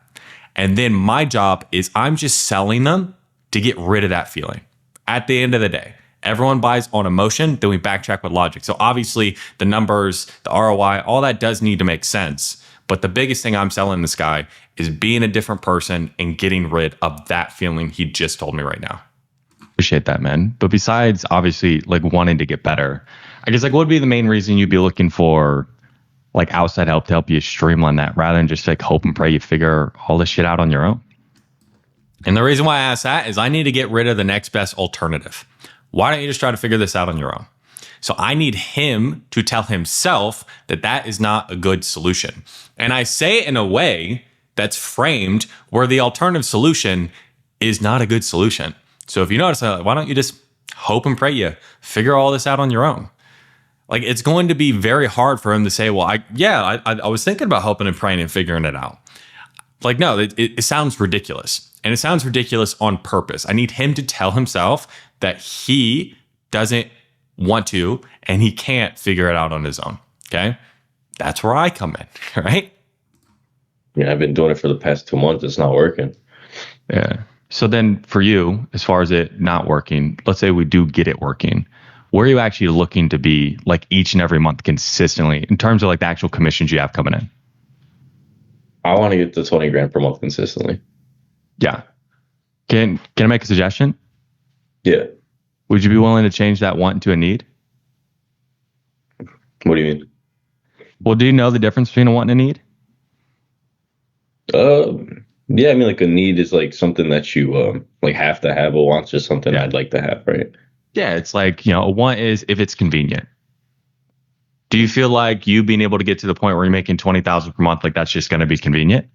And then my job is I'm just selling them to get rid of that feeling. At the end of the day, everyone buys on emotion, then we backtrack with logic. So obviously the numbers, the ROI, all that does need to make sense. But the biggest thing I'm selling this guy is being a different person and getting rid of that feeling he just told me right now. Appreciate that, man. But besides obviously like wanting to get better, I guess like what would be the main reason you'd be looking for like outside help to help you streamline that rather than just like hope and pray you figure all this shit out on your own? And the reason why I ask that is I need to get rid of the next best alternative. Why don't you just try to figure this out on your own? So I need him to tell himself that that is not a good solution. And I say it in a way that's framed where the alternative solution is not a good solution. So if you notice, why don't you just hope and pray you figure all this out on your own? Like it's going to be very hard for him to say, well, I was thinking about hoping and praying and figuring it out. Like, no, it sounds ridiculous. And it sounds ridiculous on purpose. I need him to tell himself that he doesn't want to and he can't figure it out on his own. Okay. That's where I come in, right? Yeah, I've been doing it for the past 2 months. It's not working. Yeah. So then for you, as far as it not working, let's say we do get it working. Where are you actually looking to be like each and every month consistently in terms of like the actual commissions you have coming in? I want to get to 20 grand per month consistently. Yeah. Can I make a suggestion? Yeah. Would you be willing to change that want to a need? What do you mean? Well, do you know the difference between a want and a need? Yeah, I mean like a need is like something that you like have to have. A want's just something I'd like to have, right? Yeah, it's like, a want is if it's convenient. Do you feel like you being able to get to the point where you're making 20,000 per month, like that's just going to be convenient?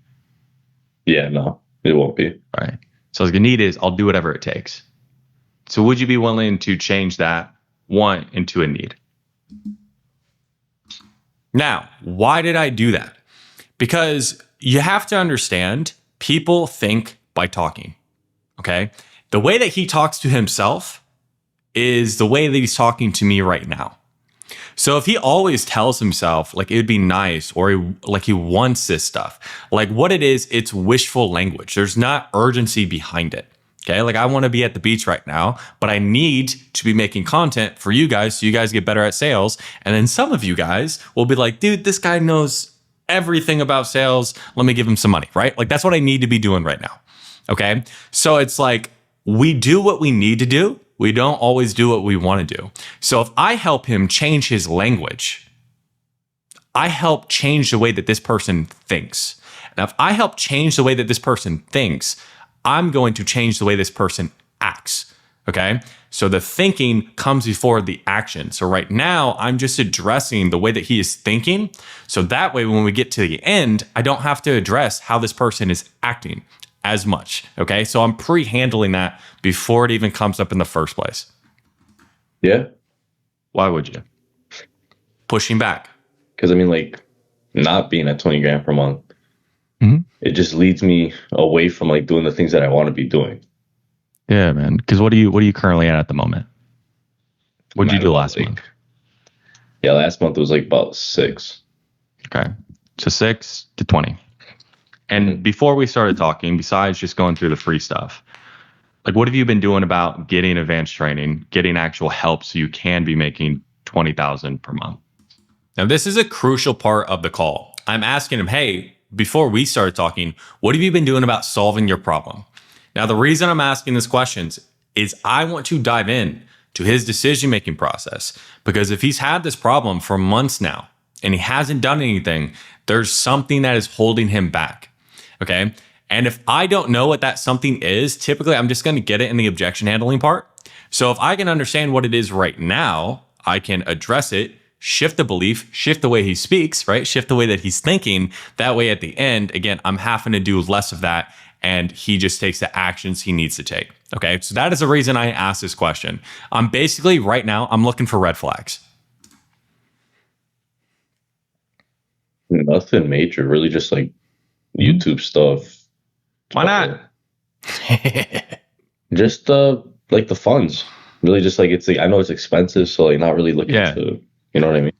Yeah, no, it won't be. All right. So like a need is I'll do whatever it takes. So would you be willing to change that want into a need? Now, why did I do that? Because you have to understand People think by talking. Okay. The way that he talks to himself is the way that he's talking to me right now. So if he always tells himself like it would be nice, or he wants this stuff, like what it is, it's wishful language. There's not urgency behind it. Okay. Like I want to be at the beach right now, but I need to be making content for you guys so you guys get better at sales. And then some of you guys will be like, dude, this guy knows everything about sales. Let me give him some money, right? Like that's what I need to be doing right now. Okay. So it's like we do what we need to do. We don't always do what we want to do. So if I help him change his language, I help change the way that this person thinks. Now, if I help change the way that this person thinks, I'm going to change the way this person acts. Okay. So the thinking comes before the action. So right now I'm just addressing the way that he is thinking. So that way, when we get to the end, I don't have to address how this person is acting as much. Okay. So I'm pre-handling that before it even comes up in the first place. Yeah. Why would you? Pushing back. Because I mean, like, not being at 20 grand per month, it just leads me away from like doing the things that I want to be doing. Yeah, man. Because what are you currently at the moment? What did you do last month? Yeah, last month it was like about 6. Okay. So 6 to 20. And before we started talking, besides just going through the free stuff, like what have you been doing about getting advanced training, getting actual help so you can be making 20,000 per month? Now, this is a crucial part of the call. I'm asking him, hey, before we started talking, what have you been doing about solving your problem? Now, the reason I'm asking these questions is I want to dive in to his decision-making process, because if he's had this problem for months now and he hasn't done anything, there's something that is holding him back. Okay. And if I don't know what that something is, typically I'm just going to get it in the objection handling part. So if I can understand what it is right now, I can address it, shift the belief, shift the way he speaks, right? Shift the way that he's thinking. That way at the end, again, I'm having to do less of that and he just takes the actions he needs to take. Okay. So that is the reason I asked this question. I'm basically right now, I'm looking for red flags. Nothing major, really just like YouTube stuff. Why not? Just like the funds. Really just like it's like I know it's expensive, so like not really looking to, you know what I mean?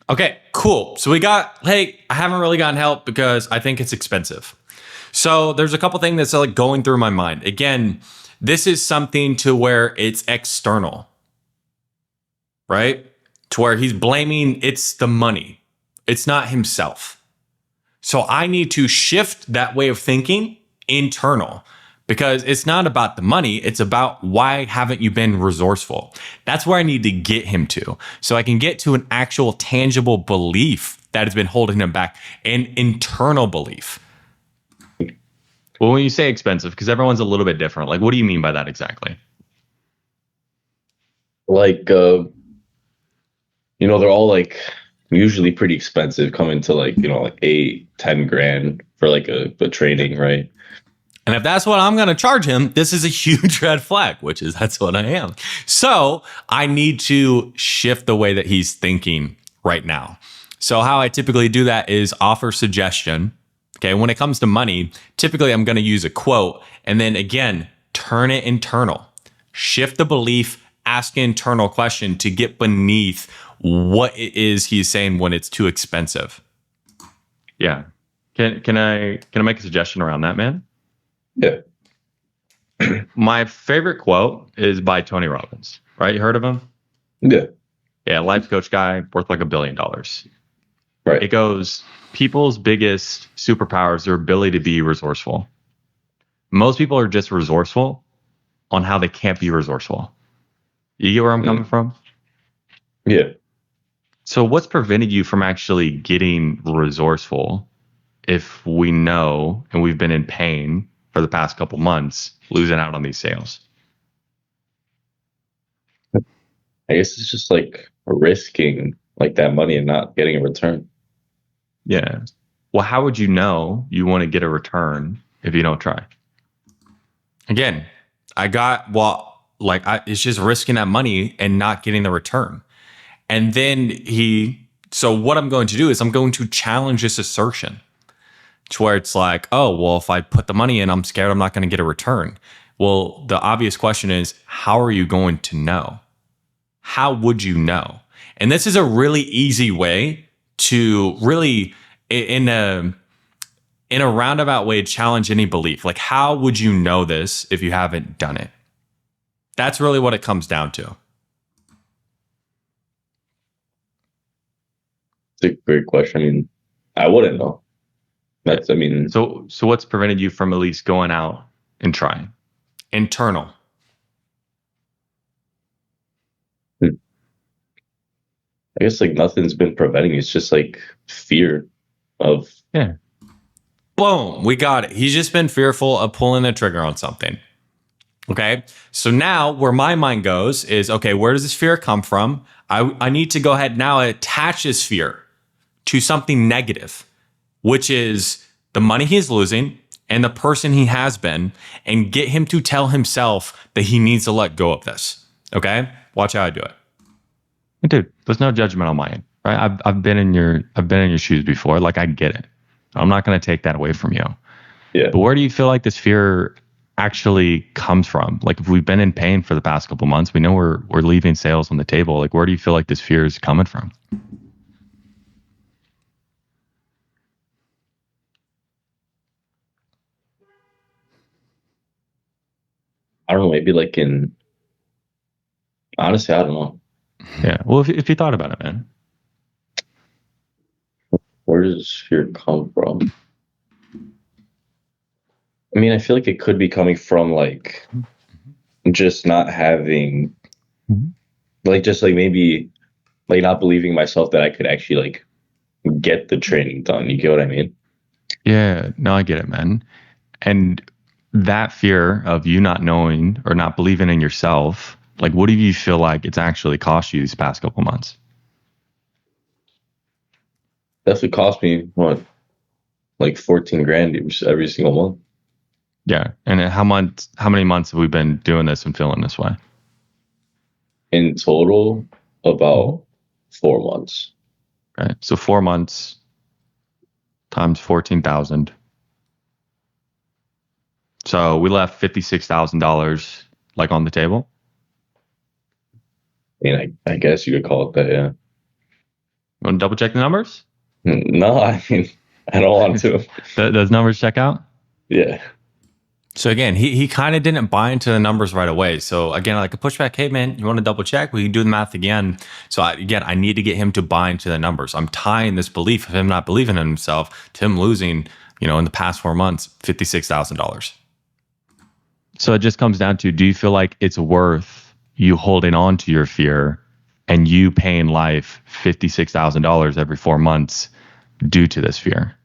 Okay, cool. So I haven't really gotten help because I think it's expensive. So there's a couple things that's like going through my mind. Again, this is something to where it's external, right? To where he's blaming it's the money. It's not himself. So I need to shift that way of thinking internal, because it's not about the money. It's about why haven't you been resourceful? That's where I need to get him to. So I can get to an actual tangible belief that has been holding him back, an internal belief. Well, when you say expensive, because everyone's a little bit different, like what do you mean by that exactly? Like, they're all like usually pretty expensive, coming to like, like 8-10 grand for like a training, right? And if that's what I'm going to charge him, this is a huge red flag, that's what I am. So I need to shift the way that he's thinking right now. So how I typically do that is offer suggestion. Okay. When it comes to money, typically I'm going to use a quote and then again, turn it internal, shift the belief, ask an internal question to get beneath what it is he's saying when it's too expensive. Yeah. Can I make a suggestion around that, man? Yeah. My favorite quote is by Tony Robbins, right? You heard of him? Yeah. Yeah, life coach guy, worth like $1 billion. Right. It goes, people's biggest superpower is their ability to be resourceful. Most people are just resourceful on how they can't be resourceful. You get where I'm coming from? Yeah. So what's prevented you from actually getting resourceful if we know and we've been in pain for the past couple months losing out on these sales? I guess it's just like risking like that money and not getting a return. Yeah. Well, how would you know you want to get a return if you don't try? Again, it's just risking that money and not getting the return. And then so what I'm going to do is I'm going to challenge this assertion. to where it's like, oh, well, if I put the money in, I'm scared I'm not going to get a return. Well, the obvious question is, how are you going to know? How would you know? And this is a really easy way to really, in a roundabout way, challenge any belief. Like, how would you know this if you haven't done it? That's really what it comes down to. It's a great question. I mean, I wouldn't know. That's, I mean, So what's prevented you from at least going out and trying? Internal. I guess like nothing's been preventing me. It's just like fear of. Yeah. Boom, we got it. He's just been fearful of pulling the trigger on something. Okay. So now where my mind goes is, okay, where does this fear come from? I need to go ahead now and attach this fear to something negative, which is the money he's losing and the person he has been, and get him to tell himself that he needs to let go of this. Okay. Watch how I do it. Dude, there's no judgment on my end, right? I've been in your shoes before. Like, I get it. I'm not going to take that away from you. Yeah. But where do you feel like this fear actually comes from? Like, if we've been in pain for the past couple months, we know we're leaving sales on the table. Like, where do you feel like this fear is coming from? I don't know, maybe like honestly, I don't know. Yeah. Well, if you thought about it, man. Where does this fear come from? I mean, I feel like it could be coming from like just not having, like, just like maybe like not believing myself that I could actually like get the training done. You get what I mean? Yeah. No, I get it, man. And that fear of you not knowing or not believing in yourself, like, what do you feel like it's actually cost you these past couple months? Definitely cost me what, like 14 grand every single month. Yeah. And how many months have we been doing this and feeling this way? In total, about 4 months. Right. So 4 months times 14,000. So we left $56,000 like on the table. I mean, I guess you could call it that, yeah. You want to double check the numbers? No, I mean, I don't want to. Those numbers check out? Yeah. So again, he kind of didn't buy into the numbers right away. So again, like a pushback, hey man, you want to double check? We can do the math again. So I need to get him to buy into the numbers. I'm tying this belief of him not believing in himself to him losing, in the past 4 months, $56,000. So it just comes down to, do you feel like it's worth you holding on to your fear and you paying life $56,000 every 4 months due to this fear?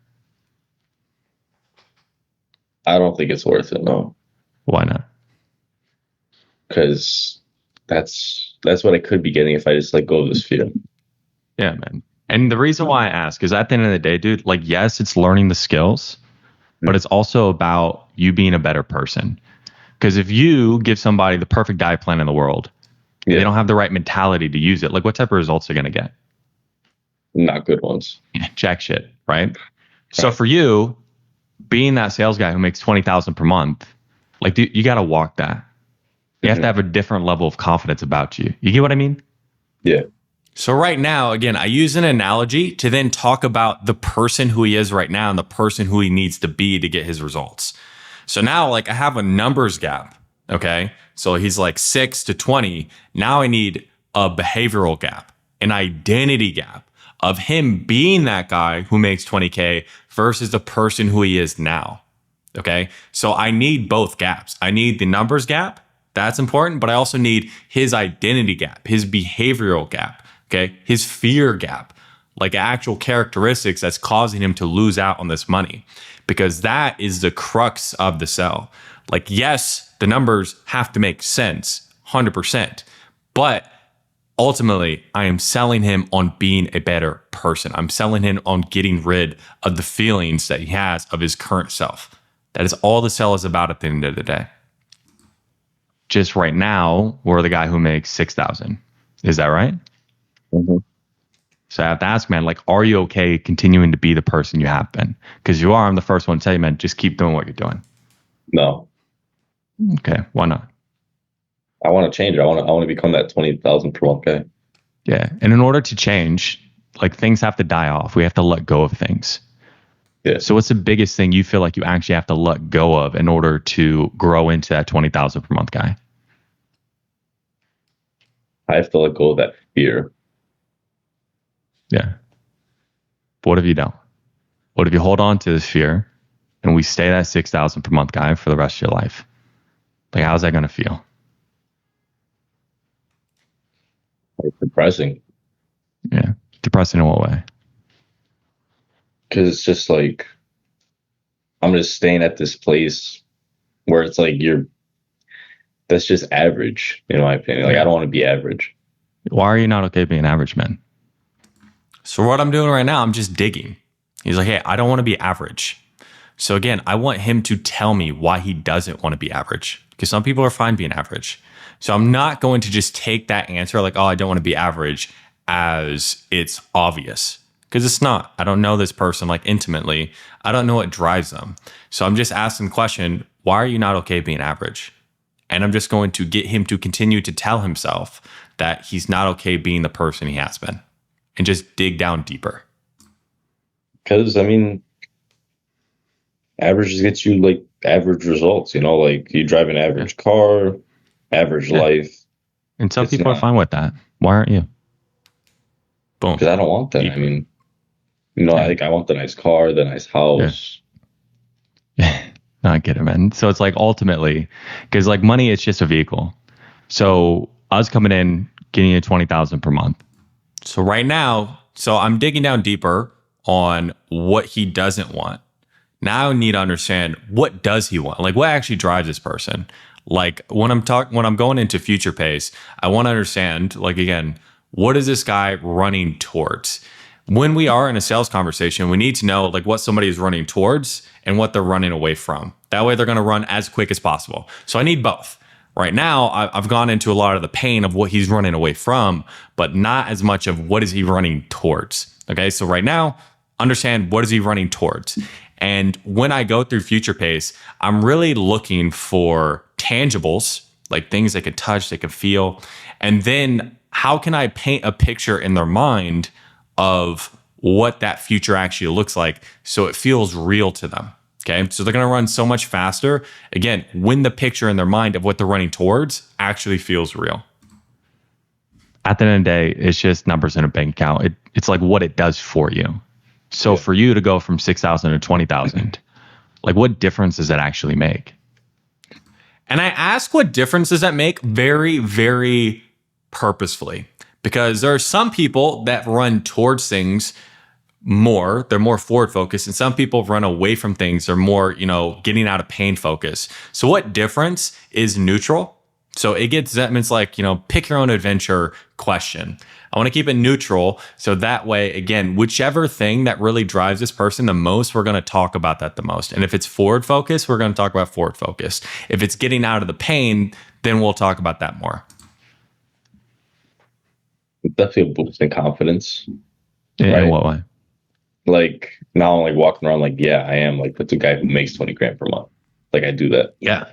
I don't think it's worth it, no. Why not? Because that's what I could be getting if I just let go of this fear. Yeah, man. And the reason why I ask is, at the end of the day, dude, like, yes, it's learning the skills, but it's also about you being a better person. Because if you give somebody the perfect diet plan in the world, they don't have the right mentality to use it, like, what type of results are going to get? Not good ones. Jack shit, right? So for you, being that sales guy who makes $20,000 per month, like, you got to walk that. You have to have a different level of confidence about you. You get what I mean? Yeah. So right now, again, I use an analogy to then talk about the person who he is right now and the person who he needs to be to get his results. So now, like, I have a numbers gap. Okay. So he's like 6 to 20. Now I need a behavioral gap, an identity gap of him being that guy who makes 20K versus the person who he is now. Okay. So I need both gaps. I need the numbers gap. That's important. But I also need his identity gap, his behavioral gap. Okay. His fear gap, like actual characteristics that's causing him to lose out on this money, because that is the crux of the sell. Like, yes, the numbers have to make sense 100%, but ultimately I am selling him on being a better person. I'm selling him on getting rid of the feelings that he has of his current self. That is all the sell is about at the end of the day. Just right now, we're the guy who makes 6,000. Is that right? Mm-hmm. So I have to ask, man, like, are you okay continuing to be the person you have been? Because you are. I'm the first one to tell you, man, just keep doing what you're doing. No, Okay, why not? I want to change it. I want to become that 20,000 per month guy. Yeah, and in order to change, like, things have to die off. We have to let go of things. Yeah. So what's the biggest thing you feel like you actually have to let go of in order to grow into that 20,000 per month guy? I have to let go of that fear. Yeah. But what if you don't? What if you hold on to this fear and we stay that 6,000 per month guy for the rest of your life? Like, how's that going to feel? It's depressing. Yeah. Depressing in what way? Because it's just like, I'm just staying at this place where it's like that's just average, in my opinion. Like, I don't want to be average. Why are you not okay being average, man? So what I'm doing right now, I'm just digging. He's like, hey, I don't want to be average. So again, I want him to tell me why he doesn't want to be average, because some people are fine being average. So I'm not going to just take that answer like, oh, I don't want to be average, as it's obvious, because it's not. I don't know this person like intimately. I don't know what drives them. So I'm just asking the question, why are you not okay being average? And I'm just going to get him to continue to tell himself that he's not okay being the person he has been, and just dig down deeper. Because, I mean, average gets you like average results, like you drive an average car, average life. And some people are fine with that. Why aren't you? Boom. Because I don't want that. I mean, I want the nice car, the nice house. Yeah. No, I get it, man. So it's like, ultimately, because like money, it's just a vehicle. So us coming in, getting you 20,000 per month. So right now, I'm digging down deeper on what he doesn't want. Now I need to understand, what does he want? Like, what actually drives this person? Like, when I'm going into future pace, I want to understand, like, again, what is this guy running towards? When we are in a sales conversation, we need to know like what somebody is running towards and what they're running away from. That way they're going to run as quick as possible. So I need both. Right now, I've gone into a lot of the pain of what he's running away from, but not as much of what is he running towards. Okay, so right now, understand what is he running towards. And when I go through future pace, I'm really looking for tangibles, like things they could touch, they could feel. And then how can I paint a picture in their mind of what that future actually looks like so it feels real to them? Okay, so they're going to run so much faster. Again, when the picture in their mind of what they're running towards actually feels real. At the end of the day, it's just numbers in a bank account. It's like what it does for you. So for you to go from 6,000 to 20,000, like, what difference does that actually make? And I ask, what difference does that make? Very, very purposefully, because there are some people that run towards things more. They're more forward focused, and some people run away from things. They're more, getting out of pain focus. So what difference is neutral? So it's like, pick your own adventure question. I want to keep it neutral. So that way, again, whichever thing that really drives this person the most, we're going to talk about that the most. And if it's forward focus, we're going to talk about forward focus. If it's getting out of the pain, then we'll talk about that more. Definitely a boost in confidence. Yeah, in what way? Like, now I'm like walking around like, yeah, I am like, that's a guy who makes 20 grand per month. Like, I do that. Yeah.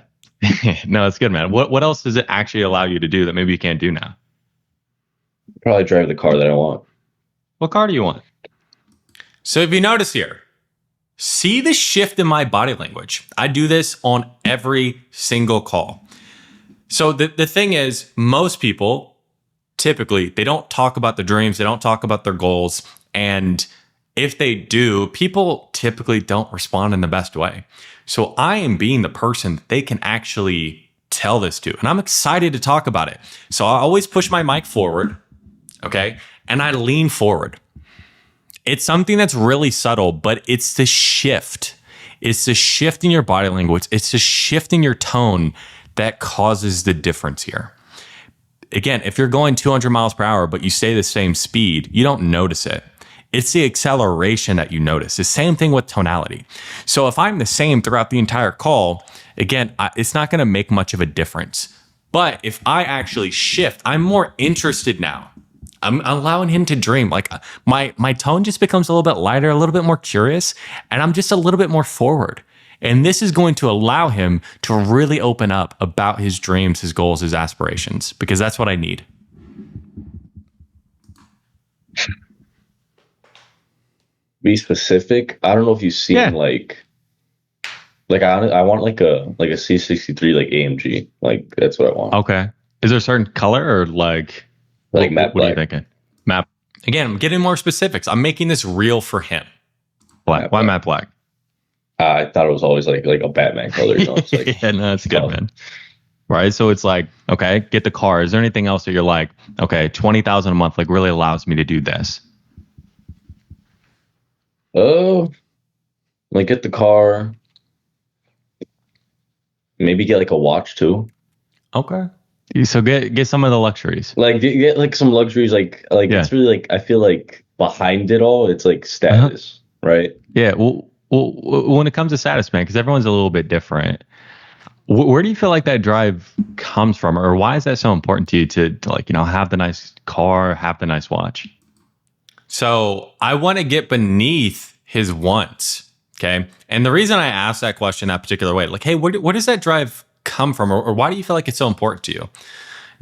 No, that's good, man. What else does it actually allow you to do that maybe you can't do now? Probably drive the car that I want. What car do you want? So if you notice here, see the shift in my body language. I do this on every single call. So the thing is, most people, typically, they don't talk about their dreams. They don't talk about their goals. And if they do, people typically don't respond in the best way. So I am being the person that they can actually tell this to. And I'm excited to talk about it. So I always push my mic forward, okay? And I lean forward. It's something that's really subtle, but it's the shift. It's the shift in your body language. It's the shift in your tone that causes the difference here. Again, if you're going 200 miles per hour, but you stay the same speed, you don't notice it. It's the acceleration that you notice. The same thing with tonality. So if I'm the same throughout the entire call, again, it's not going to make much of a difference. But if I actually shift, I'm more interested now. I'm allowing him to dream. Like my tone just becomes a little bit lighter, a little bit more curious, and I'm just a little bit more forward. And this is going to allow him to really open up about his dreams, his goals, his aspirations, because that's what I need. Be specific. I don't know if you've seen I want like a C63 like AMG. Like that's what I want. Okay. Is there a certain color or like matte what are you black. thinking? Matte Again, I'm getting more specifics. I'm making this real for him. black. Why matte black? I thought it was always like a Batman color. You know? It's like, Yeah, no, that's good, man. Right. So it's like, okay, get the car. Is there anything else that you're like, okay, 20,000 a month, like really allows me to do this? Like get the car. Maybe get like a watch too. Okay. So get some of the luxuries. Like get like some luxuries. Like Yeah. it's really like, I feel like behind it all, it's like status, right? Yeah. Well, when it comes to status, man, because everyone's a little bit different. Where do you feel like that drive comes from, or why is that so important to you to like, have the nice car, have the nice watch? So I want to get beneath his wants. Okay. And the reason I asked that question that particular way, like, hey, where does that drive come from? Or why do you feel like it's so important to you?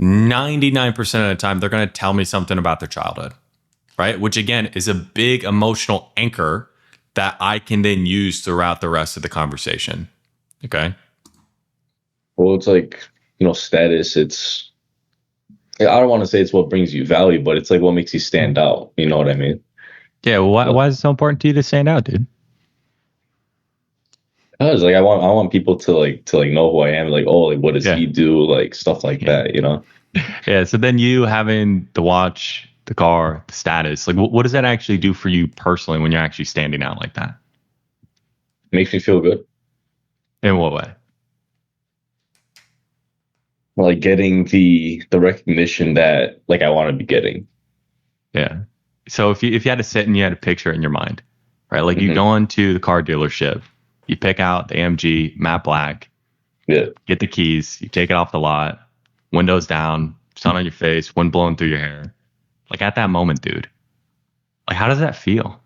99% of the time, they're going to tell me something about their childhood, right? Which again is a big emotional anchor that I can then use throughout the rest of the conversation. Okay. Well, it's like, status. It's, I don't want to say it's what brings you value, but it's like what makes you stand out. You know what I mean? Yeah. Well, why is it so important to you to stand out, dude? Because like I want people to know who I am. Like, oh, like what does he do? Like stuff like that. Yeah. So then you having the watch, the car, the status, like what does that actually do for you personally when you're actually standing out like that? Makes me feel good. In what way? Like getting the recognition that like I want to be getting. Yeah. So if you had to sit and you had a picture in your mind, right? Like you go into the car dealership, you pick out the AMG matte black, get the keys, you take it off the lot, windows down, sun on your face, wind blowing through your hair. Like at that moment, dude, like how does that feel?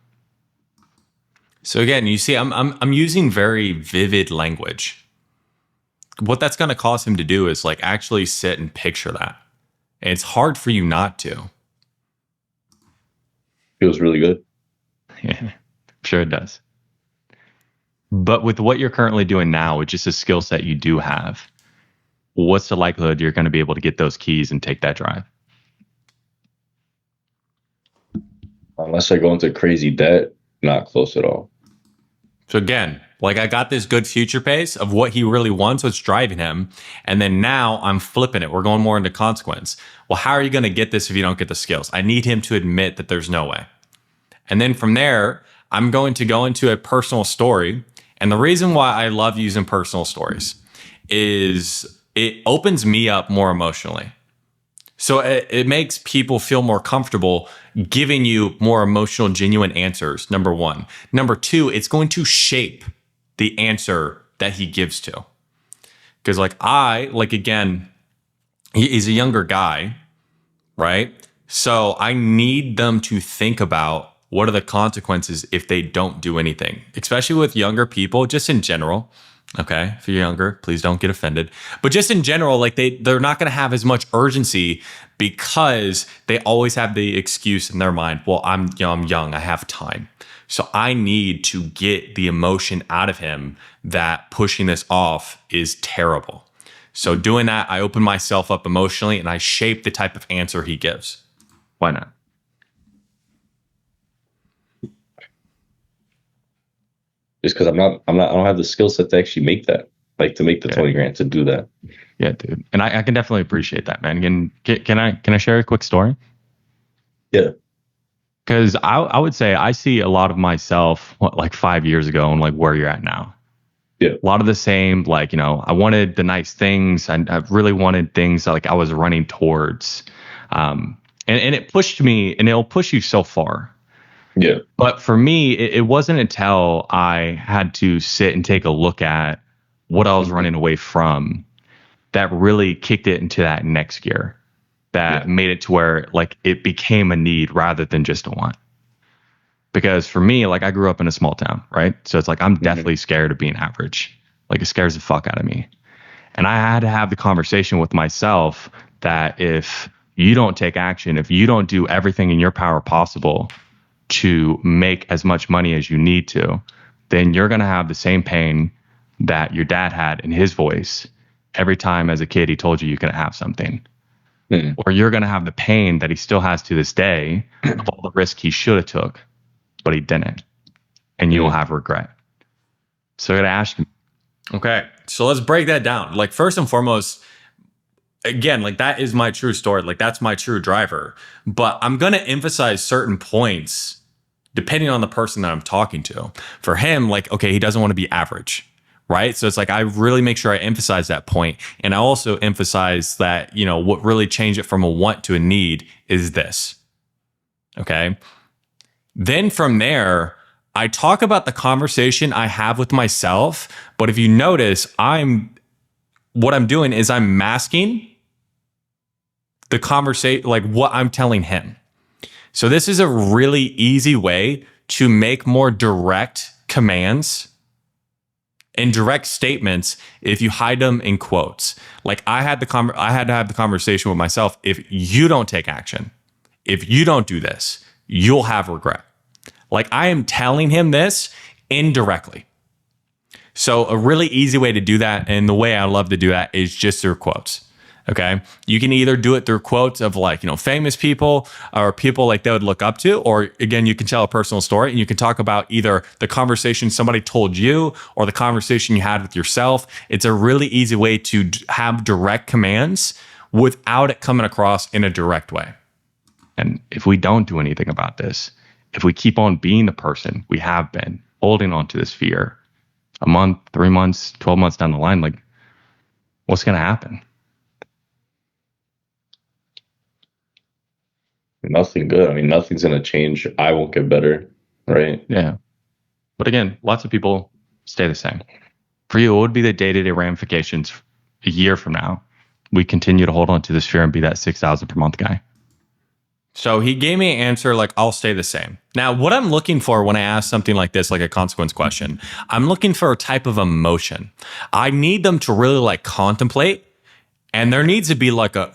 So again, you see, I'm using very vivid language. What that's going to cause him to do is like actually sit and picture that. And it's hard for you not to. Feels really good. Yeah, sure it does. But with what you're currently doing now, which is a skill set you do have, what's the likelihood you're going to be able to get those keys and take that drive? Unless I go into crazy debt, not close at all. So again, like I got this good future pace of what he really wants, what's driving him. And then now I'm flipping it. We're going more into consequence. Well, how are you going to get this if you don't get the skills? I need him to admit that there's no way. And then from there, I'm going to go into a personal story. And the reason why I love using personal stories is it opens me up more emotionally. So it makes people feel more comfortable giving you more emotional, genuine answers, number one. Number two, it's going to shape the answer that he gives to. Because again, he's a younger guy, right? So I need them to think about what are the consequences if they don't do anything, especially with younger people, just in general. Okay, if you're younger, please don't get offended. But just in general, like they're not going to have as much urgency because they always have the excuse in their mind, well, I'm young, I have time. So I need to get the emotion out of him that pushing this off is terrible. So doing that, I open myself up emotionally and I shape the type of answer he gives. Why not? Just because I don't have the skill set to actually make that, like to make the 20 grand to do that. Yeah, dude. And I can definitely appreciate that, man. Can I share a quick story? Yeah. Because I would say I see a lot of myself, like 5 years ago and like where you're at now. Yeah. A lot of the same, like, I wanted the nice things. I really wanted things that, like I was running towards. And it pushed me, and it'll push you so far. Yeah. But for me, it wasn't until I had to sit and take a look at what I was running away from that really kicked it into that next gear. that made it to where like it became a need rather than just a want. Because for me, like I grew up in a small town, right? So it's like I'm definitely scared of being average. Like it scares the fuck out of me. And I had to have the conversation with myself that if you don't take action, if you don't do everything in your power possible to make as much money as you need to, then you're going to have the same pain that your dad had in his voice every time as a kid he told you you couldn't have something. Or you're going to have the pain that he still has to this day of all the risk he should have took, but he didn't. And you will have regret. So I got to ask you. Okay, so let's break that down. Like first and foremost, again, like that is my true story. Like that's my true driver. But I'm going to emphasize certain points depending on the person that I'm talking to. For him, like, okay, he doesn't want to be average, right? So it's like I really make sure I emphasize that point. And I also emphasize that, you know, what really changed it from a want to a need is this. Okay. Then from there, I talk about the conversation I have with myself. But if you notice, what I'm doing is I'm masking the conversation, like what I'm telling him. So this is a really easy way to make more direct commands and direct statements if you hide them in quotes. Like I had to have the conversation with myself. If you don't take action, if you don't do this, you'll have regret. Like I am telling him this indirectly. So a really easy way to do that, and the way I love to do that, is just through quotes. Okay. You can either do it through quotes of like, you know, famous people or people like they would look up to, or again, you can tell a personal story and you can talk about either the conversation somebody told you or the conversation you had with yourself. It's a really easy way to have direct commands without it coming across in a direct way. And if we don't do anything about this, if we keep on being the person we have been, holding on to this fear, a month, 3 months, 12 months down the line, like what's going to happen? Nothing good. I mean, nothing's going to change. I won't get better, right? Yeah. But again, lots of people stay the same. For you, what would be the day-to-day ramifications a year from now? We continue to hold on to this fear and be that 6,000 per month guy. So he gave me an answer like, I'll stay the same. Now, what I'm looking for when I ask something like this, like a consequence question, I'm looking for a type of emotion. I need them to really like contemplate, and there needs to be like a,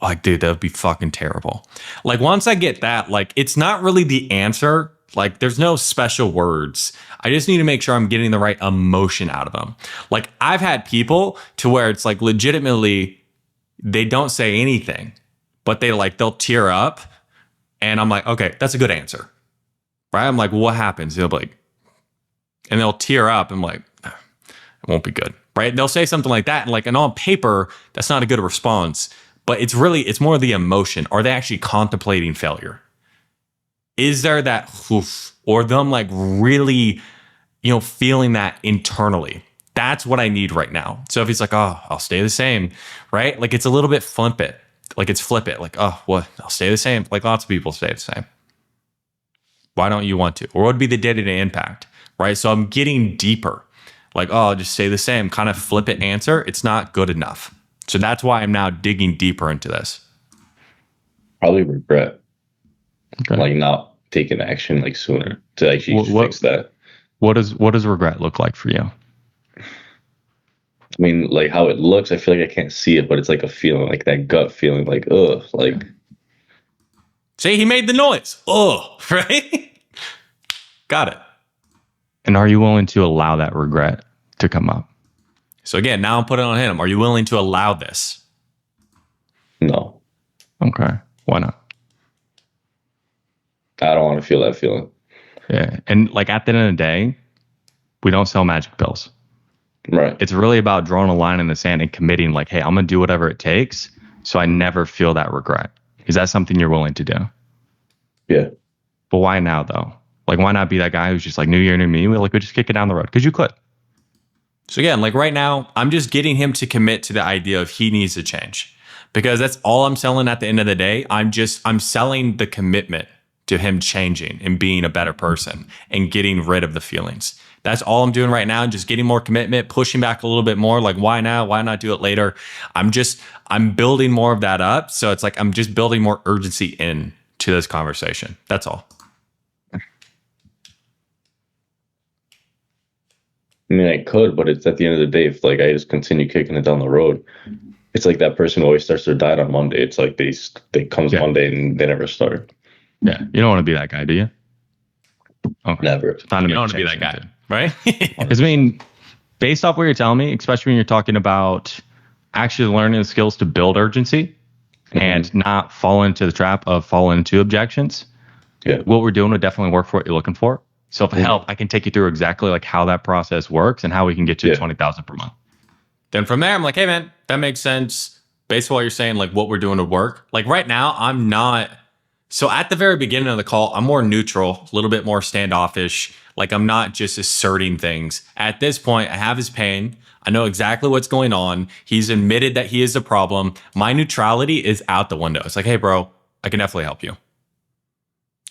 like, dude, that would be fucking terrible. Like once I get that, like it's not really the answer. Like there's no special words. I just need to make sure I'm getting the right emotion out of them. Like I've had people to where it's like legitimately, they don't say anything, but they'll tear up. And I'm like, okay, that's a good answer. Right? I'm like, what happens? They'll be like, and they'll tear up. I'm like, it won't be good. Right? They'll say something like that. And on paper, that's not a good response. But it's more the emotion. Are they actually contemplating failure? Is there that oof, or them like really, feeling that internally? That's what I need right now. So if he's like, oh, I'll stay the same, right? Like it's a little bit flip it. Like it's flip it. Like, oh, what? I'll stay the same. Like lots of people stay the same. Why don't you want to? Or what would be the day-to-day impact, right? So I'm getting deeper. Like, oh, I'll just stay the same. Kind of flip it answer. It's not good enough. So that's why I'm now digging deeper into this. Probably regret. Okay. Like not taking action like sooner to actually fix that. What does regret look like for you? I mean, like how it looks, I feel like I can't see it, but it's like a feeling, like that gut feeling, like, ugh, like. See, he made the noise. Ugh, right? Got it. And are you willing to allow that regret to come up? So again, now I'm putting it on him. Are you willing to allow this? No. Okay. Why not? I don't want to feel that feeling. Yeah. And like at the end of the day, we don't sell magic pills. Right. It's really about drawing a line in the sand and committing like, hey, I'm going to do whatever it takes so I never feel that regret. Is that something you're willing to do? Yeah. But why now though? Like why not be that guy who's just like new year, new me? We just kick it down the road because you could. So again, like right now, I'm just getting him to commit to the idea of he needs to change because that's all I'm selling at the end of the day. I'm selling the commitment to him changing and being a better person and getting rid of the feelings. That's all I'm doing right now. Just getting more commitment, pushing back a little bit more. Like, why now? Why not do it later? I'm building more of that up. So it's like, I'm just building more urgency in to this conversation. That's all. I mean, I could, but it's at the end of the day, if like I just continue kicking it down the road, it's like that person who always starts their diet on Monday. It's like they comes Monday and they never start. Yeah. You don't want to be that guy, do you? Okay. Never. You don't want to be that guy, right? Because I mean, based off what you're telling me, especially when you're talking about actually learning the skills to build urgency and not fall into the trap of falling into objections, what we're doing would definitely work for what you're looking for. So if it help, I can take you through exactly like how that process works and how we can get you to 20,000 per month. Then from there, I'm like, hey man, that makes sense. Based on what you're saying, like what we're doing to work. Like right now, I'm not. So at the very beginning of the call, I'm more neutral, a little bit more standoffish. Like I'm not just asserting things. At this point, I have his pain. I know exactly what's going on. He's admitted that he is the problem. My neutrality is out the window. It's like, hey bro, I can definitely help you.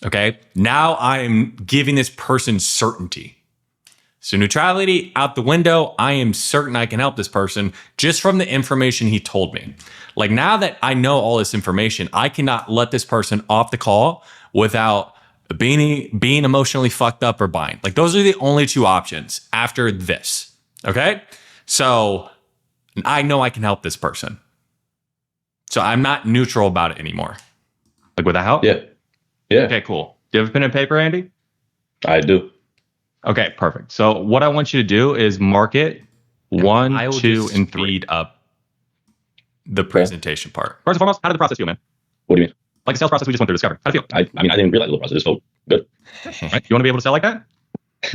Okay. Now I'm giving this person certainty. So neutrality out the window. I am certain I can help this person just from the information he told me. Like now that I know all this information, I cannot let this person off the call without being emotionally fucked up or buying. Like those are the only two options after this. Okay. So I know I can help this person. So I'm not neutral about it anymore. Like would that help? Yeah. Yeah. Okay, cool. Do you have a pen and paper, Andy? I do. Okay, perfect. So what I want you to do is mark it 1, 2, and 3. Speed up the presentation part. First and foremost, how did the process feel, man? What do you mean? Like the sales process we just went through Discover. How did it feel? I mean, I didn't realize the process. It felt good. Right? You want to be able to sell like that?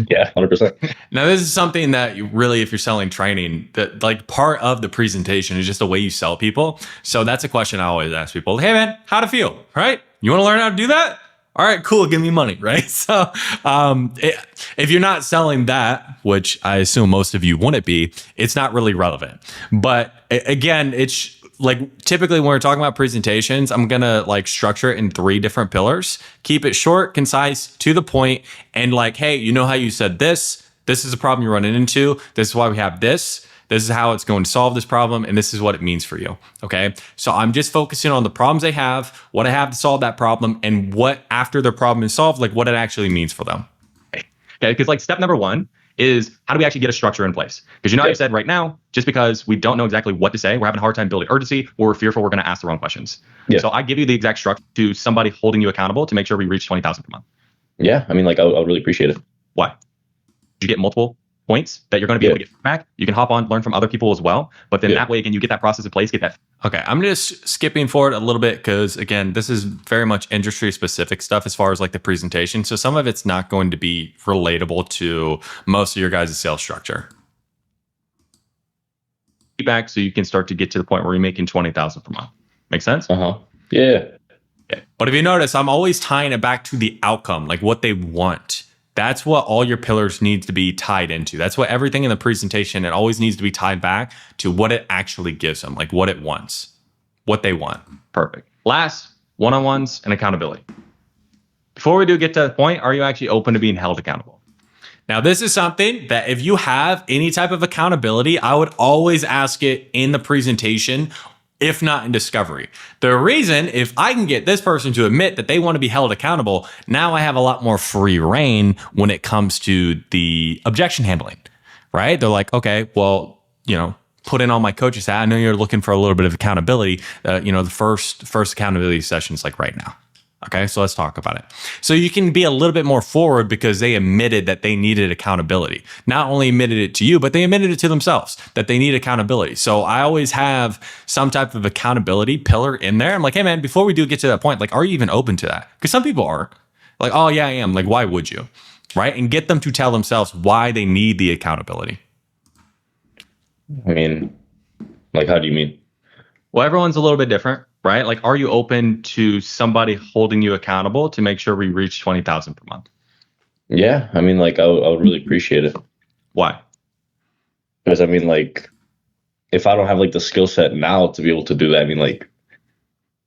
Yeah, 100%. Now, this is something that you really, if you're selling training, that like part of the presentation is just the way you sell people. So that's a question I always ask people. Hey man, how'd it feel? Right? You want to learn how to do that? All right, cool. Give me money, right? So if you're not selling that, which I assume most of you wouldn't be, it's not really relevant. But again, it's like typically when we're talking about presentations, I'm going to like structure it in 3 different pillars. Keep it short, concise, to the point, and like, hey, you know how you said this? This is a problem you're running into. This is why we have this. This is how it's going to solve this problem, and this is what it means for you, okay? So I'm just focusing on the problems they have, what I have to solve that problem, and what after their problem is solved, like what it actually means for them. Okay, because like step number 1 is how do we actually get a structure in place? Because you know, I said right now, just because we don't know exactly what to say, we're having a hard time building urgency, or we're fearful we're going to ask the wrong questions. Yeah. So I give you the exact structure to somebody holding you accountable to make sure we reach 20,000 per month. Yeah, I mean, like I would really appreciate it. Why? Did you get multiple points that you're going to be able to get back? You can hop on, learn from other people as well. But then that way, again, you get that process in place, get that. Okay, I'm just skipping forward a little bit because, again, this is very much industry-specific stuff as far as like the presentation. So some of it's not going to be relatable to most of your guys' sales structure. Back so you can start to get to the point where you're making 20,000 per month. Make sense? Yeah. Okay. But if you notice, I'm always tying it back to the outcome, like what they want. That's what all your pillars need to be tied into. That's what everything in the presentation, it always needs to be tied back to what it actually gives them, like what it wants, what they want. Perfect. Last, one-on-ones and accountability. Before we do get to the point, are you actually open to being held accountable? Now, this is something that if you have any type of accountability, I would always ask it in the presentation, if not in discovery. The reason, if I can get this person to admit that they want to be held accountable, now I have a lot more free reign when it comes to the objection handling, right? They're like, okay, well, you know, put in all my coaches hat. I know you're looking for a little bit of accountability. You know, the first accountability session is like right now. Okay, so let's talk about it. So you can be a little bit more forward because they admitted that they needed accountability. Not only admitted it to you, but they admitted it to themselves that they need accountability. So I always have some type of accountability pillar in there. I'm like, hey man, before we do get to that point, like, are you even open to that? Because some people are like, oh yeah, I am. Like, why would you? Right? And get them to tell themselves why they need the accountability. I mean, like, how do you mean? Well, everyone's a little bit different, right? Like, are you open to somebody holding you accountable to make sure we reach 20,000 per month? Yeah, I mean, like, I would really appreciate it. Why? Because I mean, like, if I don't have like the skill set now to be able to do that, I mean, like,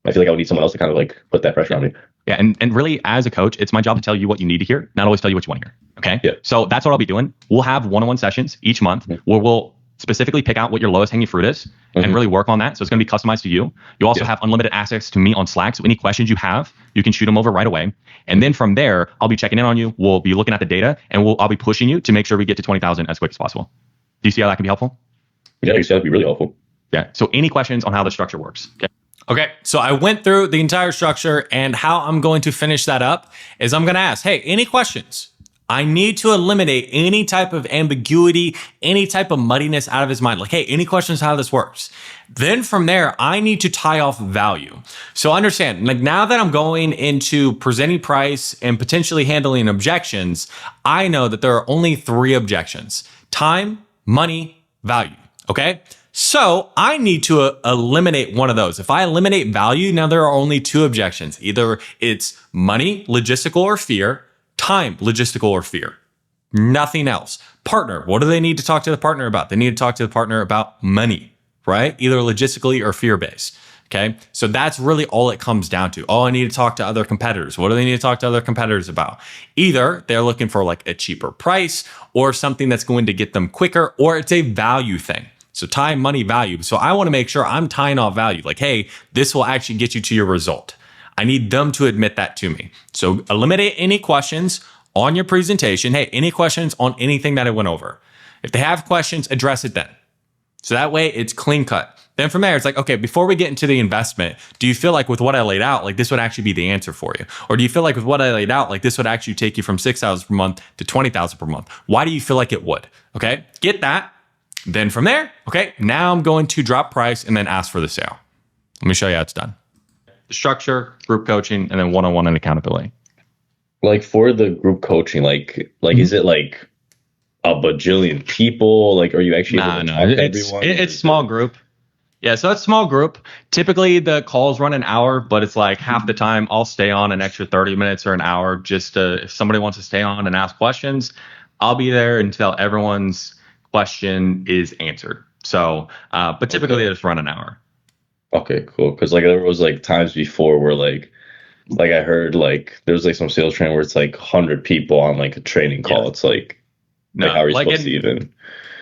I feel like I would need someone else to kind of like put that pressure on me. Yeah, and really, as a coach, it's my job to tell you what you need to hear, not always tell you what you want to hear. Okay. Yeah. So that's what I'll be doing. We'll have one-on-one sessions each month where we'll specifically pick out what your lowest hanging fruit is and really work on that. So it's going to be customized to you. You also have unlimited access to me on Slack. So any questions you have, you can shoot them over right away. And then from there, I'll be checking in on you. We'll be looking at the data, and I'll be pushing you to make sure we get to 20,000 as quick as possible. Do you see how that can be helpful? Yeah, it's that'd be really helpful. Yeah. So any questions on how the structure works? Okay. Okay, so I went through the entire structure, and how I'm going to finish that up is I'm going to ask, hey, any questions? I need to eliminate any type of ambiguity, any type of muddiness out of his mind. Like, hey, any questions how this works? Then from there, I need to tie off value. So understand, like now that I'm going into presenting price and potentially handling objections, I know that there are only 3 objections: time, money, value. Okay? So I need to eliminate one of those. If I eliminate value, now there are only 2 objections. Either it's money, logistical, or fear; time, logistical, or fear. Nothing else. Partner, what do they need to talk to the partner about? They need to talk to the partner about money, right? Either logistically or fear-based. Okay. So that's really all it comes down to. Oh, I need to talk to other competitors. What do they need to talk to other competitors about? Either they're looking for like a cheaper price or something that's going to get them quicker, or it's a value thing. So time, money, value. So I want to make sure I'm tying off value. Like, hey, this will actually get you to your result. I need them to admit that to me. So eliminate any questions on your presentation. Hey, any questions on anything that I went over? If they have questions, address it then. So that way it's clean cut. Then from there, it's like, okay, before we get into the investment, do you feel like with what I laid out, like this would actually be the answer for you? Or do you feel like with what I laid out, like this would actually take you from 6,000 per month to 20,000 per month? Why do you feel like it would? Okay, get that. Then from there, okay, now I'm going to drop price and then ask for the sale. Let me show you how it's done. The structure, group coaching, and then one-on-one and accountability. Like for the group coaching, like is it like a bajillion people? Like, are you actually able to talk to everyone? It's small group. Yeah, so it's small group. Typically, the calls run an hour, but it's like half the time I'll stay on an extra 30 minutes or an hour just to, if somebody wants to stay on and ask questions, I'll be there until everyone's question is answered. So, but typically they just run an hour. Okay, cool. Because like there was like times before where like I heard like there's like some sales training where it's like 100 people on like a training call. Yeah. It's like, no, how are you supposed to even?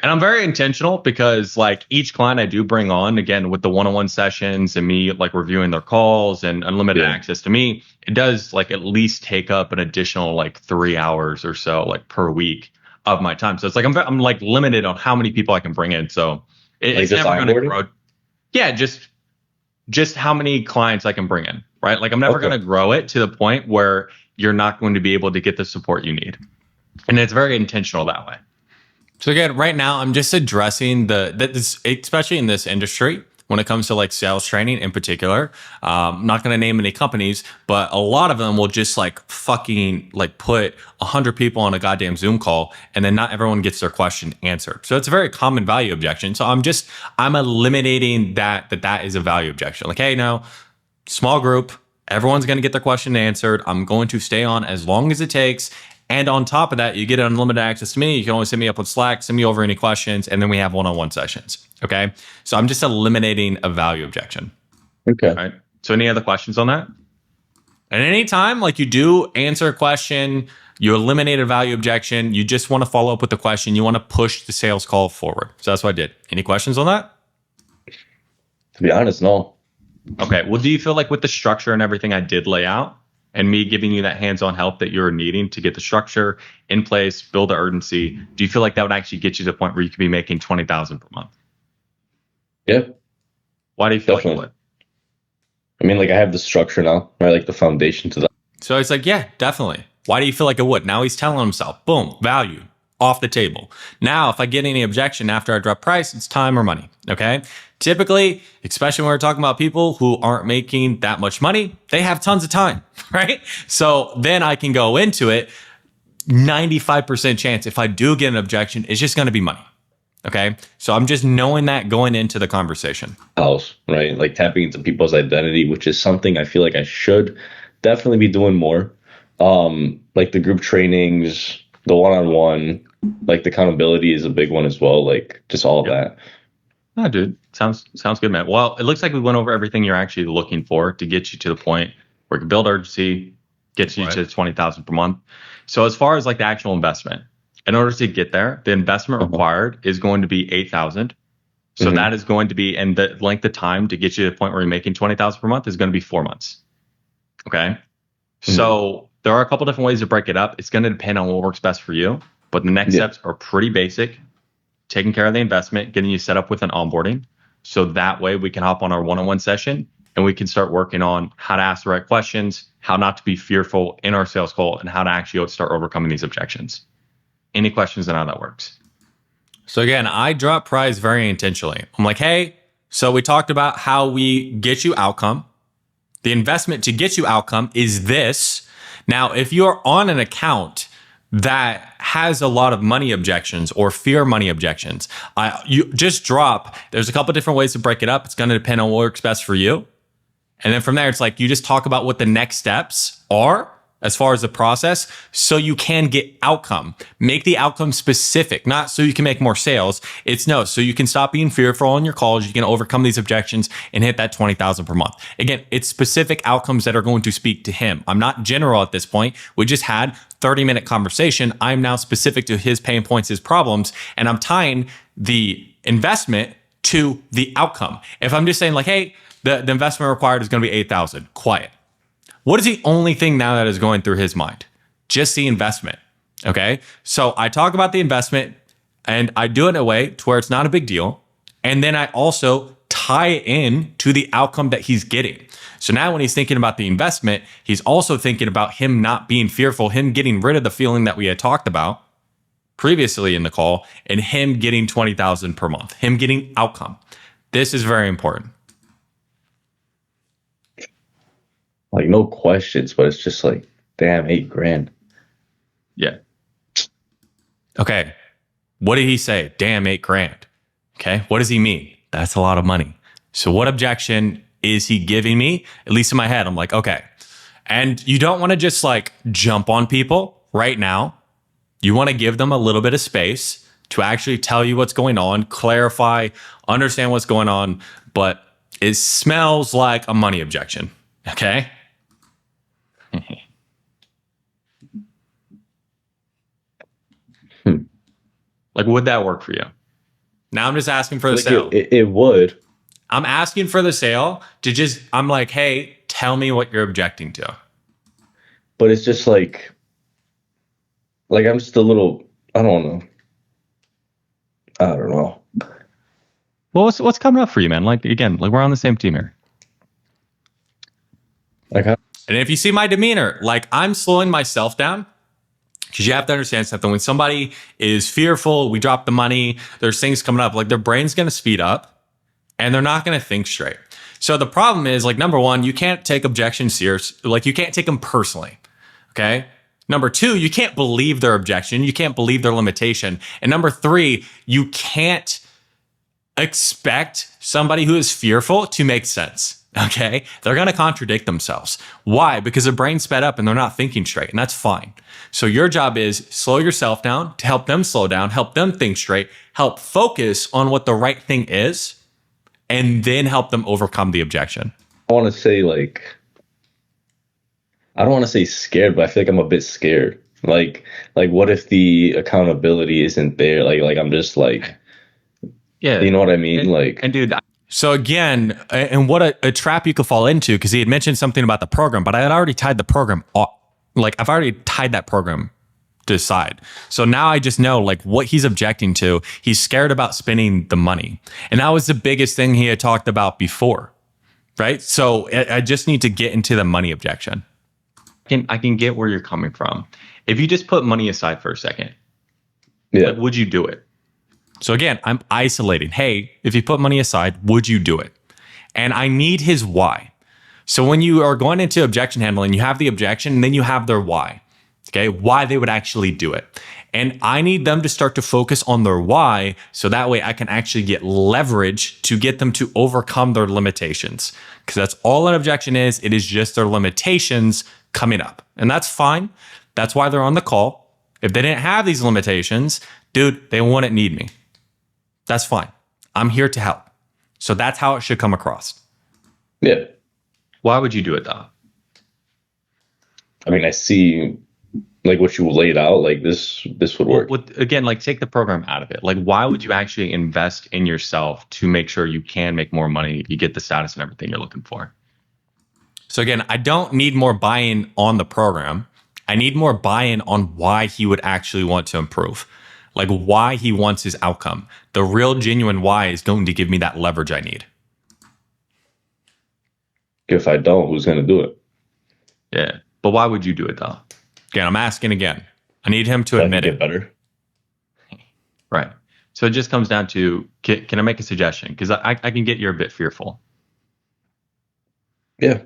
And I'm very intentional because like each client I do bring on, again, with the one-on-one sessions and me like reviewing their calls and unlimited access to me, it does like at least take up an additional like 3 hours or so like per week of my time. So it's like I'm like limited on how many people I can bring in. So it's never going to grow. Yeah, just how many clients I can bring in, right? Like I'm never going to grow it to the point where you're not going to be able to get the support you need. And it's very intentional that way. So again, right now I'm just addressing this, especially in this industry, when it comes to like sales training in particular. I'm not going to name any companies, but a lot of them will just like fucking like put 100 people on a goddamn Zoom call, and then not everyone gets their question answered. So it's a very common value objection. So I'm eliminating that is a value objection. Like, hey, no, small group, everyone's going to get their question answered. I'm going to stay on as long as it takes. And on top of that, you get unlimited access to me. You can always hit me up on Slack, send me over any questions, and then we have one-on-one sessions. Okay. So I'm just eliminating a value objection. Okay. All right. So any other questions on that? At any time, like you do answer a question, you eliminate a value objection, you just want to follow up with the question, you want to push the sales call forward. So that's what I did. Any questions on that? To be honest, no. Okay. Well, do you feel like with the structure and everything I did lay out, and me giving you that hands-on help that you're needing to get the structure in place, build the urgency, do you feel like that would actually get you to the point where you could be making 20,000 per month? Yeah. Why do you feel Definitely. like it would? I mean, like I have the structure now, right? Like the foundation to that. So it's like, yeah, definitely. Why do you feel like it would? Now he's telling himself, boom, value off the table. Now, if I get any objection after I drop price, it's time or money. Okay. Typically, especially when we're talking about people who aren't making that much money, they have tons of time, right? So then I can go into it. 95% chance if I do get an objection, it's just going to be money. Okay. So I'm just knowing that going into the conversation. House, right? Like tapping into people's identity, which is something I feel like I should definitely be doing more. Like the group trainings, the one-on-one, like the accountability is a big one as well. Like just all of that. Oh, dude, sounds good, man. Well, it looks like we went over everything you're actually looking for to get you to the point we can build urgency, get you to 20,000 per month. So as far as like the actual investment, in order to get there, the investment required is going to be 8,000. So that is going to be, and the length of time to get you to the point where you're making 20,000 per month is going to be 4 months. Okay. So there are a couple different ways to break it up. It's going to depend on what works best for you, but the next steps are pretty basic. Taking care of the investment, getting you set up with an onboarding. So that way we can hop on our one-on-one session and we can start working on how to ask the right questions, how not to be fearful in our sales call, and how to actually start overcoming these objections. Any questions on how that works? So again, I drop price very intentionally. I'm like, hey, so we talked about how we get you outcome. The investment to get you outcome is this. Now, if you're on an account that has a lot of money objections or fear money objections, you just drop. There's a couple different ways to break it up. It's going to depend on what works best for you. And then from there, it's like you just talk about what the next steps are as far as the process, so you can get outcome. Make the outcome specific, not so you can make more sales. It's no, so you can stop being fearful on your calls. You can overcome these objections and hit that 20,000 per month. Again, it's specific outcomes that are going to speak to him. I'm not general at this point. We just had 30-minute conversation. I'm now specific to his pain points, his problems, and I'm tying the investment to the outcome. If I'm just saying like, hey, the investment required is going to be 8,000, quiet. What is the only thing now that is going through his mind? Just the investment. Okay. So I talk about the investment and I do it in a way to where it's not a big deal. And then I also tie in to the outcome that he's getting. So now when he's thinking about the investment, he's also thinking about him not being fearful, him getting rid of the feeling that we had talked about previously in the call, and him getting 20,000 per month, him getting outcome. This is very important. Like no questions, but it's just like, damn, $8,000. Yeah. Okay. What did he say? Damn, $8,000. Okay. What does he mean? That's a lot of money. So what objection is he giving me? At least in my head, I'm like, okay. And you don't want to just like jump on people right now. You want to give them a little bit of space to actually tell you what's going on, clarify, understand what's going on. But it smells like a money objection. Okay. Like, would that work for you? Now I'm just asking for the Like sale. it would. I'm asking for the sale to just, I'm like, hey, tell me what you're objecting to. But it's just like I'm just a little, I don't know. Well, what's coming up for you, man? Like, again, like we're on the same team here. Like, And if you see my demeanor, like I'm slowing myself down, because you have to understand something. When somebody is fearful, we drop the money, there's things coming up, like their brain's going to speed up and they're not going to think straight. So the problem is, like, number one, you can't take objections serious. Like, you can't take them personally. Okay. Number two, you can't believe their objection. You can't believe their limitation. And number three, you can't expect somebody who is fearful to make sense. Okay. They're going to contradict themselves. Why? Because their brain's sped up and they're not thinking straight, and that's fine. So your job is slow yourself down to help them slow down, help them think straight, help focus on what the right thing is, and then help them overcome the objection. I want to say I don't want to say scared, but I feel like I'm a bit scared. Like what if the accountability isn't there? Like I'm just like, Yeah. you know what I mean? And dude, So again, and what a trap you could fall into, because he had mentioned something about the program, but I had already tied the program off. Like, I've already tied that program to the side. So now I just know like what he's objecting to. He's scared about spending the money. And that was the biggest thing he had talked about before, right? So I just need to get into the money objection. I can get where you're coming from. If you just put money aside for a second, yeah. like, would you do it? So again, I'm isolating. Hey, if you put money aside, would you do it? And I need his why. So when you are going into objection handling, you have the objection and then you have their why. Okay, why they would actually do it. And I need them to start to focus on their why, so that way I can actually get leverage to get them to overcome their limitations. Because that's all an objection is. It is just their limitations coming up. And that's fine. That's why they're on the call. If they didn't have these limitations, dude, they wouldn't need me. That's fine. I'm here to help. So that's how it should come across. Yeah. Why would you do it though? I mean, I see like what you laid out. Like this would work. Again, like take the program out of it. Like, why would you actually invest in yourself to make sure you can make more money, you get the status and everything you're looking for? So again, I don't need more buy-in on the program. I need more buy-in on why he would actually want to improve. Like why he wants his outcome. The real genuine why is going to give me that leverage I need. If I don't, who's going to do it? Yeah. But why would you do it though? Again, I'm asking again. I need him to So I admit can it. get better. Right. So it just comes down to, can I make a suggestion? Because I can get you're a bit fearful. Yeah.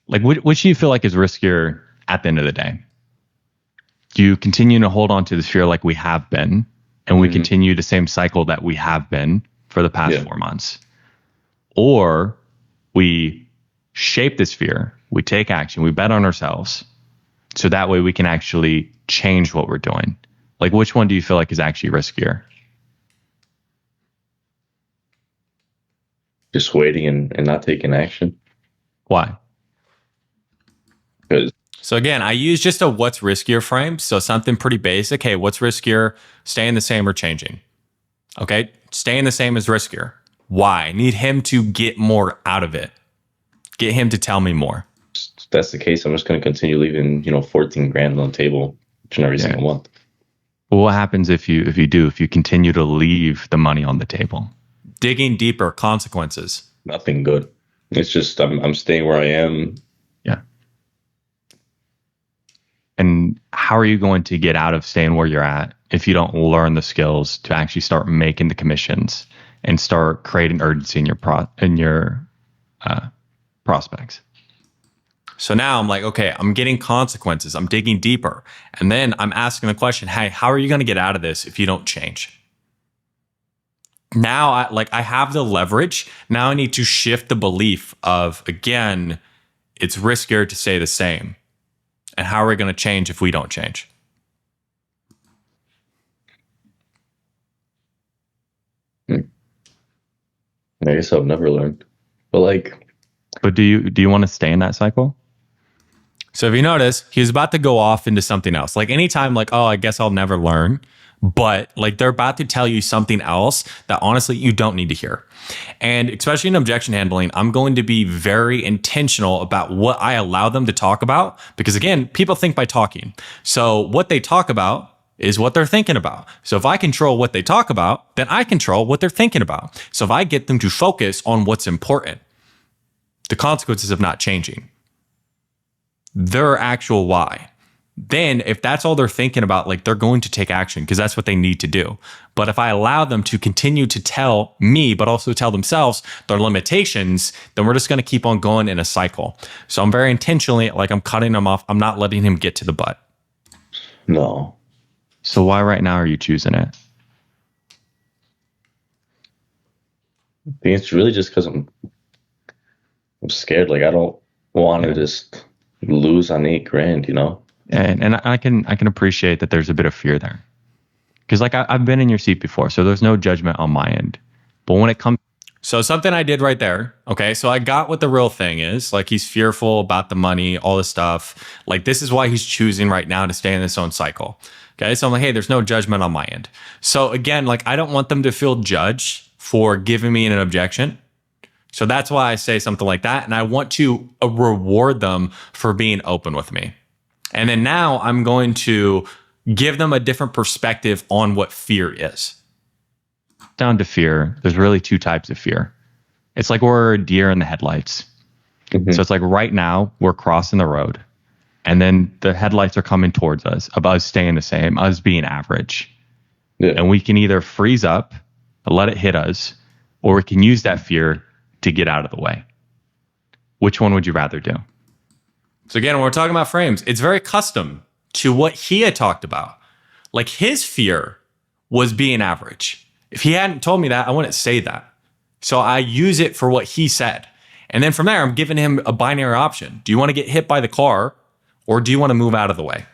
Like, which do you feel like is riskier at the end of the day? Do you continue to hold on to this fear like we have been, and we continue the same cycle that we have been for the past 4 months? Or we shape this fear, we take action, we bet on ourselves, so that way we can actually change what we're doing? Like, which one do you feel like is actually riskier? Just waiting and not taking action. Why? Because So again, I use just a what's riskier frame. So something pretty basic. Hey, what's riskier? Staying the same or changing? Okay, staying the same is riskier. Why? I need him to get more out of it. Get him to tell me more. if that's the case, I'm just going to continue leaving, 14 grand on the table each and every single month. Well, what happens if you continue to leave the money on the table? Digging deeper, consequences. Nothing good. It's just I'm staying where I am. Yeah. And how are you going to get out of staying where you're at if you don't learn the skills to actually start making the commissions and start creating urgency in your prospects? So now I'm like, okay, I'm getting consequences. I'm digging deeper. And then I'm asking the question, hey, how are you going to get out of this if you don't change? Now I have the leverage. Now I need to shift the belief of, again, it's riskier to stay the same. And how are we going to change if we don't change? I guess I'll never learn. But do you want to stay in that cycle? So if you notice, he's about to go off into something else. Like anytime, like, oh, I guess I'll never learn. But like they're about to tell you something else that honestly you don't need to hear. And especially in objection handling, I'm going to be very intentional about what I allow them to talk about. Because again, people think by talking. So what they talk about is what they're thinking about. So if I control what they talk about, then I control what they're thinking about. So if I get them to focus on what's important, the consequences of not changing, their actual why. Then if that's all they're thinking about, like they're going to take action because that's what they need to do. But if I allow them to continue to tell me, but also tell themselves their limitations, then we're just going to keep on going in a cycle. So I'm very intentionally, like I'm cutting them off. I'm not letting him get to the butt. no. So why right now are you choosing it? I think it's really just because I'm scared. Like I don't want to just lose on 8 grand, And I can appreciate that there's a bit of fear there, because like I've been in your seat before, so there's no judgment on my end. But when it comes, So something I did right there. Okay. So I got what the real thing is. Like he's fearful about the money, all this stuff. Like this is why he's choosing right now to stay in this own cycle. Okay. So I'm like, hey, there's no judgment on my end. So again, like I don't want them to feel judged for giving me an objection. So that's why I say something like that. And I want to reward them for being open with me. And then now I'm going to give them a different perspective on what fear is. down to fear, there's really 2 types of fear. It's like we're a deer in the headlights. Mm-hmm. So it's like right now we're crossing the road, and then the headlights are coming towards us, of us staying the same, us being average. Yeah. And we can either freeze up, let it hit us, or we can use that fear to get out of the way. Which one would you rather do? So again, when we're talking about frames, it's very custom to what he had talked about. Like his fear was being average. If he hadn't told me that, I wouldn't say that. So I use it for what he said. And then from there, I'm giving him a binary option. Do you want to get hit by the car or do you want to move out of the way?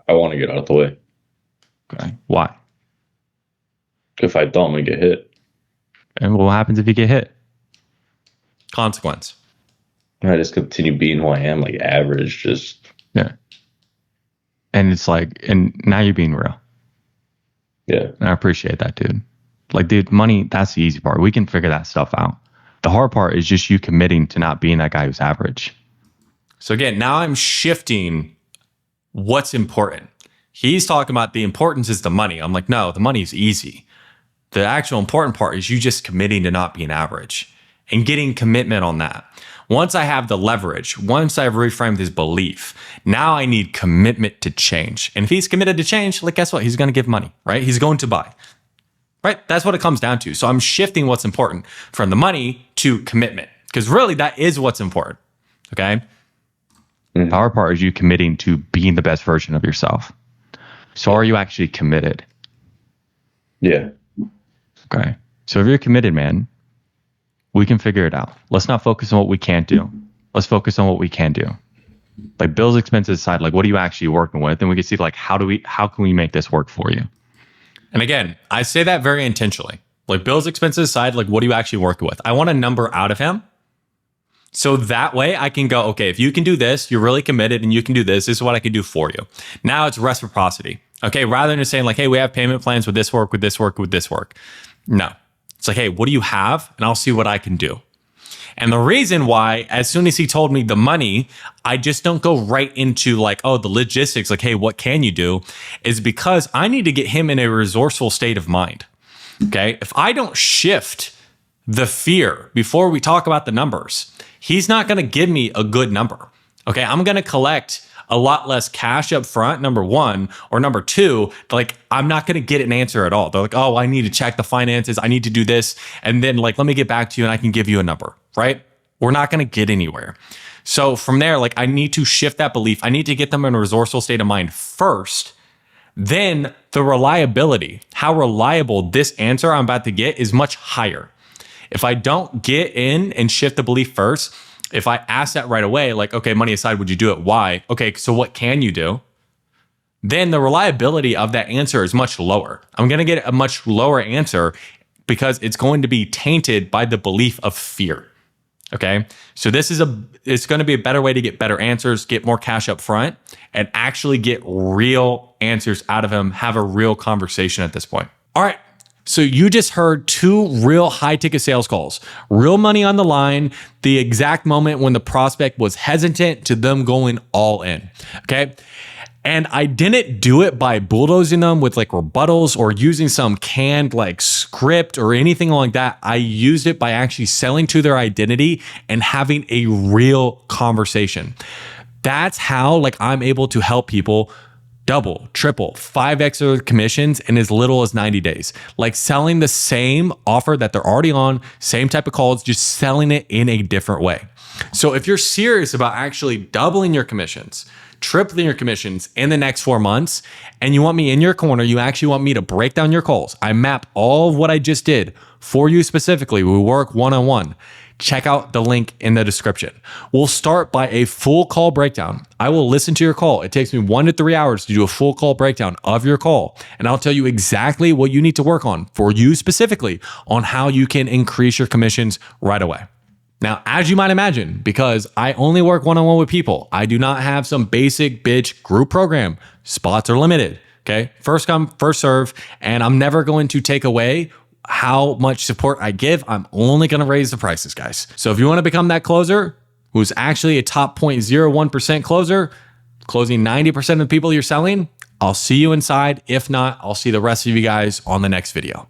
I want to get out of the way. Okay. Why? If I don't, I'm going to get hit. And what happens if you get hit? Consequence. I just continue being who I am, like average, just. Yeah. And it's like, and now you're being real. Yeah. And I appreciate that, dude. Like, dude, money, that's the easy part. We can figure that stuff out. The hard part is just you committing to not being that guy who's average. So again, now I'm shifting what's important. He's talking about the importance is the money. I'm like, no, the money is easy. The actual important part is you just committing to not being average and getting commitment on that. Once I have the leverage, once I've reframed his belief, now I need commitment to change. And if he's committed to change, like, guess what? He's going to give money, right? He's going to buy, right? That's what it comes down to. So I'm shifting what's important from the money to commitment, because really that is what's important. Okay. The hard part is you committing to being the best version of yourself. So are you actually committed? Yeah. Okay. So if you're committed, man, we can figure it out. Let's not focus on what we can't do. Let's focus on what we can do. Like bills, expenses aside, like what are you actually working with? And we can see like, how can we make this work for you? And again, I say that very intentionally. Like bills, expenses aside, like what are you actually working with? I want a number out of him. So that way I can go, okay, if you can do this, you're really committed and you can do this, this is what I can do for you. Now it's reciprocity. Okay. Rather than just saying like, hey, we have payment plans with this work, with this work, with this work. No, it's like, hey, what do you have? And I'll see what I can do. And the reason why, as soon as he told me the money, I just don't go right into like, oh, the logistics, like, hey, what can you do? Is because I need to get him in a resourceful state of mind. Okay. If I don't shift the fear before we talk about the numbers, he's not going to give me a good number. Okay. I'm going to collect a lot less cash up front, number one, or number two, like I'm not going to get an answer at all. They're like, oh, I need to check the finances. I need to do this. And then like, let me get back to you and I can give you a number, right? We're not going to get anywhere. So from there, like I need to shift that belief. I need to get them in a resourceful state of mind first. Then the reliability, how reliable this answer I'm about to get is much higher. If I don't get in and shift the belief first, if I ask that right away, like, okay, money aside, would you do it? Why? Okay, so what can you do? Then the reliability of that answer is much lower. I'm going to get a much lower answer because it's going to be tainted by the belief of fear. Okay. So it's going to be a better way to get better answers, get more cash up front, and actually get real answers out of him, have a real conversation at this point. All right. So you just heard two real high ticket sales calls, real money on the line, the exact moment when the prospect was hesitant to them going all in. Okay. And I didn't do it by bulldozing them with like rebuttals or using some canned like script or anything like that. I used it by actually selling to their identity and having a real conversation. That's how like I'm able to help people double, triple, 5x their commissions in as little as 90 days. Like selling the same offer that they're already on, same type of calls, just selling it in a different way. So if you're serious about actually doubling your commissions, tripling your commissions in the next 4 months, and you want me in your corner, you actually want me to break down your calls. I map all of what I just did for you specifically. We work one-on-one. Check out the link in the description. We'll start by a full call breakdown. I will listen to your call. It takes me 1 to 3 hours to do a full call breakdown of your call. And I'll tell you exactly what you need to work on for you specifically on how you can increase your commissions right away. Now, as you might imagine, because I only work one-on-one with people, I do not have some basic bitch group program. Spots are limited. Okay. First come, first serve. And I'm never going to take away how much support I give. I'm only going to raise the prices, guys. So if you want to become that closer who's actually a top 0.01% closer, closing 90% of the people you're selling, I'll see you inside. If not, I'll see the rest of you guys on the next video.